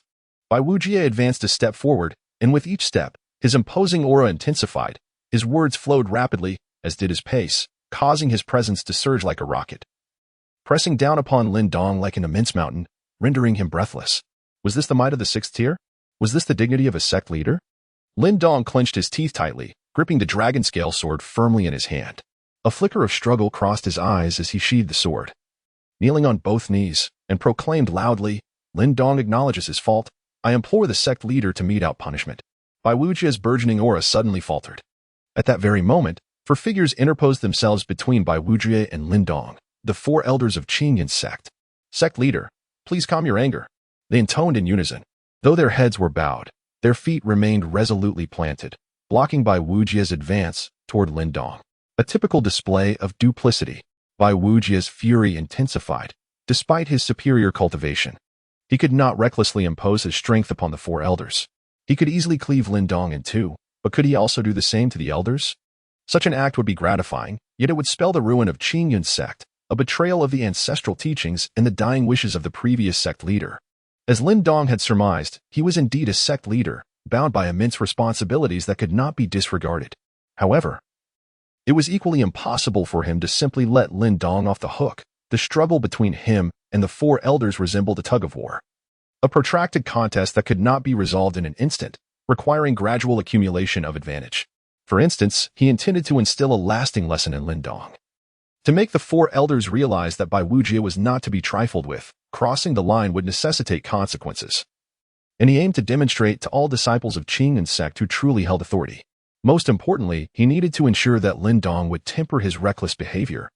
Speaker 1: Bai Wujie advanced a step forward, and with each step, his imposing aura intensified. His words flowed rapidly, as did his pace, causing his presence to surge like a rocket, pressing down upon Lin Dong like an immense mountain, rendering him breathless. Was this the might of the sixth tier? Was this the dignity of a sect leader? Lin Dong clenched his teeth tightly, gripping the dragon scale sword firmly in his hand. A flicker of struggle crossed his eyes as he sheathed the sword. Kneeling on both knees, and proclaimed loudly, Lin Dong acknowledges his fault. I implore the sect leader to mete out punishment. Bai Wujie's burgeoning aura suddenly faltered. At that very moment, four figures interposed themselves between Bai Wujie and Lin Dong, the four elders of Qingyan's sect. Sect leader, please calm your anger. They intoned in unison. Though their heads were bowed, their feet remained resolutely planted, blocking Bai Wujie's advance toward Lin Dong. A typical display of duplicity. Bai Wujie's fury intensified, despite his superior cultivation. He could not recklessly impose his strength upon the four elders. He could easily cleave Lin Dong in two, but could he also do the same to the elders? Such an act would be gratifying, yet it would spell the ruin of Qingyan's sect, a betrayal of the ancestral teachings and the dying wishes of the previous sect leader. As Lin Dong had surmised, he was indeed a sect leader, bound by immense responsibilities that could not be disregarded. However, it was equally impossible for him to simply let Lin Dong off the hook. The struggle between him and the four elders resembled a tug-of-war, a protracted contest that could not be resolved in an instant, requiring gradual accumulation of advantage. For instance, he intended to instill a lasting lesson in Lin Dong, to make the four elders realize that Bai Wujie was not to be trifled with. Crossing the line would necessitate consequences, and he aimed to demonstrate to all disciples of Qingyan's sect who truly held authority. Most importantly, he needed to ensure that Lin Dong would temper his reckless behavior,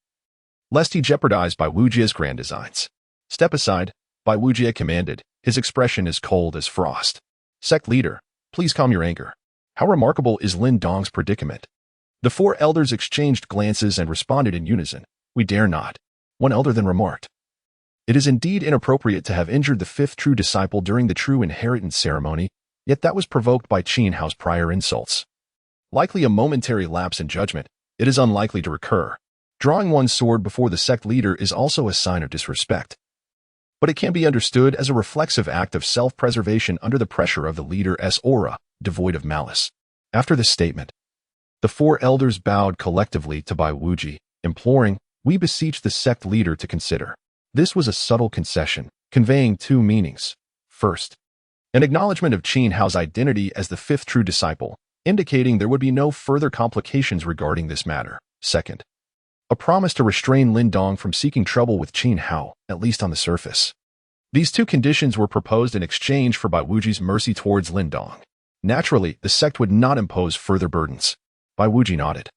Speaker 1: lest he jeopardize Bai Wujie's grand designs. Step aside, Bai Wujie commanded, his expression as cold as frost. Sect leader, please calm your anger. How remarkable is Lin Dong's predicament? The four elders exchanged glances and responded in unison. We dare not. One elder then remarked, it is indeed inappropriate to have injured the fifth true disciple during the true inheritance ceremony, yet that was provoked by Qin Hao's prior insults. Likely a momentary lapse in judgment, it is unlikely to recur. Drawing one's sword before the sect leader is also a sign of disrespect, but it can be understood as a reflexive act of self-preservation under the pressure of the leader's aura, devoid of malice. After this statement, the four elders bowed collectively to Bai Wujie, imploring, we beseech the sect leader to consider. This was a subtle concession, conveying two meanings. First, an acknowledgement of Qin Hao's identity as the fifth true disciple, indicating there would be no further complications regarding this matter. Second, a promise to restrain Lin Dong from seeking trouble with Qin Hao, at least on the surface. These two conditions were proposed in exchange for Bai Wujie's mercy towards Lin Dong. Naturally, the sect would not impose further burdens. Bai Wujie nodded,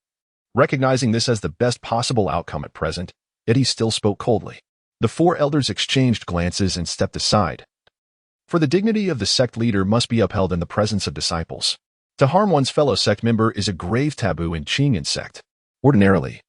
Speaker 1: recognizing this as the best possible outcome at present, yet he still spoke coldly. The four elders exchanged glances and stepped aside. For the dignity of the sect leader must be upheld in the presence of disciples. To harm one's fellow sect member is a grave taboo in Qingyan sect. Ordinarily,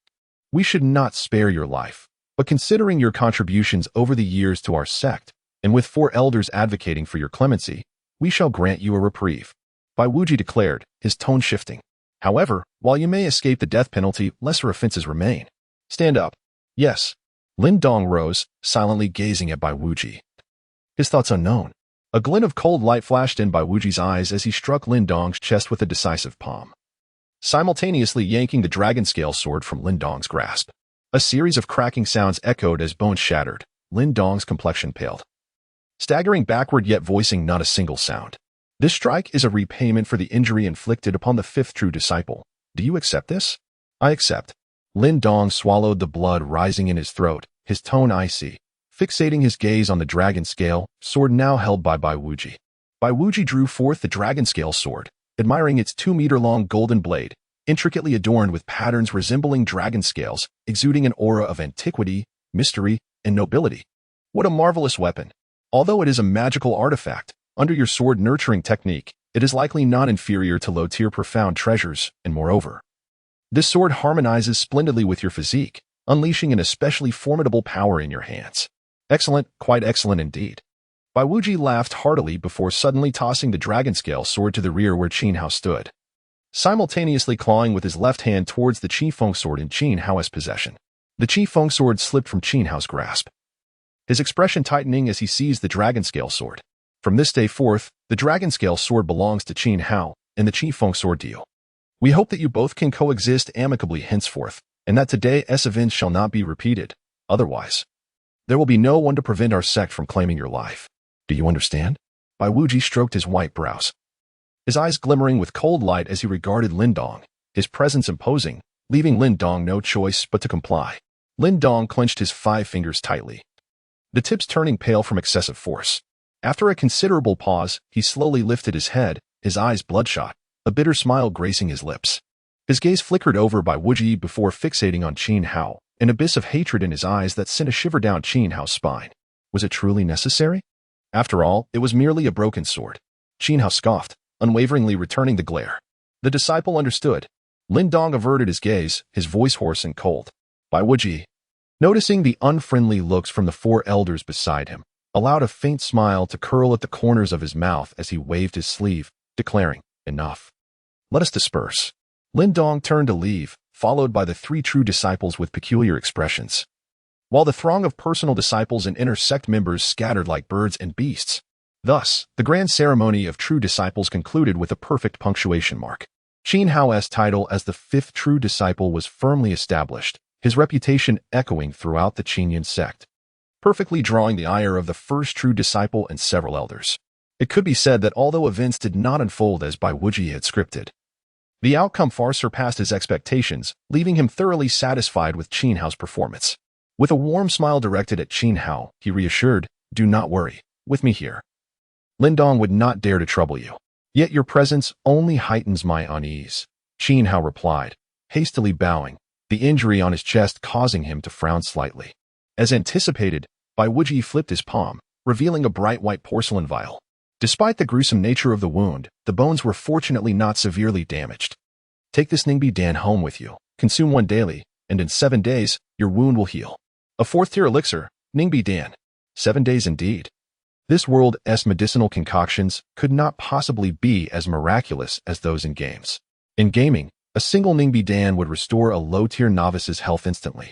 Speaker 1: we should not spare your life, but considering your contributions over the years to our sect, and with four elders advocating for your clemency, we shall grant you a reprieve. Bai Wujie declared, his tone shifting. However, while you may escape the death penalty, lesser offenses remain. Stand up. Yes. Lin Dong rose, silently gazing at Bai Wujie, his thoughts unknown. A glint of cold light flashed in Bai Wujie's eyes as he struck Lin Dong's chest with a decisive palm, simultaneously yanking the dragon scale sword from Lin Dong's grasp. A series of cracking sounds echoed as bones shattered. Lin Dong's complexion paled, staggering backward yet voicing not a single sound. This strike is a repayment for the injury inflicted upon the fifth true disciple. Do you accept this? I accept. Lin Dong swallowed the blood rising in his throat, his tone icy, fixating his gaze on the dragon scale sword now held by Bai Wujie. Bai Wujie drew forth the dragon scale sword, admiring its 2-meter-long golden blade, intricately adorned with patterns resembling dragon scales, exuding an aura of antiquity, mystery, and nobility. What a marvelous weapon! Although it is a magical artifact, under your sword nurturing technique, it is likely not inferior to low-tier profound treasures, and moreover, This sword harmonizes splendidly with your physique, unleashing an especially formidable power in your hands. Excellent, quite excellent indeed. Bai Wuji laughed heartily before suddenly tossing the dragon scale sword to the rear where Qin Hao stood, simultaneously clawing with his left hand towards the Qi Feng sword in Qin Hao's possession. The Qi Feng sword slipped from Qin Hao's grasp, his expression tightening as he seized the dragon scale sword. From this day forth, the dragon scale sword belongs to Qin Hao, and the Qi Feng sword deal. We hope that you both can coexist amicably henceforth, and that today's events shall not be repeated. Otherwise, there will be no one to prevent our sect from claiming your life. Do you understand? Bai Wuji stroked his white brows, his eyes glimmering with cold light as he regarded Lin Dong, his presence imposing, leaving Lin Dong no choice but to comply. Lin Dong clenched his 5 fingers tightly, the tips turning pale from excessive force. After a considerable pause, he slowly lifted his head, his eyes bloodshot, a bitter smile gracing his lips. His gaze flickered over Bai Wuji before fixating on Qin Hao, an abyss of hatred in his eyes that sent a shiver down Qin Hao's spine. Was it truly necessary? After all, it was merely a broken sword. Qin Hao scoffed, unwaveringly returning the glare. The disciple understood. Lin Dong averted his gaze, his voice hoarse and cold. Bai Wuji, noticing the unfriendly looks from the 4 elders beside him, allowed a faint smile to curl at the corners of his mouth as he waved his sleeve, declaring, "Enough. Let us disperse." Lin Dong turned to leave, followed by the 3 true disciples with peculiar expressions, while the throng of personal disciples and inner sect members scattered like birds and beasts. Thus, the grand ceremony of true disciples concluded with a perfect punctuation mark. Qin Hao's title as the 5th true disciple was firmly established, his reputation echoing throughout the Qinyan sect, perfectly drawing the ire of the first true disciple and several elders. It could be said that although events did not unfold as Bai Wuji had scripted, the outcome far surpassed his expectations, leaving him thoroughly satisfied with Qin Hao's performance. With a warm smile directed at Qin Hao, he reassured, "Do not worry, with me here, Lin Dong would not dare to trouble you. Yet your presence only heightens my unease." Qin Hao replied, hastily bowing, the injury on his chest causing him to frown slightly. As anticipated, Bai Wuji flipped his palm, revealing a bright white porcelain vial. Despite the gruesome nature of the wound, the bones were fortunately not severely damaged. "Take this Ningbi Dan home with you, consume 1 daily, and in 7 days, your wound will heal. A 4th-tier elixir, Ningbi Dan. 7 days indeed." This world's medicinal concoctions could not possibly be as miraculous as those in games. In gaming, a single Ningbi Dan would restore a low-tier novice's health instantly,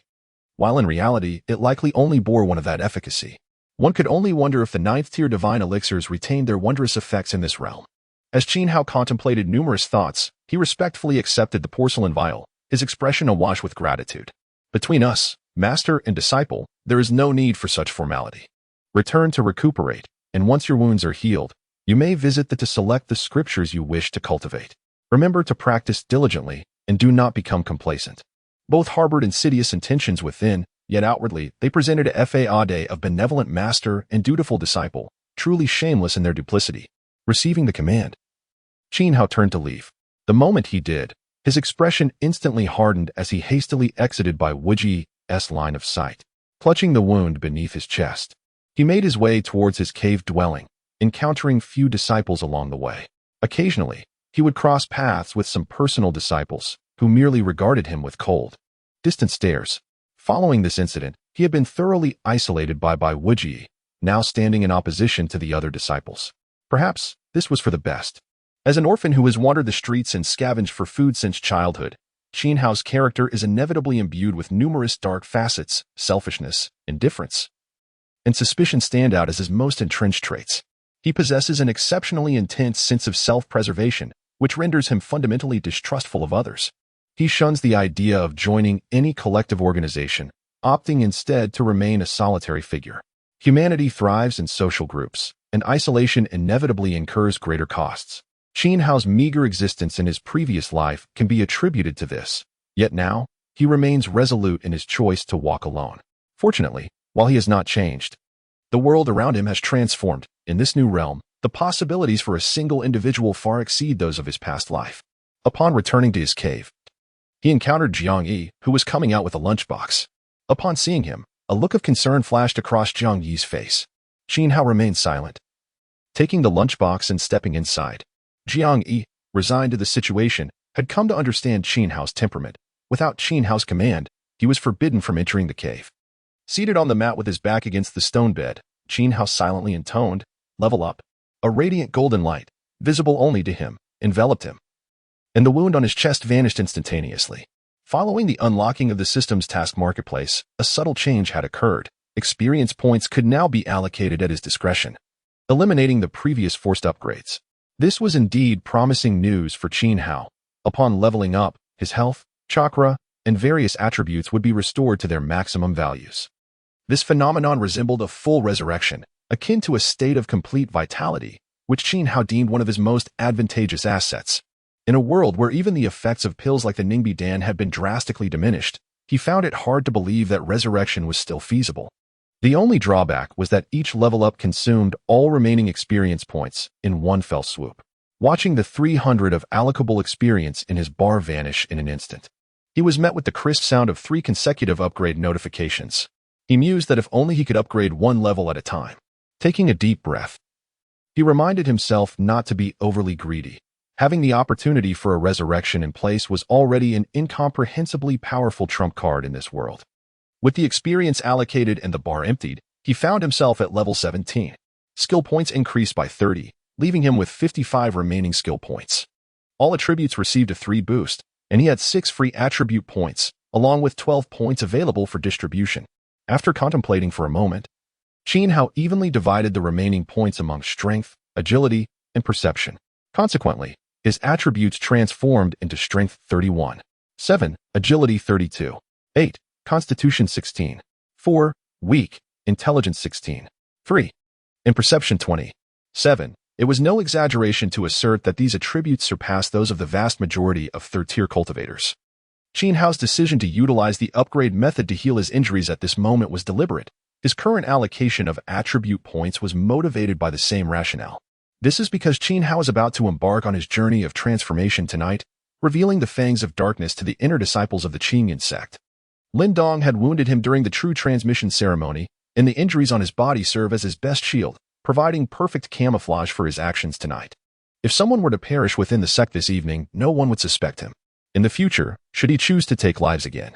Speaker 1: while in reality, it likely only bore one of that efficacy. One could only wonder if the 9th-tier divine elixirs retained their wondrous effects in this realm. As Qin Hao contemplated numerous thoughts, he respectfully accepted the porcelain vial, his expression awash with gratitude. "Between us, master and disciple, there is no need for such formality. Return to recuperate, and once your wounds are healed, you may visit to select the scriptures you wish to cultivate. Remember to practice diligently, and do not become complacent." Both harbored insidious intentions within, yet outwardly, they presented a facade of benevolent master and dutiful disciple, truly shameless in their duplicity. Receiving the command, Qin Hao turned to leave. The moment he did, his expression instantly hardened as he hastily exited Bai Wuji's line of sight, clutching the wound beneath his chest. He made his way towards his cave dwelling, encountering few disciples along the way. Occasionally, he would cross paths with some personal disciples, who merely regarded him with cold, distant stares. Following this incident, he had been thoroughly isolated by Bai Wuji, now standing in opposition to the other disciples. Perhaps this was for the best. As an orphan who has wandered the streets and scavenged for food since childhood, Qin Hao's character is inevitably imbued with numerous dark facets. Selfishness, indifference, and suspicion stand out as his most entrenched traits. He possesses an exceptionally intense sense of self-preservation, which renders him fundamentally distrustful of others. He shuns the idea of joining any collective organization, opting instead to remain a solitary figure. Humanity thrives in social groups, and isolation inevitably incurs greater costs. Qin Hao's meager existence in his previous life can be attributed to this, yet now, he remains resolute in his choice to walk alone. Fortunately, while he has not changed, the world around him has transformed. In this new realm, the possibilities for a single individual far exceed those of his past life. Upon returning to his cave, he encountered Jiang Yi, who was coming out with a lunchbox. Upon seeing him, a look of concern flashed across Jiang Yi's face. Qin Hao remained silent, taking the lunchbox and stepping inside. Jiang Yi, resigned to the situation, had come to understand Qin Hao's temperament, Without Qin Hao's command, he was forbidden from entering the cave. Seated on the mat with his back against the stone bed, Qin Hao silently intoned, "Level up." A radiant golden light, visible only to him, enveloped him, and the wound on his chest vanished instantaneously. Following the unlocking of the system's task marketplace, a subtle change had occurred. Experience points could now be allocated at his discretion, eliminating the previous forced upgrades. This was indeed promising news for Qin Hao. Upon leveling up, his health, chakra, and various attributes would be restored to their maximum values. This phenomenon resembled a full resurrection, akin to a state of complete vitality, which Qin Hao deemed one of his most advantageous assets. In a world where even the effects of pills like the Ningbi Dan had been drastically diminished, he found it hard to believe that resurrection was still feasible. The only drawback was that each level up consumed all remaining experience points in one fell swoop. Watching the 300 of allocable experience in his bar vanish in an instant, he was met with the crisp sound of 3 consecutive upgrade notifications. He mused that if only he could upgrade one level at a time. Taking a deep breath, he reminded himself not to be overly greedy. Having the opportunity for a resurrection in place was already an incomprehensibly powerful trump card in this world. With the experience allocated and the bar emptied, he found himself at level 17. Skill points increased by 30, leaving him with 55 remaining skill points. All attributes received a 3 boost, and he had 6 free attribute points, along with 12 points available for distribution. After contemplating for a moment, Qin Hao evenly divided the remaining points among strength, agility, and perception. Consequently, his attributes transformed into strength 31, 7, agility 32, 8, constitution 16, 4, weak, intelligence 16, 3, and perception 20, 7. It was no exaggeration to assert that these attributes surpassed those of the vast majority of third-tier cultivators. Qin Hao's decision to utilize the upgrade method to heal his injuries at this moment was deliberate. His current allocation of attribute points was motivated by the same rationale. This is because Qin Hao is about to embark on his journey of transformation tonight, revealing the fangs of darkness to the inner disciples of the Qingyan sect. Lin Dong had wounded him during the true transmission ceremony, and the injuries on his body serve as his best shield, providing perfect camouflage for his actions tonight. If someone were to perish within the sect this evening, no one would suspect him. In the future, should he choose to take lives again,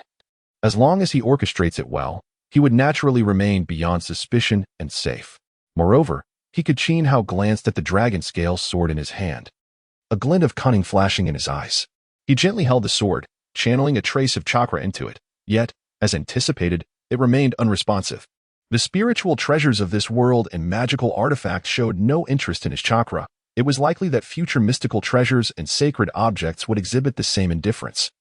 Speaker 1: as long as he orchestrates it well, he would naturally remain beyond suspicion and safe. Moreover, Qin Hao glanced at the dragon scale sword in his hand, a glint of cunning flashing in his eyes. He gently held the sword, channeling a trace of chakra into it. Yet, as anticipated, it remained unresponsive. The spiritual treasures of this world and magical artifacts showed no interest in his chakra. It was likely that future mystical treasures and sacred objects would exhibit the same indifference.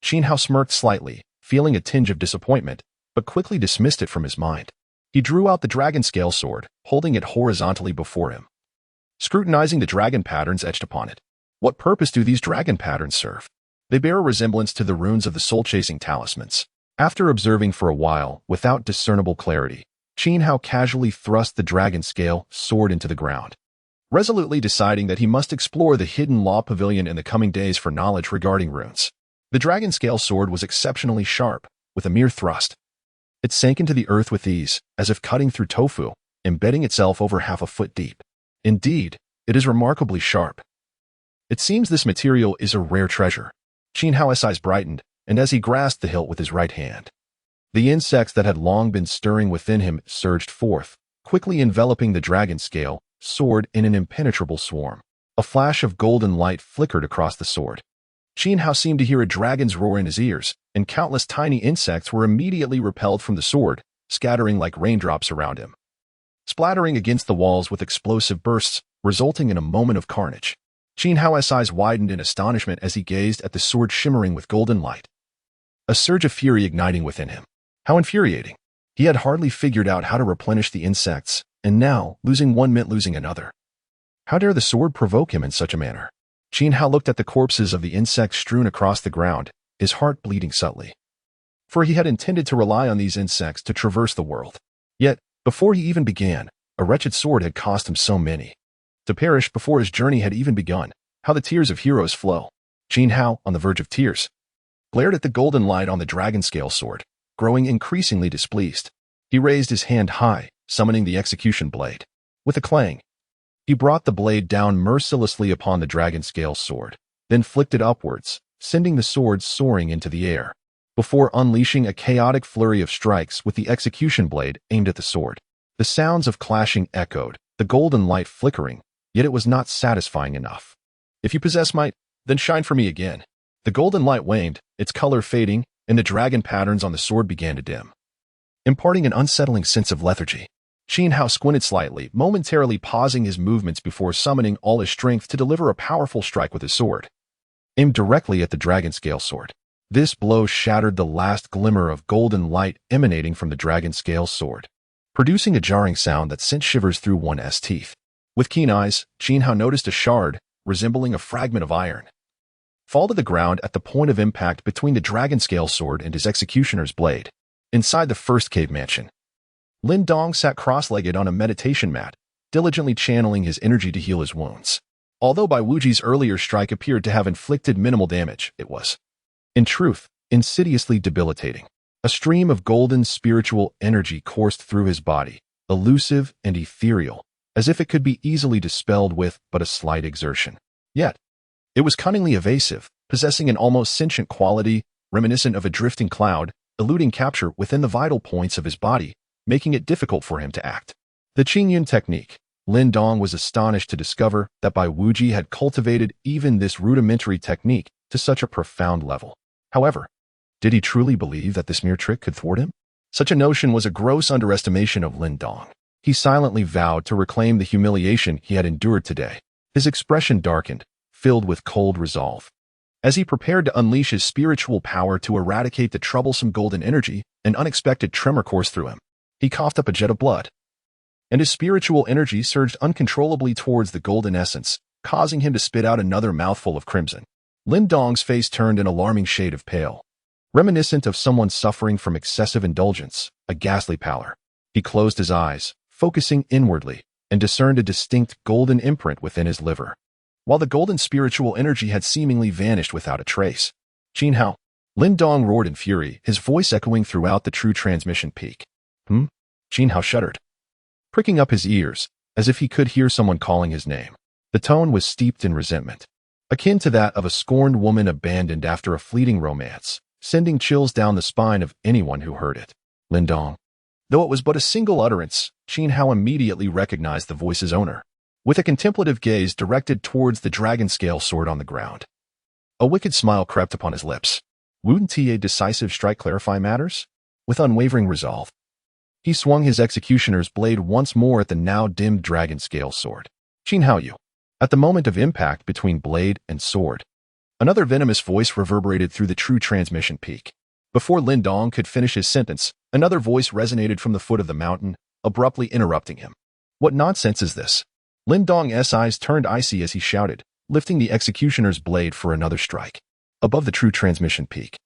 Speaker 1: Qin Hao smirked slightly, feeling a tinge of disappointment, but quickly dismissed it from his mind. He drew out the dragon scale sword, holding it horizontally before him, scrutinizing the dragon patterns etched upon it. What purpose do these dragon patterns serve? They bear a resemblance to the runes of the soul-chasing talismans. After observing for a while, without discernible clarity, Qin Hao casually thrust the dragon scale sword into the ground, resolutely deciding that he must explore the hidden law pavilion in the coming days for knowledge regarding runes. The dragon scale sword was exceptionally sharp. With a mere thrust, it sank into the earth with ease, as if cutting through tofu, embedding itself over half a foot deep. Indeed, it is remarkably sharp. It seems this material is a rare treasure. Qin Hao's eyes brightened, and as he grasped the hilt with his right hand, the insects that had long been stirring within him surged forth, quickly enveloping the dragon scale sword in an impenetrable swarm. A flash of golden light flickered across the sword. Qin Hao seemed to hear a dragon's roar in his ears, and countless tiny insects were immediately repelled from the sword, scattering like raindrops around him, splattering against the walls with explosive bursts, resulting in a moment of carnage. Qin Hao's eyes widened in astonishment as he gazed at the sword shimmering with golden light, a surge of fury igniting within him. How infuriating! He had hardly figured out how to replenish the insects, and now, losing one meant losing another. How dare the sword provoke him in such a manner? Qin Hao looked at the corpses of the insects strewn across the ground, his heart bleeding subtly. For he had intended to rely on these insects to traverse the world. Yet, before he even began, a wretched sword had cost him so many. To perish before his journey had even begun. How the tears of heroes flow. Qin Hao, on the verge of tears, glared at the golden light on the dragon scale sword, growing increasingly displeased. He raised his hand high, summoning the execution blade. With a clang, he brought the blade down mercilessly upon the dragon scale sword, then flicked it upwards, sending the sword soaring into the air. before unleashing a chaotic flurry of strikes with the execution blade aimed at the sword. The sounds of clashing echoed, the golden light flickering, yet it was not satisfying enough. "If you possess might, then shine for me again." The golden light waned, its color fading, and the dragon patterns on the sword began to dim, imparting an unsettling sense of lethargy. Xiao squinted slightly, momentarily pausing his movements before summoning all his strength to deliver a powerful strike with his sword, aimed directly at the dragon scale sword. This blow shattered the last glimmer of golden light emanating from the dragon scale sword, producing a jarring sound that sent shivers through one's teeth. With keen eyes, Xiao noticed a shard, resembling a fragment of iron, fall to the ground at the point of impact between the dragon scale sword and his executioner's blade. Inside the first cave mansion, Lin Dong sat cross-legged on a meditation mat, diligently channeling his energy to heal his wounds. Although Bai Wuji's earlier strike appeared to have inflicted minimal damage, it was, in truth, insidiously debilitating. A stream of golden spiritual energy coursed through his body, elusive and ethereal, as if it could be easily dispelled with but a slight exertion. Yet, it was cunningly evasive, possessing an almost sentient quality, reminiscent of a drifting cloud, eluding capture within the vital points of his body, making it difficult for him to act. The Qingyun technique. Lin Dong was astonished to discover that Bai Wuji had cultivated even this rudimentary technique to such a profound level. However, did he truly believe that this mere trick could thwart him? Such a notion was a gross underestimation of Lin Dong. He silently vowed to reclaim the humiliation he had endured today. His expression darkened, filled with cold resolve. As he prepared to unleash his spiritual power to eradicate the troublesome golden energy, an unexpected tremor coursed through him. He coughed up a jet of blood, and his spiritual energy surged uncontrollably towards the golden essence, causing him to spit out another mouthful of crimson. Lin Dong's face turned an alarming shade of pale, reminiscent of someone suffering from excessive indulgence, a ghastly pallor. He closed his eyes, focusing inwardly, and discerned a distinct golden imprint within his liver, while the golden spiritual energy had seemingly vanished without a trace. "Xiao!" Lin Dong roared in fury, his voice echoing throughout the true transmission peak. Xiao shuddered, pricking up his ears, as if he could hear someone calling his name. The tone was steeped in resentment, akin to that of a scorned woman abandoned after a fleeting romance, sending chills down the spine of anyone who heard it. Lin Dong. Though it was but a single utterance, Xiao immediately recognized the voice's owner, with a contemplative gaze directed towards the dragon scale sword on the ground. A wicked smile crept upon his lips. Wouldn't a decisive strike clarify matters? With unwavering resolve, he swung his executioner's blade once more at the now dimmed dragon scale sword. "Xiao!" At the moment of impact between blade and sword, another venomous voice reverberated through the true transmission peak. Before Lin Dong could finish his sentence, another voice resonated from the foot of the mountain, abruptly interrupting him. "What nonsense is this?" Lin Dong's eyes turned icy as he shouted, lifting the executioner's blade for another strike. Above the true transmission peak,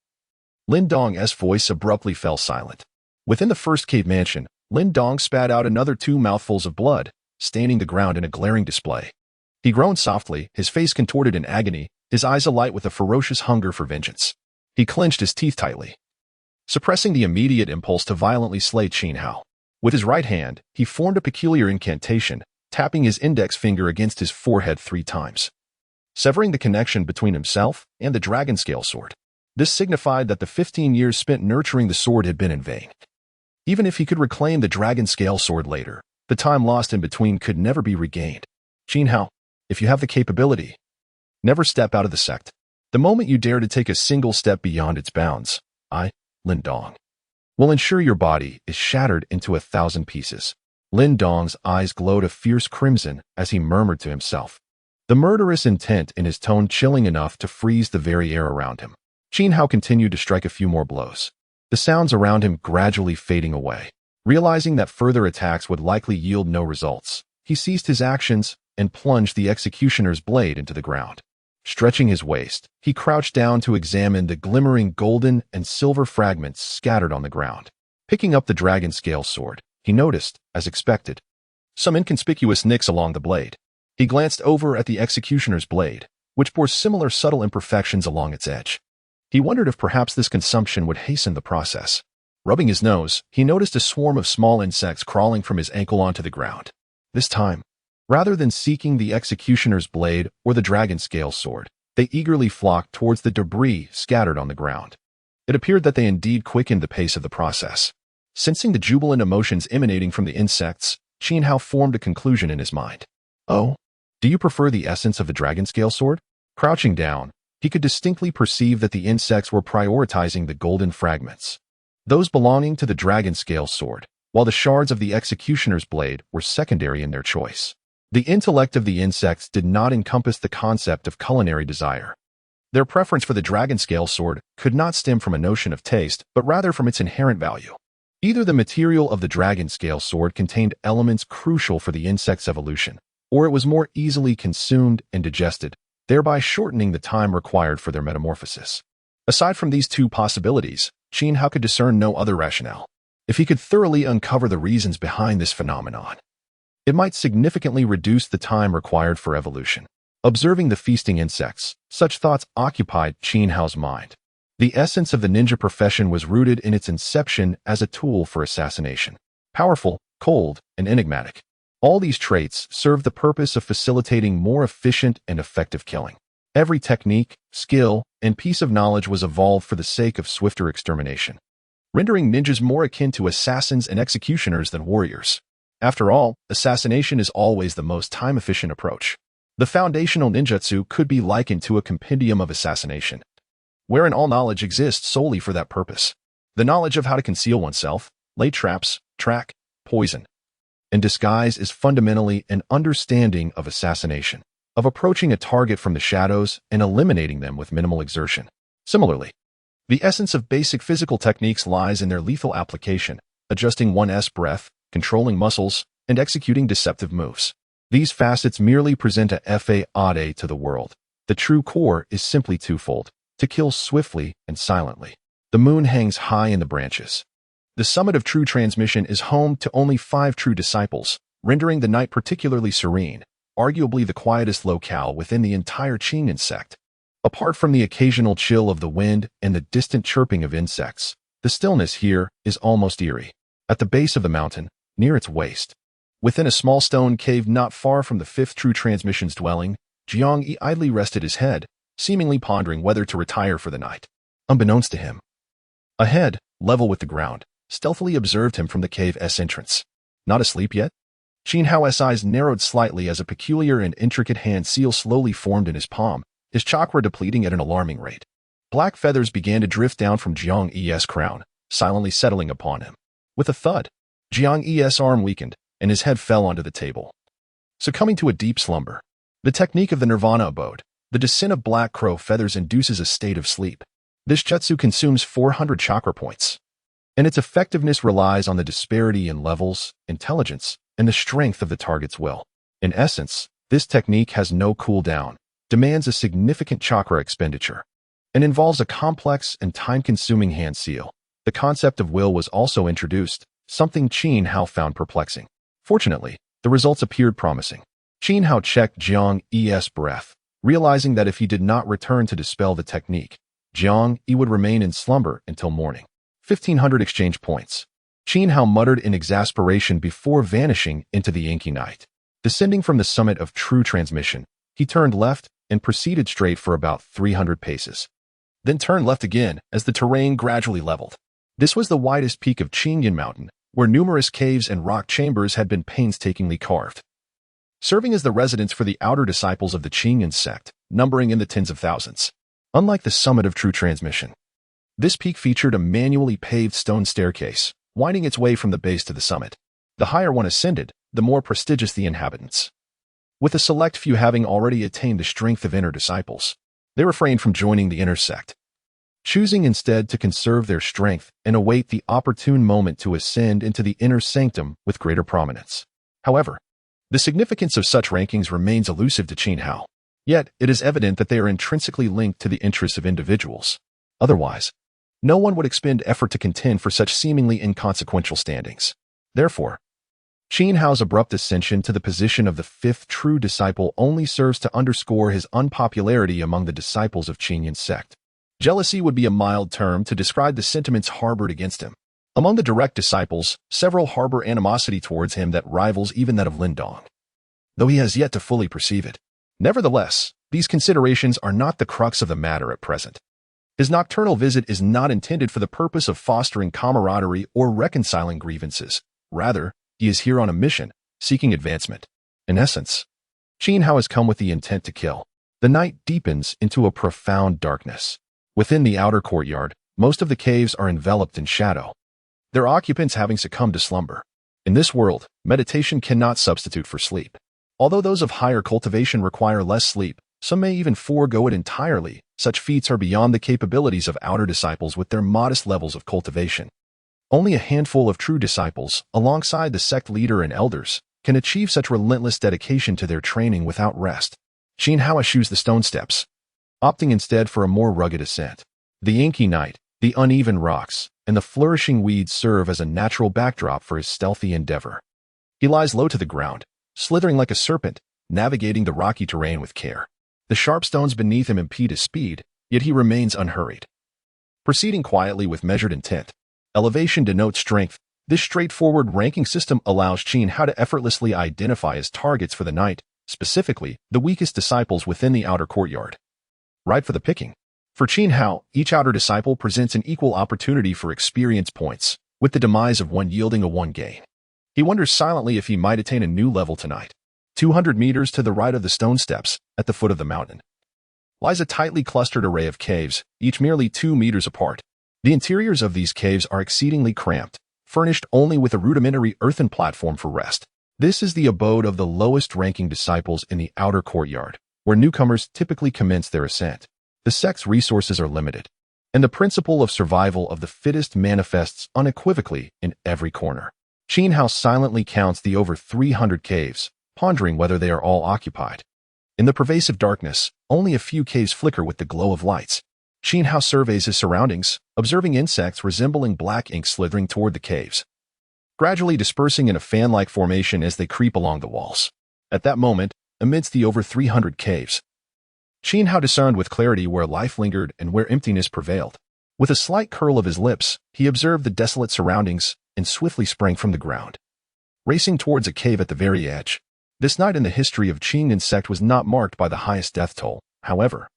Speaker 1: Lin Dong's voice abruptly fell silent. Within the first cave mansion, Lin Dong spat out another 2 mouthfuls of blood, staining the ground in a glaring display. He groaned softly, his face contorted in agony, his eyes alight with a ferocious hunger for vengeance. He clenched his teeth tightly, suppressing the immediate impulse to violently slay Xiao. With his right hand, he formed a peculiar incantation, tapping his index finger against his forehead 3 times, severing the connection between himself and the dragon scale sword. This signified that the 15 years spent nurturing the sword had been in vain. Even if he could reclaim the dragon scale sword later, the time lost in between could never be regained. "Xiao, if you have the capability, never step out of the sect. The moment you dare to take a single step beyond its bounds, I, Lin Dong, will ensure your body is shattered into 1,000 pieces." Lin Dong's eyes glowed a fierce crimson as he murmured to himself, the murderous intent in his tone chilling enough to freeze the very air around him. Xiao continued to strike a few more blows, the sounds around him gradually fading away. Realizing that further attacks would likely yield no results, he ceased his actions and plunged the executioner's blade into the ground. Stretching his waist, he crouched down to examine the glimmering golden and silver fragments scattered on the ground. Picking up the dragon scale sword, he noticed, as expected, some inconspicuous nicks along the blade. He glanced over at the executioner's blade, which bore similar subtle imperfections along its edge. He wondered if perhaps this consumption would hasten the process. Rubbing his nose, he noticed a swarm of small insects crawling from his ankle onto the ground. This time, rather than seeking the executioner's blade or the dragon scale sword, they eagerly flocked towards the debris scattered on the ground. It appeared that they indeed quickened the pace of the process. Sensing the jubilant emotions emanating from the insects, Qin Hao formed a conclusion in his mind. Oh, do you prefer the essence of the dragon scale sword? Crouching down, he could distinctly perceive that the insects were prioritizing the golden fragments, those belonging to the dragon scale sword, while the shards of the executioner's blade were secondary in their choice. The intellect of the insects did not encompass the concept of culinary desire. Their preference for the dragon scale sword could not stem from a notion of taste, but rather from its inherent value. Either the material of the dragon scale sword contained elements crucial for the insect's evolution, or it was more easily consumed and digested, thereby shortening the time required for their metamorphosis. Aside from these two possibilities, Qin Hao could discern no other rationale. If he could thoroughly uncover the reasons behind this phenomenon, it might significantly reduce the time required for evolution. Observing the feasting insects, such thoughts occupied Qin Hao's mind. The essence of the ninja profession was rooted in its inception as a tool for assassination. Powerful, cold, and enigmatic. All these traits serve the purpose of facilitating more efficient and effective killing. Every technique, skill, and piece of knowledge was evolved for the sake of swifter extermination, rendering ninjas more akin to assassins and executioners than warriors. After all, assassination is always the most time-efficient approach. The foundational ninjutsu could be likened to a compendium of assassination, wherein all knowledge exists solely for that purpose. The knowledge of how to conceal oneself, lay traps, track, poison, and disguise is fundamentally an understanding of assassination, of approaching a target from the shadows and eliminating them with minimal exertion. Similarly, the essence of basic physical techniques lies in their lethal application, adjusting one's breath, controlling muscles, and executing deceptive moves. These facets merely present a fade to the world. The true core is simply twofold: to kill swiftly and silently. The moon hangs high in the branches. The summit of true transmission is home to only 5 true disciples, rendering the night particularly serene, arguably the quietest locale within the entire Qingyan sect. Apart from the occasional chill of the wind and the distant chirping of insects, the stillness here is almost eerie. At the base of the mountain, near its waist, within a small stone cave not far from the 5th true transmission's dwelling, Jiang idly rested his head, seemingly pondering whether to retire for the night. Unbeknownst to him, a head, level with the ground, stealthily observed him from the cave's entrance. Not asleep yet? Qin Hao's eyes narrowed slightly as a peculiar and intricate hand seal slowly formed in his palm, his chakra depleting at an alarming rate. Black feathers began to drift down from Jiang's crown, silently settling upon him. With a thud, Jiang's arm weakened, and his head fell onto the table, succumbing to a deep slumber. The technique of the Nirvana abode, the descent of black crow feathers, induces a state of sleep. This jutsu consumes 400 chakra points, and its effectiveness relies on the disparity in levels, intelligence, and the strength of the target's will. In essence, this technique has no cooldown, demands a significant chakra expenditure, and involves a complex and time-consuming hand seal. The concept of will was also introduced, something Qin Hao found perplexing. Fortunately, the results appeared promising. Qin Hao checked Jiang's breath, realizing that if he did not return to dispel the technique, Jiang would remain in slumber until morning. 1,500 exchange points. Qin Hao muttered in exasperation before vanishing into the inky night. Descending from the summit of true transmission, he turned left and proceeded straight for about 300 paces. Then turned left again as the terrain gradually leveled. This was the widest peak of Qingyan Mountain, where numerous caves and rock chambers had been painstakingly carved, serving as the residence for the outer disciples of the Qingyan sect, numbering in the tens of thousands. Unlike the summit of true transmission, this peak featured a manually paved stone staircase, winding its way from the base to the summit. The higher one ascended, the more prestigious the inhabitants. With a select few having already attained the strength of inner disciples, they refrained from joining the inner sect, choosing instead to conserve their strength and await the opportune moment to ascend into the inner sanctum with greater prominence. However, the significance of such rankings remains elusive to Qin Hao. Yet, it is evident that they are intrinsically linked to the interests of individuals. Otherwise, no one would expend effort to contend for such seemingly inconsequential standings. Therefore, Qin Hao's abrupt ascension to the position of the 5th true disciple only serves to underscore his unpopularity among the disciples of Qingyan sect. Jealousy would be a mild term to describe the sentiments harbored against him. Among the direct disciples, several harbor animosity towards him that rivals even that of Lindong, though he has yet to fully perceive it. Nevertheless, these considerations are not the crux of the matter at present. His nocturnal visit is not intended for the purpose of fostering camaraderie or reconciling grievances. Rather, he is here on a mission, seeking advancement. In essence, Xiao has come with the intent to kill. The night deepens into a profound darkness. Within the outer courtyard, most of the caves are enveloped in shadow, their occupants having succumbed to slumber. In this world, meditation cannot substitute for sleep. Although those of higher cultivation require less sleep, some may even forego it entirely. Such feats are beyond the capabilities of outer disciples with their modest levels of cultivation. Only a handful of true disciples, alongside the sect leader and elders, can achieve such relentless dedication to their training without rest. Xiao eschews the stone steps, opting instead for a more rugged ascent. The inky night, the uneven rocks, and the flourishing weeds serve as a natural backdrop for his stealthy endeavor. He lies low to the ground, slithering like a serpent, navigating the rocky terrain with care. The sharp stones beneath him impede his speed, yet he remains unhurried. Proceeding quietly with measured intent, elevation denotes strength. This straightforward ranking system allows Xiao to effortlessly identify his targets for the night, specifically the weakest disciples within the outer courtyard. Right for the picking. For Xiao, each outer disciple presents an equal opportunity for experience points, with the demise of one yielding a 1 gain. He wonders silently if he might attain a new level tonight. 200 meters to the right of the stone steps, at the foot of the mountain, lies a tightly clustered array of caves, each merely 2 meters apart. The interiors of these caves are exceedingly cramped, furnished only with a rudimentary earthen platform for rest. This is the abode of the lowest-ranking disciples in the outer courtyard, where newcomers typically commence their ascent. The sect's resources are limited, and the principle of survival of the fittest manifests unequivocally in every corner. Xiao silently counts the over 300 caves, pondering whether they are all occupied. In the pervasive darkness, only a few caves flicker with the glow of lights. Xiao surveys his surroundings, observing insects resembling black ink slithering toward the caves, gradually dispersing in a fan-like formation as they creep along the walls. At that moment, amidst the over 300 caves, Xiao discerned with clarity where life lingered and where emptiness prevailed. With a slight curl of his lips, he observed the desolate surroundings and swiftly sprang from the ground, racing towards a cave at the very edge. This night in the history of Qingyan sect was not marked by the highest death toll, however.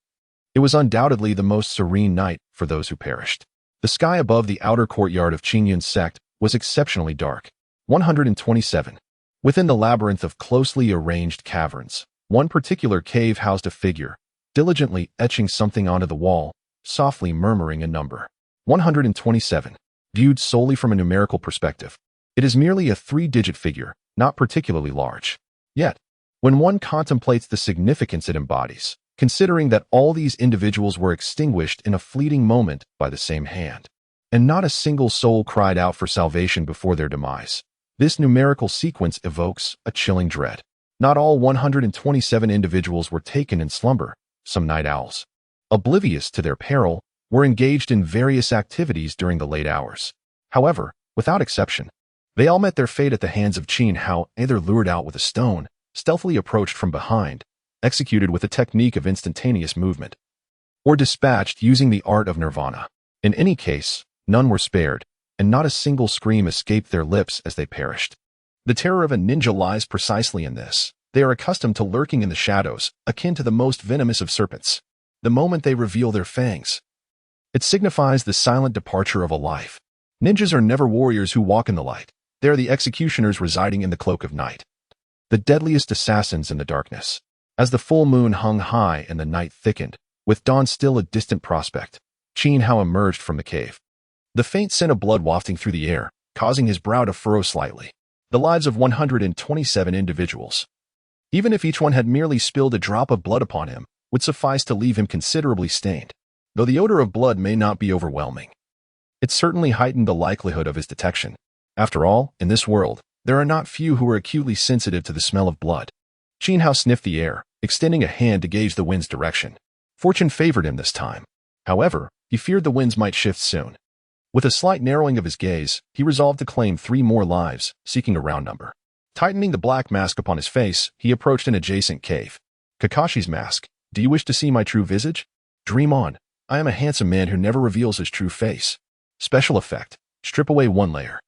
Speaker 1: It was undoubtedly the most serene night for those who perished. The sky above the outer courtyard of Qingyan sect was exceptionally dark. 127. Within the labyrinth of closely arranged caverns, one particular cave housed a figure, diligently etching something onto the wall, softly murmuring a number. 127. Viewed solely from a numerical perspective, it is merely a 3-digit figure, not particularly large. Yet, when one contemplates the significance it embodies, considering that all these individuals were extinguished in a fleeting moment by the same hand, and not a single soul cried out for salvation before their demise, this numerical sequence evokes a chilling dread. Not all 127 individuals were taken in slumber. Some night owls, oblivious to their peril, were engaged in various activities during the late hours. However, without exception, they all met their fate at the hands of Xiao, either lured out with a stone, stealthily approached from behind, executed with a technique of instantaneous movement, or dispatched using the art of nirvana. In any case, none were spared, and not a single scream escaped their lips as they perished. The terror of a ninja lies precisely in this. They are accustomed to lurking in the shadows, akin to the most venomous of serpents. The moment they reveal their fangs, it signifies the silent departure of a life. Ninjas are never warriors who walk in the light. They are the executioners residing in the cloak of night, the deadliest assassins in the darkness. As the full moon hung high and the night thickened, with dawn still a distant prospect, Xiao emerged from the cave, the faint scent of blood wafting through the air, causing his brow to furrow slightly. The lives of 127 individuals, even if each one had merely spilled a drop of blood upon him, would suffice to leave him considerably stained. Though the odor of blood may not be overwhelming, it certainly heightened the likelihood of his detection. After all, in this world, there are not few who are acutely sensitive to the smell of blood. Xiao sniffed the air, extending a hand to gauge the wind's direction. Fortune favored him this time. However, he feared the winds might shift soon. With a slight narrowing of his gaze, he resolved to claim 3 more lives, seeking a round number. Tightening the black mask upon his face, he approached an adjacent cave. Kakashi's mask. Do you wish to see my true visage? Dream on. I am a handsome man who never reveals his true face. Special effect. Strip away 1 layer,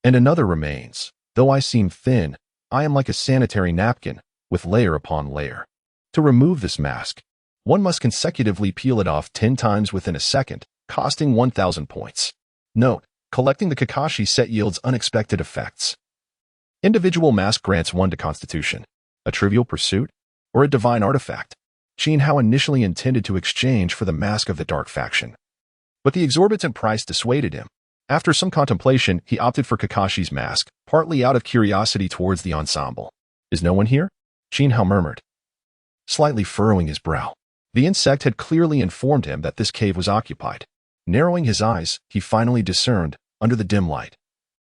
Speaker 1: and another remains. Though I seem thin, I am like a sanitary napkin, with layer upon layer. To remove this mask, One must consecutively peel it off 10 times within a second, costing 1,000 points. Note: collecting the Kakashi set yields unexpected effects. Individual mask grants 1 to Constitution, a trivial pursuit, or a divine artifact. Xiao initially intended to exchange for the mask of the Dark Faction, but the exorbitant price dissuaded him. After some contemplation, he opted for Kakashi's mask, partly out of curiosity towards the ensemble. "Is no one here?" Xiao murmured, slightly furrowing his brow. The insect had clearly informed him that this cave was occupied. Narrowing his eyes, he finally discerned, under the dim light,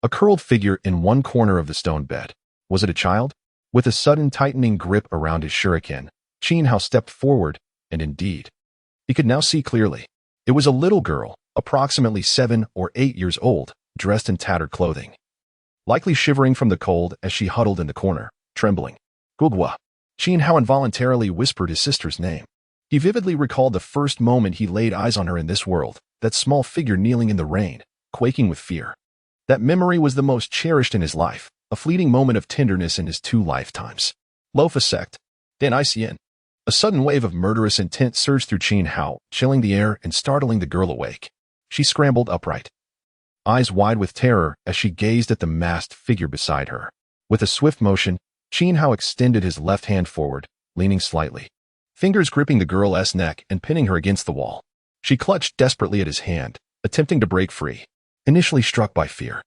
Speaker 1: a curled figure in one corner of the stone bed. Was it a child? With a sudden tightening grip around his shuriken, Xiao stepped forward, and indeed, he could now see clearly. It was a little girl, approximately 7 or 8 years old, dressed in tattered clothing, likely shivering from the cold as she huddled in the corner, trembling. "Gugwa." Xiao involuntarily whispered his sister's name. He vividly recalled the first moment he laid eyes on her in this world, that small figure kneeling in the rain, quaking with fear. That memory was the most cherished in his life, a fleeting moment of tenderness in his 2 lifetimes. Lofa sect, dynasty. A sudden wave of murderous intent surged through Xiao, chilling the air and startling the girl awake. She scrambled upright, eyes wide with terror as she gazed at the masked figure beside her. With a swift motion, Xiao extended his left hand forward, leaning slightly, fingers gripping the girl's neck and pinning her against the wall. She clutched desperately at his hand, attempting to break free. Initially struck by fear,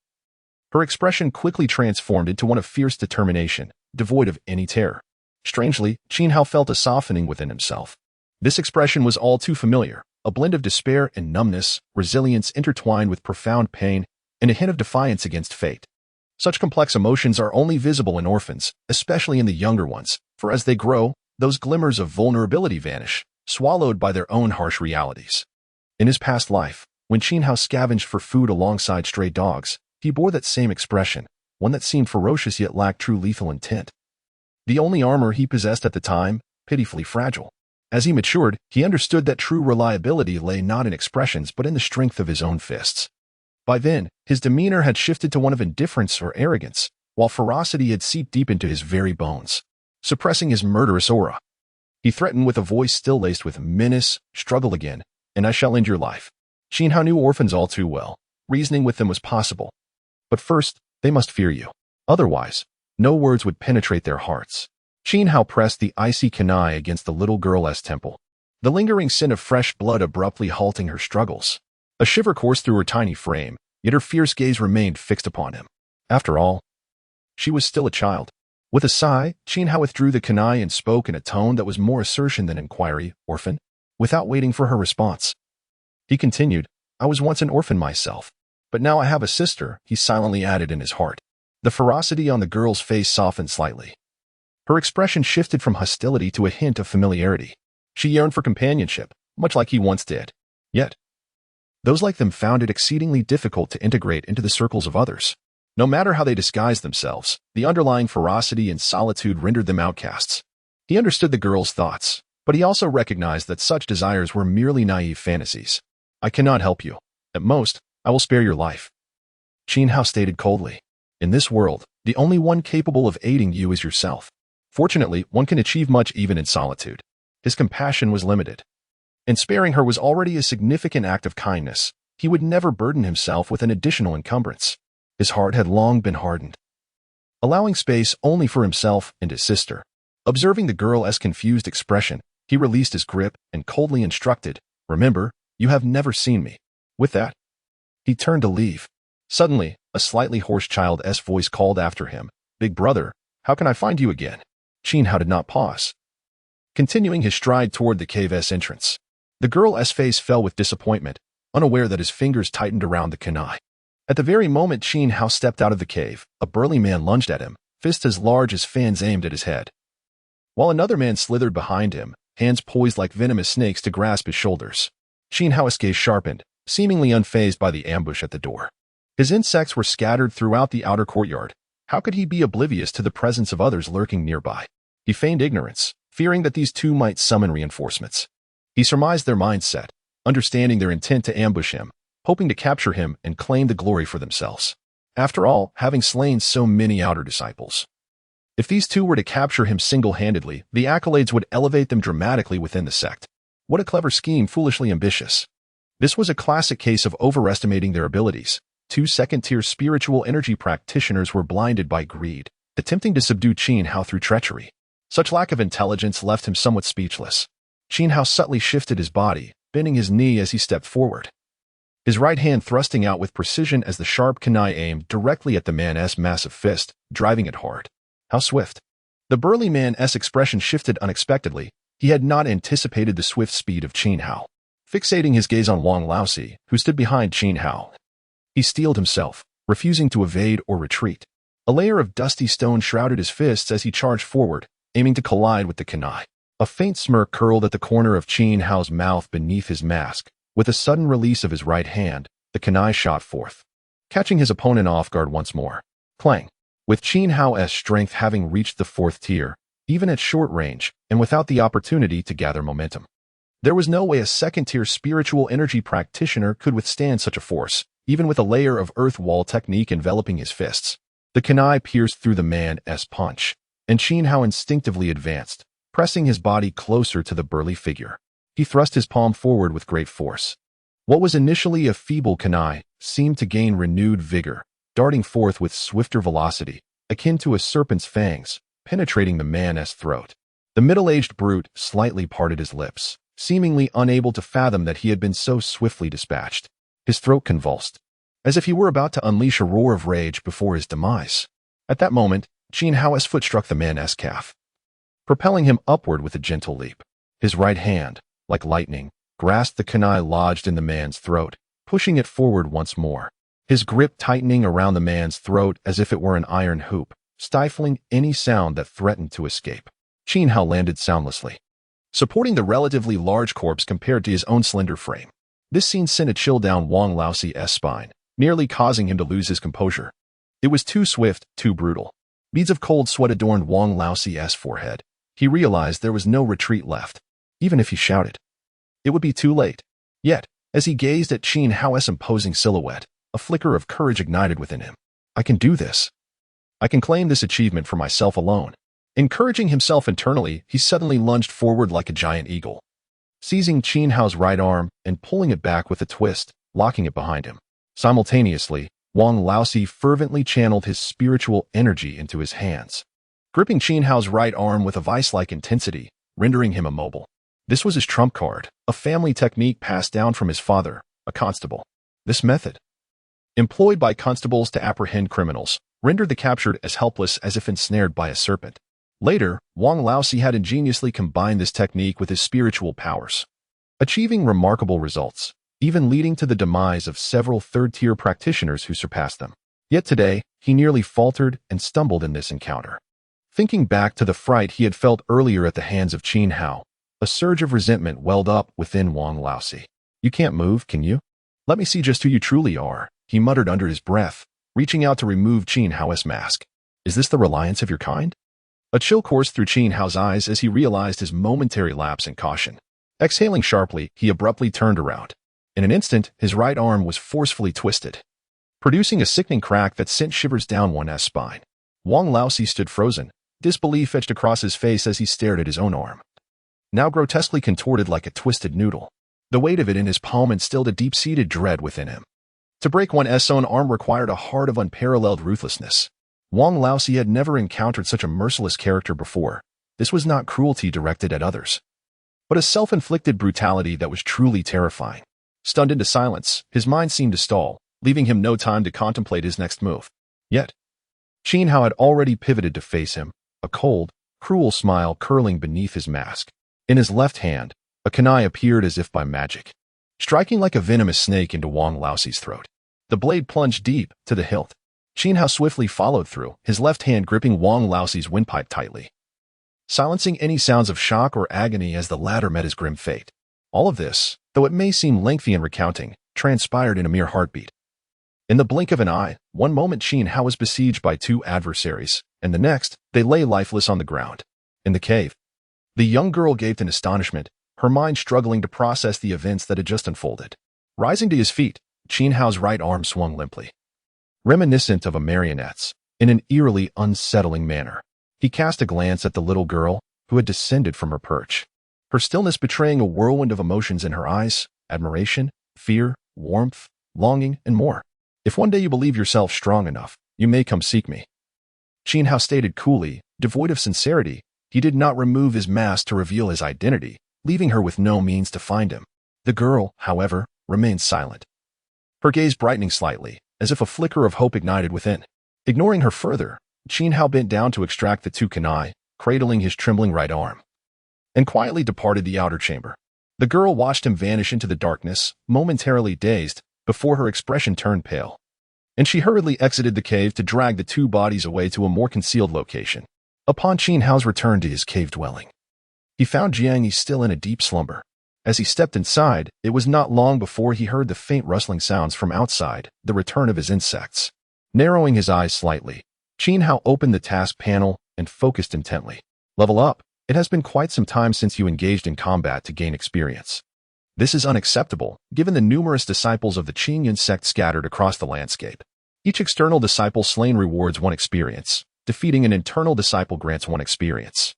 Speaker 1: her expression quickly transformed into one of fierce determination, devoid of any terror. Strangely, Xiao felt a softening within himself. This expression was all too familiar, a blend of despair and numbness, resilience intertwined with profound pain, and a hint of defiance against fate. Such complex emotions are only visible in orphans, especially in the younger ones, for as they grow, those glimmers of vulnerability vanish, swallowed by their own harsh realities. In his past life, when Xiao scavenged for food alongside stray dogs, he bore that same expression, one that seemed ferocious yet lacked true lethal intent. The only armor he possessed at the time, pitifully fragile. As he matured, he understood that true reliability lay not in expressions but in the strength of his own fists. By then, his demeanor had shifted to one of indifference or arrogance, while ferocity had seeped deep into his very bones, suppressing his murderous aura. He threatened with a voice still laced with menace, "Struggle again, and I shall end your life." Xiao knew orphans all too well. Reasoning with them was possible. But first, they must fear you. Otherwise, no words would penetrate their hearts. Xiao pressed the icy kunai against the little girl's temple, the lingering scent of fresh blood abruptly halting her struggles. A shiver coursed through her tiny frame, yet her fierce gaze remained fixed upon him. After all, she was still a child. With a sigh, Xiao withdrew the kunai and spoke in a tone that was more assertion than inquiry. "Orphan?" Without waiting for her response, he continued, "I was once an orphan myself, but now I have a sister," he silently added in his heart. The ferocity on the girl's face softened slightly. Her expression shifted from hostility to a hint of familiarity. She yearned for companionship, much like he once did. Yet, those like them found it exceedingly difficult to integrate into the circles of others. No matter how they disguised themselves, the underlying ferocity and solitude rendered them outcasts. He understood the girl's thoughts, but he also recognized that such desires were merely naive fantasies. "I cannot help you. At most, I will spare your life," Xiao stated coldly. "In this world, the only one capable of aiding you is yourself. Fortunately, one can achieve much even in solitude." His compassion was limited, and sparing her was already a significant act of kindness. He would never burden himself with an additional encumbrance. His heart had long been hardened, allowing space only for himself and his sister. Observing the girl's confused expression, he released his grip and coldly instructed, "Remember, you have never seen me." With that, he turned to leave. Suddenly, a slightly hoarse child's voice called after him, "Big brother, how can I find you again?" Xiao did not pause, continuing his stride toward the cave's entrance. The girl's face fell with disappointment, unaware that his fingers tightened around the kunai. At the very moment Xiao stepped out of the cave, a burly man lunged at him, fists as large as fans aimed at his head, while another man slithered behind him, hands poised like venomous snakes to grasp his shoulders. Xiao's gaze sharpened, seemingly unfazed by the ambush at the door. His insects were scattered throughout the outer courtyard. How could he be oblivious to the presence of others lurking nearby? He feigned ignorance, fearing that these two might summon reinforcements. He surmised their mindset, understanding their intent to ambush him, hoping to capture him and claim the glory for themselves. After all, having slain so many outer disciples, If these two were to capture him single-handedly, the accolades would elevate them dramatically within the sect. What a clever scheme, foolishly ambitious. This was a classic case of overestimating their abilities. Two second-tier spiritual energy practitioners were blinded by greed, attempting to subdue Qin Hao through treachery. Such lack of intelligence left him somewhat speechless. Qin Hao subtly shifted his body, bending his knee as he stepped forward, his right hand thrusting out with precision as the sharp kunai aimed directly at the man's massive fist, driving it hard. How swift! The burly man's expression shifted unexpectedly. He had not anticipated the swift speed of Qin Hao. Fixating his gaze on Wang Laosi, who stood behind Qin Hao, he steeled himself, refusing to evade or retreat. A layer of dusty stone shrouded his fists as he charged forward, aiming to collide with the kunai. A faint smirk curled at the corner of Qin Hao's mouth beneath his mask. With a sudden release of his right hand, the kunai shot forth, catching his opponent off guard once more. Clang! With Qin Hao's strength having reached the fourth tier, even at short range, and without the opportunity to gather momentum, there was no way a second-tier spiritual energy practitioner could withstand such a force, even with a layer of earth wall technique enveloping his fists. The kunai pierced through the man's punch, and Qin Hao instinctively advanced, pressing his body closer to the burly figure. He thrust his palm forward with great force. What was initially a feeble kunai seemed to gain renewed vigor, darting forth with swifter velocity, akin to a serpent's fangs, penetrating the man's throat. The middle-aged brute slightly parted his lips, seemingly unable to fathom that he had been so swiftly dispatched. His throat convulsed, as if he were about to unleash a roar of rage before his demise. At that moment, Qin Hao's foot struck the man's calf, propelling him upward with a gentle leap. His right hand, like lightning, grasped the kunai lodged in the man's throat, pushing it forward once more, his grip tightening around the man's throat as if it were an iron hoop, stifling any sound that threatened to escape. Qin Hao landed soundlessly, supporting the relatively large corpse compared to his own slender frame. This scene sent a chill down Wang Laosi's spine, nearly causing him to lose his composure. It was too swift, too brutal. Beads of cold sweat adorned Wang Laosi's forehead. He realized there was no retreat left. Even if he shouted, it would be too late. Yet, as he gazed at Qin Hao's imposing silhouette, a flicker of courage ignited within him. I can do this. I can claim this achievement for myself alone. Encouraging himself internally, he suddenly lunged forward like a giant eagle, seizing Qin Hao's right arm and pulling it back with a twist, locking it behind him. Simultaneously, Wang Laosi fervently channeled his spiritual energy into his hands, gripping Qin Hao's right arm with a vice-like intensity, rendering him immobile. This was his trump card, a family technique passed down from his father, a constable. This method, employed by constables to apprehend criminals, rendered the captured as helpless as if ensnared by a serpent. Later, Wang Laosi had ingeniously combined this technique with his spiritual powers, achieving remarkable results, even leading to the demise of several third-tier practitioners who surpassed them. Yet today, he nearly faltered and stumbled in this encounter. Thinking back to the fright he had felt earlier at the hands of Qin Hao, a surge of resentment welled up within Wang Laosi. You can't move, can you? Let me see just who you truly are, he muttered under his breath, reaching out to remove Qin Hao's mask. Is this the reliance of your kind? A chill coursed through Qin Hao's eyes as he realized his momentary lapse in caution. Exhaling sharply, he abruptly turned around. In an instant, his right arm was forcefully twisted, producing a sickening crack that sent shivers down one's spine. Wang Laosi stood frozen, disbelief etched across his face as he stared at his own arm, now grotesquely contorted like a twisted noodle. The weight of it in his palm instilled a deep-seated dread within him. To break one's own arm required a heart of unparalleled ruthlessness. Wang Laosi had never encountered such a merciless character before. This was not cruelty directed at others, but a self-inflicted brutality that was truly terrifying. Stunned into silence, his mind seemed to stall, leaving him no time to contemplate his next move. Yet, Qin Hao had already pivoted to face him, a cold, cruel smile curling beneath his mask. In his left hand, a kunai appeared as if by magic, striking like a venomous snake into Wang Laosi's throat. The blade plunged deep, to the hilt. Qin Hao swiftly followed through, his left hand gripping Wang Laosi's windpipe tightly, silencing any sounds of shock or agony as the latter met his grim fate. All of this, though it may seem lengthy in recounting, transpired in a mere heartbeat. In the blink of an eye, one moment Qin Hao was besieged by two adversaries, and the next, they lay lifeless on the ground. In the cave, the young girl gaped in astonishment, her mind struggling to process the events that had just unfolded. Rising to his feet, Qin Hao's right arm swung limply, reminiscent of a marionette's, in an eerily unsettling manner. He cast a glance at the little girl who had descended from her perch, her stillness betraying a whirlwind of emotions in her eyes: admiration, fear, warmth, longing, and more. "If one day you believe yourself strong enough, you may come seek me," Xiao stated coolly, devoid of sincerity. He did not remove his mask to reveal his identity, leaving her with no means to find him. The girl, however, remained silent, her gaze brightening slightly, as if a flicker of hope ignited within. Ignoring her further, Xiao bent down to extract the two kunai, cradling his trembling right arm, and quietly departed the outer chamber. The girl watched him vanish into the darkness, momentarily dazed, before her expression turned pale, and she hurriedly exited the cave to drag the two bodies away to a more concealed location. Upon Xiao's return to his cave dwelling, he found Jiang still in a deep slumber. As he stepped inside, it was not long before he heard the faint rustling sounds from outside, the return of his insects. Narrowing his eyes slightly, Xiao opened the task panel and focused intently. "Level up. It has been quite some time since you engaged in combat to gain experience. This is unacceptable, given the numerous disciples of the Qingyun sect scattered across the landscape. Each external disciple slain rewards 1 experience. Defeating an internal disciple grants 1 experience.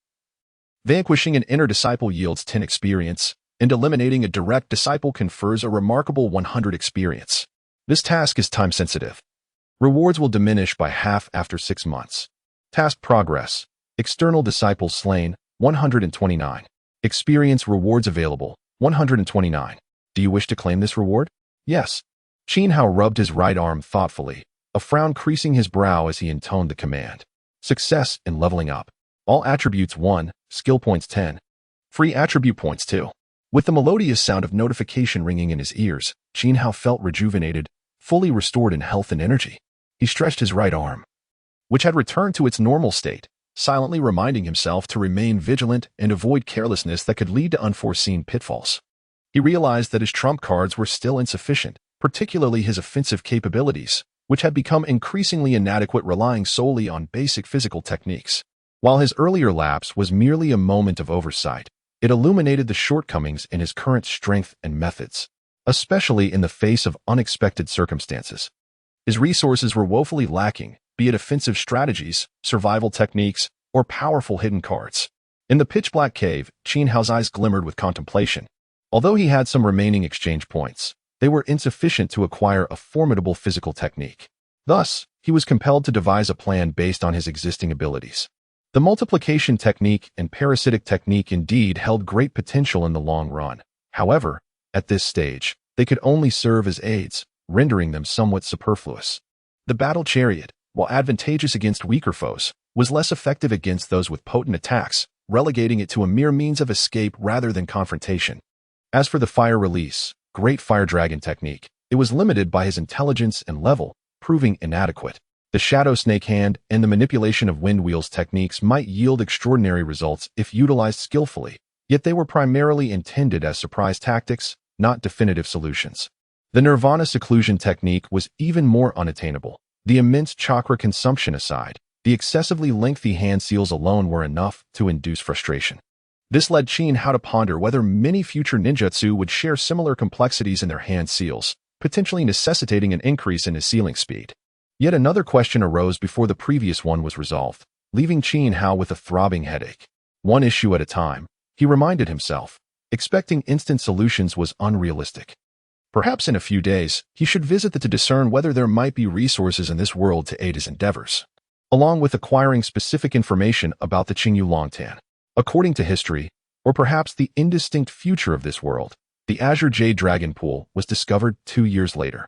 Speaker 1: Vanquishing an inner disciple yields 10 experience, and eliminating a direct disciple confers a remarkable 100 experience. This task is time-sensitive. Rewards will diminish by half after 6 months. Task progress. External disciples slain, 129. Experience rewards available, 129. Do you wish to claim this reward?" "Yes." Xiao rubbed his right arm thoughtfully, a frown creasing his brow as he intoned the command. "Success in leveling up. All attributes 1, skill points 10. Free attribute points 2. With the melodious sound of notification ringing in his ears, Xiao felt rejuvenated, fully restored in health and energy. He stretched his right arm, which had returned to its normal state, silently reminding himself to remain vigilant and avoid carelessness that could lead to unforeseen pitfalls. He realized that his trump cards were still insufficient, particularly his offensive capabilities, which had become increasingly inadequate relying solely on basic physical techniques. While his earlier lapse was merely a moment of oversight, it illuminated the shortcomings in his current strength and methods, especially in the face of unexpected circumstances. His resources were woefully lacking, be it offensive strategies, survival techniques, or powerful hidden cards. In the pitch-black cave, Xiao's eyes glimmered with contemplation. Although he had some remaining exchange points, they were insufficient to acquire a formidable physical technique. Thus, he was compelled to devise a plan based on his existing abilities. The multiplication technique and parasitic technique indeed held great potential in the long run. However, at this stage, they could only serve as aids, rendering them somewhat superfluous. The battle chariot, while advantageous against weaker foes, was less effective against those with potent attacks, relegating it to a mere means of escape rather than confrontation. As for the fire release, great fire dragon technique, it was limited by his intelligence and level, proving inadequate. The shadow snake hand and the manipulation of wind wheels techniques might yield extraordinary results if utilized skillfully, yet they were primarily intended as surprise tactics, not definitive solutions. The nirvana seclusion technique was even more unattainable. The immense chakra consumption aside, the excessively lengthy hand seals alone were enough to induce frustration. This led Xiao to ponder whether many future ninjutsu would share similar complexities in their hand seals, potentially necessitating an increase in his sealing speed. Yet another question arose before the previous one was resolved, leaving Xiao with a throbbing headache. One issue at a time, he reminded himself. Expecting instant solutions was unrealistic. Perhaps in a few days, he should visit to discern whether there might be resources in this world to aid his endeavors, along with acquiring specific information about the Qingyu Longtan. According to history, or perhaps the indistinct future of this world, the Azure Jade Dragon Pool was discovered 2 years later,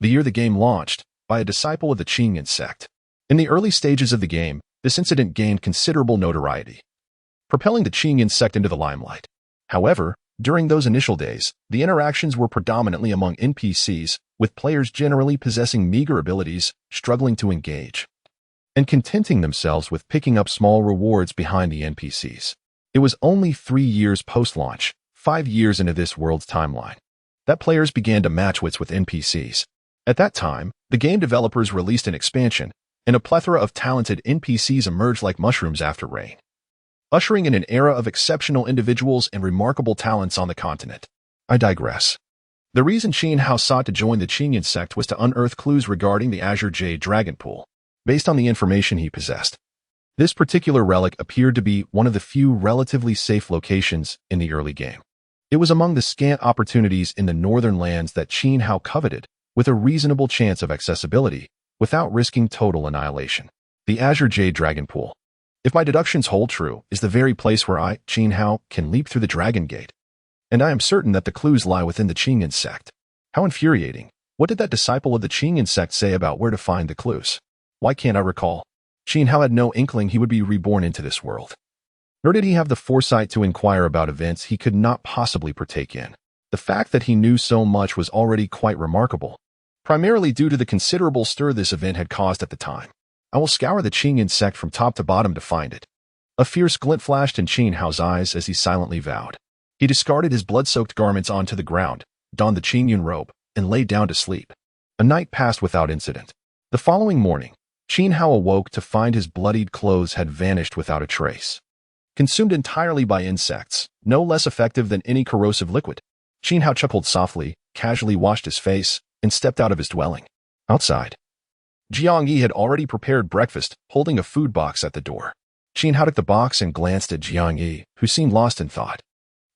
Speaker 1: the year the game launched, by a disciple of the Qingyun sect. In the early stages of the game, this incident gained considerable notoriety, propelling the Qingyun sect into the limelight. However, during those initial days, the interactions were predominantly among NPCs, with players generally possessing meager abilities, struggling to engage, and contenting themselves with picking up small rewards behind the NPCs. It was only 3 years post-launch, 5 years into this world's timeline, that players began to match wits with NPCs. At that time, the game developers released an expansion, and a plethora of talented NPCs emerged like mushrooms after rain, ushering in an era of exceptional individuals and remarkable talents on the continent. I digress. The reason Xiao sought to join the Qingyun sect was to unearth clues regarding the Azure Jade Dragon Pool, based on the information he possessed. This particular relic appeared to be one of the few relatively safe locations in the early game. It was among the scant opportunities in the northern lands that Xiao coveted, with a reasonable chance of accessibility, without risking total annihilation. The Azure Jade Dragon Pool. If my deductions hold true, is the very place where I, Xiao, can leap through the Dragon Gate. And I am certain that the clues lie within the Qingyan sect. How infuriating. What did that disciple of the Qingyan sect say about where to find the clues? Why can't I recall? Xiao had no inkling he would be reborn into this world. Nor did he have the foresight to inquire about events he could not possibly partake in. The fact that he knew so much was already quite remarkable, primarily due to the considerable stir this event had caused at the time. I will scour the Qingyan sect from top to bottom to find it. A fierce glint flashed in Xiao's eyes as he silently vowed. He discarded his blood-soaked garments onto the ground, donned the Qingyan robe, and lay down to sleep. A night passed without incident. The following morning, Xiao awoke to find his bloodied clothes had vanished without a trace. Consumed entirely by insects, no less effective than any corrosive liquid, Xiao chuckled softly, casually washed his face, and stepped out of his dwelling. Outside, Jiang Yi had already prepared breakfast, holding a food box at the door. Xiao took the box and glanced at Jiang Yi, who seemed lost in thought.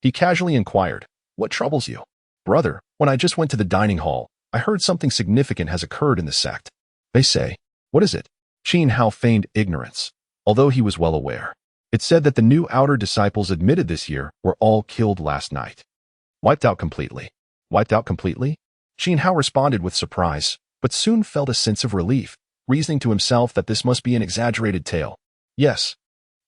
Speaker 1: He casually inquired, "What troubles you?" "Brother, when I just went to the dining hall, I heard something significant has occurred in the sect. They say." "What is it?" Xiao feigned ignorance, although he was well aware. It said that the new outer disciples admitted this year were all killed last night. Wiped out completely. Wiped out completely? Xiao responded with surprise, but soon felt a sense of relief, reasoning to himself that this must be an exaggerated tale. Yes.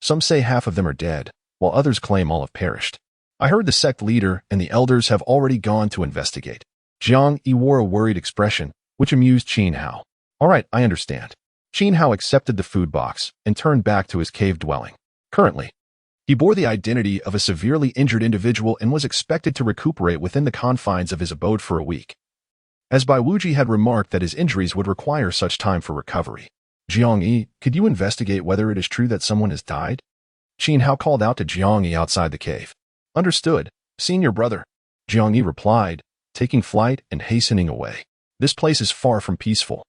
Speaker 1: Some say half of them are dead, while others claim all have perished. I heard the sect leader and the elders have already gone to investigate. Jiang Yi wore a worried expression, which amused Xiao. All right, I understand. Xiao accepted the food box and turned back to his cave dwelling. Currently, he bore the identity of a severely injured individual and was expected to recuperate within the confines of his abode for a week. As Bai Wuji had remarked that his injuries would require such time for recovery. Jiang Yi, could you investigate whether it is true that someone has died? Xiao called out to Jiang Yi outside the cave. Understood, senior brother. Jiang Yi replied, taking flight and hastening away. This place is far from peaceful.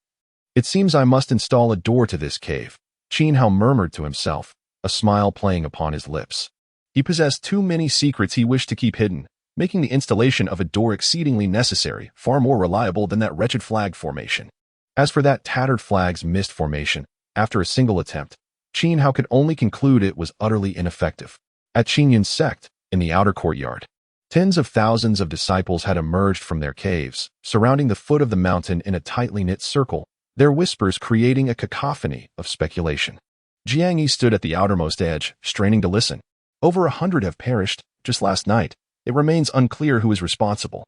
Speaker 1: It seems I must install a door to this cave, Xiao murmured to himself, a smile playing upon his lips. He possessed too many secrets he wished to keep hidden, making the installation of a door exceedingly necessary, far more reliable than that wretched flag formation. As for that tattered flag's mist formation, after a single attempt, Xiao could only conclude it was utterly ineffective. At Qingyan's sect, in the outer courtyard, tens of thousands of disciples had emerged from their caves, surrounding the foot of the mountain in a tightly knit circle, their whispers creating a cacophony of speculation. Jiang Yi stood at the outermost edge, straining to listen. Over 100 have perished, just last night. It remains unclear who is responsible.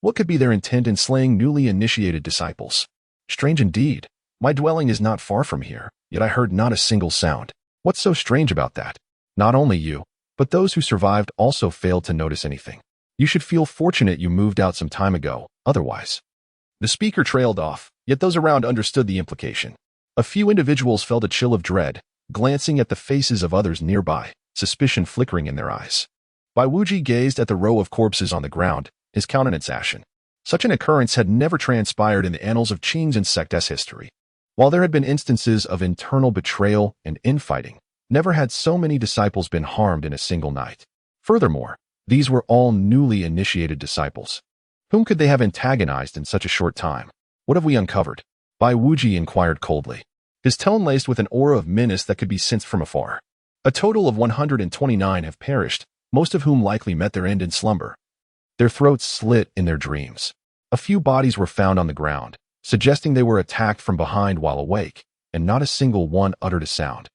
Speaker 1: What could be their intent in slaying newly initiated disciples? Strange indeed. My dwelling is not far from here, yet I heard not a single sound. What's so strange about that? Not only you, but those who survived also failed to notice anything. You should feel fortunate you moved out some time ago, otherwise. The speaker trailed off, yet those around understood the implication. A few individuals felt a chill of dread, glancing at the faces of others nearby, suspicion flickering in their eyes. Bai Wuji gazed at the row of corpses on the ground, his countenance ashen. Such an occurrence had never transpired in the annals of Qing's sect's history. While there had been instances of internal betrayal and infighting, never had so many disciples been harmed in a single night. Furthermore, these were all newly initiated disciples. Whom could they have antagonized in such a short time? What have we uncovered? Bai Wuji inquired coldly, his tone laced with an aura of menace that could be sensed from afar. A total of 129 have perished, most of whom likely met their end in slumber. Their throats slit in their dreams. A few bodies were found on the ground, suggesting they were attacked from behind while awake, and not a single one uttered a sound.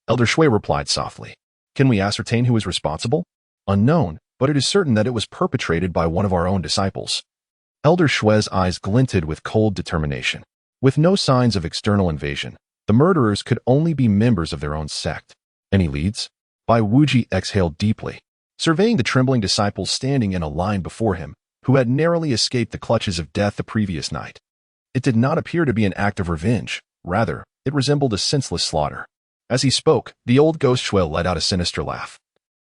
Speaker 1: Elder Shui replied softly, "Can we ascertain who is responsible?" "Unknown, but it is certain that it was perpetrated by one of our own disciples." Elder Shui's eyes glinted with cold determination. With no signs of external invasion, the murderers could only be members of their own sect. Any leads? Bai Wuji exhaled deeply, surveying the trembling disciples standing in a line before him, who had narrowly escaped the clutches of death the previous night. It did not appear to be an act of revenge. Rather, it resembled a senseless slaughter. As he spoke, the old ghost Shui let out a sinister laugh,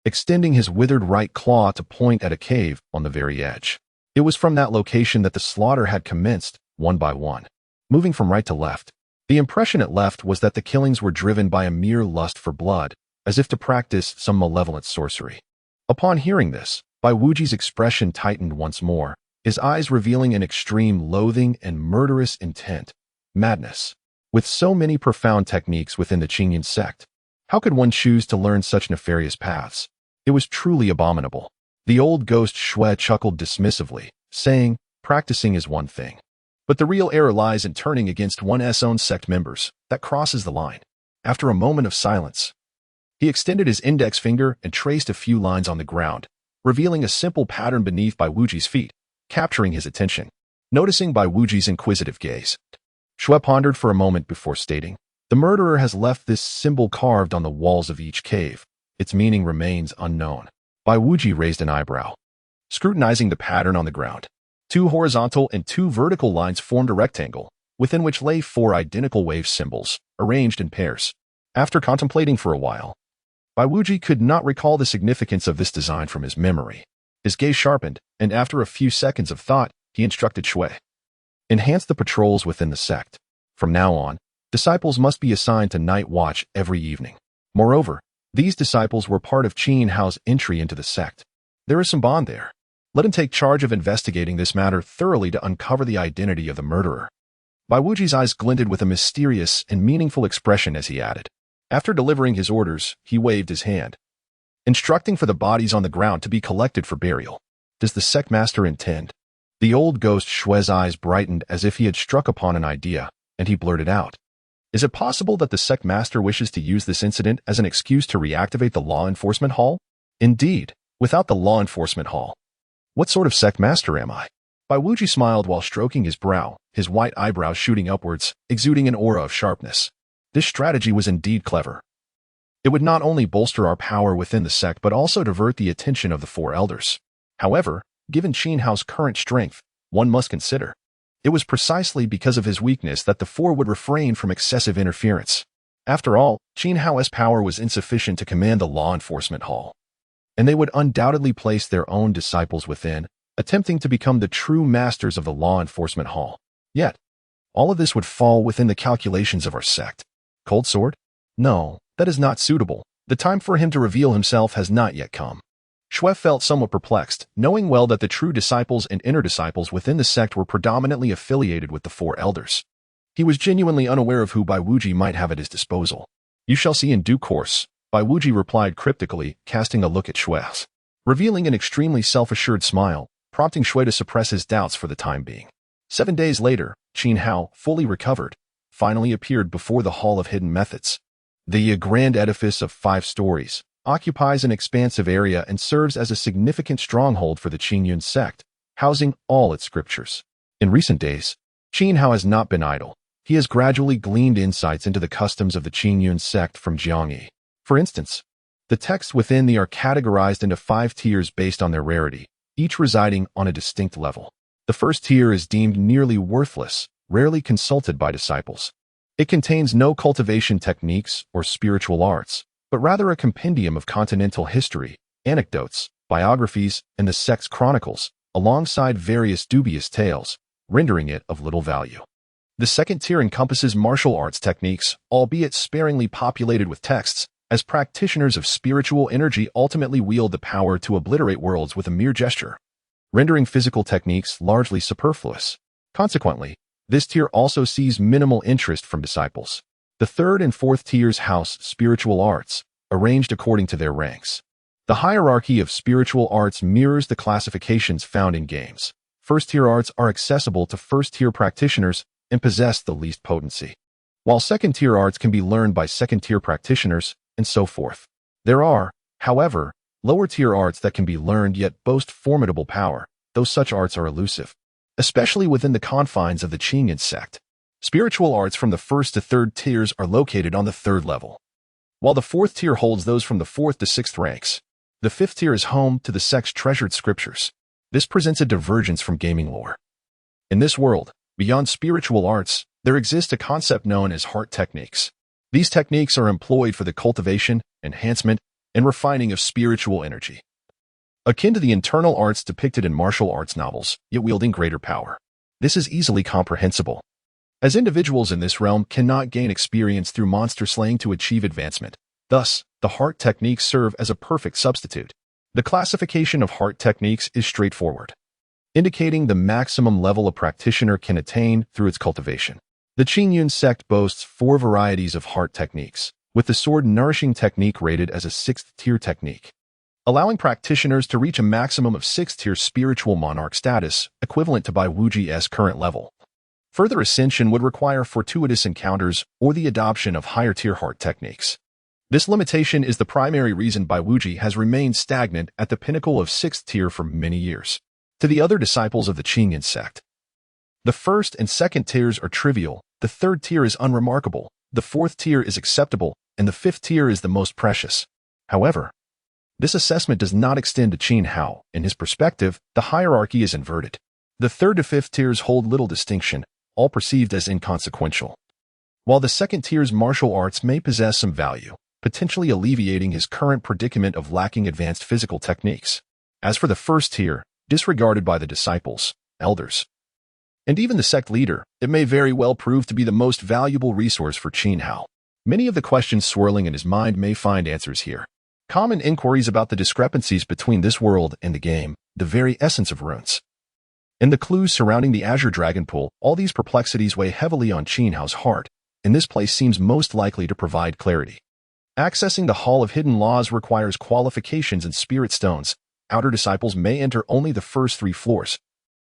Speaker 1: extending his withered right claw to point at a cave on the very edge. It was from that location that the slaughter had commenced, one by one. Moving from right to left, The impression it left was that the killings were driven by a mere lust for blood, as if to practice some malevolent sorcery. Upon hearing this, Bai Wuji's expression tightened once more, his eyes revealing an extreme loathing and murderous intent. Madness. With so many profound techniques within the Qingyun sect, how could one choose to learn such nefarious paths? It was truly abominable. The old ghost Xue chuckled dismissively, saying, practicing is one thing. But the real error lies in turning against one's own sect members. That crosses the line. After a moment of silence, he extended his index finger and traced a few lines on the ground, revealing a simple pattern beneath Bai Wuji's feet, capturing his attention. Noticing Bai Wuji's inquisitive gaze, Xue pondered for a moment before stating, the murderer has left this symbol carved on the walls of each cave. Its meaning remains unknown. Bai Wuji raised an eyebrow, scrutinizing the pattern on the ground. 2 horizontal and 2 vertical lines formed a rectangle, within which lay 4 identical wave symbols, arranged in pairs. After contemplating for a while, Bai Wuji could not recall the significance of this design from his memory. His gaze sharpened, and after a few seconds of thought, he instructed Xue. Enhance the patrols within the sect. From now on, disciples must be assigned to night watch every evening. Moreover, these disciples were part of Qin Hao's entry into the sect. There is some bond there. Let him take charge of investigating this matter thoroughly to uncover the identity of the murderer. Bai Wuji's eyes glinted with a mysterious and meaningful expression as he added. After delivering his orders, he waved his hand, instructing for the bodies on the ground to be collected for burial. Does the sect master intend? The old ghost Xue's eyes brightened as if he had struck upon an idea, and he blurted out. Is it possible that the sect master wishes to use this incident as an excuse to reactivate the law enforcement hall? Indeed, without the law enforcement hall, what sort of sect master am I? Bai Wuji smiled while stroking his brow, his white eyebrows shooting upwards, exuding an aura of sharpness. This strategy was indeed clever. It would not only bolster our power within the sect but also divert the attention of the 4 elders. However, given Qin Hao's current strength, one must consider. It was precisely because of his weakness that the 4 would refrain from excessive interference. After all, Qin Hao's power was insufficient to command the law enforcement hall, and they would undoubtedly place their own disciples within, attempting to become the true masters of the law enforcement hall. Yet, all of this would fall within the calculations of our sect. Cold sword? No, that is not suitable. The time for him to reveal himself has not yet come. Xue felt somewhat perplexed, knowing well that the true disciples and inner disciples within the sect were predominantly affiliated with the 4 elders. He was genuinely unaware of who Bai Wuji might have at his disposal. You shall see in due course, Bai Wuji replied cryptically, casting a look at Xue, revealing an extremely self-assured smile, prompting Xue to suppress his doubts for the time being. 7 days later, Qin Hao, fully recovered, finally appeared before the Hall of Hidden Methods. The grand edifice of 5 stories occupies an expansive area and serves as a significant stronghold for the Qingyun sect, housing all its scriptures. In recent days, Qin Hao has not been idle. He has gradually gleaned insights into the customs of the Qingyun sect from Jiangyi. For instance, the texts within the are categorized into 5 tiers based on their rarity, each residing on a distinct level. The first tier is deemed nearly worthless, rarely consulted by disciples. It contains no cultivation techniques or spiritual arts, but rather a compendium of continental history, anecdotes, biographies, and the sect's chronicles, alongside various dubious tales, rendering it of little value. The second tier encompasses martial arts techniques, albeit sparingly populated with texts, as practitioners of spiritual energy ultimately wield the power to obliterate worlds with a mere gesture, rendering physical techniques largely superfluous. Consequently, this tier also sees minimal interest from disciples. The third and fourth tiers house spiritual arts, arranged according to their ranks. The hierarchy of spiritual arts mirrors the classifications found in games. First-tier arts are accessible to first-tier practitioners and possess the least potency, while second-tier arts can be learned by second-tier practitioners, and so forth. There are, however, lower-tier arts that can be learned yet boast formidable power, though such arts are elusive, especially within the confines of the Qingyun sect. Spiritual arts from the first to third tiers are located on the third level, while the fourth tier holds those from the fourth to sixth ranks. The fifth tier is home to the sect's treasured scriptures. This presents a divergence from gaming lore. In this world, beyond spiritual arts, there exists a concept known as heart techniques. These techniques are employed for the cultivation, enhancement, and refining of spiritual energy, akin to the internal arts depicted in martial arts novels, yet wielding greater power. This is easily comprehensible. as individuals in this realm cannot gain experience through monster slaying to achieve advancement. Thus, the heart techniques serve as a perfect substitute. The classification of heart techniques is straightforward, indicating the maximum level a practitioner can attain through its cultivation. The Qingyun sect boasts 4 varieties of heart techniques, with the sword nourishing technique rated as a 6th tier technique, allowing practitioners to reach a maximum of 6th tier spiritual monarch status, equivalent to Bai Wuji's current level. Further ascension would require fortuitous encounters or the adoption of higher tier heart techniques. This limitation is the primary reason Bai Wuji has remained stagnant at the pinnacle of 6th tier for many years. To the other disciples of the Qingyun sect, the 1st and 2nd tiers are trivial, the 3rd tier is unremarkable, the 4th tier is acceptable, and the 5th tier is the most precious. However, this assessment does not extend to Qin Hao. In his perspective, the hierarchy is inverted. The 3rd to 5th tiers hold little distinction, all perceived as inconsequential, while the 2nd tier's martial arts may possess some value, potentially alleviating his current predicament of lacking advanced physical techniques. As for the 1st tier, disregarded by the disciples, elders, and even the sect leader, it may very well prove to be the most valuable resource for Qin Hao. Many of the questions swirling in his mind may find answers here. Common inquiries about the discrepancies between this world and the game, the very essence of runes, and the clues surrounding the Azure Dragon Pool, all these perplexities weigh heavily on Qin Hao's heart, and this place seems most likely to provide clarity. Accessing the Hall of Hidden Laws requires qualifications and spirit stones. Outer disciples may enter only the first 3 floors,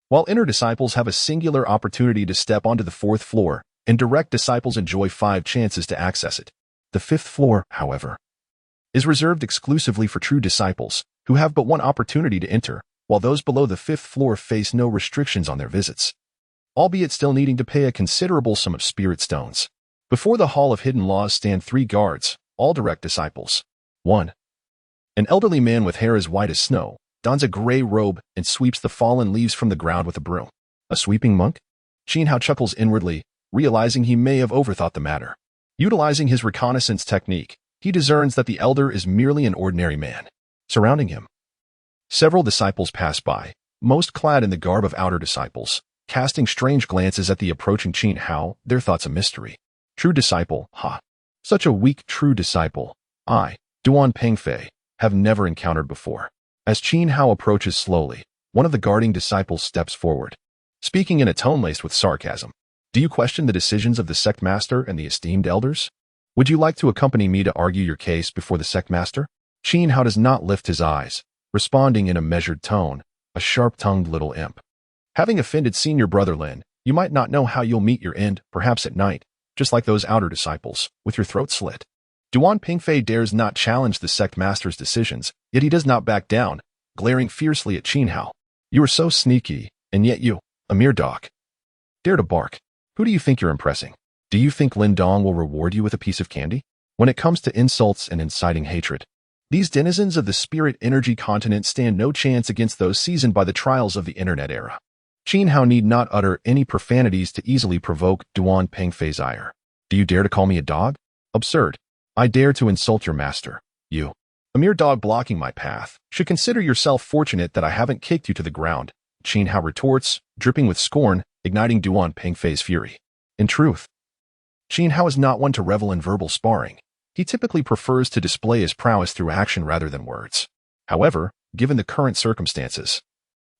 Speaker 1: while inner disciples have a singular opportunity to step onto the 4th floor, and direct disciples enjoy 5 chances to access it. The 5th floor, however, is reserved exclusively for true disciples, who have but one opportunity to enter, while those below the 5th floor face no restrictions on their visits, albeit still needing to pay a considerable sum of spirit stones. Before the Hall of Hidden Laws stand 3 guards, all direct disciples. 1. An elderly man with hair as white as snow, dons a gray robe and sweeps the fallen leaves from the ground with a broom. A sweeping monk? Qin Hao chuckles inwardly, realizing he may have overthought the matter. Utilizing his reconnaissance technique, he discerns that the elder is merely an ordinary man. Surrounding him, several disciples pass by, most clad in the garb of outer disciples, casting strange glances at the approaching Qin Hao, their thoughts a mystery. True disciple, ha! Such a weak true disciple, I, Duan Pengfei, have never encountered before. As Qin Hao approaches slowly, one of the guarding disciples steps forward, speaking in a tone laced with sarcasm. Do you question the decisions of the sect master and the esteemed elders? Would you like to accompany me to argue your case before the sect master? Qin Hao does not lift his eyes, responding in a measured tone, a sharp-tongued little imp. Having offended senior brother Lin, you might not know how you'll meet your end, perhaps at night, just like those outer disciples, with your throat slit. Duan Pingfei dares not challenge the sect master's decisions, yet he does not back down, glaring fiercely at Qin Hao. You are so sneaky, and yet you, a mere dog, dare to bark. Who do you think you're impressing? Do you think Lin Dong will reward you with a piece of candy? When it comes to insults and inciting hatred, these denizens of the spirit energy continent stand no chance against those seasoned by the trials of the internet era. Qin Hao need not utter any profanities to easily provoke Duan Pengfei's ire. Do you dare to call me a dog? Absurd. I dare to insult your master. You, a mere dog blocking my path, should consider yourself fortunate that I haven't kicked you to the ground. Qin Hao retorts, dripping with scorn, igniting Duan Pengfei's fury. In truth, Qin Hao is not one to revel in verbal sparring. He typically prefers to display his prowess through action rather than words. However, given the current circumstances,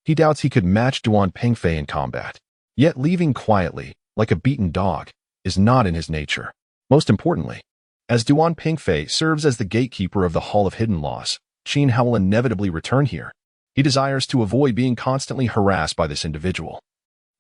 Speaker 1: he doubts he could match Duan Pengfei in combat. Yet leaving quietly, like a beaten dog, is not in his nature. Most importantly, as Duan Pengfei serves as the gatekeeper of the Hall of Hidden Laws, Qin Hao will inevitably return here. He desires to avoid being constantly harassed by this individual.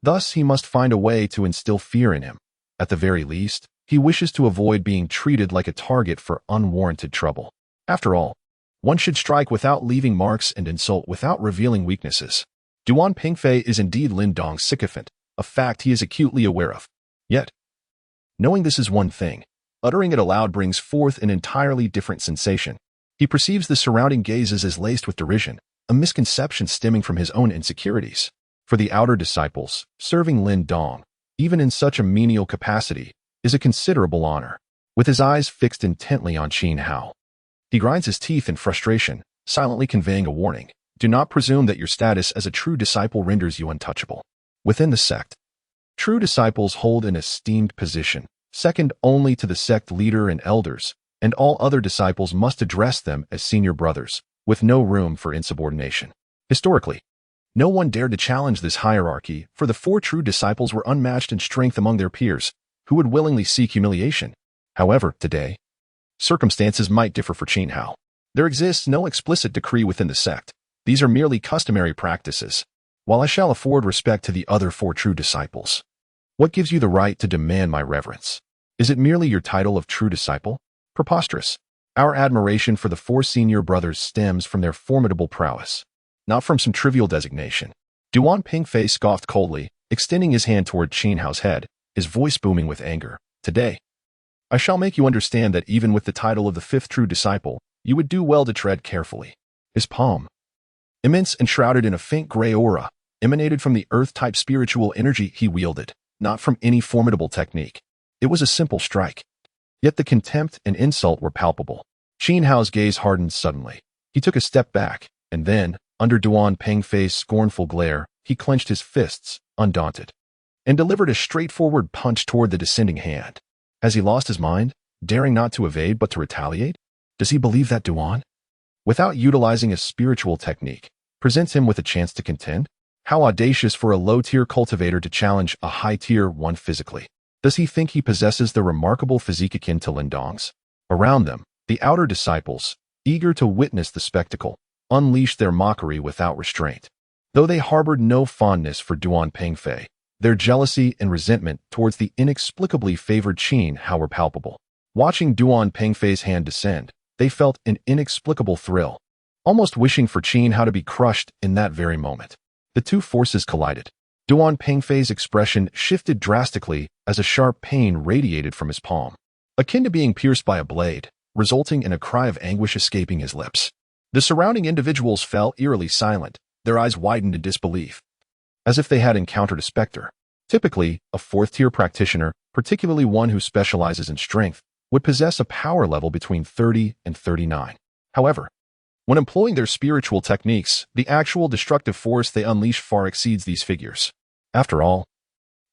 Speaker 1: Thus, he must find a way to instill fear in him. At the very least, he wishes to avoid being treated like a target for unwarranted trouble. After all, one should strike without leaving marks and insult without revealing weaknesses. Duan Pengfei is indeed Lin Dong's sycophant, a fact he is acutely aware of. Yet, knowing this is one thing, uttering it aloud brings forth an entirely different sensation. He perceives the surrounding gazes as laced with derision, a misconception stemming from his own insecurities. For the outer disciples, serving Lin Dong, even in such a menial capacity, is a considerable honor. With his eyes fixed intently on Qin Hao, he grinds his teeth in frustration, silently conveying a warning. Do not presume that your status as a true disciple renders you untouchable. Within the sect, True disciples hold an esteemed position, second only to the sect leader and elders, and all other disciples must address them as senior brothers, with no room for insubordination. Historically, no one dared to challenge this hierarchy, for the four true disciples were unmatched in strength among their peers, who would willingly seek humiliation. However, today, circumstances might differ for Xiao. There exists no explicit decree within the sect. These are merely customary practices. While I shall afford respect to the other four true disciples, what gives you the right to demand my reverence? Is it merely your title of true disciple? Preposterous. Our admiration for the four senior brothers stems from their formidable prowess, not from some trivial designation. Duan Pingfei scoffed coldly, extending his hand toward Xiao's head, his voice booming with anger. Today, I shall make you understand that even with the title of the fifth true disciple, you would do well to tread carefully. His palm, immense and shrouded in a faint gray aura, emanated from the earth-type spiritual energy he wielded, not from any formidable technique. It was a simple strike. Yet the contempt and insult were palpable. Xiao's gaze hardened suddenly. He took a step back, and then, under Duan Pengfei's scornful glare, he clenched his fists, undaunted, and delivered a straightforward punch toward the descending hand. Has he lost his mind, daring not to evade but to retaliate? Does he believe that Duan, without utilizing a spiritual technique, presents him with a chance to contend? How audacious for a low-tier cultivator to challenge a high-tier one physically. Does he think he possesses the remarkable physique akin to Lindong's? Around them, the outer disciples, eager to witness the spectacle, unleashed their mockery without restraint. Though they harbored no fondness for Duan Pengfei, their jealousy and resentment towards the inexplicably favored Xiao were palpable. Watching Duan Pengfei's hand descend, they felt an inexplicable thrill, almost wishing for Xiao to be crushed in that very moment. The two forces collided. Duan Pengfei's expression shifted drastically as a sharp pain radiated from his palm, akin to being pierced by a blade, resulting in a cry of anguish escaping his lips. The surrounding individuals fell eerily silent, their eyes widened in disbelief, as if they had encountered a specter. Typically, a fourth-tier practitioner, particularly one who specializes in strength, would possess a power level between 30 and 39. However, when employing their spiritual techniques, the actual destructive force they unleash far exceeds these figures. After all,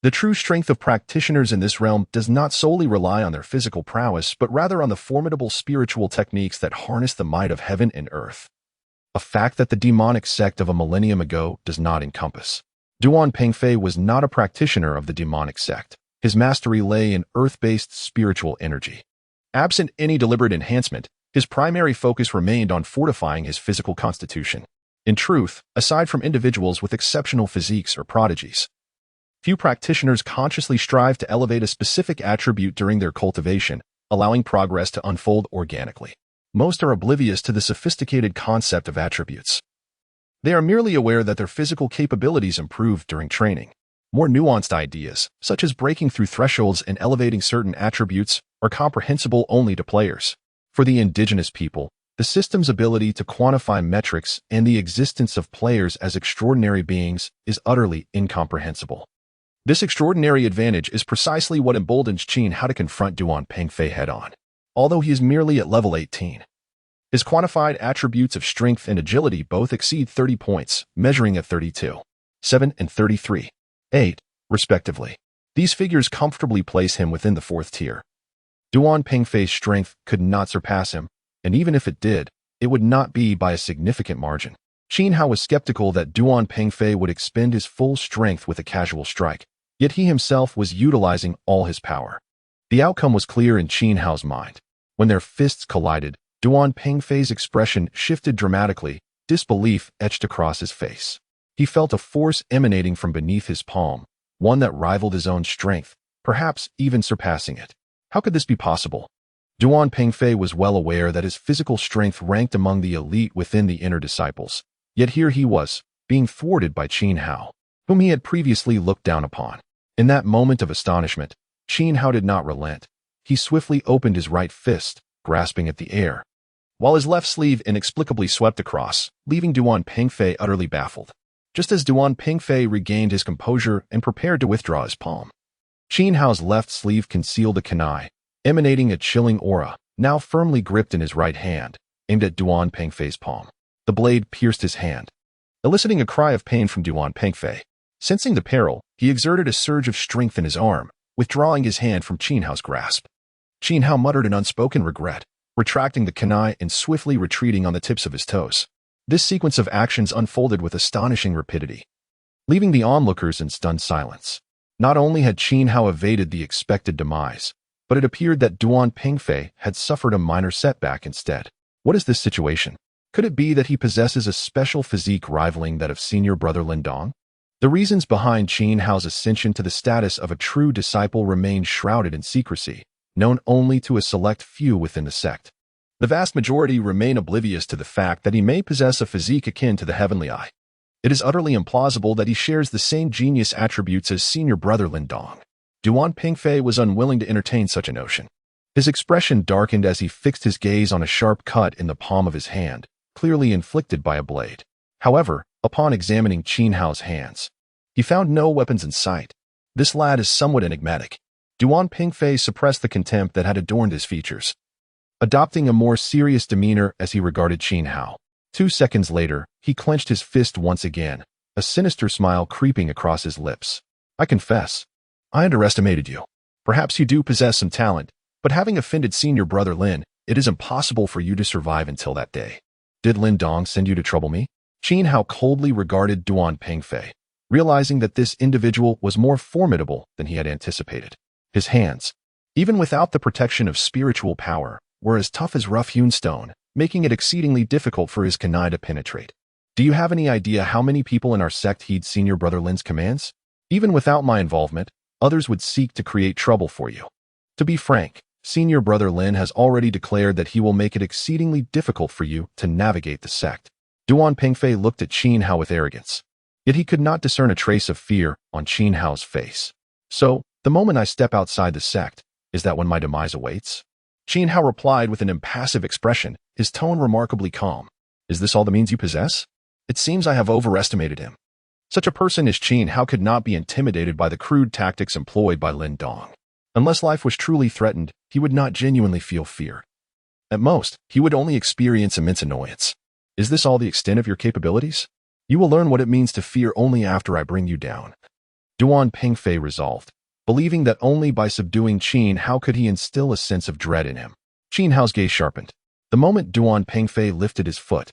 Speaker 1: the true strength of practitioners in this realm does not solely rely on their physical prowess, but rather on the formidable spiritual techniques that harness the might of heaven and earth. A fact that the demonic sect of a millennium ago does not encompass. Duan Pengfei was not a practitioner of the demonic sect. His mastery lay in earth-based spiritual energy. Absent any deliberate enhancement, his primary focus remained on fortifying his physical constitution. In truth, aside from individuals with exceptional physiques or prodigies, few practitioners consciously strive to elevate a specific attribute during their cultivation, allowing progress to unfold organically. Most are oblivious to the sophisticated concept of attributes. They are merely aware that their physical capabilities improve during training. More nuanced ideas, such as breaking through thresholds and elevating certain attributes, are comprehensible only to players. For the indigenous people, the system's ability to quantify metrics and the existence of players as extraordinary beings is utterly incomprehensible. This extraordinary advantage is precisely what emboldens Xiao to confront Duan Pengfei head-on. Although he is merely at level 18, his quantified attributes of strength and agility both exceed 30 points, measuring at 32, 7, and 33, 8, respectively. These figures comfortably place him within the fourth tier. Duan Pengfei's strength could not surpass him, and even if it did, it would not be by a significant margin. Xiao was skeptical that Duan Pengfei would expend his full strength with a casual strike, yet he himself was utilizing all his power. The outcome was clear in Xiao's mind. When their fists collided, Duan Pengfei's expression shifted dramatically, disbelief etched across his face. He felt a force emanating from beneath his palm, one that rivaled his own strength, perhaps even surpassing it. How could this be possible? Duan Pengfei was well aware that his physical strength ranked among the elite within the inner disciples, yet here he was, being thwarted by Xiao, whom he had previously looked down upon. In that moment of astonishment, Xiao did not relent. He swiftly opened his right fist, grasping at the air, while his left sleeve inexplicably swept across, leaving Duan Pengfei utterly baffled. Just as Duan Pengfei regained his composure and prepared to withdraw his palm, Xiao's left sleeve concealed a kunai, emanating a chilling aura, now firmly gripped in his right hand, aimed at Duan Pengfei's palm. The blade pierced his hand, eliciting a cry of pain from Duan Pengfei. Sensing the peril, He exerted a surge of strength in his arm, withdrawing his hand from Qin Hao's grasp. Qin Hao muttered an unspoken regret, retracting the kunai and swiftly retreating on the tips of his toes. This sequence of actions unfolded with astonishing rapidity, leaving the onlookers in stunned silence. Not only had Qin Hao evaded the expected demise, but it appeared that Duan Pingfei had suffered a minor setback instead. What is this situation? Could it be that he possesses a special physique rivaling that of senior brother Lin Dong? The reasons behind Qin Hao's ascension to the status of a true disciple remain shrouded in secrecy, known only to a select few within the sect. The vast majority remain oblivious to the fact that he may possess a physique akin to the heavenly eye. It is utterly implausible that he shares the same genius attributes as senior brother Lin Dong. Duan Pingfei was unwilling to entertain such a notion. His expression darkened as he fixed his gaze on a sharp cut in the palm of his hand, clearly inflicted by a blade. However, upon examining Qin Hao's hands, he found no weapons in sight. This lad is somewhat enigmatic. Duan Pingfei suppressed the contempt that had adorned his features, adopting a more serious demeanor as he regarded Qin Hao. 2 seconds later, he clenched his fist once again, a sinister smile creeping across his lips. I confess, I underestimated you. Perhaps you do possess some talent, but having offended senior brother Lin, it is impossible for you to survive until that day. Did Lin Dong send you to trouble me? Qin Hao coldly regarded Duan Pingfei, realizing that this individual was more formidable than he had anticipated. His hands, even without the protection of spiritual power, were as tough as rough-hewn stone, making it exceedingly difficult for his kunai to penetrate. Do you have any idea how many people in our sect heed senior brother Lin's commands? Even without my involvement, others would seek to create trouble for you. To be frank, senior brother Lin has already declared that he will make it exceedingly difficult for you to navigate the sect. Duan Pingfei looked at Qin Hao with arrogance, yet he could not discern a trace of fear on Qin Hao's face. So, the moment I step outside the sect, is that when my demise awaits? Qin Hao replied with an impassive expression, his tone remarkably calm. Is this all the means you possess? It seems I have overestimated him. Such a person as Qin Hao could not be intimidated by the crude tactics employed by Lin Dong. Unless life was truly threatened, he would not genuinely feel fear. At most, he would only experience immense annoyance. Is this all the extent of your capabilities? You will learn what it means to fear only after I bring you down. Duan Pingfei resolved, believing that only by subduing Qin Hao could he instill a sense of dread in him. Qin Hao's gaze sharpened. The moment Duan Pingfei lifted his foot,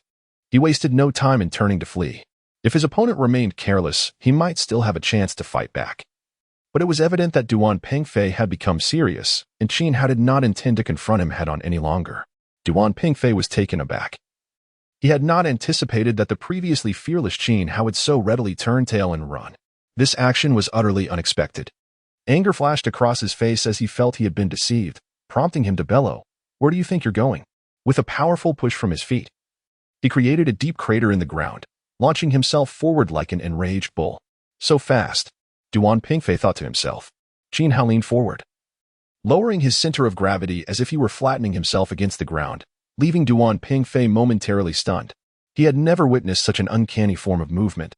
Speaker 1: he wasted no time in turning to flee. If his opponent remained careless, he might still have a chance to fight back. But it was evident that Duan Pingfei had become serious, and Qin Hao did not intend to confront him head-on any longer. Duan Pingfei was taken aback. He had not anticipated that the previously fearless Qin Hao would so readily turn tail and run. This action was utterly unexpected. Anger flashed across his face as he felt he had been deceived, prompting him to bellow, "Where do you think you're going?" With a powerful push from his feet, he created a deep crater in the ground, launching himself forward like an enraged bull. So fast, Duan Pingfei thought to himself. Qin Hao leaned forward, lowering his center of gravity as if he were flattening himself against the ground, leaving Duan Pingfei momentarily stunned. He had never witnessed such an uncanny form of movement.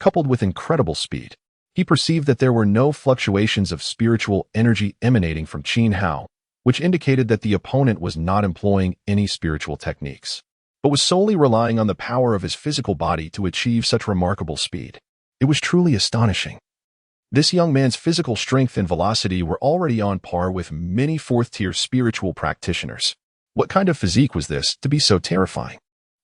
Speaker 1: Coupled with incredible speed, he perceived that there were no fluctuations of spiritual energy emanating from Qin Hao, which indicated that the opponent was not employing any spiritual techniques, but was solely relying on the power of his physical body to achieve such remarkable speed. It was truly astonishing. This young man's physical strength and velocity were already on par with many fourth-tier spiritual practitioners. What kind of physique was this to be so terrifying?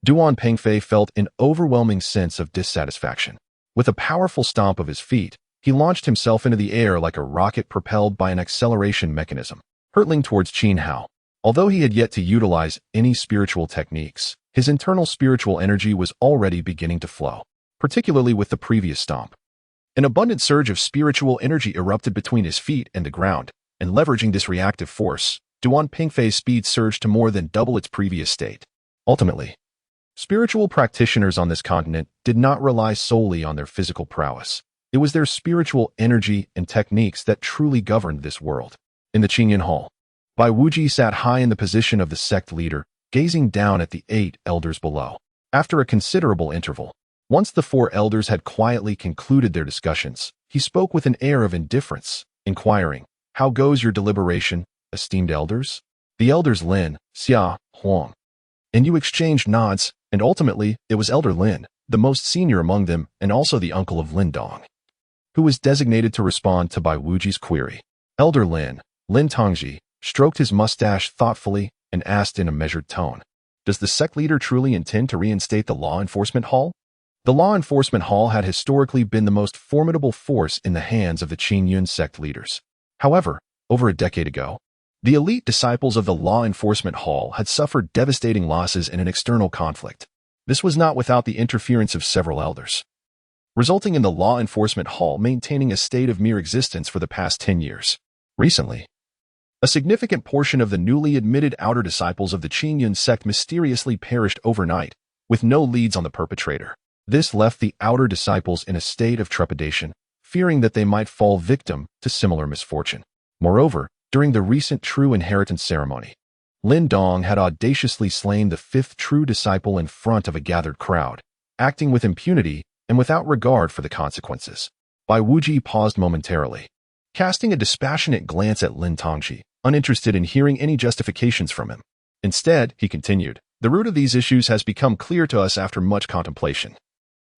Speaker 1: Duan Pingfei felt an overwhelming sense of dissatisfaction. With a powerful stomp of his feet, he launched himself into the air like a rocket propelled by an acceleration mechanism, hurtling towards Qin Hao. Although he had yet to utilize any spiritual techniques, his internal spiritual energy was already beginning to flow, particularly with the previous stomp. An abundant surge of spiritual energy erupted between his feet and the ground, and leveraging this reactive force, Duan Pingfei's speed surged to more than double its previous state. Ultimately, spiritual practitioners on this continent did not rely solely on their physical prowess. It was their spiritual energy and techniques that truly governed this world. In the Qingyan Hall, Bai Wuji sat high in the position of the sect leader, gazing down at the 8 elders below. After a considerable interval, once the 4 elders had quietly concluded their discussions, he spoke with an air of indifference, inquiring, "How goes your deliberation, esteemed elders?" The elders Lin, Xiao, Huang, and you exchanged nods, and ultimately it was Elder Lin, the most senior among them and also the uncle of Lin Dong, who was designated to respond to Bai Wuji's query. Elder Lin Tongji, stroked his mustache thoughtfully and asked in a measured tone, "Does the sect leader truly intend to reinstate the Law Enforcement Hall?" The Law Enforcement Hall had historically been the most formidable force in the hands of the Qingyun sect leaders. However, over a decade ago, the elite disciples of the Law Enforcement Hall had suffered devastating losses in an external conflict. This was not without the interference of several elders, resulting in the Law Enforcement Hall maintaining a state of mere existence for the past 10 years. Recently, a significant portion of the newly admitted outer disciples of the Qingyun sect mysteriously perished overnight, with no leads on the perpetrator. This left the outer disciples in a state of trepidation, fearing that they might fall victim to similar misfortune. Moreover, during the recent true inheritance ceremony, Lin Dong had audaciously slain the fifth true disciple in front of a gathered crowd, acting with impunity and without regard for the consequences. Bai Wuji paused momentarily, casting a dispassionate glance at Lin Tongji, uninterested in hearing any justifications from him. Instead, he continued, "The root of these issues has become clear to us after much contemplation.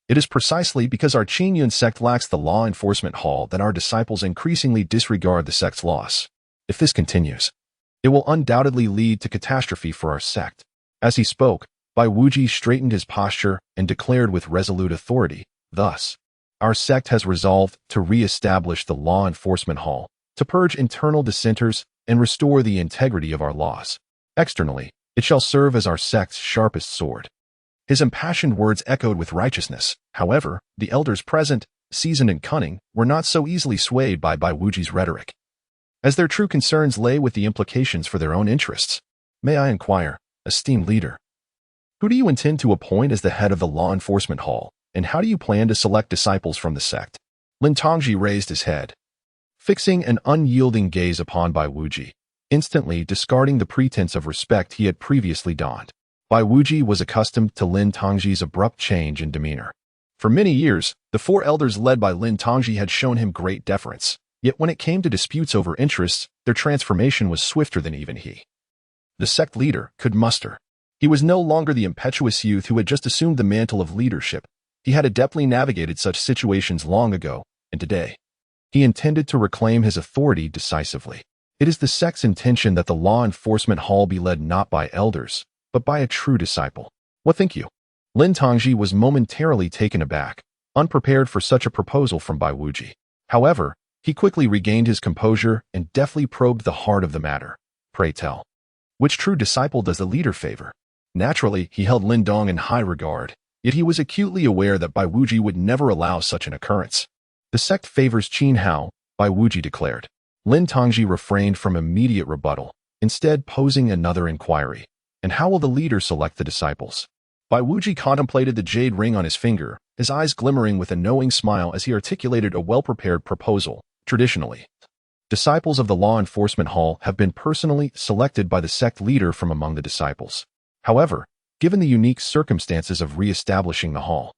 Speaker 1: It is precisely because our Qingyun sect lacks the Law Enforcement Hall that our disciples increasingly disregard the sect's laws. If this continues, it will undoubtedly lead to catastrophe for our sect." As he spoke, Bai Wuji straightened his posture and declared with resolute authority, "Thus, our sect has resolved to re-establish the Law Enforcement Hall, to purge internal dissenters and restore the integrity of our laws. Externally, it shall serve as our sect's sharpest sword." His impassioned words echoed with righteousness. However, the elders present, seasoned and cunning, were not so easily swayed by Bai Wuji's rhetoric, as their true concerns lay with the implications for their own interests. "May I inquire, esteemed leader, who do you intend to appoint as the head of the Law Enforcement Hall, and how do you plan to select disciples from the sect?" Lin Tongji raised his head, fixing an unyielding gaze upon Bai Wuji, instantly discarding the pretense of respect he had previously donned. Bai Wuji was accustomed to Lin Tongji's abrupt change in demeanor. For many years, the four elders led by Lin Tongji had shown him great deference, yet when it came to disputes over interests, their transformation was swifter than even he, the sect leader, could muster. He was no longer the impetuous youth who had just assumed the mantle of leadership. He had adeptly navigated such situations long ago, and today, he intended to reclaim his authority decisively. It is the sect's intention that the Law Enforcement Hall be led not by elders, but by a true disciple. What think you? Lin Tongji was momentarily taken aback, unprepared for such a proposal from Bai Wuji. However, he quickly regained his composure and deftly probed the heart of the matter. "Pray tell, which true disciple does the leader favor?" Naturally, he held Lin Dong in high regard, yet he was acutely aware that Bai Wuji would never allow such an occurrence. "The sect favors Qin Hao," Bai Wuji declared. Lin Tongji refrained from immediate rebuttal, instead posing another inquiry. "And how will the leader select the disciples?" Bai Wuji contemplated the jade ring on his finger, his eyes glimmering with a knowing smile as he articulated a well-prepared proposal. "Traditionally, disciples of the Law Enforcement Hall have been personally selected by the sect leader from among the disciples. However, given the unique circumstances of re-establishing the hall,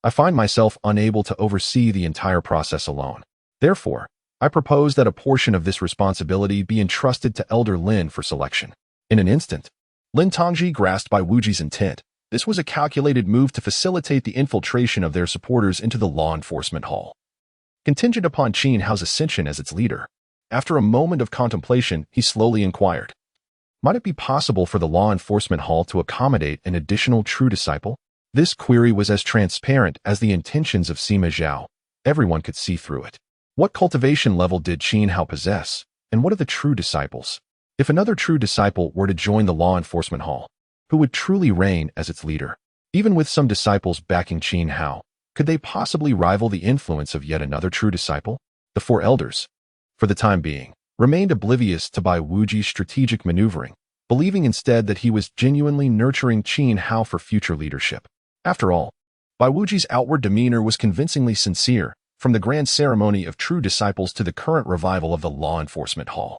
Speaker 1: I find myself unable to oversee the entire process alone. Therefore, I propose that a portion of this responsibility be entrusted to Elder Lin for selection." In an instant, Lin Tongji grasped Bai Wuji's intent. This was a calculated move to facilitate the infiltration of their supporters into the Law Enforcement Hall, contingent upon Qin Hao's ascension as its leader. After a moment of contemplation, he slowly inquired, "Might it be possible for the Law Enforcement Hall to accommodate an additional true disciple?" This query was as transparent as the intentions of Sima Xiao. Everyone could see through it. What cultivation level did Qin Hao possess, and what of the true disciples? If another true disciple were to join the Law Enforcement Hall, who would truly reign as its leader? Even with some disciples backing Qin Hao, could they possibly rival the influence of yet another true disciple? The four elders, for the time being, remained oblivious to Bai Wuji's strategic maneuvering, believing instead that he was genuinely nurturing Qin Hao for future leadership. After all, Bai Wuji's outward demeanor was convincingly sincere, from the grand ceremony of true disciples to the current revival of the Law Enforcement Hall.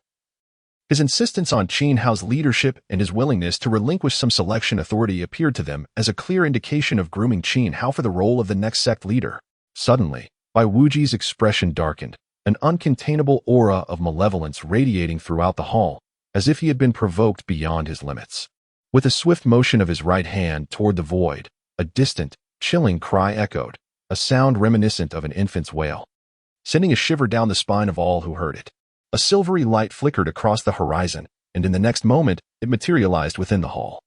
Speaker 1: His insistence on Qin Hao's leadership and his willingness to relinquish some selection authority appeared to them as a clear indication of grooming Qin Hao for the role of the next sect leader. Suddenly, Bai Wuji's expression darkened, an uncontainable aura of malevolence radiating throughout the hall, as if he had been provoked beyond his limits. With a swift motion of his right hand toward the void, a distant, chilling cry echoed, a sound reminiscent of an infant's wail. sending a shiver down the spine of all who heard it. A silvery light flickered across the horizon, and in the next moment, it materialized within the hall.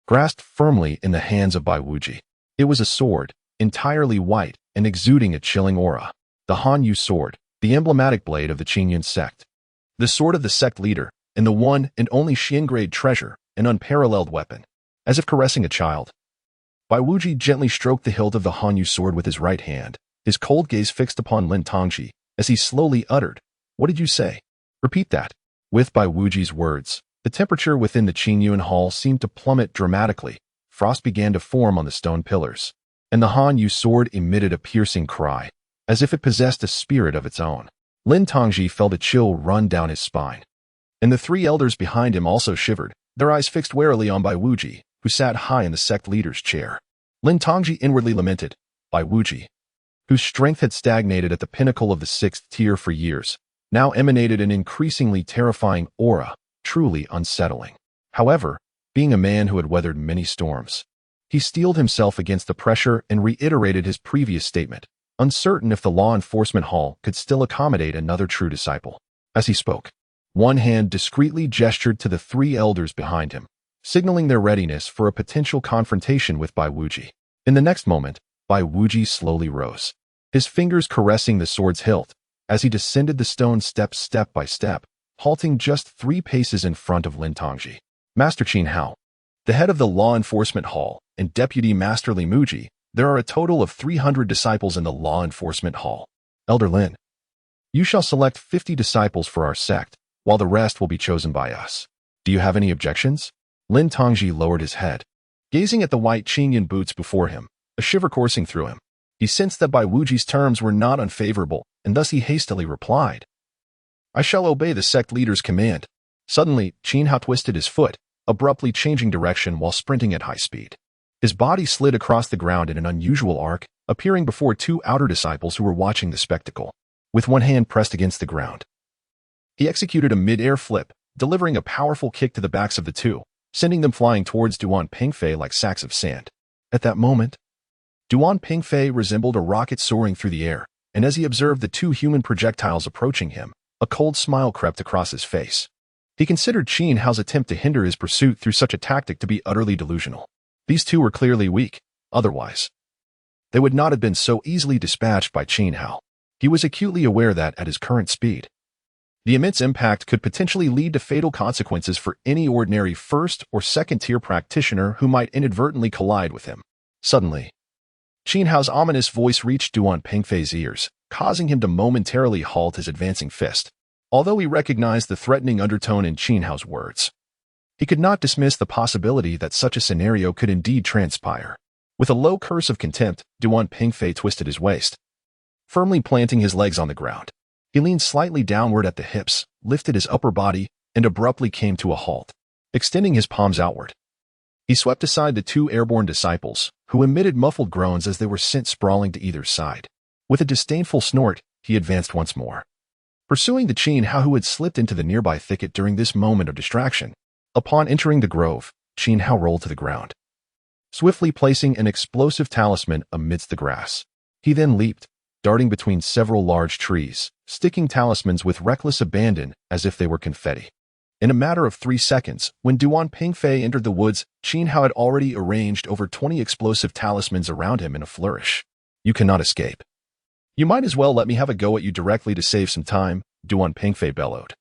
Speaker 1: Grasped firmly in the hands of Bai Wuji. It was a sword, entirely white and exuding a chilling aura. The Han Yu sword, the emblematic blade of the Qingyun sect. The sword of the sect leader, and the one and only Xian-grade treasure, an unparalleled weapon. As if caressing a child, Bai Wuji gently stroked the hilt of the Han Yu sword with his right hand, his cold gaze fixed upon Lin Tongji, as he slowly uttered, "What did you say? Repeat that." With Bai Wuji's words, the temperature within the Qingyun hall seemed to plummet dramatically. Frost began to form on the stone pillars, and the Han Yu sword emitted a piercing cry, as if it possessed a spirit of its own. Lin Tongji felt a chill run down his spine, and the three elders behind him also shivered, their eyes fixed warily on Bai Wuji, who sat high in the sect leader's chair. Lin Tongji inwardly lamented, Bai Wuji, whose strength had stagnated at the pinnacle of the 6th tier for years, now emanated an increasingly terrifying aura, truly unsettling. However, being a man who had weathered many storms, he steeled himself against the pressure and reiterated his previous statement, uncertain if the law enforcement hall could still accommodate another true disciple. As he spoke, one hand discreetly gestured to the three elders behind him, signaling their readiness for a potential confrontation with Bai Wuji. In the next moment, Bai Wuji slowly rose, his fingers caressing the sword's hilt, as he descended the stone steps step by step, halting just 3 paces in front of Lin Tongji. Master Qin Hao, the head of the law enforcement hall, and Deputy Master Li Muji, there are a total of 300 disciples in the law enforcement hall. Elder Lin, you shall select 50 disciples for our sect, while the rest will be chosen by us. Do you have any objections? Lin Tongji lowered his head, gazing at the white Qingyun boots before him, a shiver coursing through him. He sensed that Bai Wuji's terms were not unfavorable, and thus he hastily replied, I shall obey the sect leader's command. Suddenly, Qin Hao twisted his foot, abruptly changing direction while sprinting at high speed. His body slid across the ground in an unusual arc, appearing before 2 outer disciples who were watching the spectacle. With one hand pressed against the ground, he executed a mid-air flip, delivering a powerful kick to the backs of the 2, sending them flying towards Duan Pingfei like sacks of sand. At that moment, Duan Pingfei resembled a rocket soaring through the air, and as he observed the 2 human projectiles approaching him, a cold smile crept across his face. He considered Qin Hao's attempt to hinder his pursuit through such a tactic to be utterly delusional. These 2 were clearly weak, otherwise they would not have been so easily dispatched by Qin Hao. He was acutely aware that, at his current speed, the immense impact could potentially lead to fatal consequences for any ordinary 1st or 2nd tier practitioner who might inadvertently collide with him. Suddenly, Qin Hao's ominous voice reached Duan Pingfei's ears, causing him to momentarily halt his advancing fist. Although he recognized the threatening undertone in Qin Hao's words, he could not dismiss the possibility that such a scenario could indeed transpire. With a low curse of contempt, Duan Pingfei twisted his waist, firmly planting his legs on the ground. He leaned slightly downward at the hips, lifted his upper body, and abruptly came to a halt, extending his palms outward. He swept aside the 2 airborne disciples, who emitted muffled groans as they were sent sprawling to either side. With a disdainful snort, he advanced once more, pursuing the Qin Hao who had slipped into the nearby thicket during this moment of distraction. Upon entering the grove, Qin Hao rolled to the ground, swiftly placing an explosive talisman amidst the grass. He then leaped, darting between several large trees, sticking talismans with reckless abandon as if they were confetti. In a matter of 3 seconds, when Duan Pingfei entered the woods, Qin Hao had already arranged over 20 explosive talismans around him in a flourish. You cannot escape. You might as well let me have a go at you directly to save some time, Duan Pingfei bellowed,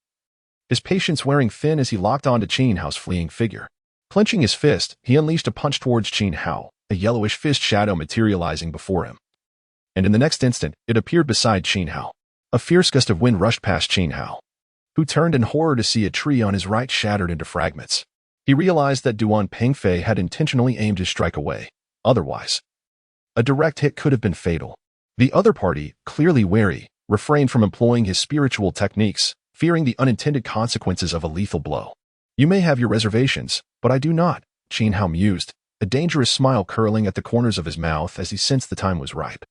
Speaker 1: his patience wearing thin as he locked onto Qin Hao's fleeing figure. Clenching his fist, he unleashed a punch towards Qin Hao, a yellowish fist shadow materializing before him. And in the next instant, it appeared beside Qin Hao. A fierce gust of wind rushed past Qin Hao, who turned in horror to see a tree on his right shattered into fragments. He realized that Duan Pingfei had intentionally aimed his strike away. Otherwise, a direct hit could have been fatal. The other party, clearly wary, refrained from employing his spiritual techniques, fearing the unintended consequences of a lethal blow. You may have your reservations, but I do not, Qin Hao mused, a dangerous smile curling at the corners of his mouth as he sensed the time was ripe.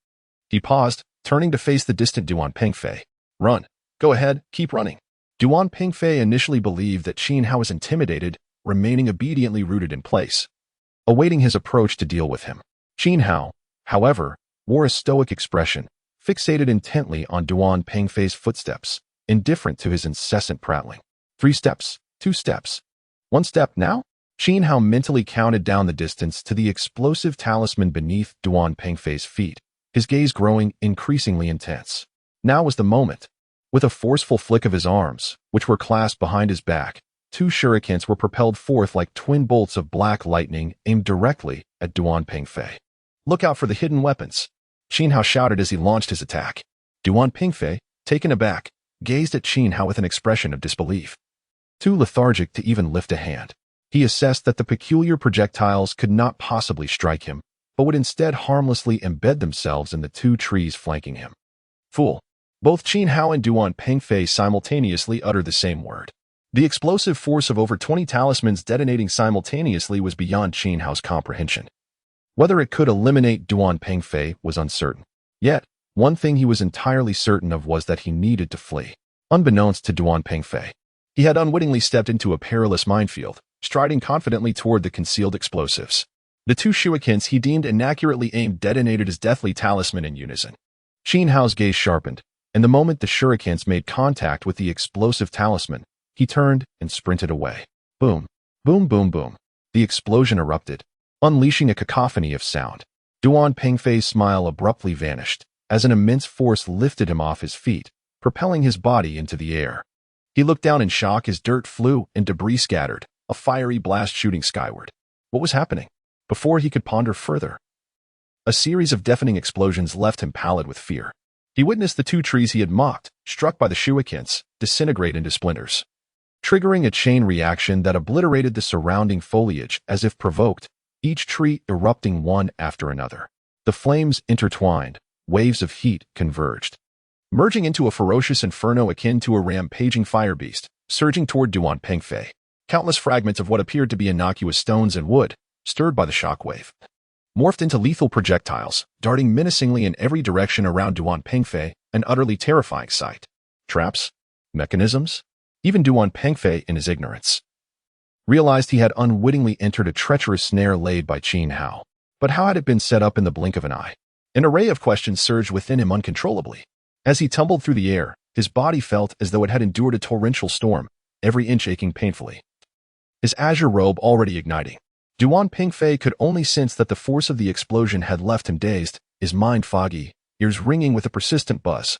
Speaker 1: He paused, turning to face the distant Duan Pingfei. Run. Go ahead, keep running. Duan Pingfei initially believed that Qin Hao was intimidated, remaining obediently rooted in place, awaiting his approach to deal with him. Qin Hao, however, wore a stoic expression, fixated intently on Duan Pengfei's footsteps, indifferent to his incessant prattling. 3 steps, 2 steps. 1 step now? Qin Hao mentally counted down the distance to the explosive talisman beneath Duan Pengfei's feet, his gaze growing increasingly intense. Now was the moment. With a forceful flick of his arms, which were clasped behind his back, 2 shurikens were propelled forth like twin bolts of black lightning aimed directly at Duan Pengfei. Look out for the hidden weapons, Qin Hao shouted as he launched his attack. Duan Pengfei, taken aback, gazed at Qin Hao with an expression of disbelief. Too lethargic to even lift a hand. He assessed that the peculiar projectiles could not possibly strike him, but would instead harmlessly embed themselves in the 2 trees flanking him. Fool. Both Qin Hao and Duan Pengfei simultaneously uttered the same word. The explosive force of over 20 talismans detonating simultaneously was beyond Qin Hao's comprehension. Whether it could eliminate Duan Pengfei was uncertain. Yet, one thing he was entirely certain of was that he needed to flee. Unbeknownst to Duan Pengfei, he had unwittingly stepped into a perilous minefield, striding confidently toward the concealed explosives. The 2 shurikens he deemed inaccurately aimed detonated his deathly talisman in unison. Qin Hao's gaze sharpened, and the moment the shurikens made contact with the explosive talisman, he turned and sprinted away. Boom, boom, boom, boom. The explosion erupted, unleashing a cacophony of sound. Duan Pengfei's smile abruptly vanished, as an immense force lifted him off his feet, propelling his body into the air. He looked down in shock as dirt flew and debris scattered, a fiery blast shooting skyward. What was happening? Before he could ponder further, a series of deafening explosions left him pallid with fear. He witnessed the 2 trees he had mocked, struck by the shurikens, disintegrate into splinters, triggering a chain reaction that obliterated the surrounding foliage as if provoked, each tree erupting one after another. The flames intertwined, waves of heat converged, merging into a ferocious inferno akin to a rampaging fire beast, surging toward Duan Pengfei. Countless fragments of what appeared to be innocuous stones and wood, stirred by the shockwave, morphed into lethal projectiles, darting menacingly in every direction around Duan Pengfei, an utterly terrifying sight. Traps? Mechanisms? Even Duan Pengfei, in his ignorance, realized he had unwittingly entered a treacherous snare laid by Qin Hao. But how had it been set up in the blink of an eye? An array of questions surged within him uncontrollably. As he tumbled through the air, his body felt as though it had endured a torrential storm, every inch aching painfully. His azure robe already igniting. Duan Pengfei could only sense that the force of the explosion had left him dazed, his mind foggy, ears ringing with a persistent buzz,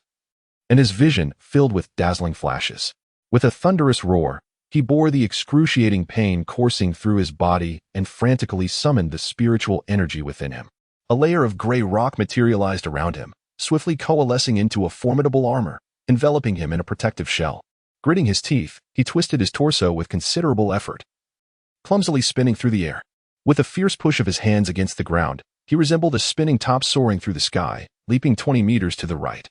Speaker 1: and his vision filled with dazzling flashes. With a thunderous roar, he bore the excruciating pain coursing through his body and frantically summoned the spiritual energy within him. A layer of gray rock materialized around him, swiftly coalescing into a formidable armor, enveloping him in a protective shell. Gritting his teeth, he twisted his torso with considerable effort, clumsily spinning through the air. With a fierce push of his hands against the ground, he resembled a spinning top soaring through the sky, leaping 20 meters to the right,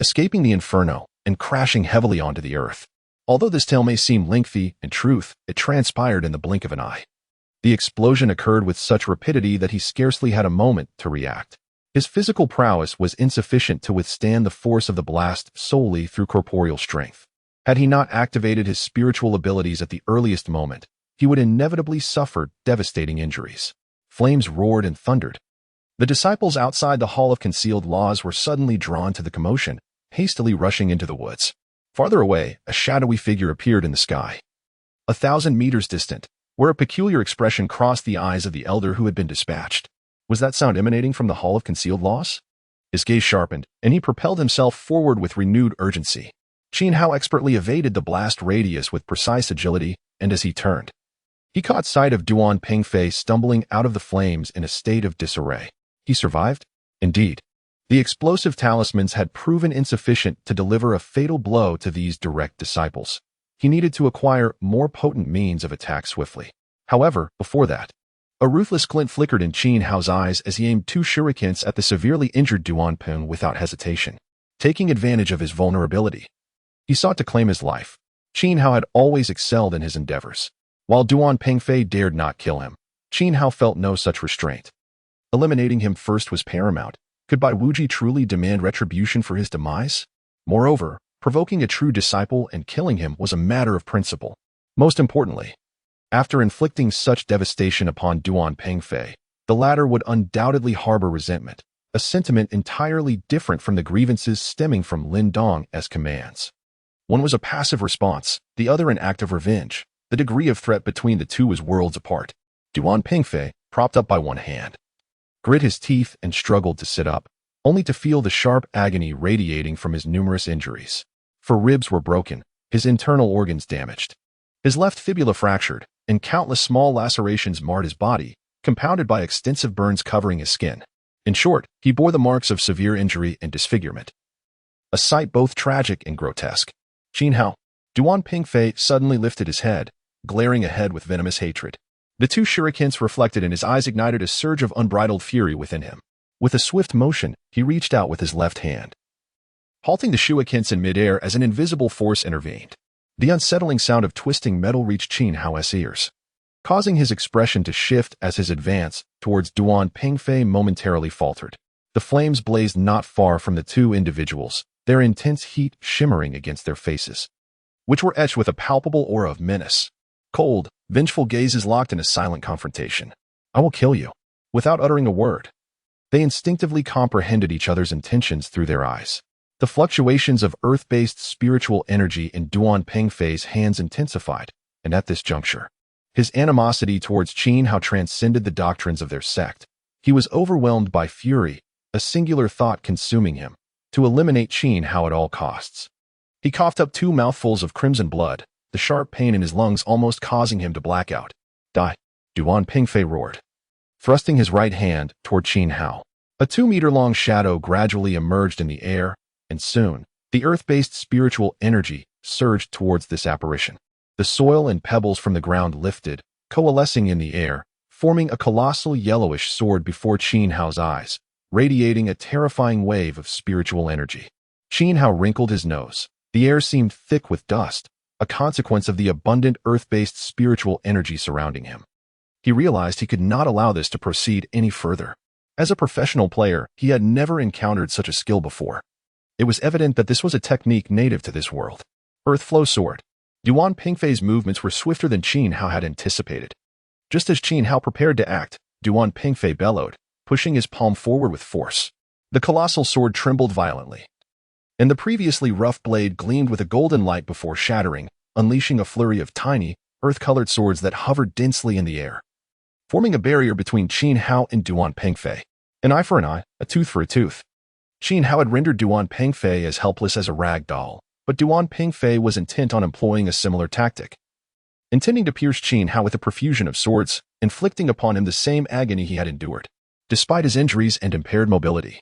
Speaker 1: escaping the inferno and crashing heavily onto the earth. Although this tale may seem lengthy, in truth, it transpired in the blink of an eye. The explosion occurred with such rapidity that he scarcely had a moment to react. His physical prowess was insufficient to withstand the force of the blast solely through corporeal strength. Had he not activated his spiritual abilities at the earliest moment, he would inevitably suffer devastating injuries. Flames roared and thundered. The disciples outside the Hall of Concealed Laws were suddenly drawn to the commotion, hastily rushing into the woods. Farther away, a shadowy figure appeared in the sky. 1,000 meters distant, where a peculiar expression crossed the eyes of the elder who had been dispatched. Was that sound emanating from the Hall of Concealed Laws? His gaze sharpened, and he propelled himself forward with renewed urgency. Qin Hao expertly evaded the blast radius with precise agility, and as he turned, he caught sight of Duan Pengfei stumbling out of the flames in a state of disarray. He survived? Indeed. The explosive talismans had proven insufficient to deliver a fatal blow to these direct disciples. He needed to acquire more potent means of attack swiftly. However, before that, a ruthless glint flickered in Qin Hao's eyes as he aimed 2 shurikens at the severely injured Duan Peng without hesitation. Taking advantage of his vulnerability, he sought to claim his life. Qin Hao had always excelled in his endeavors. While Duan Pengfei dared not kill him, Qin Hao felt no such restraint. Eliminating him first was paramount. Could Bai Wuji truly demand retribution for his demise? Moreover, provoking a true disciple and killing him was a matter of principle. Most importantly, after inflicting such devastation upon Duan Pengfei, the latter would undoubtedly harbor resentment, a sentiment entirely different from the grievances stemming from Lin Dong's commands. One was a passive response, the other an act of revenge. The degree of threat between the two was worlds apart. Duan Pingfei, propped up by one hand, grit his teeth and struggled to sit up, only to feel the sharp agony radiating from his numerous injuries. For ribs were broken, his internal organs damaged, his left fibula fractured, and countless small lacerations marred his body, compounded by extensive burns covering his skin. In short, he bore the marks of severe injury and disfigurement. A sight both tragic and grotesque. Qin Hao. Duan Pingfei suddenly lifted his head, glaring ahead with venomous hatred. The two shurikens reflected in his eyes ignited a surge of unbridled fury within him. With a swift motion, he reached out with his left hand, halting the shurikens in midair as an invisible force intervened. The unsettling sound of twisting metal reached Qin Hao's ears, causing his expression to shift as his advance towards Duan Pingfei momentarily faltered. The flames blazed not far from the two individuals, their intense heat shimmering against their faces, which were etched with a palpable aura of menace. Cold, vengeful gazes locked in a silent confrontation. "I will kill you." Without uttering a word, they instinctively comprehended each other's intentions through their eyes. The fluctuations of earth-based spiritual energy in Duan Pingfei's hands intensified, and at this juncture, his animosity towards Qin Hao transcended the doctrines of their sect. He was overwhelmed by fury, a singular thought consuming him: to eliminate Qin Hao at all costs. He coughed up 2 mouthfuls of crimson blood, the sharp pain in his lungs almost causing him to black out. "Die!" Duan Pingfei roared, thrusting his right hand toward Qin Hao. A 2-meter-long shadow gradually emerged in the air, and soon, the earth-based spiritual energy surged towards this apparition. The soil and pebbles from the ground lifted, coalescing in the air, forming a colossal yellowish sword before Qin Hao's eyes, radiating a terrifying wave of spiritual energy. Qin Hao wrinkled his nose. The air seemed thick with dust, a consequence of the abundant earth-based spiritual energy surrounding him. He realized he could not allow this to proceed any further. As a professional player, he had never encountered such a skill before. It was evident that this was a technique native to this world. Earth Flow Sword. Duan Pingfei's movements were swifter than Qin Hao had anticipated. Just as Qin Hao prepared to act, Duan Pingfei bellowed, pushing his palm forward with force. The colossal sword trembled violently, and the previously rough blade gleamed with a golden light before shattering, unleashing a flurry of tiny, earth-colored swords that hovered densely in the air, forming a barrier between Qin Hao and Duan Pingfei. An eye for an eye, a tooth for a tooth. Qin Hao had rendered Duan Pingfei as helpless as a rag doll, but Duan Pingfei was intent on employing a similar tactic, intending to pierce Qin Hao with a profusion of swords, inflicting upon him the same agony he had endured. Despite his injuries and impaired mobility,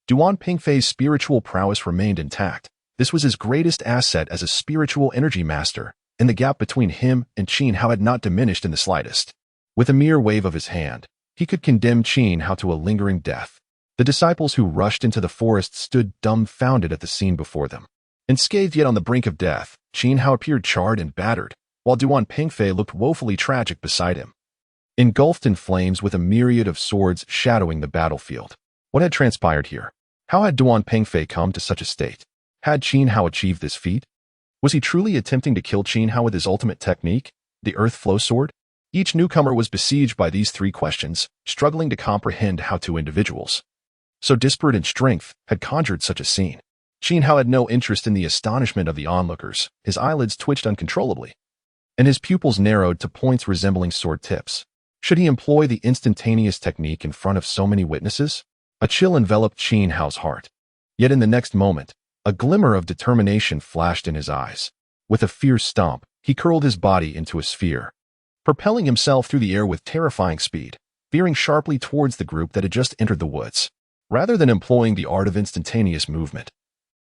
Speaker 1: Duan Pingfei's spiritual prowess remained intact. This was his greatest asset as a spiritual energy master, and the gap between him and Qin Hao had not diminished in the slightest. With a mere wave of his hand, he could condemn Qin Hao to a lingering death. The disciples who rushed into the forest stood dumbfounded at the scene before them. Unscathed yet on the brink of death, Qin Hao appeared charred and battered, while Duan Pingfei looked woefully tragic beside him, engulfed in flames with a myriad of swords shadowing the battlefield. What had transpired here? How had Duan Pingfei come to such a state? Had Qin Hao achieved this feat? Was he truly attempting to kill Qin Hao with his ultimate technique, the Earth Flow Sword? Each newcomer was besieged by these 3 questions, struggling to comprehend how 2 individuals, so disparate in strength, had conjured such a scene. Qin Hao had no interest in the astonishment of the onlookers. His eyelids twitched uncontrollably, and his pupils narrowed to points resembling sword tips. Should he employ the instantaneous technique in front of so many witnesses? A chill enveloped Qin Hao's heart. Yet in the next moment, a glimmer of determination flashed in his eyes. With a fierce stomp, he curled his body into a sphere, propelling himself through the air with terrifying speed, veering sharply towards the group that had just entered the woods. Rather than employing the art of instantaneous movement,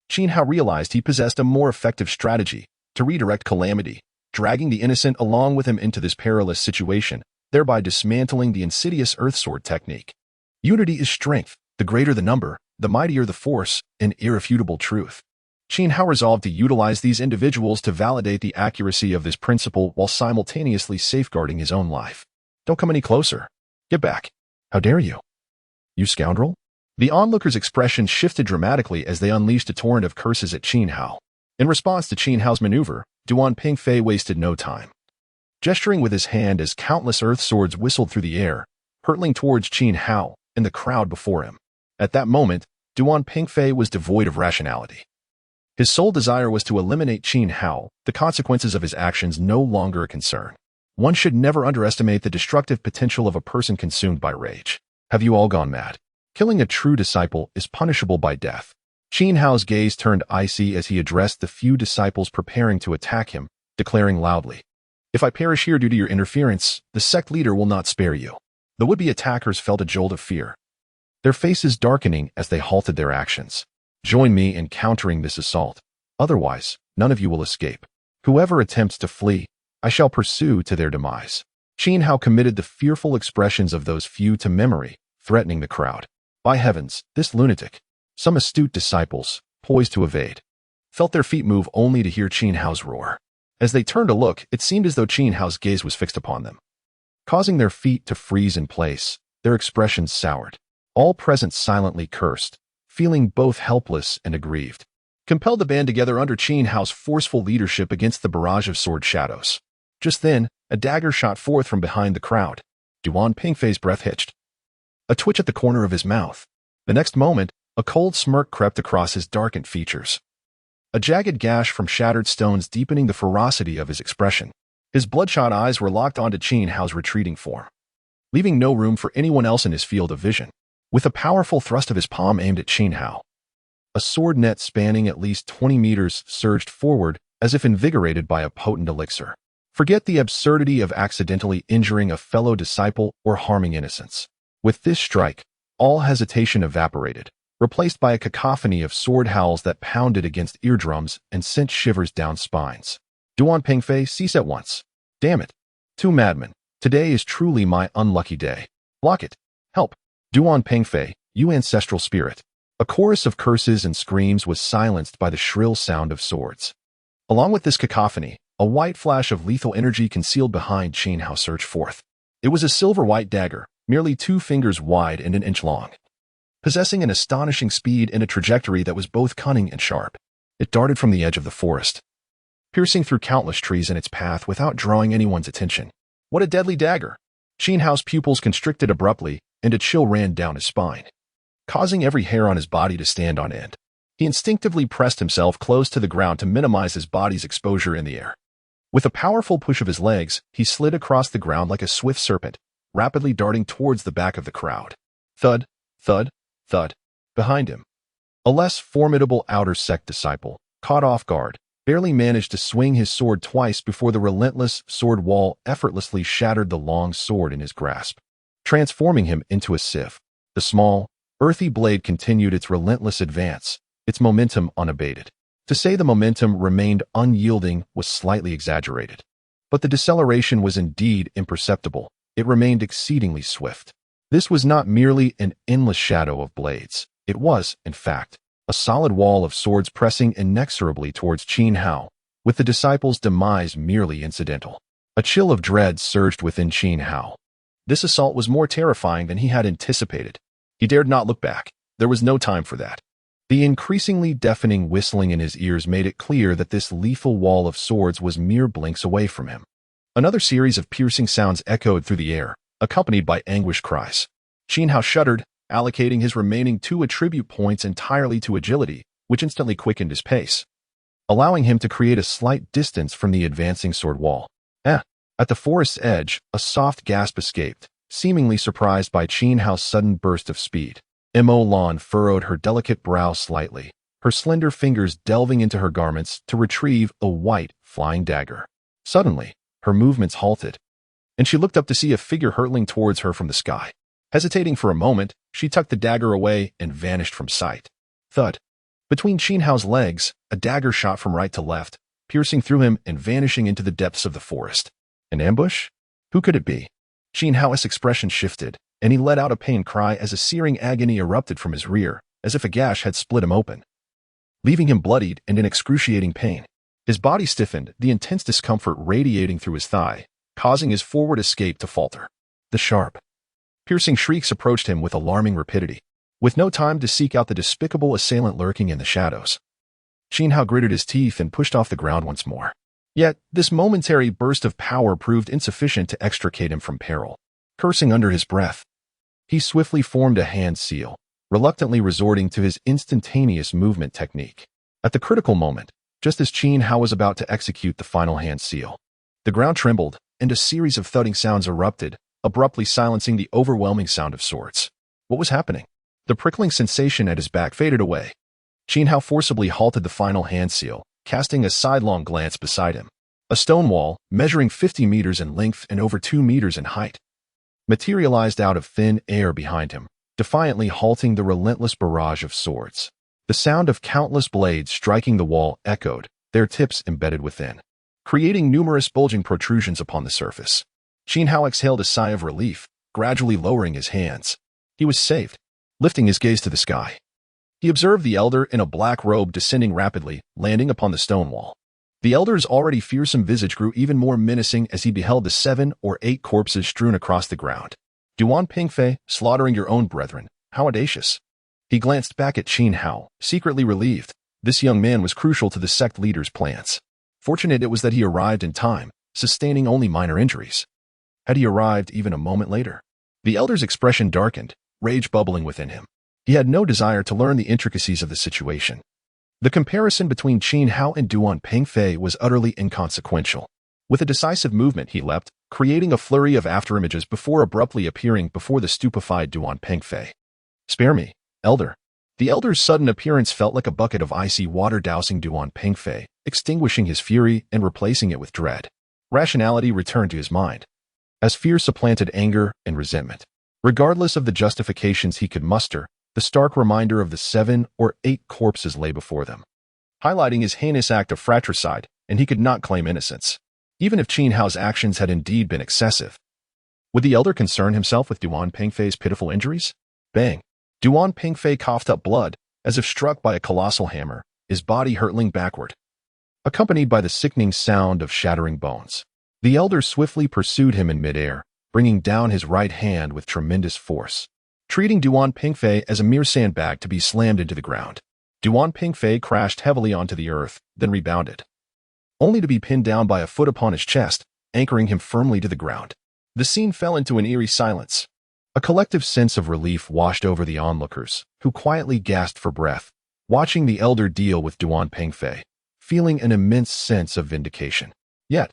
Speaker 1: Qin Hao realized he possessed a more effective strategy to redirect calamity, dragging the innocent along with him into this perilous situation, thereby dismantling the insidious Earth Sword technique. Unity is strength. The greater the number, the mightier the force, an irrefutable truth. Qin Hao resolved to utilize these individuals to validate the accuracy of this principle while simultaneously safeguarding his own life. "Don't come any closer. Get back. How dare you? You scoundrel?" The onlookers' expression shifted dramatically as they unleashed a torrent of curses at Qin Hao. In response to Qin Hao's maneuver, Duan Pingfei wasted no time, gesturing with his hand as countless earth swords whistled through the air, hurtling towards Qin Hao and the crowd before him. At that moment, Duan Pingfei was devoid of rationality. His sole desire was to eliminate Qin Hao, the consequences of his actions no longer a concern. One should never underestimate the destructive potential of a person consumed by rage. Have you all gone mad? Killing a true disciple is punishable by death. Qin Hao's gaze turned icy as he addressed the few disciples preparing to attack him, declaring loudly, "If I perish here due to your interference, the sect leader will not spare you." The would-be attackers felt a jolt of fear, their faces darkening as they halted their actions. "Join me in countering this assault. Otherwise, none of you will escape. Whoever attempts to flee, I shall pursue to their demise." Qin Hao committed the fearful expressions of those few to memory, threatening the crowd. By heavens, this lunatic! Some astute disciples, poised to evade, felt their feet move only to hear Qin Hao's roar. As they turned to look, it seemed as though Qin Hao's gaze was fixed upon them. Causing their feet to freeze in place, their expressions soured. All present silently cursed, feeling both helpless and aggrieved. Compelled to band together under Qin Hao's forceful leadership against the barrage of sword shadows. Just then, a dagger shot forth from behind the crowd. Duan Pingfei's breath hitched, a twitch at the corner of his mouth. The next moment, a cold smirk crept across his darkened features. A jagged gash from shattered stones deepening the ferocity of his expression. His bloodshot eyes were locked onto Qin Hao's retreating form, leaving no room for anyone else in his field of vision. With a powerful thrust of his palm aimed at Qin Hao, a sword net spanning at least 20 meters surged forward as if invigorated by a potent elixir. Forget the absurdity of accidentally injuring a fellow disciple or harming innocents. With this strike, all hesitation evaporated, replaced by a cacophony of sword howls that pounded against eardrums and sent shivers down spines. Duan Pingfei, cease at once. Damn it. Two madmen. Today is truly my unlucky day. Block it. Help. Duan Pingfei, you ancestral spirit. A chorus of curses and screams was silenced by the shrill sound of swords. Along with this cacophony, a white flash of lethal energy concealed behind Qin Hao surged forth. It was a silver-white dagger, merely 2 fingers wide and an inch long, possessing an astonishing speed and a trajectory that was both cunning and sharp. It darted from the edge of the forest, piercing through countless trees in its path without drawing anyone's attention. What a deadly dagger! Qin Hao's pupils constricted abruptly, and a chill ran down his spine, causing every hair on his body to stand on end. He instinctively pressed himself close to the ground to minimize his body's exposure in the air. With a powerful push of his legs, he slid across the ground like a swift serpent, rapidly darting towards the back of the crowd. Thud, thud, thud. Behind him, a less formidable outer sect disciple, caught off guard, barely managed to swing his sword twice before the relentless sword wall effortlessly shattered the long sword in his grasp, transforming him into a sieve. The small, earthy blade continued its relentless advance, its momentum unabated. To say the momentum remained unyielding was slightly exaggerated, but the deceleration was indeed imperceptible. It remained exceedingly swift. This was not merely an endless shadow of blades. It was, in fact, a solid wall of swords pressing inexorably towards Qin Hao, with the disciple's demise merely incidental. A chill of dread surged within Qin Hao. This assault was more terrifying than he had anticipated. He dared not look back. There was no time for that. The increasingly deafening whistling in his ears made it clear that this lethal wall of swords was mere blinks away from him. Another series of piercing sounds echoed through the air, accompanied by anguished cries. Qin Hao shuddered, allocating his remaining 2 attribute points entirely to agility, which instantly quickened his pace, allowing him to create a slight distance from the advancing sword wall. At the forest's edge, a soft gasp escaped, seemingly surprised by Qin Hao's sudden burst of speed. Mo Lan furrowed her delicate brow slightly, her slender fingers delving into her garments to retrieve a white, flying dagger. Suddenly, her movements halted, and she looked up to see a figure hurtling towards her from the sky. Hesitating for a moment, she tucked the dagger away and vanished from sight. Thud. Between Qin Hao's legs, a dagger shot from right to left, piercing through him and vanishing into the depths of the forest. An ambush? Who could it be? Qin Hao's expression shifted, and he let out a pained cry as a searing agony erupted from his rear, as if a gash had split him open, leaving him bloodied and in excruciating pain. His body stiffened, the intense discomfort radiating through his thigh, causing his forward escape to falter. The sharp, piercing shrieks approached him with alarming rapidity. With no time to seek out the despicable assailant lurking in the shadows, Qin Hao gritted his teeth and pushed off the ground once more. Yet, this momentary burst of power proved insufficient to extricate him from peril. Cursing under his breath, he swiftly formed a hand seal, reluctantly resorting to his instantaneous movement technique. At the critical moment, just as Qin Hao was about to execute the final hand seal, the ground trembled, and a series of thudding sounds erupted, abruptly silencing the overwhelming sound of swords. What was happening? The prickling sensation at his back faded away. Qin Hao forcibly halted the final hand seal, casting a sidelong glance beside him. A stone wall, measuring 50 meters in length and over 2 meters in height, materialized out of thin air behind him, defiantly halting the relentless barrage of swords. The sound of countless blades striking the wall echoed, their tips embedded within, creating numerous bulging protrusions upon the surface. Qin Hao exhaled a sigh of relief, gradually lowering his hands. He was saved. Lifting his gaze to the sky, he observed the elder in a black robe descending rapidly, landing upon the stone wall. The elder's already fearsome visage grew even more menacing as he beheld the 7 or 8 corpses strewn across the ground. Duan Pingfei, slaughtering your own brethren, how audacious. He glanced back at Qin Hao, secretly relieved. This young man was crucial to the sect leader's plans. Fortunate it was that he arrived in time, sustaining only minor injuries. Had he arrived even a moment later? The elder's expression darkened, rage bubbling within him. He had no desire to learn the intricacies of the situation. The comparison between Qin Hao and Duan Pingfei was utterly inconsequential. With a decisive movement he leapt, creating a flurry of afterimages before abruptly appearing before the stupefied Duan Pingfei. Spare me, elder. The elder's sudden appearance felt like a bucket of icy water dousing Duan Pingfei, extinguishing his fury and replacing it with dread. Rationality returned to his mind, as fear supplanted anger and resentment. Regardless of the justifications he could muster, the stark reminder of the 7 or 8 corpses lay before them, highlighting his heinous act of fratricide, and he could not claim innocence. Even if Qin Hao's actions had indeed been excessive, would the elder concern himself with Duan Pingfei's pitiful injuries? Bang! Duan Pingfei coughed up blood, as if struck by a colossal hammer, his body hurtling backward, accompanied by the sickening sound of shattering bones. The elder swiftly pursued him in midair, bringing down his right hand with tremendous force, treating Duan Pingfei as a mere sandbag to be slammed into the ground. Duan Pingfei crashed heavily onto the earth, then rebounded, only to be pinned down by a foot upon his chest, anchoring him firmly to the ground. The scene fell into an eerie silence. A collective sense of relief washed over the onlookers, who quietly gasped for breath, watching the elder deal with Duan Pingfei, feeling an immense sense of vindication. Yet,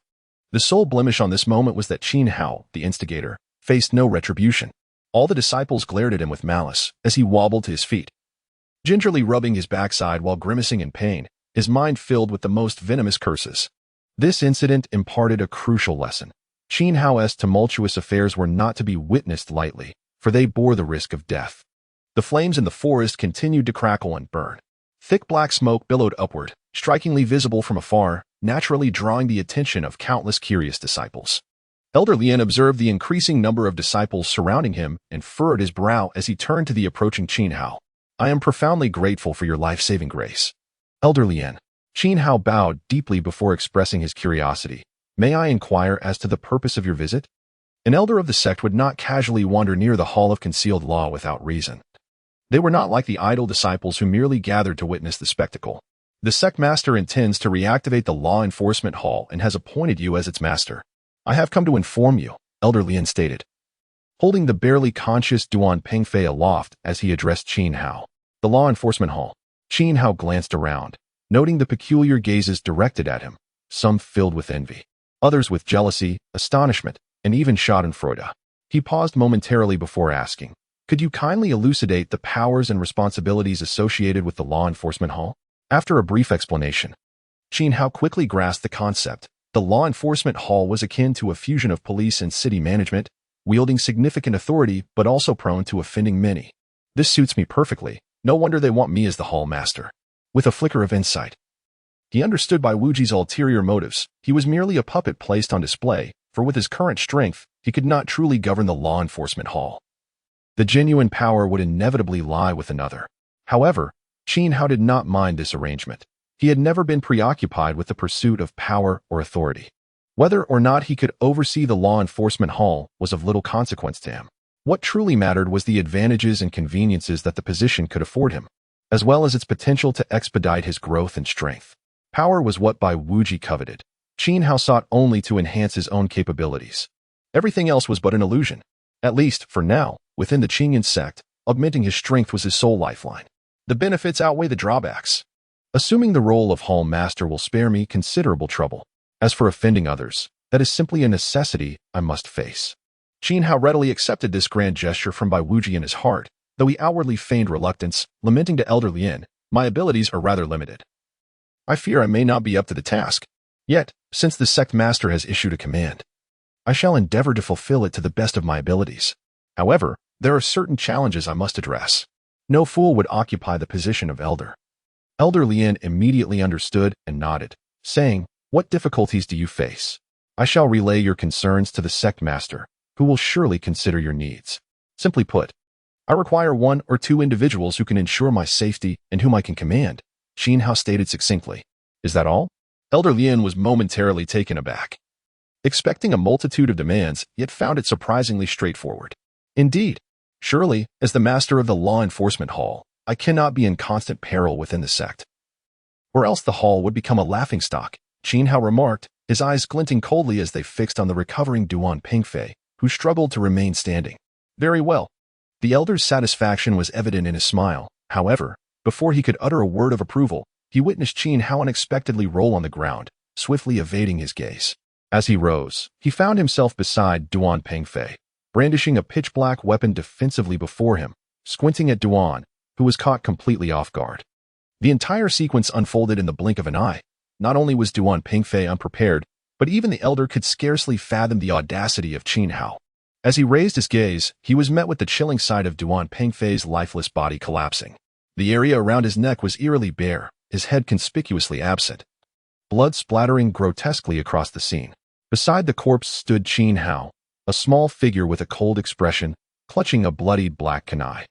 Speaker 1: the sole blemish on this moment was that Qin Hao, the instigator, faced no retribution. All the disciples glared at him with malice as he wobbled to his feet, gingerly rubbing his backside while grimacing in pain, his mind filled with the most venomous curses. This incident imparted a crucial lesson. Qin Hao's tumultuous affairs were not to be witnessed lightly, for they bore the risk of death. The flames in the forest continued to crackle and burn. Thick black smoke billowed upward, strikingly visible from afar, naturally drawing the attention of countless curious disciples. Elder Lien observed the increasing number of disciples surrounding him and furrowed his brow as he turned to the approaching Qin Hao. I am profoundly grateful for your life-saving grace. Elder Lien. Qin Hao bowed deeply before expressing his curiosity. May I inquire as to the purpose of your visit? An elder of the sect would not casually wander near the Hall of Concealed Law without reason. They were not like the idle disciples who merely gathered to witness the spectacle. The sect master intends to reactivate the Law Enforcement Hall and has appointed you as its master. I have come to inform you, Elder Lien stated, holding the barely conscious Duan Pingfei aloft as he addressed Qin Hao. The Law Enforcement Hall. Qin Hao glanced around, noting the peculiar gazes directed at him, some filled with envy, others with jealousy, astonishment, and even schadenfreude. He paused momentarily before asking, could you kindly elucidate the powers and responsibilities associated with the Law Enforcement Hall? After a brief explanation, Qin Hao quickly grasped the concept. The Law Enforcement Hall was akin to a fusion of police and city management, wielding significant authority but also prone to offending many. This suits me perfectly. No wonder they want me as the hall master. With a flicker of insight, he understood Bai Wuji's ulterior motives. He was merely a puppet placed on display, for with his current strength, he could not truly govern the Law Enforcement Hall. The genuine power would inevitably lie with another. However, Qin Hao did not mind this arrangement. He had never been preoccupied with the pursuit of power or authority. Whether or not he could oversee the Law Enforcement Hall was of little consequence to him. What truly mattered was the advantages and conveniences that the position could afford him, as well as its potential to expedite his growth and strength. Power was what Bai Wuji coveted. Qin Hao sought only to enhance his own capabilities. Everything else was but an illusion. At least, for now, within the Qingyan sect, Augmenting his strength was his sole lifeline. The benefits outweigh the drawbacks. Assuming the role of Hall Master will spare me considerable trouble. As for offending others, that is simply a necessity I must face. Qin Hao readily accepted this grand gesture from Bai Wuji in his heart, though he outwardly feigned reluctance, lamenting to Elder Lien, "My abilities are rather limited. I fear I may not be up to the task. Yet, since the sect master has issued a command, I shall endeavor to fulfill it to the best of my abilities. However, there are certain challenges I must address. No fool would occupy the position of elder." Elder Lien immediately understood and nodded, saying, "What difficulties do you face? I shall relay your concerns to the sect master, who will surely consider your needs. Simply put, I require 1 or 2 individuals who can ensure my safety and whom I can command," Qin Hao stated succinctly. "Is that all?" Elder Lien was momentarily taken aback, expecting a multitude of demands, yet found it surprisingly straightforward. "Indeed, surely, as the master of the law enforcement hall, I cannot be in constant peril within the sect. Or else the hall would become a laughingstock," Qin Hao remarked, his eyes glinting coldly as they fixed on the recovering Duan Pingfei, who struggled to remain standing. "Very well." The elder's satisfaction was evident in his smile. However, before he could utter a word of approval, he witnessed Qin Hao unexpectedly roll on the ground, swiftly evading his gaze. As he rose, he found himself beside Duan Pingfei, brandishing a pitch-black weapon defensively before him, squinting at Duan, who was caught completely off guard. The entire sequence unfolded in the blink of an eye. Not only was Duan Pingfei unprepared, but even the elder could scarcely fathom the audacity of Qin Hao. As he raised his gaze, he was met with the chilling sight of Duan Pingfei's lifeless body collapsing. The area around his neck was eerily bare, his head conspicuously absent, blood splattering grotesquely across the scene. Beside the corpse stood Qin Hao, a small figure with a cold expression, clutching a bloodied black kunai.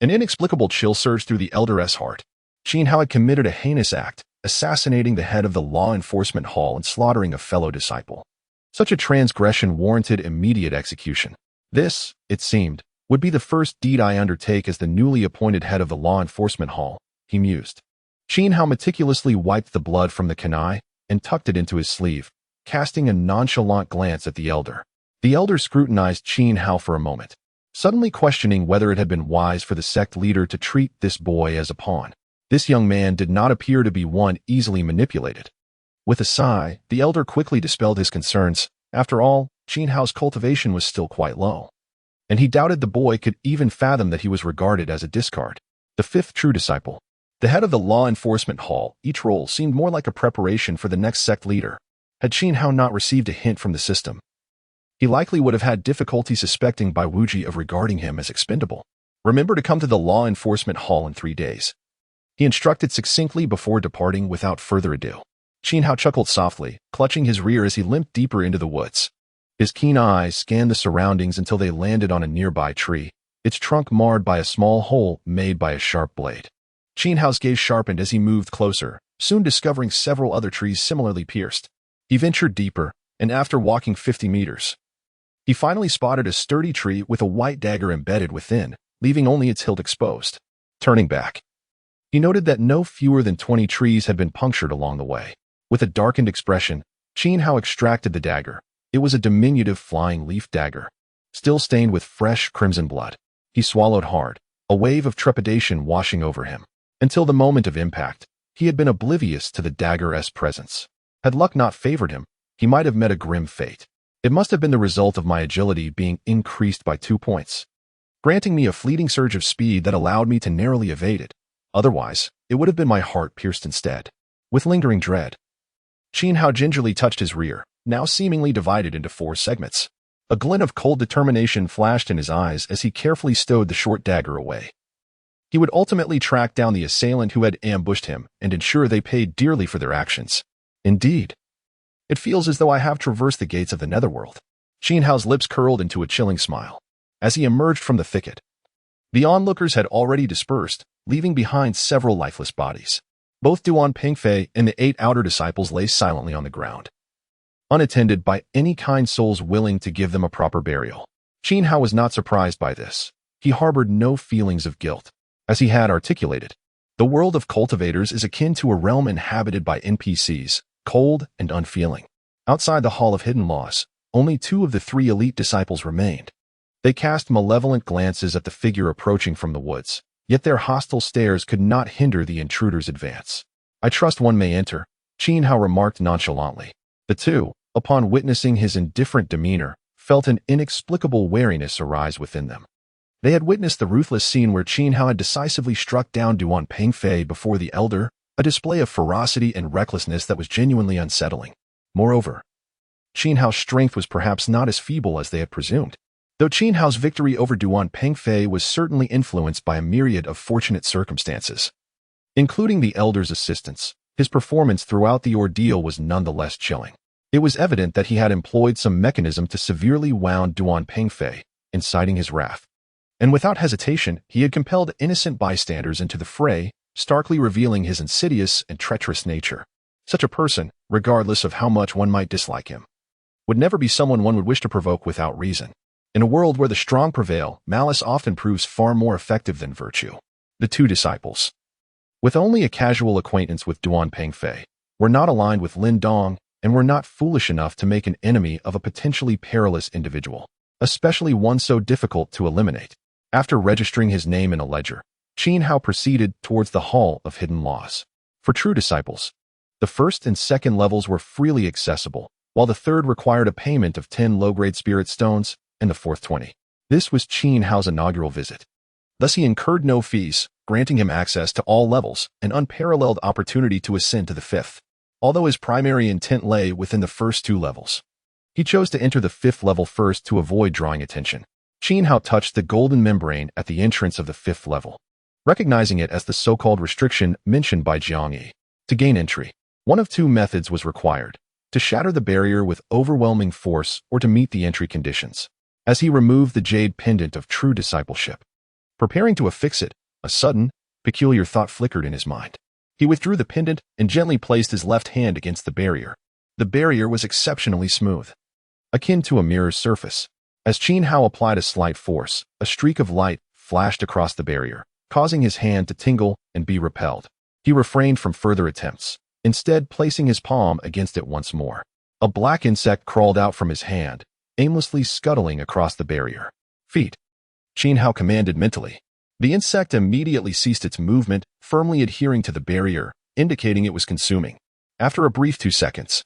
Speaker 1: An inexplicable chill surged through the elder's heart. Qin Hao had committed a heinous act, assassinating the head of the law enforcement hall and slaughtering a fellow disciple. Such a transgression warranted immediate execution. This, it seemed, would be the first deed I undertake as the newly appointed head of the law enforcement hall, he mused. Qin Hao meticulously wiped the blood from the kunai and tucked it into his sleeve, casting a nonchalant glance at the elder. The elder scrutinized Qin Hao for a moment, suddenly questioning whether it had been wise for the sect leader to treat this boy as a pawn. This young man did not appear to be one easily manipulated. With a sigh, the elder quickly dispelled his concerns. After all, Qin Hao's cultivation was still quite low, and he doubted the boy could even fathom that he was regarded as a discard. The 5th true disciple, the head of the law enforcement hall, each role seemed more like a preparation for the next sect leader. Had Qin Hao not received a hint from the system, he likely would have had difficulty suspecting Bai Wuji of regarding him as expendable. "Remember to come to the law enforcement hall in 3 days," he instructed succinctly before departing without further ado. Qin Hao chuckled softly, clutching his rear as he limped deeper into the woods. His keen eyes scanned the surroundings until they landed on a nearby tree, its trunk marred by a small hole made by a sharp blade. Qin Hao's gaze sharpened as he moved closer, soon discovering several other trees similarly pierced. He ventured deeper, and after walking 50 meters, he finally spotted a sturdy tree with a white dagger embedded within, leaving only its hilt exposed. Turning back, he noted that no fewer than 20 trees had been punctured along the way. With a darkened expression, Qin Hao extracted the dagger. It was a diminutive flying leaf dagger, still stained with fresh crimson blood. He swallowed hard, a wave of trepidation washing over him. Until the moment of impact, he had been oblivious to the dagger's presence. Had luck not favored him, he might have met a grim fate. It must have been the result of my agility being increased by 2 points, granting me a fleeting surge of speed that allowed me to narrowly evade it. Otherwise, it would have been my heart pierced instead. With lingering dread, Qin Hao gingerly touched his rear, now seemingly divided into 4 segments. A glint of cold determination flashed in his eyes as he carefully stowed the short dagger away. He would ultimately track down the assailant who had ambushed him and ensure they paid dearly for their actions. Indeed, it feels as though I have traversed the gates of the netherworld. Qin Hao's lips curled into a chilling smile as he emerged from the thicket. The onlookers had already dispersed, leaving behind several lifeless bodies. Both Duan Pingfei and the 8 outer disciples lay silently on the ground, unattended by any kind souls willing to give them a proper burial. Qin Hao was not surprised by this. He harbored no feelings of guilt. As he had articulated, the world of cultivators is akin to a realm inhabited by NPCs, cold and unfeeling. Outside the Hall of Hidden Laws, only 2 of the 3 elite disciples remained. They cast malevolent glances at the figure approaching from the woods, yet their hostile stares could not hinder the intruder's advance. "I trust one may enter," Qin Hao remarked nonchalantly. The two, upon witnessing his indifferent demeanor, felt an inexplicable wariness arise within them. They had witnessed the ruthless scene where Qin Hao had decisively struck down Duan Pengfei before the elder, a display of ferocity and recklessness that was genuinely unsettling. Moreover, Qin Hao's strength was perhaps not as feeble as they had presumed. Though Qin Hao's victory over Duan Pengfei was certainly influenced by a myriad of fortunate circumstances, including the elder's assistance, his performance throughout the ordeal was nonetheless chilling. It was evident that he had employed some mechanism to severely wound Duan Pengfei, inciting his wrath. And without hesitation, he had compelled innocent bystanders into the fray, starkly revealing his insidious and treacherous nature. Such a person, regardless of how much one might dislike him, would never be someone one would wish to provoke without reason. In a world where the strong prevail, malice often proves far more effective than virtue. The two disciples, with only a casual acquaintance with Duan Pengfei, were not aligned with Lin Dong and were not foolish enough to make an enemy of a potentially perilous individual, especially one so difficult to eliminate. After registering his name in a ledger, Qin Hao proceeded towards the Hall of Hidden Laws. For true disciples, the first and second levels were freely accessible, while the third required a payment of 10 low-grade spirit stones, and the fourth 20. This was Qin Hao's inaugural visit. Thus he incurred no fees, granting him access to all levels, an unparalleled opportunity to ascend to the fifth. Although his primary intent lay within the first two levels, he chose to enter the fifth level first to avoid drawing attention. Qin Hao touched the golden membrane at the entrance of the fifth level, recognizing it as the so-called restriction mentioned by Jiang Yi. To gain entry, one of two methods was required: to shatter the barrier with overwhelming force or to meet the entry conditions. As he removed the jade pendant of true discipleship, preparing to affix it, a sudden, peculiar thought flickered in his mind. He withdrew the pendant and gently placed his left hand against the barrier. The barrier was exceptionally smooth, akin to a mirror's surface. As Qin Hao applied a slight force, a streak of light flashed across the barrier, causing his hand to tingle and be repelled. He refrained from further attempts, instead placing his palm against it once more. A black insect crawled out from his hand, aimlessly scuttling across the barrier. "Feet," Qin Hao commanded mentally. The insect immediately ceased its movement, firmly adhering to the barrier, indicating it was consuming. After a brief 2 seconds,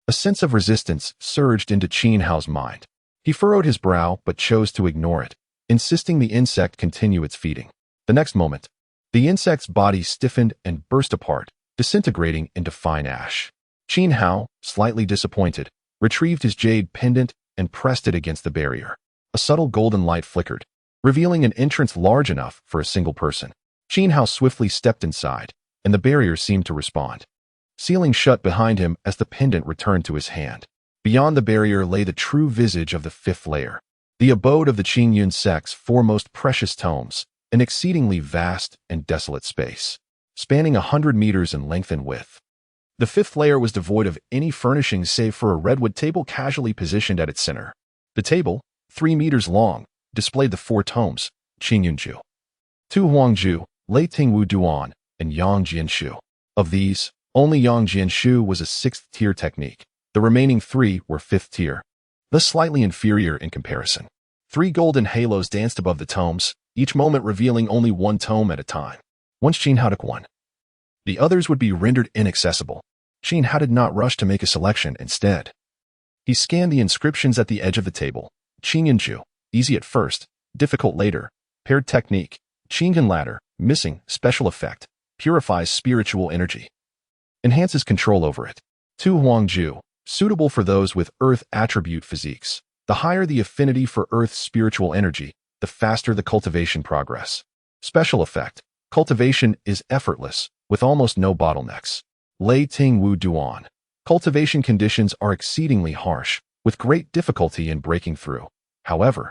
Speaker 1: a sense of resistance surged into Qin Hao's mind. He furrowed his brow but chose to ignore it, insisting the insect continue its feeding. The next moment, the insect's body stiffened and burst apart, disintegrating into fine ash. Qin Hao, slightly disappointed, retrieved his jade pendant and pressed it against the barrier. A subtle golden light flickered, revealing an entrance large enough for a single person. Qin Hao swiftly stepped inside, and the barrier seemed to respond, sealing shut behind him as the pendant returned to his hand. Beyond the barrier lay the true visage of the fifth layer, the abode of the Qingyun sect's foremost precious tomes, an exceedingly vast and desolate space, spanning 100 meters in length and width. The fifth layer was devoid of any furnishings save for a redwood table casually positioned at its center. The table, 3 meters long, displayed the 4 tomes, Qingyunju, Tu Huangju, Lei Tingwu Duan, and Yang Jianshu. Of these, only Yang Jianshu was a 6th-tier technique. The remaining 3 were 5th tier, thus slightly inferior in comparison. 3 golden halos danced above the tomes, each moment revealing only 1 tome at a time. Once Qin Hao took one, the others would be rendered inaccessible. Qin Hao did not rush to make a selection. Instead, he scanned the inscriptions at the edge of the table. Qingyunju, easy at first, difficult later. Paired technique, Qingyun ladder, missing, special effect, purifies spiritual energy, enhances control over it. Tu Huangju, suitable for those with earth attribute physiques. The higher the affinity for earth's spiritual energy, the faster the cultivation progress. Special effect, cultivation is effortless, with almost no bottlenecks. Lei Ting Wu Duan. Cultivation conditions are exceedingly harsh, with great difficulty in breaking through. However,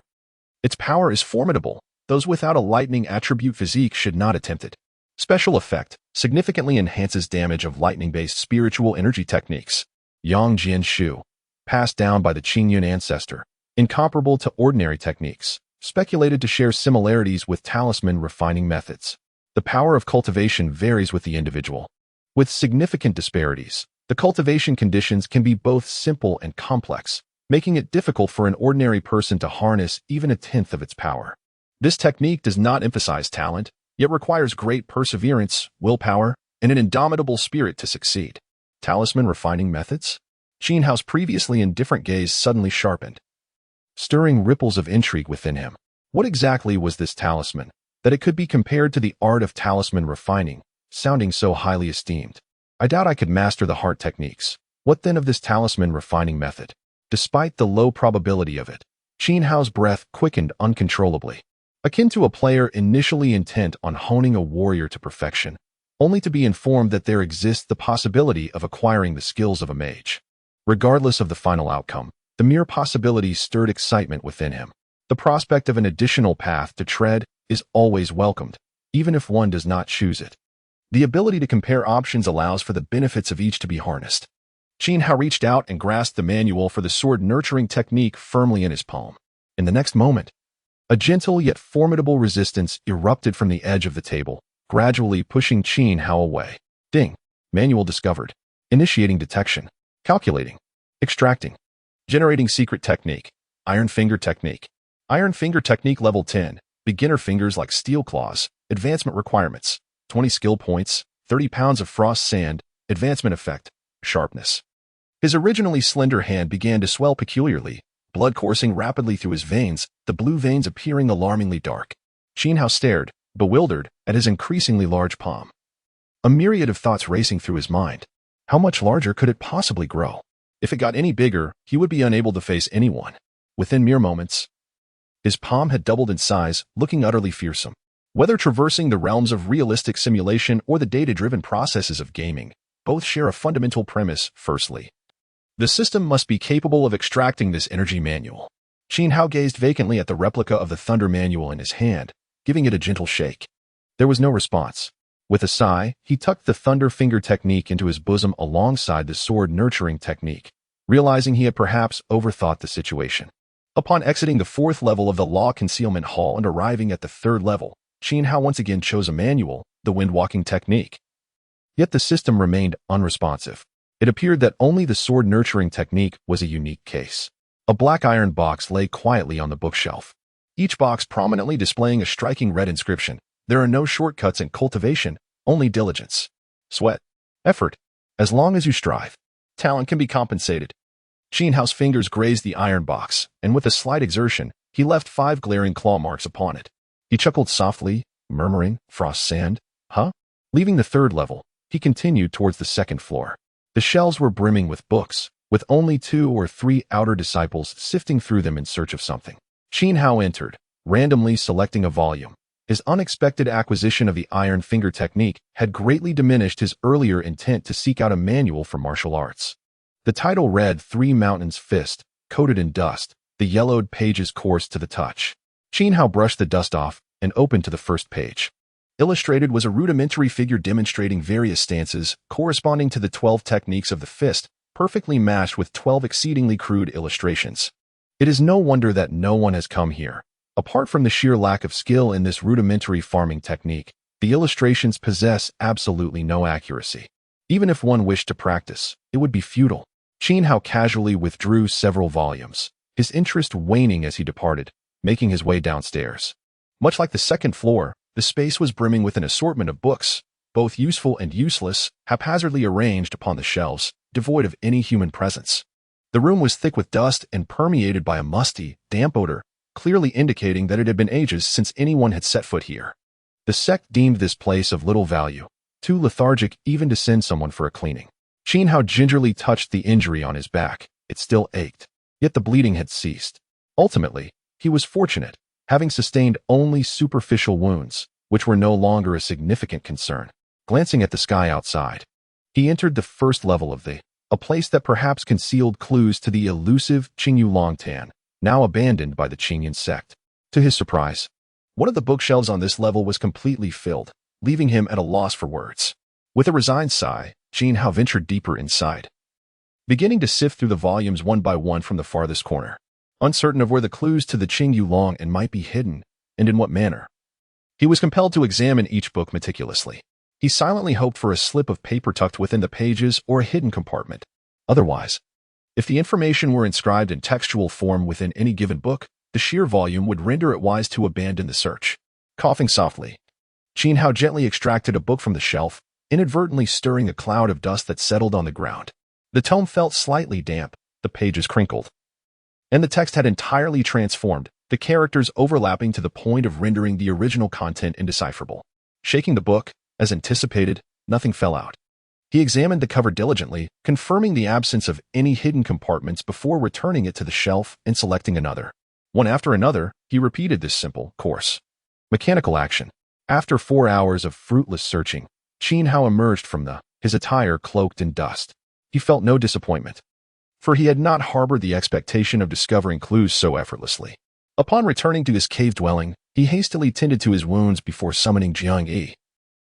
Speaker 1: its power is formidable. Those without a lightning attribute physique should not attempt it. Special effect, significantly enhances damage of lightning-based spiritual energy techniques. Yang Jianshu, passed down by the Qingyun ancestor, incomparable to ordinary techniques, speculated to share similarities with talisman refining methods. The power of cultivation varies with the individual. With significant disparities, the cultivation conditions can be both simple and complex, making it difficult for an ordinary person to harness even a tenth of its power. This technique does not emphasize talent, yet requires great perseverance, willpower, and an indomitable spirit to succeed. Talisman refining methods? Xiao's previously indifferent gaze suddenly sharpened, stirring ripples of intrigue within him. What exactly was this talisman, that it could be compared to the art of talisman refining, sounding so highly esteemed? I doubt I could master the heart techniques. What then of this talisman refining method? Despite the low probability of it, Xiao's breath quickened uncontrollably, akin to a player initially intent on honing a warrior to perfection, only to be informed that there exists the possibility of acquiring the skills of a mage. Regardless of the final outcome, the mere possibility stirred excitement within him. The prospect of an additional path to tread is always welcomed, even if one does not choose it. The ability to compare options allows for the benefits of each to be harnessed. Xiao reached out and grasped the manual for the sword nurturing technique firmly in his palm. In the next moment, a gentle yet formidable resistance erupted from the edge of the table, gradually pushing Xiao away. Ding. Manual discovered. Initiating detection. Calculating. Extracting. Generating secret technique. Iron finger technique. Iron finger technique level 10. Beginner fingers like steel claws. Advancement requirements. 20 skill points. 30 pounds of frost sand. Advancement effect. Sharpness. His originally slender hand began to swell peculiarly, blood coursing rapidly through his veins, the blue veins appearing alarmingly dark. Xiao stared, bewildered, at his increasingly large palm. A myriad of thoughts racing through his mind. How much larger could it possibly grow? If it got any bigger, he would be unable to face anyone. Within mere moments, his palm had doubled in size, looking utterly fearsome. Whether traversing the realms of realistic simulation or the data-driven processes of gaming, both share a fundamental premise. Firstly, the system must be capable of extracting this energy manual. Xiao gazed vacantly at the replica of the Thunder manual in his hand, giving it a gentle shake. There was no response. With a sigh, he tucked the Thunder finger technique into his bosom alongside the sword nurturing technique, realizing he had perhaps overthought the situation. Upon exiting the 4th level of the Law Concealment Hall and arriving at the 3rd level, Xiao once again chose a manual, the wind-walking technique. Yet the system remained unresponsive. It appeared that only the sword nurturing technique was a unique case. A black iron box lay quietly on the bookshelf, each box prominently displaying a striking red inscription. There are no shortcuts in cultivation, only diligence, sweat, effort. As long as you strive, talent can be compensated. Xiao's fingers grazed the iron box, and with a slight exertion, he left 5 glaring claw marks upon it. He chuckled softly, murmuring, "Frost sand, huh?" Leaving the 3rd level, he continued towards the 2nd floor. The shelves were brimming with books, with only 2 or 3 outer disciples sifting through them in search of something. Xiao entered, randomly selecting a volume. His unexpected acquisition of the iron finger technique had greatly diminished his earlier intent to seek out a manual for martial arts. The title read 3 Mountains Fist, coated in dust, the yellowed pages coursed to the touch. Xiao brushed the dust off and opened to the first page. Illustrated was a rudimentary figure demonstrating various stances corresponding to the 12 techniques of the fist, perfectly matched with 12 exceedingly crude illustrations. It is no wonder that no one has come here. Apart from the sheer lack of skill in this rudimentary farming technique, the illustrations possess absolutely no accuracy. Even if one wished to practice, it would be futile. Xiao casually withdrew several volumes, his interest waning as he departed, making his way downstairs. Much like the 2nd floor, the space was brimming with an assortment of books, both useful and useless, haphazardly arranged upon the shelves, devoid of any human presence. The room was thick with dust and permeated by a musty, damp odor, clearly indicating that it had been ages since anyone had set foot here. The sect deemed this place of little value, too lethargic even to send someone for a cleaning. Xiao gingerly touched the injury on his back. It still ached, yet the bleeding had ceased. Ultimately, he was fortunate, having sustained only superficial wounds, which were no longer a significant concern. Glancing at the sky outside, he entered the 1st level of a place that perhaps concealed clues to the elusive Qingyu Longtan, now abandoned by the Qingyan sect. To his surprise, one of the bookshelves on this level was completely filled, leaving him at a loss for words. With a resigned sigh, Xiao ventured deeper inside, beginning to sift through the volumes one by one from the farthest corner, uncertain of where the clues to the Qingyu Longtan might be hidden, and in what manner. He was compelled to examine each book meticulously. He silently hoped for a slip of paper tucked within the pages or a hidden compartment. Otherwise, If the information were inscribed in textual form within any given book, the sheer volume would render it wise to abandon the search. Coughing softly, Qin Hao gently extracted a book from the shelf, inadvertently stirring a cloud of dust that settled on the ground. The tome felt slightly damp, the pages crinkled, and the text had entirely transformed, the characters overlapping to the point of rendering the original content indecipherable. Shaking the book, as anticipated, nothing fell out. He examined the cover diligently, confirming the absence of any hidden compartments before returning it to the shelf and selecting another. One after another, he repeated this simple course. Mechanical action. After 4 hours of fruitless searching, Qin Hao emerged from his attire cloaked in dust. He felt no disappointment, for he had not harbored the expectation of discovering clues so effortlessly. Upon returning to his cave dwelling, he hastily tended to his wounds before summoning Jiang Yi,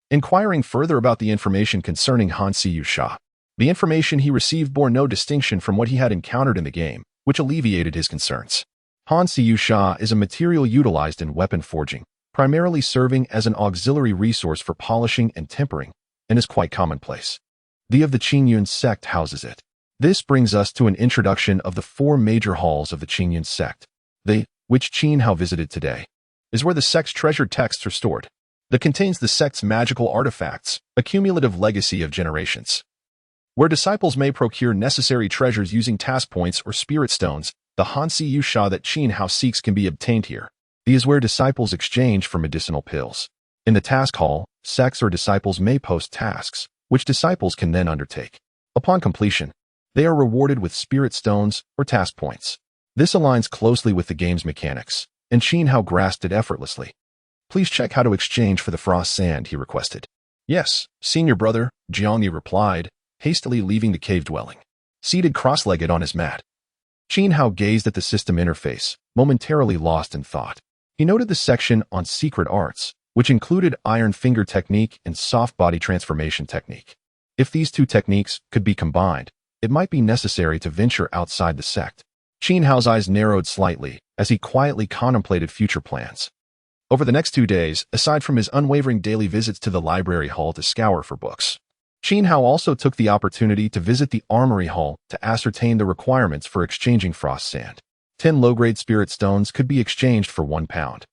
Speaker 1: inquiring further about the information concerning Han Siyu Sha. The information he received bore no distinction from what he had encountered in the game, which alleviated his concerns. Han Siyu Sha is a material utilized in weapon forging, primarily serving as an auxiliary resource for polishing and tempering, and is quite commonplace. The of the Qingyun sect houses it. This brings us to an introduction of the 4 major halls of the Qingyun sect. Which Qin Hao visited today, is where the sect's treasured texts are stored. That contains the sect's magical artifacts, a cumulative legacy of generations. Where disciples may procure necessary treasures using task points or spirit stones, the Han Siyu Sha that Qin Hao seeks can be obtained here. These is where disciples exchange for medicinal pills. In the task hall, sects or disciples may post tasks, which disciples can then undertake. Upon completion, they are rewarded with spirit stones or task points. This aligns closely with the game's mechanics, and Qin Hao grasped it effortlessly. Please check how to exchange for the frost sand, he requested. Yes, senior brother, Jiang Yi replied, hastily leaving the cave dwelling. Seated cross-legged on his mat, Qin Hao gazed at the system interface, momentarily lost in thought. He noted the section on secret arts, which included iron finger technique and soft body transformation technique. If these 2 techniques could be combined, it might be necessary to venture outside the sect. Qin Hao's eyes narrowed slightly as he quietly contemplated future plans. Over the next 2 days, aside from his unwavering daily visits to the library hall to scour for books, Qin Hao also took the opportunity to visit the armory hall to ascertain the requirements for exchanging frost sand. 10 low-grade spirit stones could be exchanged for 1 pound,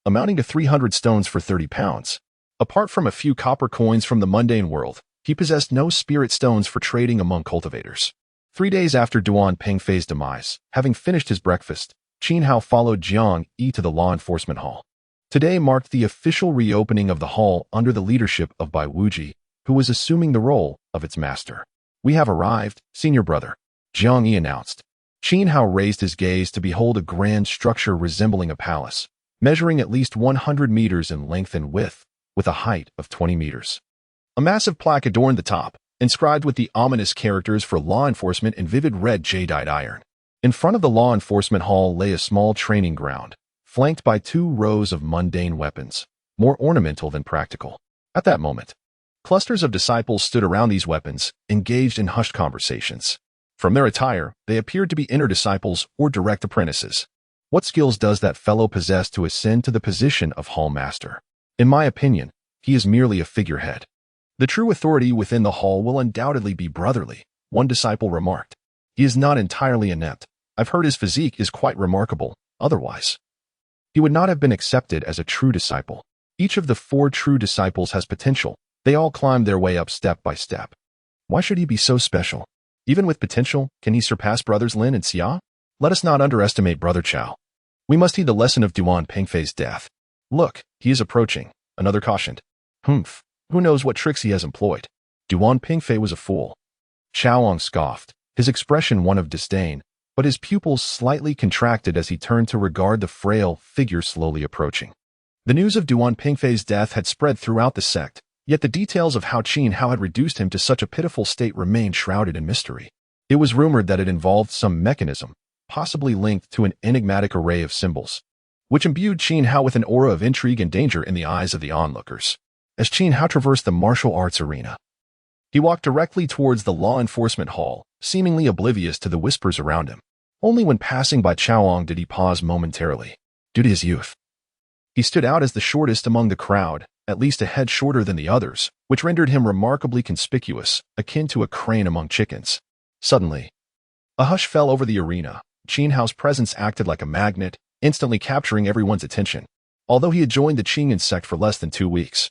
Speaker 1: amounting to 300 stones for 30 pounds. Apart from a few copper coins from the mundane world, he possessed no spirit stones for trading among cultivators. 3 days after Duan Pengfei's demise, having finished his breakfast, Qin Hao followed Jiang Yi to the law enforcement hall. Today marked the official reopening of the hall under the leadership of Bai Wuji, who was assuming the role of its master. We have arrived, senior brother, Jiang Yi announced. Qin Hao raised his gaze to behold a grand structure resembling a palace, measuring at least 100 meters in length and width, with a height of 20 meters. A massive plaque adorned the top, inscribed with the ominous characters for law enforcement in vivid red jadeite iron. In front of the law enforcement hall lay a small training ground, flanked by 2 rows of mundane weapons, more ornamental than practical. At that moment, clusters of disciples stood around these weapons, engaged in hushed conversations. From their attire, they appeared to be inner disciples or direct apprentices. What skills does that fellow possess to ascend to the position of hall master? In my opinion, he is merely a figurehead. The true authority within the hall will undoubtedly be brotherly, one disciple remarked. He is not entirely inept. I've heard his physique is quite remarkable. Otherwise, he would not have been accepted as a true disciple. Each of the 4 true disciples has potential. They all climb their way up step by step. Why should he be so special? Even with potential, can he surpass brothers Lin and Xiao? Let us not underestimate brother Xiao. We must heed the lesson of Duan Pengfei's death. Look, he is approaching, another cautioned. Humph. Who knows what tricks he has employed? Duan Pengfei was a fool. Xiaoang scoffed, his expression one of disdain, but his pupils slightly contracted as he turned to regard the frail figure slowly approaching. The news of Duan Pengfei's death had spread throughout the sect, yet the details of how Qin Hao had reduced him to such a pitiful state remained shrouded in mystery. It was rumored that it involved some mechanism, possibly linked to an enigmatic array of symbols, which imbued Qin Hao with an aura of intrigue and danger in the eyes of the onlookers. As Qin Hao traversed the martial arts arena, he walked directly towards the law enforcement hall, seemingly oblivious to the whispers around him. Only when passing by Xiaoang did he pause momentarily. Due to his youth, he stood out as the shortest among the crowd, at least a head shorter than the others, which rendered him remarkably conspicuous, akin to a crane among chickens. Suddenly, A hush fell over the arena. Qin Hao's presence acted like a magnet, instantly capturing everyone's attention. Although he had joined the Qingyan sect for less than 2 weeks,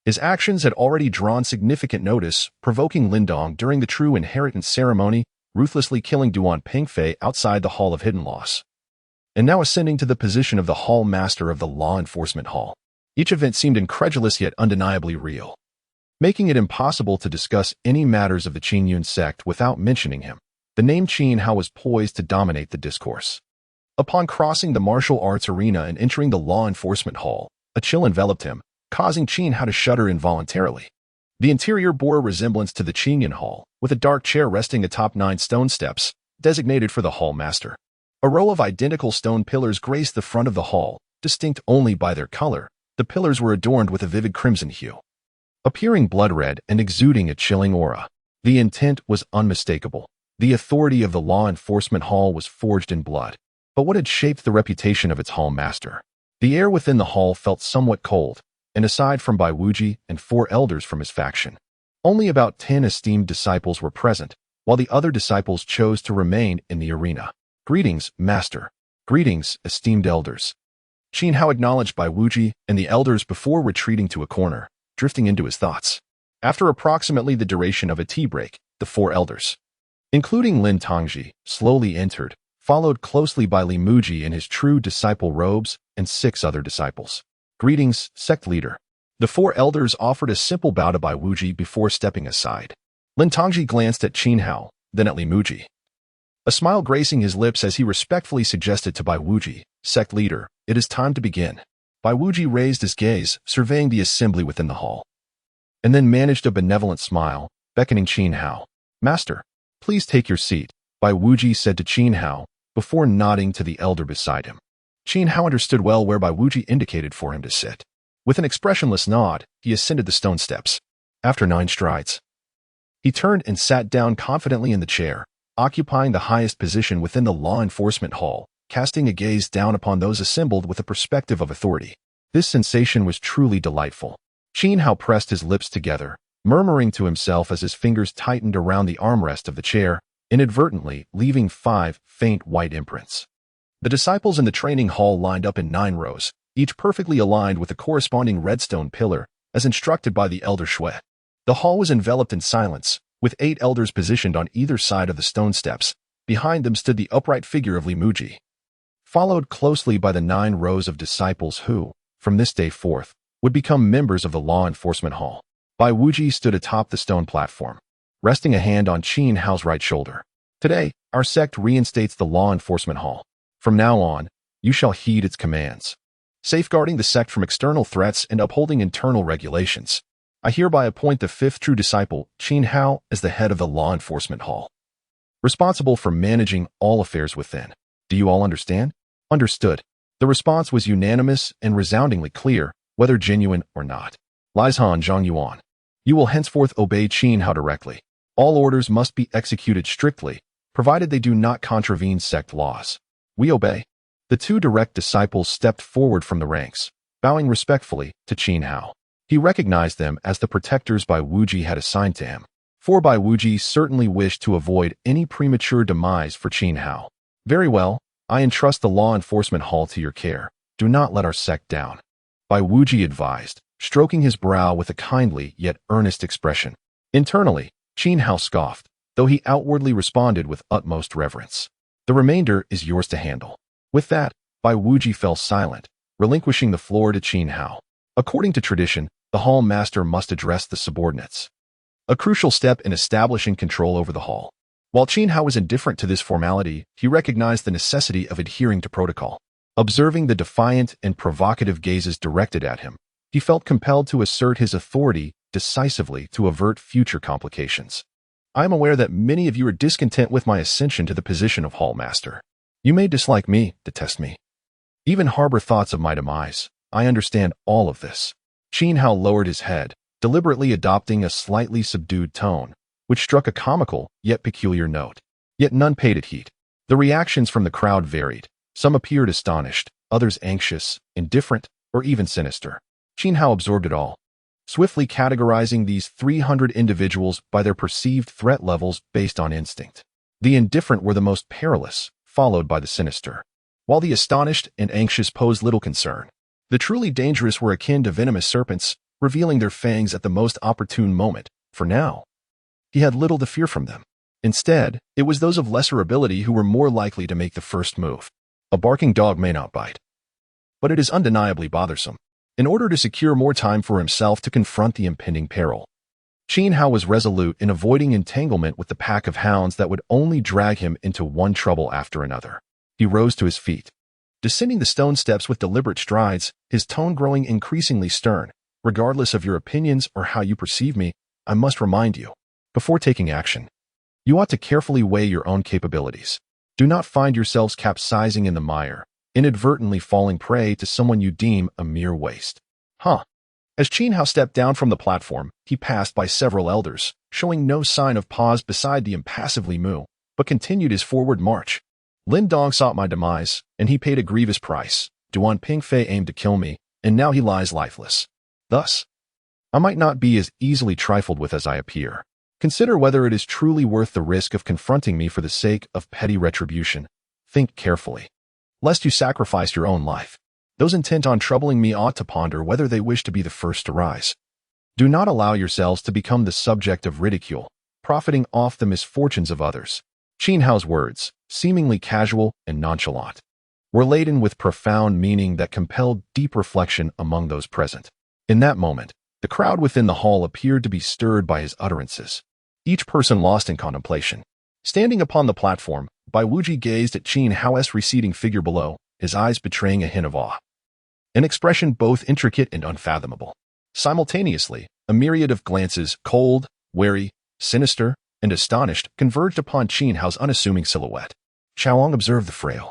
Speaker 1: his actions had already drawn significant notice, provoking Lindong during the true inheritance ceremony, ruthlessly killing Duan Pingfei outside the Hall of Hidden Laws, and now ascending to the position of the Hall Master of the Law Enforcement Hall. Each event seemed incredulous yet undeniably real, making it impossible to discuss any matters of the Qingyun sect without mentioning him. The name Qin Hao was poised to dominate the discourse. Upon crossing the martial arts arena and entering the law enforcement hall, a chill enveloped him, causing Qin Hao to shudder involuntarily. The interior bore a resemblance to the Qingyun hall, with a dark chair resting atop 9 stone steps, designated for the hall master. A row of identical stone pillars graced the front of the hall, distinct only by their color. The pillars were adorned with a vivid crimson hue, appearing blood red and exuding a chilling aura. The intent was unmistakable. The authority of the law enforcement hall was forged in blood. But what had shaped the reputation of its hall master? The air within the hall felt somewhat cold, and aside from Bai Wuji and 4 elders from his faction, only about 10 esteemed disciples were present, while the other disciples chose to remain in the arena. Greetings, master. Greetings, esteemed elders. Qin Hao acknowledged Bai Wuji and the elders before retreating to a corner, drifting into his thoughts. After approximately the duration of a tea break, the 4 elders, including Lin Tongji, slowly entered, followed closely by Li Muji in his true disciple robes and 6 other disciples. Greetings, sect leader. The 4 elders offered a simple bow to Bai Wuji before stepping aside. Lin Tongji glanced at Qin Hao, then at Li Muji, a smile gracing his lips as he respectfully suggested to Bai Wuji, sect leader, it is time to begin. Bai Wuji raised his gaze, surveying the assembly within the hall, and then managed a benevolent smile, beckoning Qin Hao. Master, please take your seat, Bai Wuji said to Qin Hao, before nodding to the elder beside him. Qin Hao understood well where Bai Wuji indicated for him to sit. With an expressionless nod, he ascended the stone steps. After 9 strides, he turned and sat down confidently in the chair, occupying the highest position within the law enforcement hall, casting a gaze down upon those assembled with a perspective of authority. This sensation was truly delightful. Qin Hao pressed his lips together, murmuring to himself as his fingers tightened around the armrest of the chair, inadvertently leaving 5 faint white imprints. The disciples in the training hall lined up in 9 rows, each perfectly aligned with a corresponding redstone pillar, as instructed by the elder Shui. The hall was enveloped in silence, with 8 elders positioned on either side of the stone steps. Behind them stood the upright figure of Li Muji, followed closely by the 9 rows of disciples who, from this day forth, would become members of the law enforcement hall. Bai Wuji stood atop the stone platform, resting a hand on Qin Hao's right shoulder. Today, our sect reinstates the law enforcement hall. From now on, you shall heed its commands, safeguarding the sect from external threats and upholding internal regulations. I hereby appoint the 5th true disciple, Qin Hao, as the head of the law enforcement hall, responsible for managing all affairs within. Do you all understand? Understood. The response was unanimous and resoundingly clear, whether genuine or not. Lisan Zhongyuan, you will henceforth obey Qin Hao directly. All orders must be executed strictly, provided they do not contravene sect laws. We obey. The 2 direct disciples stepped forward from the ranks, bowing respectfully to Qin Hao. He recognized them as the protectors Bai Wuji had assigned to him. For Bai Wuji certainly wished to avoid any premature demise for Qin Hao. Very well, I entrust the law enforcement hall to your care. Do not let our sect down, Bai Wuji advised, stroking his brow with a kindly yet earnest expression. Internally, Qin Hao scoffed, though he outwardly responded with utmost reverence. The remainder is yours to handle. With that, Bai Wuji fell silent, relinquishing the floor to Qin Hao. According to tradition, the hall master must address the subordinates, a crucial step in establishing control over the hall. While Qin Hao was indifferent to this formality, he recognized the necessity of adhering to protocol. Observing the defiant and provocative gazes directed at him, he felt compelled to assert his authority decisively to avert future complications. I am aware that many of you are discontent with my ascension to the position of hall master. You may dislike me, detest me, even harbor thoughts of my demise. I understand all of this. Qin Hao lowered his head, deliberately adopting a slightly subdued tone, which struck a comical yet peculiar note. Yet none paid it heed. The reactions from the crowd varied. Some appeared astonished, others anxious, indifferent, or even sinister. Qin Hao absorbed it all, swiftly categorizing these 300 individuals by their perceived threat levels based on instinct. The indifferent were the most perilous, followed by the sinister. While the astonished and anxious posed little concern, the truly dangerous were akin to venomous serpents, revealing their fangs at the most opportune moment. For now, he had little to fear from them. Instead, it was those of lesser ability who were more likely to make the first move. A barking dog may not bite, but it is undeniably bothersome. In order to secure more time for himself to confront the impending peril, Xiao was resolute in avoiding entanglement with the pack of hounds that would only drag him into one trouble after another. He rose to his feet, descending the stone steps with deliberate strides, his tone growing increasingly stern. Regardless of your opinions or how you perceive me, I must remind you, before taking action, you ought to carefully weigh your own capabilities. Do not find yourselves capsizing in the mire, inadvertently falling prey to someone you deem a mere waste. As Xiao stepped down from the platform, he passed by several elders, showing no sign of pause beside the impassively Mu, but continued his forward march. Lin Dong sought my demise, and he paid a grievous price. Duan Pingfei aimed to kill me, and now he lies lifeless. Thus, I might not be as easily trifled with as I appear. Consider whether it is truly worth the risk of confronting me for the sake of petty retribution. Think carefully, lest you sacrifice your own life. Those intent on troubling me ought to ponder whether they wish to be the first to rise. Do not allow yourselves to become the subject of ridicule, profiting off the misfortunes of others. Xiao's words, seemingly casual and nonchalant, were laden with profound meaning that compelled deep reflection among those present. In that moment, the crowd within the hall appeared to be stirred by his utterances, each person lost in contemplation. Standing upon the platform, Bai Wuji gazed at Xiao's receding figure below, his eyes betraying a hint of awe, an expression both intricate and unfathomable. Simultaneously, a myriad of glances, cold, wary, sinister, and astonished, converged upon Xiao's unassuming silhouette. Xiaoang observed the frail,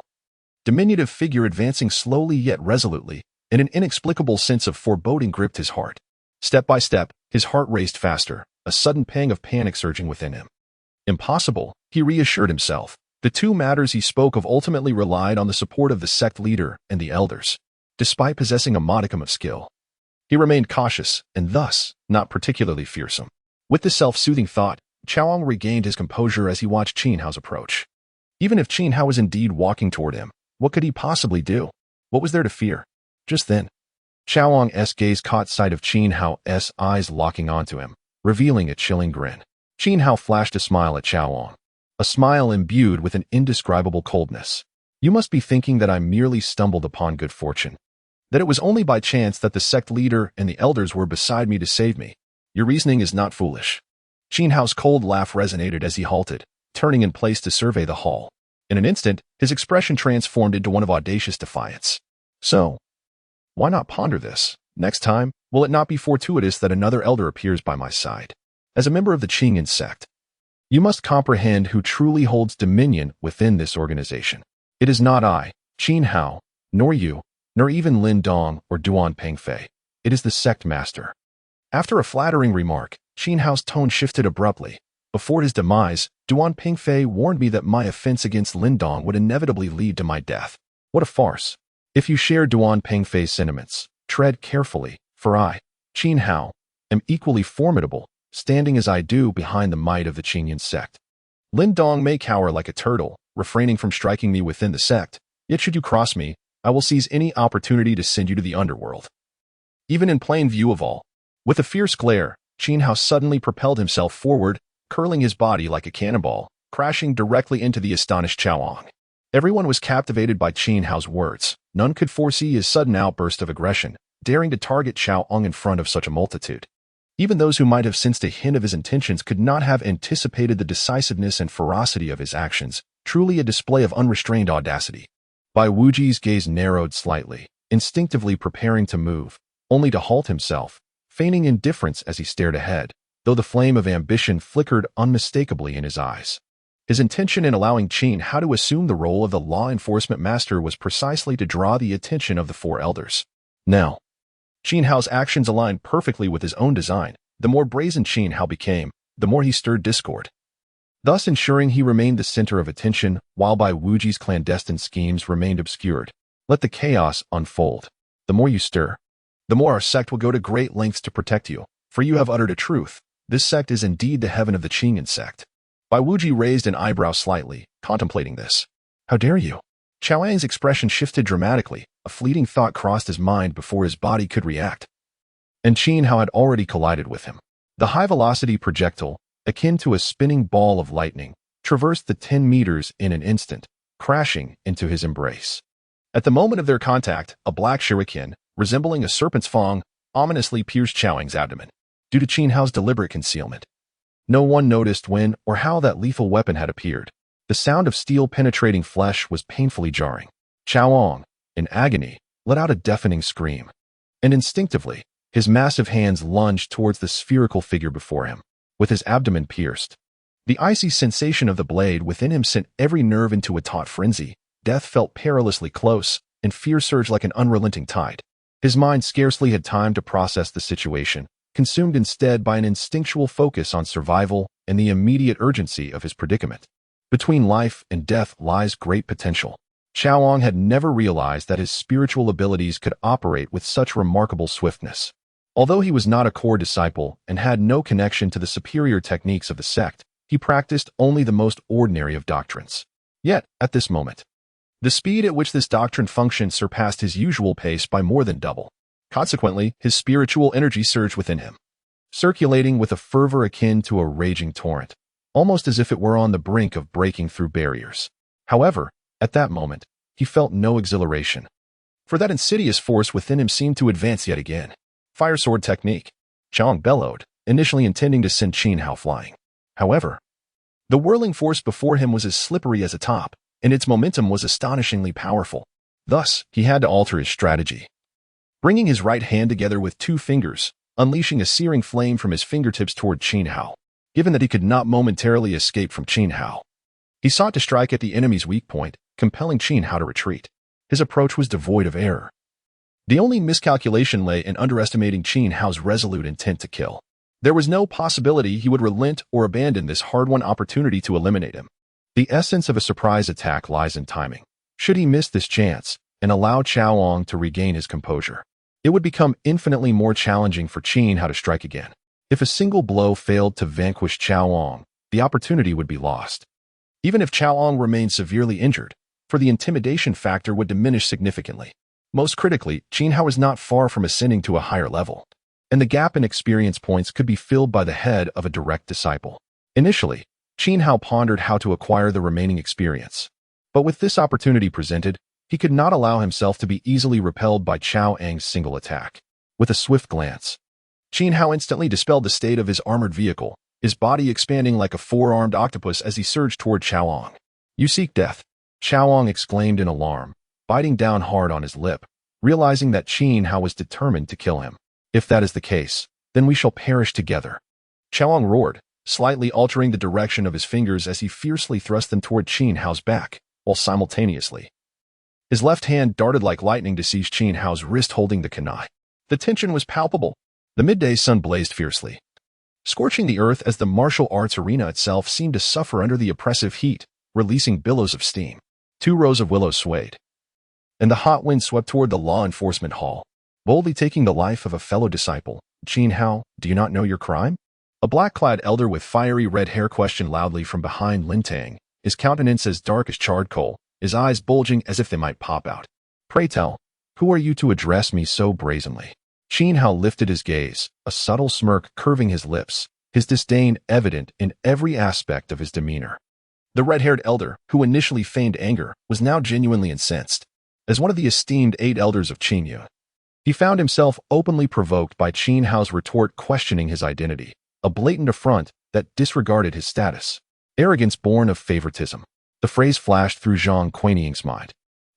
Speaker 1: diminutive figure advancing slowly yet resolutely, and an inexplicable sense of foreboding gripped his heart. Step by step, his heart raced faster, a sudden pang of panic surging within him. Impossible, he reassured himself. The two matters he spoke of ultimately relied on the support of the sect leader and the elders. Despite possessing a modicum of skill, he remained cautious and thus not particularly fearsome. With this self-soothing thought, Xiaoang regained his composure as he watched Xiao's approach. Even if Xiao was indeed walking toward him, what could he possibly do? What was there to fear? Just then, Xiaoang's gaze caught sight of Xiao's eyes locking onto him, revealing a chilling grin. Xiao flashed a smile at Xiaoang, a smile imbued with an indescribable coldness. You must be thinking that I merely stumbled upon good fortune, that it was only by chance that the sect leader and the elders were beside me to save me. Your reasoning is not foolish. Xiao's cold laugh resonated as he halted, turning in place to survey the hall. In an instant, his expression transformed into one of audacious defiance. So, why not ponder this? Next time, will it not be fortuitous that another elder appears by my side? As a member of the Qingyan sect, you must comprehend who truly holds dominion within this organization. It is not I, Xiao, nor you, nor even Lin Dong or Duan Pengfei. It is the sect master. After a flattering remark, Xiao's tone shifted abruptly. Before his demise, Duan Pengfei warned me that my offense against Lin Dong would inevitably lead to my death. What a farce. If you share Duan Pengfei's sentiments, tread carefully, for I, Xiao, am equally formidable, standing as I do behind the might of the Qingyan sect. Lin Dong may cower like a turtle, refraining from striking me within the sect, yet should you cross me, I will seize any opportunity to send you to the underworld. Even in plain view of all. With a fierce glare, Xiao suddenly propelled himself forward, curling his body like a cannonball, crashing directly into the astonished Xiaoang. Everyone was captivated by Xiao's words. None could foresee his sudden outburst of aggression, daring to target Xiaoang in front of such a multitude. Even those who might have sensed a hint of his intentions could not have anticipated the decisiveness and ferocity of his actions, truly a display of unrestrained audacity. Bai Wuji's gaze narrowed slightly, instinctively preparing to move, only to halt himself, feigning indifference as he stared ahead, though the flame of ambition flickered unmistakably in his eyes. His intention in allowing Xiao to assume the role of the law enforcement master was precisely to draw the attention of the four elders. Now, Xiao's actions aligned perfectly with his own design. The more brazen Xiao became, the more he stirred discord, thus ensuring he remained the center of attention, while Bai Wuji's clandestine schemes remained obscured. Let the chaos unfold. The more you stir, the more our sect will go to great lengths to protect you, for you have uttered a truth. This sect is indeed the heaven of the Qingyan sect. Bai Wuji raised an eyebrow slightly, contemplating this. How dare you? Xiao Ang's expression shifted dramatically. A fleeting thought crossed his mind before his body could react. And Qin Hao had already collided with him. The high-velocity projectile, akin to a spinning ball of lightning, traversed the 10 meters in an instant, crashing into his embrace. At the moment of their contact, a black shuriken, resembling a serpent's fang, ominously pierced Xiao Ang's abdomen. Due to Qin Hao's deliberate concealment, no one noticed when or how that lethal weapon had appeared. The sound of steel penetrating flesh was painfully jarring. Xiao Ang, in agony, let out a deafening scream. And instinctively, his massive hands lunged towards the spherical figure before him, with his abdomen pierced. The icy sensation of the blade within him sent every nerve into a taut frenzy. Death felt perilously close, and fear surged like an unrelenting tide. His mind scarcely had time to process the situation, consumed instead by an instinctual focus on survival and the immediate urgency of his predicament. Between life and death lies great potential. Xiao Ang had never realized that his spiritual abilities could operate with such remarkable swiftness. Although he was not a core disciple and had no connection to the superior techniques of the sect, he practiced only the most ordinary of doctrines. Yet, at this moment, the speed at which this doctrine functioned surpassed his usual pace by more than double. Consequently, his spiritual energy surged within him, circulating with a fervor akin to a raging torrent, almost as if it were on the brink of breaking through barriers. However, at that moment, he felt no exhilaration, for that insidious force within him seemed to advance yet again. Fire sword technique. Xiao Ang bellowed, initially intending to send Qin Hao flying. However, the whirling force before him was as slippery as a top, and its momentum was astonishingly powerful. Thus, he had to alter his strategy. Bringing his right hand together with 2 fingers, unleashing a searing flame from his fingertips toward Qin Hao. Given that he could not momentarily escape from Qin Hao, he sought to strike at the enemy's weak point, compelling Qin Hao to retreat. His approach was devoid of error. The only miscalculation lay in underestimating Qin Hao's resolute intent to kill. There was no possibility he would relent or abandon this hard-won opportunity to eliminate him. The essence of a surprise attack lies in timing. Should he miss this chance and allow Xiao Ang to regain his composure, it would become infinitely more challenging for Qin Hao to strike again. If a single blow failed to vanquish Xiao Ang, the opportunity would be lost. Even if Xiao Ang remained severely injured, for the intimidation factor would diminish significantly. Most critically, Qin Hao was not far from ascending to a higher level, and the gap in experience points could be filled by the head of a direct disciple. Initially, Qin Hao pondered how to acquire the remaining experience. But with this opportunity presented, he could not allow himself to be easily repelled by Xiao Ang's single attack. With a swift glance, Qin Hao instantly dispelled the state of his armored vehicle, his body expanding like a 4-armed octopus as he surged toward Xiao Ang. "You seek death," Xiao Ang exclaimed in alarm, biting down hard on his lip, realizing that Qin Hao was determined to kill him. "If that is the case, then we shall perish together." Xiao Ang roared, slightly altering the direction of his fingers as he fiercely thrust them toward Qin Hao's back, while simultaneously, his left hand darted like lightning to seize Qin Hao's wrist holding the kunai. The tension was palpable. The midday sun blazed fiercely, scorching the earth as the martial arts arena itself seemed to suffer under the oppressive heat, releasing billows of steam. 2 rows of willows swayed, and the hot wind swept toward the law enforcement hall, boldly taking the life of a fellow disciple. "Qin Hao, do you not know your crime?" A black-clad elder with fiery red hair questioned loudly from behind Lin Tang, his countenance as dark as charred coal, his eyes bulging as if they might pop out. "Pray tell, who are you to address me so brazenly?" Qin Hao lifted his gaze, a subtle smirk curving his lips, his disdain evident in every aspect of his demeanor. The red-haired elder, who initially feigned anger, was now genuinely incensed. As one of the esteemed 8 elders of Qinyu, he found himself openly provoked by Qin Hao's retort questioning his identity, a blatant affront that disregarded his status. Arrogance born of favoritism. The phrase flashed through Zhang Quaniying's mind,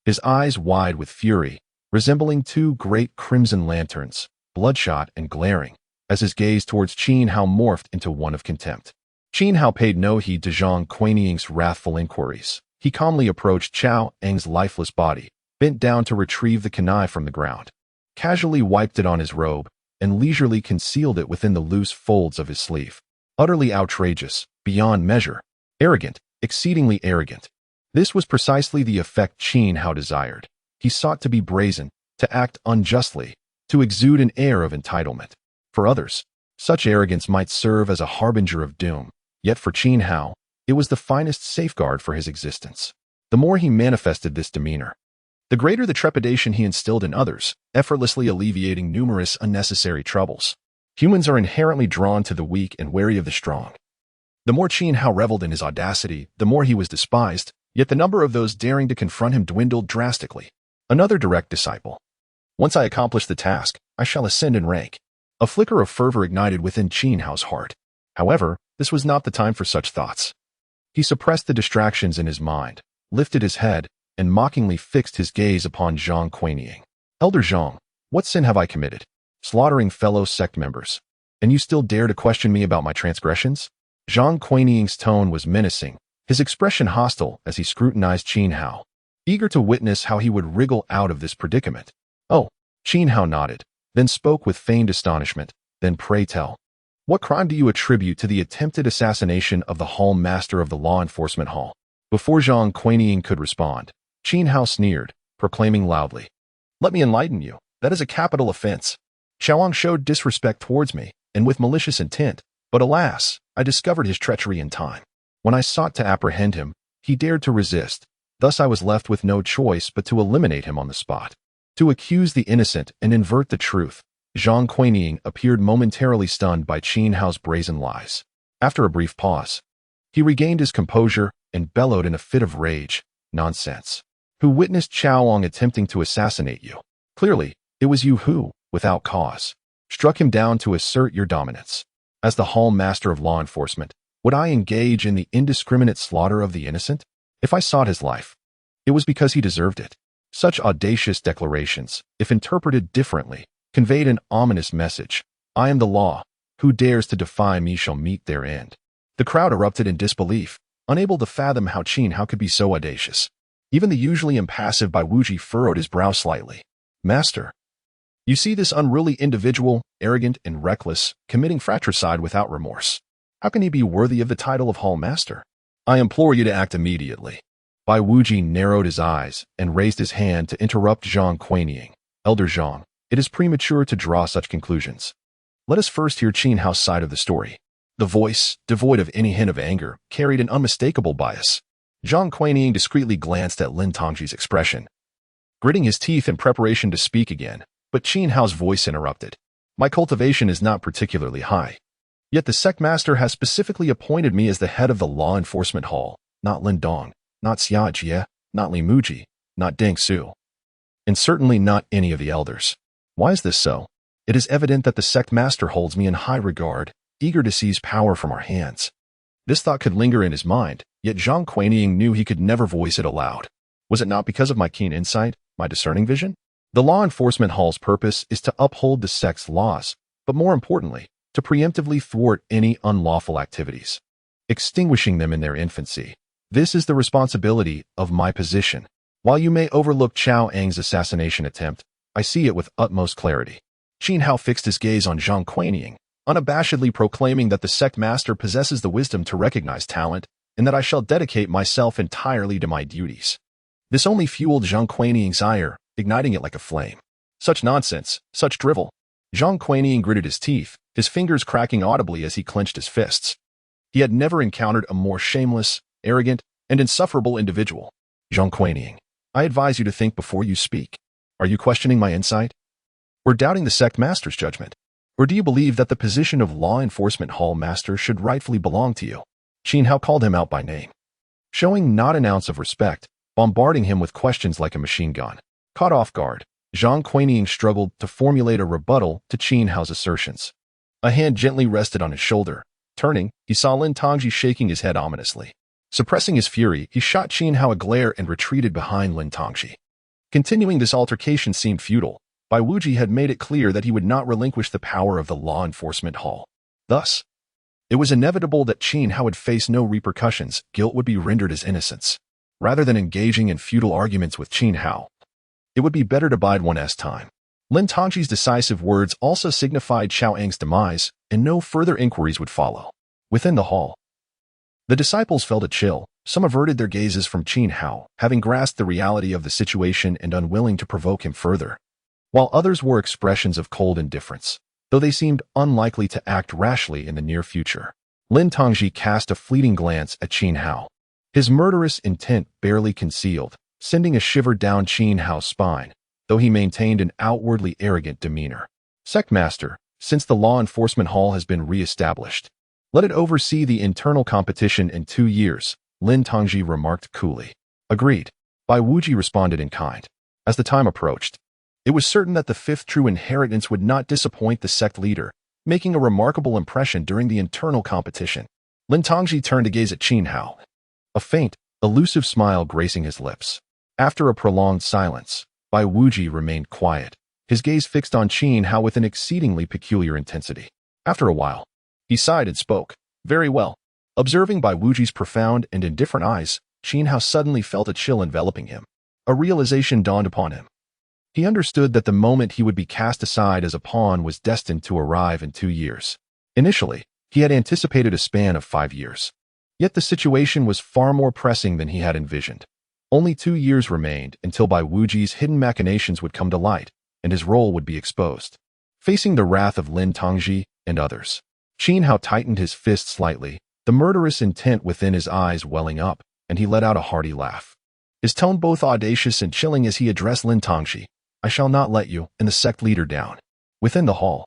Speaker 1: his eyes wide with fury, resembling 2 great crimson lanterns, bloodshot and glaring, as his gaze towards Qin Hao morphed into one of contempt. Qin Hao paid no heed to Zhang Quaniying's wrathful inquiries. He calmly approached Xiao Ang's lifeless body, bent down to retrieve the kunai from the ground, casually wiped it on his robe, and leisurely concealed it within the loose folds of his sleeve. Utterly outrageous, beyond measure, arrogant, exceedingly arrogant. This was precisely the effect Qin Hao desired. He sought to be brazen, to act unjustly, to exude an air of entitlement. For others, such arrogance might serve as a harbinger of doom. Yet for Qin Hao, It was the finest safeguard for his existence. The more he manifested this demeanor, the greater the trepidation he instilled in others, effortlessly alleviating numerous unnecessary troubles. Humans are inherently drawn to the weak and wary of the strong. The more Qin Hao reveled in his audacity, the more he was despised, yet the number of those daring to confront him dwindled drastically. Another direct disciple. Once I accomplish the task, I shall ascend in rank. A flicker of fervor ignited within Qin Hao's heart. However, this was not the time for such thoughts. He suppressed the distractions in his mind, lifted his head, and mockingly fixed his gaze upon Zhang Kuinying. Elder Zhang, what sin have I committed? Slaughtering fellow sect members. And you still dare to question me about my transgressions? Zhang Kuinying's tone was menacing, his expression hostile as he scrutinized Qin Hao, eager to witness how he would wriggle out of this predicament. Oh, Qin Hao nodded, then spoke with feigned astonishment. Then pray tell, what crime do you attribute to the attempted assassination of the Hall Master of the Law Enforcement Hall? Before Zhang Kuinying could respond, Qin Hao sneered, proclaiming loudly, let me enlighten you, that is a capital offense. Xiao showed disrespect towards me, and with malicious intent, but alas, I discovered his treachery in time. When I sought to apprehend him, he dared to resist. Thus I was left with no choice but to eliminate him on the spot. To accuse the innocent and invert the truth, Zhang Kuinying appeared momentarily stunned by Qin Hao's brazen lies. After a brief pause, he regained his composure and bellowed in a fit of rage, nonsense. Who witnessed Xiao attempting to assassinate you? Clearly, it was you who, without cause, struck him down to assert your dominance. As the Hall Master of Law Enforcement, would I engage in the indiscriminate slaughter of the innocent? If I sought his life, it was because he deserved it. Such audacious declarations, if interpreted differently, conveyed an ominous message. I am the law. Who dares to defy me shall meet their end. The crowd erupted in disbelief, unable to fathom how Qin Hao could be so audacious. Even the usually impassive Bai Wuji furrowed his brow slightly. Master, you see this unruly individual, arrogant and reckless, committing fratricide without remorse. How can he be worthy of the title of Hall Master? I implore you to act immediately. Bai Wuji narrowed his eyes and raised his hand to interrupt Zhang Kuinying. Elder Zhang, it is premature to draw such conclusions. Let us first hear Qin Hao's side of the story. The voice, devoid of any hint of anger, carried an unmistakable bias. Zhang Kuinying discreetly glanced at Lin Tongji's expression, gritting his teeth in preparation to speak again, but Qin Hao's voice interrupted. My cultivation is not particularly high. Yet the sect master has specifically appointed me as the head of the law enforcement hall, not Lin Dong, not Xiao Jie, not Li Muji, not Deng Su, and certainly not any of the elders. Why is this so? It is evident that the sect master holds me in high regard, eager to seize power from our hands. This thought could linger in his mind, yet Zhang Kuinying knew he could never voice it aloud. Was it not because of my keen insight, my discerning vision? The law enforcement hall's purpose is to uphold the sect's laws, but more importantly, to preemptively thwart any unlawful activities, extinguishing them in their infancy. This is the responsibility of my position. While you may overlook Xiao Ang's assassination attempt, I see it with utmost clarity. Qin Hao fixed his gaze on Zhang Kuinying, unabashedly proclaiming that the sect master possesses the wisdom to recognize talent, and that I shall dedicate myself entirely to my duties. This only fueled Zhang Kuinying's ire, igniting it like a flame. Such nonsense, such drivel. Zhang Kuinying gritted his teeth, his fingers cracking audibly as he clenched his fists. He had never encountered a more shameless, arrogant, and insufferable individual. Zhang Kuinying, I advise you to think before you speak. Are you questioning my insight? Or doubting the sect master's judgment? Or do you believe that the position of law enforcement hall master should rightfully belong to you? Qin Hao called him out by name, showing not an ounce of respect, bombarding him with questions like a machine gun. Caught off guard, Zhang Kuinying struggled to formulate a rebuttal to Qin Hao's assertions. A hand gently rested on his shoulder. Turning, he saw Lin Tongji shaking his head ominously. Suppressing his fury, he shot Qin Hao a glare and retreated behind Lin Tongji. Continuing this altercation seemed futile. Bai Wuji had made it clear that he would not relinquish the power of the law enforcement hall. Thus, it was inevitable that Qin Hao would face no repercussions. Guilt would be rendered as innocence. Rather than engaging in futile arguments with Qin Hao, it would be better to bide one's time. Lin Tongji's decisive words also signified Xiao Ang's demise, and no further inquiries would follow. Within the hall, the disciples felt a chill. Some averted their gazes from Qin Hao, having grasped the reality of the situation and unwilling to provoke him further, while others wore expressions of cold indifference, though they seemed unlikely to act rashly in the near future. Lin Tongji cast a fleeting glance at Qin Hao, his murderous intent barely concealed, sending a shiver down Qin Hao's spine, though he maintained an outwardly arrogant demeanor. Sect Master, since the law enforcement hall has been re-established, let it oversee the internal competition in 2 years, Lin Tongji remarked coolly. Agreed. Bai Wuji responded in kind. As the time approached, it was certain that the fifth true inheritance would not disappoint the sect leader, making a remarkable impression during the internal competition. Lin Tongji turned to gaze at Qin Hao, a faint, elusive smile gracing his lips. After a prolonged silence, Bai Wuji remained quiet, his gaze fixed on Qin Hao with an exceedingly peculiar intensity. After a while, he sighed and spoke. Very well. Observing Bai Wuji's profound and indifferent eyes, Qin Hao suddenly felt a chill enveloping him. A realization dawned upon him. He understood that the moment he would be cast aside as a pawn was destined to arrive in 2 years. Initially, he had anticipated a span of 5 years. Yet the situation was far more pressing than he had envisioned. Only 2 years remained until Bai Wuji's hidden machinations would come to light, and his role would be exposed. Facing the wrath of Lin Tongji and others, Qin Hao tightened his fist slightly, the murderous intent within his eyes welling up, and he let out a hearty laugh. His tone both audacious and chilling as he addressed Lin Tongji. I shall not let you and the sect leader down. Within the hall,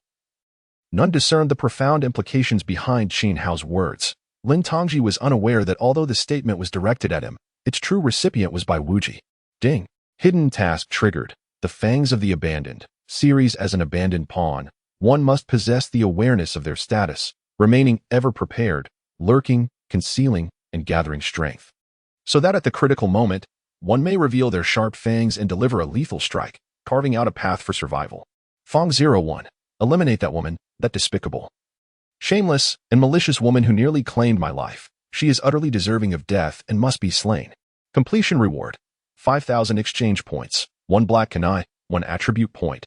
Speaker 1: none discerned the profound implications behind Qin Hao's words. Lin Tongji was unaware that although the statement was directed at him, its true recipient was Bai Wuji. Ding. Hidden task triggered. The Fangs of the Abandoned. Series as an abandoned pawn, one must possess the awareness of their status, remaining ever prepared, lurking, concealing, and gathering strength, so that at the critical moment, one may reveal their sharp fangs and deliver a lethal strike, carving out a path for survival. Fong 01. Eliminate that woman, that despicable, shameless, and malicious woman who nearly claimed my life. She is utterly deserving of death and must be slain. Completion reward. 5,000 exchange points, 1 black kanai, 1 attribute point.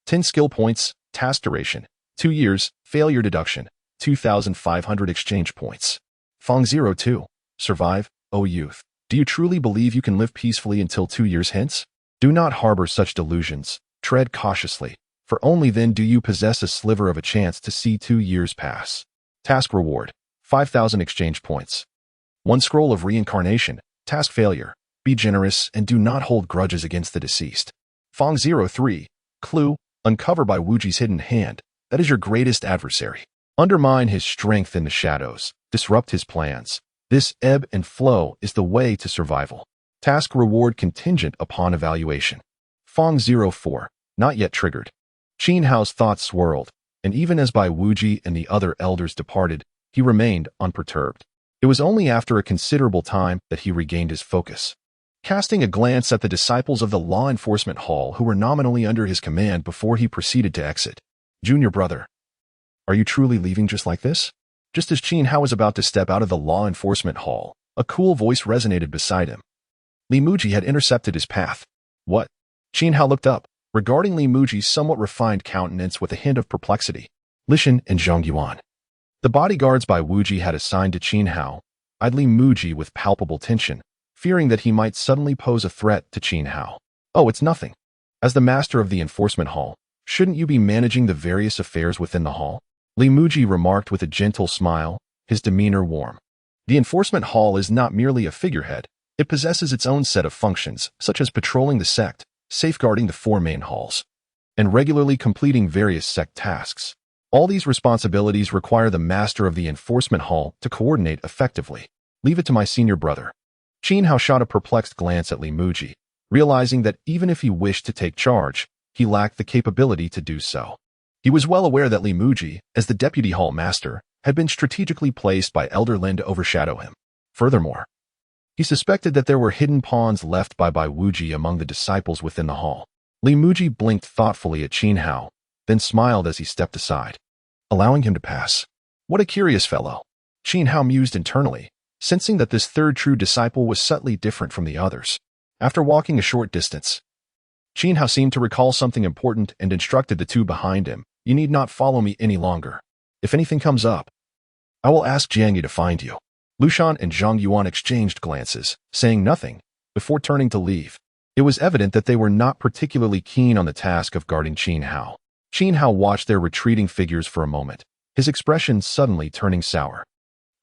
Speaker 1: 10 skill points, task duration, 2 years, failure deduction, 2,500 exchange points. Fong 02. Survive, O youth. Do you truly believe you can live peacefully until 2 years hence? Do not harbor such delusions. Tread cautiously, for only then do you possess a sliver of a chance to see 2 years pass. Task reward. 5,000 exchange points. 1 scroll of reincarnation. Task failure. Be generous and do not hold grudges against the deceased. Fong 03. Clue. Uncover Bai Wuji's hidden hand. That is your greatest adversary. Undermine his strength in the shadows. Disrupt his plans. This ebb and flow is the way to survival. Task reward contingent upon evaluation. Fong 04. Not yet triggered. Qin Hao's thoughts swirled, and even as Bai Wuji and the other elders departed, he remained unperturbed. It was only after a considerable time that he regained his focus. Casting a glance at the disciples of the law enforcement hall who were nominally under his command before he proceeded to exit. Junior brother, are you truly leaving just like this? Just as Qin Hao was about to step out of the law enforcement hall, a cool voice resonated beside him. Li Muji had intercepted his path. What? Qin Hao looked up, regarding Li Muji's somewhat refined countenance with a hint of perplexity. Lishan and Zhang Yuan. The bodyguards Bai Wuji had assigned to Qin Hao eyed Li Muji with palpable tension, fearing that he might suddenly pose a threat to Qin Hao. Oh, it's nothing. As the master of the enforcement hall, shouldn't you be managing the various affairs within the hall? Li Muji remarked with a gentle smile, his demeanor warm. The enforcement hall is not merely a figurehead. It possesses its own set of functions, such as patrolling the sect, safeguarding the 4 main halls, and regularly completing various sect tasks. All these responsibilities require the master of the enforcement hall to coordinate effectively. Leave it to my senior brother. Qin Hao shot a perplexed glance at Li Muji, realizing that even if he wished to take charge, he lacked the capability to do so. He was well aware that Li Muji, as the deputy hall master, had been strategically placed by Elder Lin to overshadow him. Furthermore, he suspected that there were hidden pawns left by Bai Wuji among the disciples within the hall. Li Muji blinked thoughtfully at Qin Hao, then smiled as he stepped aside, allowing him to pass. What a curious fellow. Qin Hao mused internally, sensing that this third true disciple was subtly different from the others. After walking a short distance, Qin Hao seemed to recall something important and instructed the 2 behind him. You need not follow me any longer. If anything comes up, I will ask Jiang Yi to find you. Lushan and Zhang Yuan exchanged glances, saying nothing, before turning to leave. It was evident that they were not particularly keen on the task of guarding Qin Hao. Qin Hao watched their retreating figures for a moment, his expression suddenly turning sour.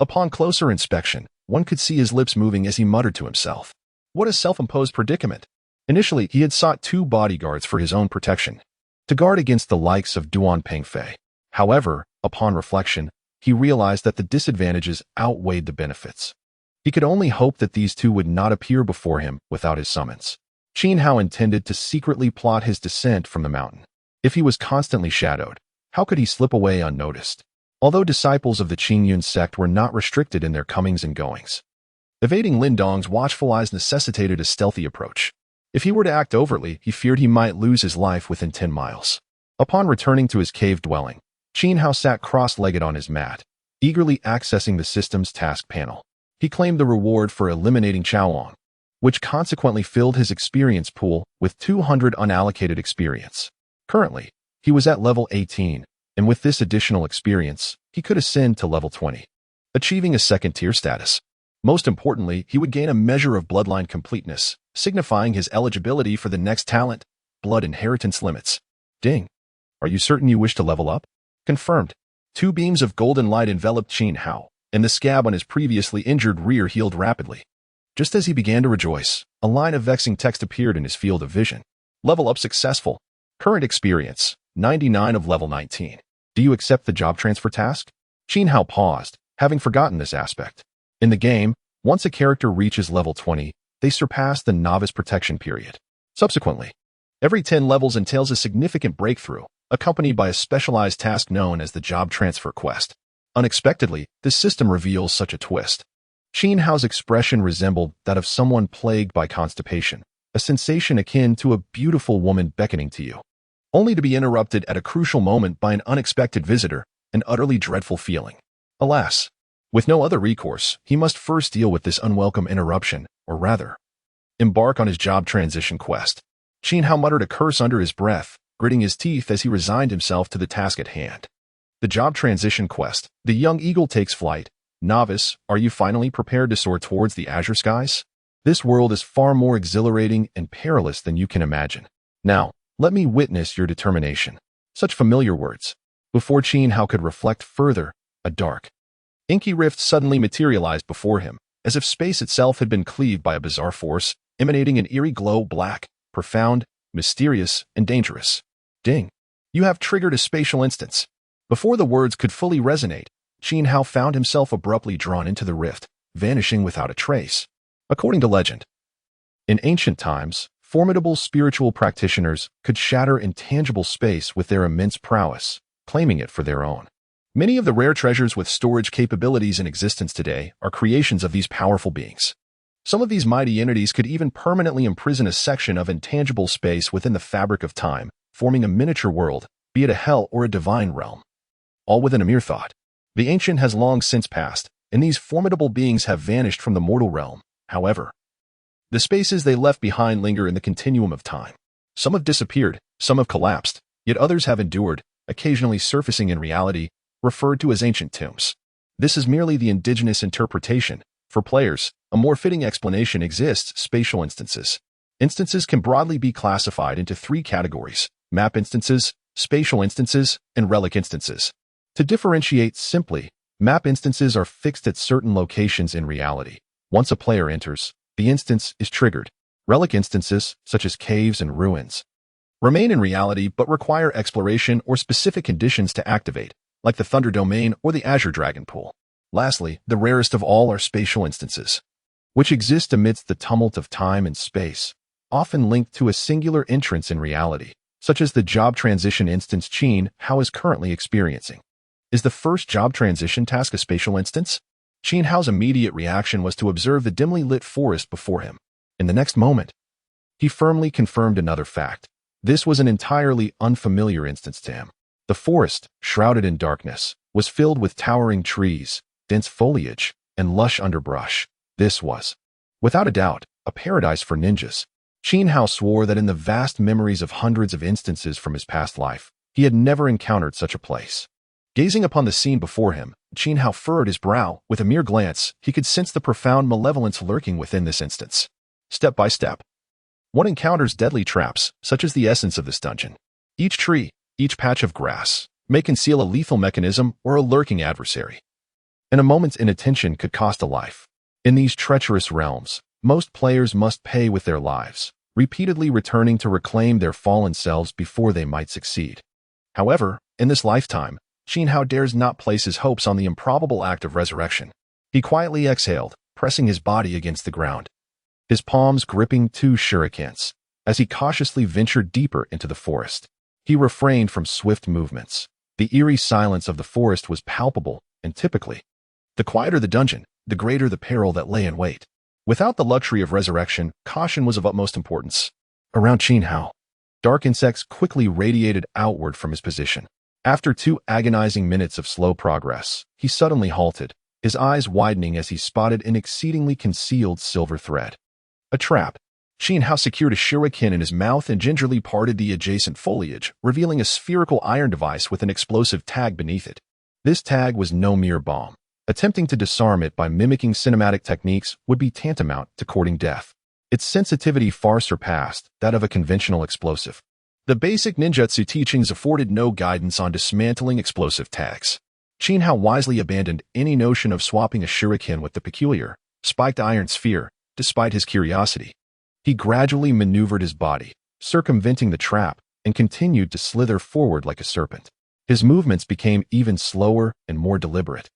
Speaker 1: Upon closer inspection, one could see his lips moving as he muttered to himself. What a self-imposed predicament. Initially, he had sought 2 bodyguards for his own protection, to guard against the likes of Duan Pengfei. However, upon reflection, he realized that the disadvantages outweighed the benefits. He could only hope that these 2 would not appear before him without his summons. Qin Hao intended to secretly plot his descent from the mountain. If he was constantly shadowed, how could he slip away unnoticed? Although disciples of the Qingyun sect were not restricted in their comings and goings, evading Lin Dong's watchful eyes necessitated a stealthy approach. If he were to act overtly, he feared he might lose his life within 10 miles. Upon returning to his cave dwelling, Qin Hao sat cross-legged on his mat, eagerly accessing the system's task panel. He claimed the reward for eliminating Xiao, which consequently filled his experience pool with 200 unallocated experience. Currently, he was at level 18, and with this additional experience, he could ascend to level 20, achieving a second-tier status. Most importantly, he would gain a measure of bloodline completeness, signifying his eligibility for the next talent, blood inheritance limits. Ding. Are you certain you wish to level up? Confirmed. 2 beams of golden light enveloped Qin Hao, and the scab on his previously injured rear healed rapidly. Just as he began to rejoice, a line of vexing text appeared in his field of vision. Level up successful. Current experience, 99 of level 19. Do you accept the job transfer task? Qin Hao paused, having forgotten this aspect. In the game, once a character reaches level 20, they surpass the novice protection period. Subsequently, every 10 levels entails a significant breakthrough, accompanied by a specialized task known as the job transfer quest. Unexpectedly, this system reveals such a twist. Qin Hao's expression resembled that of someone plagued by constipation, a sensation akin to a beautiful woman beckoning to you, only to be interrupted at a crucial moment by an unexpected visitor, an utterly dreadful feeling. Alas, with no other recourse, he must first deal with this unwelcome interruption, or rather, embark on his job transition quest. Qin Hao muttered a curse under his breath, gritting his teeth as he resigned himself to the task at hand. The job transition quest. The young eagle takes flight. Novice, are you finally prepared to soar towards the azure skies? This world is far more exhilarating and perilous than you can imagine. Now, let me witness your determination. Such familiar words. Before Qin Hao could reflect further, a dark, inky rift suddenly materialized before him, as if space itself had been cleaved by a bizarre force, emanating an eerie glow, black, profound, mysterious, and dangerous. Ding. You have triggered a spatial instance. Before the words could fully resonate, Qin Hao found himself abruptly drawn into the rift, vanishing without a trace. According to legend, in ancient times, formidable spiritual practitioners could shatter intangible space with their immense prowess, claiming it for their own. Many of the rare treasures with storage capabilities in existence today are creations of these powerful beings. Some of these mighty entities could even permanently imprison a section of intangible space within the fabric of time, forming a miniature world, be it a hell or a divine realm. All within a mere thought. The ancient has long since passed, and these formidable beings have vanished from the mortal realm. However, the spaces they left behind linger in the continuum of time. Some have disappeared, some have collapsed, yet others have endured, occasionally surfacing in reality, referred to as ancient tombs. This is merely the indigenous interpretation. For players, a more fitting explanation exists: spatial instances. Instances can broadly be classified into 3 categories: map instances, spatial instances, and relic instances. To differentiate simply, map instances are fixed at certain locations in reality. Once a player enters, the instance is triggered. Relic instances, such as caves and ruins, remain in reality but require exploration or specific conditions to activate, like the Thunder Domain or the Azure Dragon Pool. Lastly, the rarest of all are spatial instances, which exist amidst the tumult of time and space, often linked to a singular entrance in reality, such as the job transition instance Qin Hao is currently experiencing. Is the first job transition task a spatial instance? Qin Hao's immediate reaction was to observe the dimly lit forest before him. In the next moment, he firmly confirmed another fact. This was an entirely unfamiliar instance to him. The forest, shrouded in darkness, was filled with towering trees, dense foliage, and lush underbrush. This was, without a doubt, a paradise for ninjas. Qin Hao swore that in the vast memories of hundreds of instances from his past life, he had never encountered such a place. Gazing upon the scene before him, Qin Hao furrowed his brow. With a mere glance, he could sense the profound malevolence lurking within this instance. Step by step, one encounters deadly traps, such as the essence of this dungeon. Each tree, each patch of grass, may conceal a lethal mechanism or a lurking adversary, and a moment's inattention could cost a life. In these treacherous realms, most players must pay with their lives, repeatedly returning to reclaim their fallen selves before they might succeed. However, in this lifetime, Xiao dares not place his hopes on the improbable act of resurrection. He quietly exhaled, pressing his body against the ground, his palms gripping two shurikens. As he cautiously ventured deeper into the forest, he refrained from swift movements. The eerie silence of the forest was palpable, and typically, the quieter the dungeon, the greater the peril that lay in wait. Without the luxury of resurrection, caution was of utmost importance. Around Xiao, dark insects quickly radiated outward from his position. After 2 agonizing minutes of slow progress, he suddenly halted, his eyes widening as he spotted an exceedingly concealed silver thread. A trap. Xiao secured a shuriken in his mouth and gingerly parted the adjacent foliage, revealing a spherical iron device with an explosive tag beneath it. This tag was no mere bomb. Attempting to disarm it by mimicking cinematic techniques would be tantamount to courting death. Its sensitivity far surpassed that of a conventional explosive. The basic ninjutsu teachings afforded no guidance on dismantling explosive tags. Xiao wisely abandoned any notion of swapping a shuriken with the peculiar, spiked iron sphere, despite his curiosity. He gradually maneuvered his body, circumventing the trap, and continued to slither forward like a serpent. His movements became even slower and more deliberate,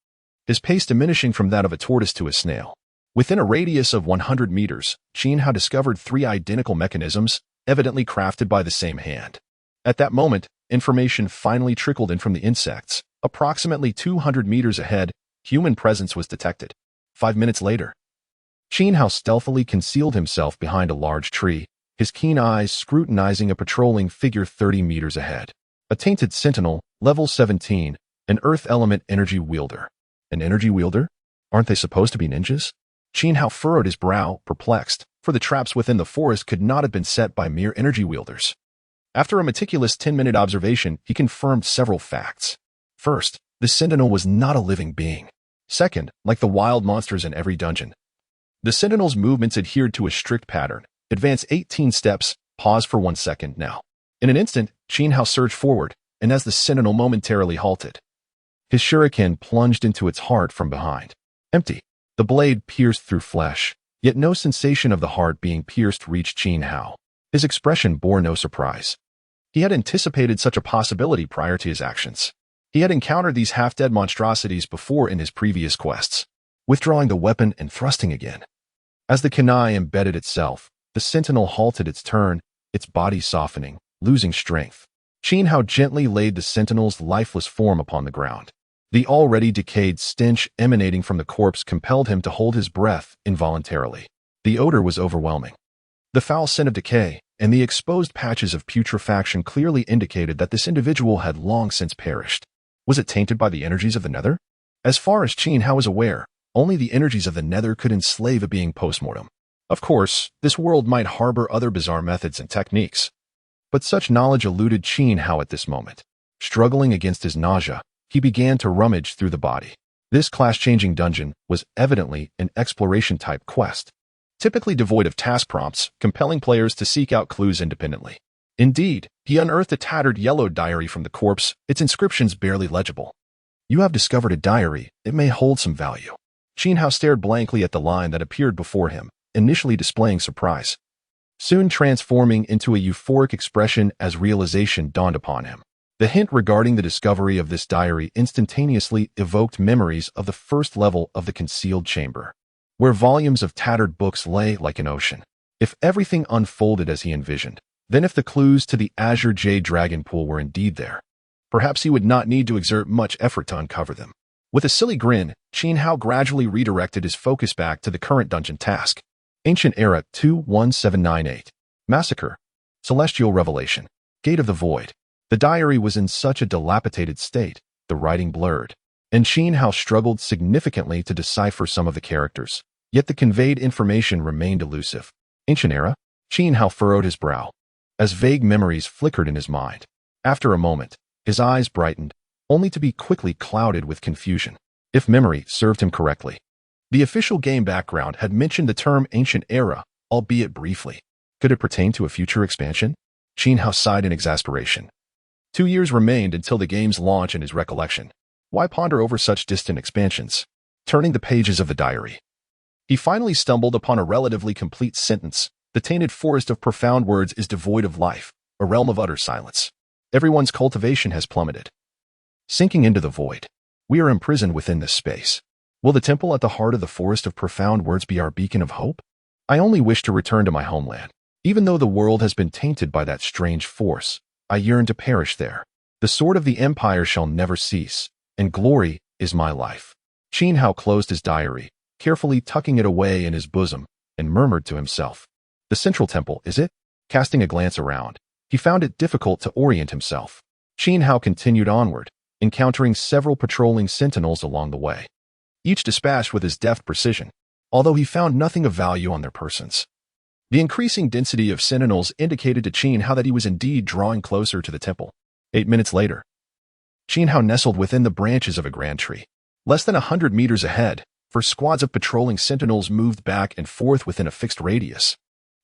Speaker 1: his pace diminishing from that of a tortoise to a snail. Within a radius of 100 meters, Xiao discovered 3 identical mechanisms, evidently crafted by the same hand. At that moment, information finally trickled in from the insects. Approximately 200 meters ahead, human presence was detected. 5 minutes later, Xiao stealthily concealed himself behind a large tree, his keen eyes scrutinizing a patrolling figure 30 meters ahead. A tainted sentinel, level 17, an earth element energy wielder. An energy wielder? Aren't they supposed to be ninjas? Xiao furrowed his brow, perplexed, for the traps within the forest could not have been set by mere energy wielders. After a meticulous 10-minute observation, he confirmed several facts. First, the sentinel was not a living being. Second, like the wild monsters in every dungeon, the sentinel's movements adhered to a strict pattern. Advance 18 steps, pause for 1 second now. In an instant, Xiao surged forward, and as the sentinel momentarily halted, his shuriken plunged into its heart from behind. Empty. The blade pierced through flesh, yet no sensation of the heart being pierced reached Xiao. His expression bore no surprise. He had anticipated such a possibility prior to his actions. He had encountered these half-dead monstrosities before in his previous quests, withdrawing the weapon and thrusting again. As the kunai embedded itself, the sentinel halted its turn, its body softening, losing strength. Xiao gently laid the sentinel's lifeless form upon the ground. The already decayed stench emanating from the corpse compelled him to hold his breath involuntarily. The odor was overwhelming. The foul scent of decay and the exposed patches of putrefaction clearly indicated that this individual had long since perished. Was it tainted by the energies of the nether? As far as Xiao was aware, only the energies of the nether could enslave a being post-mortem. Of course, this world might harbor other bizarre methods and techniques, but such knowledge eluded Xiao at this moment. Struggling against his nausea, he began to rummage through the body. This class-changing dungeon was evidently an exploration-type quest, typically devoid of task prompts, compelling players to seek out clues independently. Indeed, he unearthed a tattered yellow diary from the corpse, its inscriptions barely legible. "You have discovered a diary. It may hold some value." Xiao stared blankly at the line that appeared before him, initially displaying surprise, soon transforming into a euphoric expression as realization dawned upon him. The hint regarding the discovery of this diary instantaneously evoked memories of the first level of the concealed chamber, where volumes of tattered books lay like an ocean. If everything unfolded as he envisioned, then if the clues to the Azure Jade Dragon Pool were indeed there, perhaps he would not need to exert much effort to uncover them. With a silly grin, Xiao gradually redirected his focus back to the current dungeon task. Ancient Era 21798. Massacre. Celestial Revelation. Gate of the Void. The diary was in such a dilapidated state, the writing blurred, and Xiao struggled significantly to decipher some of the characters. Yet the conveyed information remained elusive. Ancient Era? Xiao furrowed his brow, as vague memories flickered in his mind. After a moment, his eyes brightened, only to be quickly clouded with confusion. If memory served him correctly, the official game background had mentioned the term Ancient Era, albeit briefly. Could it pertain to a future expansion? Xiao sighed in exasperation. 2 years remained until the game's launch in his recollection. Why ponder over such distant expansions? Turning the pages of the diary, he finally stumbled upon a relatively complete sentence. The tainted forest of profound words is devoid of life, a realm of utter silence. Everyone's cultivation has plummeted. Sinking into the void, we are imprisoned within this space. Will the temple at the heart of the forest of profound words be our beacon of hope? I only wish to return to my homeland. Even though the world has been tainted by that strange force, I yearn to perish there. The sword of the empire shall never cease, and glory is my life. Xiao closed his diary, carefully tucking it away in his bosom, and murmured to himself. The central temple, is it? Casting a glance around, he found it difficult to orient himself. Xiao continued onward, encountering several patrolling sentinels along the way, each dispatched with his deft precision, although he found nothing of value on their persons. The increasing density of sentinels indicated to Xiao that he was indeed drawing closer to the temple. 8 minutes later, Xiao nestled within the branches of a grand tree. Less than 100 meters ahead, squads of patrolling sentinels moved back and forth within a fixed radius.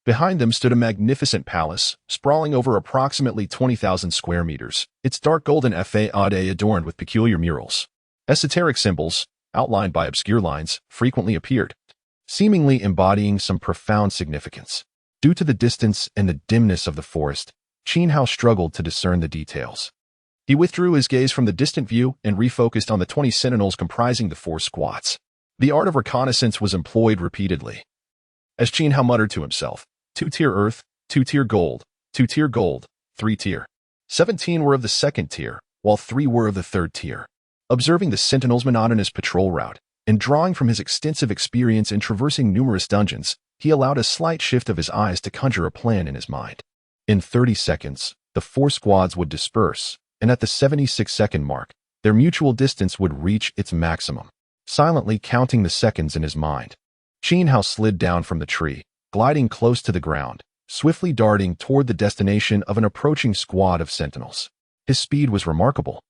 Speaker 1: Behind them stood a magnificent palace, sprawling over approximately 20,000 square meters, its dark golden facade adorned with peculiar murals. Esoteric symbols, outlined by obscure lines, frequently appeared, seemingly embodying some profound significance. Due to the distance and the dimness of the forest, Xiao struggled to discern the details. He withdrew his gaze from the distant view and refocused on the 20 sentinels comprising the 4 squads. The art of reconnaissance was employed repeatedly. As Xiao muttered to himself, 2-tier earth, 2-tier gold, 2-tier gold, 3-tier. 17 were of the 2nd tier, while 3 were of the 3rd tier. Observing the sentinel's monotonous patrol route, and drawing from his extensive experience in traversing numerous dungeons, he allowed a slight shift of his eyes to conjure a plan in his mind. In 30 seconds, the 4 squads would disperse, and at the 76-second mark, their mutual distance would reach its maximum. Silently counting the seconds in his mind, Xiao slid down from the tree, gliding close to the ground, swiftly darting toward the destination of an approaching squad of sentinels. His speed was remarkable,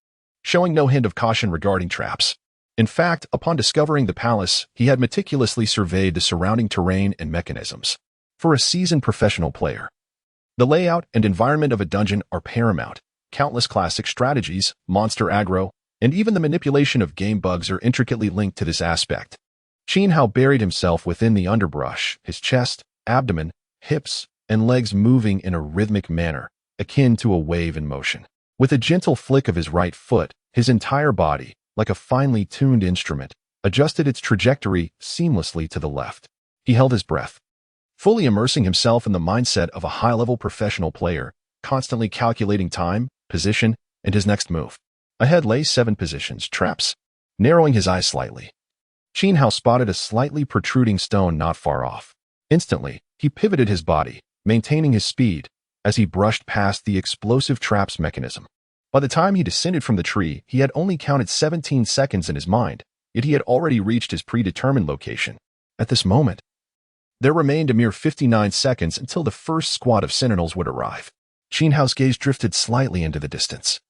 Speaker 1: showing no hint of caution regarding traps. In fact, upon discovering the palace, he had meticulously surveyed the surrounding terrain and mechanisms. For a seasoned professional player, the layout and environment of a dungeon are paramount. Countless classic strategies, monster aggro, and even the manipulation of game bugs are intricately linked to this aspect. Xiao buried himself within the underbrush, his chest, abdomen, hips, and legs moving in a rhythmic manner, akin to a wave in motion. With a gentle flick of his right foot, his entire body, like a finely tuned instrument, adjusted its trajectory seamlessly to the left. He held his breath, fully immersing himself in the mindset of a high-level professional player, constantly calculating time, position, and his next move. Ahead lay 7 positions, traps. Narrowing his eyes slightly, Xiao spotted a slightly protruding stone not far off. Instantly, he pivoted his body, maintaining his speed, as he brushed past the explosive trap's mechanism. By the time he descended from the tree, he had only counted 17 seconds in his mind, yet he had already reached his predetermined location. At this moment, there remained a mere 59 seconds until the first squad of sentinels would arrive. Xiao's gaze drifted slightly into the distance,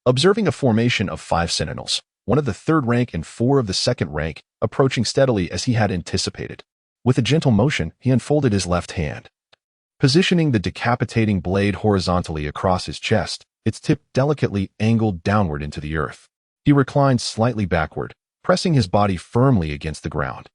Speaker 1: observing a formation of 5 sentinels, one of the 3rd rank and 4 of the 2nd rank, approaching steadily as he had anticipated. With a gentle motion, he unfolded his left hand, positioning the decapitating blade horizontally across his chest, its tip delicately angled downward into the earth. He reclined slightly backward, pressing his body firmly against the ground,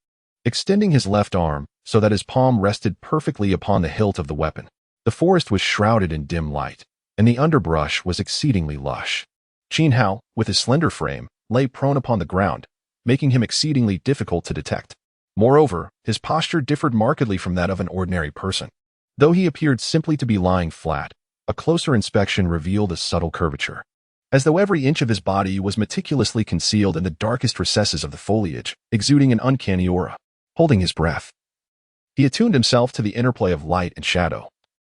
Speaker 1: extending his left arm so that his palm rested perfectly upon the hilt of the weapon. The forest was shrouded in dim light, and the underbrush was exceedingly lush. Xiao, with his slender frame, lay prone upon the ground, making him exceedingly difficult to detect. Moreover, his posture differed markedly from that of an ordinary person. Though he appeared simply to be lying flat, a closer inspection revealed a subtle curvature, as though every inch of his body was meticulously concealed in the darkest recesses of the foliage, exuding an uncanny aura. Holding his breath, he attuned himself to the interplay of light and shadow,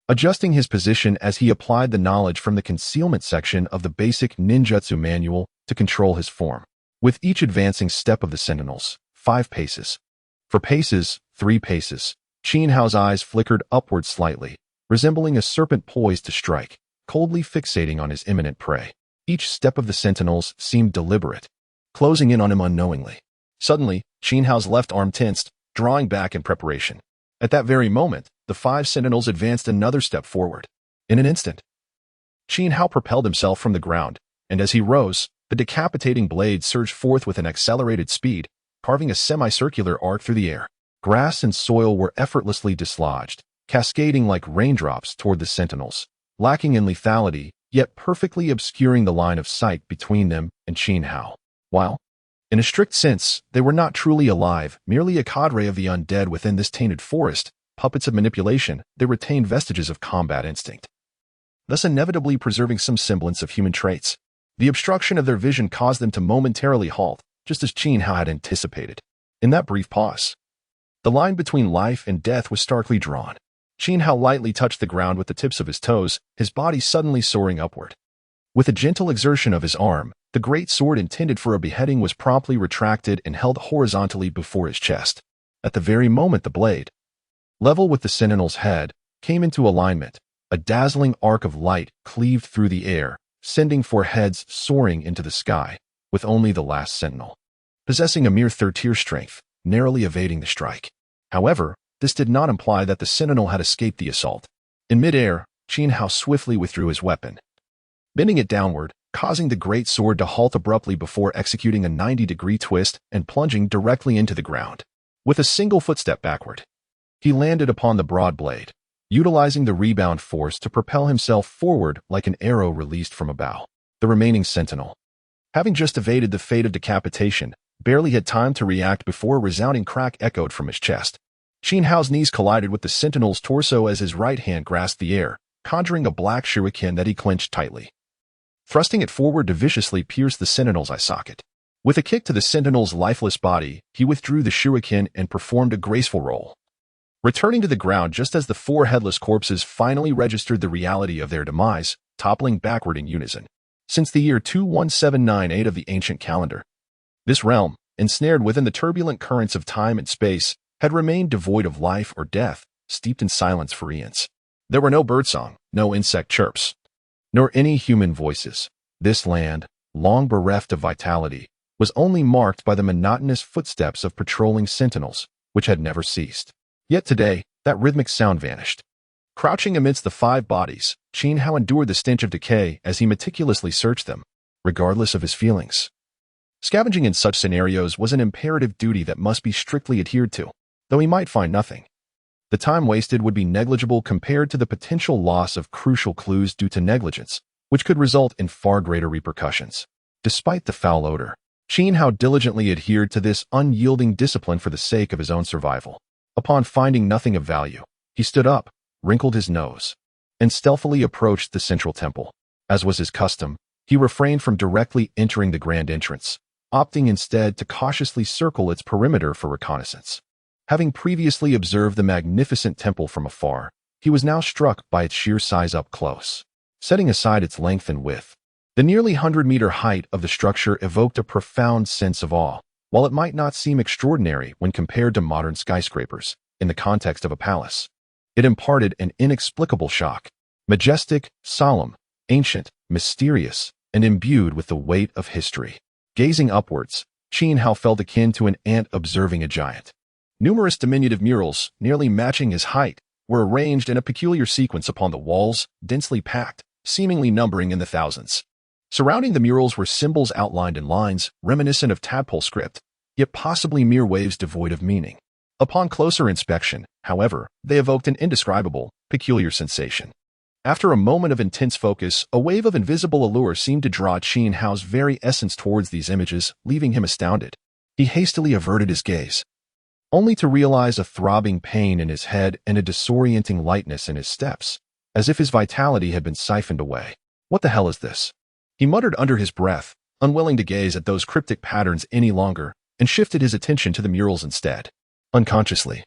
Speaker 1: adjusting his position as he applied the knowledge from the concealment section of the basic ninjutsu manual to control his form. With each advancing step of the sentinels, 5 paces. For paces, 3 paces, Xiao's eyes flickered upward slightly, resembling a serpent poised to strike, coldly fixating on his imminent prey. Each step of the sentinels seemed deliberate, closing in on him unknowingly. Suddenly, Xiao's left arm tensed, drawing back in preparation. At that very moment, the 5 sentinels advanced another step forward. In an instant, Qin Hao propelled himself from the ground, and as he rose, the decapitating blade surged forth with an accelerated speed, carving a semicircular arc through the air. Grass and soil were effortlessly dislodged, cascading like raindrops toward the sentinels, lacking in lethality, yet perfectly obscuring the line of sight between them and Qin Hao. While, in a strict sense, they were not truly alive, merely a cadre of the undead within this tainted forest, puppets of manipulation, they retained vestiges of combat instinct, thus inevitably preserving some semblance of human traits. The obstruction of their vision caused them to momentarily halt, just as Qin Hao had anticipated. In that brief pause, the line between life and death was starkly drawn. Qin Hao lightly touched the ground with the tips of his toes, his body suddenly soaring upward. With a gentle exertion of his arm, the great sword intended for a beheading was promptly retracted and held horizontally before his chest. At the very moment the blade, level with the sentinel's head, came into alignment, a dazzling arc of light cleaved through the air, sending four heads soaring into the sky, with only the last sentinel, possessing a mere third-tier strength, narrowly evading the strike. However, this did not imply that the sentinel had escaped the assault. In midair, Qin Hao swiftly withdrew his weapon, bending it downward, causing the great sword to halt abruptly before executing a 90-degree twist and plunging directly into the ground. With a single footstep backward, he landed upon the broad blade, utilizing the rebound force to propel himself forward like an arrow released from a bow. The remaining sentinel, having just evaded the fate of decapitation, barely had time to react before a resounding crack echoed from his chest. Qin Hao's knees collided with the sentinel's torso as his right hand grasped the air, conjuring a black shuriken that he clenched tightly, thrusting it forward to viciously pierce the sentinel's eye socket. With a kick to the sentinel's lifeless body, he withdrew the shuriken and performed a graceful roll, returning to the ground just as the four headless corpses finally registered the reality of their demise, toppling backward in unison. Since the year 21798 of the ancient calendar, this realm, ensnared within the turbulent currents of time and space, had remained devoid of life or death, steeped in silence for eons. There were no birdsong, no insect chirps, nor any human voices. This land, long bereft of vitality, was only marked by the monotonous footsteps of patrolling sentinels, which had never ceased. Yet today, that rhythmic sound vanished. Crouching amidst the five bodies, Qin Hao endured the stench of decay as he meticulously searched them, regardless of his feelings. Scavenging in such scenarios was an imperative duty that must be strictly adhered to, though he might find nothing. The time wasted would be negligible compared to the potential loss of crucial clues due to negligence, which could result in far greater repercussions. Despite the foul odor, Qin Hao diligently adhered to this unyielding discipline for the sake of his own survival. Upon finding nothing of value, he stood up, wrinkled his nose, and stealthily approached the central temple. As was his custom, he refrained from directly entering the grand entrance, opting instead to cautiously circle its perimeter for reconnaissance. Having previously observed the magnificent temple from afar, he was now struck by its sheer size up close. Setting aside its length and width, the nearly 100-meter height of the structure evoked a profound sense of awe. While it might not seem extraordinary when compared to modern skyscrapers, in the context of a palace, it imparted an inexplicable shock. Majestic, solemn, ancient, mysterious, and imbued with the weight of history. Gazing upwards, Qin Hao felt akin to an ant observing a giant. Numerous diminutive murals, nearly matching his height, were arranged in a peculiar sequence upon the walls, densely packed, seemingly numbering in the thousands. Surrounding the murals were symbols outlined in lines, reminiscent of tadpole script, yet possibly mere waves devoid of meaning. Upon closer inspection, however, they evoked an indescribable, peculiar sensation. After a moment of intense focus, a wave of invisible allure seemed to draw Qin Hao's very essence towards these images, leaving him astounded. He hastily averted his gaze, only to realize a throbbing pain in his head and a disorienting lightness in his steps, as if his vitality had been siphoned away. What the hell is this? He muttered under his breath, unwilling to gaze at those cryptic patterns any longer, and shifted his attention to the murals instead. Unconsciously,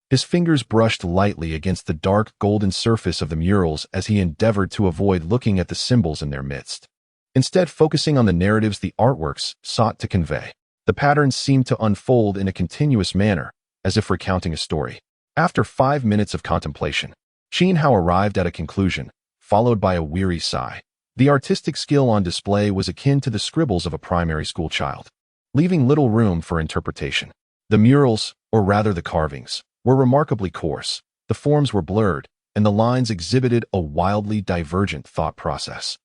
Speaker 1: his fingers brushed lightly against the dark golden surface of the murals as he endeavored to avoid looking at the symbols in their midst, instead focusing on the narratives the artworks sought to convey. The patterns seemed to unfold in a continuous manner, as if recounting a story. After 5 minutes of contemplation, Qin Hao arrived at a conclusion, followed by a weary sigh. The artistic skill on display was akin to the scribbles of a primary school child, leaving little room for interpretation. The murals, or rather the carvings, were remarkably coarse. The forms were blurred, and the lines exhibited a wildly divergent thought process,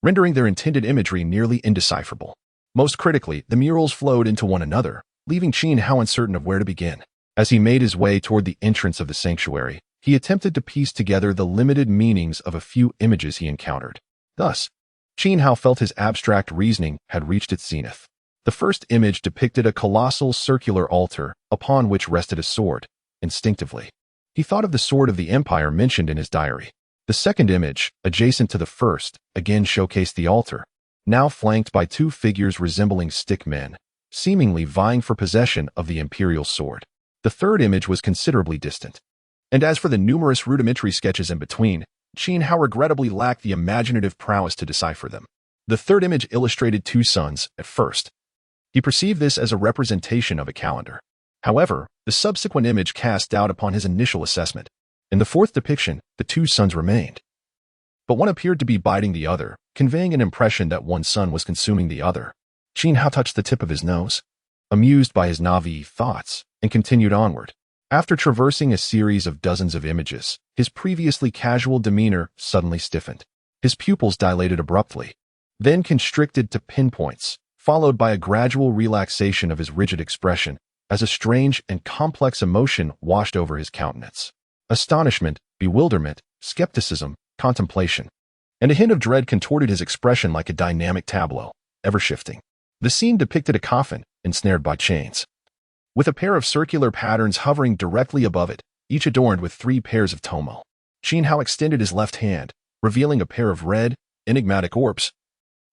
Speaker 1: rendering their intended imagery nearly indecipherable. Most critically, the murals flowed into one another, leaving Xiao uncertain of where to begin. As he made his way toward the entrance of the sanctuary, he attempted to piece together the limited meanings of a few images he encountered. Thus, Xiao felt his abstract reasoning had reached its zenith. The first image depicted a colossal circular altar upon which rested a sword. Instinctively, he thought of the sword of the Empire mentioned in his diary. The second image, adjacent to the first, again showcased the altar, now flanked by two figures resembling stick men, seemingly vying for possession of the imperial sword. The third image was considerably distant. And as for the numerous rudimentary sketches in between, Xiao regrettably lacked the imaginative prowess to decipher them. The third image illustrated two suns. At first, he perceived this as a representation of a calendar. However, the subsequent image cast doubt upon his initial assessment. In the fourth depiction, the two suns remained, but one appeared to be biting the other, conveying an impression that one sun was consuming the other. Xiao touched the tip of his nose, amused by his naive thoughts, and continued onward. After traversing a series of dozens of images, his previously casual demeanor suddenly stiffened. His pupils dilated abruptly, then constricted to pinpoints, followed by a gradual relaxation of his rigid expression as a strange and complex emotion washed over his countenance. Astonishment, bewilderment, skepticism, contemplation, and a hint of dread contorted his expression like a dynamic tableau, ever shifting. The scene depicted a coffin, ensnared by chains, with a pair of circular patterns hovering directly above it, each adorned with 3 pairs of tomo. Xiao extended his left hand, revealing a pair of red, enigmatic orbs,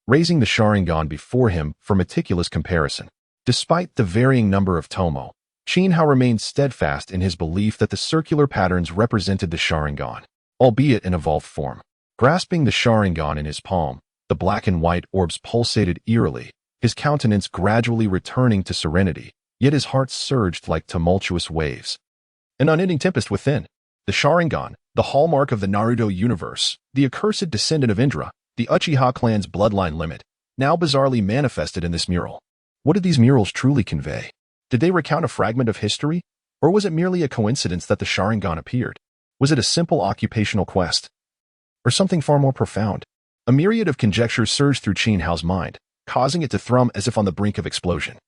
Speaker 1: raising the Sharingan before him for meticulous comparison. Despite the varying number of tomo, Xiao remained steadfast in his belief that the circular patterns represented the Sharingan, albeit in evolved form. Grasping the Sharingan in his palm, the black and white orbs pulsated eerily, his countenance gradually returning to serenity, yet his heart surged like tumultuous waves. An unending tempest within. The Sharingan, the hallmark of the Naruto universe, the accursed descendant of Indra, the Uchiha clan's bloodline limit, now bizarrely manifested in this mural. What did these murals truly convey? Did they recount a fragment of history? Or was it merely a coincidence that the Sharingan appeared? Was it a simple occupational quest? Or something far more profound? A myriad of conjectures surged through Xiao's mind, causing it to thrum as if on the brink of explosion.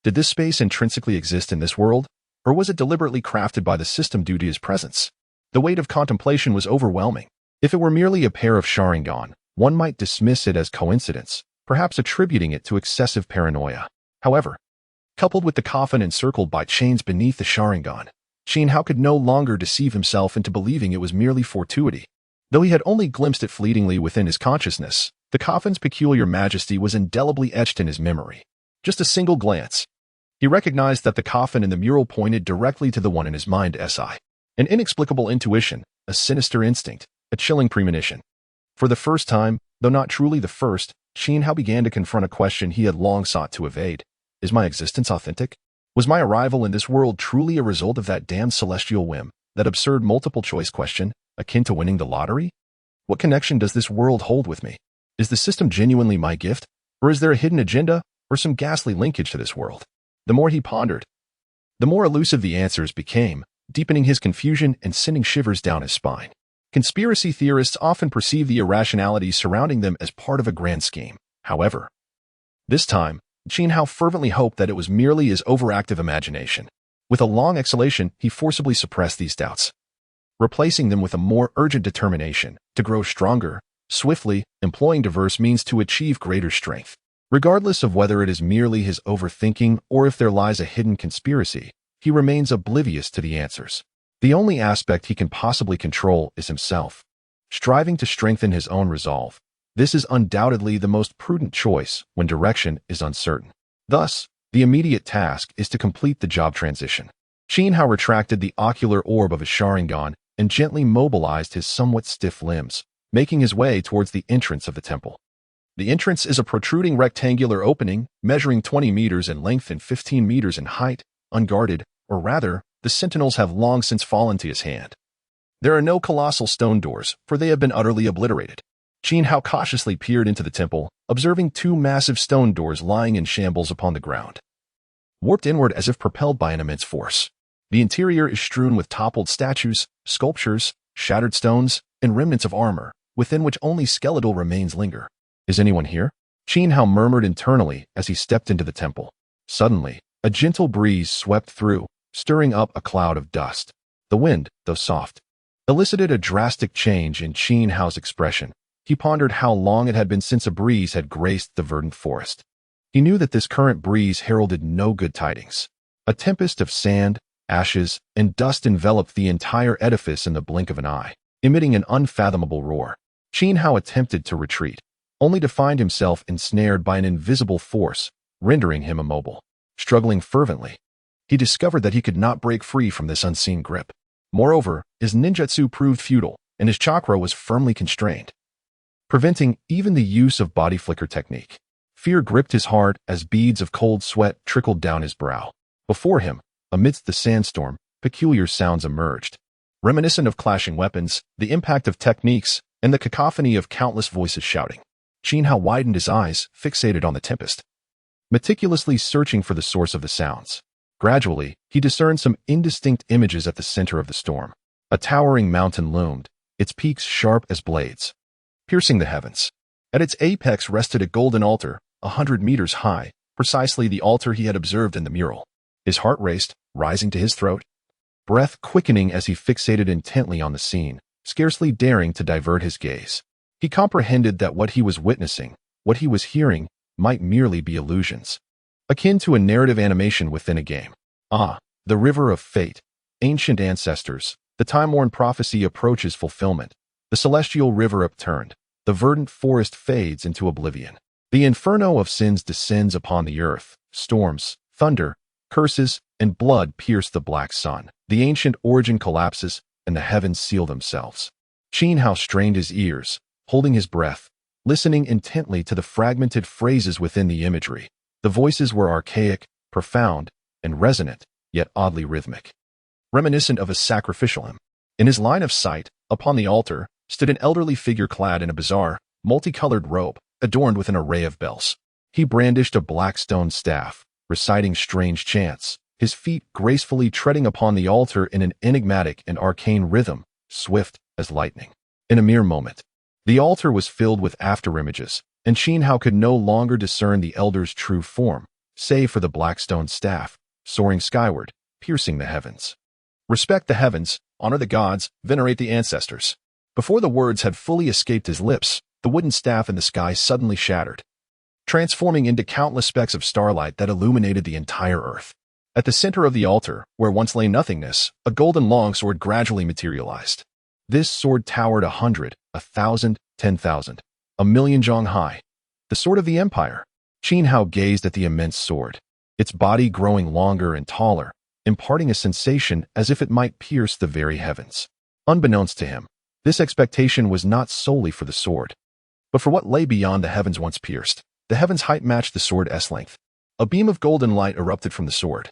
Speaker 1: Did this space intrinsically exist in this world, or was it deliberately crafted by the system due to his presence? The weight of contemplation was overwhelming. If it were merely a pair of Sharingan, one might dismiss it as coincidence, perhaps attributing it to excessive paranoia. However, coupled with the coffin encircled by chains beneath the Sharingan, Xiao could no longer deceive himself into believing it was merely fortuity. Though he had only glimpsed it fleetingly within his consciousness, the coffin's peculiar majesty was indelibly etched in his memory. Just a single glance, he recognized that the coffin in the mural pointed directly to the one in his mind. An inexplicable intuition, a sinister instinct, a chilling premonition. For the first time, though not truly the first, Xiao began to confront a question he had long sought to evade. Is my existence authentic? Was my arrival in this world truly a result of that damned celestial whim, that absurd multiple-choice question, akin to winning the lottery? What connection does this world hold with me? Is the system genuinely my gift, or is there a hidden agenda, or some ghastly linkage to this world? The more he pondered, the more elusive the answers became, deepening his confusion and sending shivers down his spine. Conspiracy theorists often perceive the irrationality surrounding them as part of a grand scheme. However, this time, Xiao fervently hoped that it was merely his overactive imagination. With a long exhalation, he forcibly suppressed these doubts, replacing them with a more urgent determination to grow stronger, swiftly, employing diverse means to achieve greater strength. Regardless of whether it is merely his overthinking or if there lies a hidden conspiracy, he remains oblivious to the answers. The only aspect he can possibly control is himself. Striving to strengthen his own resolve, this is undoubtedly the most prudent choice when direction is uncertain. Thus, the immediate task is to complete the job transition. Xiao retracted the ocular orb of his Sharingan and gently mobilized his somewhat stiff limbs, making his way towards the entrance of the temple. The entrance is a protruding rectangular opening measuring 20 meters in length and 15 meters in height, unguarded, or rather, the sentinels have long since fallen to his hand. There are no colossal stone doors, for they have been utterly obliterated. Xiao cautiously peered into the temple, observing 2 massive stone doors lying in shambles upon the ground, warped inward as if propelled by an immense force. The interior is strewn with toppled statues, sculptures, shattered stones, and remnants of armor, within which only skeletal remains linger. Is anyone here? Qin Hao murmured internally as he stepped into the temple. Suddenly, a gentle breeze swept through, stirring up a cloud of dust. The wind, though soft, elicited a drastic change in Qin Hao's expression. He pondered how long it had been since a breeze had graced the verdant forest. He knew that this current breeze heralded no good tidings. A tempest of sand, ashes, and dust enveloped the entire edifice in the blink of an eye, emitting an unfathomable roar. Qin Hao attempted to retreat, only to find himself ensnared by an invisible force, rendering him immobile. Struggling fervently, he discovered that he could not break free from this unseen grip. Moreover, his ninjutsu proved futile, and his chakra was firmly constrained, preventing even the use of body flicker technique. Fear gripped his heart as beads of cold sweat trickled down his brow. Before him, amidst the sandstorm, peculiar sounds emerged. Reminiscent of clashing weapons, the impact of techniques, and the cacophony of countless voices shouting. Qin Hao widened his eyes, fixated on the tempest, meticulously searching for the source of the sounds. Gradually, he discerned some indistinct images at the center of the storm. A towering mountain loomed, its peaks sharp as blades, piercing the heavens. At its apex rested a golden altar, 100 meters high, precisely the altar he had observed in the mural. His heart raced, rising to his throat, breath quickening as he fixated intently on the scene, scarcely daring to divert his gaze. He comprehended that what he was witnessing, what he was hearing, might merely be illusions, akin to a narrative animation within a game. Ah, the river of fate, ancient ancestors, the time-worn prophecy approaches fulfillment. The celestial river upturned, the verdant forest fades into oblivion. The inferno of sins descends upon the earth. Storms, thunder, curses, and blood pierce the black sun. The ancient origin collapses, and the heavens seal themselves. Qin Hao strained his ears, holding his breath, listening intently to the fragmented phrases within the imagery. The voices were archaic, profound, and resonant, yet oddly rhythmic, reminiscent of a sacrificial hymn. In his line of sight, upon the altar, stood an elderly figure clad in a bizarre, multicolored robe, adorned with an array of bells. He brandished a black stone staff, reciting strange chants, his feet gracefully treading upon the altar in an enigmatic and arcane rhythm, swift as lightning. In a mere moment, the altar was filled with afterimages, and Qin Hao could no longer discern the elder's true form, save for the black stone staff, soaring skyward, piercing the heavens. Respect the heavens, honor the gods, venerate the ancestors. Before the words had fully escaped his lips, the wooden staff in the sky suddenly shattered, transforming into countless specks of starlight that illuminated the entire earth. At the center of the altar, where once lay nothingness, a golden longsword gradually materialized. This sword towered 100, 1,000, 10,000, 1,000,000 zhong high. The sword of the empire. Qin Hao gazed at the immense sword, its body growing longer and taller, imparting a sensation as if it might pierce the very heavens. Unbeknownst to him, this expectation was not solely for the sword, but for what lay beyond the heavens once pierced. The heaven's height matched the sword's length. A beam of golden light erupted from the sword,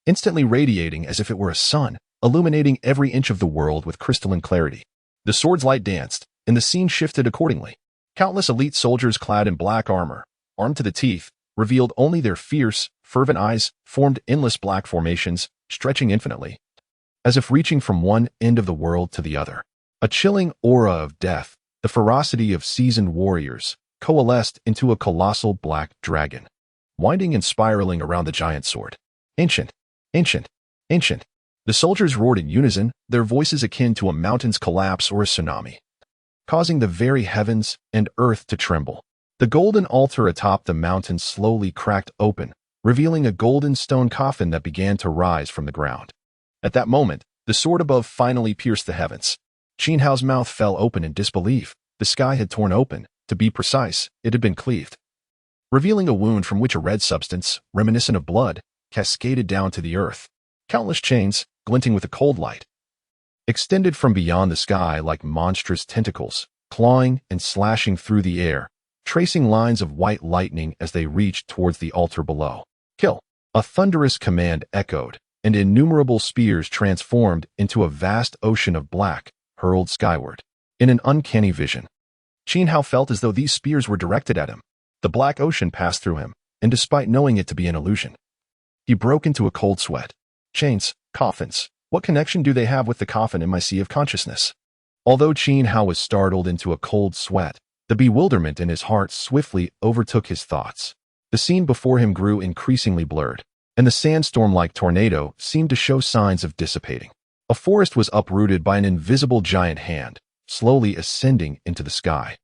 Speaker 1: instantly radiating as if it were a sun, illuminating every inch of the world with crystalline clarity. The sword's light danced, and the scene shifted accordingly. Countless elite soldiers clad in black armor, armed to the teeth, revealed only their fierce, fervent eyes, formed endless black formations, stretching infinitely, as if reaching from one end of the world to the other. A chilling aura of death, the ferocity of seasoned warriors, coalesced into a colossal black dragon, winding and spiraling around the giant sword. Ancient, ancient, ancient. The soldiers roared in unison, their voices akin to a mountain's collapse or a tsunami, causing the very heavens and earth to tremble. The golden altar atop the mountain slowly cracked open, revealing a golden stone coffin that began to rise from the ground. At that moment, the sword above finally pierced the heavens. Qin Hao's mouth fell open in disbelief. The sky had torn open. To be precise, it had been cleaved, revealing a wound from which a red substance, reminiscent of blood, cascaded down to the earth. Countless chains, glinting with a cold light, extended from beyond the sky like monstrous tentacles, clawing and slashing through the air, tracing lines of white lightning as they reached towards the altar below. Kill! A thunderous command echoed, and innumerable spears transformed into a vast ocean of black, hurled skyward. In an uncanny vision, Qin Hao felt as though these spears were directed at him. The black ocean passed through him, and despite knowing it to be an illusion, he broke into a cold sweat. Chains, coffins, what connection do they have with the coffin in my sea of consciousness? Although Qin Hao was startled into a cold sweat, the bewilderment in his heart swiftly overtook his thoughts. The scene before him grew increasingly blurred, and the sandstorm-like tornado seemed to show signs of dissipating. A forest was uprooted by an invisible giant hand, slowly ascending into the sky.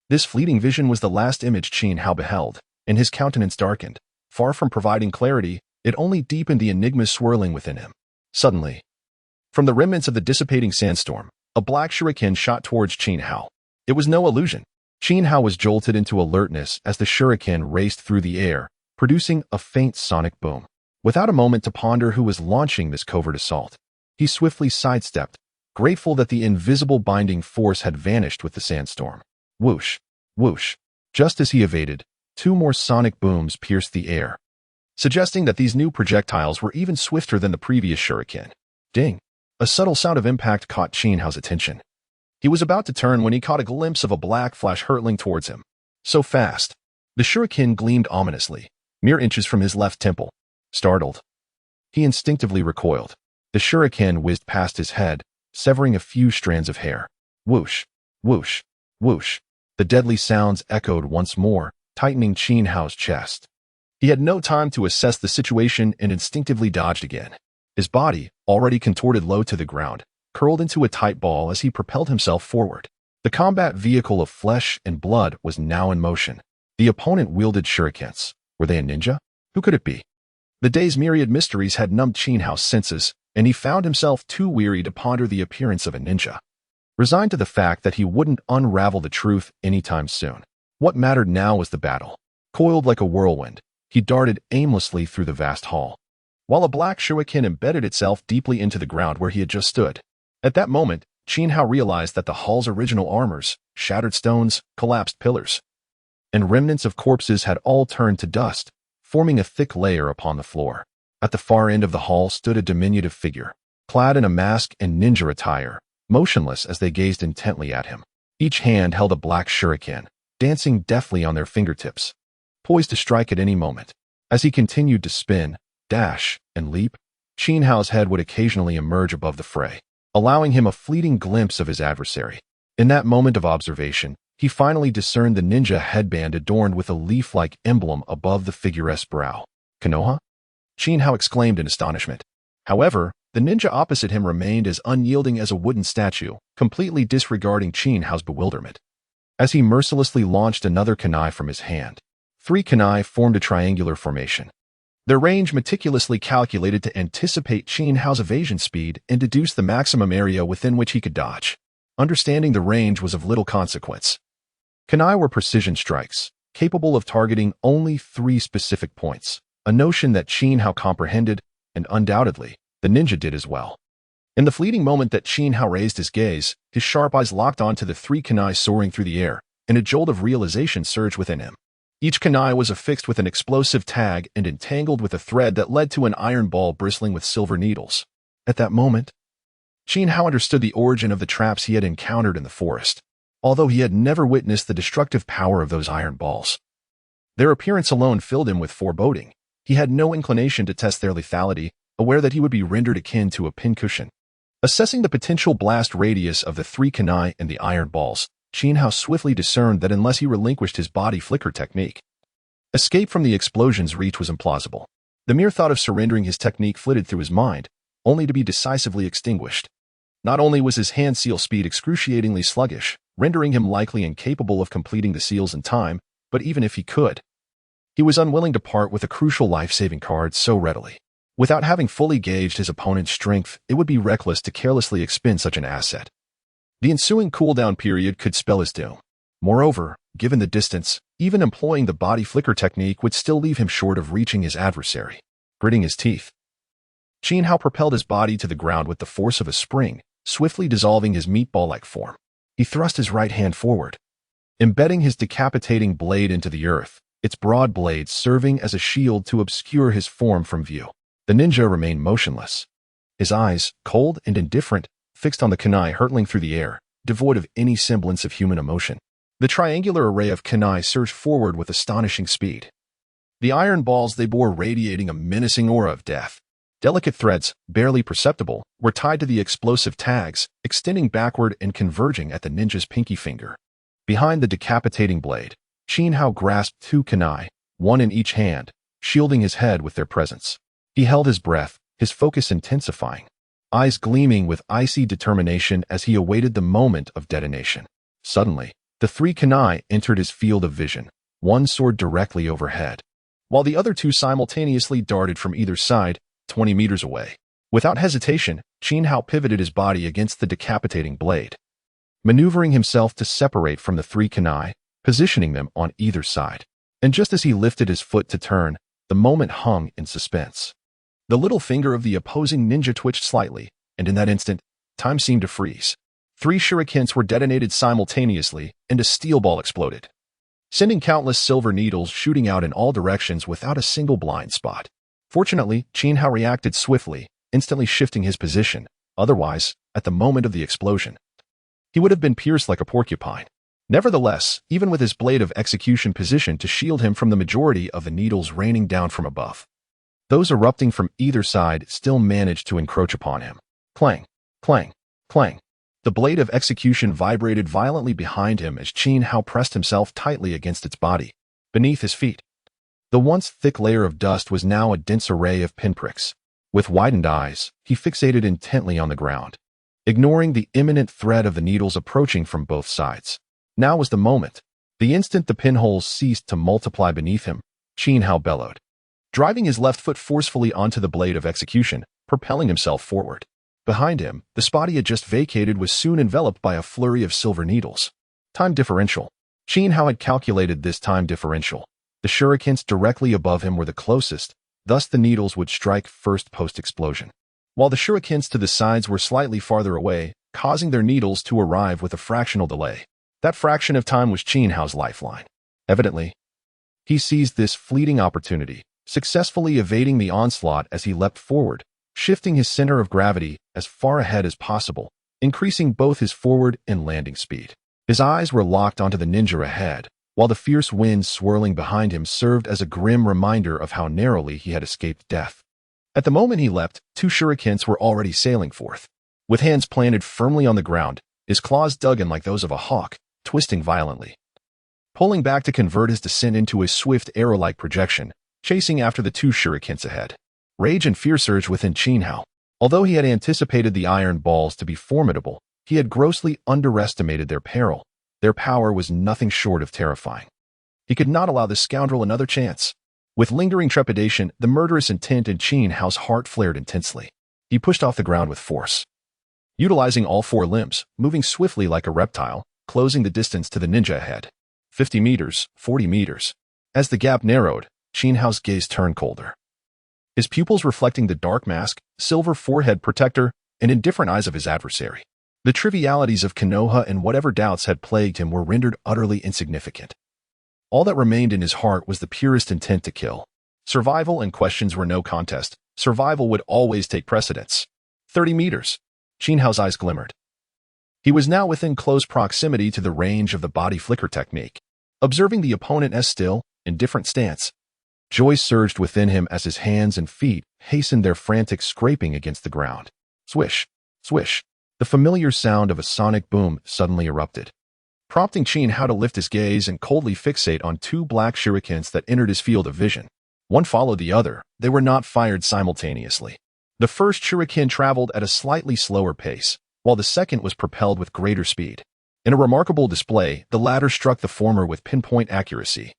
Speaker 1: This fleeting vision was the last image Qin Hao beheld, and his countenance darkened. Far from providing clarity, it only deepened the enigma swirling within him. Suddenly, from the remnants of the dissipating sandstorm, a black shuriken shot towards Qin Hao. It was no illusion. Qin Hao was jolted into alertness as the shuriken raced through the air, producing a faint sonic boom. Without a moment to ponder who was launching this covert assault, he swiftly sidestepped, grateful that the invisible binding force had vanished with the sandstorm. Whoosh, whoosh. Just as he evaded, two more sonic booms pierced the air, suggesting that these new projectiles were even swifter than the previous shuriken. Ding! A subtle sound of impact caught Qin Hao's attention. He was about to turn when he caught a glimpse of a black flash hurtling towards him. So fast. The shuriken gleamed ominously, mere inches from his left temple. Startled, he instinctively recoiled. The shuriken whizzed past his head, severing a few strands of hair. Whoosh, whoosh, whoosh. The deadly sounds echoed once more, tightening Qin Hao's chest. He had no time to assess the situation and instinctively dodged again. His body, already contorted low to the ground, curled into a tight ball as he propelled himself forward. The combat vehicle of flesh and blood was now in motion. The opponent wielded shurikens. Were they a ninja? Who could it be? The day's myriad mysteries had numbed Qin Hao's senses, and he found himself too weary to ponder the appearance of a ninja. Resigned to the fact that he wouldn't unravel the truth anytime soon. What mattered now was the battle. Coiled like a whirlwind, he darted aimlessly through the vast hall, while a black shuriken embedded itself deeply into the ground where he had just stood. At that moment, Qin Hao realized that the hall's original armors, shattered stones, collapsed pillars, and remnants of corpses had all turned to dust, forming a thick layer upon the floor. At the far end of the hall stood a diminutive figure, clad in a mask and ninja attire, motionless as they gazed intently at him. Each hand held a black shuriken, dancing deftly on their fingertips, poised to strike at any moment. As he continued to spin, dash, and leap, Qin Hao's head would occasionally emerge above the fray, allowing him a fleeting glimpse of his adversary. In that moment of observation, he finally discerned the ninja headband adorned with a leaf-like emblem above the figure's brow. Konoha? Qin Hao exclaimed in astonishment. However, the ninja opposite him remained as unyielding as a wooden statue, completely disregarding Qin Hao's bewilderment. As he mercilessly launched another kunai from his hand, 3 kunai formed a triangular formation. Their range meticulously calculated to anticipate Qin Hao's evasion speed and deduce the maximum area within which he could dodge. Understanding the range was of little consequence. Kunai were precision strikes, capable of targeting only 3 specific points, a notion that Qin Hao comprehended, and undoubtedly, the ninja did as well. In the fleeting moment that Qin Hao raised his gaze, his sharp eyes locked onto the 3 kunai soaring through the air, and a jolt of realization surged within him. Each kunai was affixed with an explosive tag and entangled with a thread that led to an iron ball bristling with silver needles. At that moment, Qin Hao understood the origin of the traps he had encountered in the forest, although he had never witnessed the destructive power of those iron balls. Their appearance alone filled him with foreboding. He had no inclination to test their lethality, aware that he would be rendered akin to a pincushion. Assessing the potential blast radius of the 3 kunai and the iron balls, Qin Hao swiftly discerned that unless he relinquished his body flicker technique, escape from the explosion's reach was implausible. The mere thought of surrendering his technique flitted through his mind, only to be decisively extinguished. Not only was his hand seal speed excruciatingly sluggish, rendering him likely incapable of completing the seals in time, but even if he could, he was unwilling to part with a crucial life-saving card so readily. Without having fully gauged his opponent's strength, it would be reckless to carelessly expend such an asset. The ensuing cooldown period could spell his doom. Moreover, given the distance, even employing the body flicker technique would still leave him short of reaching his adversary. Gritting his teeth, Qin Hao propelled his body to the ground with the force of a spring, swiftly dissolving his meatball-like form. He thrust his right hand forward, embedding his decapitating blade into the earth, its broad blade serving as a shield to obscure his form from view. The ninja remained motionless, his eyes, cold and indifferent, fixed on the kunai hurtling through the air, devoid of any semblance of human emotion. The triangular array of kunai surged forward with astonishing speed, the iron balls they bore radiating a menacing aura of death. Delicate threads, barely perceptible, were tied to the explosive tags, extending backward and converging at the ninja's pinky finger. Behind the decapitating blade, Qin Hao grasped two kunai, one in each hand, shielding his head with their presence. He held his breath, his focus intensifying, eyes gleaming with icy determination as he awaited the moment of detonation. Suddenly, the three kunai entered his field of vision, one soared directly overhead, while the other two simultaneously darted from either side, 20 meters away. Without hesitation, Qin Hao pivoted his body against the decapitating blade, maneuvering himself to separate from the three kunai, positioning them on either side. And just as he lifted his foot to turn, the moment hung in suspense. The little finger of the opposing ninja twitched slightly, and in that instant, time seemed to freeze. 3 shurikens were detonated simultaneously, and a steel ball exploded, sending countless silver needles shooting out in all directions without a single blind spot. Fortunately, Qin Hao reacted swiftly, instantly shifting his position. Otherwise, at the moment of the explosion, he would have been pierced like a porcupine. Nevertheless, even with his blade of execution positioned to shield him from the majority of the needles raining down from above, those erupting from either side still managed to encroach upon him. Clang, clang, clang. The blade of execution vibrated violently behind him as Qin Hao pressed himself tightly against its body. Beneath his feet, the once thick layer of dust was now a dense array of pinpricks. With widened eyes, he fixated intently on the ground, ignoring the imminent threat of the needles approaching from both sides. Now was the moment. The instant the pinholes ceased to multiply beneath him, Qin Hao bellowed, driving his left foot forcefully onto the blade of execution, propelling himself forward. Behind him, the spot he had just vacated was soon enveloped by a flurry of silver needles. Time differential. Qin Hao had calculated this time differential. The shurikens directly above him were the closest, thus the needles would strike first post-explosion, while the shurikens to the sides were slightly farther away, causing their needles to arrive with a fractional delay. That fraction of time was Qin Hao's lifeline. Evidently, he seized this fleeting opportunity, successfully evading the onslaught as he leapt forward, shifting his center of gravity as far ahead as possible, increasing both his forward and landing speed. His eyes were locked onto the ninja ahead, while the fierce wind swirling behind him served as a grim reminder of how narrowly he had escaped death. At the moment he leapt, 2 shurikens were already sailing forth. With hands planted firmly on the ground, his claws dug in like those of a hawk, twisting violently, pulling back to convert his descent into a swift arrow-like projection, chasing after the 2 shurikens ahead. Rage and fear surged within Qin Hao. Although he had anticipated the iron balls to be formidable, he had grossly underestimated their peril. Their power was nothing short of terrifying. He could not allow this scoundrel another chance. With lingering trepidation, the murderous intent in Qin Hao's heart flared intensely. He pushed off the ground with force, utilizing all 4 limbs, moving swiftly like a reptile, closing the distance to the ninja ahead. 50 meters, 40 meters. As the gap narrowed, Qin Hao's gaze turned colder, his pupils reflecting the dark mask, silver forehead protector, and indifferent eyes of his adversary. The trivialities of Konoha and whatever doubts had plagued him were rendered utterly insignificant. All that remained in his heart was the purest intent to kill. Survival and questions were no contest. Survival would always take precedence. 30 meters. Qin Hao's eyes glimmered. He was now within close proximity to the range of the body flicker technique. Observing the opponent as still, indifferent stance, joy surged within him as his hands and feet hastened their frantic scraping against the ground. Swish, swish. The familiar sound of a sonic boom suddenly erupted, prompting Qin Hao to lift his gaze and coldly fixate on 2 black shurikens that entered his field of vision. One followed the other. They were not fired simultaneously. The first shuriken traveled at a slightly slower pace, while the second was propelled with greater speed. In a remarkable display, the latter struck the former with pinpoint accuracy,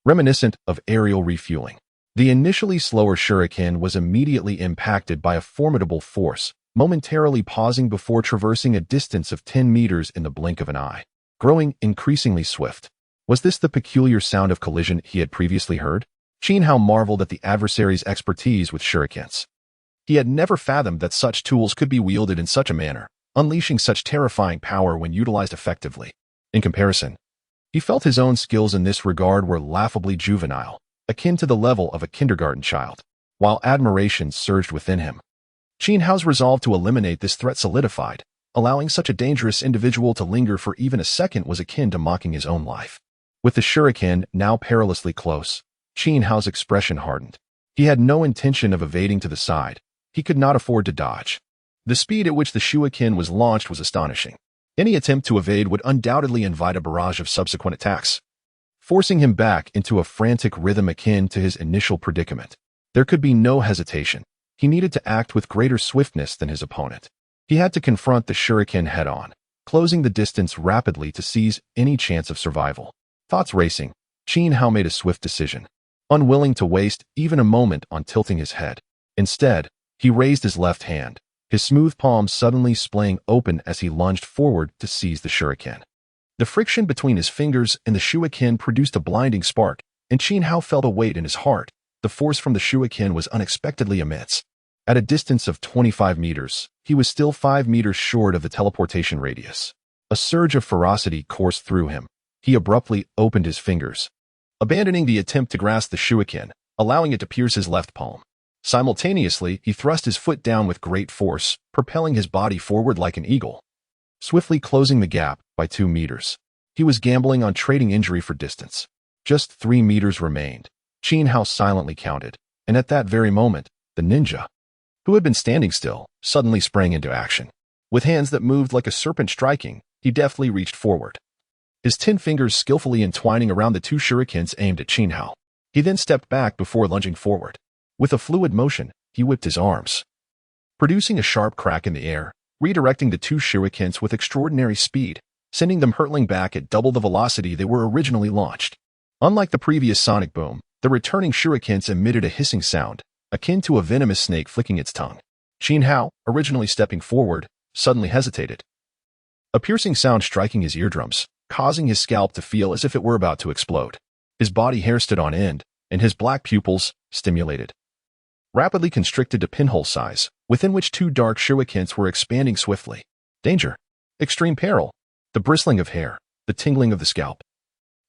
Speaker 1: reminiscent of aerial refueling. The initially slower shuriken was immediately impacted by a formidable force, momentarily pausing before traversing a distance of 10 meters in the blink of an eye, growing increasingly swift. Was this the peculiar sound of collision he had previously heard? Qin Hao marveled at the adversary's expertise with shurikens. He had never fathomed that such tools could be wielded in such a manner, unleashing such terrifying power when utilized effectively. In comparison, he felt his own skills in this regard were laughably juvenile, akin to the level of a kindergarten child. While admiration surged within him, Qin Hao's resolve to eliminate this threat solidified. Allowing such a dangerous individual to linger for even a second was akin to mocking his own life. With the shuriken now perilously close, Qin Hao's expression hardened. He had no intention of evading to the side, he could not afford to dodge. The speed at which the shuriken was launched was astonishing. Any attempt to evade would undoubtedly invite a barrage of subsequent attacks, forcing him back into a frantic rhythm akin to his initial predicament. There could be no hesitation. He needed to act with greater swiftness than his opponent. He had to confront the shuriken head-on, closing the distance rapidly to seize any chance of survival. Thoughts racing, Qin Hao made a swift decision, unwilling to waste even a moment on tilting his head. Instead, he raised his left hand, his smooth palm suddenly splaying open as he lunged forward to seize the shuriken. The friction between his fingers and the shuriken produced a blinding spark, and Qin Hao felt a weight in his heart. The force from the shuriken was unexpectedly immense. At a distance of 25 meters, he was still 5 meters short of the teleportation radius. A surge of ferocity coursed through him. He abruptly opened his fingers, abandoning the attempt to grasp the shuriken, allowing it to pierce his left palm. Simultaneously, he thrust his foot down with great force, propelling his body forward like an eagle, swiftly closing the gap by 2 meters. He was gambling on trading injury for distance. Just 3 meters remained. Qin Hao silently counted, and at that very moment, the ninja, who had been standing still, suddenly sprang into action. With hands that moved like a serpent striking, he deftly reached forward, his 10 fingers skillfully entwining around the 2 shurikens aimed at Qin Hao. He then stepped back before lunging forward. With a fluid motion, he whipped his arms, producing a sharp crack in the air, redirecting the 2 shurikens with extraordinary speed, sending them hurtling back at double the velocity they were originally launched. Unlike the previous sonic boom, the returning shurikens emitted a hissing sound, akin to a venomous snake flicking its tongue. Qin Hao, originally stepping forward, suddenly hesitated, a piercing sound striking his eardrums, causing his scalp to feel as if it were about to explode. His body hair stood on end, and his black pupils, stimulated, rapidly constricted to pinhole size, within which 2 dark shurikens were expanding swiftly. Danger. Extreme peril. The bristling of hair, the tingling of the scalp,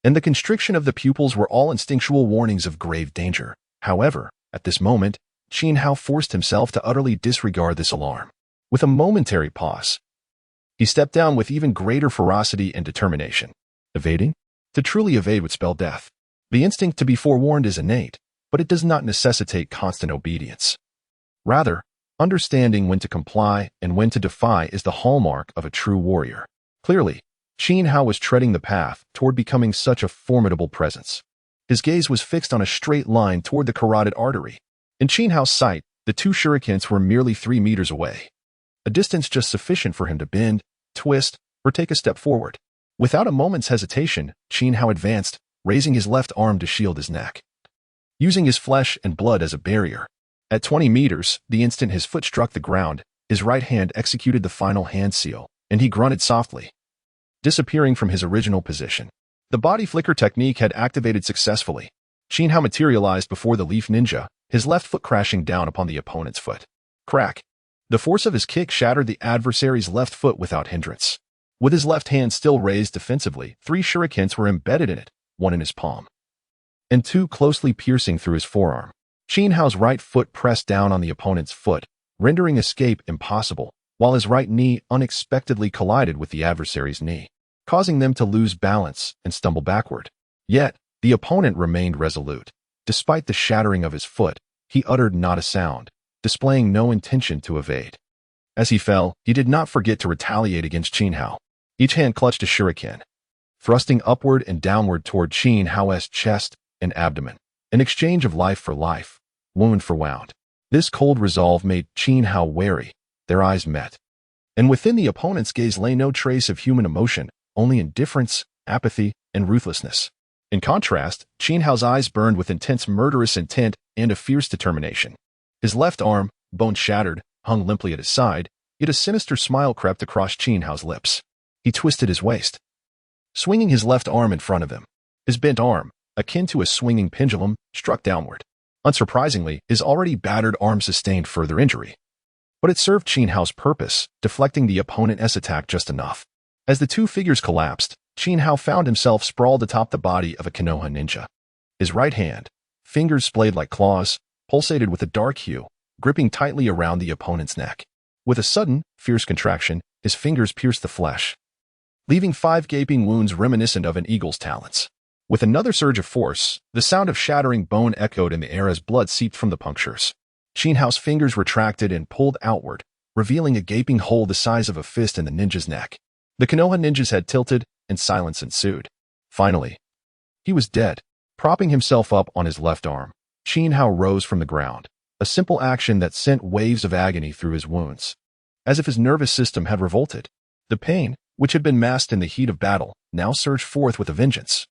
Speaker 1: and the constriction of the pupils were all instinctual warnings of grave danger. However, at this moment, Qin Hao forced himself to utterly disregard this alarm. With a momentary pause, he stepped down with even greater ferocity and determination. Evading? To truly evade would spell death. The instinct to be forewarned is innate, but it does not necessitate constant obedience. Rather, understanding when to comply and when to defy is the hallmark of a true warrior. Clearly, Qin Hao was treading the path toward becoming such a formidable presence. His gaze was fixed on a straight line toward the carotid artery. In Qin Hao's sight, the 2 shurikens were merely 3 meters away, a distance just sufficient for him to bend, twist, or take a step forward. Without a moment's hesitation, Qin Hao advanced, raising his left arm to shield his neck, using his flesh and blood as a barrier. At 20 meters, the instant his foot struck the ground, his right hand executed the final hand seal, and he grunted softly, disappearing from his original position. The body flicker technique had activated successfully. Qin Hao materialized before the leaf ninja, his left foot crashing down upon the opponent's foot. Crack. The force of his kick shattered the adversary's left foot without hindrance. With his left hand still raised defensively, 3 shurikens were embedded in it, 1 in his palm, and 2 closely piercing through his forearm. Qin Hao's right foot pressed down on the opponent's foot, rendering escape impossible, while his right knee unexpectedly collided with the adversary's knee, causing them to lose balance and stumble backward. Yet, the opponent remained resolute. Despite the shattering of his foot, he uttered not a sound, displaying no intention to evade. As he fell, he did not forget to retaliate against Qin Hao. Each hand clutched a shuriken, thrusting upward and downward toward Qin Hao's chest and abdomen. An exchange of life for life, wound for wound. This cold resolve made Qin Hao wary. Their eyes met, and within the opponent's gaze lay no trace of human emotion, only indifference, apathy, and ruthlessness. In contrast, Qin Hao's eyes burned with intense murderous intent and a fierce determination. His left arm, bone shattered, hung limply at his side, yet a sinister smile crept across Qin Hao's lips. He twisted his waist, swinging his left arm in front of him. His bent arm, akin to a swinging pendulum, struck downward. Unsurprisingly, his already battered arm sustained further injury. But it served Qin Hao's purpose, deflecting the opponent's attack just enough. As the 2 figures collapsed, Qin Hao found himself sprawled atop the body of a Konoha ninja. His right hand, fingers splayed like claws, pulsated with a dark hue, gripping tightly around the opponent's neck. With a sudden, fierce contraction, his fingers pierced the flesh, leaving 5 gaping wounds reminiscent of an eagle's talons. With another surge of force, the sound of shattering bone echoed in the air as blood seeped from the punctures. Hao's fingers retracted and pulled outward, revealing a gaping hole the size of a fist in the ninja's neck. The Konoha ninja's head tilted, and silence ensued. Finally, he was dead. Propping himself up on his left arm, Hao rose from the ground, a simple action that sent waves of agony through his wounds. As if his nervous system had revolted, the pain, which had been masked in the heat of battle, now surged forth with a vengeance.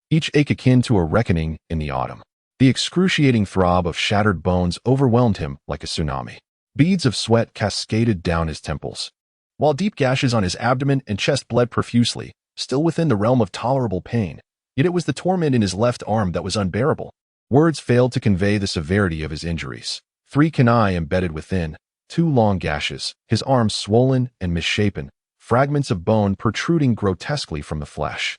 Speaker 1: Each ache akin to a reckoning in the autumn. The excruciating throb of shattered bones overwhelmed him like a tsunami. Beads of sweat cascaded down his temples, while deep gashes on his abdomen and chest bled profusely, still within the realm of tolerable pain. Yet it was the torment in his left arm that was unbearable. Words failed to convey the severity of his injuries. 3 kunai embedded within, 2 long gashes, his arms swollen and misshapen, fragments of bone protruding grotesquely from the flesh,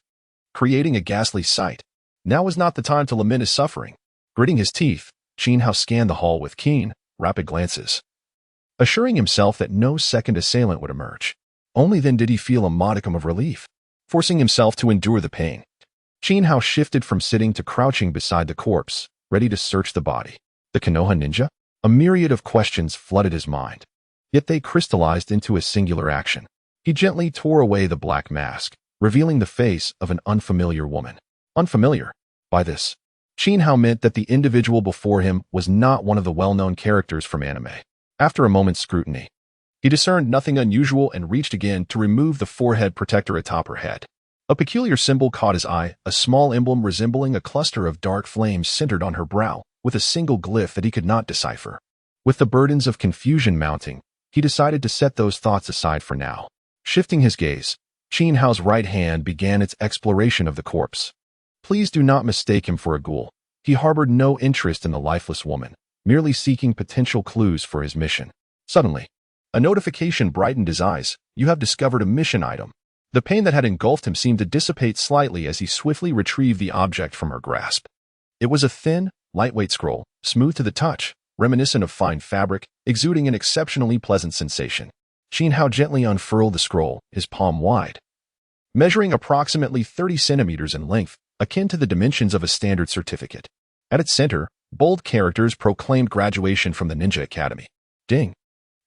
Speaker 1: creating a ghastly sight. Now was not the time to lament his suffering. Gritting his teeth, Hao scanned the hall with keen, rapid glances, assuring himself that no second assailant would emerge. Only then did he feel a modicum of relief. Forcing himself to endure the pain, Hao shifted from sitting to crouching beside the corpse, ready to search the body. The Konoha ninja? A myriad of questions flooded his mind, yet they crystallized into a singular action. He gently tore away the black mask, revealing the face of an unfamiliar woman. Unfamiliar. By this, Hao meant that the individual before him was not one of the well-known characters from anime. After a moment's scrutiny, he discerned nothing unusual and reached again to remove the forehead protector atop her head. A peculiar symbol caught his eye, a small emblem resembling a cluster of dark flames centered on her brow, with a single glyph that he could not decipher. With the burdens of confusion mounting, he decided to set those thoughts aside for now. Shifting his gaze, Hao's right hand began its exploration of the corpse. Please do not mistake him for a ghoul. He harbored no interest in the lifeless woman, merely seeking potential clues for his mission. Suddenly, a notification brightened his eyes. You have discovered a mission item. The pain that had engulfed him seemed to dissipate slightly as he swiftly retrieved the object from her grasp. It was a thin, lightweight scroll, smooth to the touch, reminiscent of fine fabric, exuding an exceptionally pleasant sensation. Hao gently unfurled the scroll, his palm wide, measuring approximately 30 centimeters in length, akin to the dimensions of a standard certificate. At its center, bold characters proclaimed graduation from the Ninja Academy. Ding!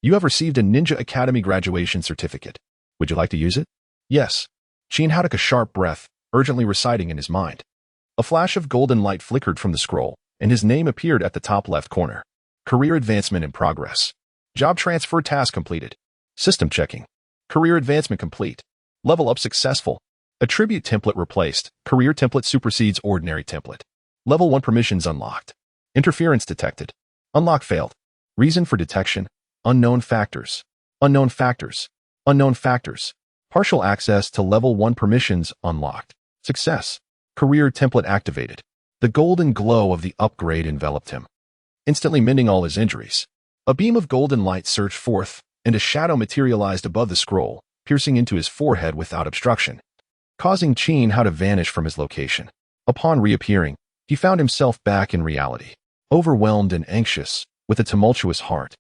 Speaker 1: You have received a Ninja Academy graduation certificate. Would you like to use it? Yes. Hao took a sharp breath, urgently reciting in his mind. A flash of golden light flickered from the scroll, and his name appeared at the top left corner. Career advancement in progress. Job transfer task completed. System checking. Career advancement complete. Level up successful. Attribute template replaced. Career template supersedes ordinary template. Level 1 permissions unlocked. Interference detected. Unlock failed. Reason for detection. Unknown factors. Unknown factors. Unknown factors. Partial access to level 1 permissions unlocked. Success. Career template activated. The golden glow of the upgrade enveloped him, instantly mending all his injuries. A beam of golden light surged forth, and a shadow materialized above the scroll, piercing into his forehead without obstruction, causing Hao to vanish from his location. Upon reappearing, he found himself back in reality, overwhelmed and anxious, with a tumultuous heart.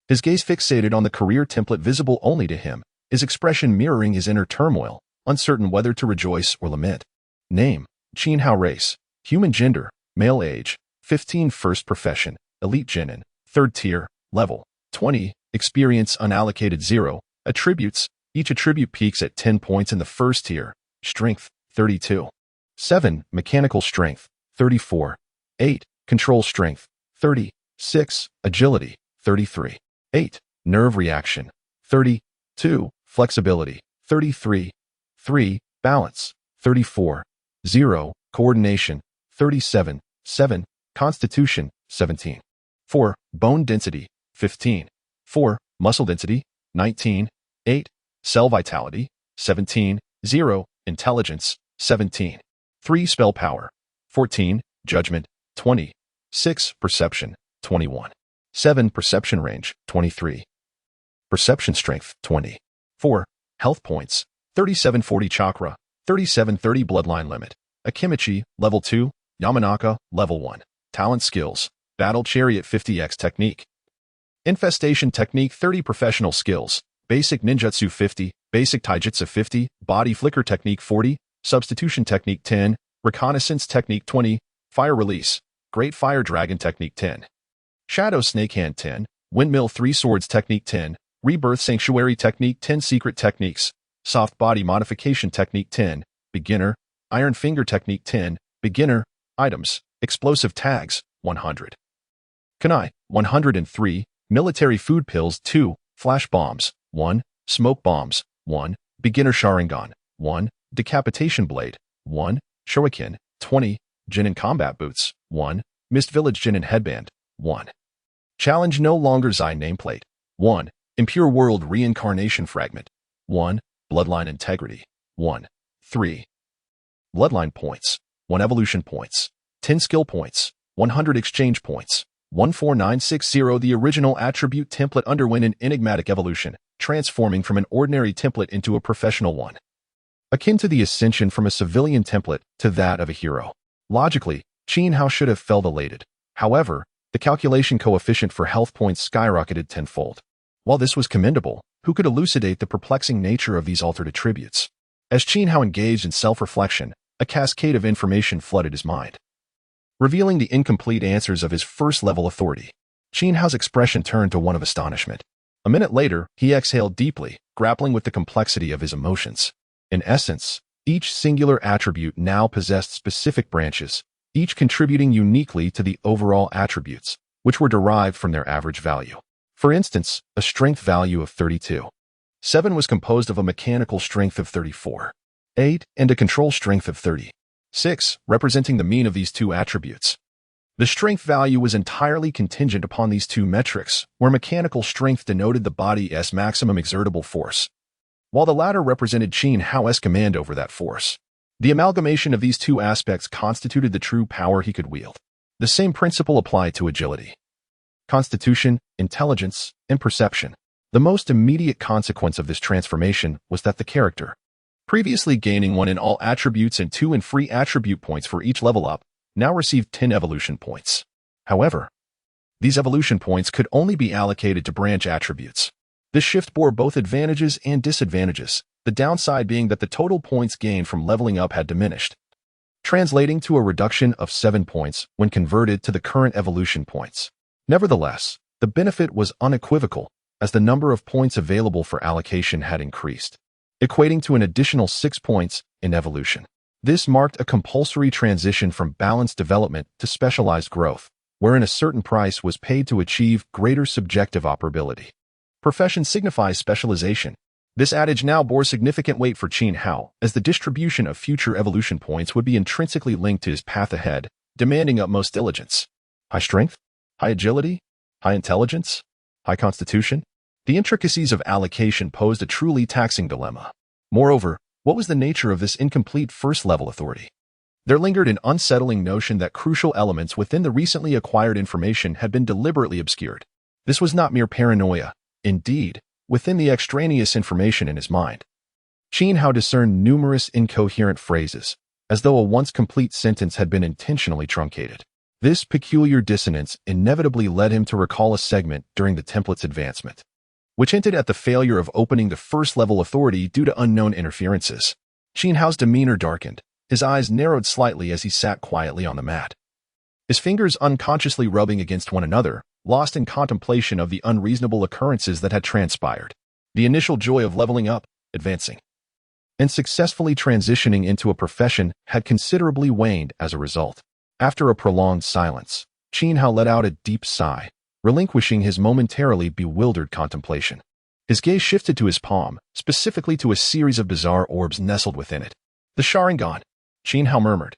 Speaker 1: His gaze fixated on the career template visible only to him, his expression mirroring his inner turmoil, uncertain whether to rejoice or lament. Name: Hao race. Human gender, male age, 15 first profession, elite genin, 3rd tier, level, 20, experience unallocated 0, attributes, each attribute peaks at 10 points in the 1st tier, strength, 32. 7, mechanical strength, 34. 8, control strength, 30. 6, agility, 33. 8, nerve reaction, 32, flexibility, 33. 3, balance, 34. 0, coordination, 37. 7, constitution, 17. 4, bone density, 15. 4, muscle density, 19. 8, cell vitality, 17. 0, intelligence, 17. 3, spell power, 14. Judgment, 20. 6, perception, 21. 7, perception range, 23. Perception strength, 20. 4, health points, 3740 chakra, 3730 bloodline limit. Akimichi, level 2. Yamanaka, level 1. Talent skills. Battle chariot 50x technique. Infestation technique 30 professional skills. Basic ninjutsu 50. Basic taijutsu 50. Body flicker technique 40. Substitution technique 10. Reconnaissance technique 20. Fire release. Great fire dragon technique 10. Shadow Snake Hand 10, Windmill 3 Swords Technique 10, Rebirth Sanctuary Technique 10 Secret Techniques, Soft Body Modification Technique 10, Beginner, Iron Finger Technique 10, Beginner, Items, Explosive Tags, 100. Kunai, 103, Military Food Pills 2, Flash Bombs, 1, Smoke Bombs, 1, Beginner Sharingan, 1, Decapitation Blade, 1, Shuriken, 20, Jinin Combat Boots, 1, Mist Village Jinin Headband, 1. Challenge No Longer Zai Nameplate, 1, Impure World Reincarnation Fragment, 1, Bloodline Integrity, 1, 3. Bloodline Points, 1 Evolution Points, 10 Skill Points, 100 Exchange Points, 14960. The original attribute template underwent an enigmatic evolution, transforming from an ordinary template into a professional one, akin to the ascension from a civilian template to that of a hero. Logically, Qin Hao should have felt elated. However, the calculation coefficient for health points skyrocketed tenfold. While this was commendable, who could elucidate the perplexing nature of these altered attributes? As Qin Hao engaged in self-reflection, a cascade of information flooded his mind, revealing the incomplete answers of his first-level authority. Qin Hao's expression turned to one of astonishment. A minute later, he exhaled deeply, grappling with the complexity of his emotions. In essence, each singular attribute now possessed specific branches, each contributing uniquely to the overall attributes, which were derived from their average value. For instance, a strength value of 32. 7 was composed of a mechanical strength of 34. 8 and a control strength of 30. 6, representing the mean of these two attributes. The strength value was entirely contingent upon these two metrics, where mechanical strength denoted the body's maximum exertable force, while the latter represented Qin Hao's command over that force. The amalgamation of these two aspects constituted the true power he could wield. The same principle applied to agility, constitution, intelligence, and perception. The most immediate consequence of this transformation was that the character, previously gaining 1 in all attributes and 2 in free attribute points for each level up, now received 10 evolution points. However, these evolution points could only be allocated to branch attributes. This shift bore both advantages and disadvantages, the downside being that the total points gained from leveling up had diminished, translating to a reduction of 7 points when converted to the current evolution points. Nevertheless, the benefit was unequivocal, as the number of points available for allocation had increased, equating to an additional 6 points in evolution. This marked a compulsory transition from balanced development to specialized growth, wherein a certain price was paid to achieve greater subjective operability. Profession signifies specialization. This adage now bore significant weight for Qin Hao, as the distribution of future evolution points would be intrinsically linked to his path ahead, demanding utmost diligence. High strength? High agility? High intelligence? High constitution? The intricacies of allocation posed a truly taxing dilemma. Moreover, what was the nature of this incomplete first-level authority? There lingered an unsettling notion that crucial elements within the recently acquired information had been deliberately obscured. This was not mere paranoia. Indeed, within the extraneous information in his mind, Qin Hao discerned numerous incoherent phrases, as though a once complete sentence had been intentionally truncated. This peculiar dissonance inevitably led him to recall a segment during the template's advancement, which hinted at the failure of opening the first-level authority due to unknown interferences. Qin Hao's demeanor darkened, his eyes narrowed slightly as he sat quietly on the mat, his fingers unconsciously rubbing against one another, lost in contemplation of the unreasonable occurrences that had transpired. The initial joy of leveling up, advancing, and successfully transitioning into a profession had considerably waned as a result. After a prolonged silence, Qin Hao let out a deep sigh, relinquishing his momentarily bewildered contemplation. His gaze shifted to his palm, specifically to a series of bizarre orbs nestled within it. The Sharingan, Qin Hao murmured.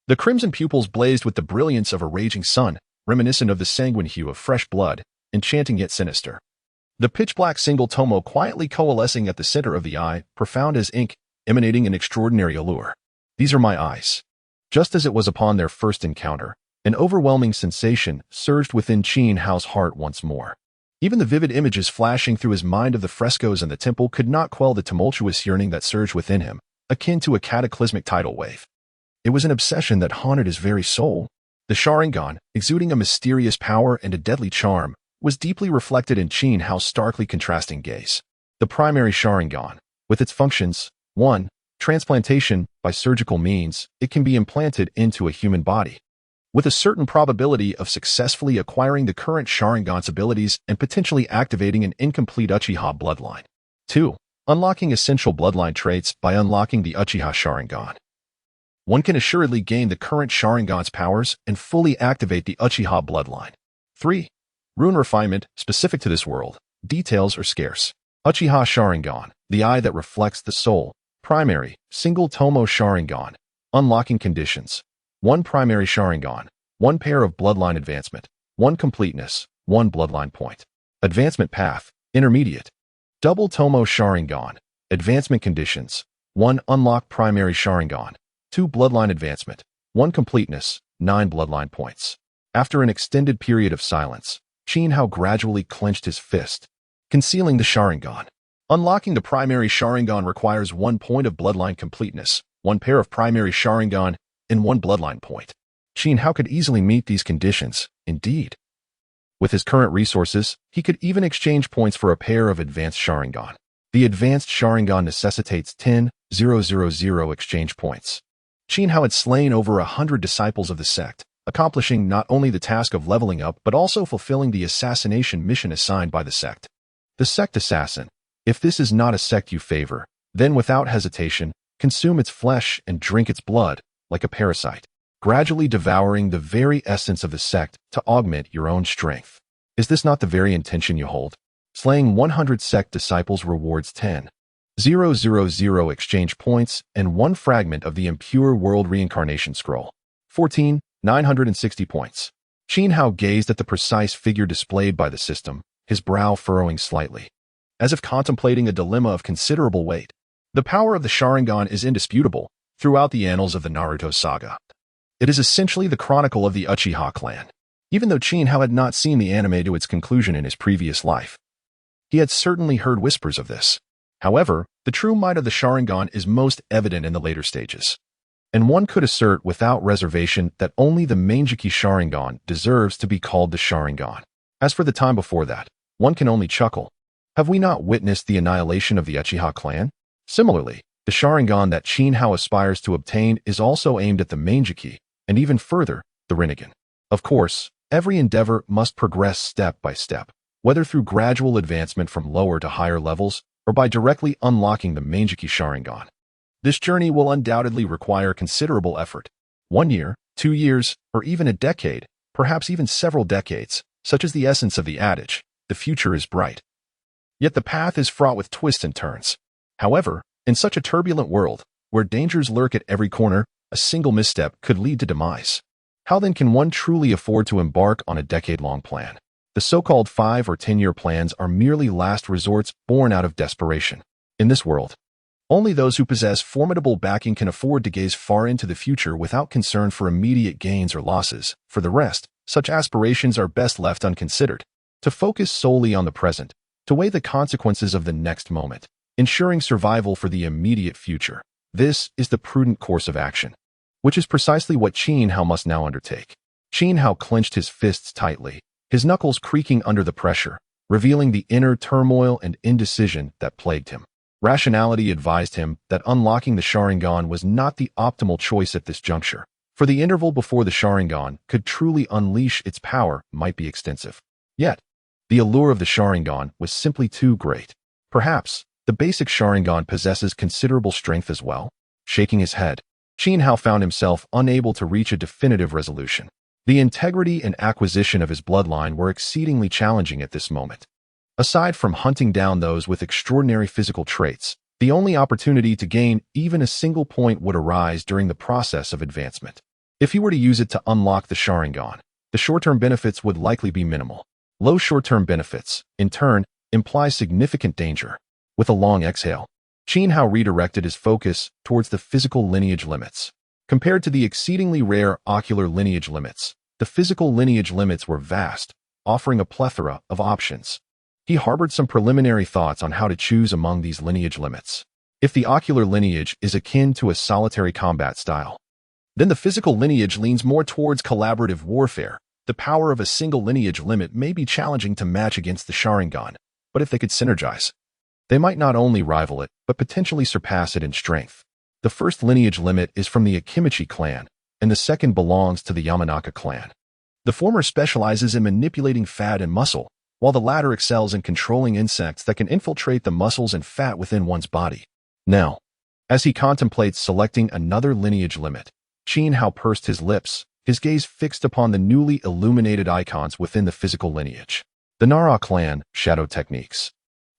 Speaker 1: The crimson pupils blazed with the brilliance of a raging sun, reminiscent of the sanguine hue of fresh blood, enchanting yet sinister. The pitch-black single tomo quietly coalescing at the center of the eye, profound as ink, emanating an extraordinary allure. These are my eyes. Just as it was upon their first encounter, an overwhelming sensation surged within Qin Hao's heart once more. Even the vivid images flashing through his mind of the frescoes in the temple could not quell the tumultuous yearning that surged within him, akin to a cataclysmic tidal wave. It was an obsession that haunted his very soul. The Sharingan, exuding a mysterious power and a deadly charm, was deeply reflected in Qin Hao's starkly contrasting gaze. The primary Sharingan, with its functions: 1. Transplantation. By surgical means, it can be implanted into a human body. with a certain probability of successfully acquiring the current Sharingan's abilities and potentially activating an incomplete Uchiha bloodline. 2. Unlocking essential bloodline traits by unlocking the Uchiha Sharingan. One can assuredly gain the current Sharingan's powers and fully activate the Uchiha bloodline. 3. Rune refinement specific to this world. Details are scarce. Uchiha Sharingan, the eye that reflects the soul. Primary, single Tomo Sharingan. Unlocking conditions. 1 primary Sharingan, 1 pair of bloodline advancement, 1 completeness, 1 bloodline point. Advancement path, intermediate. Double Tomo Sharingan, advancement conditions, 1 unlock primary Sharingan, 2 bloodline advancement, 1 completeness, 9 bloodline points. After an extended period of silence, Xiao gradually clenched his fist, concealing the Sharingan. Unlocking the primary Sharingan requires 1 point of bloodline completeness, 1 pair of primary Sharingan, and 1 bloodline point. Xiao could easily meet these conditions, indeed. With his current resources, he could even exchange points for a pair of advanced Sharingan. The advanced Sharingan necessitates 10,000 exchange points. Xiao had slain over 100 disciples of the sect, accomplishing not only the task of leveling up but also fulfilling the assassination mission assigned by the sect. The sect assassin. If this is not a sect you favor, then without hesitation, consume its flesh and drink its blood, like a parasite, gradually devouring the very essence of the sect to augment your own strength. Is this not the very intention you hold? Slaying 100 sect disciples rewards 10,000 exchange points and 1 fragment of the impure world reincarnation scroll. 14,960 points. Xiao gazed at the precise figure displayed by the system, his brow furrowing slightly, as if contemplating a dilemma of considerable weight. The power of the Sharingan is indisputable throughout the annals of the Naruto saga. It is essentially the chronicle of the Uchiha clan. Even though Xiao had not seen the anime to its conclusion in his previous life, he had certainly heard whispers of this. However, the true might of the Sharingan is most evident in the later stages, and one could assert without reservation that only the Manjiki Sharingan deserves to be called the Sharingan. As for the time before that, one can only chuckle. Have we not witnessed the annihilation of the Uchiha clan? Similarly, the Sharingan that Xiao aspires to obtain is also aimed at the Manjiki, and even further, the Rinnegan. Of course, every endeavor must progress step by step, whether through gradual advancement from lower to higher levels, or by directly unlocking the Manjiki Sharingan. This journey will undoubtedly require considerable effort. 1 year, 2 years, or even a decade, perhaps even several decades, such is the essence of the adage, the future is bright. Yet the path is fraught with twists and turns. However, in such a turbulent world, where dangers lurk at every corner, a single misstep could lead to demise. How then can one truly afford to embark on a decade-long plan? The so-called 5 or 10-year plans are merely last resorts born out of desperation. In this world, only those who possess formidable backing can afford to gaze far into the future without concern for immediate gains or losses. For the rest, such aspirations are best left unconsidered. To focus solely on the present, to weigh the consequences of the next moment, ensuring survival for the immediate future. This is the prudent course of action, which is precisely what Xiao must now undertake. Xiao clenched his fists tightly, his knuckles creaking under the pressure, revealing the inner turmoil and indecision that plagued him. Rationality advised him that unlocking the Sharingan was not the optimal choice at this juncture, for the interval before the Sharingan could truly unleash its power might be extensive. Yet, the allure of the Sharingan was simply too great. Perhaps, the basic Sharingan possesses considerable strength as well. Shaking his head, Xiao found himself unable to reach a definitive resolution. The integrity and acquisition of his bloodline were exceedingly challenging at this moment. Aside from hunting down those with extraordinary physical traits, the only opportunity to gain even a single point would arise during the process of advancement. If he were to use it to unlock the Sharingan, the short-term benefits would likely be minimal. Low short-term benefits, in turn, imply significant danger. With a long exhale, Xiao redirected his focus towards the physical lineage limits. Compared to the exceedingly rare ocular lineage limits, the physical lineage limits were vast, offering a plethora of options. He harbored some preliminary thoughts on how to choose among these lineage limits. If the ocular lineage is akin to a solitary combat style, then the physical lineage leans more towards collaborative warfare. The power of a single lineage limit may be challenging to match against the Sharingan, but if they could synergize, they might not only rival it, but potentially surpass it in strength. The first lineage limit is from the Akimichi clan, and the second belongs to the Yamanaka clan. The former specializes in manipulating fat and muscle, while the latter excels in controlling insects that can infiltrate the muscles and fat within one's body. Now, as he contemplates selecting another lineage limit, Xiao pursed his lips, his gaze fixed upon the newly illuminated icons within the physical lineage. The Nara clan, shadow techniques.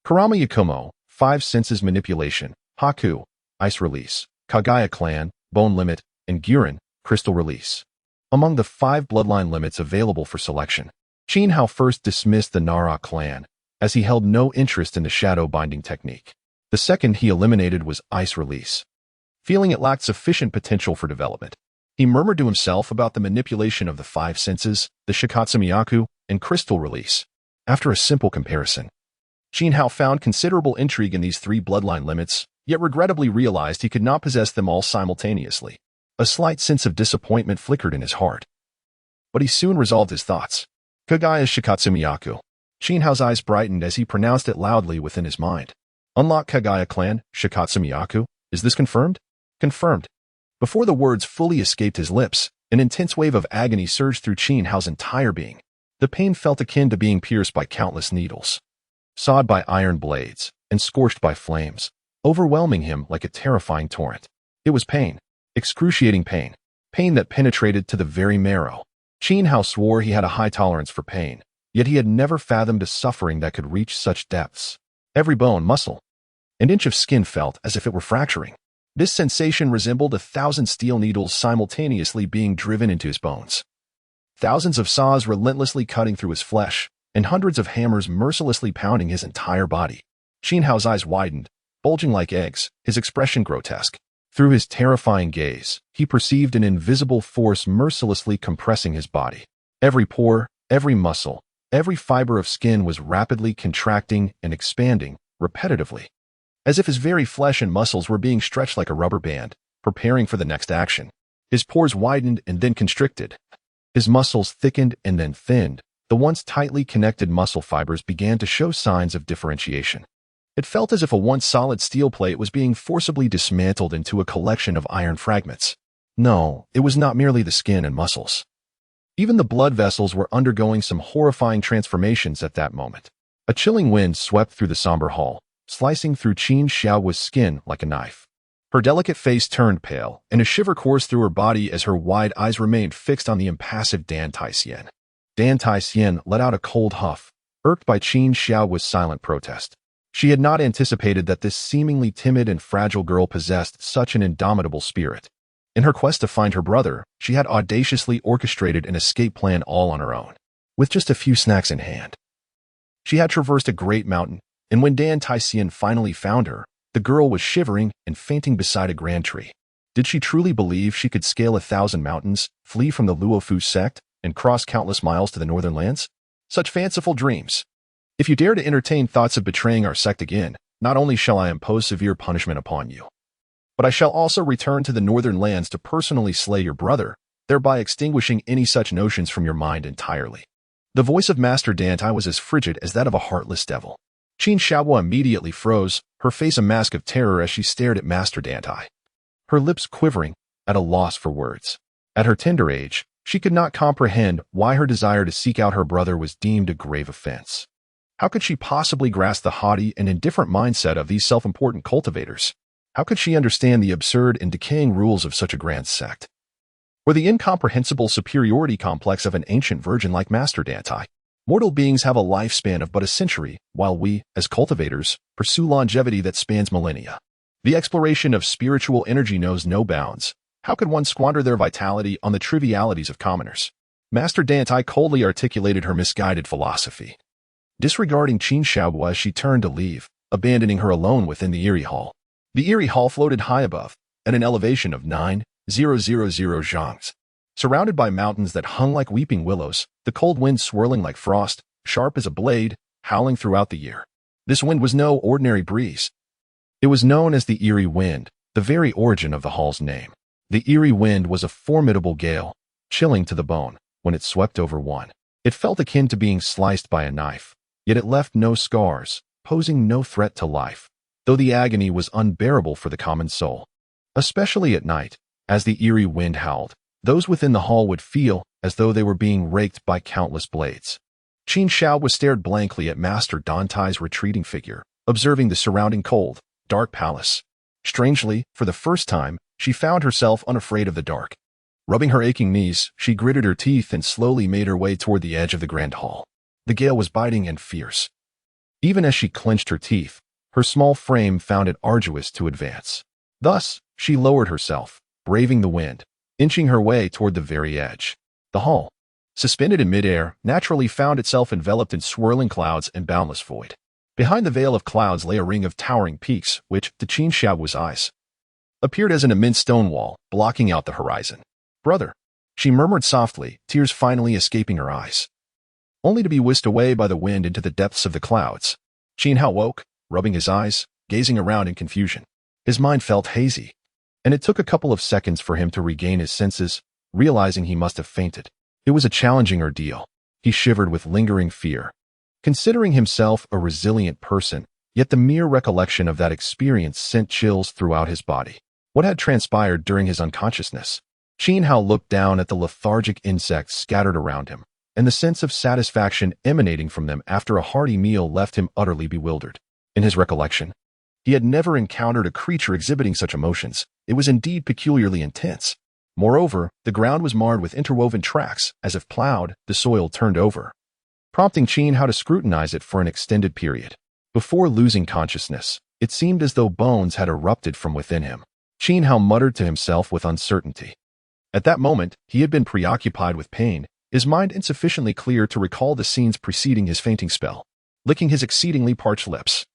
Speaker 1: Kurama Yakumo, 5 senses manipulation, Haku, ice release, Kagaya clan, bone limit, and Guren, crystal release. Among the 5 bloodline limits available for selection, Xiao first dismissed the Nara clan, as he held no interest in the shadow binding technique. The second he eliminated was ice release. Feeling it lacked sufficient potential for development, he murmured to himself about the manipulation of the 5 senses, the Shikatsumiyaku, and crystal release. After a simple comparison, Xiao found considerable intrigue in these 3 bloodline limits, yet regrettably realized he could not possess them all simultaneously. A slight sense of disappointment flickered in his heart. But he soon resolved his thoughts. Kagaya Shikatsumiyaku. Xiao's eyes brightened as he pronounced it loudly within his mind. Unlock Kagaya clan, Shikatsumiyaku. Is this confirmed? Confirmed. Before the words fully escaped his lips, an intense wave of agony surged through Xiao's entire being. The pain felt akin to being pierced by countless needles, sawed by iron blades, and scorched by flames, overwhelming him like a terrifying torrent. It was pain. Excruciating pain. Pain that penetrated to the very marrow. Xiao swore he had a high tolerance for pain, yet he had never fathomed a suffering that could reach such depths. Every bone, muscle, and inch of skin felt as if it were fracturing. This sensation resembled 1,000 steel needles simultaneously being driven into his bones. Thousands of saws relentlessly cutting through his flesh, and hundreds of hammers mercilessly pounding his entire body. Xiao's eyes widened, bulging like eggs, his expression grotesque. Through his terrifying gaze, he perceived an invisible force mercilessly compressing his body. Every pore, every muscle, every fiber of skin was rapidly contracting and expanding, repetitively, as if his very flesh and muscles were being stretched like a rubber band, preparing for the next action. His pores widened and then constricted. His muscles thickened and then thinned. The once tightly connected muscle fibers began to show signs of differentiation. It felt as if a once solid steel plate was being forcibly dismantled into a collection of iron fragments. No, it was not merely the skin and muscles. Even the blood vessels were undergoing some horrifying transformations at that moment. A chilling wind swept through the somber hall, slicing through Xiao's skin like a knife. Her delicate face turned pale, and a shiver coursed through her body as her wide eyes remained fixed on the impassive Dan Taixian. Dan Taixian let out a cold huff, irked by Xiao's silent protest. She had not anticipated that this seemingly timid and fragile girl possessed such an indomitable spirit. In her quest to find her brother, she had audaciously orchestrated an escape plan all on her own, with just a few snacks in hand. She had traversed a great mountain, and when Dan Taixian finally found her, the girl was shivering and fainting beside a grand tree. Did she truly believe she could scale 1,000 mountains, flee from the Luofu sect, and cross countless miles to the northern lands? Such fanciful dreams. If you dare to entertain thoughts of betraying our sect again, not only shall I impose severe punishment upon you, but I shall also return to the northern lands to personally slay your brother, thereby extinguishing any such notions from your mind entirely. The voice of Master Dantai was as frigid as that of a heartless devil. Xiao immediately froze, her face a mask of terror as she stared at Master Dantai, her lips quivering, at a loss for words. At her tender age, she could not comprehend why her desire to seek out her brother was deemed a grave offense. How could she possibly grasp the haughty and indifferent mindset of these self-important cultivators? How could she understand the absurd and decaying rules of such a grand sect? Or the incomprehensible superiority complex of an ancient virgin like Master Dantai? Mortal beings have a lifespan of but a century, while we, as cultivators, pursue longevity that spans millennia. The exploration of spiritual energy knows no bounds. How could one squander their vitality on the trivialities of commoners? Master Dantai coldly articulated her misguided philosophy, disregarding Xiao as she turned to leave, abandoning her alone within the Eerie Hall. The Eerie Hall floated high above, at an elevation of 9,000 zhangs. Surrounded by mountains that hung like weeping willows, the cold wind swirling like frost, sharp as a blade, howling throughout the year. This wind was no ordinary breeze. It was known as the Eerie Wind, the very origin of the hall's name. The Eerie Wind was a formidable gale, chilling to the bone, when it swept over one. It felt akin to being sliced by a knife, yet it left no scars, posing no threat to life, though the agony was unbearable for the common soul. Especially at night, as the eerie wind howled, Those within the hall would feel as though they were being raked by countless blades. Xiao was stared blankly at Master Dantai's retreating figure, observing the surrounding cold, dark palace. Strangely, for the first time, she found herself unafraid of the dark. Rubbing her aching knees, she gritted her teeth and slowly made her way toward the edge of the grand hall. The gale was biting and fierce. Even as she clenched her teeth, her small frame found it arduous to advance. Thus, she lowered herself, braving the wind, inching her way toward the very edge. The hall, suspended in midair, naturally found itself enveloped in swirling clouds and boundless void. Behind the veil of clouds lay a ring of towering peaks, which, to Xiao's eyes, appeared as an immense stone wall, blocking out the horizon. "Brother," she murmured softly, tears finally escaping her eyes, only to be whisked away by the wind into the depths of the clouds. Xiao woke, rubbing his eyes, gazing around in confusion. His mind felt hazy, and it took a couple of seconds for him to regain his senses, realizing he must have fainted. It was a challenging ordeal. He shivered with lingering fear. Considering himself a resilient person, yet the mere recollection of that experience sent chills throughout his body. What had transpired during his unconsciousness? Xiao looked down at the lethargic insects scattered around him, and the sense of satisfaction emanating from them after a hearty meal left him utterly bewildered. In his recollection, he had never encountered a creature exhibiting such emotions. It was indeed peculiarly intense. Moreover, the ground was marred with interwoven tracks, as if plowed, the soil turned over, prompting Xiao to scrutinize it for an extended period. Before losing consciousness, it seemed as though bones had erupted from within him. Xiao muttered to himself with uncertainty. At that moment, he had been preoccupied with pain, his mind insufficiently clear to recall the scenes preceding his fainting spell. Licking his exceedingly parched lips,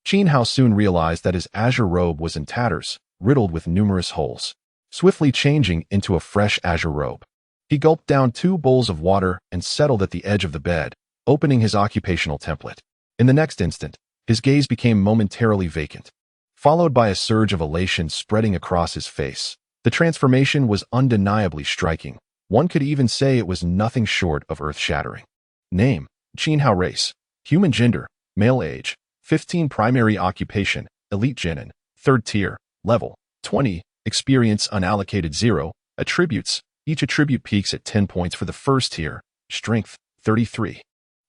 Speaker 1: Xiao soon realized that his azure robe was in tatters, riddled with numerous holes. Swiftly changing into a fresh azure robe, he gulped down 2 bowls of water and settled at the edge of the bed, opening his occupational template. In the next instant, his gaze became momentarily vacant, followed by a surge of elation spreading across his face. The transformation was undeniably striking. One could even say it was nothing short of earth-shattering. Name: Xiao race. Human gender: male age. 15 primary occupation: elite genin. 3rd tier. Level: 20. Experience unallocated 0. Attributes: each attribute peaks at 10 points for the 1st tier. Strength: 33.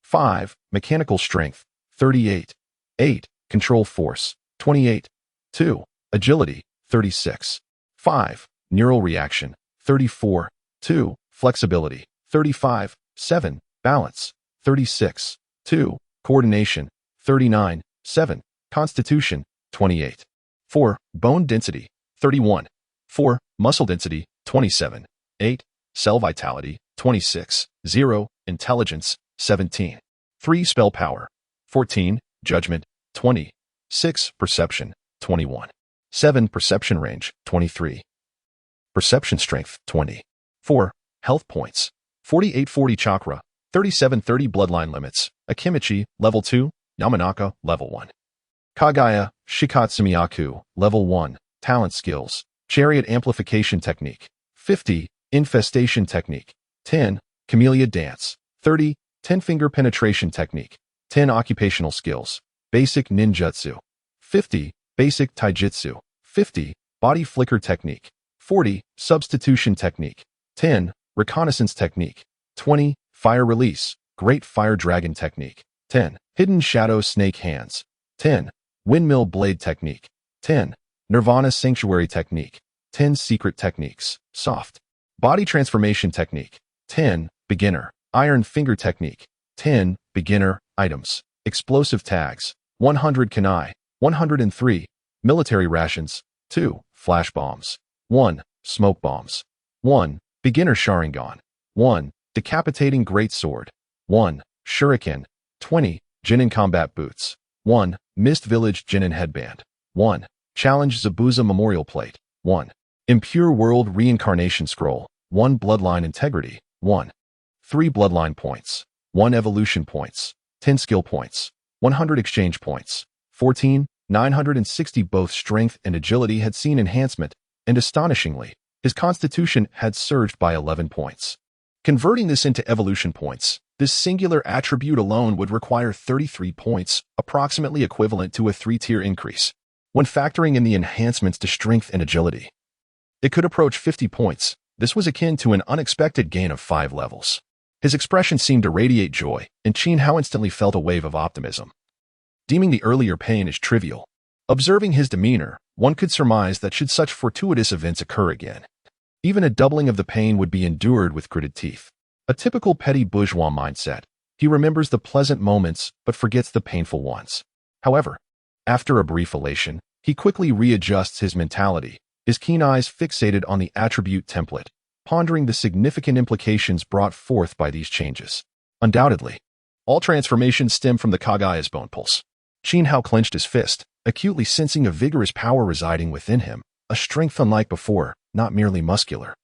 Speaker 1: 5. Mechanical strength: 38. 8. Control force: 28. 2. Agility: 36. 5. Neural reaction: 34. 2. Flexibility: 35. 7. Balance: 36. 2. Coordination: 39. 7. Constitution: 28. 4. Bone density: 31. 4. Muscle density: 27. 8. Cell vitality: 26. 0. Intelligence: 17. 3. Spell power: 14. Judgment: 20. 6. Perception: 21. 7. Perception range: 23. Perception strength: 20. 4. Health points: 4840 chakra, 3730 bloodline limits. Akimichi, level 2. Yamanaka, level 1. Kagaya, Shikatsumiyaku, level 1. Talent skills: Chariot amplification technique. 50. Infestation technique. 10. Camellia dance. 30. 10-finger penetration technique. 10. Occupational skills: Basic ninjutsu. 50. Basic taijutsu. 50. Body flicker technique. 40. Substitution technique. 10. Reconnaissance technique. 20. Fire release, Great Fire Dragon technique. 10. Hidden Shadow Snake Hands. 10. Windmill Blade technique. 10. Nirvana Sanctuary technique. 10. Secret techniques: Soft Body Transformation technique. 10. Beginner Iron Finger technique. 10. Beginner items: Explosive tags. 100 kunai. 103. Military rations. 2. Flash bombs. 1. Smoke bombs. 1. Beginner Sharingan. 1. Decapitating Great Sword. 1. Shuriken. 20. Genin Combat Boots. 1. Mist Village Genin Headband. 1. Challenge Zabuza Memorial Plate. 1. Impure World Reincarnation Scroll. 1. Bloodline Integrity. 1. 3 Bloodline Points. 1 Evolution Points. 10 Skill Points. 100 Exchange Points. 14. 960. Both strength and agility had seen enhancement, and astonishingly, his constitution had surged by 11 points. Converting this into evolution points, this singular attribute alone would require 33 points, approximately equivalent to a 3-tier increase. When factoring in the enhancements to strength and agility, it could approach 50 points. This was akin to an unexpected gain of 5 levels. His expression seemed to radiate joy, and Qin Hao instantly felt a wave of optimism. Deeming the earlier pain as trivial, observing his demeanor, one could surmise that should such fortuitous events occur again, even a doubling of the pain would be endured with gritted teeth. A typical petty bourgeois mindset. He remembers the pleasant moments but forgets the painful ones. However, after a brief elation, he quickly readjusts his mentality, his keen eyes fixated on the attribute template, pondering the significant implications brought forth by these changes. Undoubtedly, all transformations stem from the Kagaya's bone pulse. Qin Hao clenched his fist, acutely sensing a vigorous power residing within him, a strength unlike before, not merely muscular,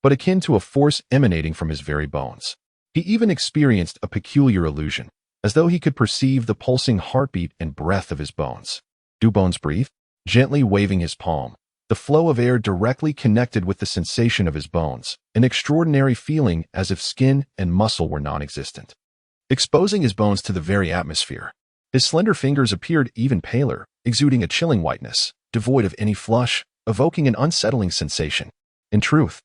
Speaker 1: but akin to a force emanating from his very bones. He even experienced a peculiar illusion, as though he could perceive the pulsing heartbeat and breath of his bones. Do bones breathe? Gently waving his palm, the flow of air directly connected with the sensation of his bones, an extraordinary feeling as if skin and muscle were non-existent. Exposing his bones to the very atmosphere, his slender fingers appeared even paler, exuding a chilling whiteness, devoid of any flush, evoking an unsettling sensation. In truth,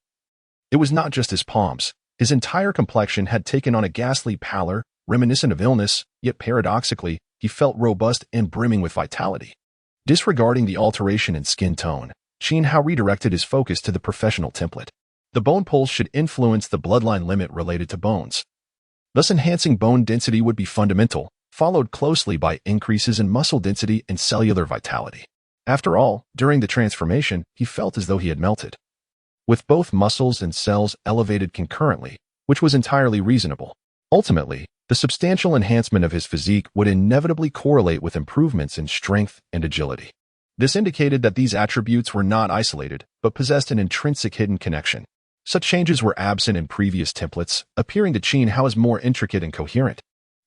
Speaker 1: it was not just his palms. His entire complexion had taken on a ghastly pallor, reminiscent of illness, yet paradoxically, he felt robust and brimming with vitality. Disregarding the alteration in skin tone, Qin Hao redirected his focus to the professional template. The bone pulse should influence the bloodline limit related to bones. Thus enhancing bone density would be fundamental, followed closely by increases in muscle density and cellular vitality. After all, during the transformation, he felt as though he had melted, with both muscles and cells elevated concurrently, which was entirely reasonable. Ultimately, the substantial enhancement of his physique would inevitably correlate with improvements in strength and agility. This indicated that these attributes were not isolated, but possessed an intrinsic hidden connection. Such changes were absent in previous templates, appearing to Qin Hao as more intricate and coherent.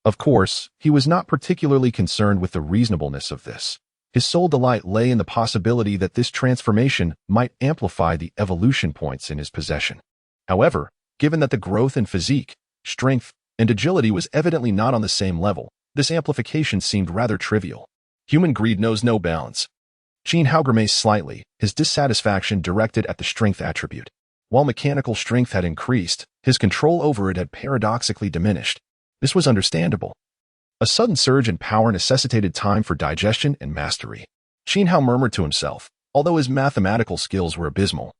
Speaker 1: Of course, he was not particularly concerned with the reasonableness of this. His sole delight lay in the possibility that this transformation might amplify the evolution points in his possession. However, given that the growth in physique, strength, and agility was evidently not on the same level, this amplification seemed rather trivial. Human greed knows no bounds. Qin Hao grimaced slightly, his dissatisfaction directed at the strength attribute. While mechanical strength had increased, his control over it had paradoxically diminished. This was understandable. A sudden surge in power necessitated time for digestion and mastery. Qin Hao murmured to himself, although his mathematical skills were abysmal.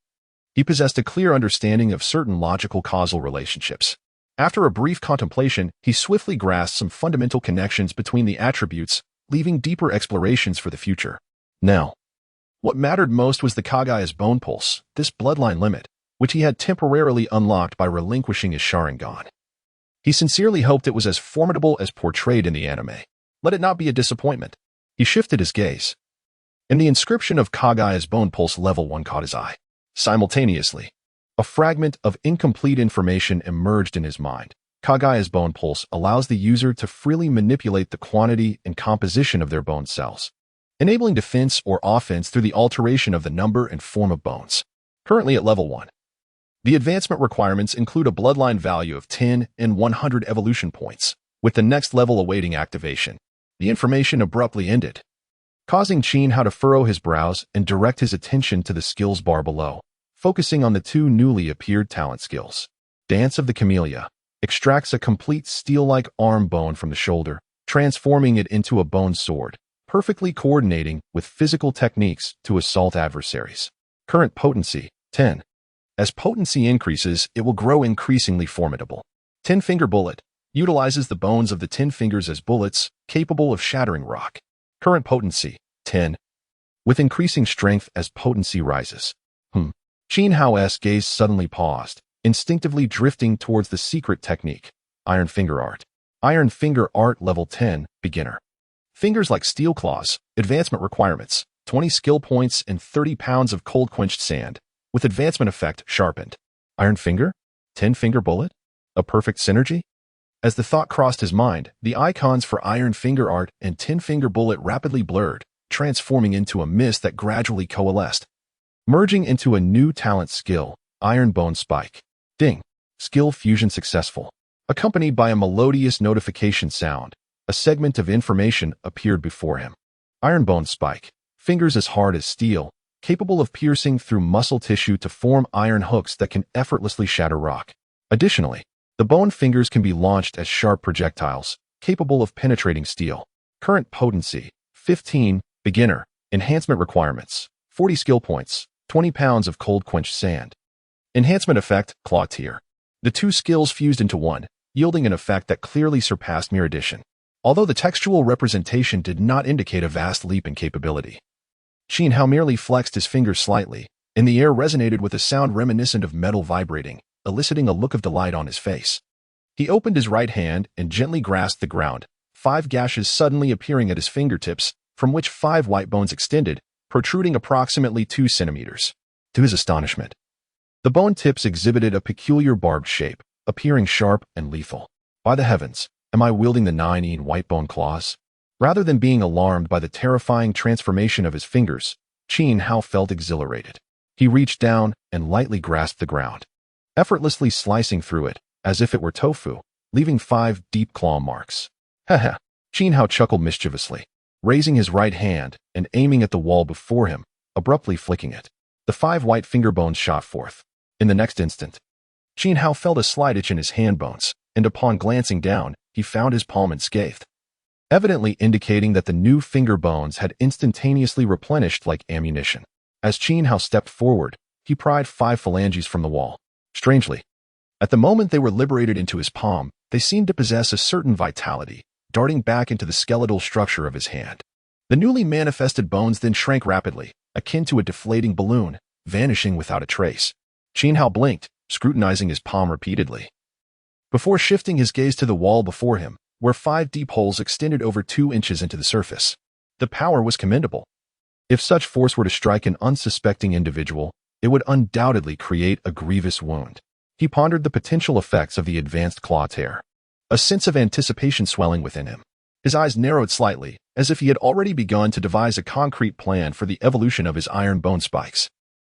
Speaker 1: He possessed a clear understanding of certain logical causal relationships. After a brief contemplation, he swiftly grasped some fundamental connections between the attributes, leaving deeper explorations for the future. Now, what mattered most was the Kagaya's bone pulse, this bloodline limit, which he had temporarily unlocked by relinquishing his Sharingan. He sincerely hoped it was as formidable as portrayed in the anime. Let it not be a disappointment. He shifted his gaze, and the inscription of Kagaya's bone pulse level 1 caught his eye. Simultaneously, a fragment of incomplete information emerged in his mind. Kagaya's bone pulse allows the user to freely manipulate the quantity and composition of their bone cells, enabling defense or offense through the alteration of the number and form of bones. Currently at level 1. The advancement requirements include a bloodline value of 10 and 100 evolution points, with the next level awaiting activation. The information abruptly ended, causing Qin Hao to furrow his brows and direct his attention to the skills bar below, focusing on the 2 newly appeared talent skills. Dance of the Camellia extracts a complete steel-like arm bone from the shoulder, transforming it into a bone sword, perfectly coordinating with physical techniques to assault adversaries. Current potency, 10. As potency increases, it will grow increasingly formidable. 10-finger bullet utilizes the bones of the 10 fingers as bullets, capable of shattering rock. Current potency, 10. With increasing strength as potency rises. Qin Hao's gaze suddenly paused, instinctively drifting towards the secret technique. Iron Finger Art. Iron Finger Art Level 10, Beginner. Fingers like steel claws. Advancement requirements, 20 skill points and 30 pounds of cold-quenched sand, with advancement effect sharpened. Iron Finger? 10-finger bullet? A perfect synergy? As the thought crossed his mind, the icons for Iron Finger Art and 10-finger bullet rapidly blurred, transforming into a mist that gradually coalesced, merging into a new talent skill, Iron Bone Spike. Ding. Skill fusion successful. Accompanied by a melodious notification sound, a segment of information appeared before him. Iron Bone Spike. Fingers as hard as steel, capable of piercing through muscle tissue to form iron hooks that can effortlessly shatter rock. Additionally, the bone fingers can be launched as sharp projectiles, capable of penetrating steel. Current potency, 15, beginner, enhancement requirements, 40 skill points, 20 pounds of cold-quenched sand. Enhancement effect, claw tier. The two skills fused into one, yielding an effect that clearly surpassed mere addition. Although the textual representation did not indicate a vast leap in capability. Xiao merely flexed his fingers slightly, and the air resonated with a sound reminiscent of metal vibrating, eliciting a look of delight on his face. He opened his right hand and gently grasped the ground, 5 gashes suddenly appearing at his fingertips, from which 5 white bones extended, protruding approximately 2 centimeters. To his astonishment, the bone tips exhibited a peculiar barbed shape, appearing sharp and lethal. By the heavens, am I wielding the 9 white bone claws? Rather than being alarmed by the terrifying transformation of his fingers, Xiao felt exhilarated. He reached down and lightly grasped the ground, effortlessly slicing through it, as if it were tofu, leaving 5 deep claw marks. Haha, Xiao chuckled mischievously, raising his right hand and aiming at the wall before him, abruptly flicking it. The 5 white finger bones shot forth. In the next instant, Xiao felt a slight itch in his hand bones, and upon glancing down, he found his palm unscathed, evidently indicating that the new finger bones had instantaneously replenished like ammunition. As Xiao stepped forward, he pried 5 phalanges from the wall. Strangely, at the moment they were liberated into his palm, they seemed to possess a certain vitality, darting back into the skeletal structure of his hand. The newly manifested bones then shrank rapidly, akin to a deflating balloon, vanishing without a trace. Xiao blinked, scrutinizing his palm repeatedly, before shifting his gaze to the wall before him, where 5 deep holes extended over 2 inches into the surface. The power was commendable. If such force were to strike an unsuspecting individual, it would undoubtedly create a grievous wound. He pondered the potential effects of the advanced claw tear, a sense of anticipation swelling within him. His eyes narrowed slightly, as if he had already begun to devise a concrete plan for the evolution of his iron bone spikes.